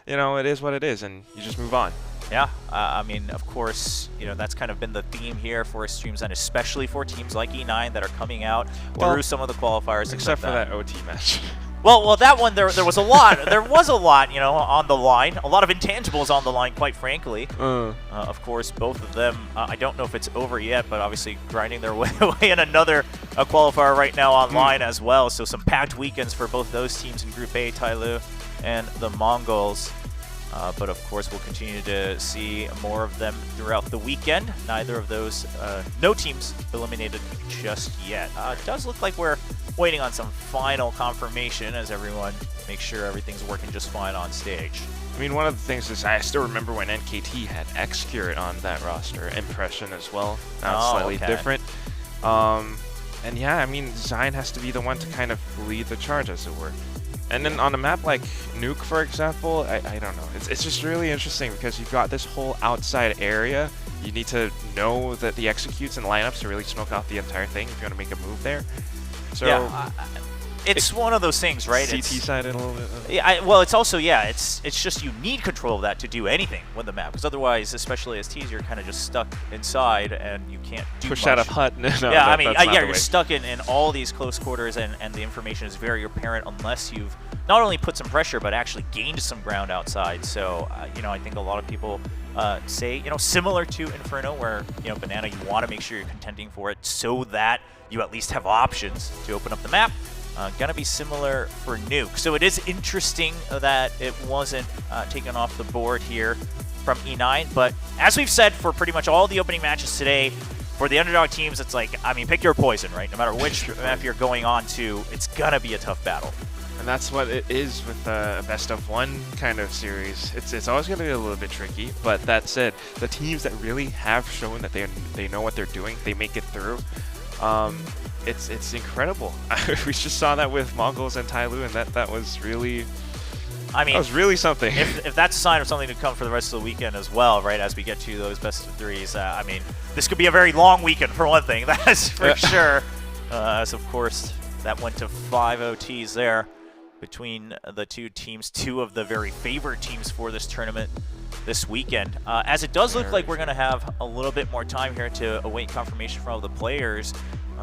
it is what it is, and you just move on. Yeah, I mean, of course, that's kind of been the theme here for Extremesland, especially for teams like E9 that are coming out through some of the qualifiers. Except for that OT match. Well, that one, there was a lot. There was a lot, on the line. A lot of intangibles on the line, quite frankly. Of course, both of them, I don't know if it's over yet, but obviously grinding their way away in another qualifier right now online as well. So some packed weekends for both those teams in Group A, Tyloo and the Mongols. But of course, we'll continue to see more of them throughout the weekend. Neither of those, no teams eliminated just yet. It does look like we're waiting on some final confirmation as everyone makes sure everything's working just fine on stage. I mean, one of the things is I still remember when NKT had Xcurate on that roster, Impression as well. Now it's slightly different. And yeah, I mean, Zion has to be the one to kind of lead the charge, as it were. And then on a map like Nuke, for example, I don't know. It's just really interesting because you've got this whole outside area. You need to know that the executes and lineups to really smoke out the entire thing if you want to make a move there. So yeah, it's one of those things, right? CT sided a little bit. Yeah, well, it's also, it's just you need control of that to do anything with the map, because otherwise, especially as T's, you're kind of just stuck inside and you can't do push much. out of hut. No, yeah, I mean, you're stuck in all these close quarters, and the information is very apparent unless you've not only put some pressure but actually gained some ground outside. So, I think a lot of people say, similar to Inferno, where Banana, you want to make sure you're contending for it so that you at least have options to open up the map. Gonna be similar for Nuke. So it is interesting that it wasn't taken off the board here from E9. But as we've said for pretty much all the opening matches today, for the underdog teams, it's like, I mean, pick your poison, right? No matter which map you're going on to, it's gonna be a tough battle. And that's what it is with a best of one kind of series. It's always going to be a little bit tricky, but that said, the teams that really have shown that they know what they're doing, they make it through. It's incredible. We just saw that with Mongols and Tyloo, and that was really, I mean, that was really something. If that's a sign of something to come for the rest of the weekend as well, right? As we get to those best of threes, I mean, this could be a very long weekend for one thing. That's for sure. As of course, that went to 5 OTs there between the two teams, two of the very favorite teams for this tournament this weekend. As it does look like we're going to have a little bit more time here to await confirmation from all the players.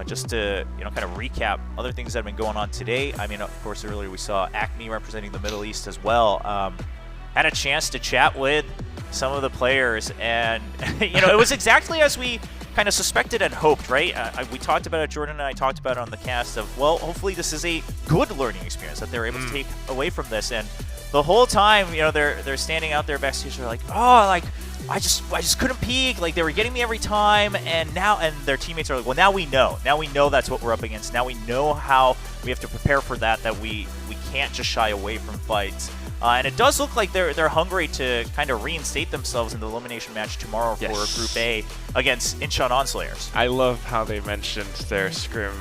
Just to kind of recap other things that have been going on today. I mean, of course, earlier we saw Acme representing the Middle East as well. Had a chance to chat with some of the players, and it was exactly as we kind of suspected and hoped, right? We talked about it, Jordan and I talked about it on the cast of, well, hopefully this is a good learning experience that they're able to take away from this. And the whole time, they're standing out there backstage, they're like, oh, like, I just couldn't peek. Like, they were getting me every time, and their teammates are like, well, now we know that's what we're up against. Now we know how we have to prepare for that we can't just shy away from fights. And it does look like they're hungry to kind of reinstate themselves in the elimination match tomorrow for Group A against Incheon Onslayers. I love how they mentioned their scrim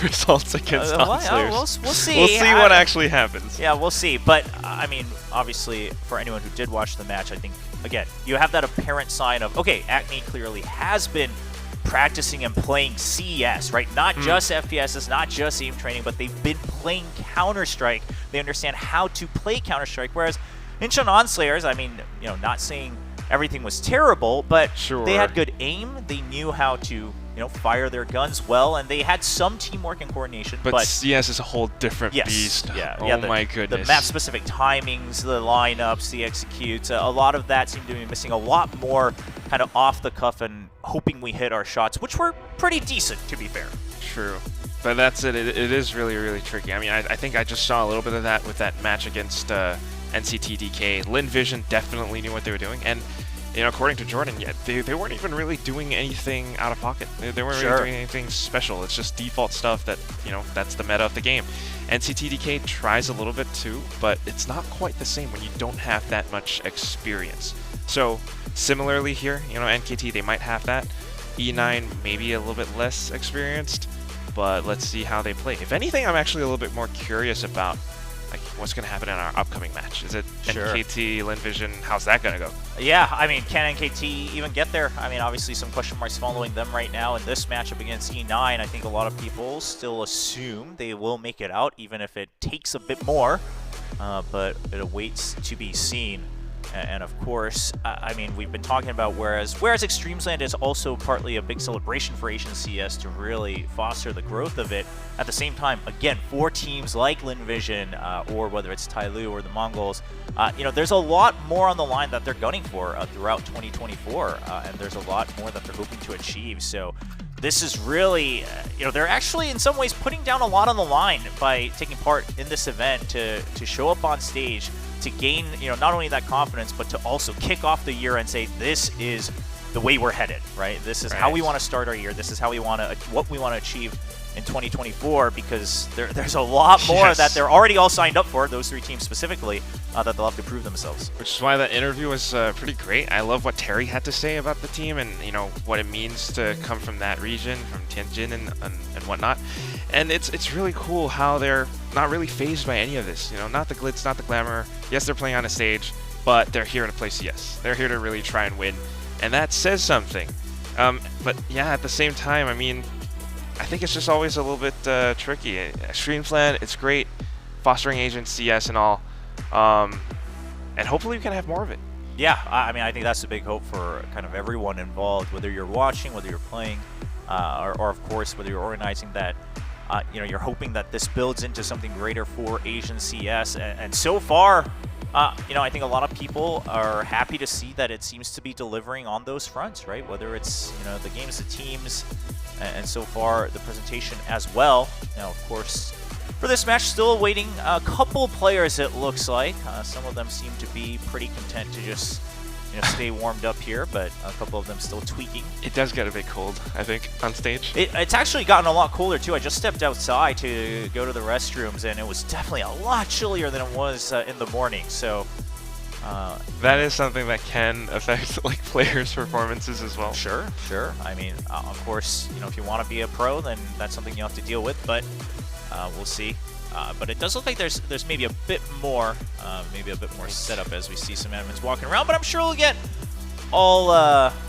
results against Onslayers. We'll see. We'll see what actually happens. Yeah, we'll see. But, I mean, obviously, for anyone who did watch the match, I think, again, you have that apparent sign of, okay, Acme clearly has been practicing and playing CES, right? Not just FPSs, not just aim training, but they've been playing Counter-Strike. They understand how to play Counter-Strike, whereas Incheon Onslayers, I mean, not saying everything was terrible, but they had good aim. They knew how to, fire their guns well, and they had some teamwork and coordination. But CS is a whole different beast. Yeah, oh my goodness. The map-specific timings, the lineups, the executes, a lot of that seemed to be missing. A lot more kind of off the cuff and hoping we hit our shots, which were pretty decent, to be fair. True. But that's it. It is really, really tricky. I mean, I think I just saw a little bit of that with that match against NCTDK. Lin Vision definitely knew what they were doing, and according to Jordan, yeah, they weren't even really doing anything out of pocket. They weren't really doing anything special. It's just default stuff that that's the meta of the game. NCTDK tries a little bit too, but it's not quite the same when you don't have that much experience. So similarly here, NKT, they might have that. E9 maybe a little bit less experienced, but let's see how they play. If anything, I'm actually a little bit more curious about what's going to happen in our upcoming match. Is it NKT, Lin Vision? How's that going to go? Yeah, I mean, can NKT even get there? I mean, obviously some question marks following them right now in this matchup against E9. I think a lot of people still assume they will make it out, even if it takes a bit more, but it awaits to be seen. And of course, I mean, we've been talking about whereas eXTREMESLAND is also partly a big celebration for Asian CS to really foster the growth of it. At the same time, again, for teams like Lin Vision or whether it's Tyloo or the Mongols, there's a lot more on the line that they're gunning for throughout 2024, and there's a lot more that they're hoping to achieve. So this is really, they're actually in some ways putting down a lot on the line by taking part in this event to show up on stage, to gain, not only that confidence, but to also kick off the year and say, this is the way we're headed, right? This is how we want to start our year. This is how we want to, what we want to achieve in 2024, because there's a lot more that they're already all signed up for, those three teams specifically, that they'll have to prove themselves. Which is why that interview was pretty great. I love what Terry had to say about the team and, what it means to come from that region, from Tianjin and whatnot. And it's really cool how they're not really phased by any of this. Not the glitz, not the glamour. Yes, they're playing on a stage, but they're here to play CS. They're here to really try and win, and that says something. But yeah, at the same time, I mean, I think it's just always a little bit tricky. eXTREMESLAND, it's great, fostering Asian CS and all, and hopefully we can have more of it. Yeah, I mean, I think that's the big hope for kind of everyone involved, whether you're watching, whether you're playing, or of course, whether you're organizing that. You're hoping that this builds into something greater for Asian CS, and so far, I think a lot of people are happy to see that it seems to be delivering on those fronts, right? Whether it's, the games, the teams, and so far the presentation as well. Now, of course, for this match, still awaiting a couple players, it looks like. Some of them seem to be pretty content to just stay warmed up here, but a couple of them still tweaking. It does get a bit cold, I think, on stage. It's actually gotten a lot colder too. I just stepped outside to go to the restrooms, and it was definitely a lot chillier than it was in the morning. So that is something that can affect players' performances as well. Sure. I mean, of course, if you want to be a pro, then that's something you have to deal with. But we'll see. But it does look like there's maybe a bit more setup as we see some admins walking around. But I'm sure we'll get all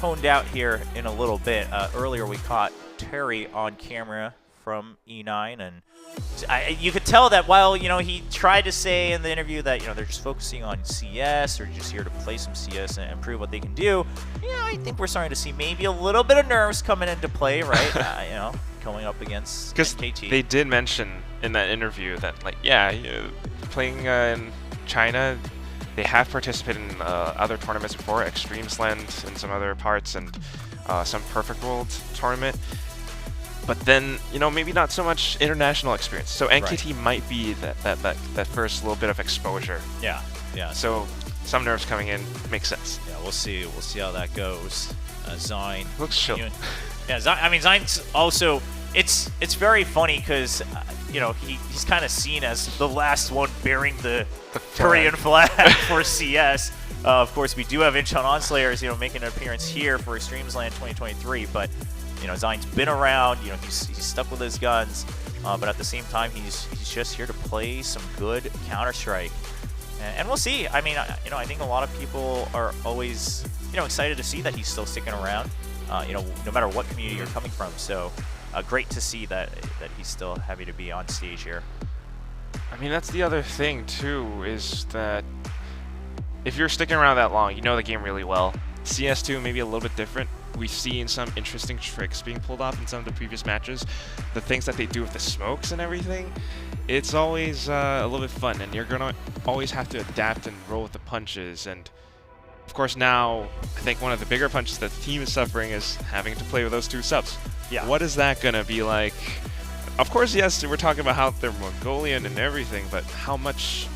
honed out here in a little bit. Earlier we caught Terry on camera from E9, and you could tell that while he tried to say in the interview that they're just focusing on CS, or just here to play some CS and prove what they can do. I think we're starting to see maybe a little bit of nerves coming into play, right? Going up against NKT. Because they did mention in that interview that, playing in China, they have participated in other tournaments before, eXTREMESLAND and some other parts, and some Perfect World tournament. But then, maybe not so much international experience. So NKT might be that first little bit of exposure. Yeah. So some nerves coming in makes sense. Yeah, we'll see. We'll see how that goes. Zine looks chill. Yeah, Zine's also. It's very funny because he's kind of seen as the last one bearing the Korean flag for CS. Of course, we do have Incheon Onslayers, making an appearance here for eXTREMESLAND 2023. But Zine's been around. He's stuck with his guns. But at the same time, he's just here to play some good Counter-Strike. And we'll see. I mean, I think a lot of people are always excited to see that he's still sticking around. No matter what community you're coming from. So. Great to see that he's still happy to be on stage here. I mean, that's the other thing too, is that if you're sticking around that long, you know the game really well. CS2 maybe a little bit different. We've seen some interesting tricks being pulled off in some of the previous matches. The things that they do with the smokes and everything, it's always a little bit fun, and you're gonna always have to adapt and roll with the punches. And of course now, I think one of the bigger punches that the team is suffering is having to play with those two subs. Yeah. What is that gonna be like Of course, yes, we're talking about how they're Mongolian and everything, but how much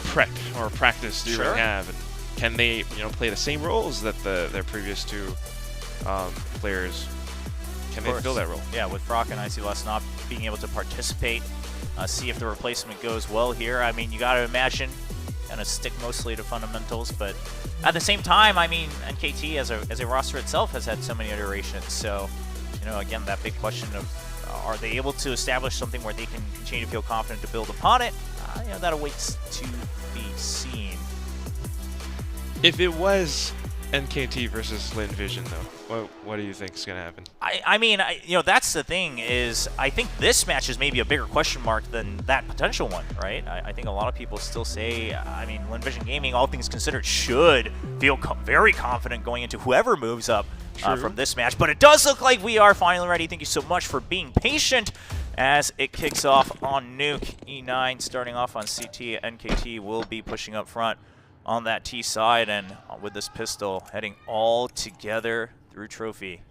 prep or practice do you really have? And can they, play the same roles that their previous two players? Can they fill that role? Yeah, with Frock and ICLS not being able to participate, see if the replacement goes well here. I mean, you got to imagine kind of stick mostly to fundamentals, but at the same time, I mean, NKT as a roster itself has had so many iterations. So, again, that big question of are they able to establish something where they can continue to feel confident to build upon it? That awaits to be seen. If it was NKT versus Lin Vision, though, what do you think is going to happen? I mean, that's the thing is I think this match is maybe a bigger question mark than that potential one, right? I think a lot of people still say, I mean, Lin Vision Gaming, all things considered, should feel very confident going into whoever moves up from this match. But it does look like we are finally ready. Thank you so much for being patient as it kicks off on Nuke. E9 starting off on CT. NKT will be pushing up front on that T side, and with this pistol heading all together through Trophy.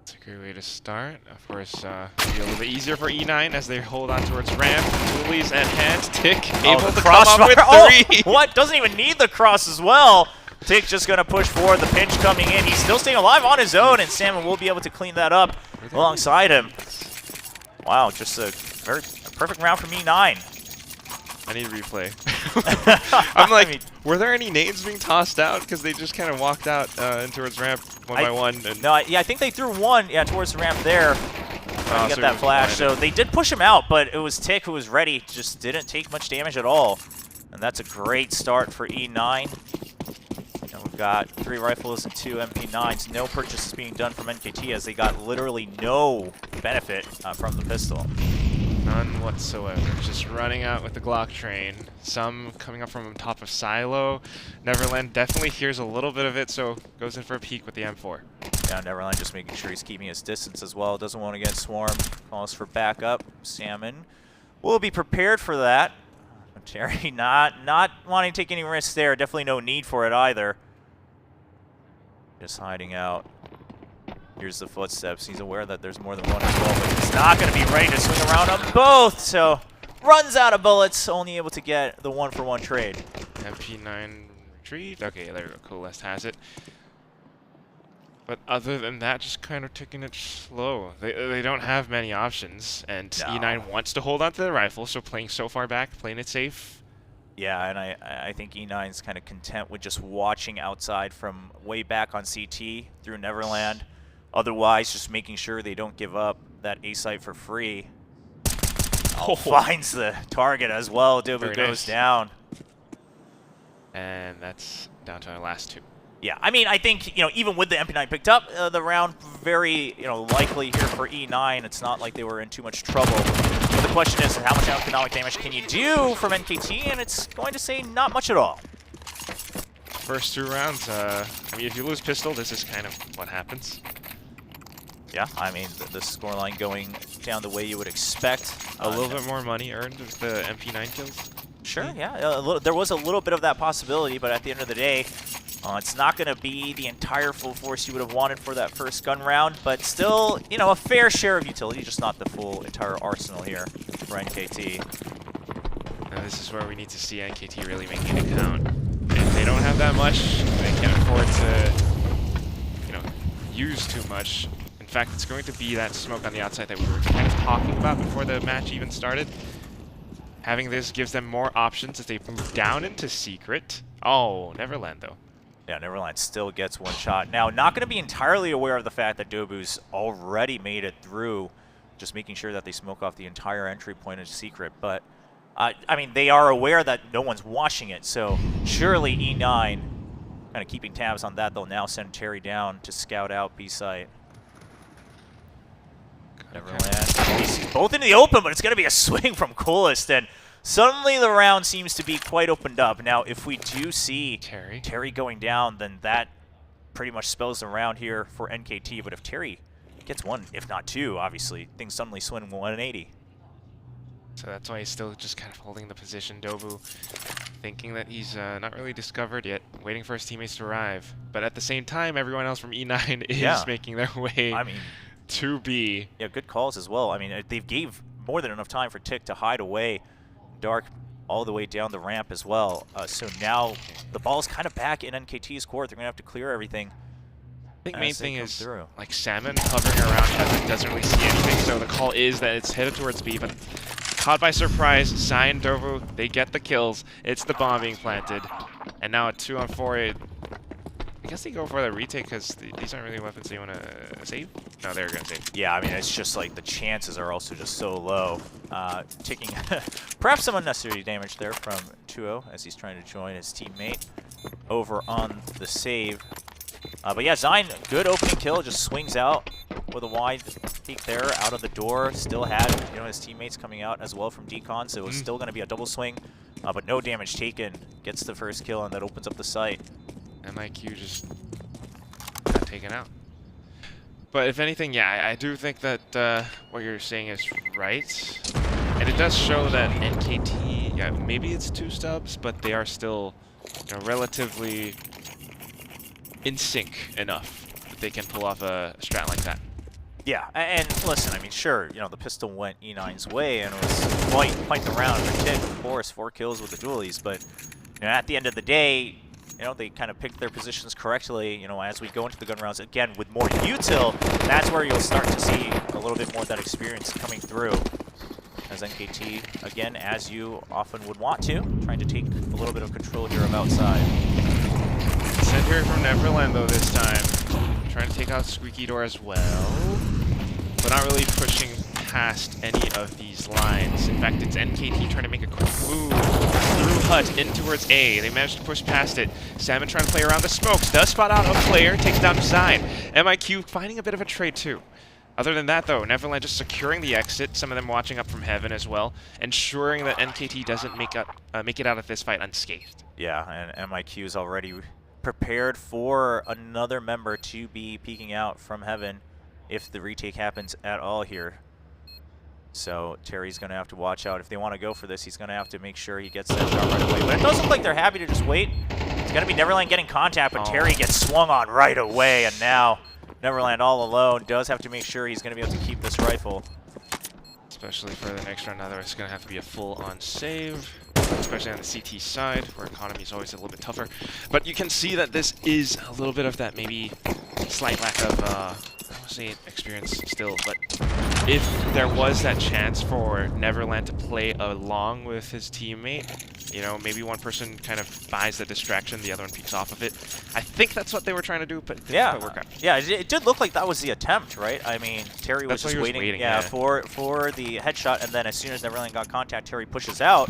It's a great way to start. Of course, it'll be a little bit easier for E9 as they hold on towards ramp. Toolies and hands. Tick able to come up with 3. What? Doesn't even need the cross as well. Tick just going to push forward. The pinch coming in. He's still staying alive on his own, and Salmon will be able to clean that up alongside him. Wow, just a perfect round from E9. I need a replay. I'm like, were there any names being tossed out? Because they just kind of walked out towards ramp one by one. And no, I think they threw one towards the ramp there. Trying to get that flash. So they did push him out, but it was Tick who was ready. Just didn't take much damage at all. And that's a great start for E9. And we've got 3 rifles and 2 MP9s. No purchases being done from NKT as they got literally no benefit from the pistol. None whatsoever. Just running out with the Glock train. Some coming up from top of Silo. Neverland definitely hears a little bit of it, so goes in for a peek with the M4. Yeah, Neverland just making sure he's keeping his distance as well. Doesn't want to get swarmed. Calls for backup. Salmon will be prepared for that. Terry not wanting to take any risks there. Definitely no need for it either. Just hiding out. Here's the footsteps. He's aware that there's more than one as well, but he's not going to be ready to swing around on both. So runs out of bullets, only able to get the 1-for-1 trade. MP9 retrieved. Okay, there we go. Coolest has it. But other than that, just kind of taking it slow. They don't have many options, and E9 wants to hold on to the rifle, so playing so far back, playing it safe. Yeah, and I think E9's kind of content with just watching outside from way back on CT through Neverland. Otherwise, just making sure they don't give up that A site for free. Finds the target as well. Dobu goes down. And that's down to our last 2. Yeah, I mean, I think, even with the MP9 picked up, the round very, likely here for E9. It's not like they were in too much trouble. But the question is, how much economic damage can you do from NKT? And it's going to say not much at all. First 2 rounds, I mean, if you lose pistol, this is kind of what happens. Yeah, I mean, the scoreline going down the way you would expect. A little bit more money earned with the MP9 kills? Sure, yeah. There was a little bit of that possibility, but at the end of the day, it's not going to be the entire full force you would have wanted for that first gun round, but still, a fair share of utility, just not the full entire arsenal here for NKT. Now this is where we need to see NKT really making it count. If they don't have that much, they can't afford to, use too much. In fact, it's going to be that smoke on the outside that we were kind of talking about before the match even started. Having this gives them more options as they move down into Secret. Oh, Neverland, though. Yeah, Neverland still gets one shot. Now, not going to be entirely aware of the fact that Dobu's already made it through, just making sure that they smoke off the entire entry point into Secret. But, I mean, they are aware that no one's watching it, so surely E9, kind of keeping tabs on that, they'll now send Terry down to scout out B-site. Neverland. He's both into the open, but it's going to be a swing from Coolest, and suddenly the round seems to be quite opened up. Now, if we do see Terry going down, then that pretty much spells the round here for NKT. But if Terry gets 1, if not 2, obviously, things suddenly swing 180. So that's why he's still just kind of holding the position. Dobu thinking that he's not really discovered yet, waiting for his teammates to arrive. But at the same time, everyone else from E9 is making their way 2B. Yeah, good calls as well. I mean, they gave more than enough time for Tick to hide away. Dark all the way down the ramp as well. So now the ball's kind of back in NKT's court. They're going to have to clear everything. I think main thing is, like, Salmon hovering around Heaven doesn't really see anything, so the call is that it's headed towards B, but caught by surprise, Zion, Dovu, they get the kills. It's the bomb being planted. And now a 2-on-4, I guess they go for the retake because these aren't really weapons they want to save. No, they're going to save. Yeah, I mean, it's just like the chances are also just so low. Taking perhaps some unnecessary damage there from 2-0 as he's trying to join his teammate over on the save. But yeah, Zion, good opening kill, just swings out with a wide peek there, out of the door. Still had, you know, his teammates coming out as well from decon, so it was still going to be a double swing, but no damage taken. Gets the first kill, and that opens up the site. MIQ just got taken out. But if anything, yeah, I do think that what you're saying is right. And it does show that NKT, yeah, maybe it's 2 stubs, but they are still, you know, relatively in sync enough that they can pull off a strat like that. Yeah, and listen, I mean, sure, you know, the pistol went E9's way and was quite the round for Tick, of course, 4 kills with the dualies, but, you know, at the end of the day, you know, they kind of picked their positions correctly. You know, as we go into the gun rounds, again, with more util, that's where you'll start to see a little bit more of that experience coming through. As NKT, again, as you often would want to, trying to take a little bit of control here of outside. Incendiary from Neverland, though, this time. Trying to take out Squeaky Door as well, but not really pushing past any of these lines. In fact, it's NKT trying to make a quick move through Hut in towards A. They managed to push past it. Salmon trying to play around the smokes. Does spot out a player, takes down Design. MIQ finding a bit of a trade too. Other than that, though, Neverland just securing the exit, some of them watching up from Heaven as well, ensuring that NKT doesn't make it out of this fight unscathed. Yeah, and MIQ is already prepared for another member to be peeking out from Heaven if the retake happens at all here. So Terry's going to have to watch out. If they want to go for this, he's going to have to make sure he gets that shot right away. But it does look like they're happy to just wait. It's going to be Neverland getting contact, but Terry gets swung on right away, and now Neverland all alone does have to make sure he's going to be able to keep this rifle. Especially for the next round, now there's going to have to be a full-on save, especially on the CT side, where economy is always a little bit tougher. But you can see that this is a little bit of that maybe slight lack of, I don't say experience still, but if there was that chance for Neverland to play along with his teammate, you know, maybe one person kind of buys the distraction, the other one peeks off of it. I think that's what they were trying to do, but it didn't quite work out. Yeah, it did look like that was the attempt, right? I mean, Terry was just waiting, for the headshot, and then as soon as Neverland got contact, Terry pushes out.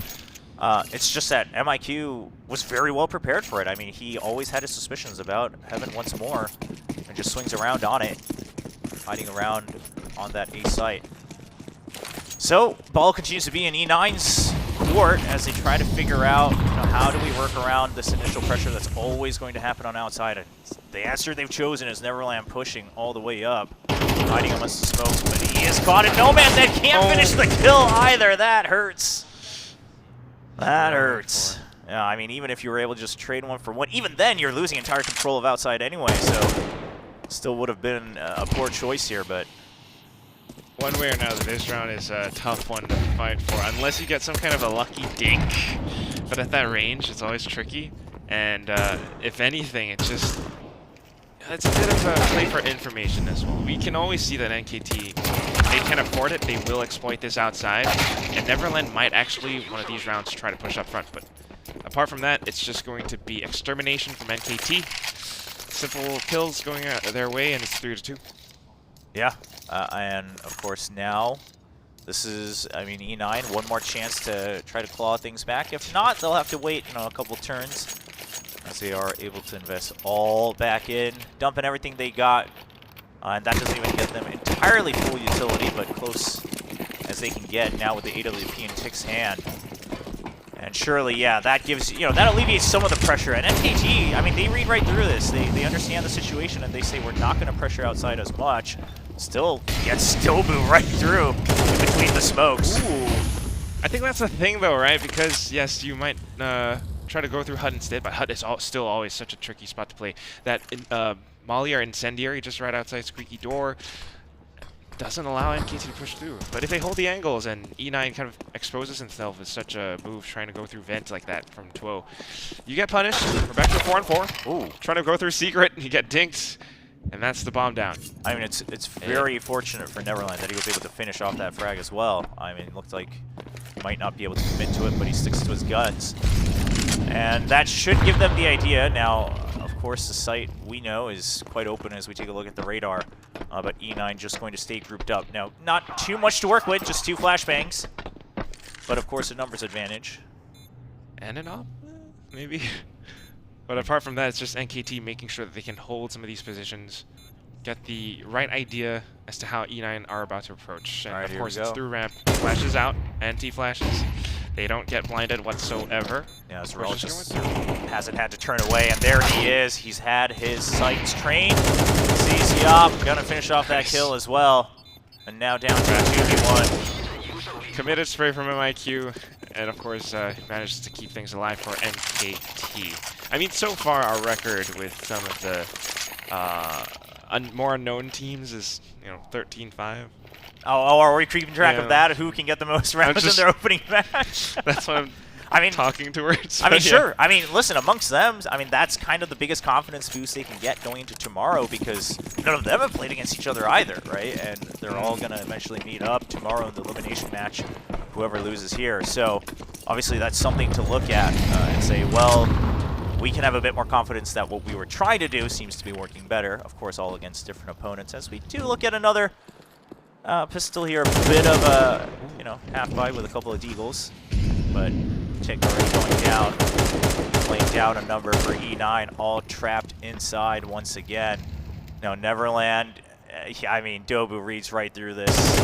It's just that MIQ was very well prepared for it. I mean, he always had his suspicions about Heaven once more, and just swings around on it, hiding around on that A site. So, ball continues to be in E9's court as they try to figure out, you know, how do we work around this initial pressure that's always going to happen on outside. And the answer they've chosen is Neverland pushing all the way up, hiding amongst the smokes, but he is caught in no man's land. Can't finish the kill either. That hurts. That hurts. Yeah, I mean, even if you were able to just trade 1 for 1, even then you're losing entire control of outside anyway, so still would have been a poor choice here, but one way or another, this round is a tough one to fight for, unless you get some kind of a lucky dink. But at that range, it's always tricky, and if anything, it's a bit of a play for information as well. We can always see that NKT, they can afford it, they will exploit this outside, and Neverland might actually, one of these rounds, try to push up front. But apart from that, it's just going to be extermination from NKT. Simple kills going their way, and it's 3-2. Yeah, and of course now, this is, I mean, E9, one more chance to try to claw things back. If not, they'll have to wait, you know, a couple turns, as they are able to invest all back in, dumping everything they got. And that doesn't even get them entirely full utility, but close as they can get now with the AWP in Tick's hand. And surely, yeah, that gives, you know, that alleviates some of the pressure. And NKT, I mean, they read right through this. They understand the situation, and they say, we're not going to pressure outside as much. Still gets Stobu right through in between the smokes. Ooh. I think that's the thing, though, right? Because, yes, you might try to go through Hut instead, but Hut is still always such a tricky spot to play. That Molly or Incendiary just right outside Squeaky Door. doesn't allow NKT to push through. But if they hold the angles and E9 kind of exposes himself as such a move trying to go through vent like that from Tuo, you get punished. We're back to 4-on-4. Ooh. Trying to go through secret, you get dinked. And that's the bomb down. I mean, it's very fortunate for Neverland that he was able to finish off that frag as well. I mean, it looked like he might not be able to commit to it, but he sticks to his guns. And that should give them the idea. Now, of course, the site we know is quite open as we take a look at the radar. But E9 just going to stay grouped up. Now, not too much to work with, just 2 flashbangs. But of course, a numbers advantage. And an op, maybe. But apart from that, it's just NKT making sure that they can hold some of these positions, get the right idea as to how E9 are about to approach. And of course, it's through ramp. Flashes out, anti-flashes. They don't get blinded whatsoever. Yeah, Zerel just hasn't had to turn away, and there he is. He's had his sights trained. Sees Yop, gonna finish off that kill as well. And now down to 2v1. Committed spray from MIQ, and of course manages to keep things alive for NKT. I mean, so far our record with some of the more unknown teams is, 13-5. Oh, are we keeping track of that? Who can get the most rounds in their opening match? That's what I'm talking towards. I mean, sure. I mean, listen, amongst them, I mean, that's kind of the biggest confidence boost they can get going into tomorrow because none of them have played against each other either, right? And they're all going to eventually meet up tomorrow in the elimination match, whoever loses here. So, obviously, that's something to look at and say, well, we can have a bit more confidence that what we were trying to do seems to be working better. Of course, all against different opponents. As we do look at another pistol here, a bit of a, half bite with a couple of deagles. But Tick already going down, laying down a number for E9, all trapped inside once again. Now, Neverland, I mean, Dobu reads right through this.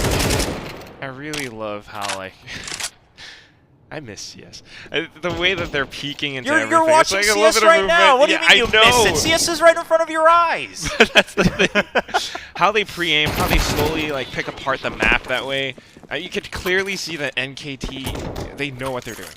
I really love how, I miss CS. The way that they're peeking into everything. You're watching CS right now. What do you mean you miss it? CS is right in front of your eyes. That's the thing. How they pre-aim, how they slowly pick apart the map that way. You could clearly see that NKT, they know what they're doing.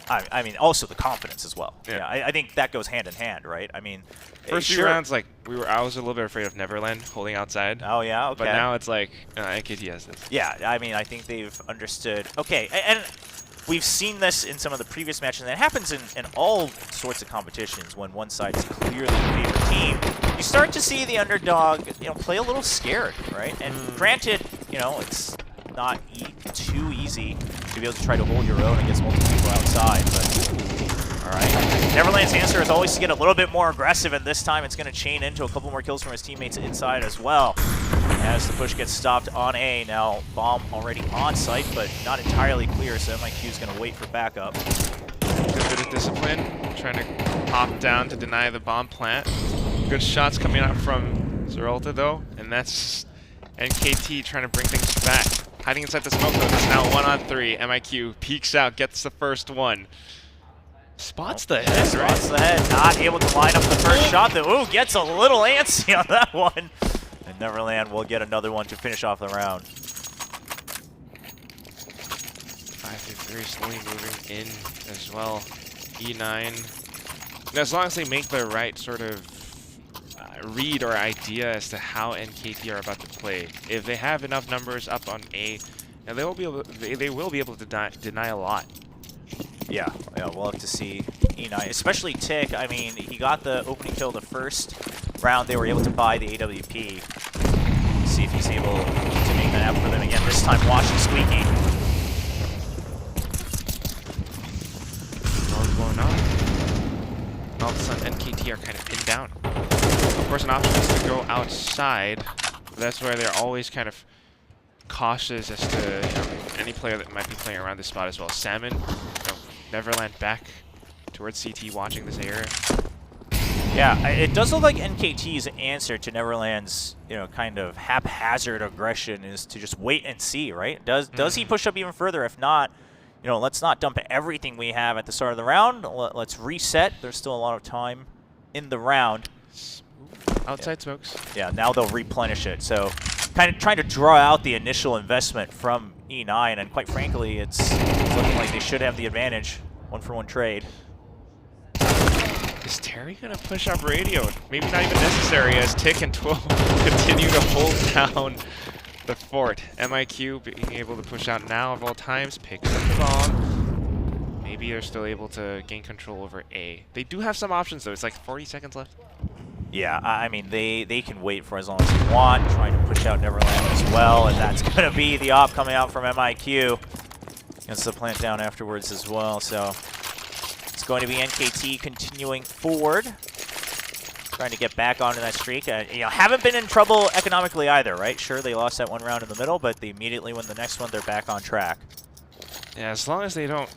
I mean, also the confidence as well. Yeah, I think that goes hand in hand, right? I mean, first few rounds, I was a little bit afraid of Neverland holding outside. Oh yeah, okay. But now it's NKT has this. Yeah, I mean, I think they've understood. Okay, and we've seen this in some of the previous matches, and it happens in all sorts of competitions when one side is clearly the favorite team. You start to see the underdog, play a little scared, right? And granted, it's not too easy to be able to try to hold your own against multiple people outside, but all right. Neverland's answer is always to get a little bit more aggressive, and this time it's going to chain into a couple more kills from his teammates inside as well. As the push gets stopped on A, now bomb already on site, but not entirely clear, so MIQ is going to wait for backup. Good bit of discipline, trying to hop down to deny the bomb plant. Good shots coming out from Zerolta though, and that's NKT trying to bring things back. Hiding inside the smoke though, it's now 1-on-3. MIQ peeks out, gets the first one. Spots the head, right? Spots the head, not able to line up the first shot though. Ooh, gets a little antsy on that one. And Neverland will get another one to finish off the round. 5-3 slowly moving in as well. E9. As long as they make the right sort of read or idea as to how NKT are about to play. If they have enough numbers up on A, now they will be able to deny a lot. Yeah, we'll have to see E9, especially Tick. I mean, he got the opening kill the first round. They were able to buy the AWP. See if he's able to make that happen for them again. This time, watch the squeaky. What's going on? All of a sudden, NKT are kind of pinned down. Of course, an option is to go outside. That's where they're always kind of cautious as to any player that might be playing around this spot as well. Salmon, Neverland back towards CT, watching this area. Yeah, it does look like NKT's answer to Neverland's, kind of haphazard aggression is to just wait and see, right? Does he push up even further? If not, let's not dump everything we have at the start of the round. Let's reset. There's still a lot of time in the round. Outside smokes. Yeah, now they'll replenish it. So kind of trying to draw out the initial investment from E9, and quite frankly, it's looking like they should have the advantage. 1-for-1 trade. Is Terry going to push up radio? Maybe not even necessary as Tick and 12 continue to hold down the fort. MIQ being able to push out now of all times, picks up the bomb. Maybe they're still able to gain control over A. They do have some options though. It's like 40 seconds left. Yeah, I mean, they can wait for as long as they want, trying to push out Neverland as well, and that's going to be the op coming out from MIQ. Against the plant down afterwards as well, so it's going to be NKT continuing forward, trying to get back onto that streak. You know, haven't been in trouble economically either, right? Sure, they lost that one round in the middle, but they immediately win the next one, they're back on track. Yeah, as long as they don't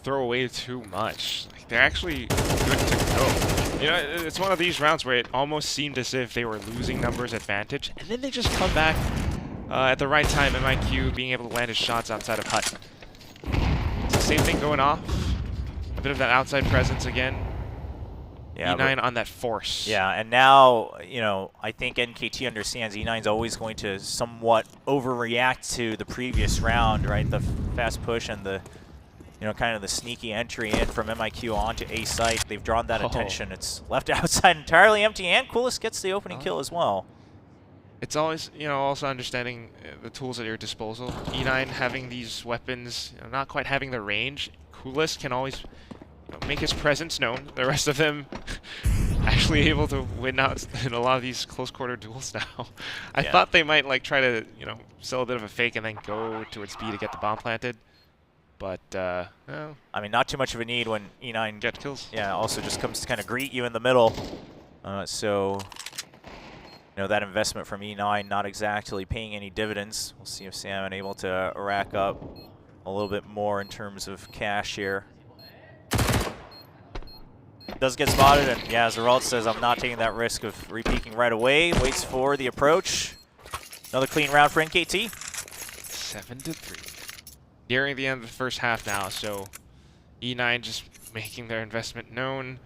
throw away too much, like, they're actually good to go. You know, it's one of these rounds where it almost seemed as if they were losing numbers advantage, and then they just come back at the right time, MIQ being able to land his shots outside of Hut. It's the same thing going off. A bit of that outside presence again. Yeah, E9 on that force. Yeah, and now, you know, I think NKT understands E9's always going to somewhat overreact to the previous round, right? The fast push and the, you know, kind of the sneaky entry in from MIQ onto A site. They've drawn that attention. It's left outside entirely empty, and Coolest gets the opening kill as well. It's always, you know, also understanding the tools at your disposal. E9 having these weapons, you know, not quite having the range. Coolest can always, you know, make his presence known. The rest of them actually able to win out in a lot of these close quarter duels now. I thought they might like try to, you know, sell a bit of a fake and then go towards B to get the bomb planted. But, well, I mean, not too much of a need when E9 get kills. Yeah, also just comes to kind of greet you in the middle. So, you know, that investment from E9 not exactly paying any dividends. We'll see if Salmon able to rack up a little bit more in terms of cash here. Does get spotted, and yeah, Zeralt says, I'm not taking that risk of re-peeking right away. Waits for the approach. Another clean round for NKT. 7-3. Nearing the end of the first half now, so E9 just making their investment known.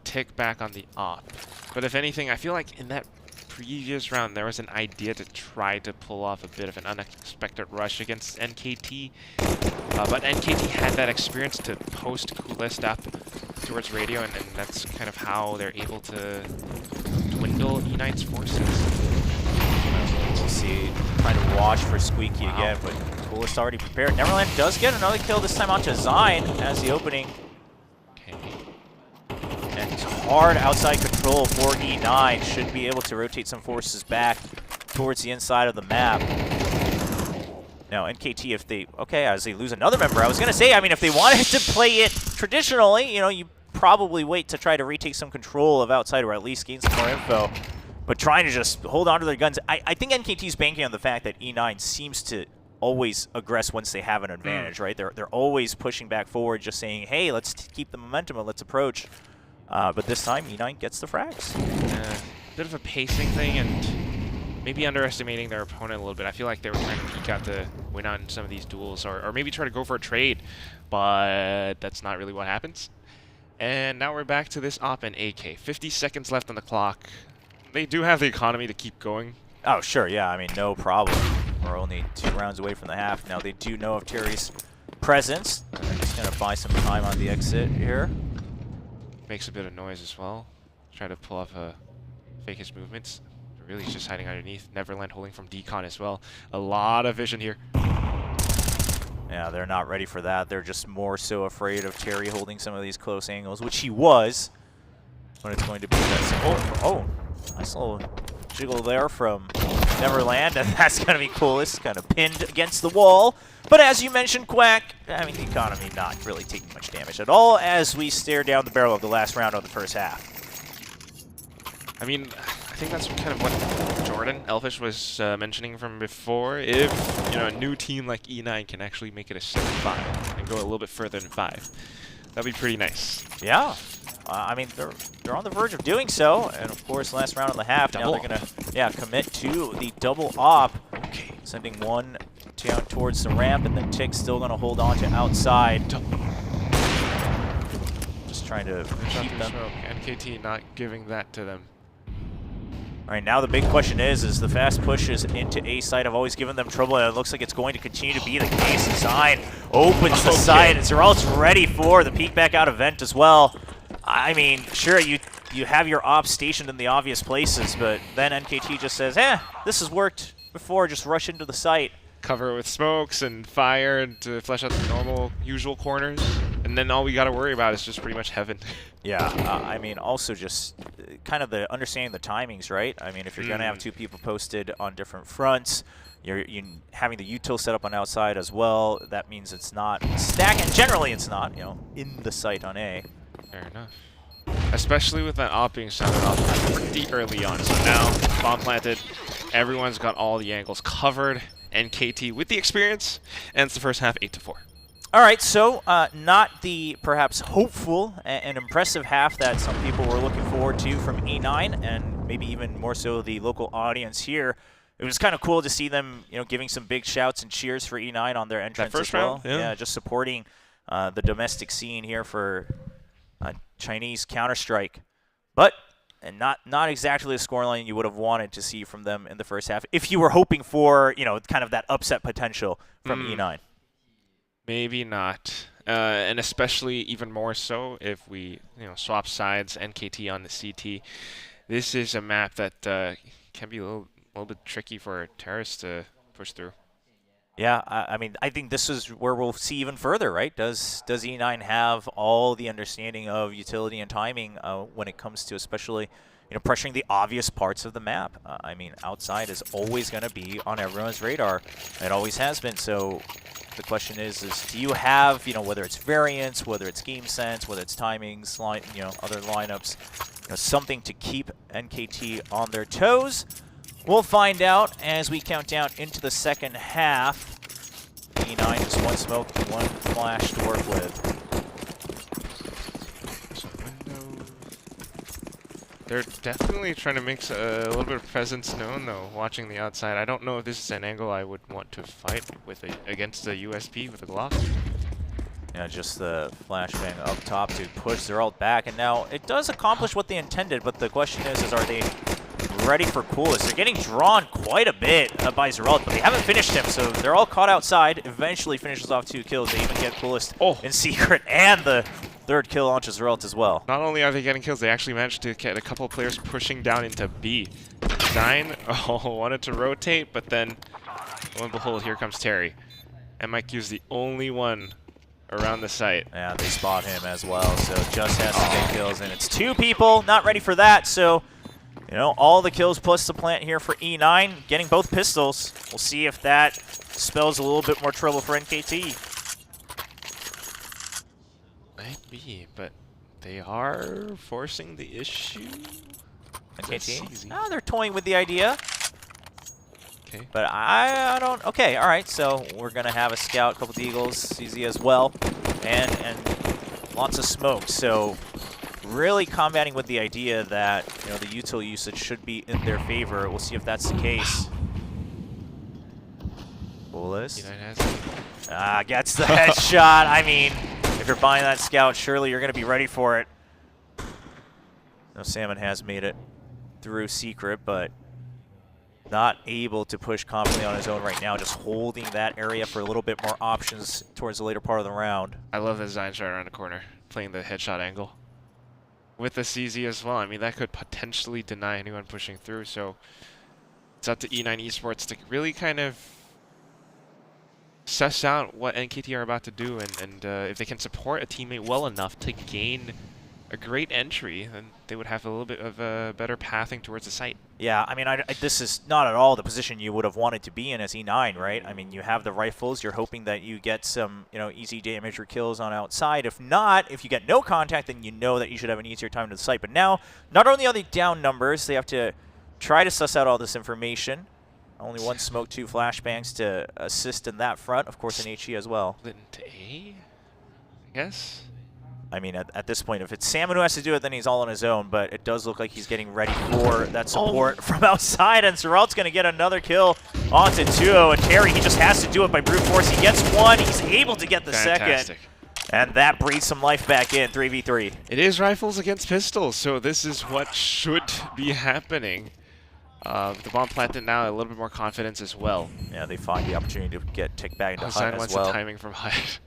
Tick back on the op. But if anything, I feel like in that previous round there was an idea to try to pull off a bit of an unexpected rush against NKT. But NKT had that experience to post Coolest up towards radio, and that's kind of how they're able to dwindle E9's forces. We'll see, trying to watch for Squeaky again, but Coolest already prepared. Neverland does get another kill, this time onto Zine as the opening. And it's hard outside control for E9. Should be able to rotate some forces back towards the inside of the map. Now, NKT, if they, as they lose another member, I was going to say, I mean, if they wanted to play it traditionally, you know, you probably wait to try to retake some control of outside or at least gain some more info. But trying to just hold on to their guns, I think NKT's banking on the fact that E9 seems to always aggress once they have an advantage, right? They're always pushing back forward, just saying, hey, let's keep the momentum and let's approach. But this time, E9 gets the frags. Bit of a pacing thing and maybe underestimating their opponent a little bit. I feel like they were trying to peek out to win on some of these duels or maybe try to go for a trade, but that's not really what happens. And now we're back to this op and AK. 50 seconds left on the clock. They do have the economy to keep going. Oh, sure, yeah, I mean, no problem. We're only 2 rounds away from the half. Now, they do know of Terry's presence. They're just going to buy some time on the exit here. Makes a bit of noise as well. Try to pull off fake his movements. Really, he's just hiding underneath. Neverland holding from decon as well. A lot of vision here. Yeah, they're not ready for that. They're just more so afraid of Terry holding some of these close angles, which he was. But it's going to be that. Oh, nice little jiggle there from Neverland, and that's going to be Coolest, kind of pinned against the wall. But as you mentioned, Quack, I mean, the economy not really taking much damage at all as we stare down the barrel of the last round of the first half. I mean, I think that's kind of what Jordan Elfish was mentioning from before. If, you know, a new team like E9 can actually make it a 7-5 and go a little bit further than 5, that'd be pretty nice. Yeah. I mean, they're on the verge of doing so, and of course, last round of the half, now they're gonna, commit to the double op, sending one down towards the ramp, and then Tick's still gonna hold on to outside. Just trying to keep them. NKT not giving that to them. All right, now the big question is the fast pushes into A site have always given them trouble, and it looks like it's going to continue to be the case. Zine opens the site, and Zeralt's ready for the peek back out event as well. I mean, sure, you have your ops stationed in the obvious places, but then NKT just says, this has worked before, just rush into the site. Cover it with smokes and fire to flesh out the normal, usual corners. And then all we got to worry about is just pretty much heaven. Yeah, I mean, also just kind of the understanding the timings, right? I mean, if you're going to have two people posted on different fronts, you're having the util set up on outside as well. That means it's not stack, and generally it's not, in the site on A. Fair enough. Especially with that op being sounded off pretty early on. So now, bomb planted, everyone's got all the angles covered. NKT with the experience, and it's the first half 8-4. All right, so not the perhaps hopeful and impressive half that some people were looking forward to from E9, and maybe even more so the local audience here. It was kind of cool to see them, giving some big shouts and cheers for E9 on their entrance that first as well. round, yeah, just supporting the domestic scene here for Chinese Counter-Strike, but and not exactly the scoreline you would have wanted to see from them in the first half, if you were hoping for, kind of that upset potential from E9. Maybe not, and especially even more so if we, swap sides, NKT on the CT. This is a map that can be a little bit tricky for terrorists to push through. Yeah, I mean, I think this is where we'll see even further, right? Does E9 have all the understanding of utility and timing when it comes to especially, pressuring the obvious parts of the map? I mean, outside is always going to be on everyone's radar. It always has been. So the question is do you have, whether it's variance, whether it's game sense, whether it's timings, other lineups, something to keep NKT on their toes? We'll find out as we count down into the second half. E9 just one smoke, one flash to work with. They're definitely trying to make a little bit of presence known, though, watching the outside. I don't know if this is an angle I would want to fight with against the USP with a Glock. Yeah, just the flashbang up top to push their ult back, and now it does accomplish what they intended, but the question is are they ready for coolest? They're getting drawn quite a bit by Zeralt, but they haven't finished him, so they're all caught outside. Eventually finishes off 2 kills. They even get coolest in secret, and the third kill onto Zeralt as well. Not only are they getting kills, they actually managed to get a couple of players pushing down into B. Nine wanted to rotate, but then, lo and behold, here comes Terry. MIQ's the only one around the site. Yeah, they spot him as well, so just has to get kills, and it's 2 people, not ready for that, so all the kills plus the plant here for E9, getting both pistols. We'll see if that spells a little bit more trouble for NKT. Might be, but they are forcing the issue. NKT? Oh, they're toying with the idea. Okay. But I don't... Okay, all right, so we're going to have a scout, a couple deagles, CZ as well, and lots of smoke. So really combating with the idea that, the util usage should be in their favor. We'll see if that's the case. Coolest. Gets the headshot. I mean, if you're buying that scout, surely you're going to be ready for it. No, Salmon has made it through secret, but not able to push confidently on his own right now, just holding that area for a little bit more options towards the later part of the round. I love that Zion's right around the corner, playing the headshot angle. With the CZ as well, I mean, that could potentially deny anyone pushing through, so it's up to E9 Esports to really kind of suss out what NKT are about to do, and if they can support a teammate well enough to gain a great entry, then they would have a little bit of a better pathing towards the site. Yeah, I mean, this is not at all the position you would have wanted to be in as E9, right? I mean, you have the rifles. You're hoping that you get some, easy damage or kills on outside. If not, if you get no contact, then you know that you should have an easier time to the site. But now, not only are they down numbers, they have to try to suss out all this information. Only 1 smoke, 2 flashbangs to assist in that front. Of course, an HE as well. Into A, I guess? I mean, at this point, if it's Salmon who has to do it, then he's all on his own. But it does look like he's getting ready for that support from outside. And Zeralt's going to get another kill onto 2-0. And Terry, he just has to do it by brute force. He gets 1. He's able to get the second. And that breathes some life back in, 3v3. It is rifles against pistols, so this is what should be happening. The bomb planted now, a little bit more confidence as well. Yeah, they find the opportunity to get ticked back into HUD as well. Wants the timing from HUD.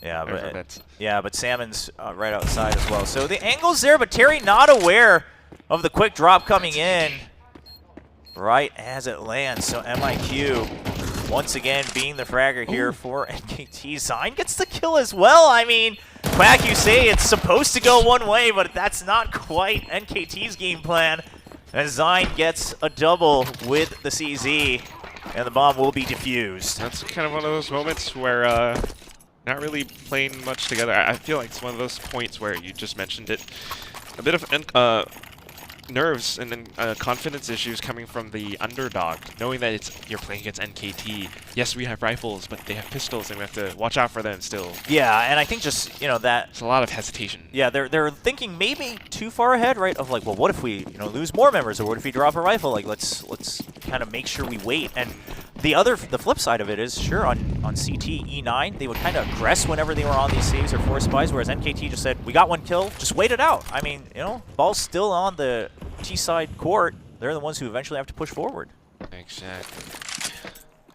Yeah, but Salmon's right outside as well. So the angle's there, but Terry not aware of the quick drop coming in right as it lands. So MIQ once again being the fragger here for NKT. Zine gets the kill as well. I mean, Quack, you say it's supposed to go one way, but that's not quite NKT's game plan. As Zine gets a double with the CZ, and the bomb will be defused. That's kind of one of those moments where not really playing much together. I feel like it's one of those points where you just mentioned it. A bit of nerves and then confidence issues coming from the underdog, knowing that you're playing against NKT. Yes, we have rifles, but they have pistols, and we have to watch out for them still. Yeah, and I think just that it's a lot of hesitation. Yeah, they're thinking maybe too far ahead, right? Of like, well, what if we lose more members, or what if we drop a rifle? Like, let's kind of make sure we wait. And the flip side of it is, sure, on CT E9 they would kind of aggress whenever they were on these saves or force buys, whereas NKT just said, we got one kill, just wait it out. I mean, ball's still on the T-side court. They're the ones who eventually have to push forward. Exactly.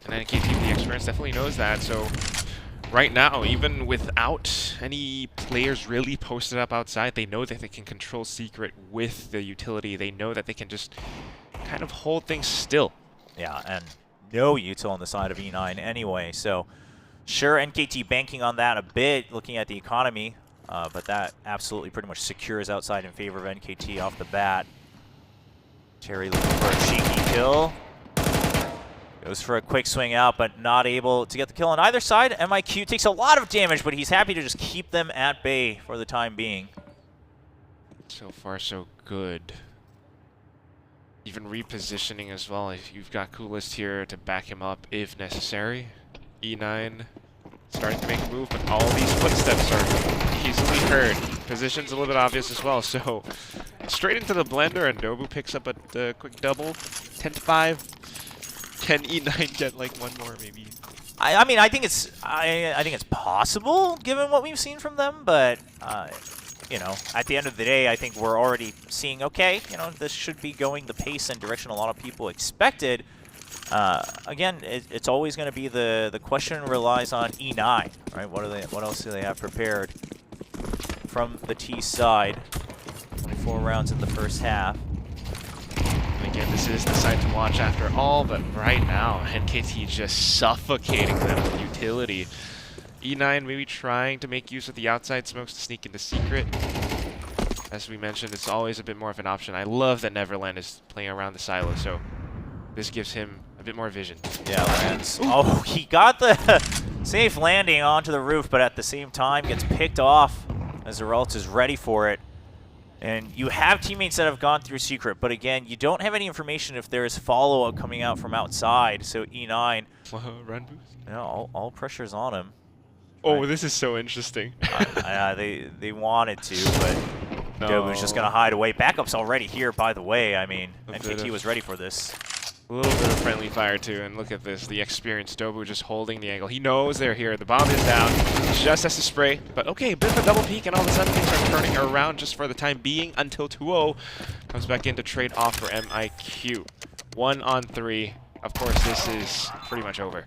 And NKT, the experience, definitely knows that. So right now, even without any players really posted up outside, they know that they can control Secret with the utility. They know that they can just kind of hold things still. Yeah, and no util on the side of E9 anyway. So sure, NKT banking on that a bit, looking at the economy, but that absolutely pretty much secures outside in favor of NKT off the bat. Terry looking for a cheeky kill. Goes for a quick swing out, but not able to get the kill on either side. MIQ takes a lot of damage, but he's happy to just keep them at bay for the time being. So far, so good. Even repositioning as well. If you've got Coolest here to back him up if necessary. E9 starting to make a move, but all these footsteps are easily heard. Position's a little bit obvious as well, so straight into the blender, and Dobu picks up a quick double. 10-5. Can E9 get like one more, maybe? I mean, I think it's possible given what we've seen from them, but at the end of the day, I think we're already seeing, okay, this should be going the pace and direction a lot of people expected. Again, it's always going to be the question relies on E9, right? What else do they have prepared from the T side? 24 rounds in the first half. Again, this is the side to watch after all, but right now, NKT just suffocating them with utility. E9 maybe trying to make use of the outside smokes to sneak into Secret. As we mentioned, it's always a bit more of an option. I love that Neverland is playing around the silo, so this gives him a bit more vision. Yeah, lands. Oh, he got the safe landing onto the roof, but at the same time gets picked off as Zeralt is ready for it. And you have teammates that have gone through Secret, but again, you don't have any information if there is follow-up coming out from outside. So E9, run boost. All pressure's on him. Oh, right. This is so interesting. They wanted to, but Dobu's just gonna hide away. Backup's already here, by the way. I mean, NKT was ready for this. A little bit of friendly fire too, and look at this, the experienced Dobu just holding the angle. He knows they're here. The bomb is down. He just has to spray. But okay, a bit of a double peek, and all of a sudden things are turning around just for the time being until 2-0 comes back in to trade off for MIQ. 1 on 3. Of course, this is pretty much over.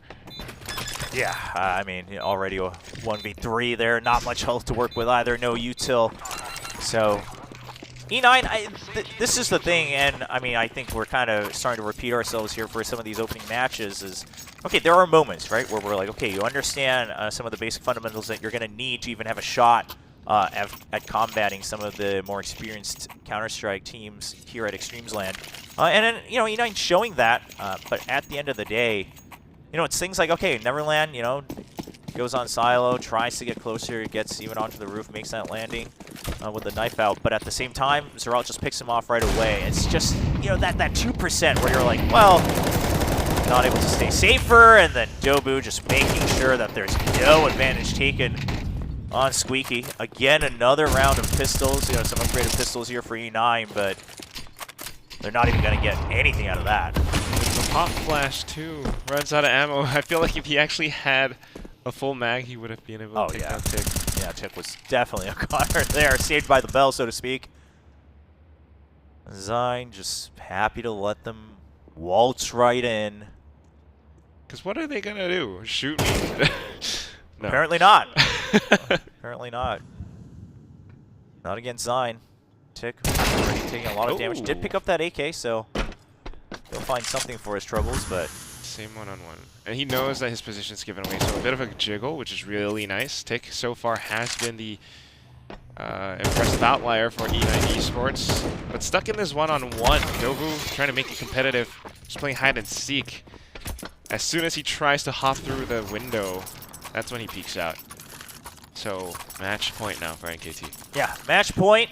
Yeah, I mean, already a 1v3 there. Not much health to work with either. No util. So E9, this is the thing, and I mean, I think we're kind of starting to repeat ourselves here for some of these opening matches is, okay, there are moments, right, where we're like, okay, you understand some of the basic fundamentals that you're going to need to even have a shot at combating some of the more experienced Counter-Strike teams here at eXTREMESLAND. And then, E9 showing that, but at the end of the day, it's things like, okay, Neverland, goes on silo, tries to get closer, gets even onto the roof, makes that landing with the knife out. But at the same time, Zeralt just picks him off right away. It's just, that 2% where you're like, well, not able to stay safer, and then Dobu just making sure that there's no advantage taken on Squeaky. Again, another round of pistols, some upgraded pistols here for E9, but they're not even going to get anything out of that. The pop flash, too, runs out of ammo. I feel like if he actually had a full mag, he would have been able to take out Tick. Yeah, Tick was definitely a goner there, saved by the bell, so to speak. Zine just happy to let them waltz right in. Because what are they going to do? Shoot me? No. Apparently not. Apparently not. Not against Zine. Tick already taking a lot of damage. Did pick up that AK, so he'll find something for his troubles, but... Same one-on-one. And he knows that his position's given away, so a bit of a jiggle, which is really nice. Tick so far has been the impressive outlier for E9 Esports. But stuck in this one-on-one, Dovu trying to make it competitive, just playing hide and seek. As soon as he tries to hop through the window, that's when he peeks out. So, match point now for NKT. Yeah, match point.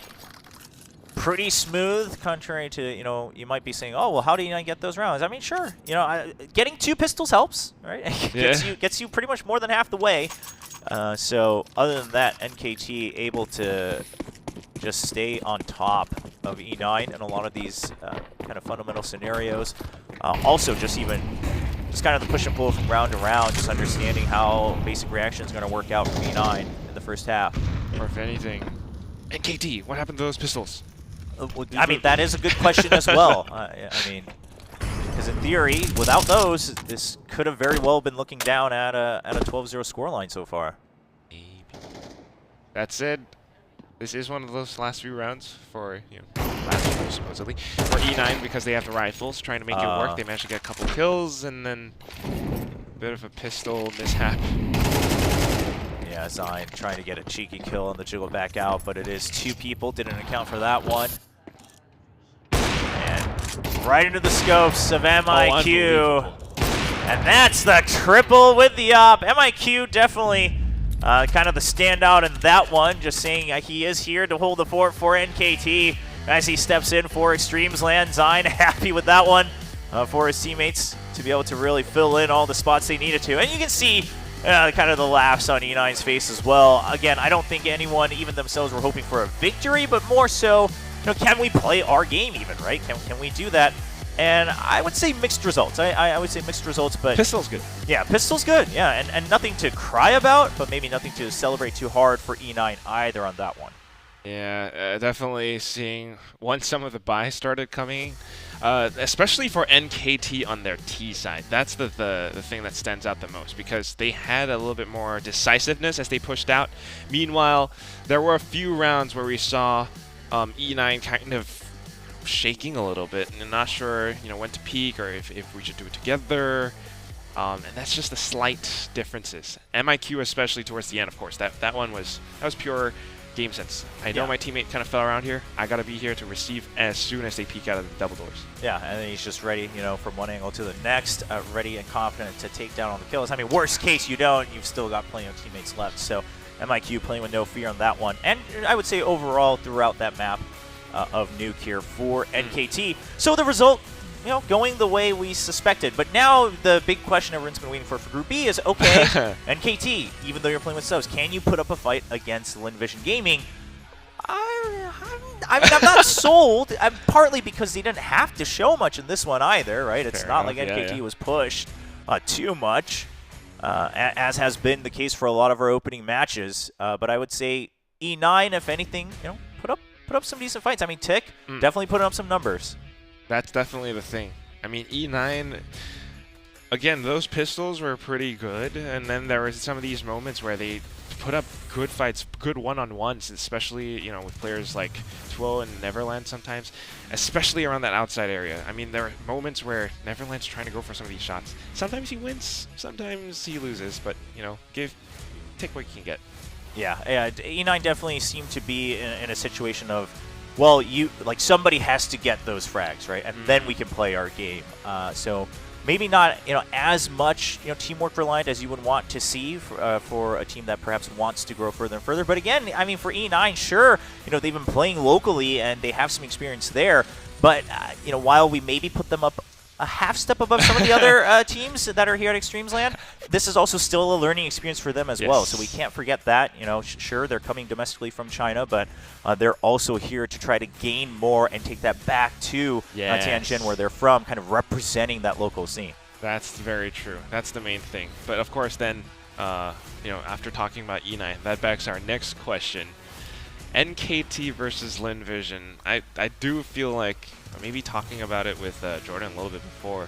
Pretty smooth, contrary to, you know, you might be saying, oh, well, how do you not get those rounds? I mean, sure, you know, getting 2 pistols helps, right? gets you pretty much more than half the way. So, other than that, NKT able to just stay on top of E9 in a lot of these kind of fundamental scenarios. Also, just kind of the push and pull from round to round, just understanding how basic reaction is going to work out for E9 in the first half. Or if anything, NKT, what happened to those pistols? I mean, that is a good question as well. I mean, because in theory, without those, this could have very well been looking down at a 12-0 scoreline so far. That said, this is one of those last few rounds for, you know, last few supposedly, for E9 because they have the rifles trying to make it work. They managed to get a couple kills and then a bit of a pistol mishap. Yeah, Zine trying to get a cheeky kill on the jiggle back out, but it is 2 people. Didn't account for that one. And right into the scopes of MIQ. And that's the triple with the op. MIQ definitely kind of the standout in that one. Just saying he is here to hold the fort for NKT as he steps in for eXTREMESLAND. Zine happy with that one for his teammates to be able to really fill in all the spots they needed to. And you can see kind of the laughs on E9's face as well. Again, I don't think anyone, even themselves, were hoping for a victory, but more so, you know, can we play our game even, right? Can we do that? And I would say mixed results. I would say mixed results, but... Pistol's good. Yeah, Pistol's good, yeah. And nothing to cry about, but maybe nothing to celebrate too hard for E9 either on that one. Yeah, definitely seeing once some of the buys started coming, especially for NKT on their T side. That's the thing that stands out the most because they had a little bit more decisiveness as they pushed out. Meanwhile, there were a few rounds where we saw E9 kind of shaking a little bit and not sure, you know, when to peak or if we should do it together. And that's just the slight differences. MIQ especially towards the end, of course. That one was pure game sense. I know my teammate kind of fell around here. I got to be here to receive as soon as they peek out of the double doors. Yeah, and then he's just ready, you know, from one angle to the next, ready and confident to take down all the kills. I mean, worst case you don't, you've still got plenty of teammates left. So MIQ playing with no fear on that one. And I would say overall throughout that map of Nuke here for NKT. So the result, you know, going the way we suspected. But now the big question everyone's been waiting for Group B is, okay, NKT, even though you're playing with subs, can you put up a fight against Linvision Gaming? I mean, I'm not sold, partly because they didn't have to show much in this one either, right? It's not like NKT was pushed too much, as has been the case for a lot of our opening matches. But I would say E9, if anything, you know, put up some decent fights. I mean, Tick definitely putting up some numbers. That's definitely the thing. I mean, E9, again, those pistols were pretty good, and then there were some of these moments where they put up good fights, good one-on-ones, especially, you know, with players like Tuo and Neverland sometimes, especially around that outside area. I mean, there are moments where Neverland's trying to go for some of these shots. Sometimes he wins, sometimes he loses, but, you know, take what you can get. Yeah, E9 definitely seemed to be in a situation of, well, somebody has to get those frags, right? And then we can play our game. So maybe not, you know, as much, you know, teamwork reliant as you would want to see for a team that perhaps wants to grow further and further. But again, I mean, for E9, sure, you know, they've been playing locally and they have some experience there. But you know, while we maybe put them up a half step above some of the other teams that are here at eXTREMESLAND, this is also still a learning experience for them as well. So we can't forget that. You know, sure, they're coming domestically from China, but they're also here to try to gain more and take that back to Tianjin, where they're from, kind of representing that local scene. That's very true. That's the main thing. But of course, then, you know, after talking about E9, that begs our next question. NKT versus Linvision. I do feel like, maybe talking about it with Jordan a little bit before,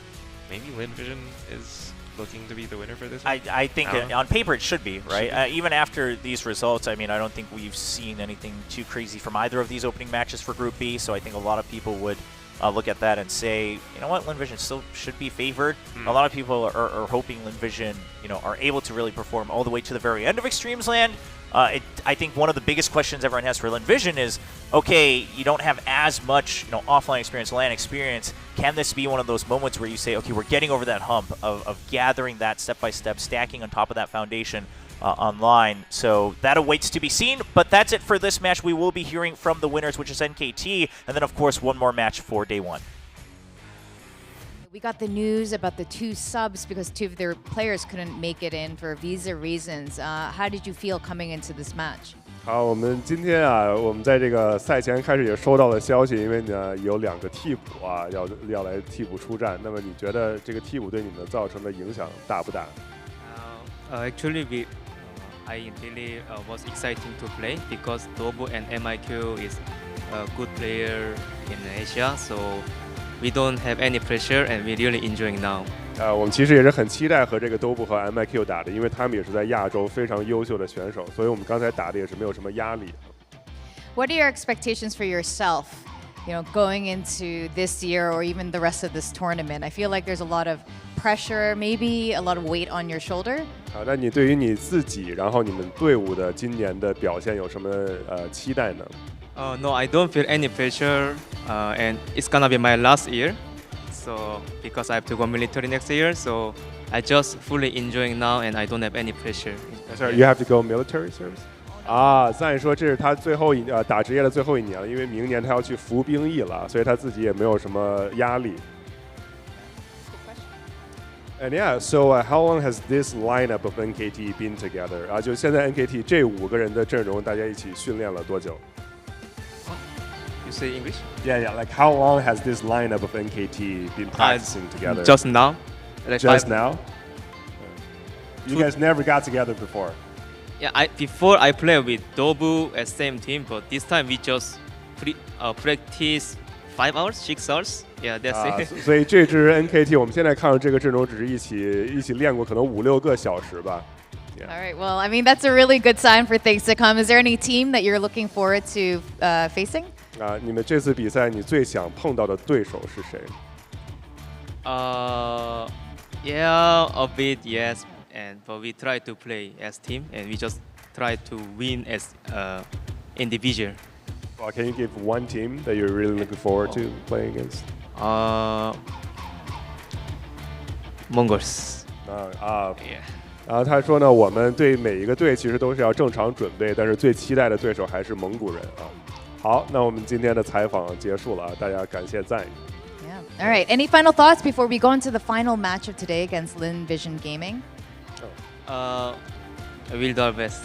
maybe Linvision is looking to be the winner for this? I think on paper it should be, right? Even after these results, I mean, I don't think we've seen anything too crazy from either of these opening matches for Group B, so I think a lot of people would look at that and say, you know what, Lin Vision still should be favored. A lot of people are hoping Lin Vision, are able to really perform all the way to the very end of Extremesland. I think one of the biggest questions everyone has for Lin Vision is, okay, you don't have as much, offline experience, LAN experience. Can this be one of those moments where you say, okay, we're getting over that hump of gathering that step-by-step, stacking on top of that foundation online? So that awaits to be seen, but that's it for this match. We will be hearing from the winners, which is NKT, and then, of course, one more match for day one. We got the news about the 2 subs because 2 of their players couldn't make it in for visa reasons. How did you feel coming into this match? 好，我们今天啊，我们在这个赛前开始也收到了消息，因为呢有2个替补啊要来替补出战。那么你觉得这个替补对你们造成的影响大不大？ Actually, I really was exciting to play because Dobu and MIQ is a good player in Asia, so we don't have any pressure and we're really enjoying now. 我们其实也是很期待和这个 Dobu 和 MIQ 打的，因为他们也是在亚洲非常优秀的选手，所以我们刚才打的也是没有什么压力。What are your expectations for yourself, going into this year or even the rest of this tournament? I feel like there's a lot of pressure, maybe a lot of weight on your shoulder. 好，那你对于你自己，然后你们队伍的今年的表现有什么期待呢？ No, I don't feel any pressure, and it's gonna be my last year. So because I have to go military next year, so I just fully enjoying now, and I don't have any pressure. Sorry, you have to go military service. 啊，赞说这是他最后打职业的最后一年了，因为明年他要去服兵役了，所以他自己也没有什么压力。And yeah, so how long has this lineup of NKT been together? 啊，就现在 NKT 这5个人的阵容，大家一起训练了多久？ You say English? Yeah. Like how long has this lineup of NKT been practicing together? Just now. Like just now? You guys never got together before? Yeah, before I played with Dobu at same team, but this time we just practice 5 hours, 6 hours. Yeah, that's it. 所以这支 NKT 我们现在看到这个阵容只是一起练过可能5-6个小时吧。Yeah. All right. Well, I mean, that's a really good sign for things to come. Is there any team that you're looking forward to facing? 啊，你们这次比赛你最想碰到的对手是谁？ Yeah, a bit yes, but we try to play as team, and we just try to win as individual. Well, can you give one team that you're really looking forward to playing against? Mongols. Yeah. 然后他说呢，我们对每一个队其实都是要正常准备，但是最期待的对手还是蒙古人啊。好，那我们今天的采访结束了啊，大家感谢赞誉。Yeah. All right. Any final thoughts before we go into the final match of today against Lin Vision Gaming? I will do our best.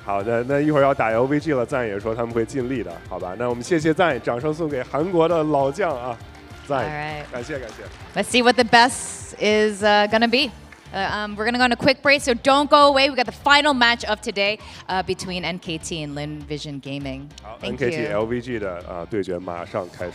好的，那一会儿要打 LVG 了，赞也说他们会尽力的，好吧？那我们谢谢赞，掌声送给韩国的老将啊，赞， 感谢。 Let's see what the best is gonna be. We're gonna go on a quick break, so don't go away. We got the final match of today between NKT and Lin Vision Gaming. 好 Thank ，NKT you. LVG 的对决马上开始。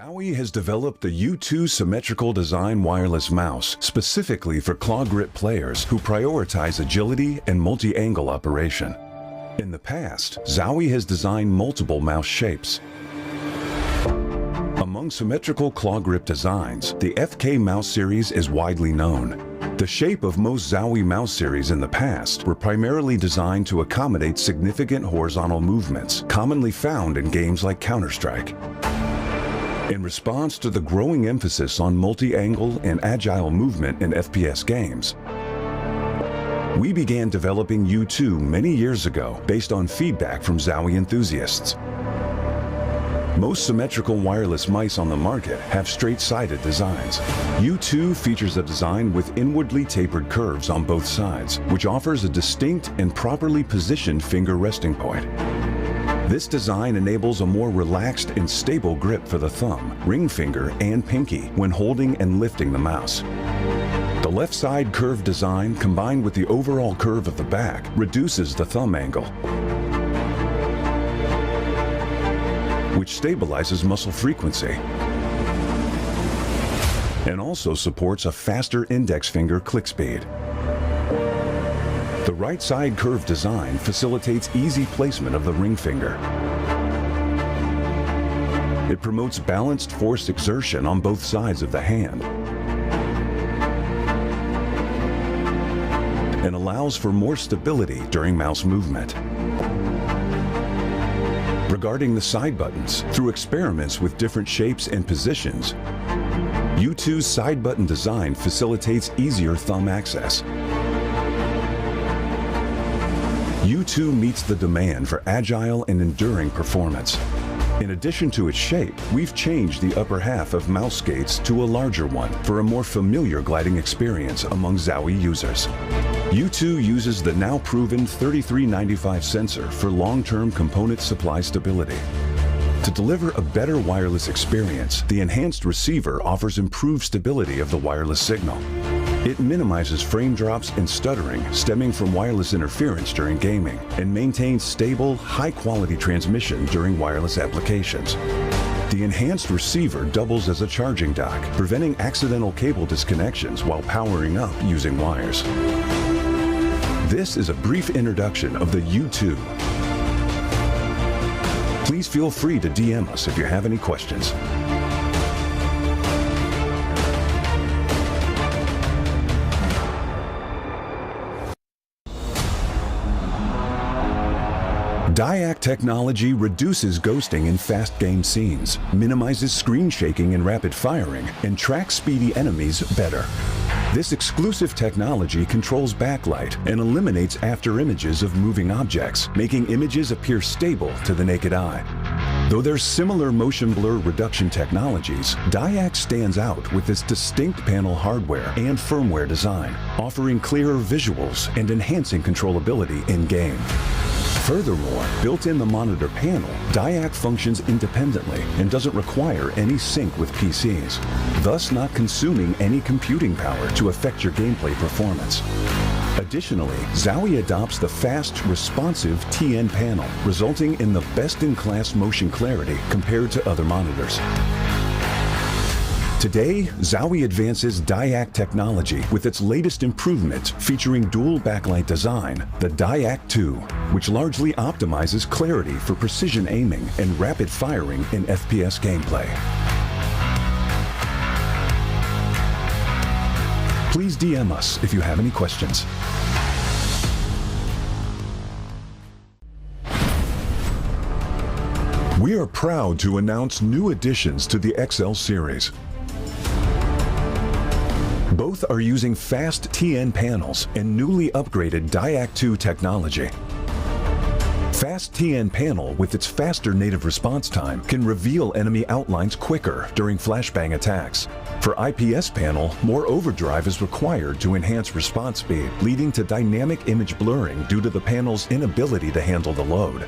Zowie has developed the U2 symmetrical design wireless mouse specifically for claw grip players who prioritize agility and multi-angle operation. In the past, Zowie has designed multiple mouse shapes. Among symmetrical claw grip designs, the FK mouse series is widely known. The shape of most Zowie mouse series in the past were primarily designed to accommodate significant horizontal movements, commonly found in games like Counter-Strike. In response to the growing emphasis on multi-angle and agile movement in FPS games, we began developing U2 many years ago based on feedback from Zowie enthusiasts. Most symmetrical wireless mice on the market have straight-sided designs. U2 features a design with inwardly tapered curves on both sides, which offers a distinct and properly positioned finger resting point. This design enables a more relaxed and stable grip for the thumb, ring finger, and pinky when holding and lifting the mouse. The left side curved design, combined with the overall curve of the back, reduces the thumb angle, which stabilizes muscle frequency and also supports a faster index finger click speed. The right side curved design facilitates easy placement of the ring finger. It promotes balanced force exertion on both sides of the hand and allows for more stability during mouse movement. Regarding the side buttons, through experiments with different shapes and positions, U2's side button design facilitates easier thumb access. U2 meets the demand for agile and enduring performance. In addition to its shape, we've changed the upper half of mouse skates to a larger one for a more familiar gliding experience among Zowie users. U2 uses the now proven 3395 sensor for long-term component supply stability. To deliver a better wireless experience, the enhanced receiver offers improved stability of the wireless signal. It minimizes frame drops and stuttering stemming from wireless interference during gaming and maintains stable, high-quality transmission during wireless applications. The enhanced receiver doubles as a charging dock, preventing accidental cable disconnections while powering up using wires. This is a brief introduction of the U2. Please feel free to DM us if you have any questions. DIAC technology reduces ghosting in fast game scenes, minimizes screen shaking and rapid firing, and tracks speedy enemies better. This exclusive technology controls backlight and eliminates after images of moving objects, making images appear stable to the naked eye. Though there's similar motion blur reduction technologies, DIAC stands out with its distinct panel hardware and firmware design, offering clearer visuals and enhancing controllability in-game. Furthermore, built in the monitor panel, DIAC functions independently and doesn't require any sync with PCs, thus not consuming any computing power to affect your gameplay performance. Additionally, Zowie adopts the fast, responsive TN panel, resulting in the best-in-class motion clarity compared to other monitors. Today, Zowie advances DIAC technology with its latest improvement featuring dual backlight design, the DIAC 2, which largely optimizes clarity for precision aiming and rapid firing in FPS gameplay. Please DM us if you have any questions. We are proud to announce new additions to the XL series. Both are using fast TN panels and newly upgraded DIAC 2 technology. Fast TN panel with its faster native response time can reveal enemy outlines quicker during flashbang attacks. For IPS panel, more overdrive is required to enhance response speed, leading to dynamic image blurring due to the panel's inability to handle the load.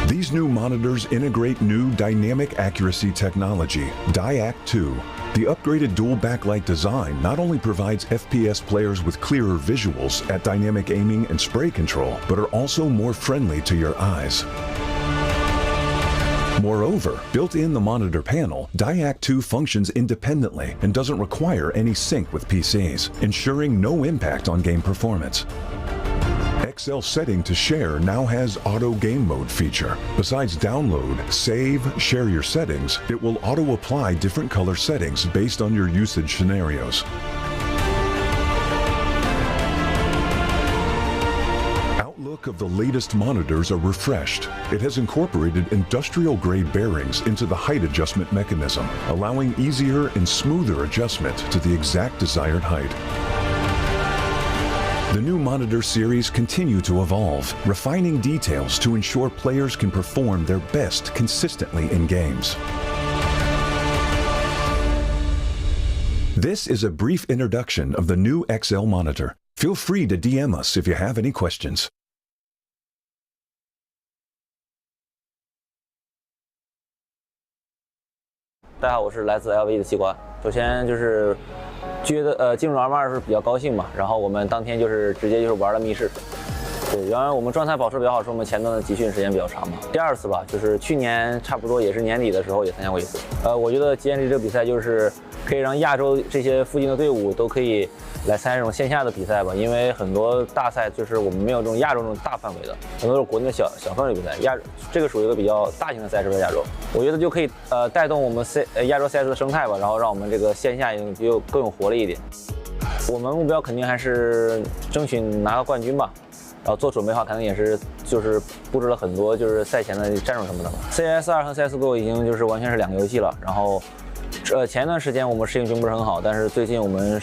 These new monitors integrate new dynamic accuracy technology, DIAC 2. The upgraded dual backlight design not only provides FPS players with clearer visuals at dynamic aiming and spray control, but are also more friendly to your eyes. Moreover, built in the monitor panel, DIAC 2 functions independently and doesn't require any sync with PCs, ensuring no impact on game performance. XL setting to share now has auto game mode feature. Besides download, save, share your settings, it will auto apply different color settings based on your usage scenarios. Outlook of the latest monitors are refreshed. It has incorporated industrial-grade bearings into the height adjustment mechanism, allowing easier and smoother adjustment to the exact desired height. The new monitor series continue to evolve, refining details to ensure players can perform their best consistently in games. This is a brief introduction of the new XL monitor. Feel free to DM us if you have any questions. 大家好，我是来自 LV 的西瓜。首先就是进入 M2是比较高兴嘛，然后我们当天直接玩了密室。对，然后我们状态保持比较好，是我们前端的集训时间比较长嘛。第二次吧，就是去年差不多也是年底的时候也参加过一次。我觉得极限这个比赛可以让亚洲这些附近的队伍都可以来参加这种线下的比赛吧，因为很多大赛我们没有这种亚洲这种大范围的，很多是国内的小范围比赛。这个属于一个比较大型的赛事，在亚洲，我觉得就可以带动我们亚洲赛事的生态吧，然后让我们这个线下就更有活力一点。我们目标肯定还是争取拿个冠军吧。然后做准备的话，可能也是布置了很多赛前的战术什么的嘛。CS2和 CSGO 已经完全是2个游戏了。然后前一段时间我们适应并不是很好，但是最近我们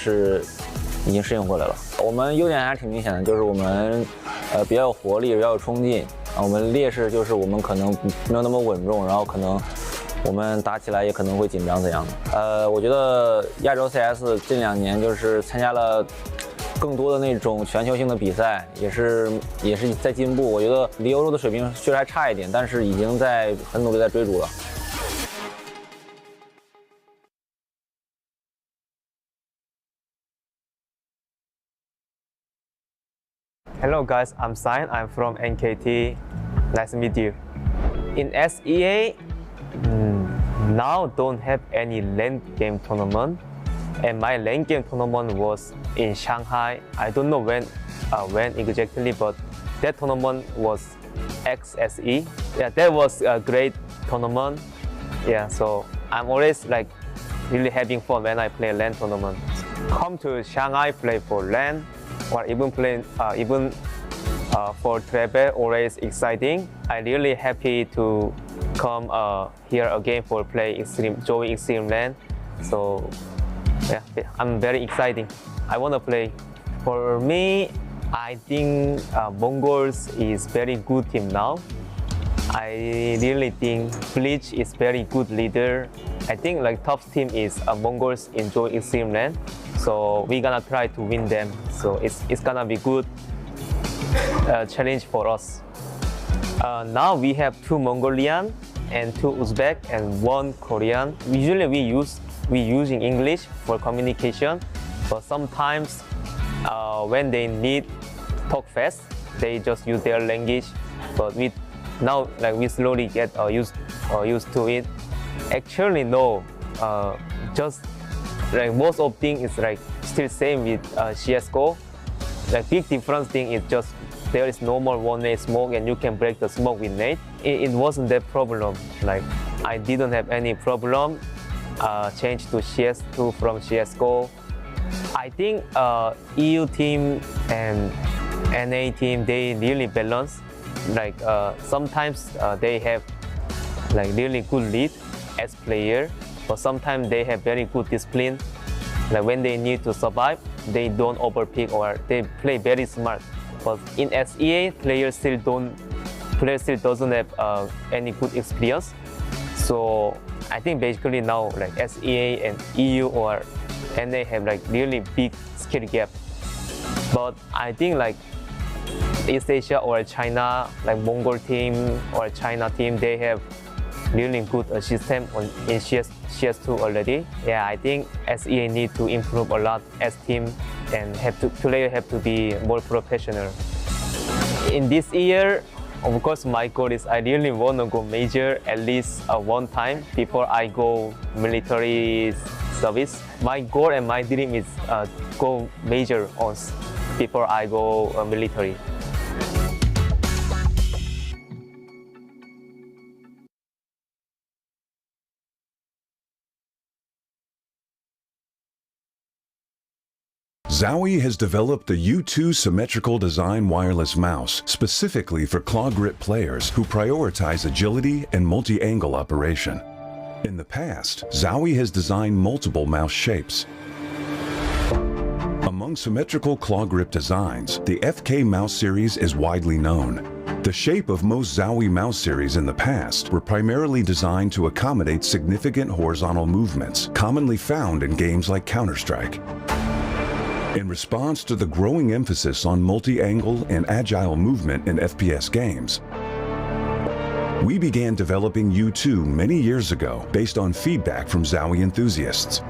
已经适应过来了。我们优点还是挺明显的，就是我们比较有活力，比较有冲劲。我们劣势我们可能没有那么稳重，然后可能我们打起来也可能会紧张怎样的。我觉得亚洲 CS 近2年参加了更多的那种全球性的比赛，也是在进步。我觉得离欧洲的水平确实还差一点，但是已经很努力在追逐了。Hello guys, I'm Sign. I'm from NKT. Nice to meet you. In SEA, now don't have any LAN game tournament. And my LAN game tournament was in Shanghai. I don't know when exactly, but that tournament was XSE. Yeah, that was a great tournament. Yeah, so I'm always really having fun when I play LAN tournament. Come to Shanghai, play for LAN, or even for travel, always exciting. I'm really happy to come here again for join Extreme LAN. So. Yeah, I'm very exciting. I want to play. For me, I think Mongols is very good team now. I really think Bleach is very good leader. I think top team is Mongols in Joy Extreme LAN. So we're gonna try to win them. So it's gonna be good challenge for us. Now we have 2 Mongolian and 2 Uzbek and 1 Korean. Usually we using English for communication, but sometimes when they need talk fast, they just use their language. But we slowly get used to it. Actually, no, just most of things is still same with CS:GO. Big difference thing is just there is no more one-way smoke and you can break the smoke with nade. It wasn't that problem. I didn't have any problem. Change to CS2 from CS:GO. I think EU team and NA team, they really balance. Sometimes they have really good lead as player, but sometimes they have very good discipline. When they need to survive, they don't overpick or they play very smart. But in SEA, players still doesn't have any good experience. So I think basically now SEA and EU or NA have really big skill gap. But I think East Asia or China, Mongol team or China team, they have really good system in CS2 already. Yeah, I think SEA need to improve a lot as team and player have to be more professional. In this year, of course, my goal is I really want to go major at least one time before I go military service. My goal and my dream is go major once before I go military. Zowie has developed the U2 symmetrical design wireless mouse specifically for claw grip players who prioritize agility and multi-angle operation. In the past, Zowie has designed multiple mouse shapes. Among symmetrical claw grip designs, the FK mouse series is widely known. The shape of most Zowie mouse series in the past were primarily designed to accommodate significant horizontal movements, commonly found in games like Counter-Strike. In response to the growing emphasis on multi-angle and agile movement in FPS games, we began developing U2 many years ago based on feedback from Zowie enthusiasts.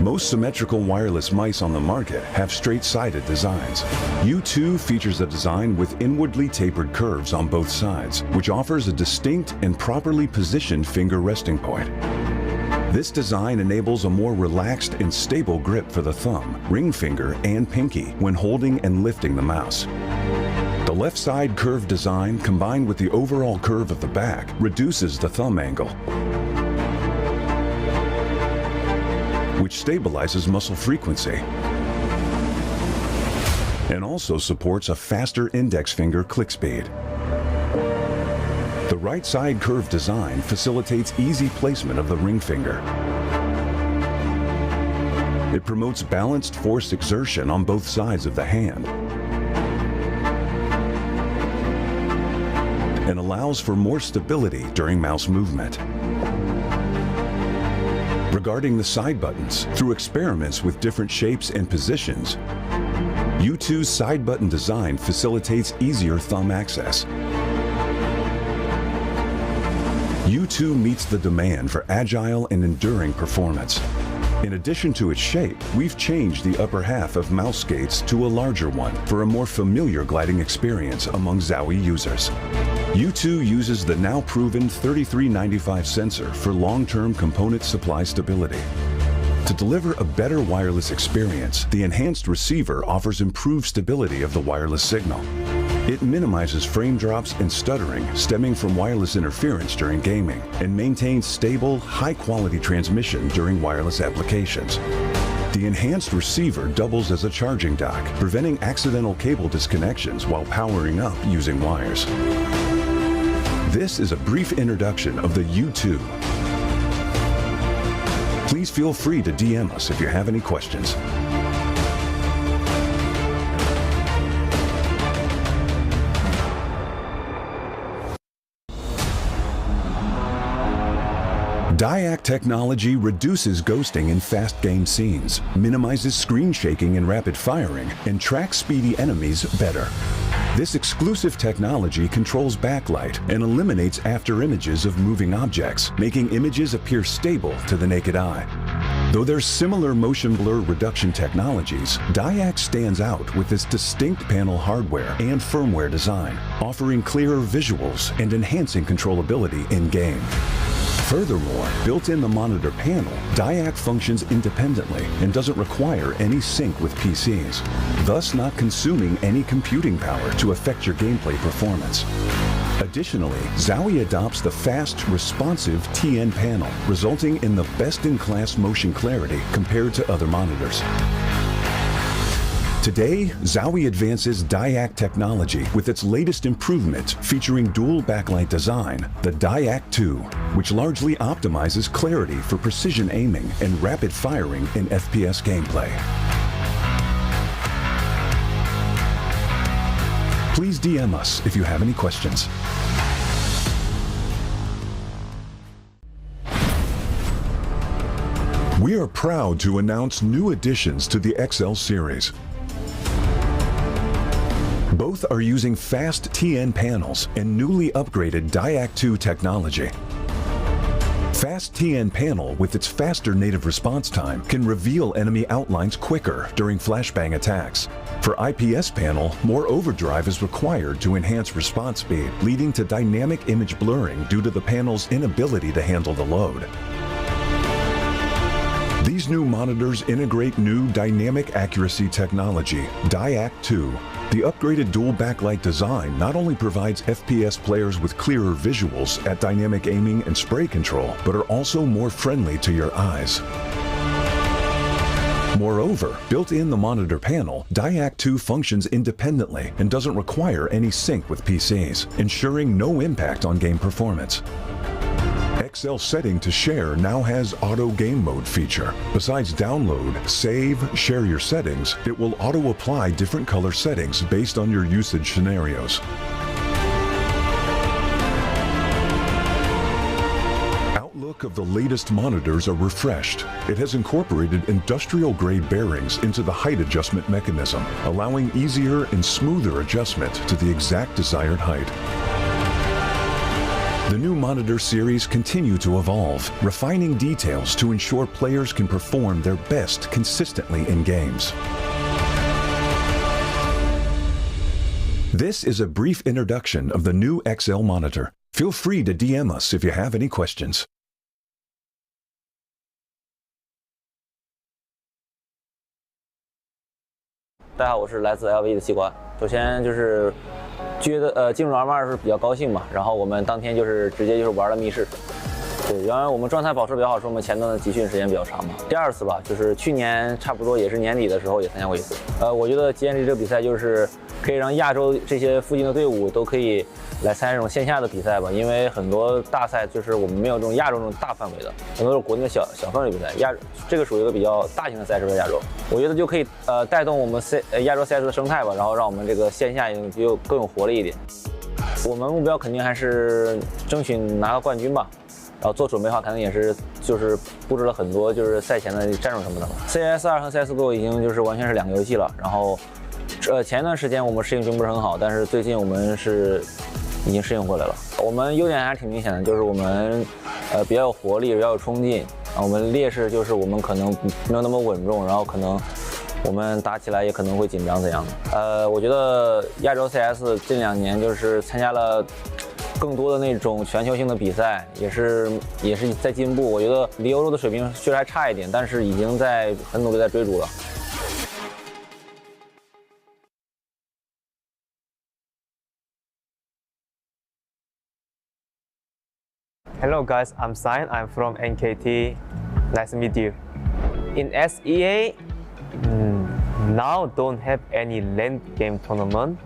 Most symmetrical wireless mice on the market have straight-sided designs. U2 features a design with inwardly tapered curves on both sides, which offers a distinct and properly positioned finger resting point. This design enables a more relaxed and stable grip for the thumb, ring finger, and pinky when holding and lifting the mouse. The left side curved design combined with the overall curve of the back reduces the thumb angle, which stabilizes muscle frequency and also supports a faster index finger click speed. The right side curved design facilitates easy placement of the ring finger. It promotes balanced force exertion on both sides of the hand and allows for more stability during mouse movement. Regarding the side buttons, through experiments with different shapes and positions, U2's side button design facilitates easier thumb access. U2 meets the demand for agile and enduring performance. In addition to its shape, we've changed the upper half of mouse skates to a larger one for a more familiar gliding experience among Zowie users. U2 uses the now proven 3395 sensor for long-term component supply stability. To deliver a better wireless experience, the enhanced receiver offers improved stability of the wireless signal. It minimizes frame drops and stuttering stemming from wireless interference during gaming and maintains stable, high-quality transmission during wireless applications. The enhanced receiver doubles as a charging dock, preventing accidental cable disconnections while powering up using wires. This is a brief introduction of the U2. Please feel free to DM us if you have any questions. DIAC technology reduces ghosting in fast game scenes, minimizes screen shaking and rapid firing, and tracks speedy enemies better. This exclusive technology controls backlight and eliminates after images of moving objects, making images appear stable to the naked eye. Though there's similar motion blur reduction technologies, DIAC stands out with its distinct panel hardware and firmware design, offering clearer visuals and enhancing controllability in-game. Furthermore, built in the monitor panel, DIAC functions independently and doesn't require any sync with PCs, thus not consuming any computing power to affect your gameplay performance. Additionally, Zowie adopts the fast, responsive TN panel, resulting in the best-in-class motion clarity compared to other monitors. Today, Zowie advances DIAC technology with its latest improvement featuring dual backlight design, the DIAC 2, which largely optimizes clarity for precision aiming and rapid firing in FPS gameplay. Please DM us if you have any questions. We are proud to announce new additions to the XL series. Both are using fast TN panels and newly upgraded DIAC 2 technology. Fast TN panel with its faster native response time can reveal enemy outlines quicker during flashbang attacks. For IPS panel, more overdrive is required to enhance response speed, leading to dynamic image blurring due to the panel's inability to handle the load. These new monitors integrate new dynamic accuracy technology, DIAC 2. The upgraded dual backlight design not only provides FPS players with clearer visuals at dynamic aiming and spray control, but are also more friendly to your eyes. Moreover, built in the monitor panel, Diac 2 functions independently and doesn't require any sync with PCs, ensuring no impact on game performance. XL setting to share now has auto game mode feature. Besides download, save, share your settings, it will auto apply different color settings based on your usage scenarios. Outlook of the latest monitors are refreshed. It has incorporated industrial-grade bearings into the height adjustment mechanism, allowing easier and smoother adjustment to the exact desired height. The new monitor series continue to evolve, refining details to ensure players can perform their best consistently in games. This is a brief introduction of the new XL monitor. Feel free to DM us if you have any questions. 大家好，我是来自 LV 的西瓜。首先就是进入 M2是比较高兴嘛，然后我们当天就是直接玩了密室。对，然后我们状态保持比较好，是我们前端的集训时间比较长嘛。第二次吧，就是去年差不多也是年底的时候也参加过一次。我觉得坚持这个比赛就是可以让亚洲这些附近的队伍都可以来参加这种线下的比赛吧，因为很多大赛就是我们没有这种亚洲这种大范围的，很多是国内的小范围比赛。这个属于一个比较大型的赛事，在亚洲，我觉得就可以带动我们亚洲赛事的生态吧，然后让我们这个线下又更有活力一点。我们目标肯定还是争取拿到冠军吧。然后做准备的话，可能也是就是布置了很多就是赛前的战术什么的嘛。CS2和 CSGO 已经就是完全是两个游戏了。然后前一段时间我们适应并不是很好，但是最近我们是已经适应过来了。我们优点还是挺明显的，就是我们比较有活力，比较有冲劲。我们劣势就是我们可能没有那么稳重，然后可能我们打起来也可能会紧张怎样的。我觉得亚洲 CS 近2年就是参加了更多的那种全球性的比赛，也是在进步。我觉得离欧洲的水平确实还差一点，但是已经在很努力在追逐了。Hello guys, I'm Sign. I'm from NKT. Nice to meet you. In SEA, now don't have any LAN game tournament.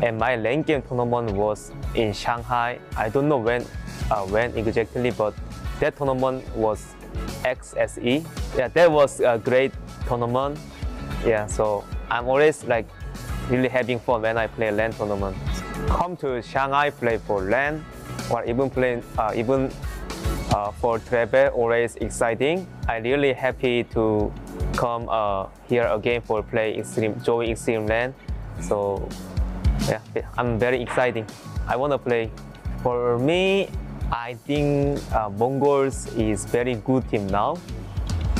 And my LAN game tournament was in Shanghai. I don't know when exactly, but that tournament was XSE. Yeah, that was a great tournament. Yeah, so I'm always like really having fun when I play LAN tournament. Come to Shanghai, play for LAN, or even play for travel. Always exciting. I really happy to come here again for play join Extreme LAN. So. Yeah, I'm very exciting. I want to play. For me, I think Mongols is very good team now.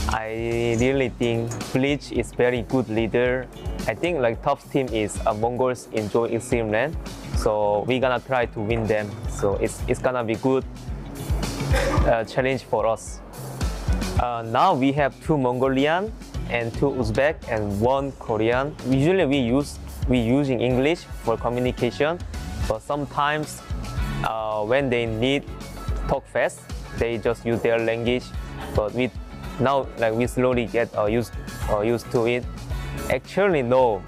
I really think Bleach is very good leader. I think like top team is Mongols in Joy Extreme LAN. So we're gonna try to win them. So it's gonna be good challenge for us. Now we have 2 Mongolian and 2 Uzbek and 1 Korean. Usually we using English for communication, but sometimes when they need talk fast, they just use their language. But we slowly get used to it. Actually, no,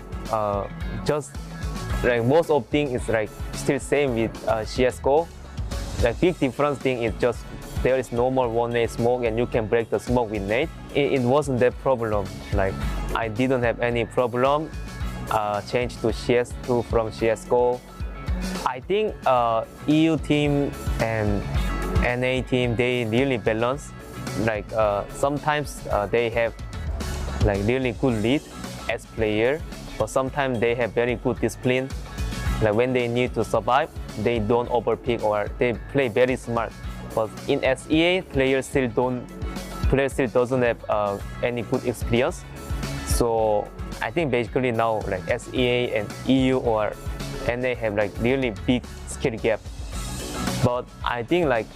just like most of thing is like still same with CS:GO. The big difference thing is just there is no more one-way smoke and you can break the smoke with nade. It wasn't that problem. Like I didn't have any problem. Change to CS2 from CS:GO. I think EU team and NA team, they really balance. Like sometimes they have like really good lead as player, but sometimes they have very good discipline. Like when they need to survive, they don't overpick or they play very smart. But in SEA, player still doesn't have any good experience. So I think basically now like SEA and EU or NA have like really big skill gap. But I think like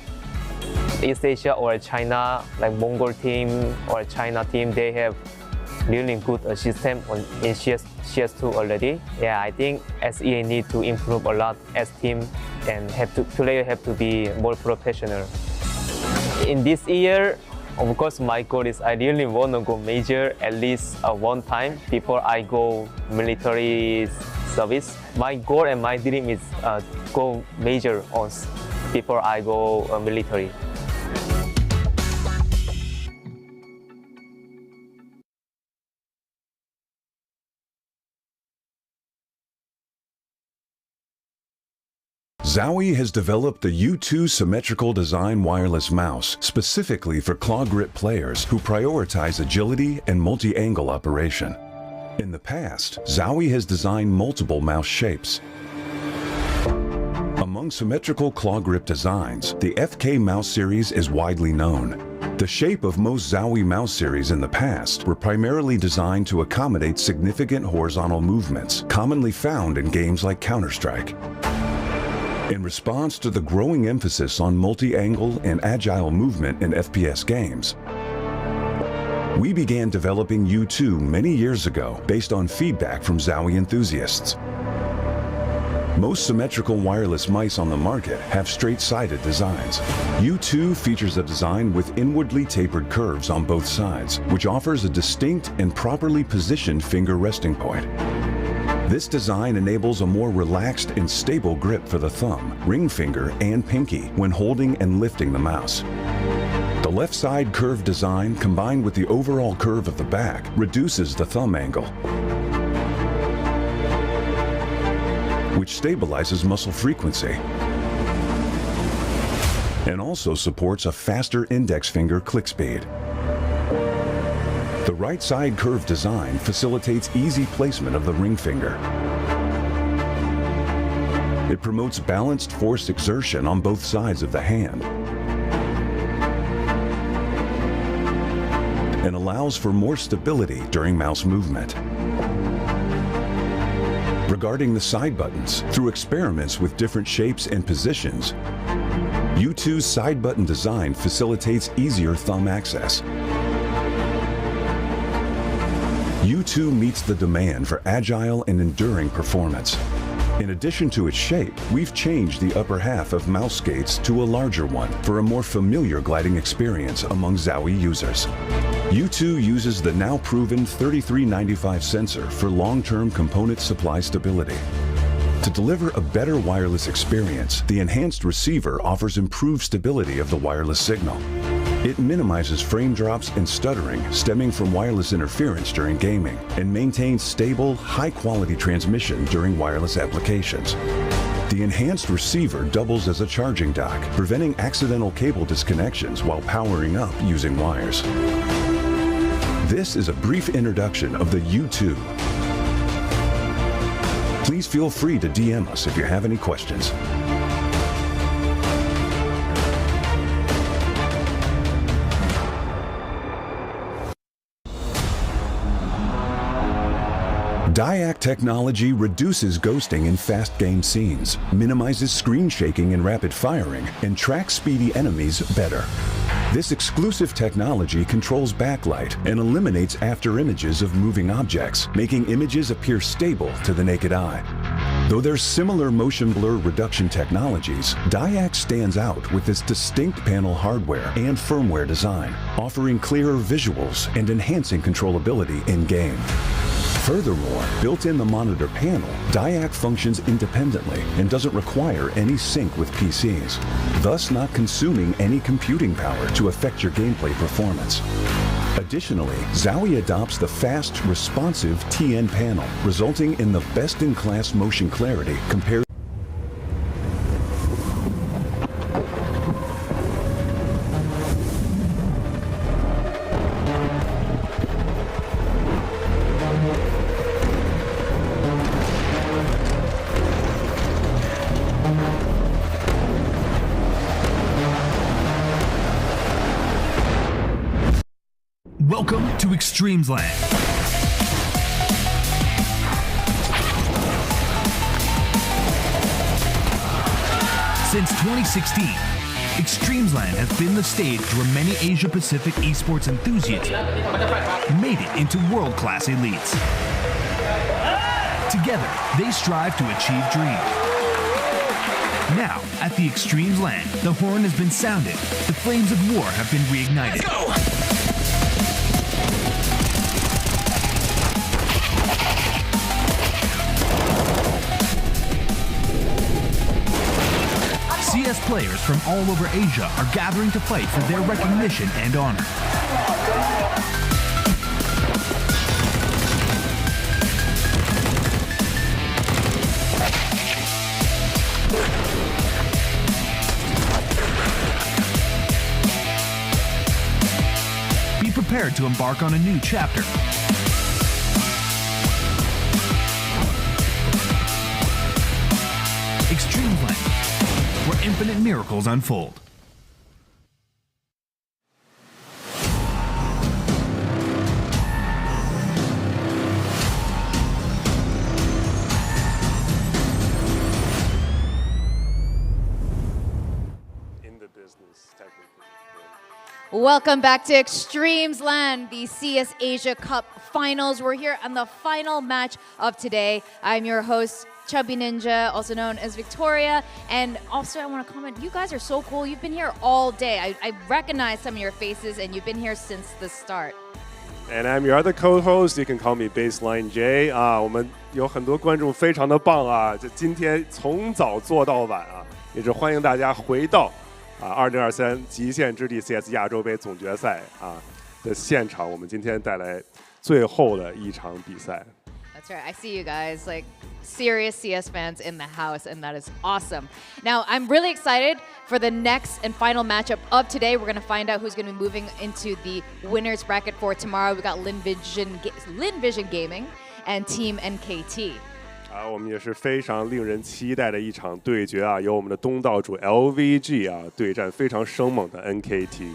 East Asia or China, like Mongol team or China team, they have really good system in CS2 already. Yeah, I think SEA need to improve a lot as team and player have to be more professional. In this year, of course, my goal is I really want to go major at least one time before I go military service. My goal and my dream is go major before I go military. Zowie has developed the U2 symmetrical design wireless mouse specifically for claw grip players who prioritize agility and multi-angle operation. In the past, Zowie has designed multiple mouse shapes. Among symmetrical claw grip designs, the FK mouse series is widely known. The shape of most Zowie mouse series in the past were primarily designed to accommodate significant horizontal movements, commonly found in games like Counter-Strike. In response to the growing emphasis on multi-angle and agile movement in FPS games, we began developing U2 many years ago based on feedback from Zowie enthusiasts. Most symmetrical wireless mice on the market have straight-sided designs. U2 features a design with inwardly tapered curves on both sides, which offers a distinct and properly positioned finger resting point. This design enables a more relaxed and stable grip for the thumb, ring finger, and pinky when holding and lifting the mouse. The left side curved design combined with the overall curve of the back reduces the thumb angle, which stabilizes muscle frequency and also supports a faster index finger click speed. The right side curved design facilitates easy placement of the ring finger. It promotes balanced force exertion on both sides of the hand and allows for more stability during mouse movement. Regarding the side buttons, through experiments with different shapes and positions, U2's side button design facilitates easier thumb access. U2 meets the demand for agile and enduring performance. In addition to its shape, we've changed the upper half of mouse skates to a larger one for a more familiar gliding experience among Zowie users. U2 uses the now proven 3395 sensor for long-term component supply stability. To deliver a better wireless experience, the enhanced receiver offers improved stability of the wireless signal. It minimizes frame drops and stuttering stemming from wireless interference during gaming and maintains stable, high-quality transmission during wireless applications. The enhanced receiver doubles as a charging dock, preventing accidental cable disconnections while powering up using wires. This is a brief introduction of the U2. Please feel free to DM us if you have any questions. DIAC technology reduces ghosting in fast game scenes, minimizes screen shaking and rapid firing, and tracks speedy enemies better. This exclusive technology controls backlight and eliminates after images of moving objects, making images appear stable to the naked eye. Though there's similar motion blur reduction technologies, DIAC stands out with its distinct panel hardware and firmware design, offering clearer visuals and enhancing controllability in-game. Furthermore, built in the monitor panel, DIAC functions independently and doesn't require any sync with PCs, thus not consuming any computing power to affect your gameplay performance. Additionally, Zowie adopts the fast, responsive TN panel, resulting in the best-in-class motion clarity compared. Welcome to eXTREMESLAND. Since 2016, eXTREMESLAND has been the stage where many Asia-Pacific esports enthusiasts made it into world-class elites. Together, they strive to achieve dreams. Now, at the eXTREMESLAND, the horn has been sounded. The flames of war have been reignited. Let's go! CS players from all over Asia are gathering to fight for their recognition and honor. Be prepared to embark on a new chapter. eXTREMESLAND, where infinite miracles unfold. In the business, technically. Welcome back to eXTREMESLAND, the CS Asia Cup Finals. We're here on the final match of today. I'm your host, Chubby Ninja, also known as Victoria. And also I want to comment, you guys are so cool. You've been here all day. I recognize some of your faces and you've been here since the start. And I'm your other co-host. You can call me Baseline J 啊，我们有很多观众非常的棒啊，就今天从早做到晚啊，也是欢迎大家回到2023极限之地 CS 亚洲杯总决赛的现场。我们今天带来最后的一场比赛。That's right. I see you guys, like serious CS fans in the house, and that is awesome. Now, I'm really excited for the next and final matchup of today. We're going to find out who's going to be moving into the winners bracket for tomorrow. We got Lin Vision Gaming and Team NKT. 我们也是非常令人期待的一场对决啊，由我们的东道主 LVG 对战非常生猛的 NKT。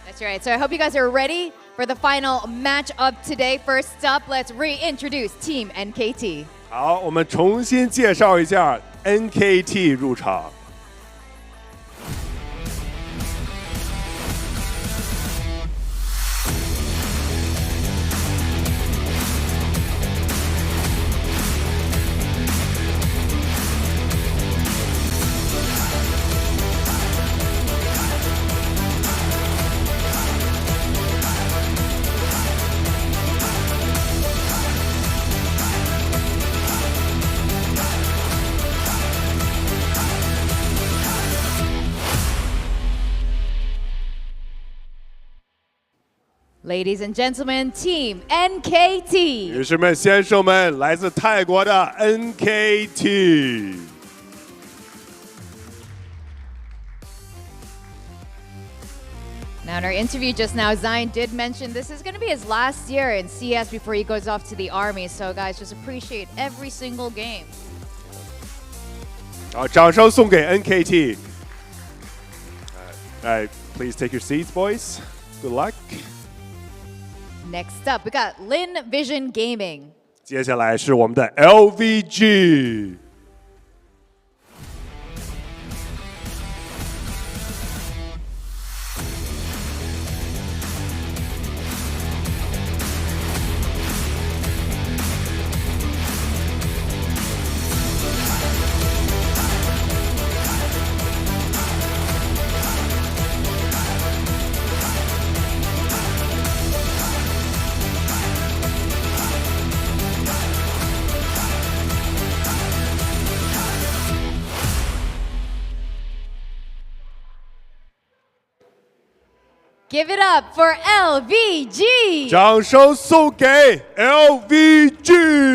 That's right. So I hope you guys are ready for the final match of today. First up, let's reintroduce Team NKT. 好，我们重新介绍一下 NKT 入场。Ladies and gentlemen, Team NKT. 女士们、先生们，来自泰国的 NKT。 Now, in our interview just now, Zion did mention this is going to be his last year in CS before he goes off to the Army. So, guys, just appreciate every single game. 好，掌声送给 NKT。Please take your seats, boys. Good luck. Next up, we got Lin Vision Gaming. 接下来是我们的 LVG。 Give it up for LVG. 掌声送给 LVG。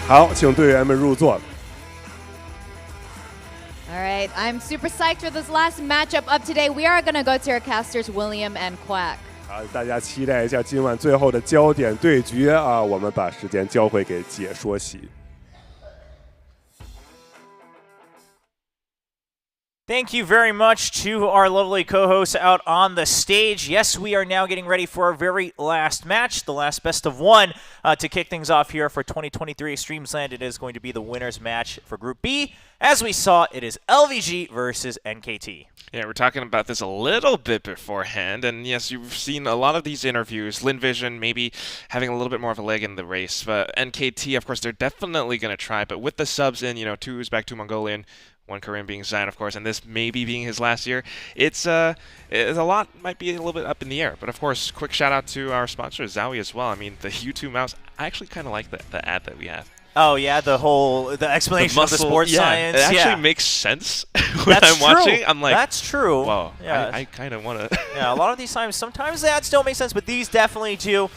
好，请队员们入座。 All right, I'm super psyched for this last matchup of today. We are going to go to our casters, William and Quack. 好，大家期待一下今晚最后的焦点对决啊！我们把时间交回给解说席。Thank you very much to our lovely co-hosts out on the stage. Yes, we are now getting ready for our very last match, the last best of one, to kick things off here for 2023 Extremesland. It is going to be the winner's match for Group B. As we saw, it is LVG versus NKT. Yeah, we're talking about this a little bit beforehand, and yes, you've seen a lot of these interviews. LinVision maybe having a little bit more of a leg in the race, but NKT, of course, they're definitely going to try, but with the subs in, 2 Uzbek, 2 Mongolian, 1 Korean being Zion, of course, and this maybe being his last year, it's a lot, might be a little bit up in the air. But of course, quick shout out to our sponsor, Zowie, as well. I mean, the U2 mouse, I actually kind of like the ad that we have. Oh, yeah, the explanation of the sports science. It actually makes sense when I'm watching. I'm like, that's true. Wow, yeah. I kind of want to. Yeah, a lot of these times, sometimes the ads don't make sense, but these definitely do.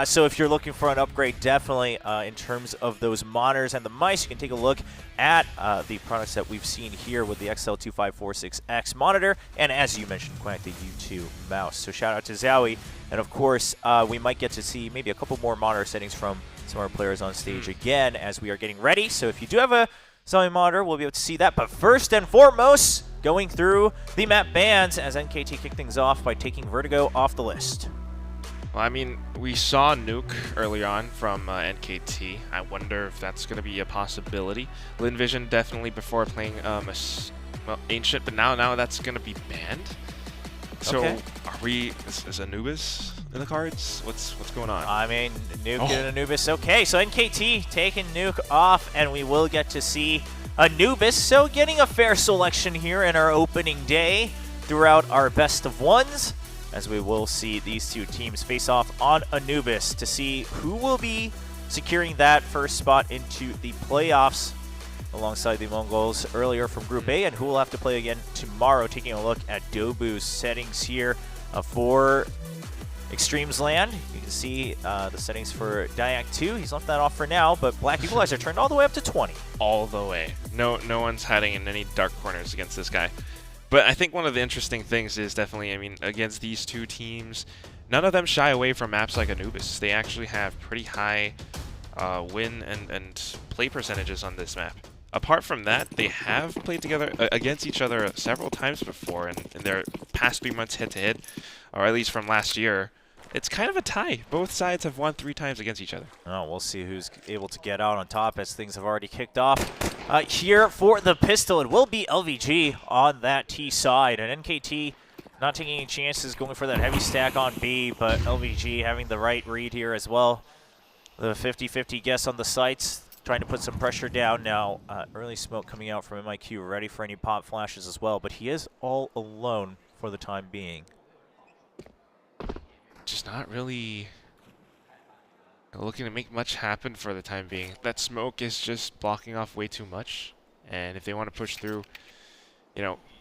So if you're looking for an upgrade, definitely in terms of those monitors and the mice, you can take a look at the products that we've seen here with the XL2546X monitor, and as you mentioned, Quack, the U2 mouse. So shout out to Zowie, and of course, we might get to see maybe a couple more monitor settings from some of our players on stage again as we are getting ready. So if you do have a Zowie monitor, we'll be able to see that. But first and foremost, going through the map bans as NKT kick things off by taking Vertigo off the list. Well, I mean, we saw Nuke early on from NKT. I wonder if that's going to be a possibility. LinVision definitely before playing Ancient, but now that's going to be banned. So are we, is Anubis in the cards? What's going on? I mean, Nuke and Anubis. Okay, so NKT taking Nuke off, and we will get to see Anubis. So getting a fair selection here in our opening day throughout our best of ones, as we will see these two teams face off on Anubis to see who will be securing that first spot into the playoffs alongside the Mongols earlier from Group A, and who will have to play again tomorrow. Taking a look at Dobu's settings here for Extremesland. You can see the settings for Diac 2. He's left that off for now, but Black Equalizer turned all the way up to 20. All the way. No one's hiding in any dark corners against this guy. But I think one of the interesting things is definitely, I mean, against these two teams, none of them shy away from maps like Anubis. They actually have pretty high win and play percentages on this map. Apart from that, they have played together against each other several times before in their past 3 months head-to-head, or at least from last year. It's kind of a tie. Both sides have won 3 times against each other. Oh, we'll see who's able to get out on top as things have already kicked off. Here for the pistol, it will be LVG on that T side, and NKT not taking any chances, going for that heavy stack on B, but LVG having the right read here as well. The 50-50 guess on the sights, trying to put some pressure down now. Early smoke coming out from MIQ, ready for any pop flashes as well, but he is all alone for the time being. Just not really looking to make much happen for the time being. That smoke is just blocking off way too much, and if they want to push through,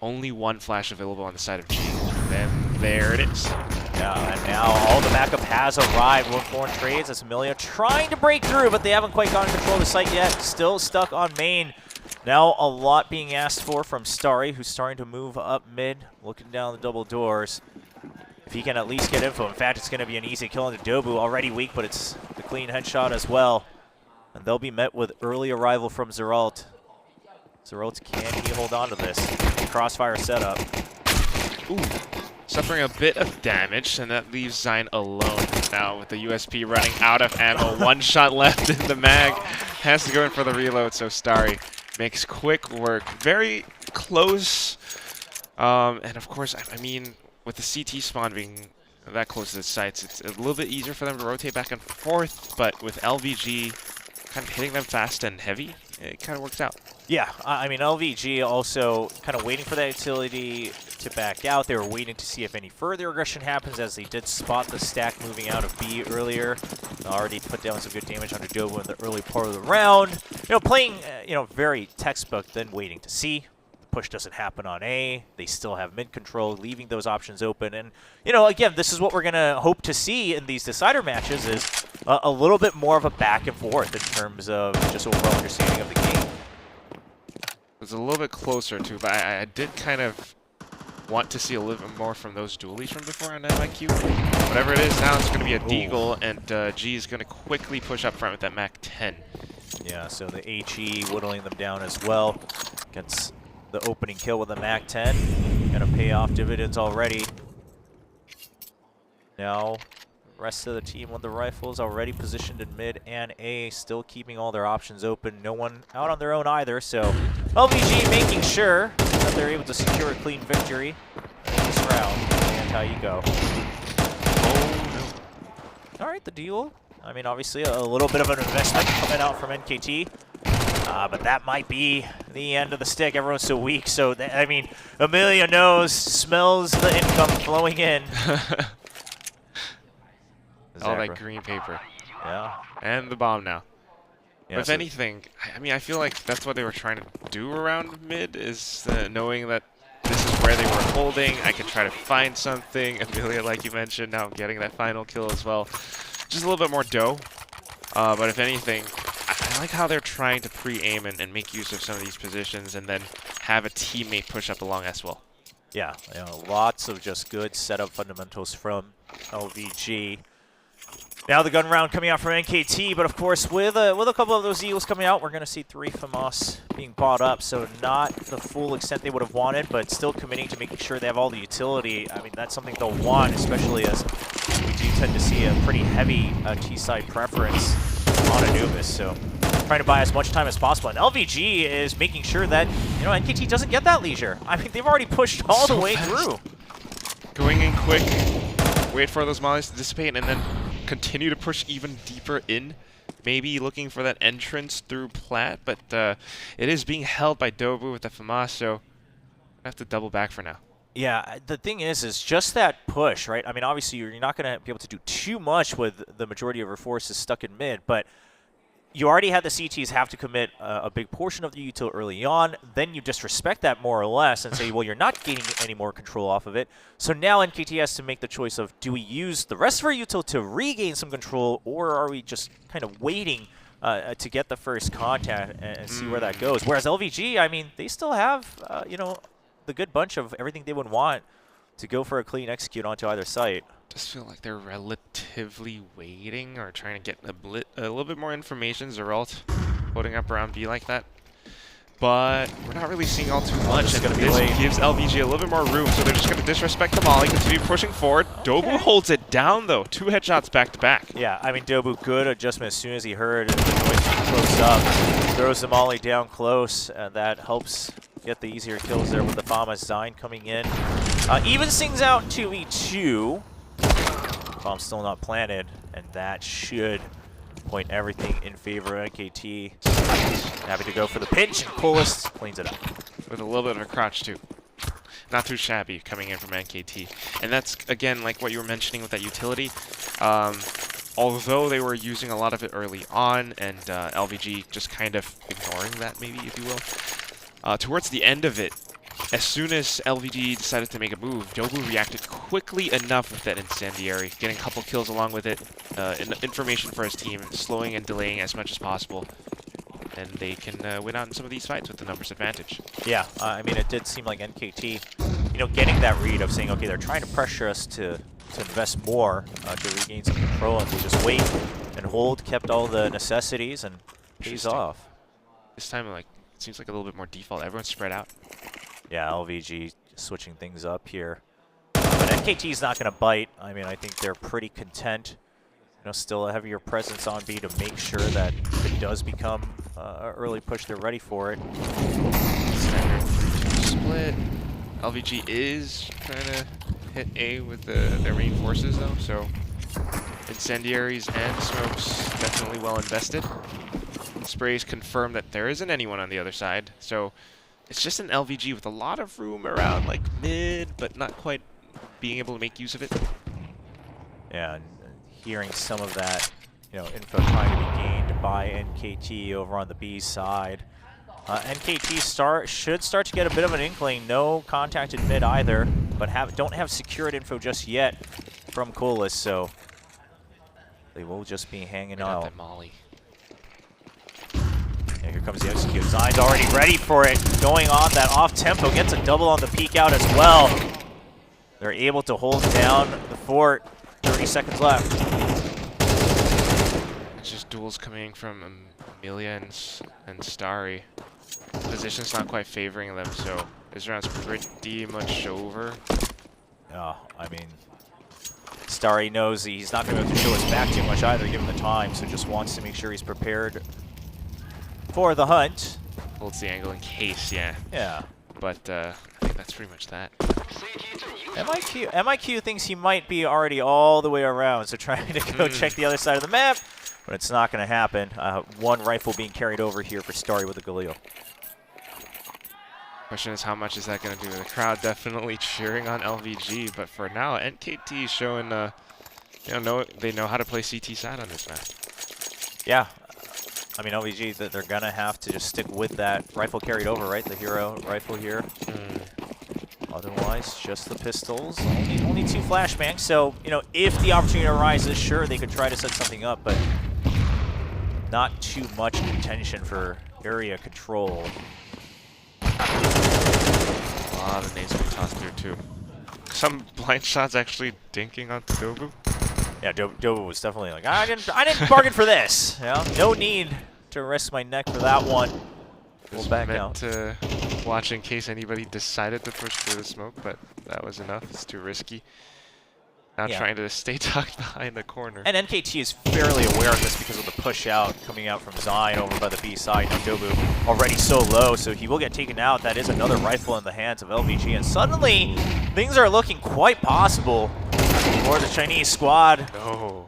only one flash available on the side of G, then there it is. Yeah, and now all the backup has arrived. Foreign trades as Amelia trying to break through, but they haven't quite gotten control of the site yet. Still stuck on main. Now a lot being asked for from Starry, who's starting to move up mid, looking down the double doors. If he can at least get info. In fact, it's going to be an easy kill into Dobu. Already weak, but it's the clean headshot as well. And they'll be met with early arrival from Zeralt. Zeralt, can he hold on to this? Crossfire setup. Ooh, suffering a bit of damage, and that leaves Zion alone now with the USP running out of ammo. 1 shot left in the mag. Has to go in for the reload, so Starry makes quick work. Very close. And of course, I mean, with the CT spawn being that close to the sites, it's a little bit easier for them to rotate back and forth, but with LVG kind of hitting them fast and heavy, it kind of works out. Yeah, I mean, LVG also kind of waiting for that utility to back out. They were waiting to see if any further aggression happens, as they did spot the stack moving out of B earlier. Already put down some good damage on Dobu in the early part of the round. Playing, very textbook, then waiting to see. Push doesn't happen on A. They still have mid control, leaving those options open. And, again, this is what we're going to hope to see in these decider matches, is a little bit more of a back and forth in terms of just overall understanding of the game. It was a little bit closer, too, but I did kind of want to see a little bit more from those dualies from before on MIQ. Whatever it is, now it's going to be a Deagle, and G is going to quickly push up front with that Mac 10. Yeah, so the HE whittling them down as well. Gets the opening kill with a MAC-10. Gonna pay off dividends already. Now, the rest of the team with the rifles already positioned in mid and A, still keeping all their options open. No one out on their own either, so LVG making sure that they're able to secure a clean victory in this round. And how you go. Oh, no. All right, the duel. I mean, obviously a little bit of an investment coming out from NKT. But that might be the end of the stick. Everyone's so weak. So, I mean, Amelia knows, smells the income flowing in. All that green paper. Yeah. And the bomb now. Yeah, but if so anything, I mean, I feel like that's what they were trying to do around mid, is knowing that this is where they were holding. I can try to find something. Amelia, like you mentioned, now getting that final kill as well. Just a little bit more dough. But if anything, I like how they're trying to pre-aim and make use of some of these positions and then have a teammate push up along as well. Yeah, you know, lots of just good setup fundamentals from LVG. Now the gun round coming out from NKT, but of course with a couple of those Eagles coming out, we're going to see 3 FAMAS being bought up, so not the full extent they would have wanted, but still committing to making sure they have all the utility. I mean, that's something they'll want, especially as we do tend to see a pretty heavy T-side preference on Anubis, so trying to buy as much time as possible. And LVG is making sure that, you know, NKT doesn't get that leisure. I mean, they've already pushed all the way through. Going in quick, wait for those mollies to dissipate, and then continue to push even deeper in. Maybe looking for that entrance through Plat, but it is being held by Dobu with the FAMAS, so I have to double back for now. Yeah, the thing is just that push, right? I mean, obviously, you're not going to be able to do too much with the majority of your forces stuck in mid, but you already had the CTs have to commit a big portion of the util early on. Then you disrespect that more or less and say, well, you're not gaining any more control off of it. So now NKT has to make the choice of, do we use the rest of our util to regain some control, or are we just kind of waiting to get the first contact and see where that goes? Whereas LVG, I mean, they still have, you know, the good bunch of everything they would want to go for a clean execute onto either site. Just feel like they're relatively waiting or trying to get a little bit more information. Zeralt holding up around B like that. But we're not really seeing all too much, and this gives LVG a little bit more room, so they're just going to disrespect the molly, continue pushing forward. Dobu holds it down, though. 2 headshots back to back. Yeah, I mean, Dobu, good adjustment as soon as he heard the noise close up. Throws the molly down close, and that helps get the easier kills there with the FAMAS Zine coming in. Even sings out 2v2. Bomb's still not planted, and that should point everything in favor of NKT. Happy to go for the pinch, and Coolest cleans it up. With a little bit of a crotch, too. Not too shabby coming in from NKT. And that's, again, like what you were mentioning with that utility. Although they were using a lot of it early on, and LVG just kind of ignoring that, maybe, if you will. Towards the end of it, as soon as LVG decided to make a move, Dobu reacted quickly enough with that incendiary, getting a couple kills along with it, information for his team, slowing and delaying as much as possible. And they can win out in some of these fights with the numbers advantage. Yeah, I mean, it did seem like NKT, you know, getting that read of saying, okay, they're trying to pressure us to invest more to regain some control, and they just wait and hold, kept all the necessities, and pays off. This time, like, it seems like a little bit more default. Everyone's spread out. Yeah, LVG switching things up here. But NKT's not going to bite. I mean, I think they're pretty content. You know, still a heavier presence on B to make sure that if it does become an early push, they're ready for it. Split. LVG is trying to hit A with their main forces, though, so incendiaries and smokes definitely well invested. Sprays confirm that there isn't anyone on the other side, so it's just an LVG with a lot of room around, like, mid, but not quite being able to make use of it. Yeah, and hearing some of that, you know, info trying to be gained by NKT over on the B side. NKT should start to get a bit of an inkling. No contact in mid either, but don't have secured info just yet from Coolest, so they will just be hanging out. That molly. Yeah, here comes the execute. Zine's already ready for it. Going on that off tempo, gets a double on the peek out as well. They're able to hold down the fort. 30 seconds left. It's just dual doubles coming from Amelia and Starry. Position's not quite favoring them, so this round's pretty much over. Yeah, I mean, Starry knows he's not going to be able to show his back too much either, given the time, so just wants to make sure he's prepared for the hunt. Holds the angle in case, yeah. Yeah. But I think that's pretty much that. MIQ thinks he might be already all the way around, so trying to go check the other side of the map, but it's not going to happen. One rifle being carried over here for Starry with the Galil. Question is, how much is that going to do? The crowd definitely cheering on LVG, but for now, NKT is showing, they know how to play CT side on this map. Yeah. I mean, LVG, they're going to have to just stick with that rifle carried over, right? The hero rifle here. Otherwise, just the pistols. Only 2 flashbangs, so, if the opportunity arises, sure, they could try to set something up, but not too much contention for area control. A lot of nades being tossed through, too. Some blind shots actually dinking onto Dobu. Yeah, Dobu was definitely like, I didn't bargain for this. No need to risk my neck for that one. We'll back out. To watch in case anybody decided to push through the smoke, but that was enough. It's too risky. Now trying to stay tucked behind the corner. And NKT is fairly aware of this because of the push out coming out from Zion over by the B side. Now Dobu already so low, so he will get taken out. That is another rifle in the hands of LVG, and suddenly things are looking quite possible for the Chinese squad. Oh.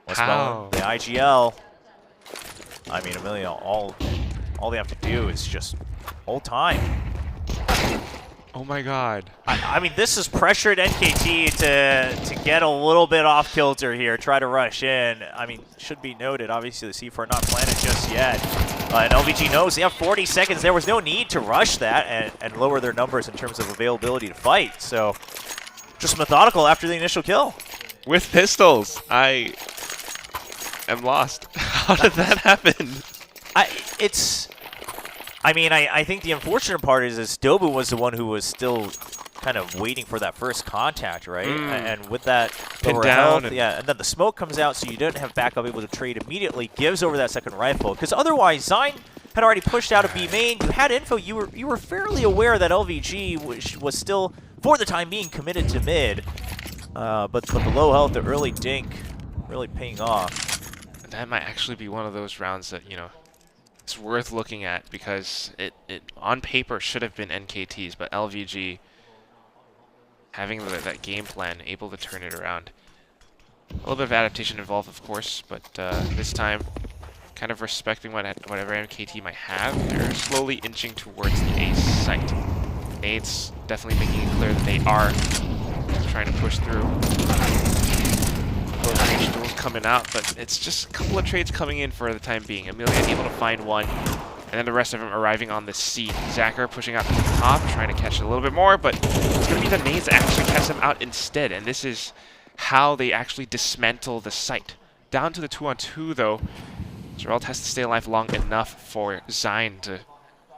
How? The IGL. I mean, Amelia, all they have to do is just hold time. Oh my god. I mean, this is pressured NKT to get a little bit off kilter here, try to rush in. I mean, should be noted, obviously the C4 not planted just yet. And LVG knows they have 40 seconds. There was no need to rush that and lower their numbers in terms of availability to fight. So, just methodical after the initial kill. With pistols. I am lost. How did that happen? I think the unfortunate part is Dobu was the one who was still kind of waiting for that first contact, right? And with that lower health, and then the smoke comes out, so you don't have backup able to trade immediately, gives over that second rifle. Because otherwise, Zine had already pushed out a B main. You had info. You were fairly aware that LVG was still, for the time being, committed to mid. But the low health, the early dink, really paying off. That might actually be one of those rounds that, it's worth looking at, because it on paper should have been NKT's, but LVG having that game plan, able to turn it around. A little bit of adaptation involved, of course, but this time kind of respecting whatever NKT might have. They're slowly inching towards the A site. Nades definitely making it clear that they are trying to push through. Close range duels coming out, but it's just a couple of trades coming in for the time being. Amelia able to find one, and then the rest of them arriving on the C. Zacher pushing out to the top, trying to catch a little bit more, but it's going to be the nades that actually catch them out instead, and this is how they actually dismantle the site. Down to the 2-on-2 though. Geralt has to stay alive long enough for Zine to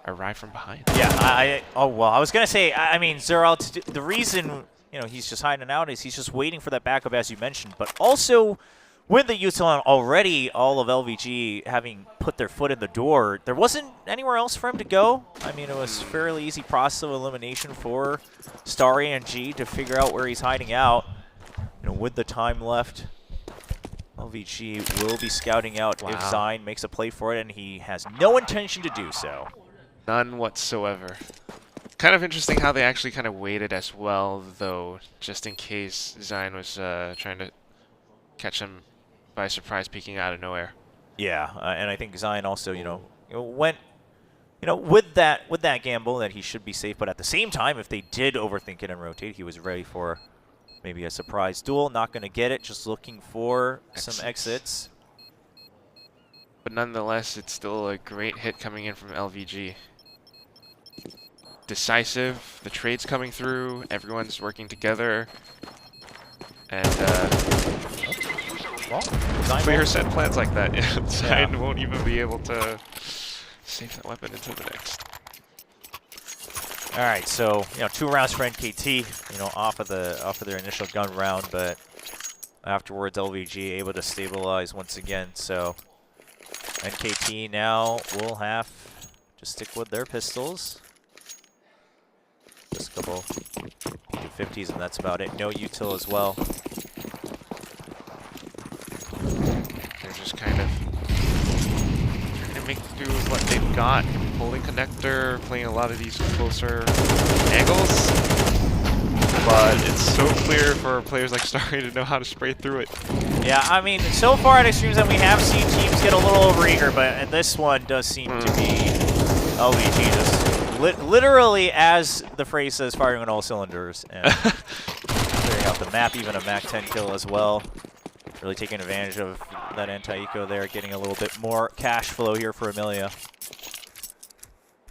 arrive from behind. Yeah, I was going to say, I mean, Geralt, the reason he's just hiding out is he's just waiting for that backup, as you mentioned, but also with the Utilon already, all of LVG having put their foot in the door, there wasn't anywhere else for him to go. I mean, it was fairly easy process of elimination for Starry and G to figure out where he's hiding out. With the time left, LVG will be scouting out if Zine makes a play for it, and he has no intention to do so. None whatsoever. Kind of interesting how they actually kind of waited as well, though, just in case Zine was trying to catch him by surprise, peeking out of nowhere. Yeah, and I think Zine also, went, with that gamble that he should be safe, but at the same time, if they did overthink it and rotate, he was ready for maybe a surprise duel. Not going to get it, just looking for some exits. But nonetheless, it's still a great hit coming in from LVG. Decisive, the trade's coming through, everyone's working together, and clear set plans like that, Zine won't even be able to save that weapon until the next. All right, so 2 rounds for NKT, off of their initial gun round, but Afterwards, LVG able to stabilize once again. So NKT now will have to stick with their pistols. Just a couple 50s, and that's about it. No util as well. They're just kind of trying to make do with what they've got. Holding connector, playing a lot of these closer angles. But it's so clear for players like Starry to know how to spray through it. Yeah, I mean, so far at eXTREMESLAND we have seen teams get a little overeager, but this one does seem to be LVG just literally, as the phrase says, firing on all cylinders and clearing out the map, even a MAC-10 kill as well. Really taking advantage of that anti-eco there, getting a little bit more cash flow here for Amelia.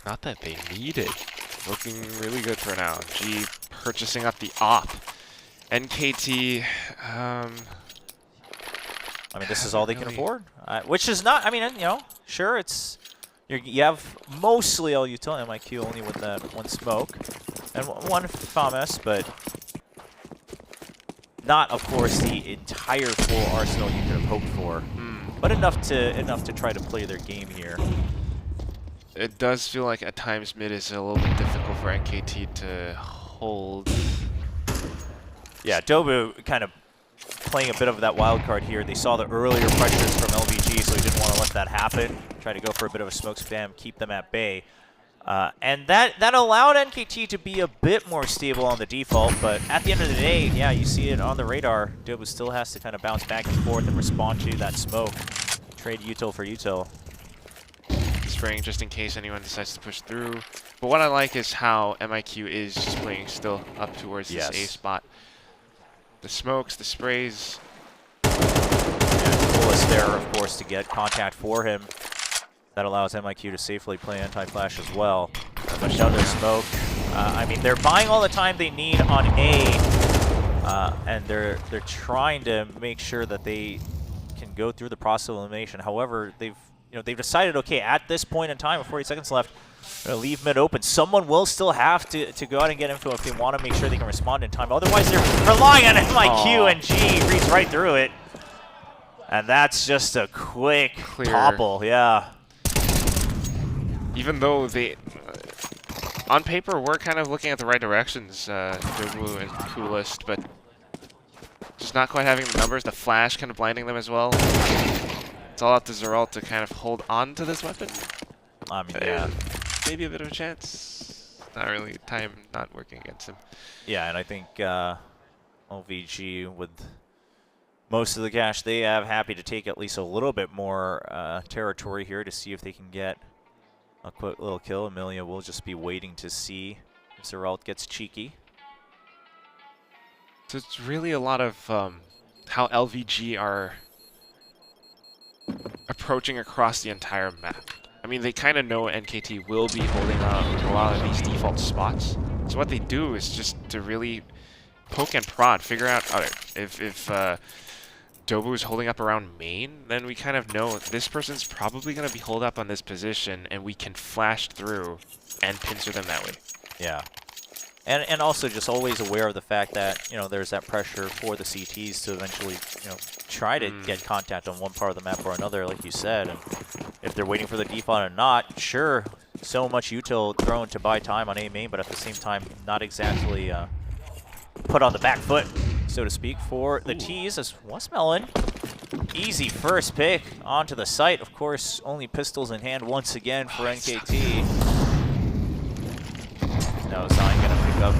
Not that they need it. Looking really good for now. G purchasing up the op. NKT, I mean, this is all they can afford, which is not, I mean, you know, sure, it's, you have mostly all util, MIQ only with that one smoke and one FAMAS, but not, of course, the entire full arsenal you could have hoped for, but enough to try to play their game here. It does feel like at times mid is a little bit difficult for NKT to hold. Yeah, Dobu kind of playing a bit of that wild card here. They saw the earlier pressures from LVG, so he didn't want to let that happen. Try to go for a bit of a smoke spam, keep them at bay. And that allowed NKT to be a bit more stable on the default, but at the end of the day, yeah, you see it on the radar. Dobu still has to kind of bounce back and forth and respond to that smoke. Trade util for util. Spraying just in case anyone decides to push through. But what I like is how MIQ is just playing still up towards this A spot. The smokes, the sprays. And Cool is there, of course, to get contact for him. That allows MIQ to safely play anti-flash as well. Another smoke. I mean, they're buying all the time they need on A, and they're trying to make sure that they can go through the process of elimination. However, they've decided, okay, at this point in time, with 40 seconds left, leave mid open. Someone will still have to go out and get info if they want to make sure they can respond in time. Otherwise, they're relying on MIQ, and G reads right through it. And that's just a quick topple, yeah. Even though they, on paper, we're kind of looking at the right directions, Dobu and Coolest, but just not quite having the numbers. The flash kind of blinding them as well. It's all up to Zeralt to kind of hold on to this weapon. I mean, yeah. Maybe a bit of a chance. Not really. Time not working against him. Yeah, and I think LVG, with most of the cash they have, happy to take at least a little bit more territory here to see if they can get a quick little kill. Amelia will just be waiting to see if Zeralt gets cheeky. So it's really a lot of how LVG are approaching across the entire map. I mean, they kind of know NKT will be holding on a lot of these default spots. So what they do is just to really poke and prod, figure out, all right, if Dobu is holding up around main, then we kind of know this person's probably going to be holed up on this position, and we can flash through and pincer them that way. Yeah. And also just always aware of the fact that, there's that pressure for the CTs to eventually, try to get contact on one part of the map or another, like you said. And if they're waiting for the default or not, sure, so much util thrown to buy time on A main, but at the same time, not exactly put on the back foot, so to speak, for the T's as Westmelon. Easy first pick onto the site. Of course, only pistols in hand once again for NKT. No, Zion gonna pick up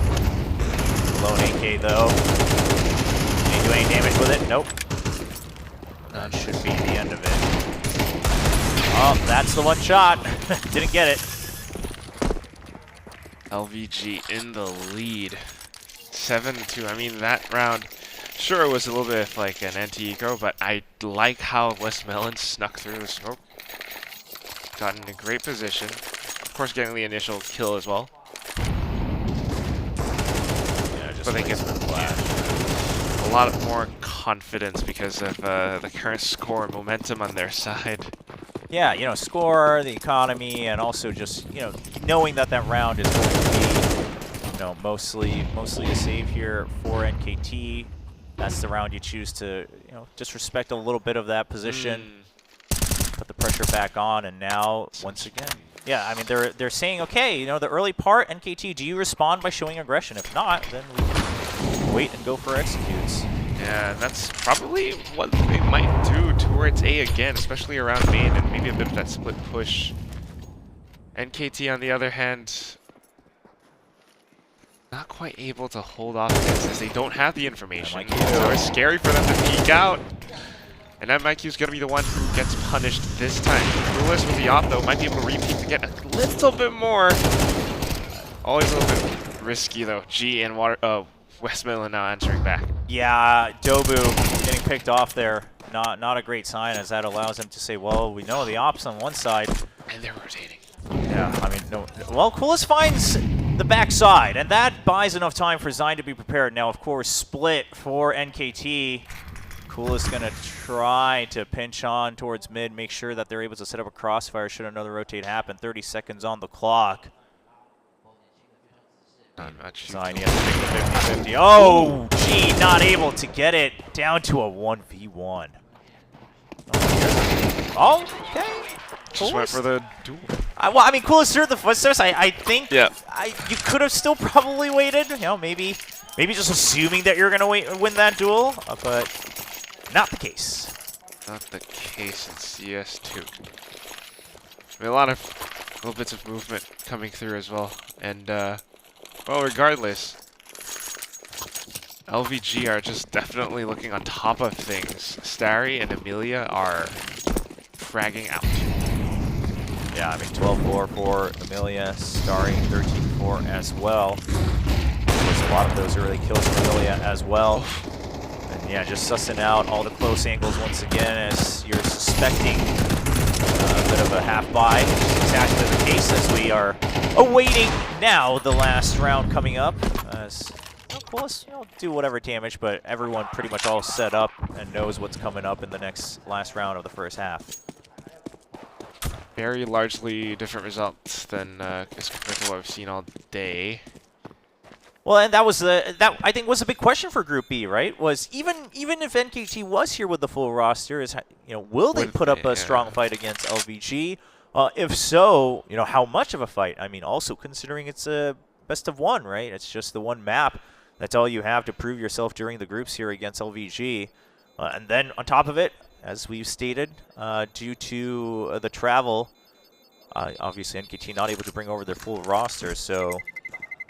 lone AK though. Can he do any damage with it? Nope. That should be the end of it. Oh, that's the one shot. Didn't get it. LVG in the lead. 7-2. I mean, that round, sure, it was a little bit of like an anti-eco, but I like how Westmelon snuck through the smoke. Got in a great position. Of course, getting the initial kill as well. But they get a lot of more confidence because of the current score and momentum on their side. Yeah, score, the economy, and also just, knowing that that round is going to be, mostly a save here for NKT. that's the round you choose to, disrespect a little bit of that position, put the pressure back on, and now once again, yeah, I mean they're saying, okay, the early part, NKT, do you respond by showing aggression? If not, then we can wait and go for executes. Yeah, that's probably what they might do towards A again, especially around main, and maybe a bit of that split push. NKT, on the other hand, not quite able to hold off against this. They don't have the information, so it's scary for them to peek out. And MIQ is going to be the one who gets punished this time. Clueless with the op, though, might be able to repeat to get a little bit more. Always a little bit risky, though. G and West Midland now answering back. Yeah, Dobu getting picked off there. Not a great sign, as that allows him to say, well, we know the ops on one side. And they're rotating. Yeah, I mean, no. Well, Coolest finds the backside, and that buys enough time for Zine to be prepared. Now, of course, split for NKT. Coolest going to try to pinch on towards mid, make sure that they're able to set up a crossfire should another rotate happen. 30 seconds on the clock. Zine, he has to make the 50-50. Oh, gee, not able to get it down to a 1v1. Oh, okay. Just went for the duel. Well, I mean, Coolest heard the footsteps. I think you could have still probably waited. Maybe just assuming that you're going to win that duel, but not the case. Not the case in CS2. I mean, a lot of little bits of movement coming through as well. And, well, regardless, LVG are just definitely looking on top of things. Starry and Amelia are fragging out. Yeah, I mean, 12-4 for Amelia, Starry 13-4 as well. There's a lot of those early kills for Amelia as well. And yeah, just sussing out all the close angles once again, as you're suspecting a bit of a half buy, which is exactly the case, as we are awaiting now the last round coming up. As Coolest, do whatever damage, but everyone pretty much all set up and knows what's coming up in the last round of the first half. Very largely different results than as compared to what we've seen all day. Well, and that was that I think was a big question for Group B, right? Was even if NKT was here with the full roster, is will they put up a strong fight against LVG? If so, how much of a fight? I mean, also considering it's a best of one, right? It's just the one map. That's all you have to prove yourself during the groups here against LVG, and then on top of it, as we've stated, due to the travel, obviously NKT not able to bring over their full roster, so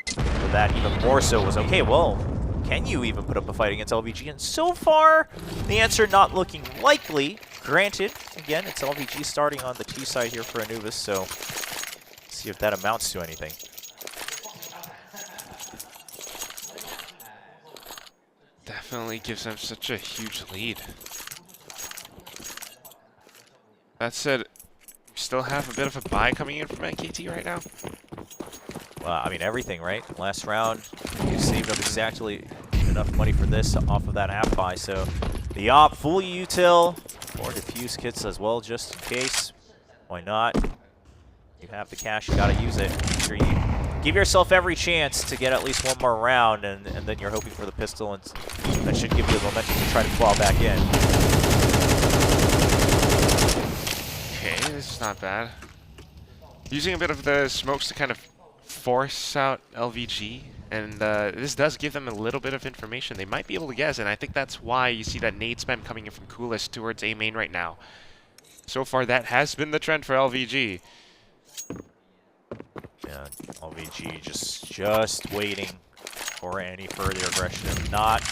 for that even more so was, okay, well, can you even put up a fight against LVG? And so far, the answer not looking likely. Granted, again, it's LVG starting on the T side here for Anubis, so let's see if that amounts to anything. Definitely gives them such a huge lead. That said, we still have a bit of a buy coming in from NKT right now. Well, I mean, everything, right? Last round, you saved up exactly enough money for this off of that half buy. So the op, full util, or diffuse kits as well, just in case. Why not? You have the cash, you gotta use it. Make sure you give yourself every chance to get at least one more round, and then you're hoping for the pistol, and that should give you the momentum to try to claw back in. Okay, this is not bad. Using a bit of the smokes to kind of force out LVG, and this does give them a little bit of information they might be able to guess, and I think that's why you see that nade spam coming in from Coolest towards A main right now. So far, that has been the trend for LVG. Yeah, LVG just waiting for any further aggression. If not,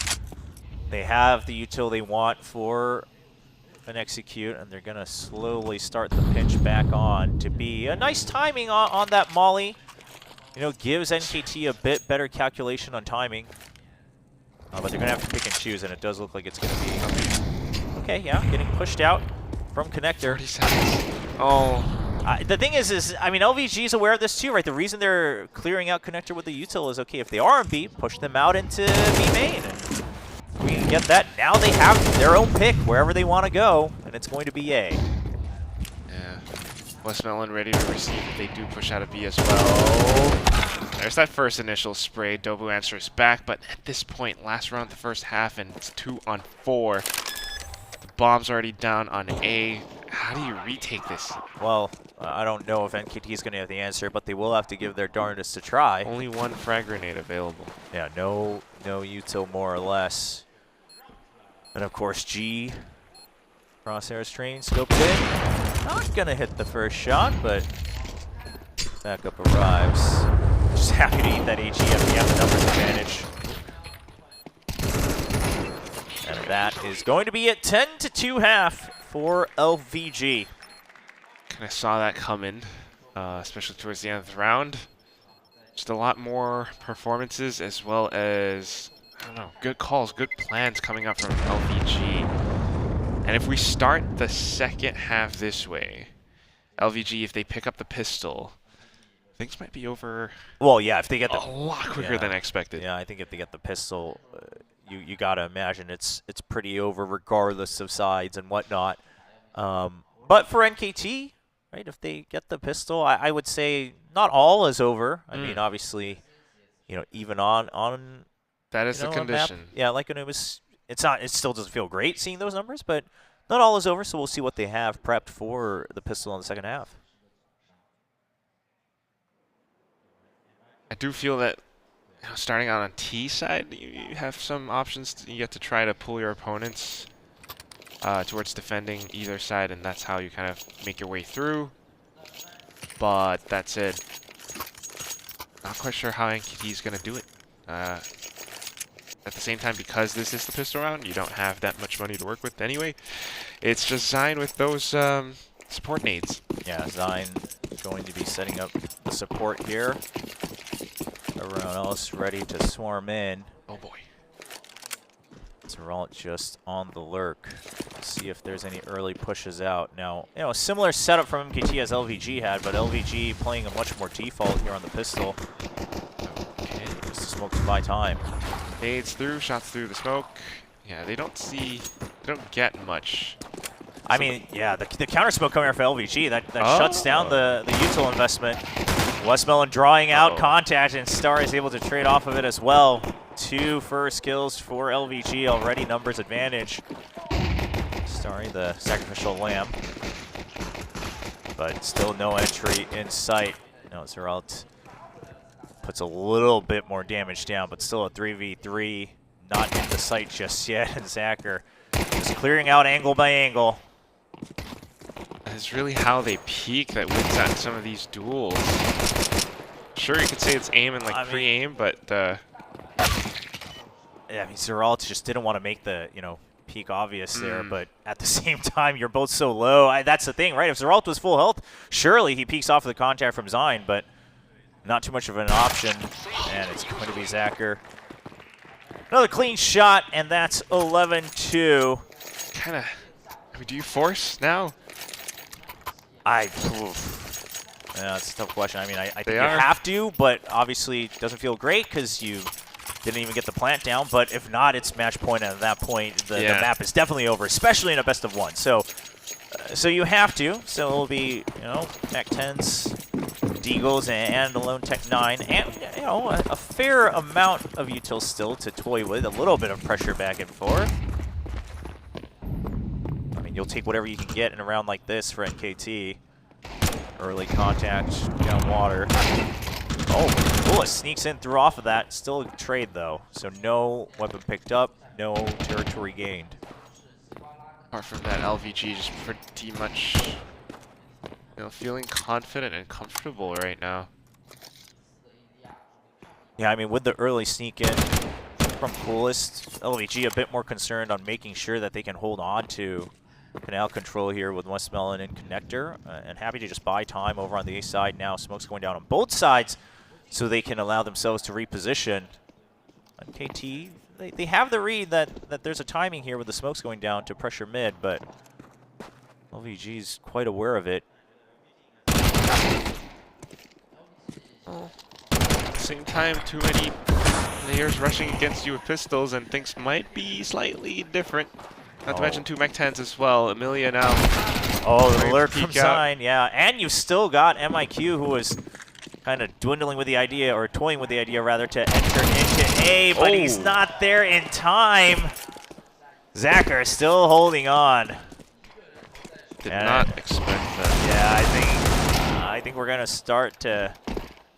they have the util they want for an execute, and they're going to slowly start the pinch back on to be a nice timing on that molly. Gives NKT a bit better calculation on timing. But they're going to have to pick and choose, and it does look like it's going to be... Okay, yeah, getting pushed out from connector. 40 seconds. Oh. The thing is, I mean, LVG is aware of this too, right? The reason they're clearing out connector with the util is, okay, if they are on B, push them out into B main. And we can get that. Now they have their own pick wherever they want to go, and it's going to be A. Yeah. West Midland ready to receive. They do push out of B as well. There's that first initial spray. Dobu answers back, but at this point, last round of the first half, and it's 2 on 4. The bomb's already down on A. How do you retake this? Well, I don't know if NKT is going to have the answer, but they will have to give their darndest to try. Only one frag grenade available. Yeah, no util more or less. And of course, G. Crosshairs train scoped in. Not going to hit the first shot, but backup arrives. Just happy to eat that HE FPF numbers advantage. And that is going to be at 10-2 half for LVG. Kind of saw that coming, especially towards the end of the round. Just a lot more performances as well as, I don't know, good calls, good plans coming up from LVG. And if we start the second half this way, LVG, if they pick up the pistol, things might be over. Well, yeah, if they get a lot quicker than expected. Yeah, I think if they get the pistol, you gotta imagine it's pretty over regardless of sides and whatnot. But for NKT, right, if they get the pistol, I would say not all is over. I mean, obviously, even on that is the condition. Yeah, like when it still doesn't feel great seeing those numbers, but not all is over. So we'll see what they have prepped for the pistol in the second half. I do feel that starting out on T side, you have some options. You get to try to pull your opponents towards defending either side, and that's how you kind of make your way through. But that's it. Not quite sure how NKT is going to do it. At the same time, because this is the pistol round, you don't have that much money to work with anyway. It's just Zine with those support nades. Yeah, Zine going to be setting up the support here. Everyone else ready to swarm in. Oh boy. Zeralt just on the lurk. Let's see if there's any early pushes out. Now, a similar setup from MKT as LVG had, but LVG playing a much more default here on the pistol. Okay, just to smoke to buy time. Nades through, shots through the smoke. Yeah, they don't get much. I mean, yeah, the counter smoke coming here for LVG, that shuts down the util investment. Westmelon drawing out contact, and Star is able to trade off of it as well. 2 first kills for LVG, already numbers advantage. Starry, the sacrificial lamb. But still no entry in sight. No, Zeralt puts a little bit more damage down, but still a 3v3. Not in the sight just yet, and Zacher just clearing out angle by angle. It's really how they peak that wins out in some of these duels. Sure, you could say it's aim and pre-aim, but yeah, I mean, Zeralt just didn't want to make the peak obvious there, but at the same time, you're both so low. That's the thing, right? If Zeralt was full health, surely he peeks off of the contact from Zine, but not too much of an option, and it's going to be Zacher. Another clean shot, and that's 11-2. Kind of. I mean, do you force now? Yeah, that's a tough question. I mean, I think you have to, but obviously it doesn't feel great because you didn't even get the plant down. But if not, it's match point, and at that point, the map is definitely over, especially in a best of one. So you have to. So it'll be, Tech 10s, Deagles, and a lone Tech 9, and a fair amount of util still to toy with. A little bit of pressure back and forth. I mean, you'll take whatever you can get in a round like this for NKT. Early contact down water. Oh, Bullis sneaks in through off of that. Still a trade though, so no weapon picked up, no territory gained. Apart from that, LVG just pretty much, feeling confident and comfortable right now. Yeah, I mean, with the early sneak in from Coolest, LVG a bit more concerned on making sure that they can hold on to canal control here with Westmelon and Connector, and happy to just buy time over on the A side now. Smoke's going down on both sides, so they can allow themselves to reposition. And KT, they have the read that there's a timing here with the smokes going down to pressure mid, but LVG's quite aware of it. At the same time, too many players rushing against you with pistols, and things might be slightly different. Not to mention 2 Mech 10s as well. Amelia now. Oh, the alert from Zine, yeah. And you've still got MIQ, who was kind of dwindling with the idea, or toying with the idea rather, to enter into A, but he's not there in time. Zacher still holding on. Did not expect that. Yeah, I think we're gonna start to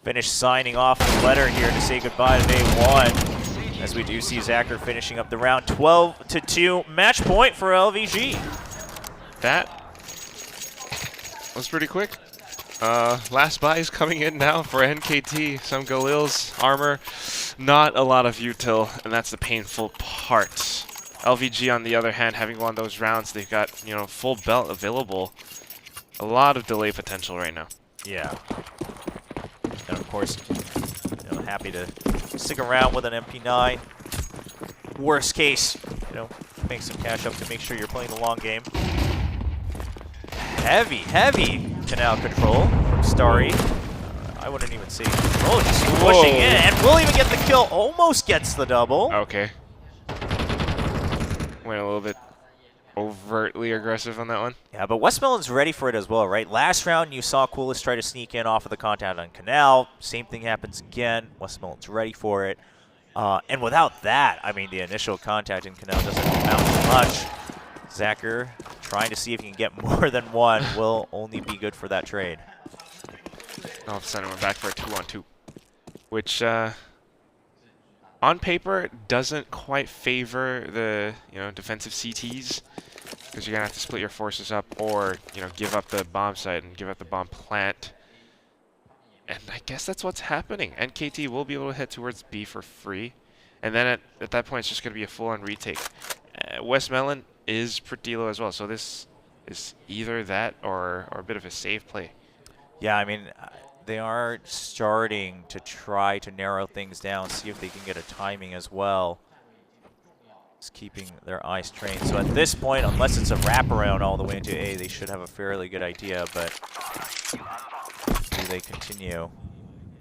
finish signing off the letter here to say goodbye to BO1, as we do see Zacher finishing up the round. 12-2 match point for LVG. That was pretty quick. Last buys coming in now for NKT. Some Galil's armor, not a lot of util, and that's the painful part. LVG, on the other hand, having won those rounds, they've got, you know, full belt available. A lot of delay potential right now. Yeah. And of course, you know, happy to stick around with an MP9. Worst case, you know, make some cash up to make sure you're playing the long game. Heavy canal control from Starry. I wouldn't even say control, just pushing in, and will even get the kill. Almost gets the double. Okay. Went a little bit overtly aggressive on that one. Yeah, but Westmelon's ready for it as well, right? Last round, you saw Coolest try to sneak in off of the contact on Canal. Same thing happens again. Westmelon's ready for it. And without that, I mean, the initial contact in Canal doesn't amount to much. Zacher trying to see if he can get more than one will only be good for that trade. All of a sudden, we're back for a 2-on-2, which on paper doesn't quite favor the defensive CTs, because you're gonna have to split your forces up, or give up the bomb site and give up the bomb plant. And I guess that's what's happening. NKT will be able to head towards B for free, and then at that point it's just gonna be a full-on retake. Westmelon is pretty low as well, so this is either that or a bit of a save play. Yeah, I mean, they are starting to try to narrow things down, see if they can get a timing as well. Just keeping their eyes trained. So at this point, unless it's a wraparound all the way into A, they should have a fairly good idea, but do they continue?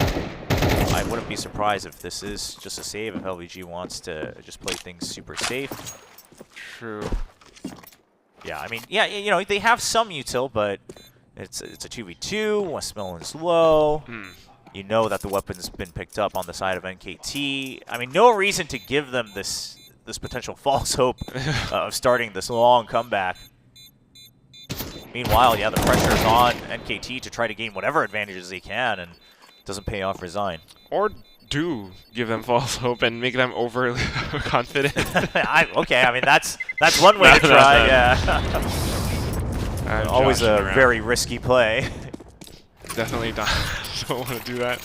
I wouldn't be surprised if this is just a save, if LVG wants to just play things super safe. True. Yeah, I mean, yeah, they have some util, but it's a 2v2. Westmelon's low. You know that the weapon's been picked up on the side of NKT. I mean, no reason to give them this potential false hope of starting this long comeback. Meanwhile, yeah, the pressure is on NKT to try to gain whatever advantages they can, and it doesn't pay off for Resign. Or do give them false hope and make them overly confident. Okay, I mean, that's one way to try, yeah. Always a very risky play. Definitely don't want to do that.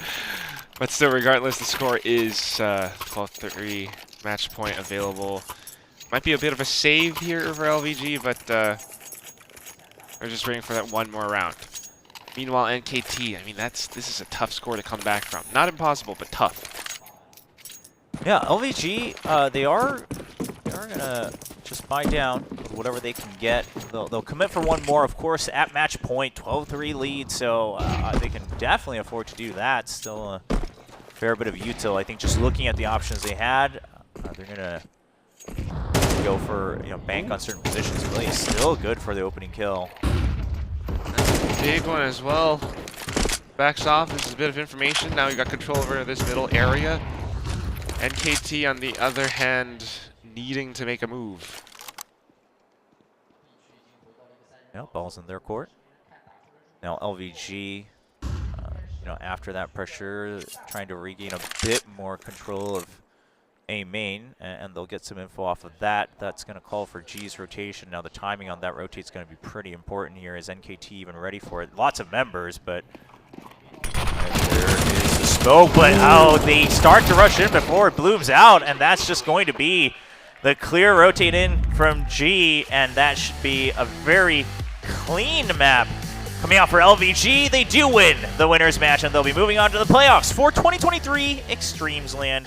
But still, regardless, the score is 12-3, match point available. Might be a bit of a save here for LVG, but we're just waiting for that one more round. Meanwhile, NKT, I mean, this is a tough score to come back from. Not impossible, but tough. Yeah, LVG, they are gonna just buy down whatever they can get. They'll commit for one more, of course, at match point. 12-3 lead, so they can definitely afford to do that. Still a fair bit of util. I think just looking at the options they had, they're gonna go for bank on certain positions. Really, still good for the opening kill. Big one as well. Backs off. This is a bit of information. Now you got control over this middle area. NKT, on the other hand, needing to make a move. Yeah, ball's in their court. Now LVG, after that pressure, trying to regain a bit more control of A main, and they'll get some info off of that. That's going to call for G's rotation. Now the timing on that rotate is going to be pretty important here. Is NKT even ready for it? Lots of members, but there is the smoke. But they start to rush in before it blooms out, and that's just going to be the clear rotate in from G, and that should be a very clean map coming out for LVG. They do win the winners match, and they'll be moving on to the playoffs for 2023 eXTREMESLAND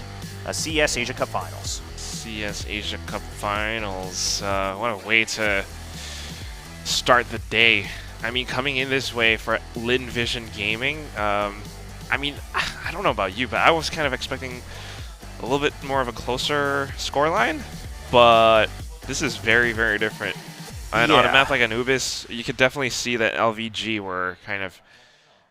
CS Asia Cup Finals. CS Asia Cup Finals. What a way to start the day. I mean, coming in this way for Lin Vision Gaming, I mean, I don't know about you, but I was kind of expecting a little bit more of a closer scoreline, but this is very, very different. And on a map like Anubis, you could definitely see that LVG were kind of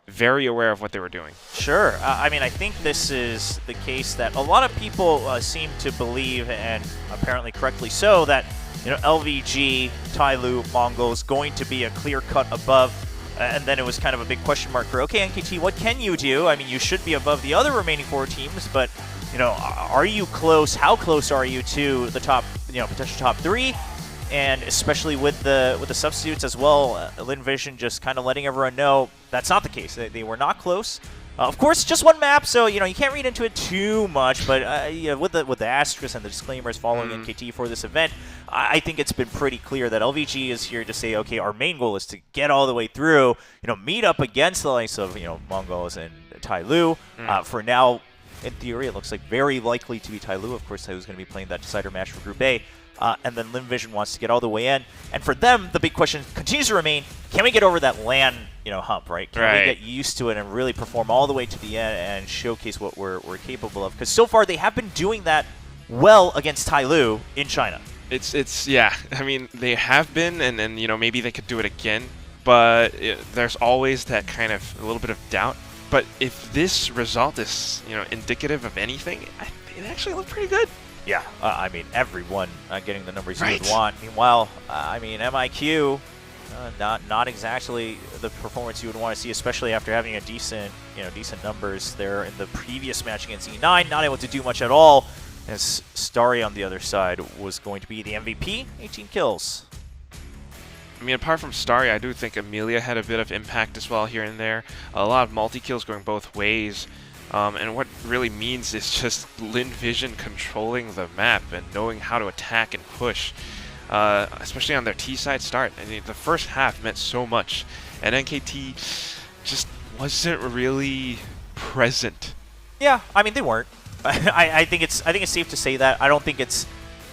very aware of what they were doing. Sure. I mean, I think this is the case that a lot of people seem to believe, and apparently correctly so, that LVG, Tyloo, Mongols going to be a clear cut above. And then it was kind of a big question mark for, okay, NKT, what can you do? I mean, you should be above the other remaining 4 teams, but are you close? How close are you to the top, potential top 3? And especially with the substitutes as well, Lin Vision just kind of letting everyone know that's not the case. They were not close. Of course, just one map, so you can't read into it too much. But with the asterisks and the disclaimers following NKT for this event, I think it's been pretty clear that LVG is here to say, okay, our main goal is to get all the way through. Meet up against the likes of Mongols and Tyloo. For now, in theory, it looks like very likely to be Tyloo. Of course, Tyloo's going to be playing that decider match for Group A. And then Lin Vision wants to get all the way in. And for them, the big question continues to remain, can we get over that LAN hump, right? Can we get used to it and really perform all the way to the end and showcase what we're capable of? Because so far, they have been doing that well against Tyloo in China. Yeah. I mean, they have been, and maybe they could do it again. But there's always that kind of a little bit of doubt. But if this result is, indicative of anything, it actually looked pretty good. Yeah, I mean, everyone getting the numbers you would want. Meanwhile, I mean, MIQ, not exactly the performance you would want to see, especially after having a decent numbers there in the previous match against E9. Not able to do much at all, as Starry on the other side was going to be the MVP, 18 kills. I mean, apart from Starry, I do think Amelia had a bit of impact as well here and there. A lot of multi-kills going both ways. And what really means is just Lin Vision controlling the map and knowing how to attack and push, especially on their T-side start. I mean, the first half meant so much, and NKT just wasn't really present. Yeah, I mean, they weren't. I think it's safe to say that. I don't think it's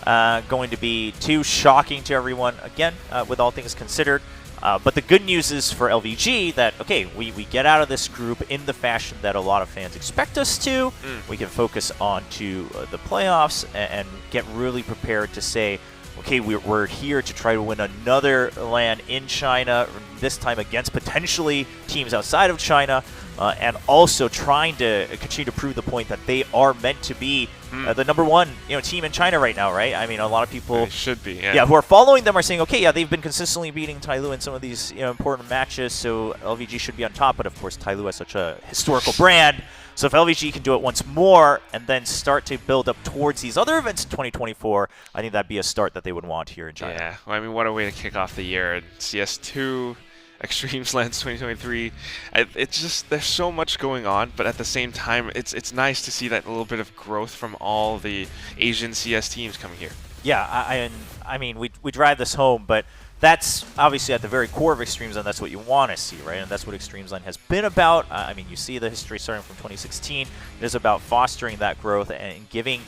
going to be too shocking to everyone, again, with all things considered. But the good news is for LVG that, okay, we get out of this group in the fashion that a lot of fans expect us to. We can focus on to the playoffs and get really prepared to say, okay, we're here to try to win another LAN in China, this time against potentially teams outside of China, and also trying to continue to prove the point that they are meant to be the #1 team in China right now, right? I mean, a lot of people should be, who are following them are saying, okay, yeah, they've been consistently beating Tyloo in some of these important matches, so LVG should be on top. But of course, Tyloo has such a historical brand. So if LVG can do it once more and then start to build up towards these other events in 2024, I think that'd be a start that they would want here in China. Yeah, well, I mean, what a way to kick off the year. CS2, eXTREMESLAND 2023. It's just, there's so much going on, but at the same time, it's nice to see that little bit of growth from all the Asian CS teams coming here. Yeah, I mean, we drive this home, but that's obviously at the very core of eXTREMESLAND. That's what you want to see, right? And that's what eXTREMESLAND has been about. I mean, you see the history starting from 2016. It is about fostering that growth and giving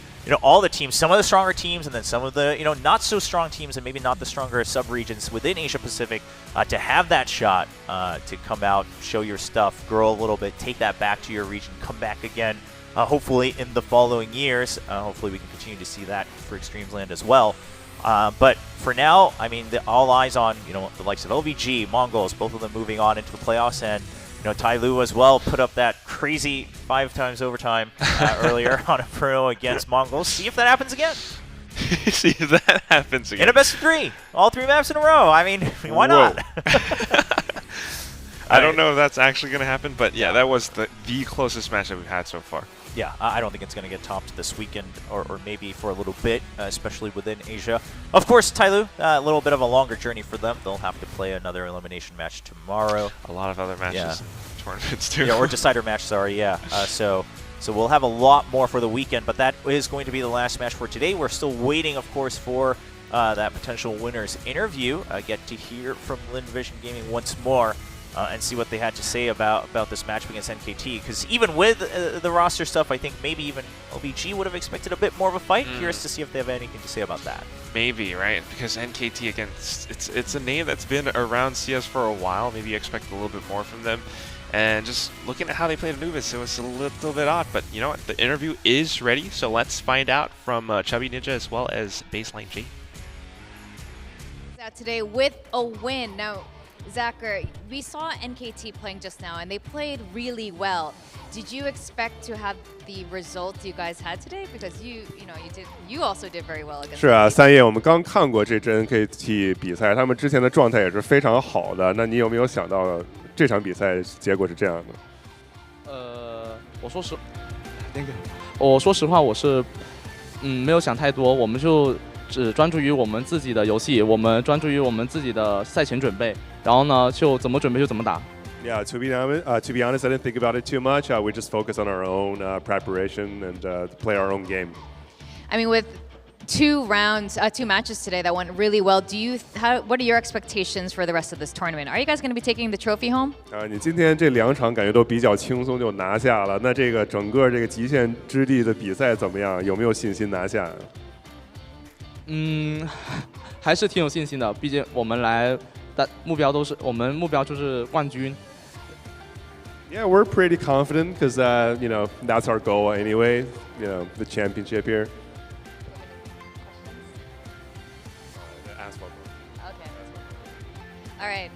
all the teams, some of the stronger teams, and then some of the not so strong teams, and maybe not the stronger sub-regions within Asia Pacific, to have that shot to come out, show your stuff, grow a little bit, take that back to your region, come back again. Hopefully in the following years, hopefully we can continue to see that for eXTREMESLAND as well. But for now, I mean, all eyes on the likes of LVG, Mongols, both of them moving on into the playoffs, and Tyloo as well put up that crazy 5x overtime earlier on a pro against Mongols. See if that happens again. See if that happens again. In a best of 3, all 3 maps in a row. I mean, why not? I don't know if that's actually going to happen, but yeah, that was the closest match that we've had so far. Yeah, I don't think it's going to get topped this weekend, or maybe for a little bit, especially within Asia. Of course, Tyloo, a little bit of a longer journey for them. They'll have to play another elimination match tomorrow. A lot of other matches and tournaments too. Yeah, or decider match, sorry, yeah. So we'll have a lot more for the weekend, but that is going to be the last match for today. We're still waiting, of course, for that potential winner's interview. Get to hear from Lin Vision Gaming once more. And see what they had to say about this matchup against NKT. Because even with the roster stuff, I think maybe even LVG would have expected a bit more of a fight. Curious to see if they have anything to say about that. Maybe, right? Because NKT, again, it's a name that's been around CS for a while. Maybe you expect a little bit more from them. And just looking at how they played Anubis, it was a little bit odd. But you know what? The interview is ready, so let's find out from Chubby Ninja as well as Baseline G. Out today with a win. Now, Zachar, we saw NKT playing just now, and they played really well. Did you expect to have the results you guys had today? Because you also did very well against. 是啊，三叶，我们刚看过这支 NKT 比赛，他们之前的状态也是非常好的。那你有没有想到这场比赛结果是这样的？我说实话，我是没有想太多，我们就只专注于我们自己的游戏，我们专注于我们自己的赛前准备，然后呢就怎么准备就怎么打。Yeah, to be honest, I didn't think about it too much. We just focus on our own preparation and play our own game. I mean, with two matches today that went really well. What are your expectations for the rest of this tournament? Are you guys going to be taking the trophy home? 你今天这2场感觉都比较轻松就拿下了，那这个整个这个极限之地的比赛怎么样？有没有信心拿下？还是挺有信心的，毕竟我们目标就是冠军。Yeah, we're pretty confident because that's our goal anyway. The championship here. All right.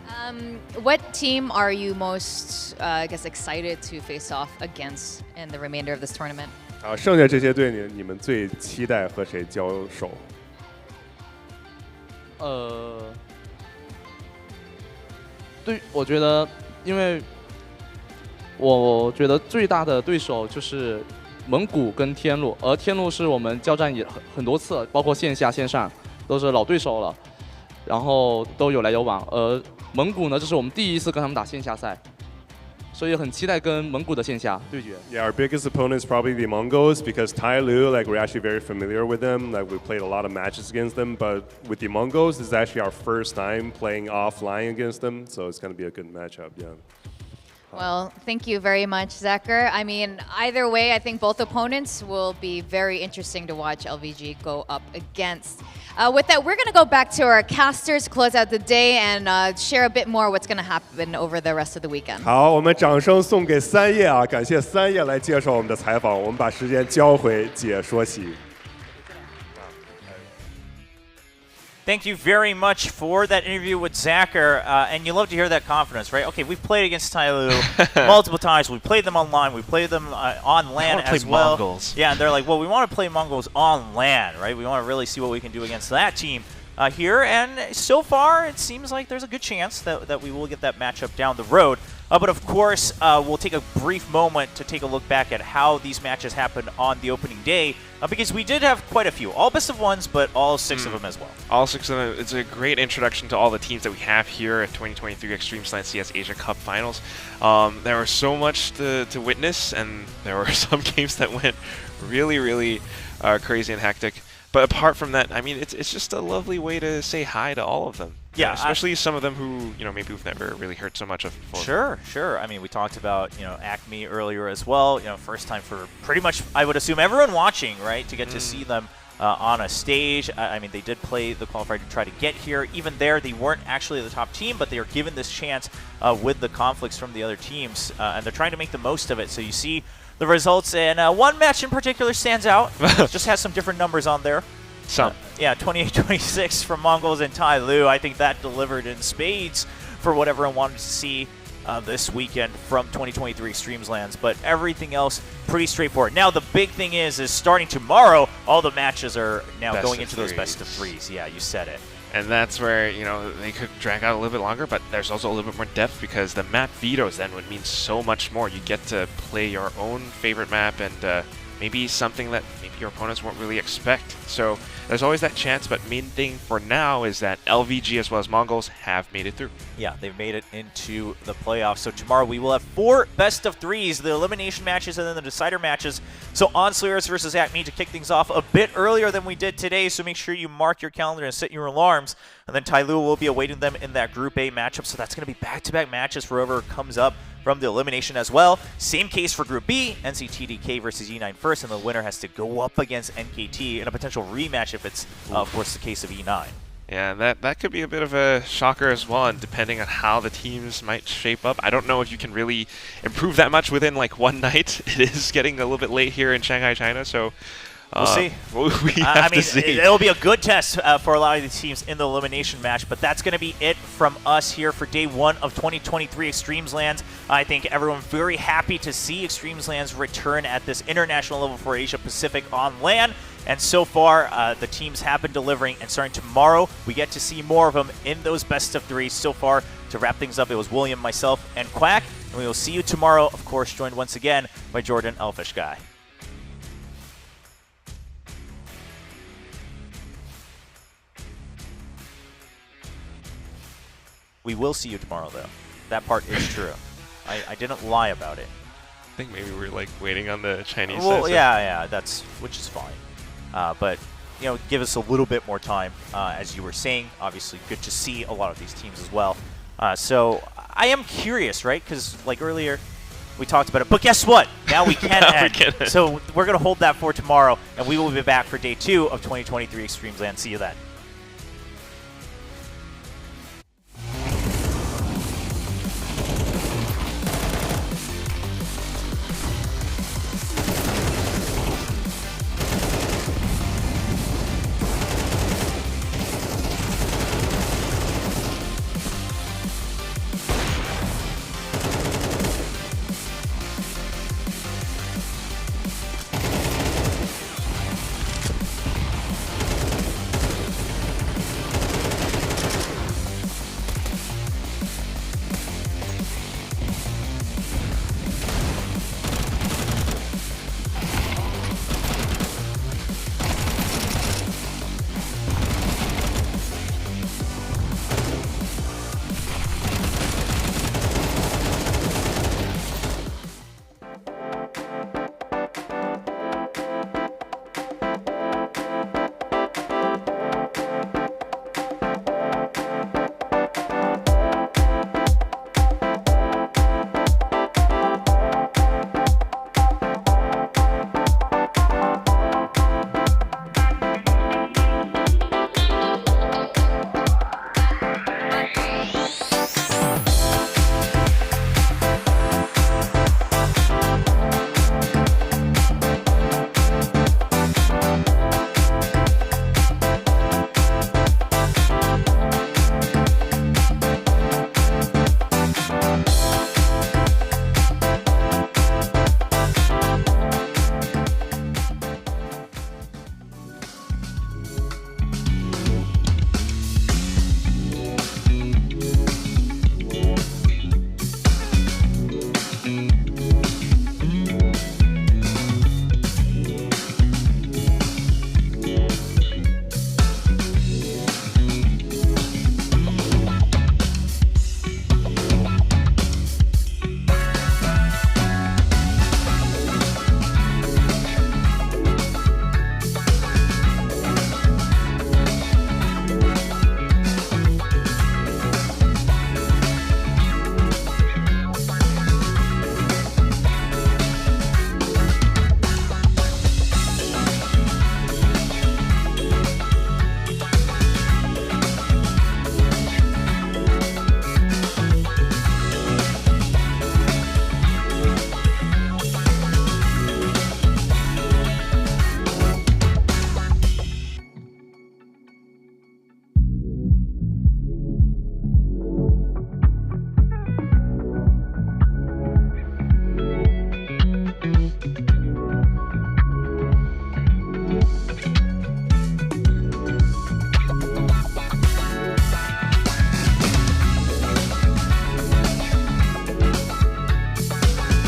What team are you most, excited to face off against in the remainder of this tournament? 剩下这些队你们最期待和谁交手？我觉得，因为我觉得最大的对手就是蒙古跟天路，而天路是我们交战也很多次，包括线下线上都是老对手了，然后都有来有往。而蒙古呢，这是我们第一次跟他们打线下赛，所以很期待跟蒙古的线下对决。Yeah, our biggest opponent is probably the Mongols because Tailu, we're actually very familiar with them. We played a lot of matches against them, but with the Mongols, it's actually our first time playing offline against them, so it's going to be a good matchup. Yeah. Well, thank you very much, Zachar. I mean, either way, I think both opponents will be very interesting to watch LVG go up against. With that, we're going to go back to our casters, close out the day, and share a bit more what's going to happen over the rest of the weekend. 好，我们掌声送给三叶啊！感谢三叶来接受我们的采访。我们把时间交回解说席。Thank you very much for that interview with Zachar, and you love to hear that confidence, right? Okay, we've played against Tailu multiple times. We played them online. We played them on LAN as well. Mongols. Yeah, and they're like, well, we want to play Mongols on LAN, right? We want to really see what we can do against that team here. And so far, it seems like there's a good chance that we will get that matchup down the road. But of course, we'll take a brief moment to take a look back at how these matches happened on the opening day, because we did have quite a few. All best of ones, but all 6 of them as well. All 6 of them. It's a great introduction to all the teams that we have here at 2023 EXTREMESLAND CS Asia Cup Finals. There was so much to witness, and there were some games that went really, really crazy and hectic. But apart from that, I mean, it's just a lovely way to say hi to all of them. Yeah, especially some of them who, maybe we've never really heard so much of before. Sure. I mean, we talked about, Acme earlier as well. First time for pretty much, I would assume, everyone watching, right, to get to see them on a stage. I mean, they did play the qualifier to try to get here. Even there, they weren't actually the top team, but they were given this chance with the conflicts from the other teams, and they're trying to make the most of it. So you see the results, and one match in particular stands out. Just has some different numbers on there. Yeah, 28-26 from Mongols and Tailu. I think that delivered in spades for what everyone wanted to see this weekend from 2023 EXTREMESLAND. But everything else pretty straightforward. Now the big thing is starting tomorrow, all the matches are now going into those best of 3s. Yeah, you said it. And that's where, they could drag out a little bit longer, but there's also a little bit more depth because the map vetoes then would mean so much more. You get to play your own favorite map and maybe something that maybe your opponents won't really expect. So there's always that chance, but main thing for now is that LVG as well as Mongols have made it through. Yeah, they've made it into the playoffs. So tomorrow we will have 4 best of 3s, the elimination matches and then the decider matches. So Onslayers versus Acme to kick things off a bit earlier than we did today, so make sure you mark your calendar and set your alarms. And then Tailu will be awaiting them in that Group A matchup, so that's going to be back-to-back matches for whoever comes up from the elimination as well. Same case for Group B, NCTDK versus E9 first, and the winner has to go up against NKT in a potential rematch if it's, of course, the case of E9. Yeah, that could be a bit of a shocker as well, and depending on how the teams might shape up. I don't know if you can really improve that much within like one night. It is getting a little bit late here in Shanghai, China, so We'll see. I mean, it'll be a good test for a lot of these teams in the elimination match, but that's going to be it from us here for day 1 of 2023 Extremesland. I think everyone very happy to see Extremesland's return at this international level for Asia Pacific on LAN. And so far, the teams have been delivering, and starting tomorrow, we get to see more of them in those best of 3. So far, to wrap things up, it was William, myself, and Quack, and we will see you tomorrow, of course, joined once again by Jordan Elfish Guy. We will see you tomorrow, though. That part is true. I didn't lie about it. I think maybe we're like waiting on the Chinese. Well, yeah, which is fine. But give us a little bit more time, as you were saying. Obviously, good to see a lot of these teams as well. So I am curious, right? Because like earlier, we talked about it. But guess what? Now we can end. So we're gonna hold that for tomorrow, and we will be back for day 2 of 2023 Extremesland. See you then.